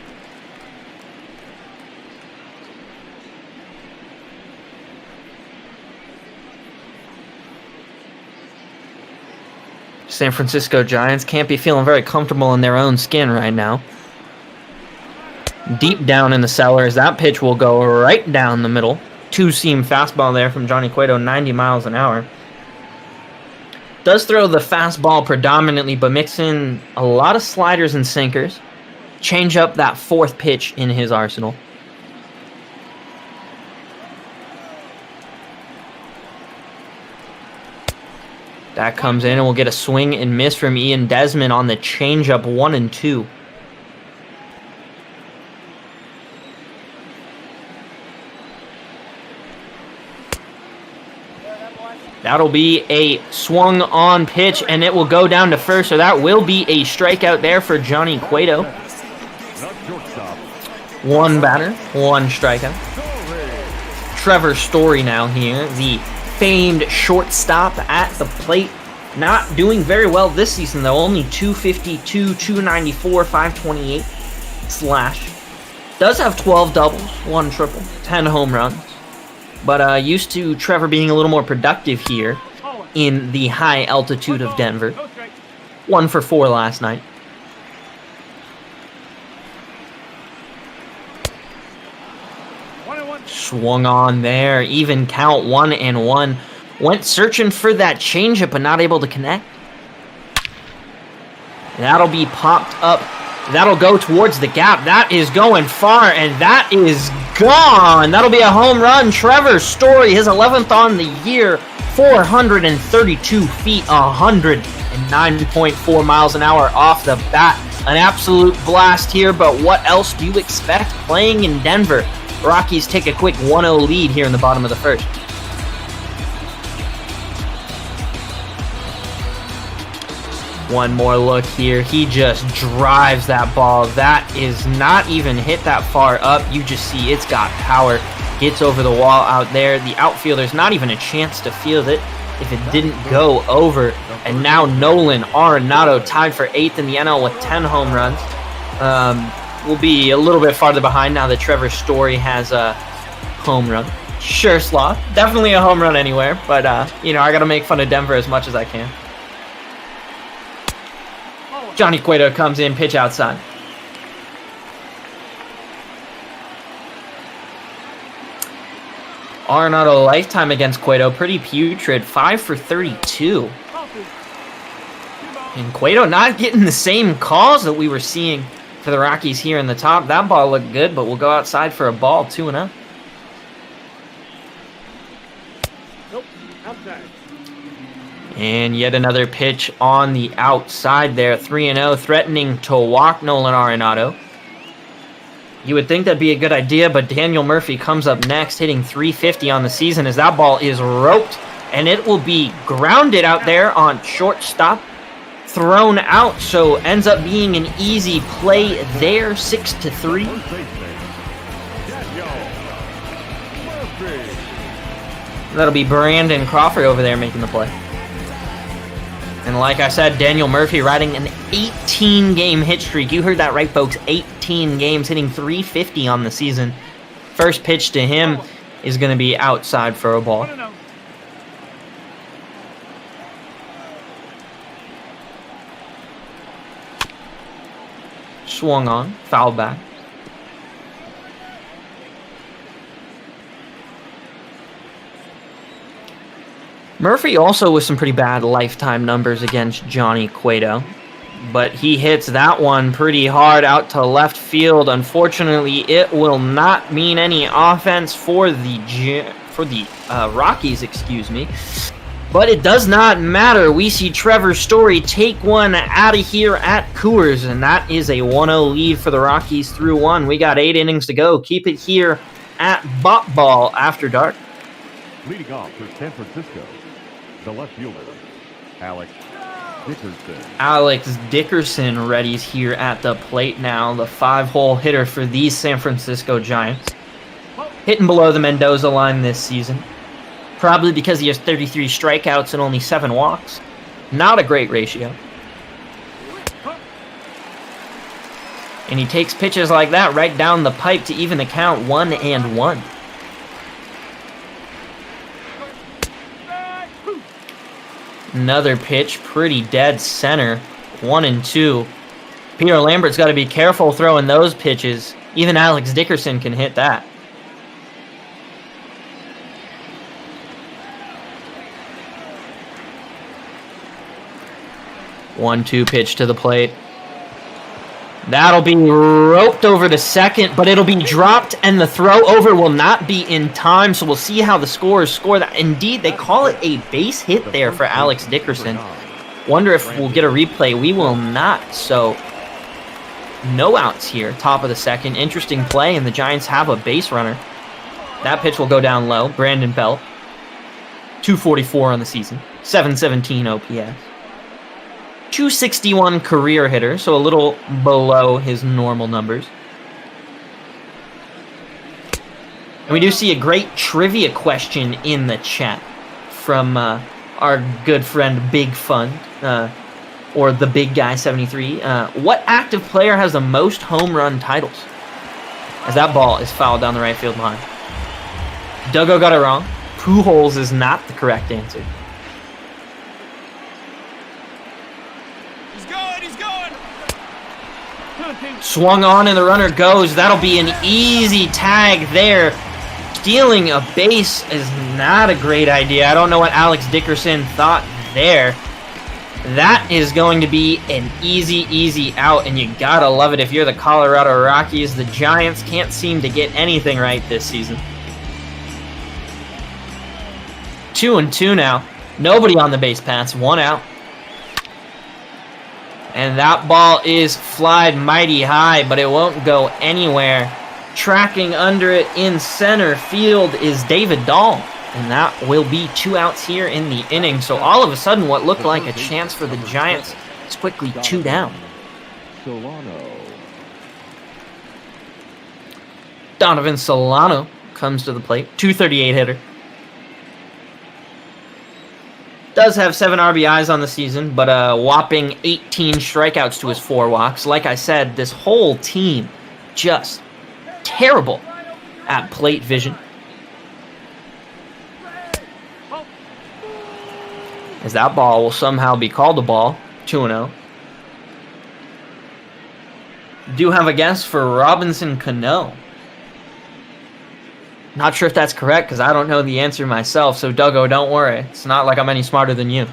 San Francisco Giants can't be feeling very comfortable in their own skin right now. Deep down in the cellar as that pitch will go right down the middle. 2-seam fastball there from Johnny Cueto, 90 miles an hour. Does throw the fastball predominantly, but mix in a lot of sliders and sinkers. Change up that 4th pitch in his arsenal. That comes in, and we'll get a swing and miss from Ian Desmond on the changeup, 1-2. That'll be a swung on pitch, and it will go down to first, so that will be a strikeout there for Johnny Cueto. 1 batter, 1 strikeout. Trevor Story now here, the famed shortstop at the plate. Not doing very well this season, though. Only 252, 294, 528 slash. Does have 12 doubles, 1 triple, 10 home runs. But used to Trevor being a little more productive here in the high altitude of Denver. 1 for 4 last night. Swung on there, even count, 1-1. Went searching for that changeup, but not able to connect. That'll be popped up. That'll go towards the gap. That is going far, and that is gone. That'll be a home run. Trevor Story, his 11th on the year, 432 feet, 109.4 miles an hour off the bat. An absolute blast here, but what else do you expect playing in Denver? Rockies take a quick 1-0 lead here in the bottom of the first. One more look here. He just drives that ball. That is not even hit that far up. You just see it's got power. Gets over the wall out there. The outfielder's not even a chance to field it if it didn't go over. And now Nolan Arenado tied for 8th in the NL with 10 home runs. Will be a little bit farther behind now that Trevor Story has a home run. Sure, Sloth. Definitely a home run anywhere. But, I got to make fun of Denver as much as I can. Johnny Cueto comes in, pitch outside. Arenado lifetime against Cueto, pretty putrid, 5 for 32. And Cueto not getting the same calls that we were seeing for the Rockies here in the top. That ball looked good, but we'll go outside for a ball, 2-0. Nope, outside. And yet another pitch on the outside there, 3-0, threatening to walk Nolan Arenado. You would think that'd be a good idea, but Daniel Murphy comes up next, hitting .350 on the season as that ball is roped, and it will be grounded out there on shortstop, thrown out, so ends up being an easy play there, 6-3. That'll be Brandon Crawford over there making the play. And like I said, Daniel Murphy riding an 18-game hit streak. You heard that right, folks. 18 games, hitting .350 on the season. First pitch to him is going to be outside for a ball. Swung on, foul back. Murphy also with some pretty bad lifetime numbers against Johnny Cueto, but he hits that one pretty hard out to left field. Unfortunately, it will not mean any offense for the Rockies, excuse me. But it does not matter. We see Trevor Story take one out of here at Coors, and that is a 1-0 lead for the Rockies through one. We got 8 innings to go. Keep it here at Bop Ball After Dark. Leading off for San Francisco, the left fielder, Alex Dickerson. Alex Dickerson readies here at the plate now, the 5-hole hitter for these San Francisco Giants. Hitting below the Mendoza line this season. Probably because he has 33 strikeouts and only 7 walks. Not a great ratio. And he takes pitches like that right down the pipe to even the count, 1-1. Another pitch, pretty dead center, 1-2. Peter Lambert's got to be careful throwing those pitches. Even Alex Dickerson can hit that. One-two pitch to the plate. That'll be roped over to second, but it'll be dropped, and the throw over will not be in time, so we'll see how the scorers score that. Indeed, they call it a base hit there for Alex Dickerson. Wonder if we'll get a replay. We will not, so no outs here, top of the second. Interesting play, and the Giants have a base runner. That pitch will go down low. Brandon Belt, 244 on the season, 717 OPS. 261 career hitter, so a little below his normal numbers. And we do see a great trivia question in the chat from our good friend Big Fun, or the Big Guy 73. What active player has the most home run titles? As that ball is fouled down the right field line. Duggo got it wrong. Pujols is not the correct answer. Swung on and the runner goes. That'll be an easy tag there. Stealing a base is not a great idea. I don't know what Alex Dickerson thought there. That is going to be an easy out, and you gotta love it if you're the Colorado Rockies. The Giants can't seem to get anything right this season. 2-2 now. Nobody on the base paths. 1 out. And that ball is flied mighty high, but it won't go anywhere. Tracking under it in center field is David Dahl. And that will be 2 outs here in the inning. So all of a sudden, what looked like a chance for the Giants It's quickly 2 down. Donovan Solano comes to the plate. 238 hitter. Does have 7 RBIs on the season, but a whopping 18 strikeouts to his 4 walks. Like I said, this whole team just terrible at plate vision. As that ball will somehow be called a ball. 2-0. Do have a guess for Robinson Cano. Not sure if that's correct because I don't know the answer myself, so Duggo, don't worry. It's not like I'm any smarter than you.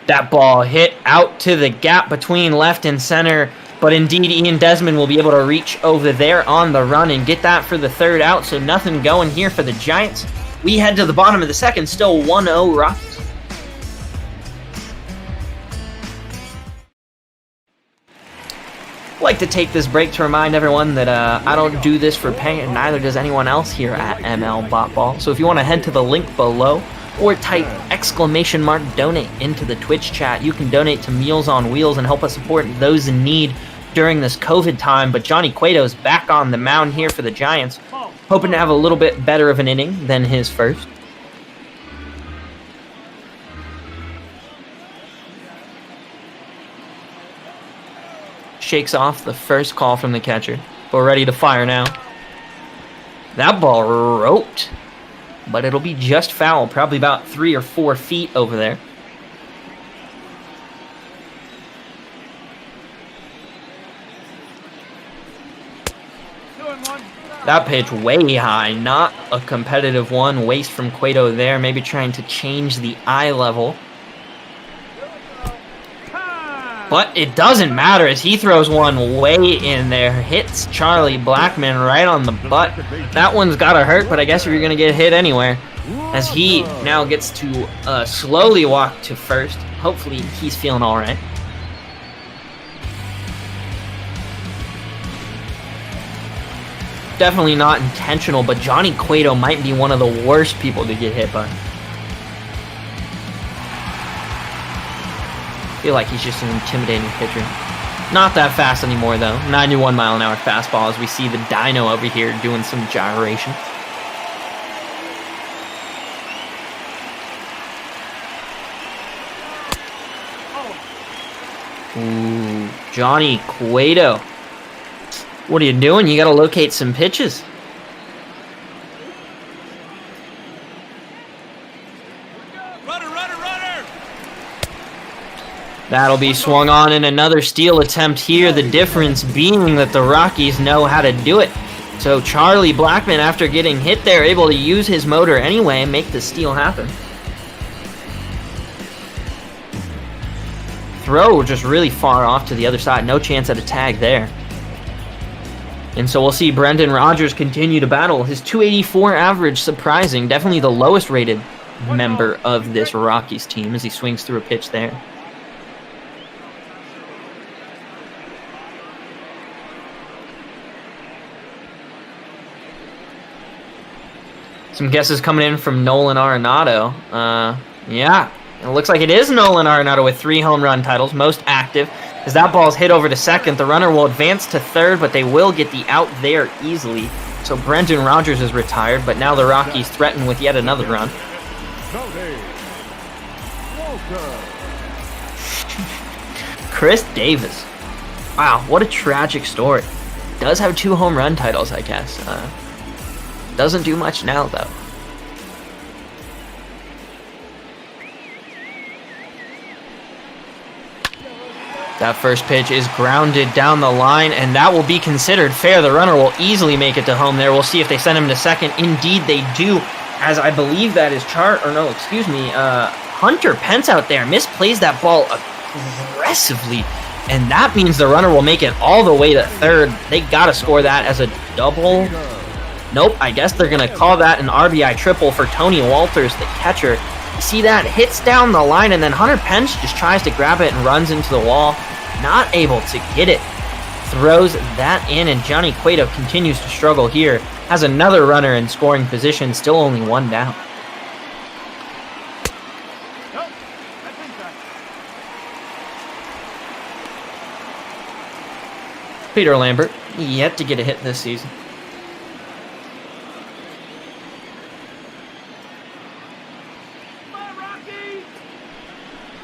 That ball hit out to the gap between left and center, but indeed Ian Desmond will be able to reach over there on the run and get that for the 3rd out, so nothing going here for the Giants. We head to the bottom of the 2nd, still 1-0 Rockies. I'd like to take this break to remind everyone that I don't do this for pay, and neither does anyone else here at ML Botball. So if you want to head to the link below or type !donate into the Twitch chat, you can donate to Meals on Wheels and help us support those in need during this COVID time. But Johnny Cueto is back on the mound here for the Giants, hoping to have a little bit better of an inning than his first. Shakes off the first call from the catcher. We're ready to fire now. That ball roped, but it'll be just foul, probably about 3 or 4 feet over there. That pitch way high, not a competitive one. Waste from Cueto there, maybe trying to change the eye level. But it doesn't matter as he throws one way in there. Hits Charlie Blackmon right on the butt. That one's gotta hurt, but I guess if you're gonna get hit anywhere. As he now gets to slowly walk to first. Hopefully he's feeling alright. Definitely not intentional, but Johnny Cueto might be one of the worst people to get hit by. I feel like he's just an intimidating pitcher. Not that fast anymore, though. 91 mile an hour fastball as we see the Dino over here doing some gyration. Ooh, Johnny Cueto. What are you doing? You got to locate some pitches. That'll be swung on in another steal attempt here. The difference being that the Rockies know how to do it. So Charlie Blackmon, after getting hit there, able to use his motor anyway and make the steal happen. Throw just really far off to the other side. No chance at a tag there. And so we'll see Brendan Rodgers continue to battle. His 284 average, surprising. Definitely the lowest rated member of this Rockies team as he swings through a pitch there. Some guesses coming in from Nolan Arenado. Yeah, it looks like it is Nolan Arenado with 3 home run titles, most active. As that ball's hit over to second, the runner will advance to third, but they will get the out there easily. So Brendan Rodgers is retired, but now the Rockies threaten with yet another run. Chris Davis. Wow, what a tragic story. Does have 2 home run titles, I guess. Doesn't do much now, though. That first pitch is grounded down the line, and that will be considered fair. The runner will easily make it to home there. We'll see if they send him to second. Indeed, they do, as I believe that is Hunter Pence out there misplays that ball aggressively, and that means the runner will make it all the way to third. They got to score that as a double. Nope, I guess they're going to call that an RBI triple for Tony Walters, the catcher. You see that? Hits down the line, and then Hunter Pence just tries to grab it and runs into the wall. Not able to get it. Throws that in, and Johnny Cueto continues to struggle here. Has another runner in scoring position, still only 1 down. Peter Lambert, yet to get a hit this season.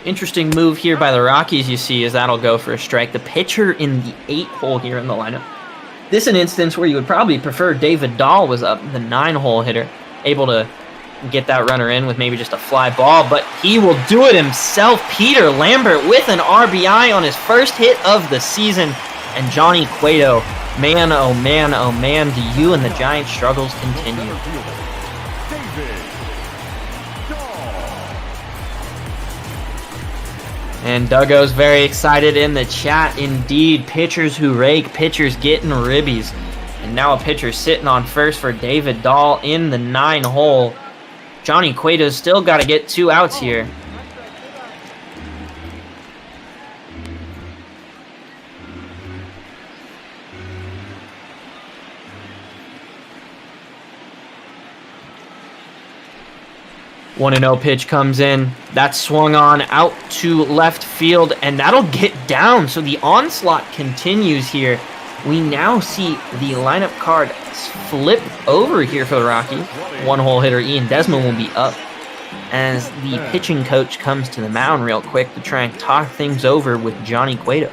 Interesting move here by the Rockies, you see, as that'll go for a strike. The pitcher in the 8-hole here in the lineup. This is an instance where you would probably prefer David Dahl was up, the 9-hole hitter, able to get that runner in with maybe just a fly ball, but he will do it himself. Peter Lambert with an RBI on his first hit of the season. And Johnny Cueto, man, oh man, oh man, do you and the Giants' struggles continue? And Duggo's very excited in the chat. Indeed, pitchers who rake, pitchers getting ribbies. And now a pitcher sitting on first for David Dahl in the 9-hole. Johnny Cueto's still got to get 2 outs here. One 1-0 pitch comes in. That's swung on out to left field, and that'll get down. So the onslaught continues here. We now see the lineup card flip over here for the Rockies. 1-hole hitter Ian Desmond will be up as the pitching coach comes to the mound real quick to try and talk things over with Johnny Cueto.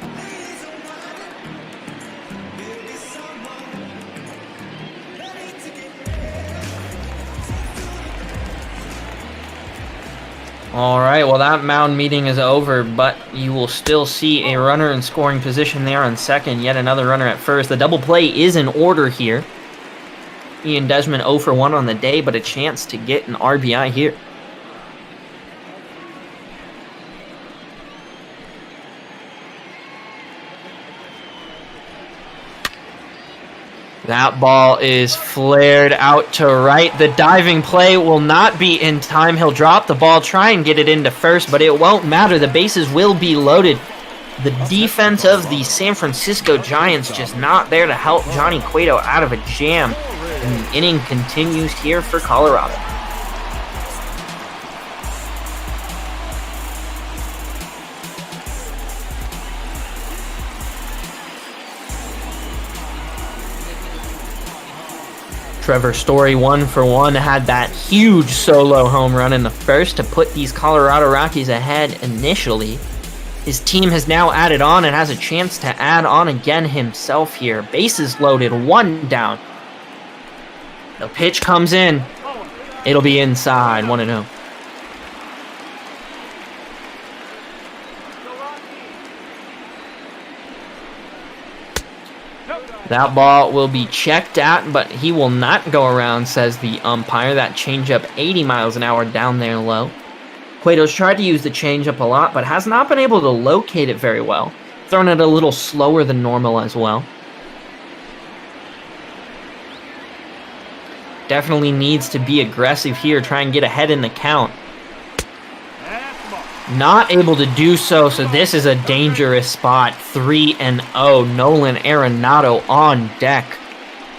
All right, well, that mound meeting is over, but you will still see a runner in scoring position there on second, yet another runner at first. The double play is in order here. Ian Desmond 0 for 1 on the day, but a chance to get an RBI here. That ball is flared out to right. The diving play will not be in time. He'll drop the ball, try and get it into first, but it won't matter. The bases will be loaded. The defense of the San Francisco Giants just not there to help Johnny Cueto out of a jam. And the inning continues here for Colorado. Trevor Story 1 for 1 had that huge solo home run in the first to put these Colorado Rockies ahead initially. His team has now added on and has a chance to add on again himself here. Bases loaded, 1 down. The pitch comes in. It'll be inside, 1-0. That ball will be checked at, but he will not go around, says the umpire. That changeup 80 miles an hour down there low. Cueto's tried to use the changeup a lot, but has not been able to locate it very well. Thrown it a little slower than normal as well. Definitely needs to be aggressive here, try and get ahead in the count. Not able to do so, so this is a dangerous spot. 3-0. Nolan Arenado on deck.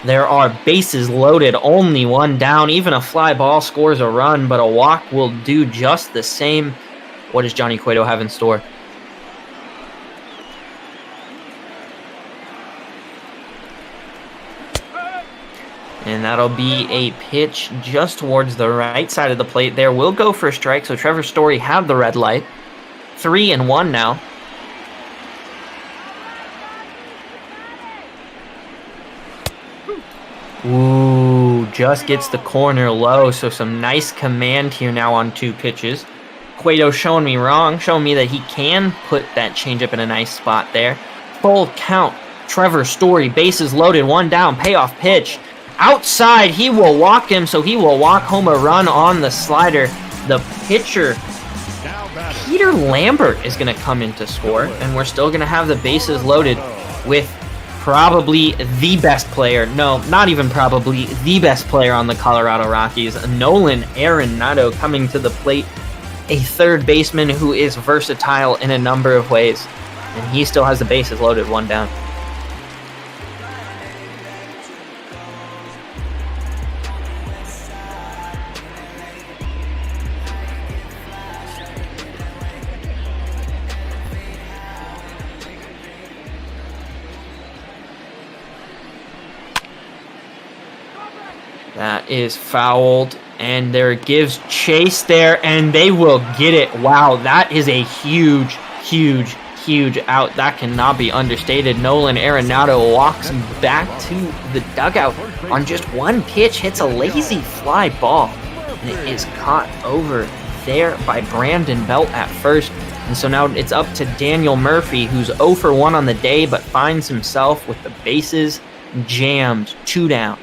There are bases loaded, only 1 down. Even a fly ball scores a run, but a walk will do just the same. What does Johnny Cueto have in store? And that'll be a pitch just towards the right side of the plate there. Will go for a strike, so Trevor Story had the red light. 3-1 now. Ooh, just gets the corner low, so some nice command here now on 2 pitches. Cueto showing me wrong, showing me that he can put that changeup in a nice spot there. Full count. Trevor Story, bases loaded, 1 down, payoff pitch. Outside, he will walk him, so he will walk home a run on the slider. The pitcher, Peter Lambert, is going to come in to score, and we're still going to have the bases loaded with probably the best player. No, not even probably, the best player on the Colorado Rockies, Nolan Arenado, coming to the plate. A third baseman who is versatile in a number of ways, and he still has the bases loaded, 1 down. That is fouled, and there gives chase there, and they will get it. Wow, that is a huge, huge, huge out. That cannot be understated. Nolan Arenado walks back to the dugout on just one pitch, hits a lazy fly ball, and it is caught over there by Brandon Belt at first. And so now it's up to Daniel Murphy, who's 0 for 1 on the day, but finds himself with the bases jammed, 2 down.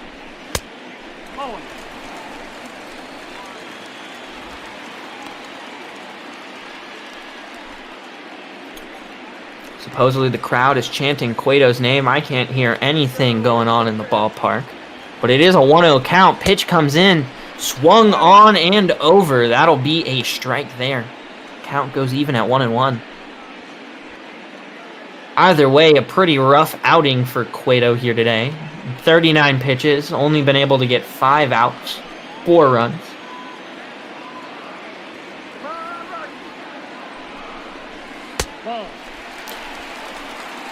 Supposedly the crowd is chanting Cueto's name. I can't hear anything going on in the ballpark. But it is a 1-0 count. Pitch comes in, swung on and over. That'll be a strike there. Count goes even at 1-1. Either way, a pretty rough outing for Cueto here today. 39 pitches, only been able to get 5 outs, 4 runs.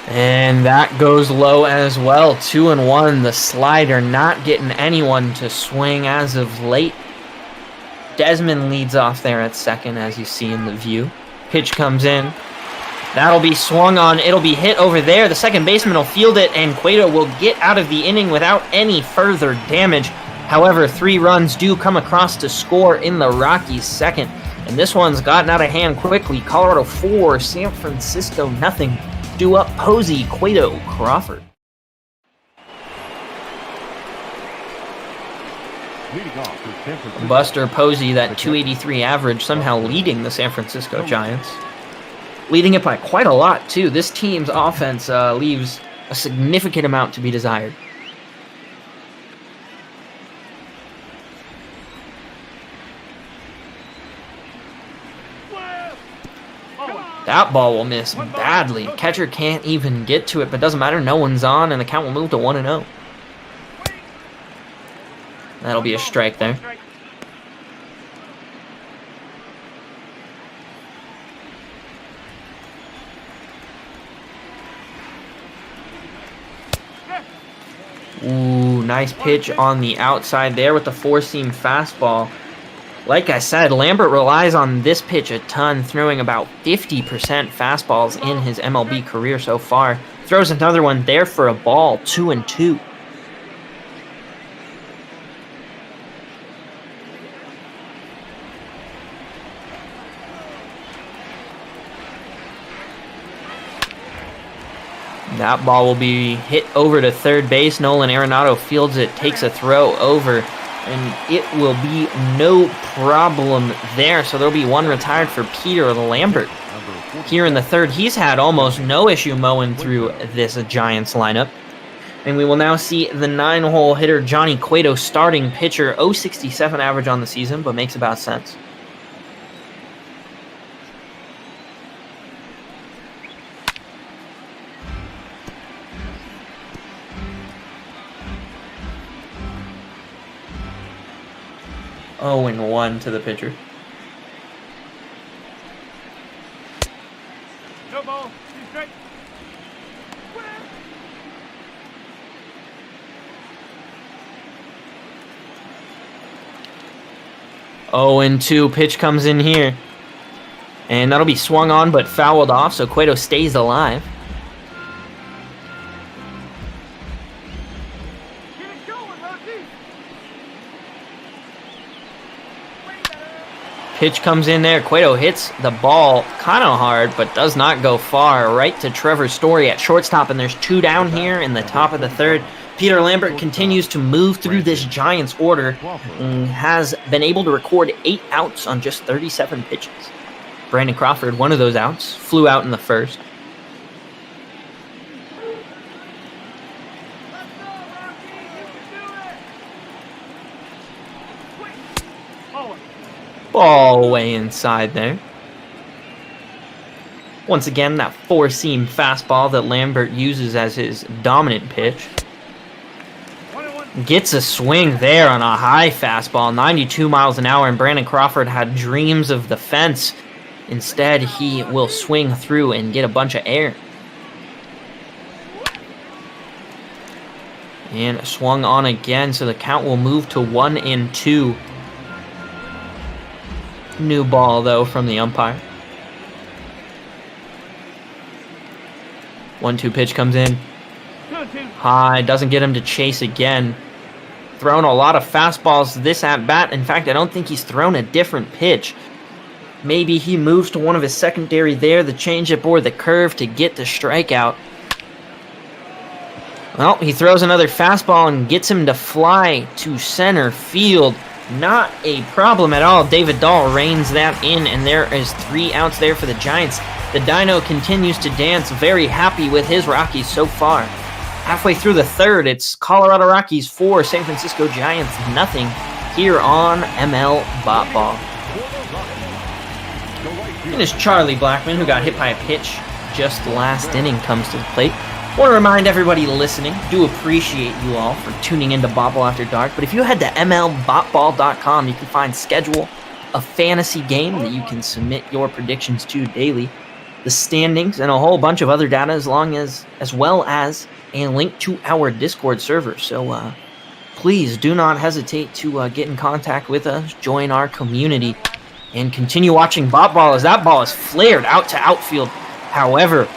And that goes low as well. 2-1. The slider not getting anyone to swing as of late. Desmond leads off there at second, as you see in the view. Pitch comes in. That'll be swung on. It'll be hit over there. The second baseman will field it, and Cueto will get out of the inning without any further damage. However, 3 runs do come across to score in the Rockies' second. And this one's gotten out of hand quickly. Colorado 4, San Francisco nothing. Due up Posey, Cueto, Crawford. Buster Posey, that 283 average, somehow leading the San Francisco Giants. Leading it by quite a lot, too. This team's offense leaves a significant amount to be desired. That ball will miss badly. Catcher can't even get to it, but doesn't matter. No one's on, and the count will move to 1-0. That'll be a strike there. Ooh, nice pitch on the outside there with the 4-seam fastball. Like I said, Lambert relies on this pitch a ton, throwing about 50% fastballs in his MLB career so far. Throws another one there for a ball, 2-2. That ball will be hit over to third base. Nolan Arenado fields it, takes a throw over, and it will be no problem there. So there'll be 1 retired for Peter Lambert. Here in the third, he's had almost no issue mowing through this Giants lineup. And we will now see the 9-hole hitter Johnny Cueto, starting pitcher, 0.67 average on the season, but makes about sense. Oh, and 1 to the pitcher. No ball. Oh, and 2. Pitch comes in here. And that'll be swung on but fouled off, so Cueto stays alive. Pitch comes in there. Cueto hits the ball kind of hard, but does not go far. Right to Trevor Story at shortstop, and there's 2 down here in the top of the third. Peter Lambert continues to move through this Giants order and has been able to record 8 outs on just 37 pitches. Brandon Crawford, one of those outs, flew out in the first. Ball way inside there. Once again, that 4-seam fastball that Lambert uses as his dominant pitch. Gets a swing there on a high fastball, 92 miles an hour, and Brandon Crawford had dreams of the fence. Instead, he will swing through and get a bunch of air. And swung on again, so the count will move to 1-2. New ball, though, from the umpire. 1-2 pitch comes in. High, doesn't get him to chase again. Thrown a lot of fastballs this at-bat. In fact, I don't think he's thrown a different pitch. Maybe he moves to one of his secondary there, the changeup or the curve, to get the strikeout. Well, he throws another fastball and gets him to fly to center field. Not a problem at all. David Dahl reins that in, and there is 3 outs there for the Giants. The Dino continues to dance, very happy with his Rockies so far. Halfway through the third, it's Colorado Rockies 4, San Francisco Giants nothing here on ML Bot Ball. And it's Charlie Blackmon, who got hit by a pitch just last inning, comes to the plate. Want to remind everybody listening, do appreciate you all for tuning into Bot Ball After Dark, but if you head to mlbotball.com, you can find schedule, a fantasy game that you can submit your predictions to daily, the standings, and a whole bunch of other data as well as a link to our Discord server. So please do not hesitate to get in contact with us, join our community, and continue watching Bot Ball as that ball is flared out to outfield. However,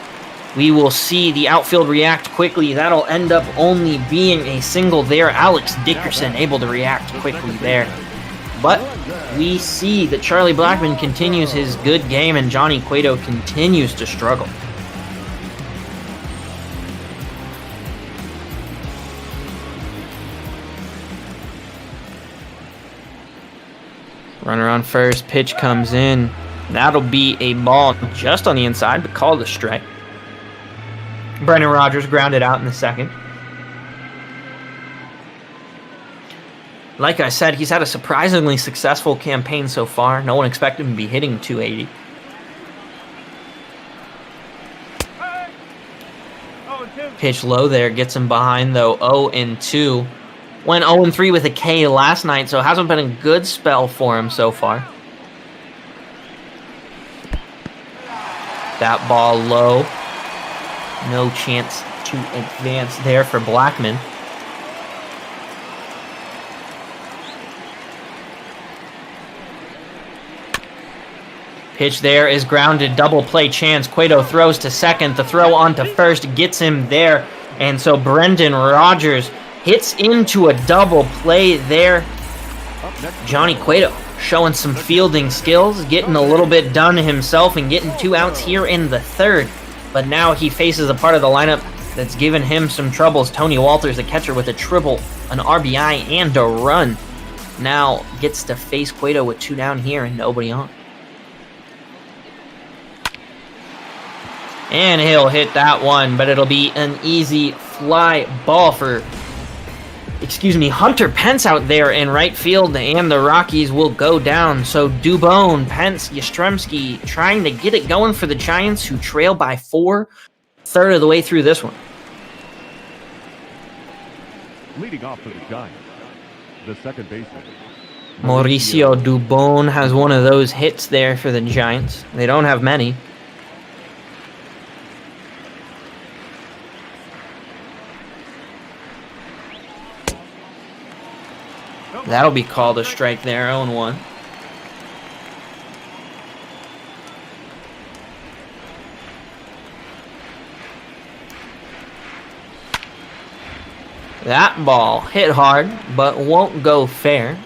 we will see the outfield react quickly. That'll end up only being a single there. Alex Dickerson able to react quickly there. But we see that Charlie Blackmon continues his good game and Johnny Cueto continues to struggle. Runner on first, pitch comes in. That'll be a ball just on the inside, but called a strike. Brendan Rodgers grounded out in the second. Like I said, he's had a surprisingly successful campaign so far. No one expected him to be hitting 280. Pitch low there, gets him behind though, 0-2. Went 0-3 with a K last night, so it hasn't been a good spell for him so far. That ball low. No chance to advance there for Blackmon. Pitch there is grounded, double play chance. Cueto throws to second, the throw on to first gets him there. And so Brendan Rodgers hits into a double play there. Johnny Cueto showing some fielding skills, getting a little bit done himself and getting 2 outs here in the third. But now he faces a part of the lineup that's given him some troubles. Tony Walters, the catcher, with a triple, an RBI, and a run. Now gets to face Cueto with 2 down here and nobody on. And he'll hit that one, but it'll be an easy fly ball for, Hunter Pence out there in right field, and the Rockies will go down. So Dubon, Pence, Yastrzemski trying to get it going for the Giants, who trail by 4, third of the way through this one. Leading off for the Giants, the second baseman. Mauricio Dubon has one of those hits there for the Giants. They don't have many. That'll be called a strike there, 0-1. That ball hit hard, but won't go fair.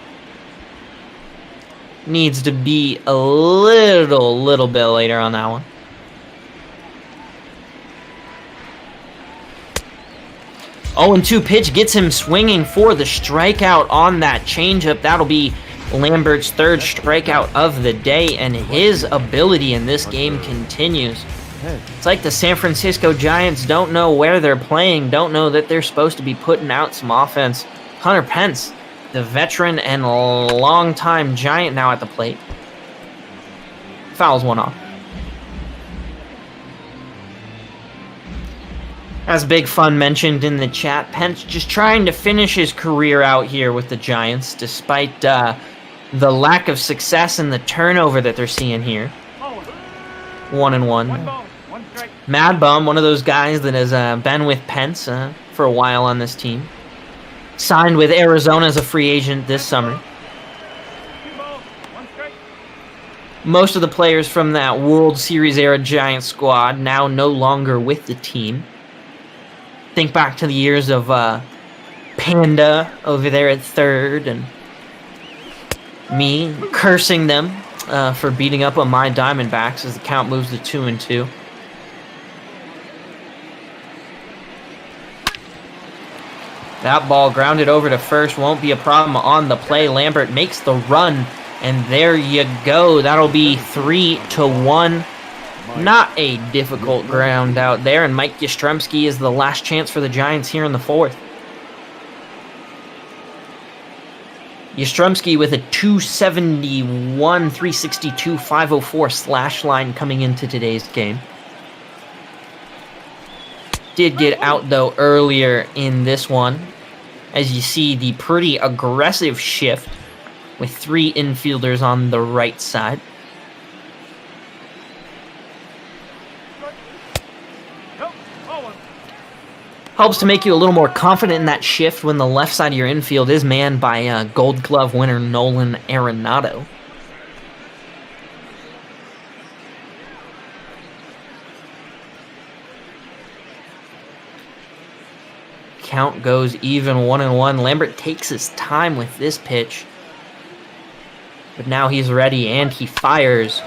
Needs to be a little bit later on that one. Oh, and 2 pitch gets him swinging for the strikeout on that changeup. That'll be Lambert's 3rd strikeout of the day, and his ability in this game continues. It's like the San Francisco Giants don't know where they're playing, don't know that they're supposed to be putting out some offense. Hunter Pence, the veteran and longtime Giant, now at the plate. Fouls one off. As Big Fun mentioned in the chat, Pence just trying to finish his career out here with the Giants, despite the lack of success and the turnover that they're seeing here. 1-1. Mad Bum, one of those guys that has been with Pence for a while on this team. signed with Arizona as a free agent this summer. Most of the players from that World Series era Giants squad now no longer with the team. Think back to the years of Panda over there at third and me cursing them for beating up on my Diamondbacks as the count moves to 2-2. That ball grounded over to first, won't be a problem on the play. Lambert makes the run, and there you go. That'll be 3-1. Not a difficult ground out there, and Mike Yastrzemski is the last chance for the Giants here in the fourth. Yastrzemski with a 271, 362, 504 slash line coming into today's game. Did get out, though, earlier in this one. As you see, the pretty aggressive shift with 3 infielders on the right side. Helps to make you a little more confident in that shift when the left side of your infield is manned by Gold Glove winner Nolan Arenado. Count goes even 1-1. Lambert takes his time with this pitch. But now he's ready and he fires.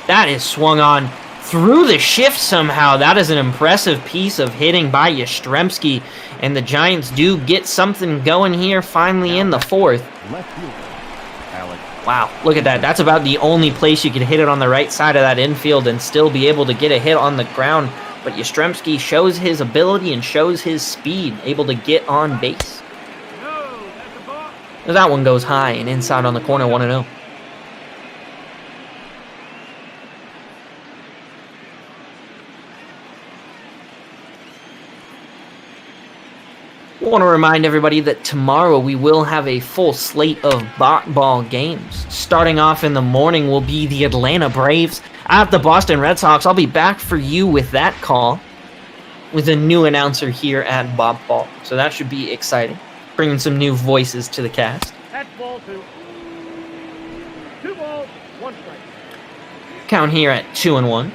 That is swung on through the shift somehow. That is an impressive piece of hitting by Yastrzemski. And the Giants do get something going here finally in the fourth. Wow, look at that. That's about the only place you could hit it on the right side of that infield and still be able to get a hit on the ground. But Yastrzemski shows his ability and shows his speed, able to get on base. That one goes high and inside on the corner, 1-0. I want to remind everybody that tomorrow we will have a full slate of ball games. Starting off in the morning will be the Atlanta Braves at the Boston Red Sox. I'll be back for you with that call with a new announcer here at Bob Ball. So that should be exciting. Bringing some new voices to the cast. That's ball 2. 2 balls, 1 strike. Count here at 2-1.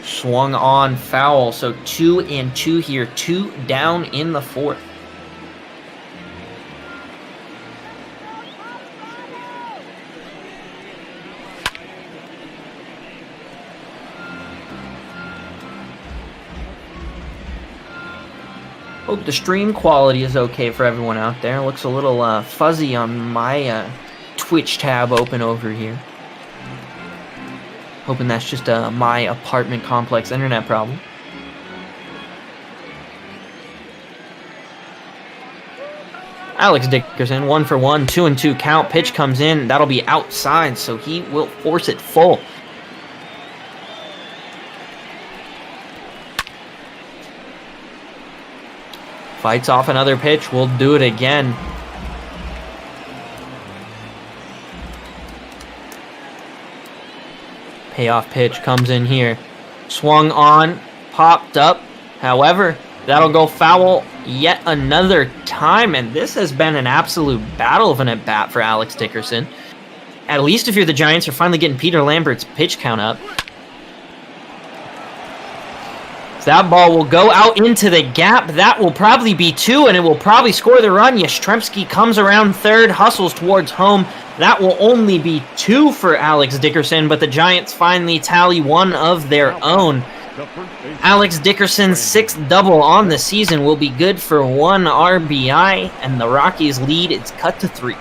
Swung on foul, so 2-2 here, 2 down in the fourth. Hope the stream quality is okay for everyone out there. Looks a little fuzzy on my Twitch tab open over here. Hoping that's just my apartment complex internet problem. Alex Dickerson, 1 for 1, 2-2 count. Pitch comes in. That'll be outside, so he will force it full. Fights off another pitch. We'll do it again. Payoff pitch comes in here. Swung on, popped up. However, that'll go foul yet another time, and this has been an absolute battle of an at-bat for Alex Dickerson. At least if you're the Giants, you're finally getting Peter Lambert's pitch count up. So that ball will go out into the gap. That will probably be 2, and it will probably score the run. Yastrzemski comes around third, hustles towards home. That will only be 2 for Alex Dickerson, but the Giants finally tally 1 of their own. Alex Dickerson's 6th double on the season will be good for 1 RBI, and the Rockies lead. It's cut to 3.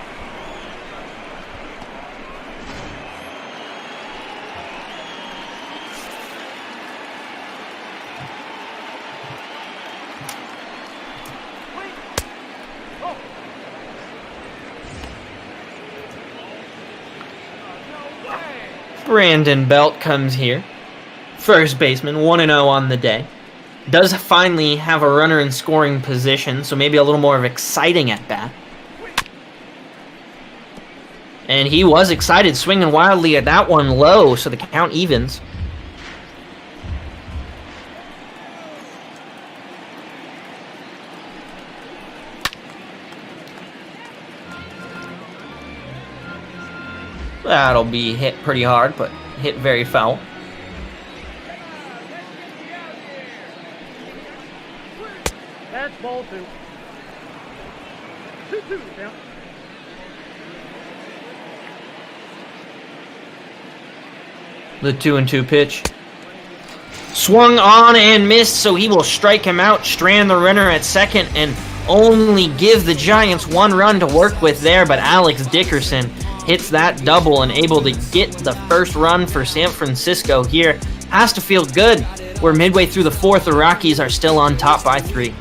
Brandon Belt comes here. First baseman, 1-0 on the day. Does finally have a runner in scoring position, so maybe a little more of exciting at bat. And he was excited, swinging wildly at that one low, so the count evens. That'll be hit pretty hard, but hit very foul. That's ball 2. 2-2 count. The 2-2 pitch. Swung on and missed, so he will strike him out, strand the runner at second, and only give the Giants 1 run to work with there, but Alex Dickerson hits that double and able to get the first run for San Francisco here. Has to feel good. We're midway through the 4th. The Rockies are still on top by 3.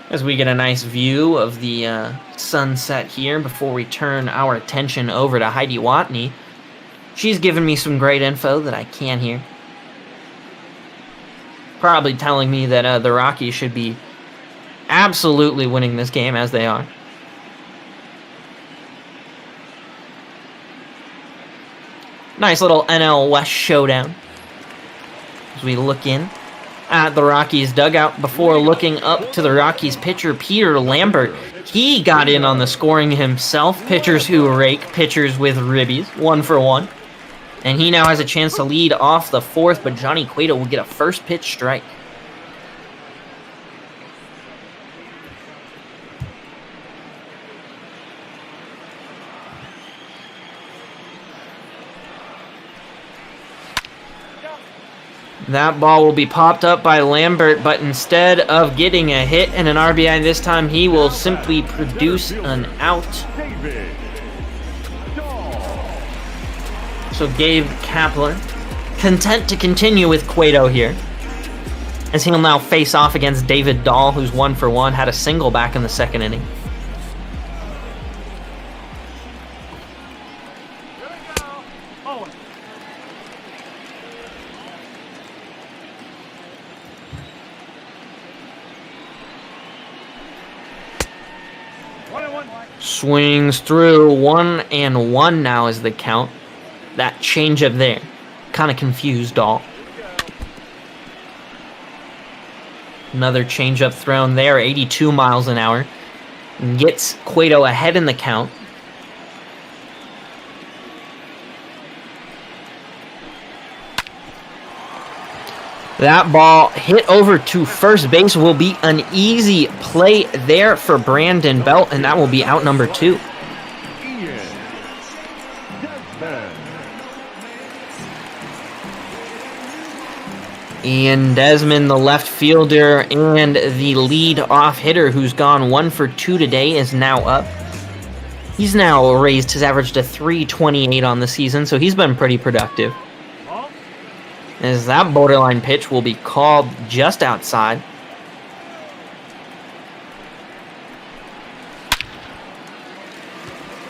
As we get a nice view of the sunset here before we turn our attention over to Heidi Watney. She's given me some great info that I can't hear. Probably telling me that the Rockies should be absolutely winning this game, as they are. Nice little NL West showdown as we look in at the Rockies dugout before looking up to the Rockies pitcher, Peter Lambert. He got in on the scoring himself. Pitchers who rake, pitchers with ribbies, 1 for 1. And he now has a chance to lead off the 4th, but Johnny Cueto will get a first pitch strike. That ball will be popped up by Lambert, but instead of getting a hit and an RBI this time, he will simply produce an out. So Gabe Kapler, content to continue with Cueto here, as he'll now face off against David Dahl, who's 1 for 1, had a single back in the 2nd inning. Swings through, 1-1 now is the count. That changeup there kind of confused Dahl. Another changeup thrown there, 82 miles an hour. And gets Cueto ahead in the count. That ball hit over to first base, will be an easy play there for Brandon Belt, and that will be out number 2. And Desmond, the left fielder and the lead-off hitter who's gone 1 for 2 today, is now up. He's now raised his average to .328 on the season, so he's been pretty productive. As that borderline pitch will be called just outside.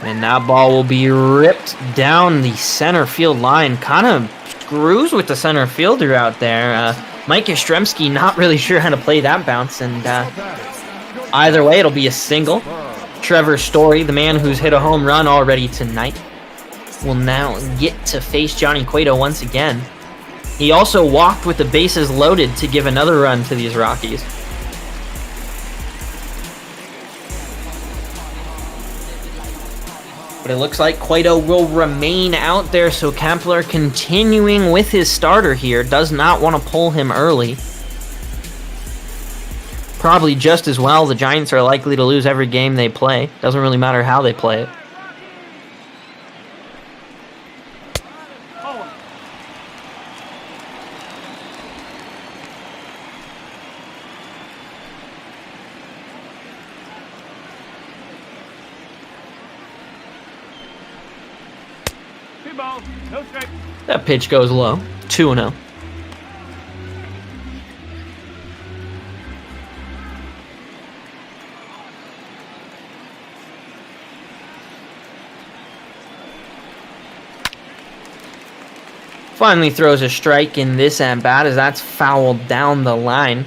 And that ball will be ripped down the center field line. Kind of screws with the center fielder out there. Mike Yastrzemski not really sure how to play that bounce. And either way, it'll be a single. Trevor Story, the man who's hit a home run already tonight, will now get to face Johnny Cueto once again. He also walked with the bases loaded to give another run to these Rockies. But it looks like Cueto will remain out there, so Kempler continuing with his starter here. Does not want to pull him early. Probably just as well. The Giants are likely to lose every game they play. Doesn't really matter how they play it. That pitch goes low. 2-0. Finally throws a strike in this at-bat as that's fouled down the line.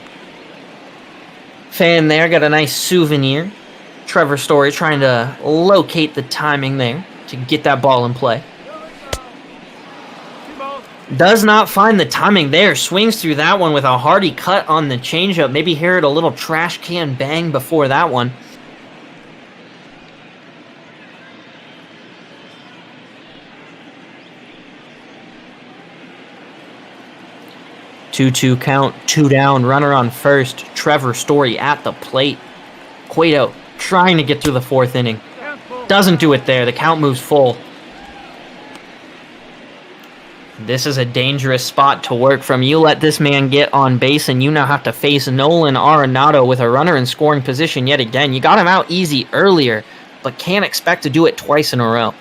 Fan there got a nice souvenir. Trevor Story trying to locate the timing there to get that ball in play. Does not find the timing there. Swings through that one with a hearty cut on the changeup. Maybe heard a little trash can bang before that one. Two count, 2 down, runner on first. Trevor Story at the plate. Cueto trying to get through the 4th inning. Doesn't do it there. The count moves full. This is a dangerous spot to work from. You let this man get on base, and you now have to face Nolan Arenado with a runner in scoring position yet again. You got him out easy earlier, but can't expect to do it twice in a row.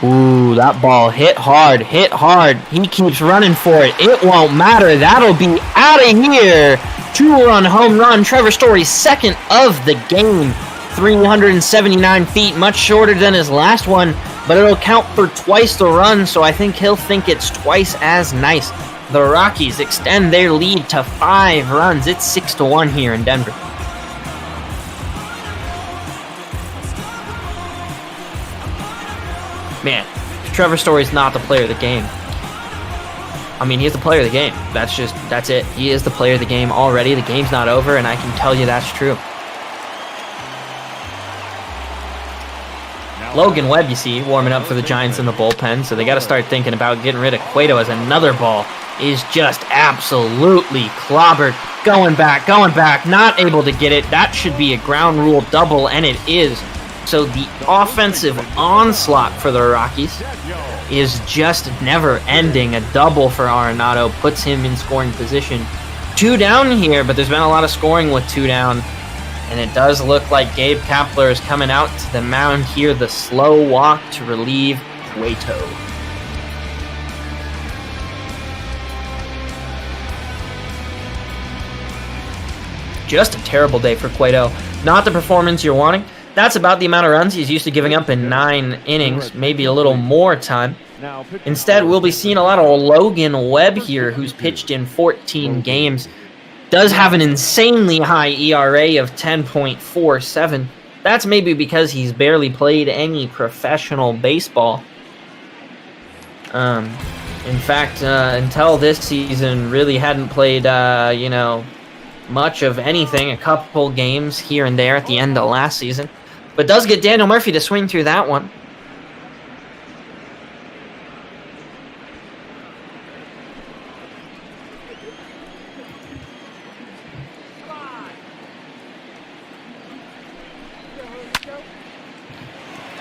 Ooh, that ball hit hard, hit hard. He keeps running for it. It won't matter. That'll be out of here. 2-run home run. Trevor Story's second of the game. 379 feet, much shorter than his last one, but it'll count for twice the run, so I think he'll think it's twice as nice. The Rockies extend their lead to 5 runs. It's 6-1 here in Denver. Man, Trevor Story's not the player of the game. I mean, he's the player of the game. That's it. He is the player of the game already. The game's not over, and I can tell you that's true. Logan Webb, you see, warming up for the Giants in the bullpen, so they got to start thinking about getting rid of Cueto as another ball is just absolutely clobbered. Going back, not able to get it. That should be a ground rule double, and it is. So the offensive onslaught for the Rockies is just never ending. A double for Arenado puts him in scoring position. 2 down here, but there's been a lot of scoring with 2 down. And it does look like Gabe Kapler is coming out to the mound here. The slow walk to relieve Cueto. Just a terrible day for Cueto. Not the performance you're wanting. That's about the amount of runs he's used to giving up in 9 innings, maybe a little more time. Instead, we'll be seeing a lot of Logan Webb here, who's pitched in 14 games. Does have an insanely high ERA of 10.47. That's maybe because he's barely played any professional baseball. In fact, until this season, really hadn't played, much of anything. A couple games here and there at the end of last season. But does get Daniel Murphy to swing through that one.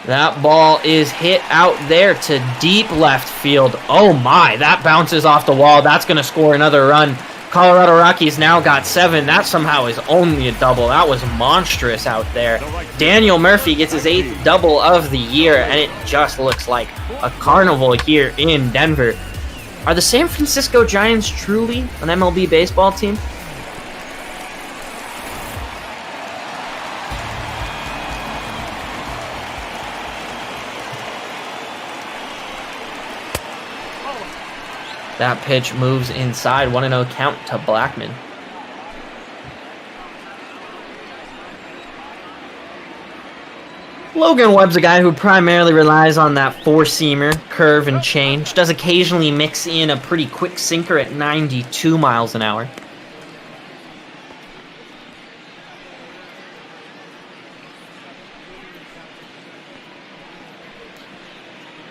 That ball is hit out there to deep left field. Oh my, that bounces off the wall. That's going to score another run. Colorado Rockies now got 7. That somehow is only a double. That was monstrous out there. Daniel Murphy gets his 8th double of the year, and it just looks like a carnival here in Denver. Are the San Francisco Giants truly an MLB baseball team? That pitch moves inside. 1-0 count to Blackman. Logan Webb's a guy who primarily relies on that 4-seamer, curve, and change. Does occasionally mix in a pretty quick sinker at 92 miles an hour.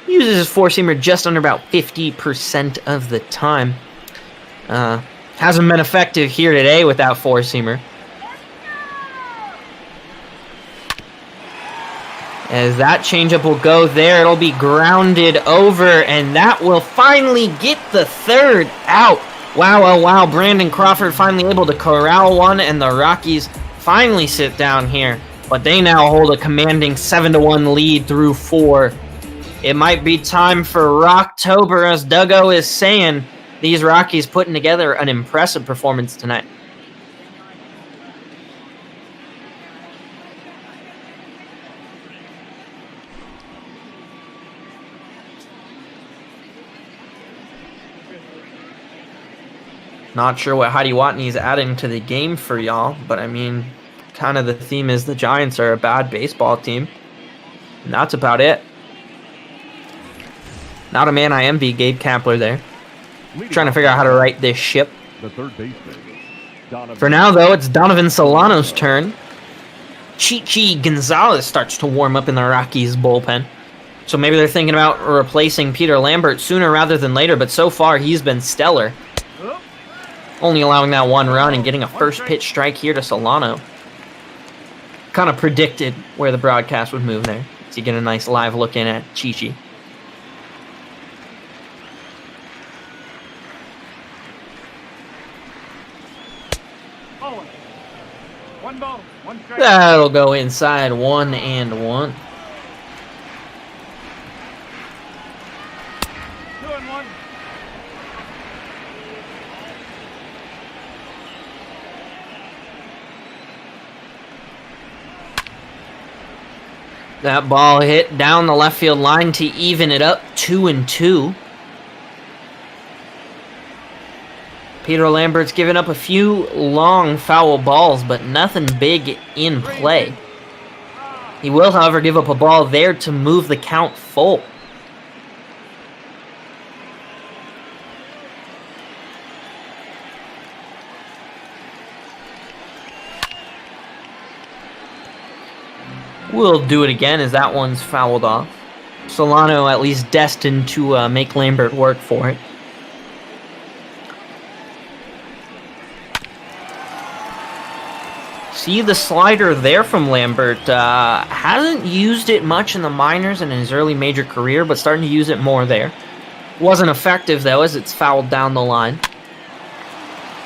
Uses his 4-seamer just under about 50% of the time. Hasn't been effective here today with that 4-seamer. As that changeup will go there, it'll be grounded over, and that will finally get the 3rd out. Wow, oh wow, Brandon Crawford finally able to corral one, and the Rockies finally sit down here. But they now hold a commanding 7-1 lead through 4. It might be time for Rocktober, as Duggo is saying. These Rockies putting together an impressive performance tonight. Not sure what Heidi Watney's adding to the game for y'all, but I mean, kind of the theme is the Giants are a bad baseball team. And that's about it. Not a man I envy, Gabe Kapler there. Trying to figure out how to right this ship. The third baseman. For now, though, it's Donovan Solano's turn. Chichi Gonzalez starts to warm up in the Rockies bullpen. So maybe they're thinking about replacing Peter Lambert sooner rather than later, but so far he's been stellar. Only allowing that one run and getting a first pitch strike here to Solano. Kind of predicted where the broadcast would move there. So you get a nice live look in at Chichi. That'll go inside 1-1. That ball hit down the left field line to even it up 2-2. Peter Lambert's given up a few long foul balls, but nothing big in play. He will, however, give up a ball there to move the count full. We'll do it again as that one's fouled off. Solano at least destined to make Lambert work for it. See the slider there from Lambert. Hasn't used it much in the minors and in his early major career, but starting to use it more there. Wasn't effective, though, as it's fouled down the line.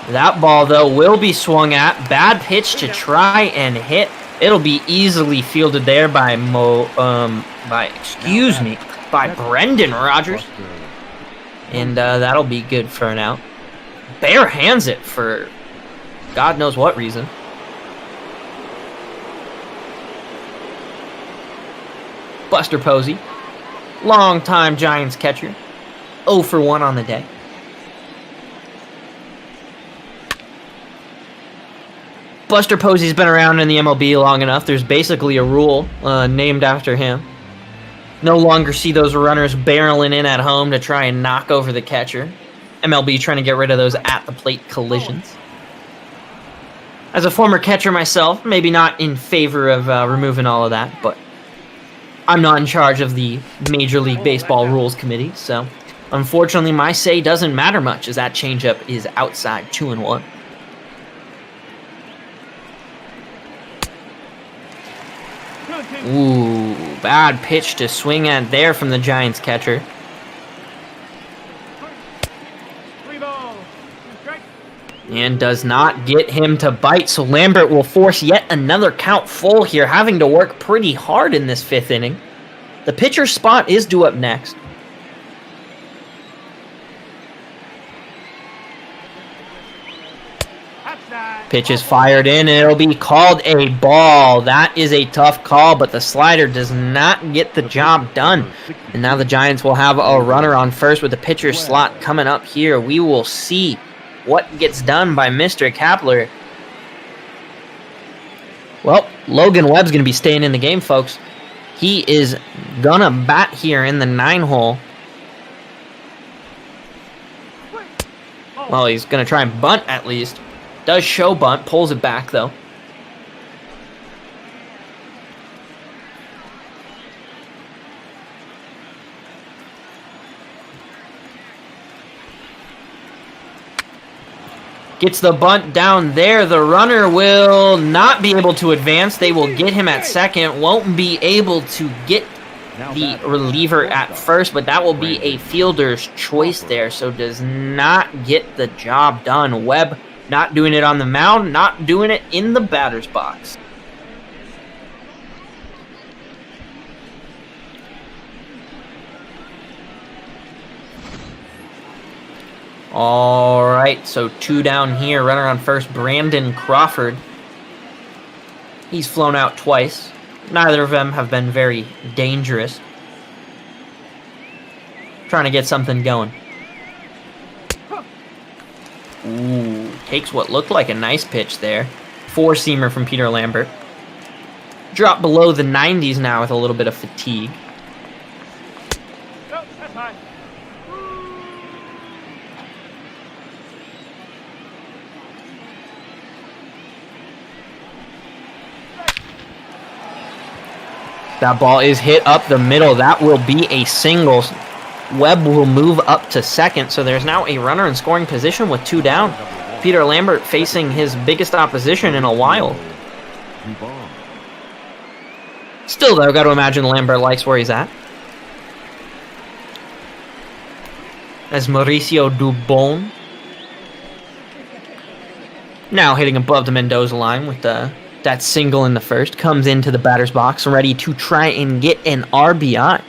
That ball, though, will be swung at. Bad pitch to try and hit. It'll be easily fielded there by Brendan Rodgers. And that'll be good for an out. Bare hands it for God knows what reason. Buster Posey, longtime Giants catcher, 0 for 1 on the day. Buster Posey's been around in the MLB long enough. There's basically a rule named after him. No longer see those runners barreling in at home to try and knock over the catcher. MLB trying to get rid of those at-the-plate collisions. As a former catcher myself, maybe not in favor of removing all of that, but I'm not in charge of the Major League Baseball Rules Committee, so unfortunately my say doesn't matter much as that changeup is outside 2-1. Ooh, bad pitch to swing at there from the Giants catcher. And does not get him to bite, so Lambert will force yet another count full here, having to work pretty hard in this 5th inning. The pitcher's spot is due up next. Pitch is fired in, and it'll be called a ball. That is a tough call, but the slider does not get the job done. And now the Giants will have a runner on first with the pitcher's slot coming up here. We will see what gets done by Mr. Kapler. Well, Logan Webb's going to be staying in the game, folks. He is going to bat here in the 9-hole. Well, he's going to try and bunt at least. Does show bunt, pulls it back though. Gets the bunt down there. The runner will not be able to advance. They will get him at second. Won't be able to get the reliever at first, but that will be a fielder's choice there. So does not get the job done. Webb not doing it on the mound, not doing it in the batter's box. All right, so 2 down here. Runner on first, Brandon Crawford. He's flown out twice. Neither of them have been very dangerous. Trying to get something going. Ooh, takes what looked like a nice pitch there. 4-seamer from Peter Lambert. dropped below the 90s now with a little bit of fatigue. That ball is hit up the middle. That will be a single. Webb will move up to second, so there's now a runner in scoring position with 2 down. Peter Lambert facing his biggest opposition in a while. Still, though, got to imagine Lambert likes where he's at. As Mauricio Dubon now hitting above the Mendoza line with that single in the first. Comes into the batter's box, ready to try and get an RBI.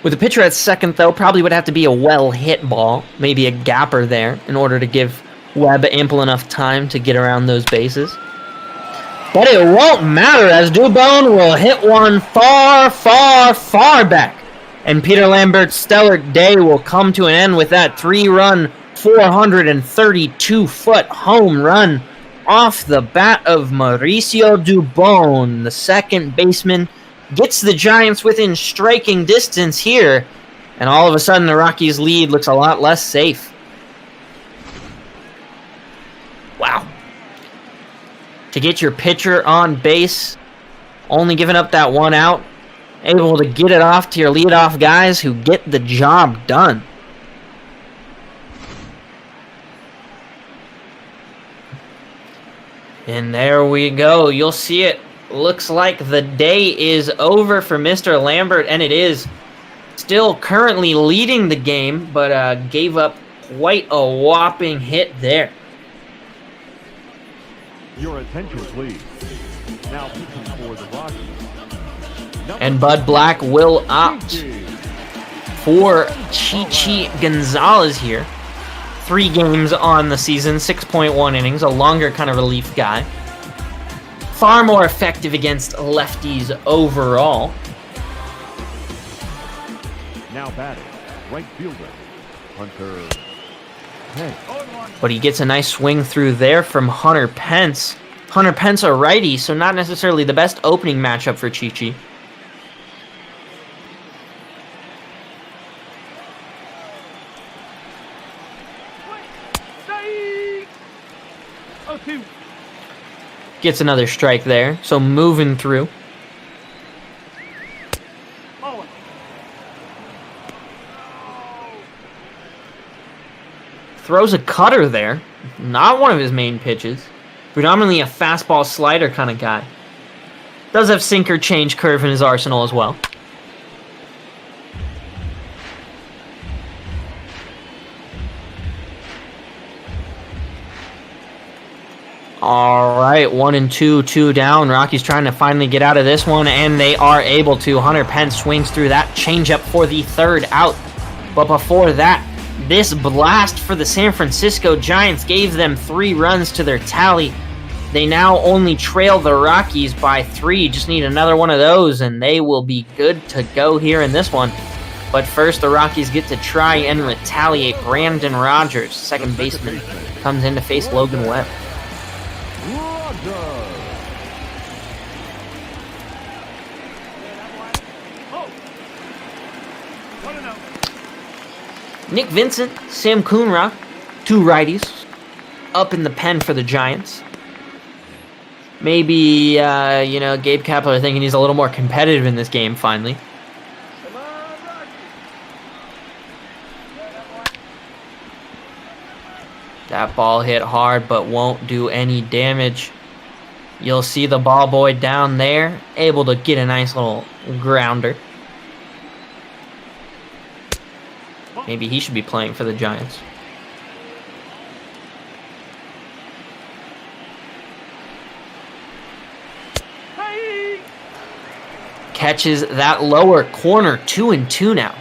With the pitcher at second, though, probably would have to be a well-hit ball, maybe a gapper there, in order to give Webb ample enough time to get around those bases. But it won't matter, as Dubon will hit one far, far, far back. And Peter Lambert's stellar day will come to an end with that 3-run, 432-foot home run off the bat of Mauricio Dubon, the second baseman. Gets the Giants within striking distance here, and all of a sudden the Rockies' lead looks a lot less safe. Wow. To get your pitcher on base, only giving up that 1 out, able to get it off to your leadoff guys who get the job done. And there we go. You'll see it. Looks like the day is over for Mr. Lambert, and it is. Still currently leading the game, but gave up quite a whopping hit there. Your attention, please. Now pitching for the Rockies. And Bud Black will opt for Chichi Gonzalez here. 3 games on the season, 6.1 innings, a longer kind of relief guy. Far more effective against lefties overall. Now batting, right fielder, Hunter Pence. But he gets a nice swing through there from Hunter Pence. Hunter Pence a righty, so not necessarily the best opening matchup for Chichi. Gets another strike there, so moving through. Throws a cutter there. Not one of his main pitches. Predominantly a fastball slider kind of guy. Does have sinker change curve in his arsenal as well. All right, 1-2, 2 down. Rockies trying to finally get out of this one, and they are able to. Hunter Pence swings through that changeup for the 3rd out. But before that, this blast for the San Francisco Giants gave them 3 runs to their tally. They now only trail the Rockies by 3. Just need another one of those, and they will be good to go here in this one. But first, the Rockies get to try and retaliate. Brandon Rogers, second baseman, comes in to face Logan Webb. Nick Vincent, Sam Coonrock, 2 righties, up in the pen for the Giants. Maybe, Gabe Kapler thinking he's a little more competitive in this game, finally. That ball hit hard, but won't do any damage. You'll see the ball boy down there, able to get a nice little grounder. Maybe he should be playing for the Giants. Catches that lower corner, 2-2 now.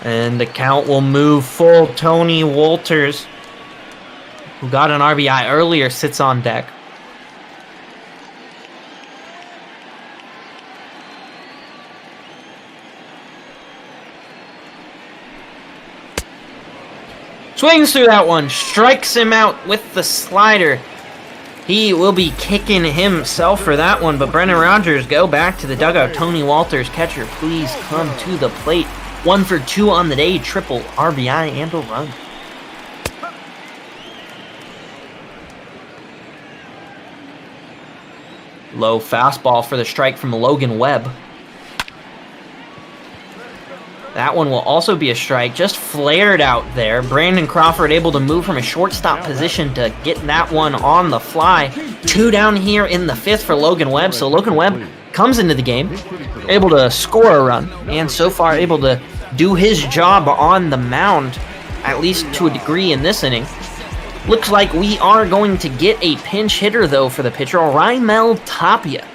And the count will move full. Tony Wolters who got an RBI earlier, sits on deck. Swings through that one, strikes him out with the slider. He will be kicking himself for that one, but Brendan Rodgers go back to the dugout. Tony Walters, catcher, please come to the plate. 1 for 2 on the day, triple RBI and a run. Low fastball for the strike from Logan Webb. That one will also be a strike, just flared out there. Brandon Crawford able to move from a shortstop position to get that one on the fly. 2 down here in the 5th for Logan Webb. So Logan Webb comes into the game, able to score a run, and so far able to do his job on the mound, at least to a degree in this inning. Looks like we are going to get a pinch hitter, though, for the pitcher, Raimel Tapia.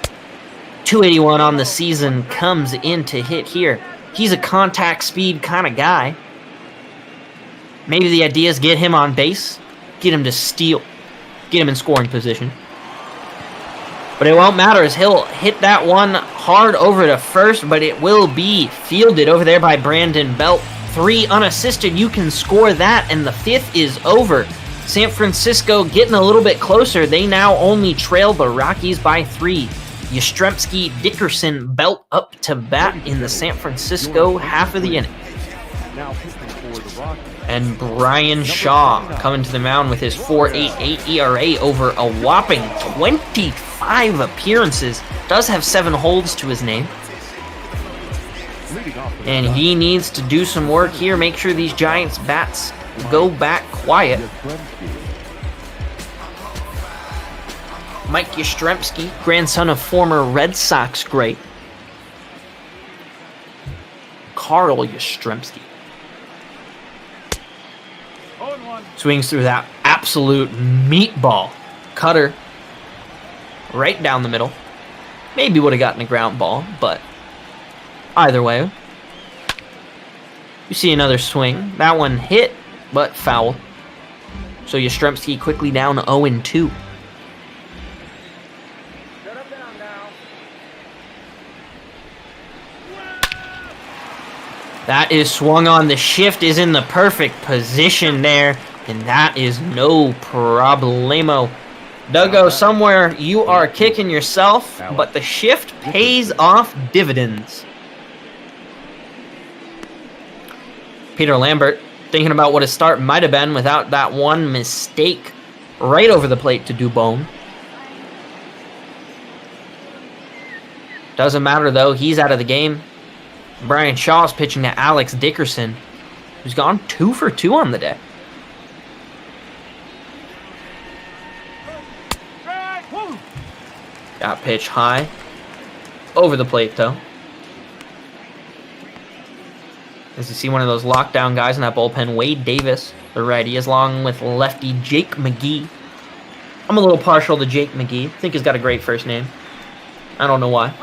281 on the season comes in to hit here. He's a contact speed kind of guy. Maybe the idea is get him on base, get him to steal, get him in scoring position. But it won't matter as he'll hit that one hard over to first, but it will be fielded over there by Brandon Belt. 3 unassisted, you can score that, and the 5th is over. San Francisco getting a little bit closer. They now only trail the Rockies by 3. Yastrzemski, Dickerson, Belt up to bat in the San Francisco half of the inning. And Brian Shaw coming to the mound with his 4.88 ERA over a whopping 25 appearances. Does have 7 holds to his name. And he needs to do some work here, make sure these Giants bats go back quiet. Mike Yastrzemski, grandson of former Red Sox great Carl Yastrzemski. Swings through that absolute meatball. Cutter right down the middle. Maybe would have gotten a ground ball, but either way. You see another swing. That one hit, but foul. So Yastrzemski quickly down 0-2. That is swung on. The shift is in the perfect position there, and that is no problemo. Duggo, somewhere you are kicking yourself, but the shift pays off dividends. Peter Lambert thinking about what his start might have been without that one mistake right over the plate to Dubon. Doesn't matter, though. He's out of the game. Brian Shaw's pitching to Alex Dickerson, who's gone 2 for 2 on the day. Got pitch high. Over the plate, though. As you see one of those lockdown guys in that bullpen, Wade Davis, the righty, along with lefty Jake McGee. I'm a little partial to Jake McGee. I think he's got a great first name. I don't know why.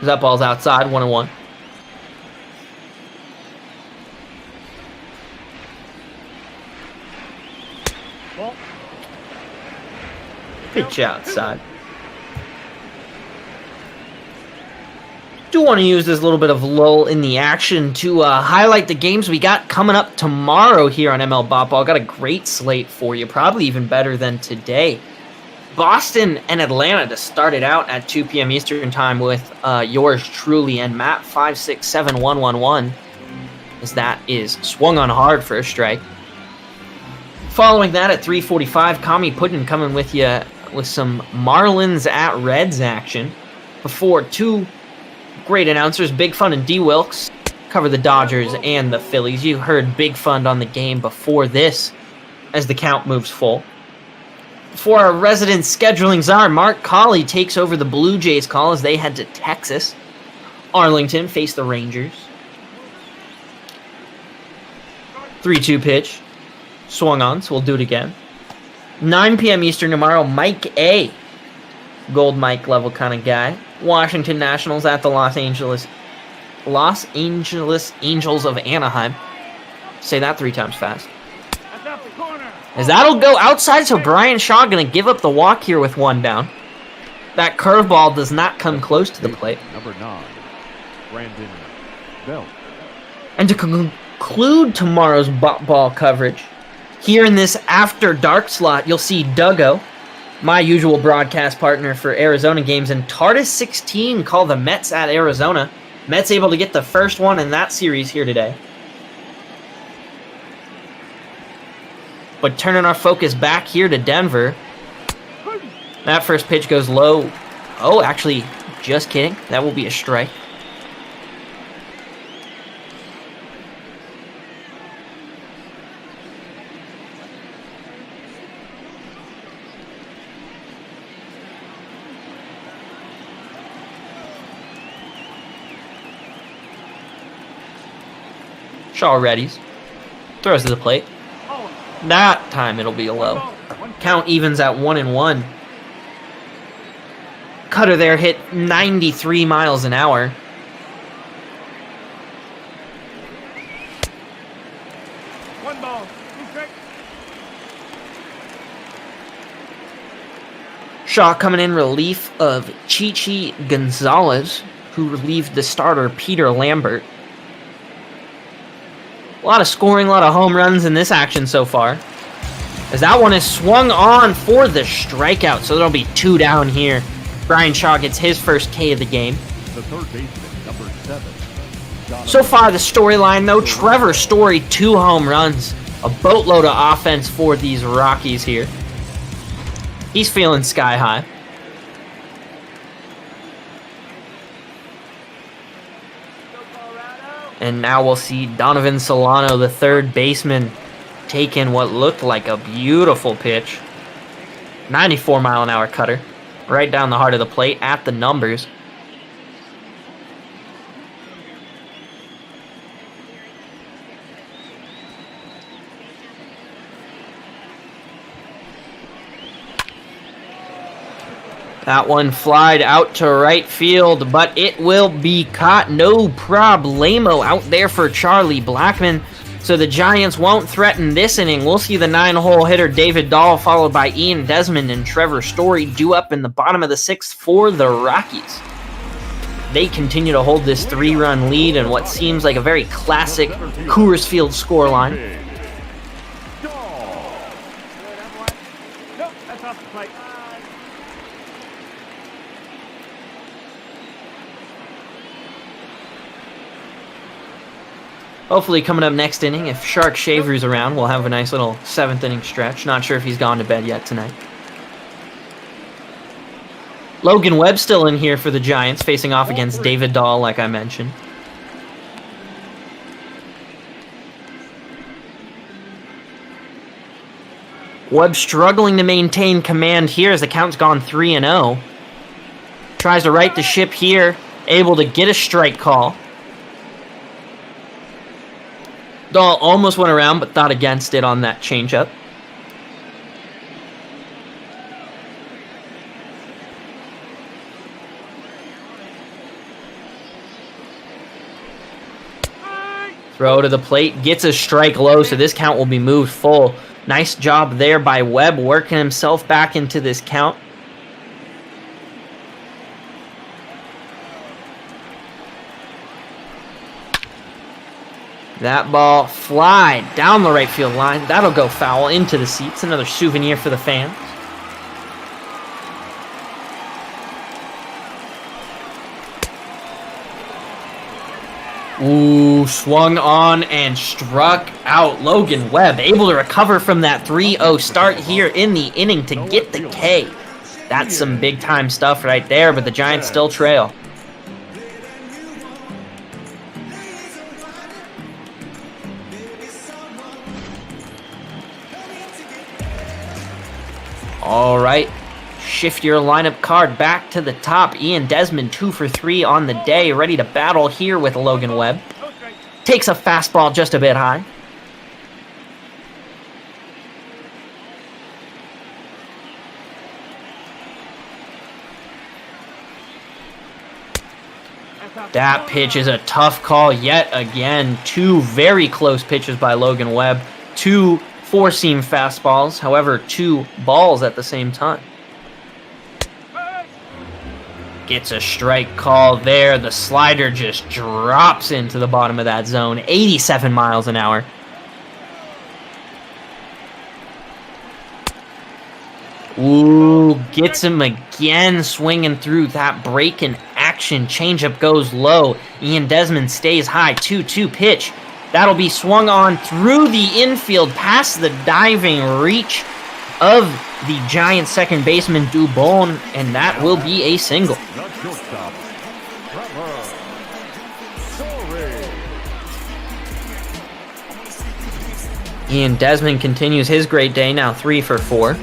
That ball's outside, 1-1. Pitch outside. Do want to use this little bit of lull in the action to highlight the games we got coming up tomorrow here on ML Bot Ball. Got a great slate for you, probably even better than today. Boston and Atlanta to start it out at 2 p.m. Eastern time with yours truly and Matt 567-111, as that is swung on hard for a strike. Following that at 3:45, Kami Puddin coming with you with some Marlins at Reds action. Before 2 great announcers, Big Fun and D. Wilkes, cover the Dodgers and the Phillies. You heard Big Fun on the game before this as the count moves full. For our resident scheduling czar, Mark Colley takes over the Blue Jays call as they head to Texas. Arlington face the Rangers. 3-2 pitch. Swung on, so we'll do it again. 9 p.m. Eastern tomorrow, Mike A. Gold Mike level kind of guy. Washington Nationals at the Los Angeles Angels of Anaheim. Say that 3 times fast. As that'll go outside, so Brian Shaw going to give up the walk here with 1 down. That curveball does not come close to the plate. Number 9, Brandon Bell. And to conclude tomorrow's ball coverage, here in this after dark slot, you'll see Duggo, my usual broadcast partner for Arizona games, and TARTIS16 call the Mets at Arizona. Mets able to get the first one in that series here today. But turning our focus back here to Denver. That first pitch goes low. Oh, actually, just kidding. That will be a strike. Shaw readies. Throws to the plate. That time it'll be a low. Count evens at 1-1. Cutter there hit 93 miles an hour. Shaw coming in relief of Chichi Gonzalez, who relieved the starter Peter Lambert. A lot of scoring, a lot of home runs in this action so far. As that one is swung on for the strikeout, so there'll be 2 down here. Brian Shaw gets his first K of the game. The third baseman, number 7. So far, the storyline, though, Trevor Story, 2 home runs. A boatload of offense for these Rockies here. He's feeling sky high. And now we'll see Donovan Solano, the third baseman, taking what looked like a beautiful pitch. 94-mile-an-hour cutter. Right down the heart of the plate at the numbers. That one flied out to right field, but it will be caught. No problemo out there for Charlie Blackmon. So the Giants won't threaten this inning. We'll see the 9-hole hitter David Dahl followed by Ian Desmond and Trevor Story due up in the bottom of the 6th for the Rockies. They continue to hold this 3-run lead in what seems like a very classic Coors Field scoreline. Hopefully coming up next inning, if Shark Shaver's around, we'll have a nice little 7th inning stretch. Not sure if he's gone to bed yet tonight. Logan Webb still in here for the Giants, facing off against David Dahl, like I mentioned. Webb struggling to maintain command here as the count's gone 3-0. Tries to right the ship here, able to get a strike call. Dahl almost went around, but thought against it on that changeup. Throw to the plate, gets a strike low, so this count will be moved full. Nice job there by Webb, working himself back into this count. That ball fly down the right field line. That'll go foul into the seats. Another souvenir for the fans. Ooh, swung on and struck out. Logan Webb able to recover from that 3-0 start here in the inning to get the K. That's some big time stuff right there, but the Giants still trail. All right, shift your lineup card back to the top. Ian Desmond 2 for 3 on the day, ready to battle here with Logan Webb. Takes a fastball just a bit high. That pitch is a tough call yet again. 2 very close pitches by Logan Webb. 2 four-seam fastballs, however, 2 balls at the same time. Gets a strike call there. The slider just drops into the bottom of that zone. 87 miles an hour. Ooh, gets him again, swinging through that break in action. Changeup goes low. Ian Desmond stays high. 2-2 pitch. That'll be swung on through the infield past the diving reach of the Giant second baseman Dubon, and that will be a single. Ian Desmond continues his great day, now 3 for 4.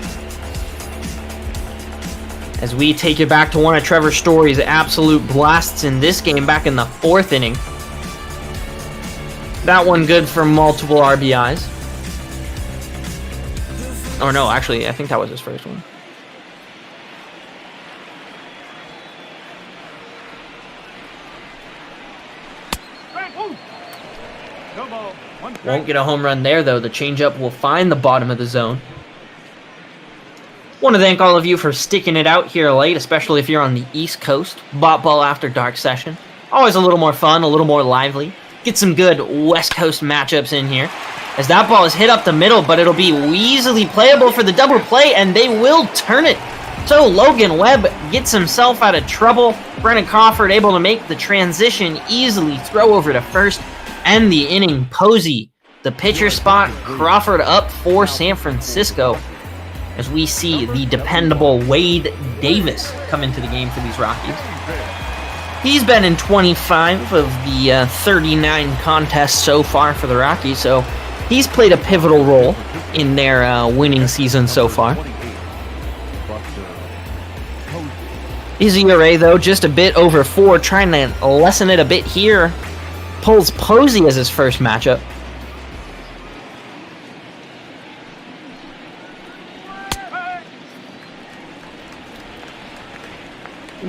As we take you back to one of Trevor Story's absolute blasts in this game back in the 4th inning. That one good for multiple RBIs. Oh no, actually, I think that was his first one. Won't get a home run there, though. The changeup will find the bottom of the zone. Want to thank all of you for sticking it out here late, especially if you're on the East Coast. Bot Ball After Dark session. Always a little more fun, a little more lively. Get some good West Coast matchups in here. As that ball is hit up the middle, but it'll be easily playable for the double play, and they will turn it. So Logan Webb gets himself out of trouble. Brennan Crawford able to make the transition easily, throw over to first, end the inning. Posey, the pitcher spot. Crawford up for San Francisco. As we see the dependable Wade Davis come into the game for these Rockies. He's been in 25 of the 39 contests so far for the Rockies, so he's played a pivotal role in their winning season so far. His ERA, though, just a bit over 4, trying to lessen it a bit here. Pulls Posey as his first matchup.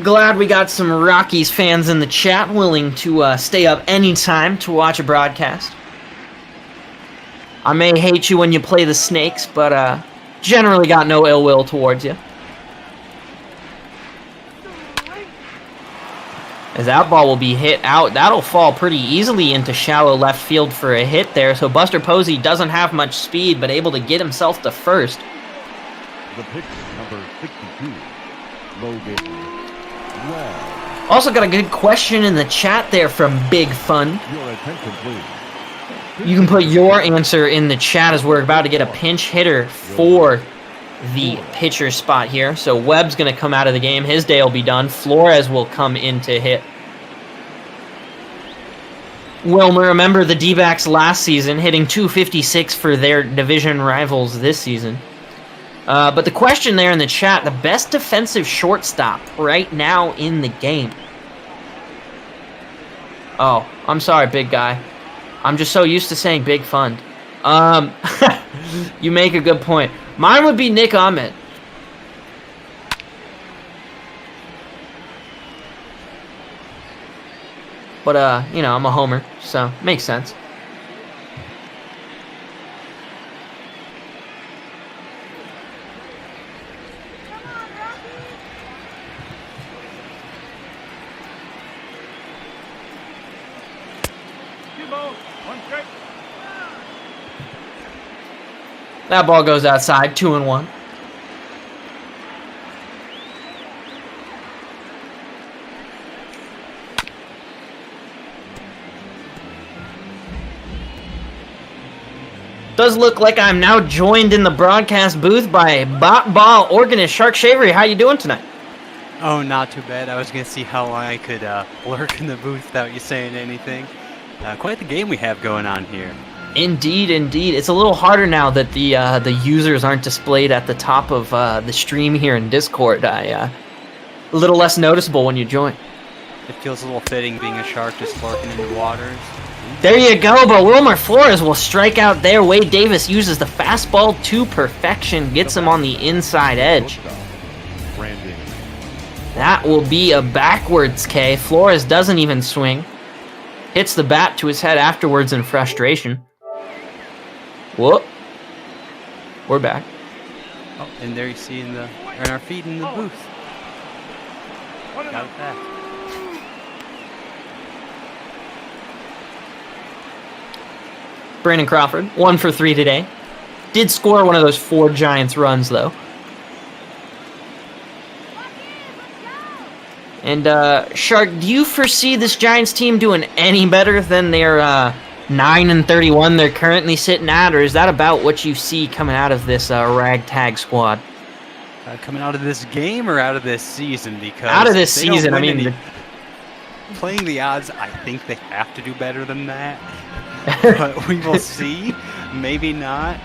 Glad we got some Rockies fans in the chat willing to stay up anytime to watch a broadcast. I may hate you when you play the Snakes, but generally got no ill will towards you. As that ball will be hit out, that'll fall pretty easily into shallow left field for a hit there. So Buster Posey doesn't have much speed, but able to get himself to first. The pitcher, number 62, Logan. Also got a good question in the chat there from Big Fun. Your attention, please. You can put your answer in the chat as we're about to get a pinch hitter for the pitcher spot here. So Webb's going to come out of the game. His day will be done. Flores will come in to hit. Wilmer, remember the D-backs last season, hitting .256 for their division rivals this season. But the question there in the chat, the best defensive shortstop right now in the game. Oh, I'm sorry, big guy. I'm just so used to saying Big Fund. You make a good point. Mine would be Nick Ahmed. But, you know, I'm a homer, so makes sense. That ball goes outside, 2-1. Does look like I'm now joined in the broadcast booth by Bot Ball organist Shark Shavery. How you doing tonight? Oh, not too bad. I was going to see how long I could lurk in the booth without you saying anything. Quite the game we have going on here. Indeed, indeed. It's a little harder now that the users aren't displayed at the top of the stream here in Discord. A little less noticeable when you join. It feels a little fitting being a shark just lurking in the waters. There you go, but Wilmer Flores will strike out there. Wade Davis uses the fastball to perfection, gets him on the inside edge. That will be a backwards K. Flores doesn't even swing. Hits the bat to his head afterwards in frustration. Whoop. We're back. Oh, and there you see in our feet in the booth. Got it back. Brandon Crawford, 1 for 3 today. Did score one of those 4 Giants runs, though. And, Shark, do you foresee this Giants team doing any better than their 9-31 they're currently sitting at, or is that about what you see coming out of this ragtag squad? Coming out of this game or out of this season? Because out of this season, I mean... Playing the odds, I think they have to do better than that. But we will see. Maybe not.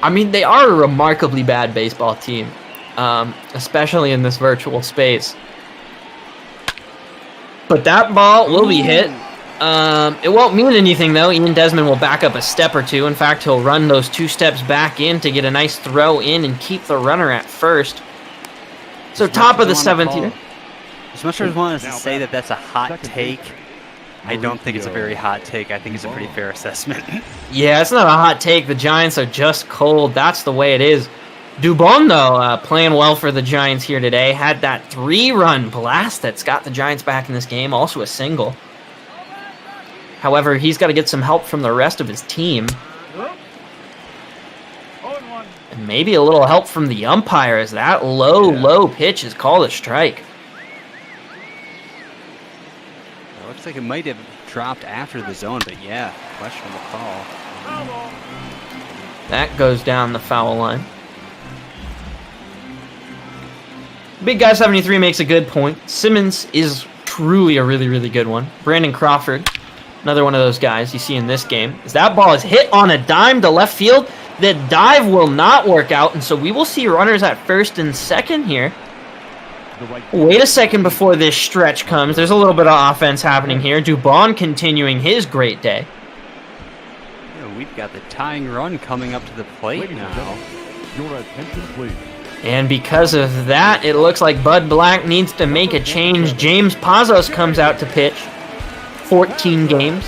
I mean, they are a remarkably bad baseball team, especially in this virtual space. But that ball will be hit. It won't mean anything, though. Ian Desmond will back up a step or two. In fact, he'll run those 2 steps back in to get a nice throw in and keep the runner at first. So top of the 7th here. As much as I wanted to say that that's a hot take, I don't think it's a very hot take. I think it's a pretty fair assessment. Yeah, it's not a hot take. The Giants are just cold. That's the way it is. Dubon, though, playing well for the Giants here today. Had that 3-run blast that's got the Giants back in this game. Also a single. However, he's got to get some help from the rest of his team. And maybe a little help from the umpire as that low pitch is called a strike. It looks like it might have dropped after the zone, but yeah, questionable call. That goes down the foul line. Big Guy 73 makes a good point. Simmons is truly a really, really good one. Brandon Crawford, another one of those guys you see in this game. As that ball is hit on a dime to left field, the dive will not work out, and so we will see runners at first and second here. Wait a second before this stretch comes. There's a little bit of offense happening here. Dubon continuing his great day. Yeah, we've got the tying run coming up to the plate now. Your attention, please. And because of that, it looks like Bud Black needs to make a change. James Pazos comes out to pitch. 14 games.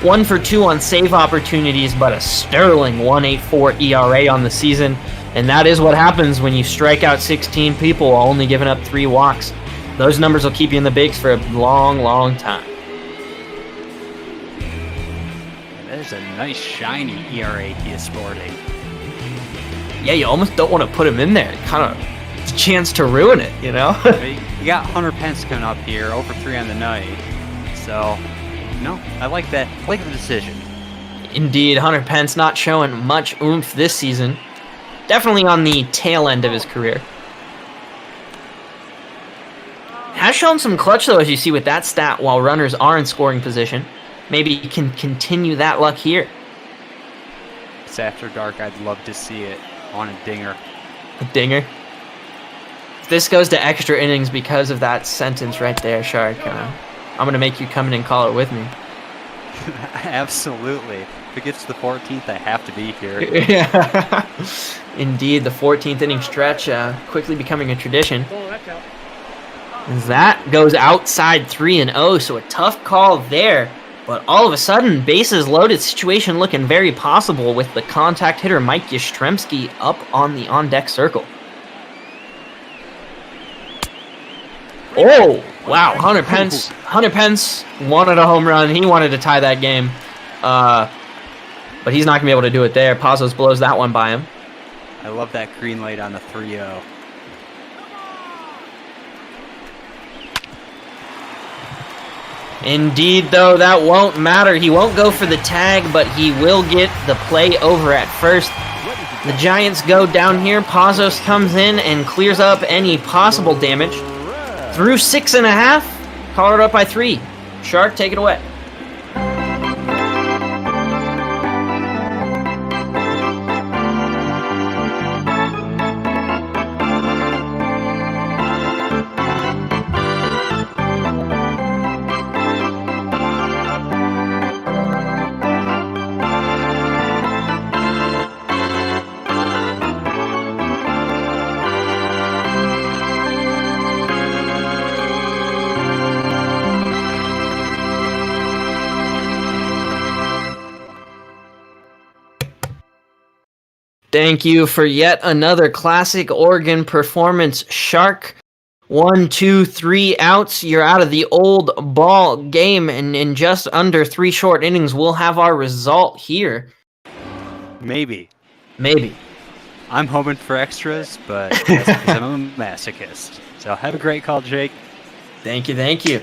1 for 2 on save opportunities, but a sterling 1.84 ERA on the season. And that is what happens when you strike out 16 people while only giving up 3 walks. Those numbers will keep you in the bigs for a long, long time. There's a nice shiny ERA he is sporting. Yeah, you almost don't want to put him in there. It's a chance to ruin it, you know? You got Hunter Pence coming up here, over 3 on the night. So, no, I like that. I like the decision. Indeed, Hunter Pence not showing much oomph this season. Definitely on the tail end of his career. Has shown some clutch, though, as you see with that stat while runners are in scoring position. Maybe he can continue that luck here. It's after dark. I'd love to see it on a dinger. A dinger? This goes to extra innings because of that sentence right there, Shark. I'm going to make you come in and call it with me. Absolutely. If it gets to the 14th, I have to be here. Yeah. Indeed, the 14th inning stretch quickly becoming a tradition. As that goes outside 3-0, so a tough call there. But all of a sudden, bases loaded situation looking very possible with the contact hitter Mike Yastrzemski up on the on-deck circle. Oh, wow, Hunter Pence wanted a home run. He wanted to tie that game. But he's not going to be able to do it there. Pazos blows that one by him. I love that green light on the 3-0. Indeed, though, that won't matter. He won't go for the tag, but he will get the play over at first. The Giants go down here. Pazos comes in and clears up any possible damage. Through 6.5. Colorado up by 3. Shark, take it away. Thank you for yet another classic Oregon performance, Shark. 1, 2, 3 outs. You're out of the old ball game, and in just under 3 short innings, we'll have our result here. Maybe. Maybe. I'm hoping for extras, but that's because I'm a masochist. So have a great call, Jake. Thank you, thank you.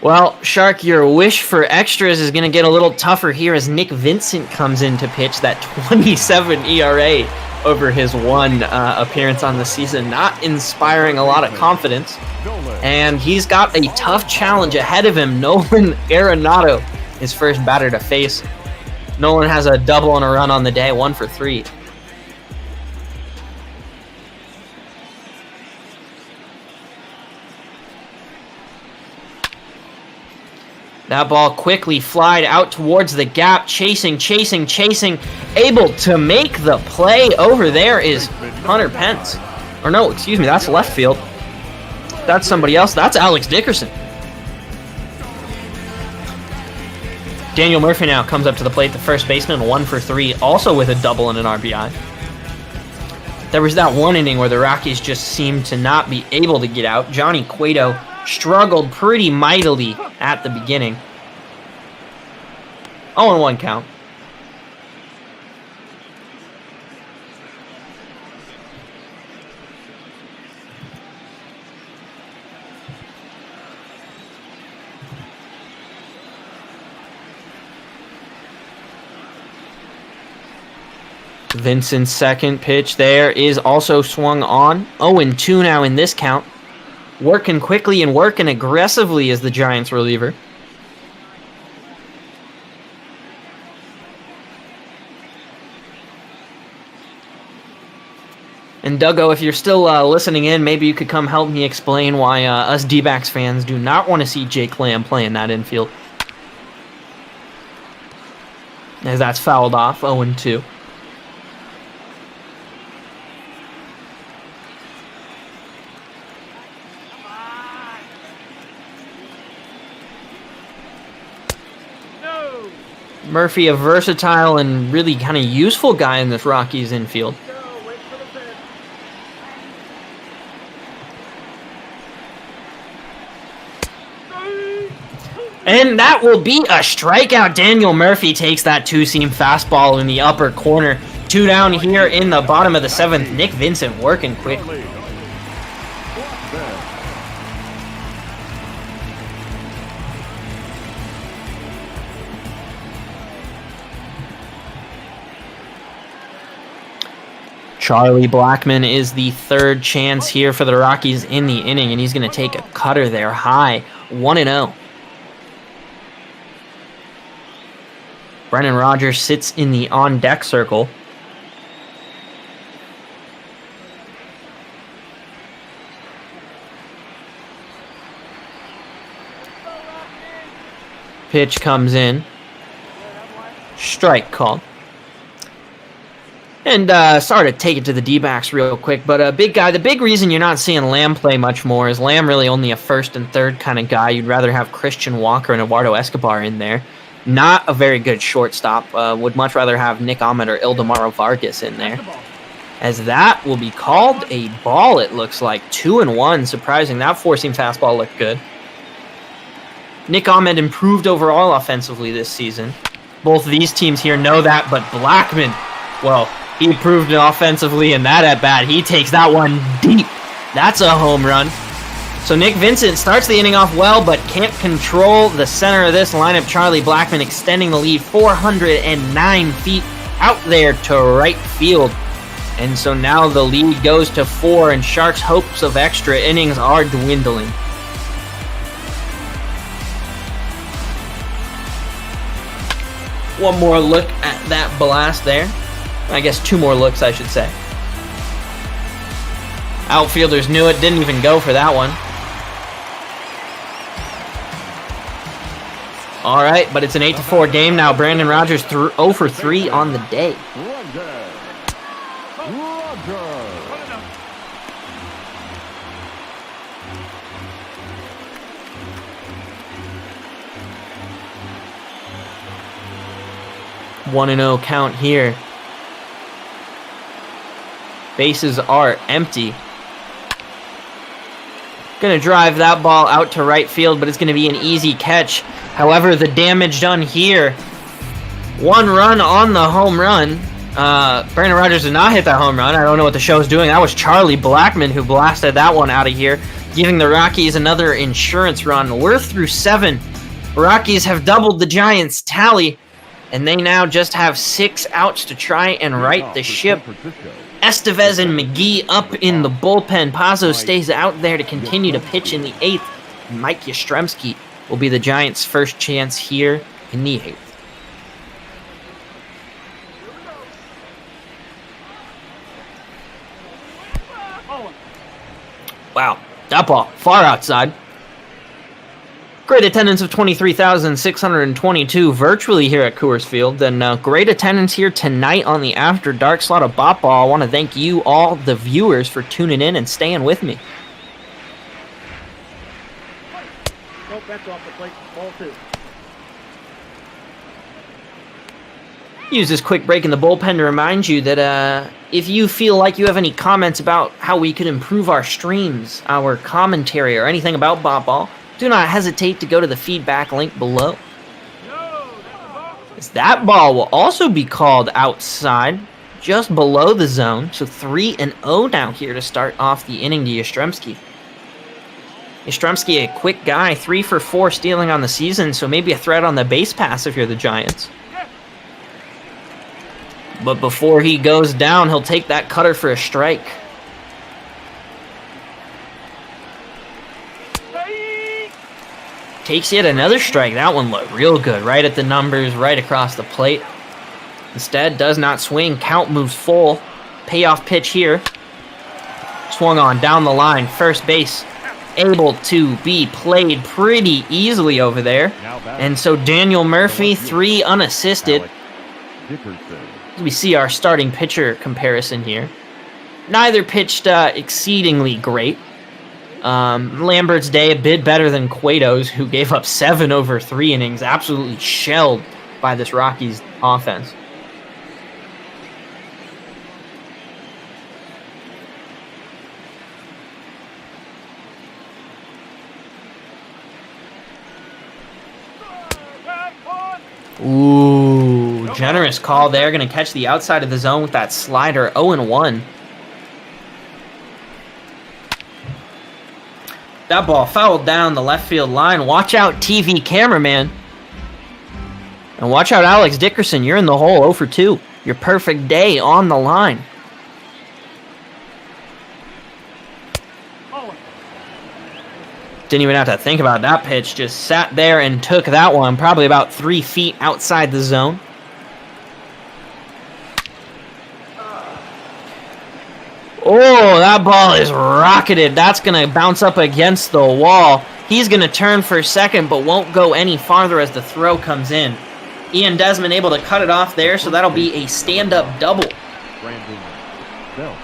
Well, Shark, your wish for extras is going to get a little tougher here as Nick Vincent comes in to pitch. That 27 ERA over his one appearance on the season, not inspiring a lot of confidence. And he's got a tough challenge ahead of him. Nolan Arenado, his first batter to face. Nolan has a double and a run on the day, 1 for 3. That ball quickly flied out towards the gap, chasing. Able to make the play over there is Hunter Pence. Or no, excuse me, that's left field. That's somebody else. That's Alex Dickerson. Daniel Murphy now comes up to the plate, the first baseman, 1 for 3, also with a double and an RBI. There was that one inning where the Rockies just seemed to not be able to get out. Johnny Cueto struggled pretty mightily at the beginning. 0-1 count. Vincent's second pitch there is also swung on. 0-2 now in this count. Working quickly and working aggressively as the Giants reliever. And Duggo, if you're still listening in, maybe you could come help me explain why us D-backs fans do not want to see Jake Lamb playing that infield. As that's fouled off, 0-2. Murphy, a versatile and really kind of useful guy in this Rockies infield. And that will be a strikeout. Daniel Murphy takes that two-seam fastball in the upper corner. 2 down here in the bottom of the 7th. Nick Vincent working quickly. Charlie Blackmon is the third chance here for the Rockies in the inning, and he's going to take a cutter there high, 1-0. Brendan Rodgers sits in the on-deck circle. Pitch comes in. Strike called. And sorry to take it to the D-backs real quick, but big guy, the big reason you're not seeing Lamb play much more is Lamb really only a first and third kind of guy. You'd rather have Christian Walker and Eduardo Escobar in there. Not a very good shortstop. Would much rather have Nick Ahmed or Ildemaro Vargas in there. As that will be called a ball, it looks like. 2-1, surprising. That four-seam fastball looked good. Nick Ahmed improved overall offensively this season. Both of these teams here know that, but Blackmon, well, he improved offensively in that at-bat. He takes that one deep. That's a home run. So Nick Vincent starts the inning off well, but can't control the center of this lineup. Charlie Blackmon extending the lead 409 feet out there to right field. And so now the lead goes to 4, and Sharks' hopes of extra innings are dwindling. One more look at that blast there. I guess 2 more looks, I should say. Outfielders knew it, didn't even go for that one. All right, but it's an 8-4 game now. Brandon Rodgers 0 for 3 on the day. One 1-0 count here. Bases are empty. Gonna drive that ball out to right field, but it's gonna be an easy catch. However, the damage done here. 1 run on the home run. Brandon Rogers did not hit that home run. I don't know what the show is doing. That was Charlie Blackmon who blasted that one out of here, giving the Rockies another insurance run. We're through 7. Rockies have doubled the Giants' tally, and they now just have 6 outs to try and right the ship. Estevez and McGee up in the bullpen. Pazos stays out there to continue to pitch in the 8th. Mike Yastrzemski will be the Giants' first chance here in the 8th. Wow, that ball far outside. Great attendance of 23,622 virtually here at Coors Field. And great attendance here tonight on the After Dark slot of Bot Ball. I want to thank you all, the viewers, for tuning in and staying with me. Nope, that's off the plate. Ball 2. Use this quick break in the bullpen to remind you that if you feel like you have any comments about how we could improve our streams, our commentary, or anything about Bot Ball, do not hesitate to go to the feedback link below. As that ball will also be called outside, just below the zone. So 3-0 now here to start off the inning to Yastrzemski. Yastrzemski, a quick guy, 3 for 4 stealing on the season, so maybe a threat on the base pass if you're the Giants. But before he goes down, he'll take that cutter for a strike. Takes yet another strike. That one looked real good. Right at the numbers, right across the plate. Instead, does not swing. Count moves full. Payoff pitch here. Swung on down the line. First base able to be played pretty easily over there. And so Daniel Murphy, 3 unassisted. We see our starting pitcher comparison here. Neither pitched exceedingly great. Lambert's day a bit better than Cueto's, who gave up 7 over 3 innings, absolutely shelled by this Rockies offense. Ooh, generous call there. Going to catch the outside of the zone with that slider. 0-1. That ball fouled down the left field line. Watch out, TV cameraman. And watch out, Alex Dickerson. You're in the hole, 0 for 2. Your perfect day on the line. Didn't even have to think about that pitch. Just sat there and took that one. Probably about 3 feet outside the zone. Oh, that ball is rocketed. That's going to bounce up against the wall. He's going to turn for second, but won't go any farther as the throw comes in. Ian Desmond able to cut it off there, so that'll be a stand-up double. Brandon Bell.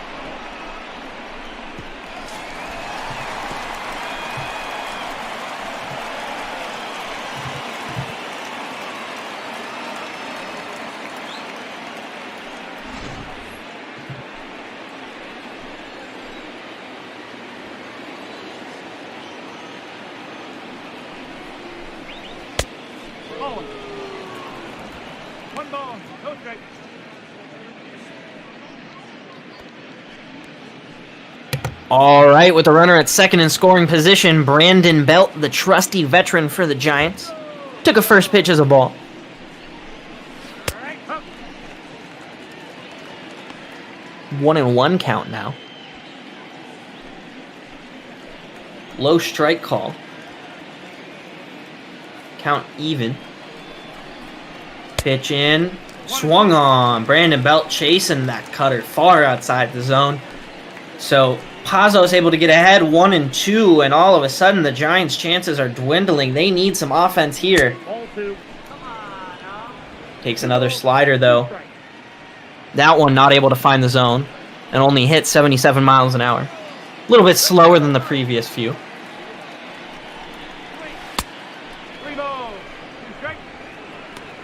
All right, with the runner at second in scoring position, Brandon Belt, the trusty veteran for the Giants, took a first pitch as a ball. One and one count now. Low strike call. Count even. Pitch in. Swung on. Brandon Belt chasing that cutter far outside the zone. So Pazos able to get ahead 1-2, and all of a sudden the Giants' chances are dwindling. They need some offense here. Takes another slider though. That one not able to find the zone and only hit 77 miles an hour. A little bit slower than the previous few.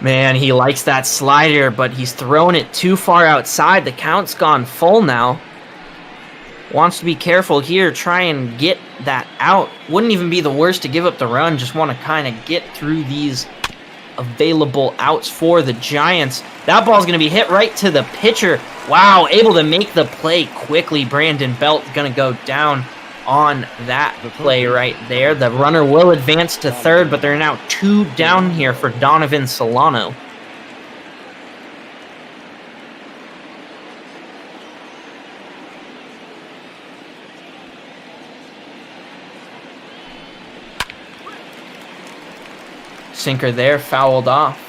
Man, he likes that slider, but he's throwing it too far outside. The count's gone full now. Wants to be careful here, try and get that out. Wouldn't even be the worst to give up the run, just want to kind of get through these available outs for the Giants. That ball's going to be hit right to the pitcher. Wow, able to make the play quickly. Brandon Belt going to go down on that play right there. The runner will advance to third, but there are now 2 down here for Donovan Solano. Sinker there, fouled off.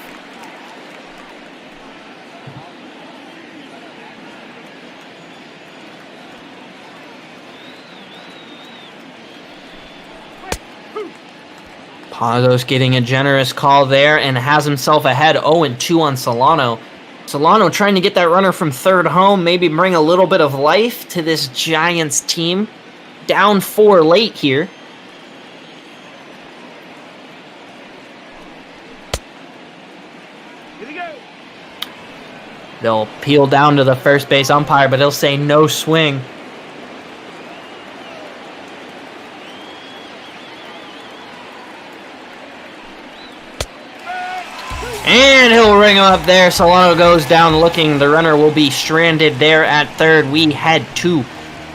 Pazos getting a generous call there and has himself ahead 0-2 on Solano. Solano trying to get that runner from third home, maybe bring a little bit of life to this Giants team. Down 4 late here. They'll peel down to the first base umpire, but he'll say no swing. And he'll ring him up there. Solano goes down looking. The runner will be stranded there at third. We head to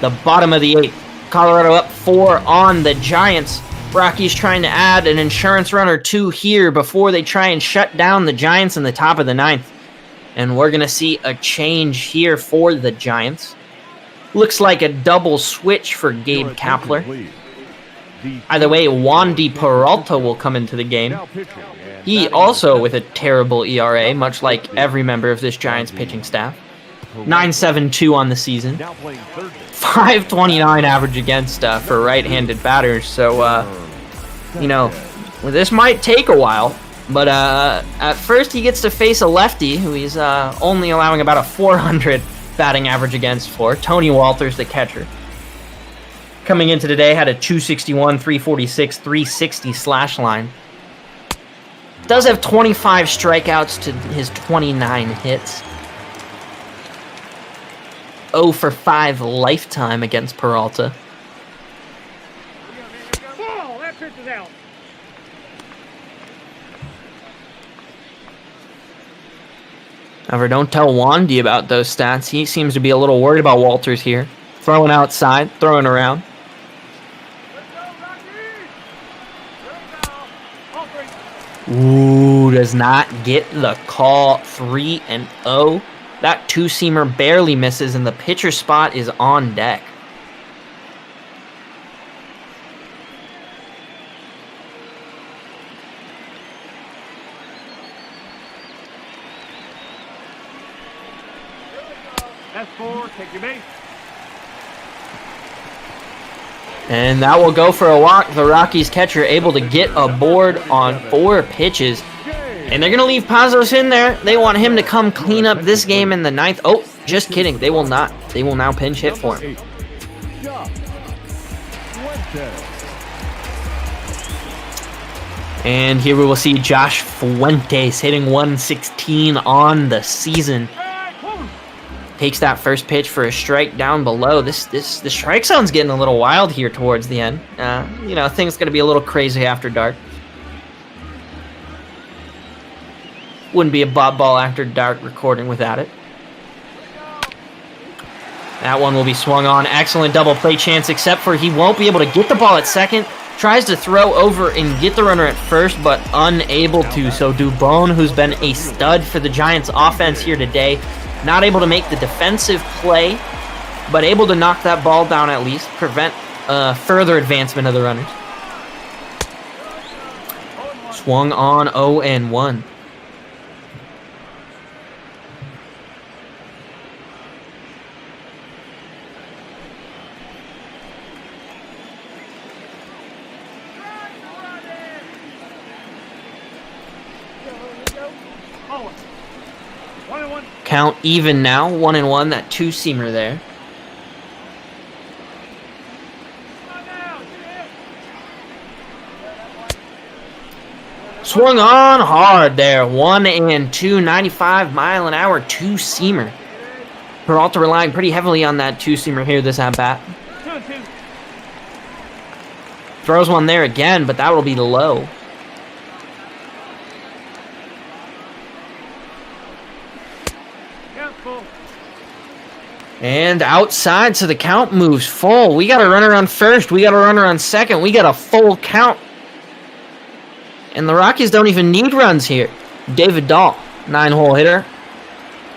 the bottom of the 8th. Colorado up 4 on the Giants. Rockies trying to add an insurance run or 2 here before they try and shut down the Giants in the top of the 9th. And we're going to see a change here for the Giants. Looks like a double switch for Gabe Kapler. Either way, Wandy Peralta will come into the game. He also with a terrible ERA, much like every member of this Giants pitching staff. 9.72 on the season. 5.29 average against for right-handed batters. So, you know, this might take a while. But at first he gets to face a lefty who he's only allowing about a 400 batting average against for. Tony Walters, the catcher. Coming into today, had a 261, 346, 360 slash line. Does have 25 strikeouts to his 29 hits. 0 for 5 lifetime against Peralta. Ball, that pitch is out. However, don't tell Wandy about those stats. He seems to be a little worried about Walters here. Throwing outside, throwing around. Ooh, does not get the call. 3-0. That 2-seamer barely misses, and the pitcher spot is on deck. Take your base. And that will go for a walk. The Rockies catcher able to get aboard on 4 pitches. And they're going to leave Pazos in there. They want him to come clean up this game in the 9th. Oh, just kidding. They will not. They will now pinch hit for him. And here we will see Josh Fuentes hitting 116 on the season. Takes that first pitch for a strike down below. The strike zone's getting a little wild here towards the end. You know, things going to be a little crazy after dark. Wouldn't be a Bob Ball After Dark recording without it. That one will be swung on. Excellent double play chance, except for he won't be able to get the ball at second. Tries to throw over and get the runner at first, but unable to. So Dubon, who's been a stud for the Giants offense here today, not able to make the defensive play, but able to knock that ball down at least, prevent further advancement of the runners. Swung on 0-1. Count even now, 1-1, that 2-seamer there. Swung on hard there, 1-2, 95 mile an hour 2-seamer. Peralta relying pretty heavily on that 2-seamer here this at-bat. Throws one there again, but that will be low. And outside, so the count moves full. We got a runner on first. We got a runner on second. We got a full count. And the Rockies don't even need runs here. David Dahl, 9-hole hitter,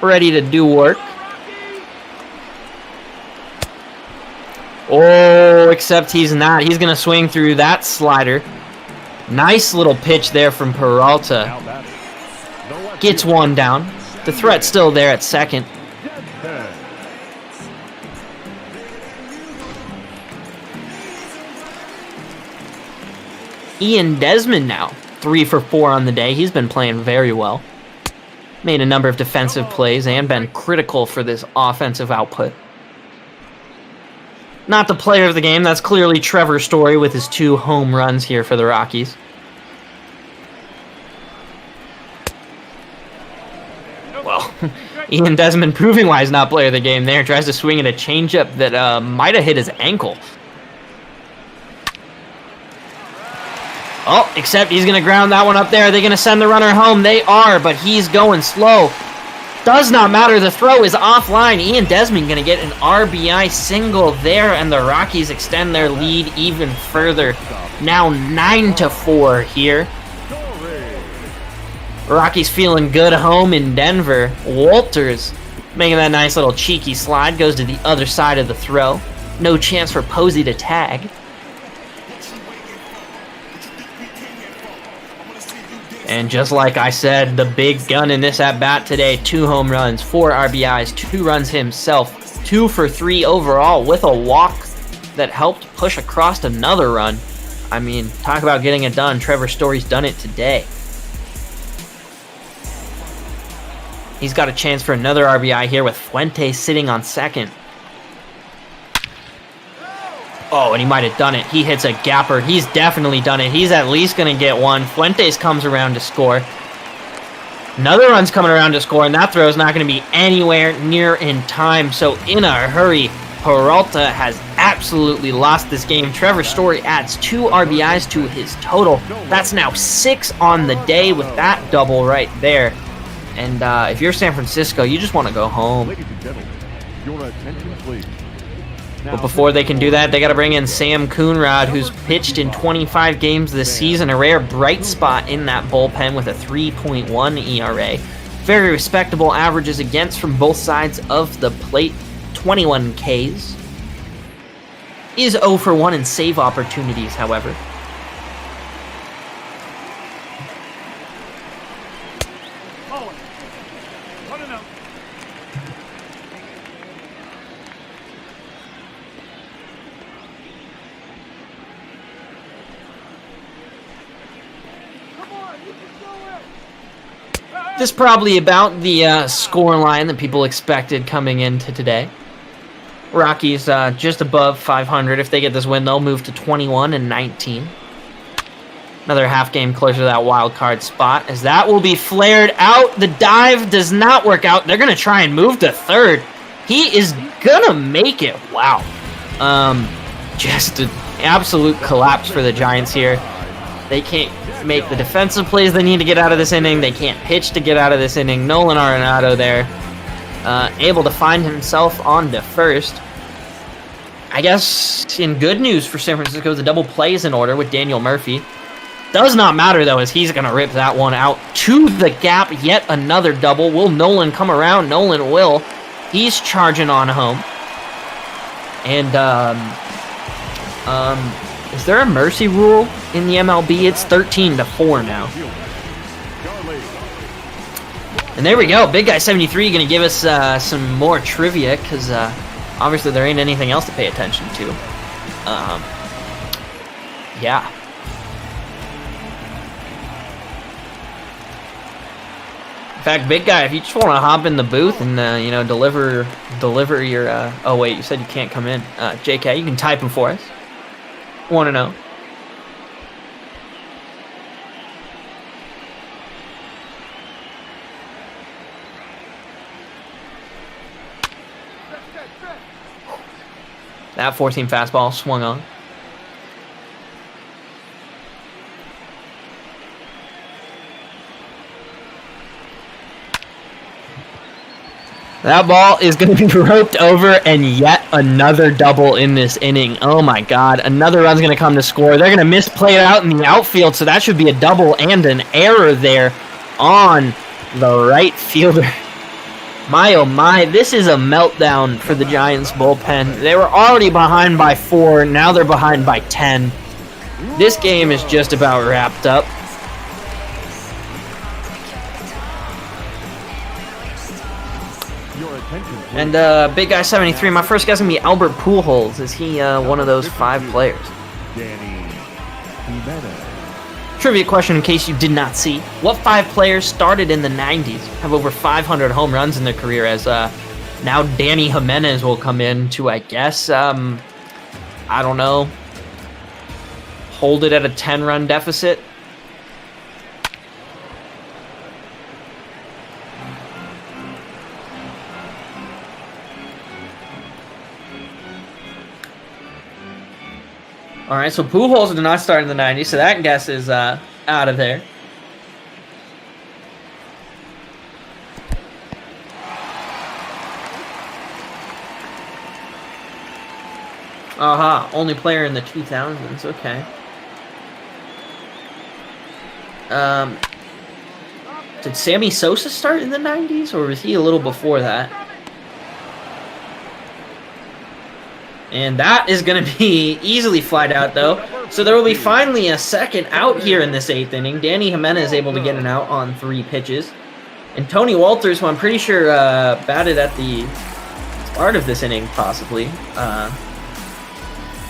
ready to do work. Oh, except he's not. He's going to swing through that slider. Nice little pitch there from Peralta. Gets one down. The threat's still there at second. Ian Desmond now, 3 for 4 on the day. He's been playing very well. Made a number of defensive plays and been critical for this offensive output. Not the player of the game. That's clearly Trevor Story with his 2 home runs here for the Rockies. Well, Ian Desmond proving why he's not player of the game there. Tries to swing at a changeup that might have hit his ankle. Oh, except he's going to ground that one up there. Are they going to send the runner home? They are, but he's going slow. Does not matter. The throw is offline. Ian Desmond going to get an RBI single there, and the Rockies extend their lead even further. Now 9-4 here. Rockies feeling good home in Denver. Walters making that nice little cheeky slide. Goes to the other side of the throw. No chance for Posey to tag. And just like I said, the big gun in this at-bat today, 2 home runs, 4 RBIs, 2 runs himself, 2 for 3 overall with a walk that helped push across another run. I mean, talk about getting it done. Trevor Story's done it today. He's got a chance for another RBI here with Fuentes sitting on second. Oh, and he might have done it. He hits a gapper. He's definitely done it. He's at least going to get one. Fuentes comes around to score. Another run's coming around to score, and that throw's not going to be anywhere near in time. So in a hurry, Peralta has absolutely lost this game. Trevor Story adds 2 RBIs to his total. That's now 6 on the day with that double right there. And if you're San Francisco, you just want to go home. Ladies and gentlemen, your attention please. But before they can do that, they got to bring in Sam Coonrod, who's pitched in 25 games this season, a rare bright spot in that bullpen with a 3.1 ERA. Very respectable averages against from both sides of the plate, 21 Ks. Is 0 for 1 in save opportunities, however. This is probably about the score line that people expected coming into today. Rockies just above 500. If they get this win, they'll move to 21-19. Another half game closer to that wild card spot, as that will be flared out. The dive does not work out. They're going to try and move to third. He is going to make it. Wow. Just an absolute collapse for the Giants here. They can't make the defensive plays they need to get out of this inning. They can't pitch to get out of this inning. Nolan Arenado there, able to find himself on to first. I guess in good news for San Francisco, the double play is in order with Daniel Murphy. Does not matter, though, as he's going to rip that one out to the gap. Yet another double. Will Nolan come around? Nolan will. He's charging on home. And, is there a mercy rule in the MLB? It's 13-4 now. And there we go. Big Guy 73 going to give us some more trivia, because obviously there ain't anything else to pay attention to. Yeah. In fact, Big Guy, if you just want to hop in the booth and deliver your oh wait, you said you can't come in. JK, you can type them for us. Want to know? That 14 fastball swung on. That ball is going to be roped over, and yet another double in this inning. Oh my God, another run's going to come to score. They're going to misplay it out in the outfield, so that should be a double and an error there on the right fielder. My oh my, this is a meltdown for the Giants bullpen. They were already behind by 4, now they're behind by 10. This game is just about wrapped up. And Big Guy 73, my first guess is going to be Albert Pujols. Is he one of those 5 players? Trivia question in case you did not see. What 5 players started in the 90s, have over 500 home runs in their career, as now Danny Jimenez will come in to, I guess, I don't know, hold it at a 10-run deficit? All right, so Pujols did not start in the 90s, so that guess is out of there. Aha, only player in the 2000s, okay. Did Sammy Sosa start in the 90s, or was he a little before that? And that is going to be easily flied out, though. So there will be finally a second out here in this 8th inning. Danny Jimenez able to get an out on 3 pitches. And Tony Walters, who I'm pretty sure batted at the start of this inning, possibly,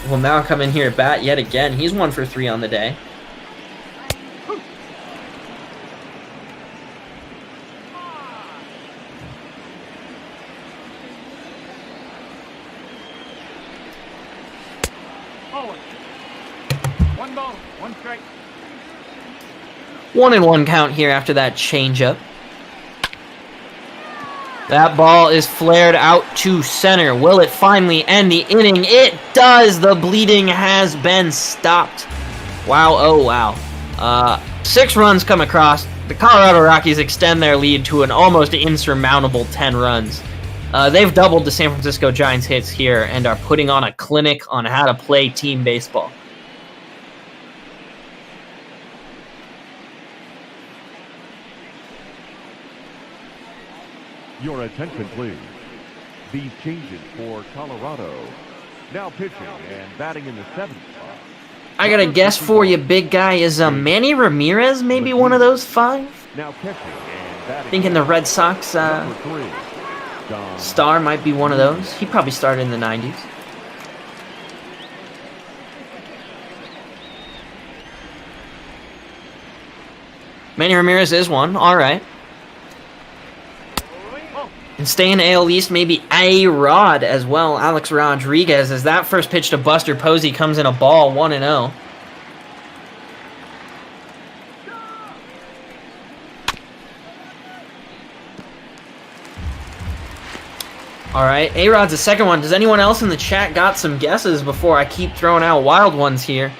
will now come in here at bat yet again. He's 1 for 3 on the day. One ball, 1 strike. 1-1 count here after that changeup. That ball is flared out to center. Will it finally end the inning? It does. The bleeding has been stopped. Wow, oh wow. 6 runs come across. The Colorado Rockies extend their lead to an almost insurmountable 10 runs. They've doubled the San Francisco Giants hits here and are putting on a clinic on how to play team baseball. Your attention, please. These changes for Colorado. Now pitching and batting in the 7th spot. I got a guess for you, big guy. Is Manny Ramirez maybe one of those 5? Now pitching and batting. Thinking the Red Sox star might be one of those. He probably started in the 90s. Manny Ramirez is one. All right. And staying AL East, maybe A-Rod as well. Alex Rodriguez, as that first pitch to Buster Posey comes in a ball, 1-0. All right, A-Rod's the second one. Does anyone else in the chat got some guesses before I keep throwing out wild ones here?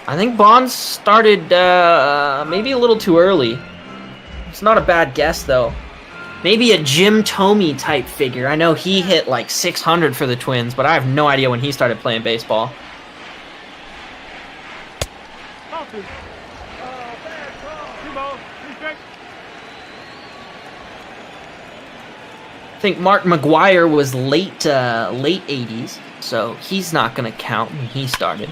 I think Bonds started maybe a little too early. It's not a bad guess, though. Maybe a Jim Thome type figure. I know he hit like 600 for the Twins, but I have no idea when he started playing baseball. I think Mark McGwire was late 80s, so he's not going to count when he started.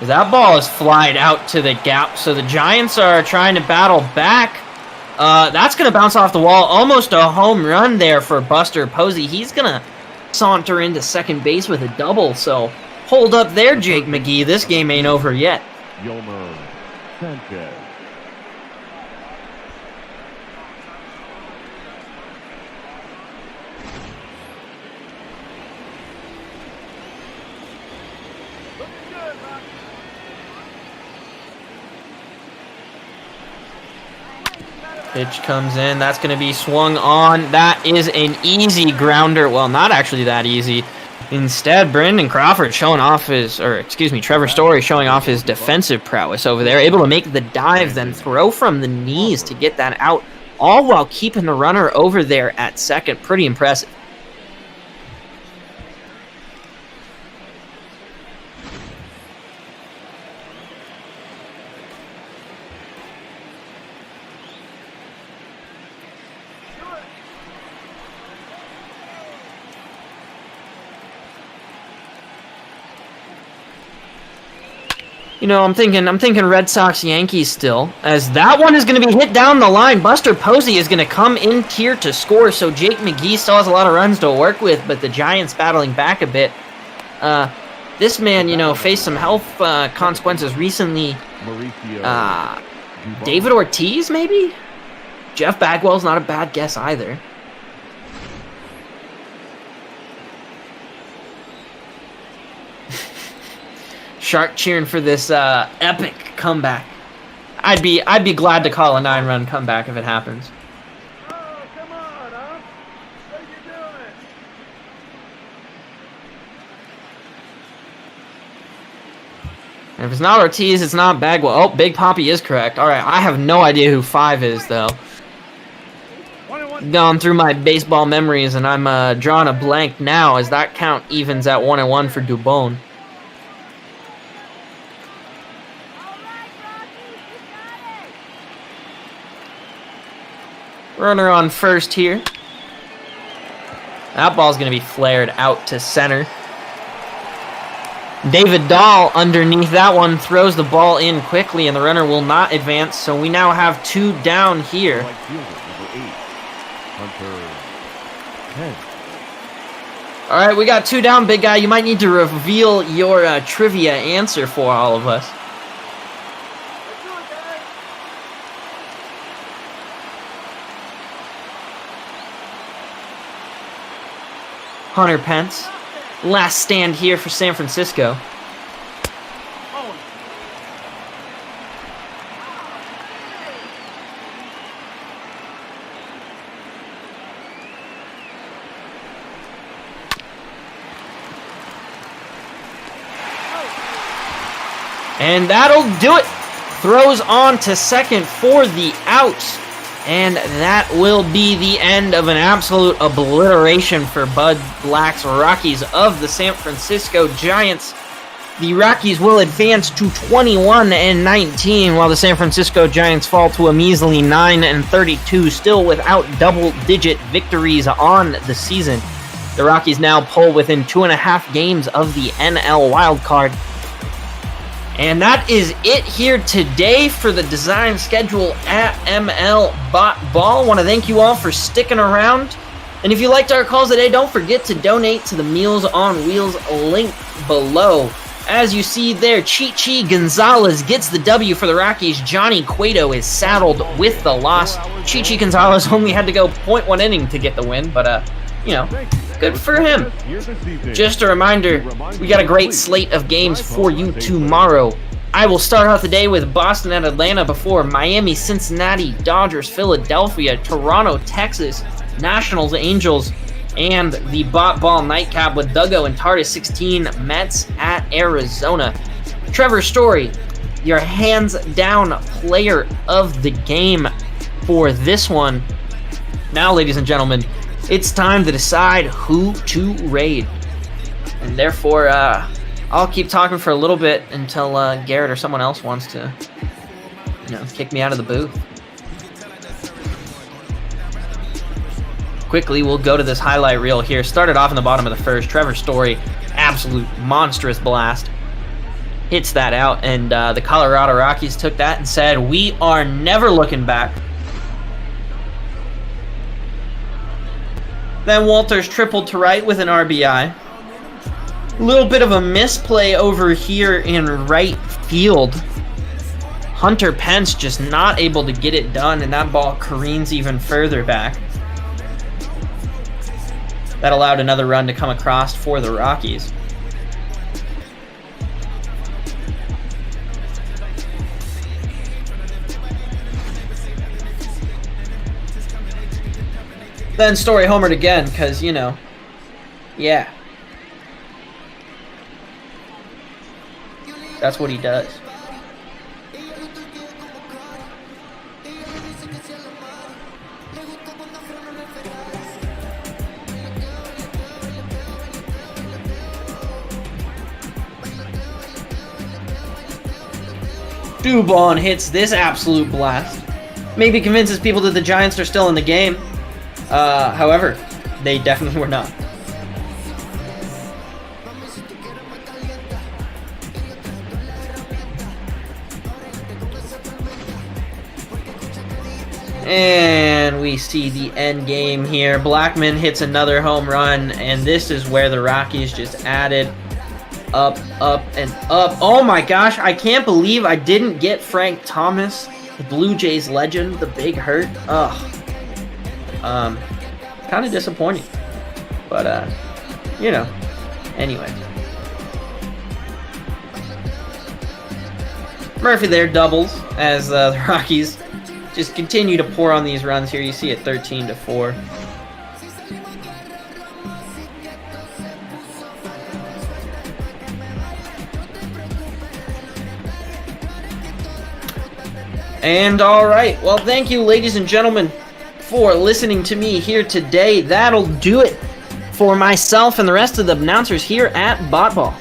That ball is flied out to the gap, so the Giants are trying to battle back. That's going to bounce off the wall. Almost a home run there for Buster Posey. He's going to saunter into second base with a double, so hold up there, Jake McGee. This game ain't over yet. Yolmer Sanchez. Pitch comes in. That's going to be swung on. That is an easy grounder. Well, not actually that easy. Instead, Brendan Crawford Trevor Story showing off his defensive prowess over there, able to make the dive, then throw from the knees to get that out, all while keeping the runner over there at second. Pretty impressive. You know, I'm thinking Red Sox Yankees still, as that one is going to be hit down the line. Buster Posey is going to come in here to score, so Jake McGee still has a lot of runs to work with, but the Giants battling back a bit. This man, you know, faced some health consequences recently. David Ortiz, maybe? Jeff Bagwell's not a bad guess either. Shark cheering for this epic comeback. I'd be glad to call a 9-run comeback if it happens. And if it's not Ortiz, it's not Bagwell. Oh, Big Papi is correct. All right, I have no idea who 5 is though. Gone through my baseball memories, and I'm drawing a blank now, as that count evens at 1-1 for Dubon. Runner on first here. That ball's going to be flared out to center. David Dahl underneath that one throws the ball in quickly, and the runner will not advance, so we now have 2 down here. All right, we got 2 down, big guy. You might need to reveal your trivia answer for all of us. Hunter Pence, last stand here for San Francisco. And that'll do it. Throws on to second for the out. And that will be the end of an absolute obliteration for Bud Black's Rockies of the San Francisco Giants. The Rockies will advance to 21-19, while the San Francisco Giants fall to a measly 9-32, still without double-digit victories on the season. The Rockies now pull within 2.5 games of the NL wildcard. And that is it here today for the design schedule at ML Bot Ball. Want to thank you all for sticking around. And if you liked our calls today, don't forget to donate to the Meals on Wheels link below. As you see there, Chichi Gonzalez gets the W for the Rockies. Johnny Cueto is saddled with the loss. Chichi Gonzalez only had to go 0.1 inning to get the win, but you know, good for him. Just a reminder, we got a great slate of games for you tomorrow. I will start out the day with Boston at Atlanta before Miami, Cincinnati, Dodgers, Philadelphia, Toronto, Texas, Nationals, Angels, and the Bot Ball nightcap with Duggo and Tardis 16, Mets at Arizona. Trevor Story, your hands-down player of the game for this one. Now, ladies and gentlemen, it's time to decide who to raid. And therefore, I'll keep talking for a little bit until Garrett or someone else wants to, you know, kick me out of the booth. Quickly, we'll go to this highlight reel here. Started off in the bottom of the first. Trevor Story, absolute monstrous blast. Hits that out, and the Colorado Rockies took that and said, we are never looking back. Then Walters tripled to right with an RBI. A little bit of a misplay over here in right field. Hunter Pence just not able to get it done, and that ball careens even further back. That allowed another run to come across for the Rockies. Then Story homered again, because, you know, yeah. That's what he does. Dubon hits this absolute blast. Maybe convinces people that the Giants are still in the game. However, they definitely were not. And we see the end game here. Blackman hits another home run, and this is where the Rockies just added up, and up. Oh my gosh, I can't believe I didn't get Frank Thomas, the Blue Jays legend, the big hurt. Ugh. Kind of disappointing. But, you know, anyway. Murphy there doubles as the Rockies just continue to pour on these runs here. You see it 13-4. And all right, well, thank you, ladies and gentlemen, for listening to me here today. That'll do it for myself and the rest of the announcers here at BotBall.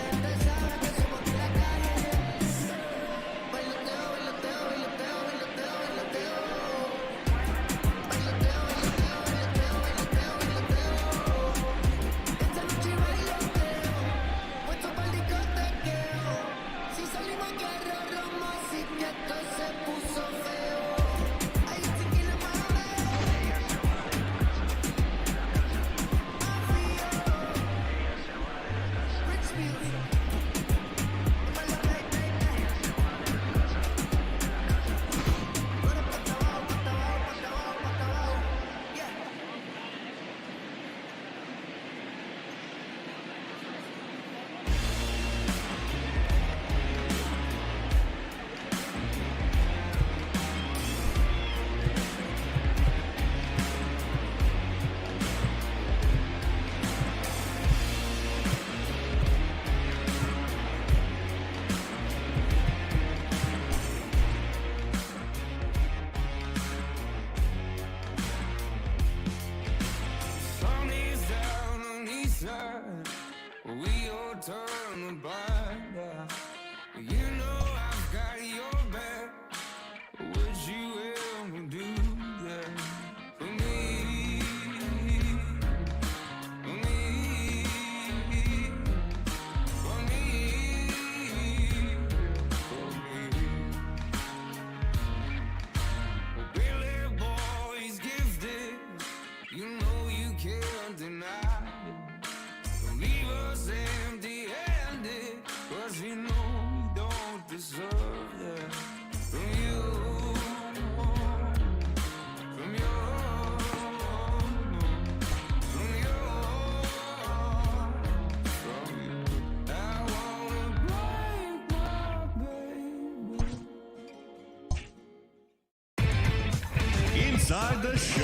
Inside the show.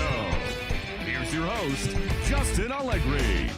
Here's your host, Justin Allegri.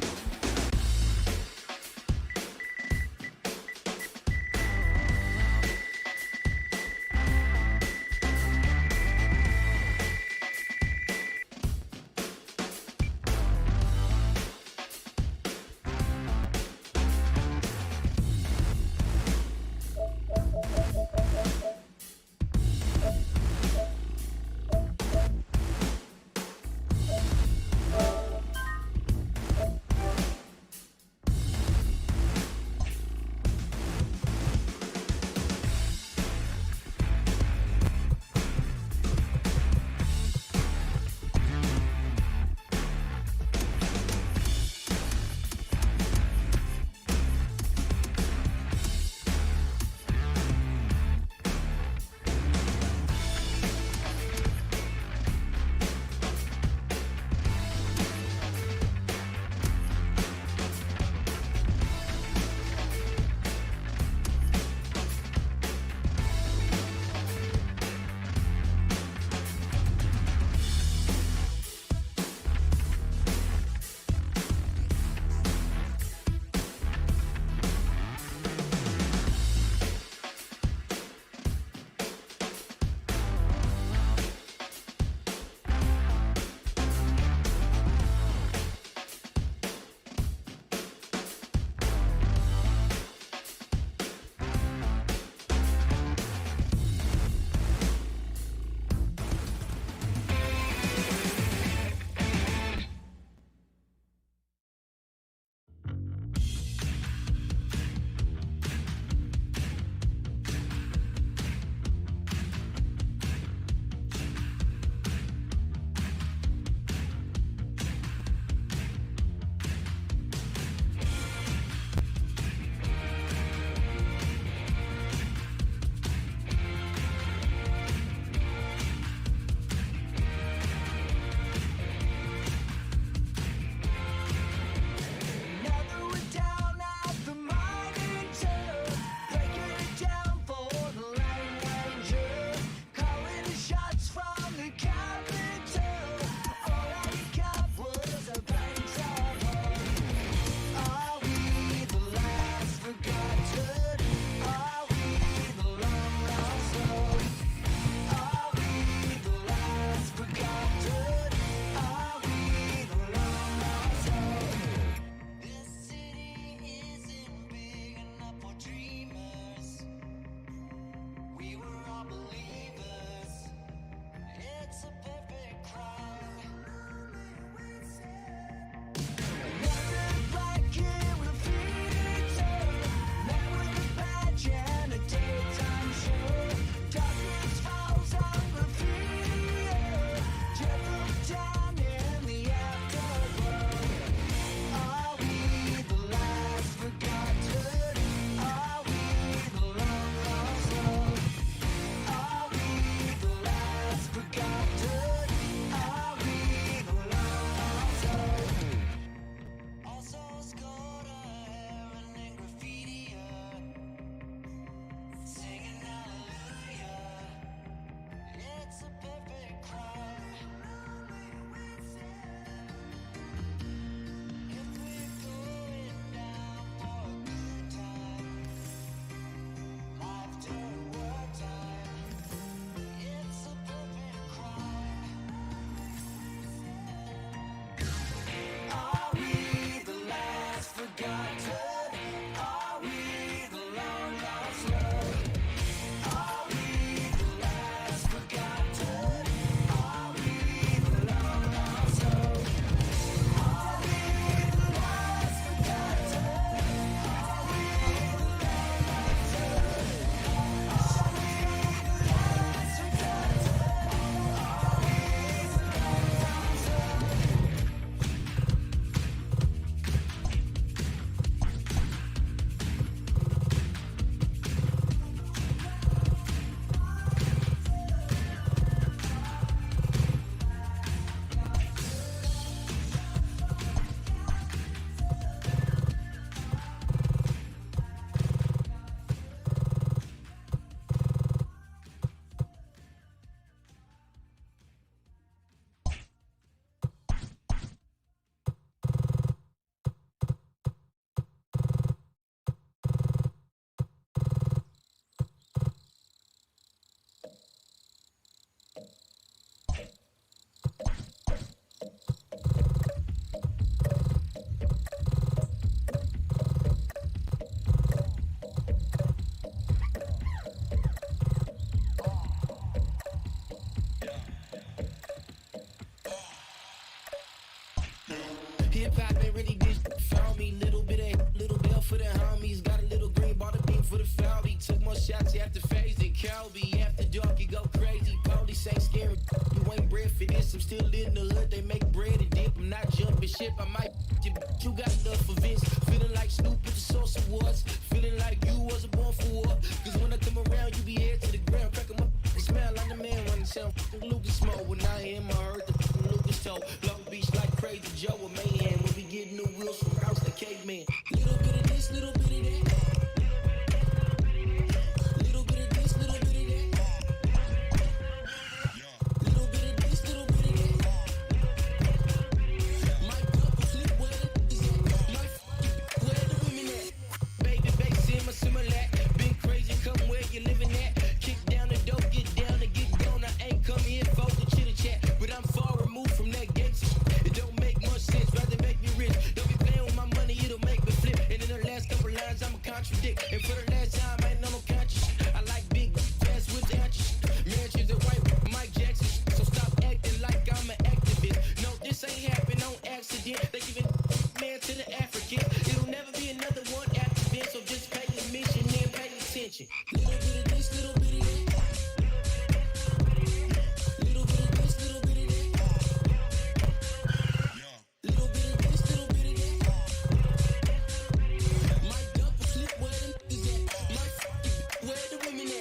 hip hop ain't really this found me. Little bell for the homies. Got a little green ball to beam for the foul. He took more shots after phase than Calby. After dark, you go crazy. Police ain't scary. You ain't bred for this. I'm still in the hood. They make bread and dip. I'm not jumping ship. I might you, but you got enough for Vince. Feeling like Snoop with the Source Awards. Feeling like you wasn't born for war. Cause when I come around, you be head to the ground. Crack 'em up. They smell like the man running sound. Lucas smoke. When I hear my heard the Lucas toe. Long Beach like Crazy Joe or Mayhem. When we get new wheels from House to Caveman. Little bit of this, little bit of that. Little bit of this, little bit of that. Little bit of this, little bit of that. My couple flip where the is at. My where the women at. Baby, bass simmer lat. Been crazy, come where you living at. Kick down the door, get down and get gone. I ain't come here for the chitter chat, but I'm far removed from that gangsta. It don't make much sense, rather make me rich. Don't be playing with my money, it'll make me flip. And in the last couple lines, I'ma contradict. And for the last time, I ain't no conscious. I like big, fast with anxious. Mansions and white Mike Jackson. So stop acting like I'm an activist. No, this ain't happened on accident. They giving man to the Africans. It'll never be another one after this. So just pay attention and pay attention. Little bit of this, little bit of that. Little bit of this, little bit of that. Little bit of this, little bit of that. My double flip where the is at. My where the women at.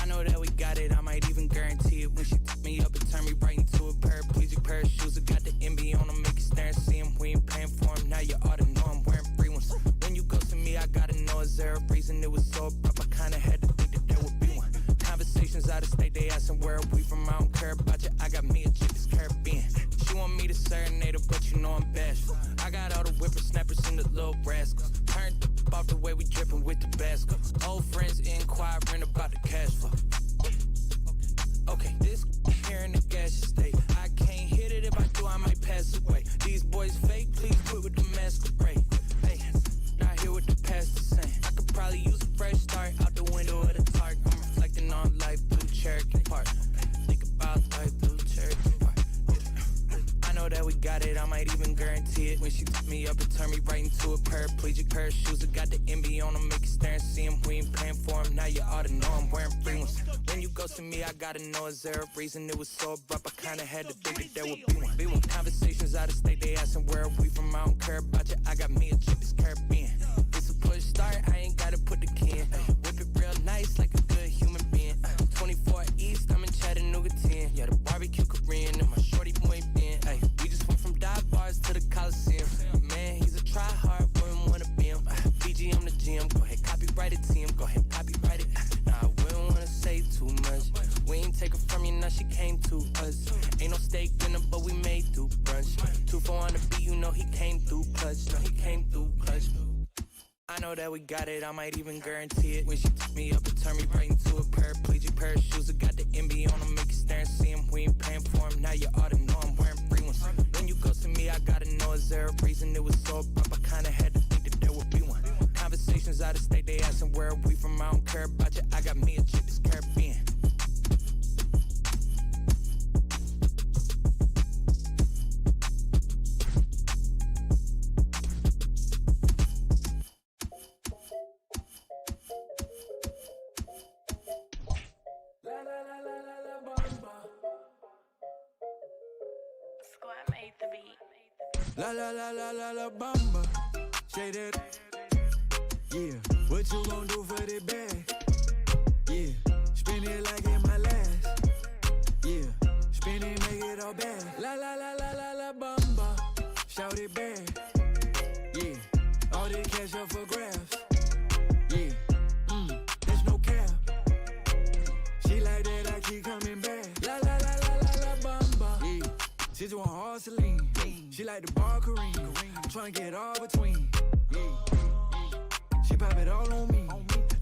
I know that we got it, I might even guarantee it. When she took me up and turned me right into a paraplegic pair of shoes. I got the MB on them, make you stare and see him. We ain't paying for him, now you ought to know I'm wearing free ones. When you go to me, I gotta know, is there a reason it was so abrupt? I kinda had to think that there would be one. Conversations out of state, they asking where are we from, I don't care about you. I got me a chick that's Caribbean. She want me to serenade her, but you know I'm bashful. I got all the whippersnappers and the little rascals. Turned off the way we drippin' with Tabasco. Old friends inquiring about the cash flow. Okay, this here in the gas state. I can't hit it, if I do, I might pass away. These boys fake, please quit with the masquerade. Hey, not here with the past the same. I could probably use a fresh start out the window of the park. I'm reflecting on life through Cherokee Park. Think about life through Cherokee Park. I know that we got it, I might even guarantee it. When she took me up and turned me right into a paraplegic pair of shoes. I got the MB on them, make you stare and see him. We ain't paying for him, now you ought to know I'm wearing free ones. When you go to me, I gotta know, is there a reason it was so abrupt? I kinda had to think that there would be one. Conversations out of state, they asking where are we from, I don't care about you. I got me a chick that's Caribbean. It's a push start, I ain't gotta put the key in. Whip it real nice like a good human being. 24 East, I'm in Chattanooga 10. Yeah, the barbecue Korean and my shorty point bin. Ay, we just went from dive bars to the Coliseum. Man, he's a try hard, wouldn't wanna be him. BG, I'm the GM, go ahead, copyright it to him. Go ahead, copyright it. Nah, I wouldn't wanna say too much. We ain't take her from you, now she came to us. Ain't no steak dinner, but we made through brunch. 2-4 on the beat, you know he came through clutch. No, he came through clutch. I know that we got it, I might even guarantee it. When she took me up and turned me right into a paraplegic pair of shoes. I got the MB on them, make you stare and see him. We ain't paying for him, now you ought to know I'm wearing free ones. When you go to me, I gotta know, is there a reason it was so abrupt? I kinda had to think that there would be one. Conversations out of state, they asking where are we from, I don't care about you. I got me a chick that's Caribbean. La la la la la la bamba. Shaded. Yeah, what you gon' do for the bag? Yeah, spin it like in my last. Yeah, spin it, make it all bad. La la la la la la bamba, shout it back. Yeah, all the cash up for grabs. Yeah, there's no cap. She like that, I keep coming back. La la la la la la bamba. Yeah, she just want hard Celine. She like the bar Kareem. Tryna get all between. Yeah, she pop it all on me.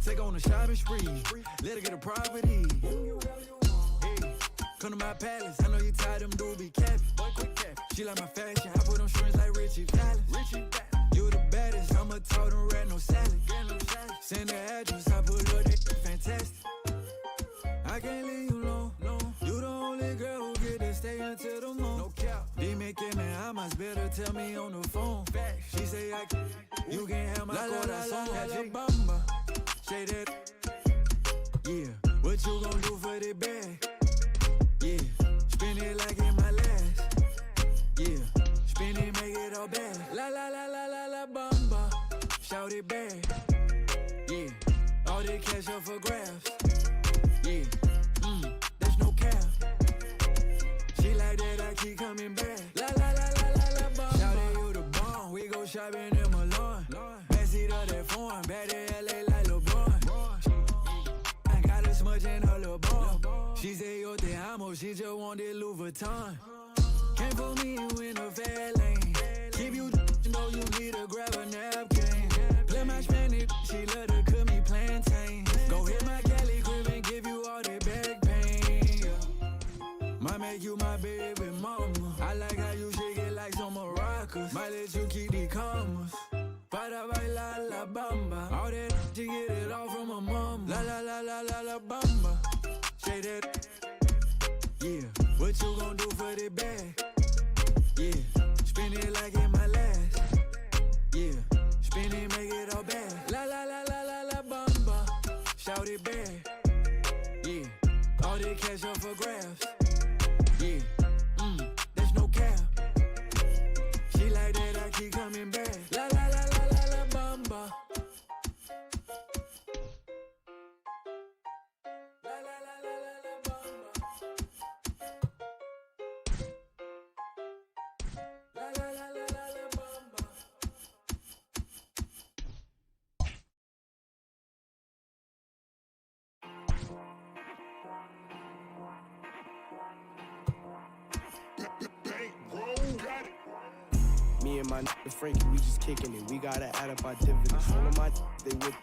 Take on a shopping spree. Let her get a property. Hey, come to my palace. I know you tired them dudes be capping. She like my fashion. I put on strings like Richie Valens. You the baddest. I'ma told them red no salad. Send the address. I put up that fantastic. I can't leave you alone. You the only girl who get to stay until the moon. No cap. Dime que me amas, better tell me on the phone. She say you can have my corazón. La bamba, say that. Yeah, what you gon' do for the bag? Yeah, spin it like in my last. Yeah, spin it, make it all bad. La la la la la la bamba, shout it back. Yeah, all the cash up for grabs. Yeah, there's no cap. She like that, I keep coming back. La la la la la la bamba. Shout it, you the bomb. We go shopping in Milan. Backseat of that phone, back to LA like LeBron. I got a smudge in her little bum. She say yo te amo, she just want that Louis Vuitton. Can't put me in a fair lane. Keep you know you need to grab a napkin. Play my Spanish, she love to cook me plantain. Go hit my Cali crib and give you all that back pain. Yeah. Might make you my baby mama. I like how you shake it like some maracas. Might let you keep the commas. Para bailar la bamba. All that to get it all from my mama. La la la la la la bamba. Say that. Yeah, what you gon' do for the bag? Yeah, spin it like in my last. Yeah, spin it, make it all bad. La la la la la la bamba. Shout it back. Yeah, all the cash up for grabs. Yeah, there's no cap. She like that, I keep coming back. La la la la la la bamba. La la la la la la bamba. La la la la la la bamba. Me and my nigga Frankie, we just kicking it. We gotta add up our dividends. All of my they would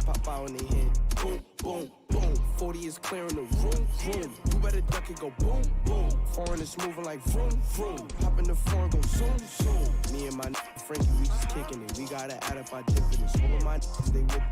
pop out when they hit. Boom, boom, boom. 40 is clearing the room, room. You better duck it, go boom, boom. Foreign is moving like vroom, vroom. Hop in the foreign, go zoom, zoom. Me and my nigga Frankie, we just kicking it. We gotta add up our dividends. All of my they would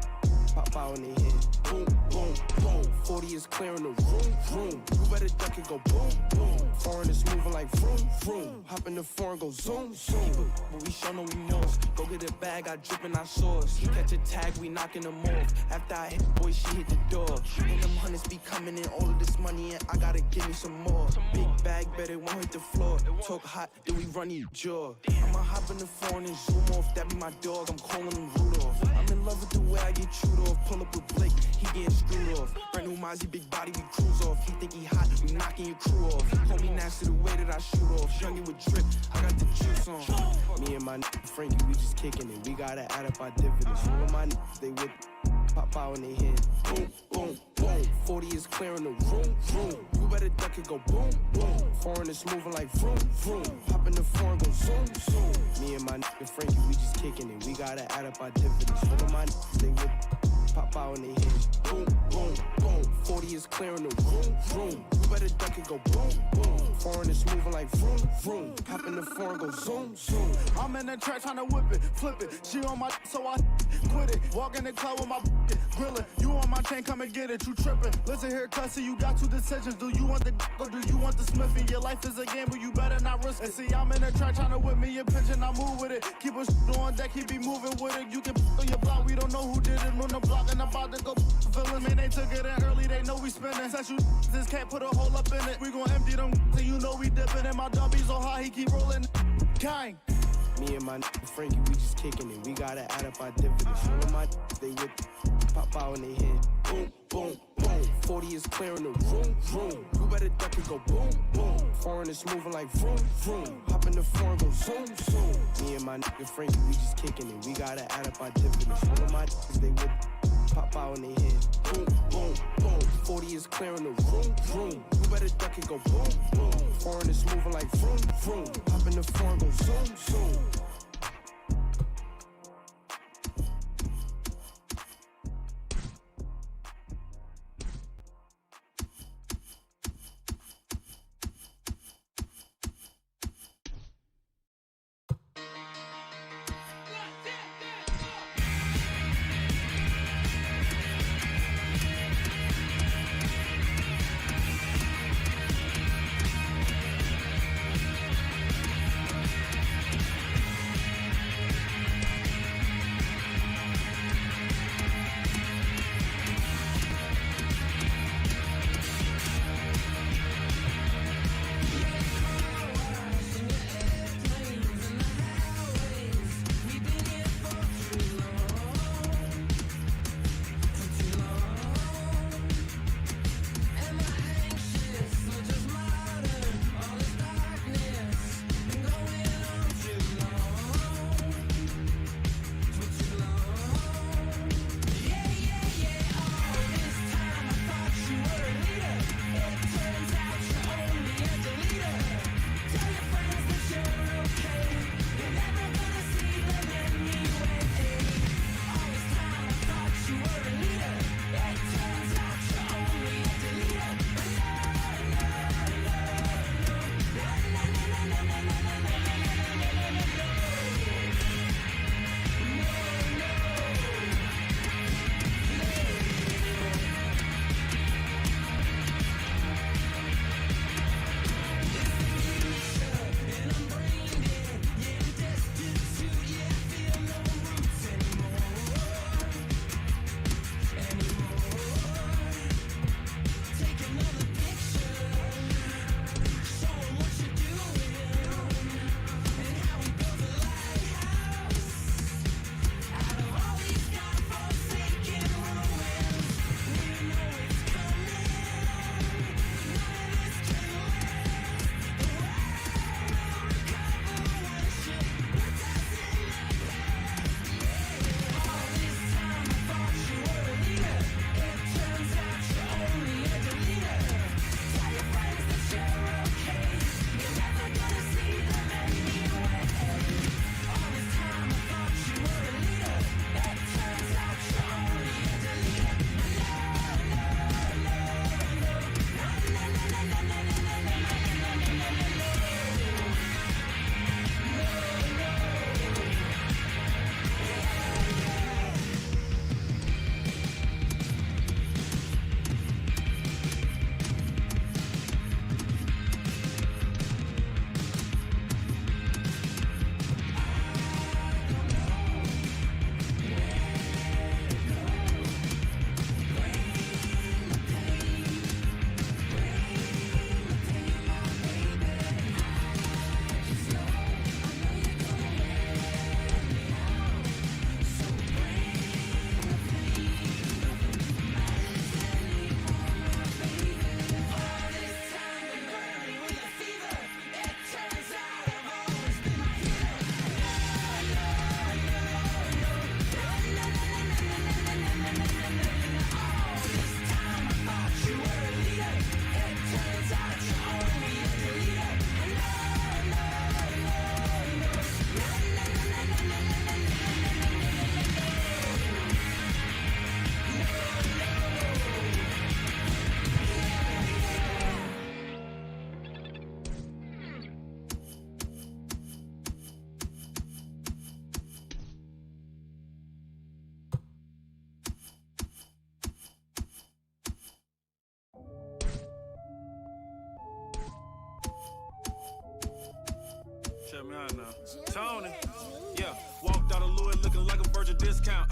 pop out when they hit. Boom, boom, boom. 40 is clearing the room, room. You better duck it, go boom, boom. Foreign is moving like vroom, vroom. Hop in the foreign, go zoom, zoom. But we show no remorse. Go get a bag, I drip in our sauce. He catch a tag, we knocking them off. After I hit, boy, she hit the door. And them hundreds be coming in, all of this money, and I gotta give me some more. Big bag, bet it won't hit the floor. Talk hot, then we run your jaw. I'ma hop in the foreign and zoom off. That be my dog, I'm calling him Rudolph. I'm in love with the way I get chewed off. Pull up with Blake, he getting screwed off. Brand new Mozzie, big body, we cruise off. He think he hot, we knocking your crew off. Call me nasty the way that I shoot off. Youngin' with drip, I got the juice on. Me and my nigga Frankie, we just kicking it. We gotta add up our dividends. All of my niggas, they would pop out when they hit. Boom, boom, boom. 40 is clearing the room, room. You better duck it, go boom, boom. Foreign is moving like vroom, vroom. Hop in the foreign, go zoom, zoom. Me and my nigga Frankie, we just kicking it. We gotta add up our dividends. All of my niggas, they would pop out when they hit. Boom, boom, boom. 40 is clearing the room, room. You better duck it, go boom, boom. Foreign is moving like vroom, vroom. Hop in the foreign, go zoom, zoom. I'm in the track trying to whip it, flip it. She on my so I quit it. Walk in the club with my grillin'. You on my chain, come and get it. You trippin'. Listen here, cussy, you got two decisions. Do you want the or do you want the Smithy? Your life is a gamble, you better not risk it. And see, I'm in the track trying to whip me a pigeon. I move with it. Keep us on deck, he be moving with it. You can on your block, we don't know who did it. On the block and about to go villain. Man, they took it in early, they know we spinning. Since you this can't put a hole up in it. We gon' empty them, so you know we dipping. And my dubby's so high, he keep rolling. Gang. Me and my nigga Frankie, we just kicking it. We gotta add up our dividends. All of my they with pop out in their head. Boom, boom, boom. 40 is clearing the room, room. You better duck and go boom, boom. Foreign is moving like vroom, vroom. Hop in the foreign, go zoom, zoom. Me and my nigga Frankie, we just kicking it. We gotta add up our dividends. All of my they with pop out in their head. Boom, boom, boom. 40 is clearing the room, room. You better duck and go boom, boom. Foreign is moving like vroom, vroom. Hop in the foreign, go zoom, zoom. Check me out now. Tony, yeah, walked out of Louis looking like a virgin discount.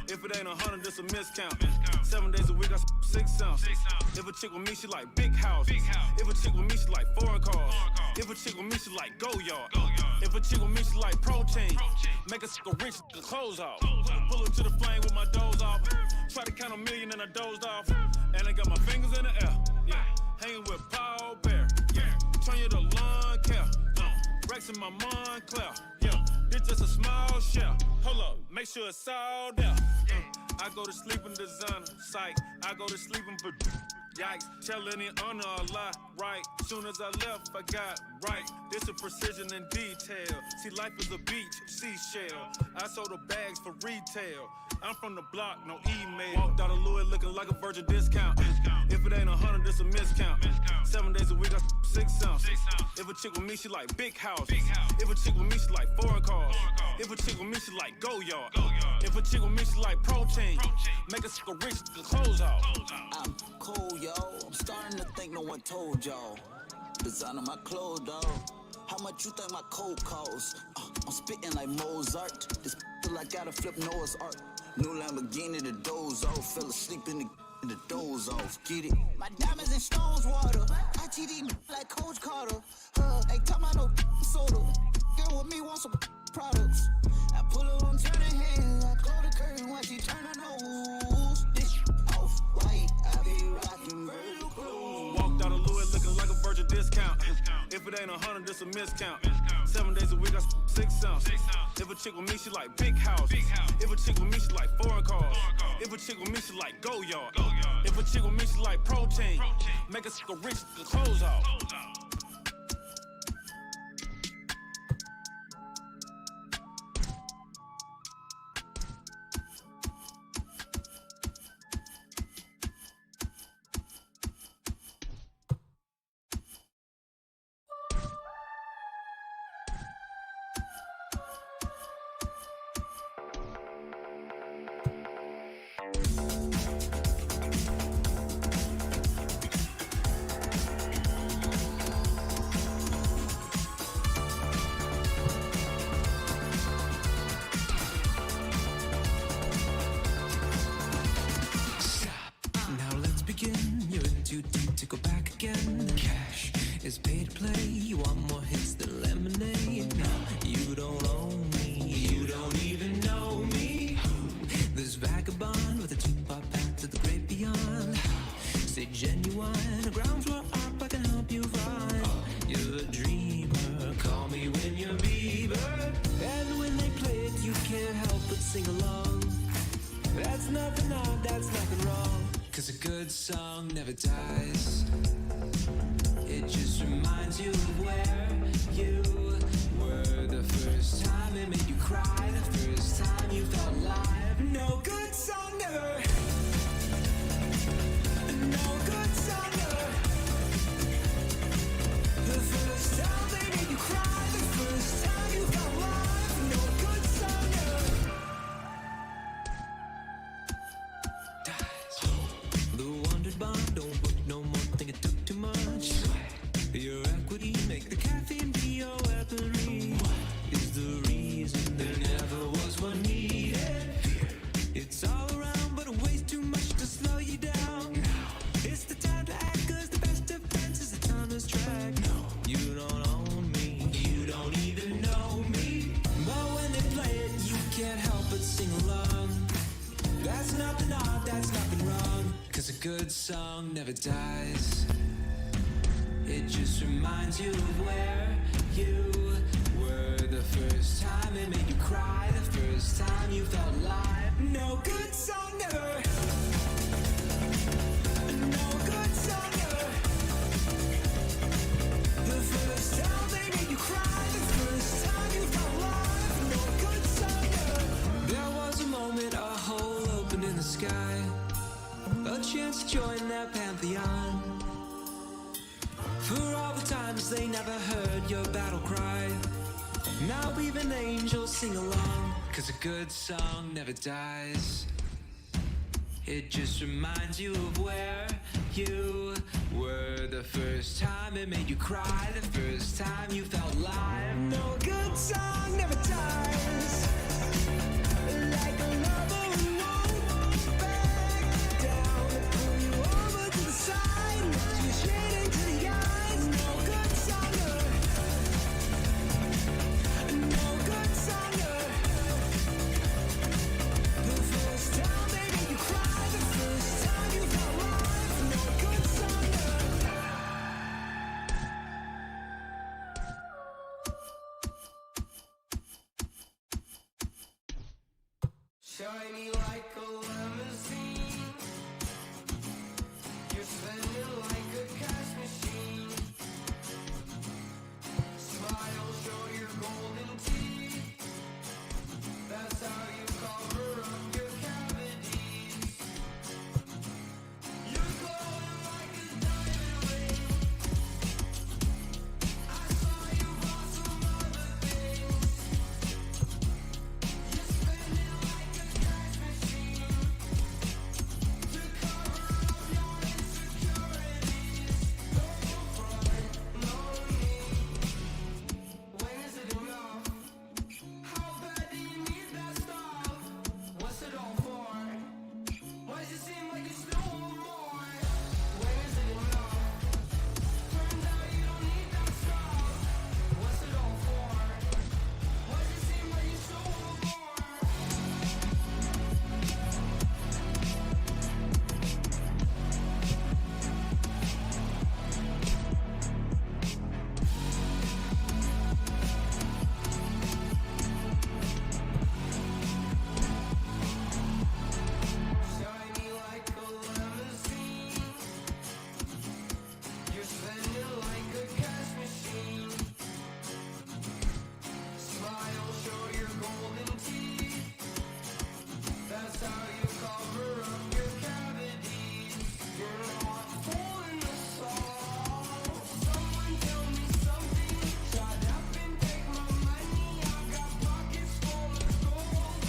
If it ain't 100, it's a miscount. 7 days a week, I 6 ounces. If a chick with me, she like big houses. If a chick with me, she like foreign cars. If a chick with me, she like go yard. If a chick with me, she like protein. Make a sicker rich, the clothes off. Pull her to the flame with my doze off. Try to count a million and I dozed off. And I got my fingers in the air. Yeah. Hanging with Paul Bear. Yeah. Turn you to lawn care. Rex in my Montclair. Yeah. This just a small shell. Hold up, make sure it's all there. I go to sleep in designer. Psych. I go to sleep in yikes, telling it honor a lie, right? Soon as I left, I got right. This is precision and detail. See, life is a beach, seashell. I sold the bags for retail. I'm from the block, no email. Walked out of Louis looking like a virgin discount. If it ain't 100, it's a miscount. 7 days a week, I 6 ounces. If a chick with me, she like big houses. If a chick with me, she like foreign cars. If a chick with me, she like go yard. If a chick with me, she like protein. Make a sicker rich, the clothes off. I'm cool, yo. I'm starting to think no one told y'all. Designing my clothes, dog. How much you think my coat costs? I'm spitting like Mozart. This feel like gotta flip Noah's Ark. New Lamborghini, the doze off. Fell asleep in the doze off. Get it? My diamonds and stones water. ITD like Coach Carter. Ain't talking about no soda. Girl with me want some products. I pull her on turning hands. I close the curtain when she turn her nose. This off white. I be rocking Virgil clothes. Walked out of Louis looking like a virgin discount. If it ain't 100, it's a miscount. 7 days a week, I 6 ounces. If a chick with me, she like big houses. If a chick with me, she like foreign cars. If a chick with me, she like go yard. If a chick with me, she like protein. Make a sicker rich, the clothes off. Is pay to play, you want more hits than lemonade. No, you don't own me, you don't even know me. This vagabond with a two-pop path to the great beyond. Say genuine, a ground floor up, I can help you find. You're a dreamer, call me when you're Bieber. And when they play it, you can't help but sing along. That's nothing odd, that's nothing wrong. Cause a good song never dies. It just reminds you of where you were the first time it made you cry, the first time you felt alive. No good song never. No good song never. The first time they made you cry, the first time you felt alive. No good song never dies. The wondered bond don't work no more. Think it took too much. Your equity, make the caffeine be your weaponry. What is the reason there never was one needed? It's all around, but it weighs too much to slow you down. It's the time to act, cause the best defense is the timeless track. No, you don't own me, you don't even know me. But when they play it, you can't help but sing along. That's nothing odd, that's nothing wrong. Cause a good song never dies. It just reminds you of where you were the first time it made you cry, the first time you felt alive. No good song never. No good song never. The first time they made you cry, the first time you felt alive. No good song never. There was a moment, a hole opened in the sky, a chance to join that pantheon. For all the times they never heard your battle cry, now even angels sing along. Cause a good song never dies. It just reminds you of where you were the first time it made you cry, the first time you felt alive. No good song never dies. Like a lover who won't back down to pull you Shiny like a limousine. You're spending like a cash machine. Smile, show your golden teeth. That's how you cover up your cavities. You're glowing like a diamond ring. I saw you bought some other things. You're spending like a cash machine to cover up your insecurities. No front, no need. When is it enough? How bad do you need that stuff? What's it all for? Why does it seem like you still want more? When is it enough? Turns out you don't need that stuff. What's it all for? Why does it seem like you still want more? Shiny like a limousine. You're spending like a cash machine. Smile, show your golden teeth. That's how you cover up your cavities. You're not fooling us all. Someone tell me something. Shut up and take my money. I've got pockets full of gold.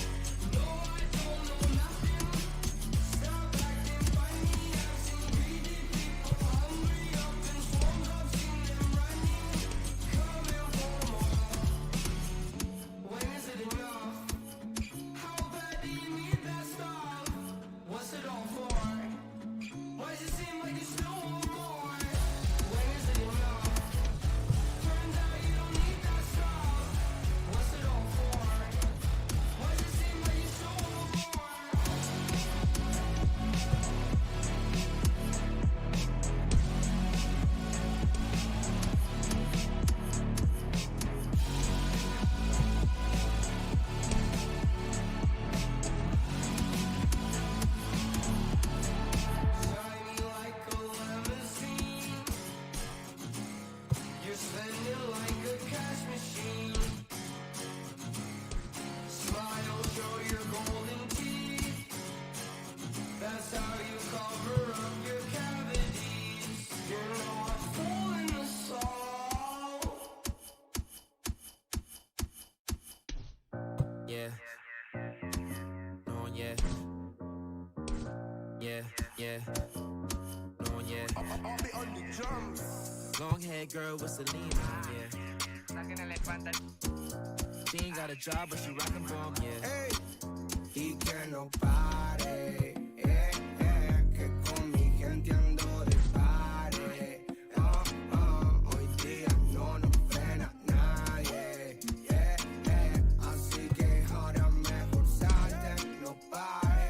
No, I don't know nothing. Stop acting funny. I've seen greedy people hungry up in swarms. I've seen them running, coming for more. When is it enough? How bad do you need that stuff? What's it all for? Why does it seem like you still want more? When is it enough? Turns out you don't need that stuff. What's it all for? Why does it seem like you still want more? Shiny like a limousine. You're spending like a cash machine. Smile, show your golden teeth. That's how you cover up your cavities. You're not fooling us all. Yeah. No, yeah. Yeah, yeah. No, yeah. I'll be on the drums. Long hair girl with Celine on, yeah. She ain't got a job, but she rockin' bomb, yeah. Y que no pare, que con mi gente ando de pare. Hoy día no nos frena nadie, así que ahora mejor salte, no pare.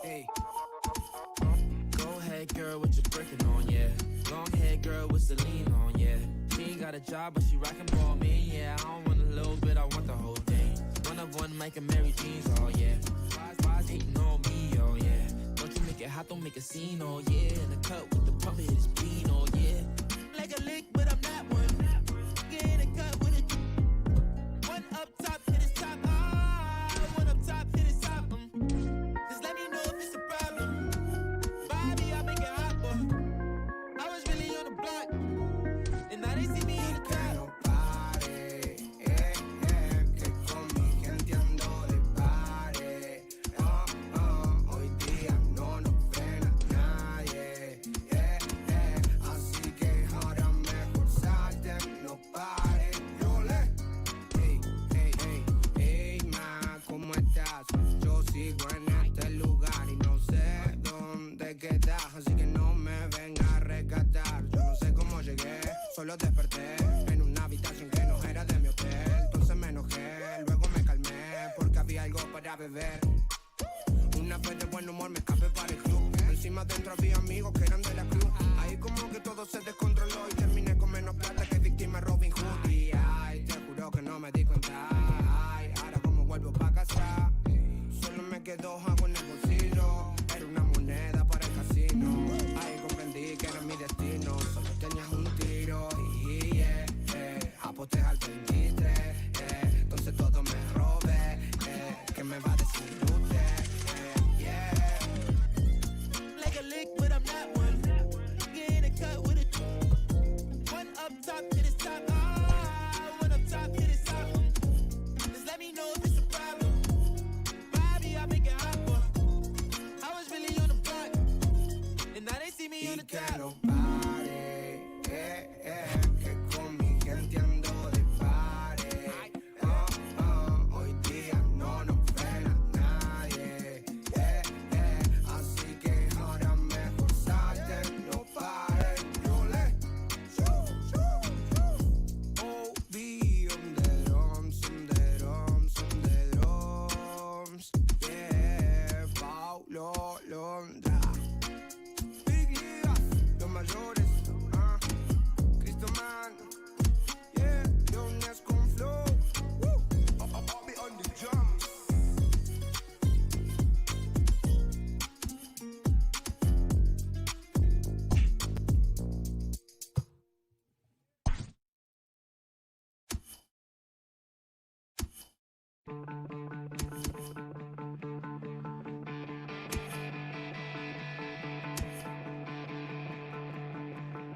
Hey. Go ahead, girl, with your Birkin on, yeah. Long hair girl with Celine on, yeah. She ain't got a job, but she rockin' ball, man, yeah. I don't want a little bit, I want the whole thing. One of one, Mike and Mary Jeans, oh yeah. Why's hating on me, oh yeah. Don't you make it hot, don't make a scene, oh yeah. In the cut with the pump, it is clean, oh yeah. Like a lick, but I'm not one. Get in the cut with it. One up top, hit his top, one up top, hit his top, Just let me know if it's a problem. Bobby, I make it hot, boy. I was really on the block, and now they see me in the car. No pare, que con mi gente ando de pare. Hoy día no nos frena nadie, así que ahora mejor salte, no pare. Hey, ma, ¿cómo estás? Yo sigo en este lugar y no sé dónde quedas, así que no me venga a rescatar. Yo no sé cómo llegué, solo desperté en una habitación que no era de mi hotel. Entonces me enojé, luego me calmé porque había algo para beber. Una vez de buen humor me escapé para el club. Encima dentro había amigos que eran de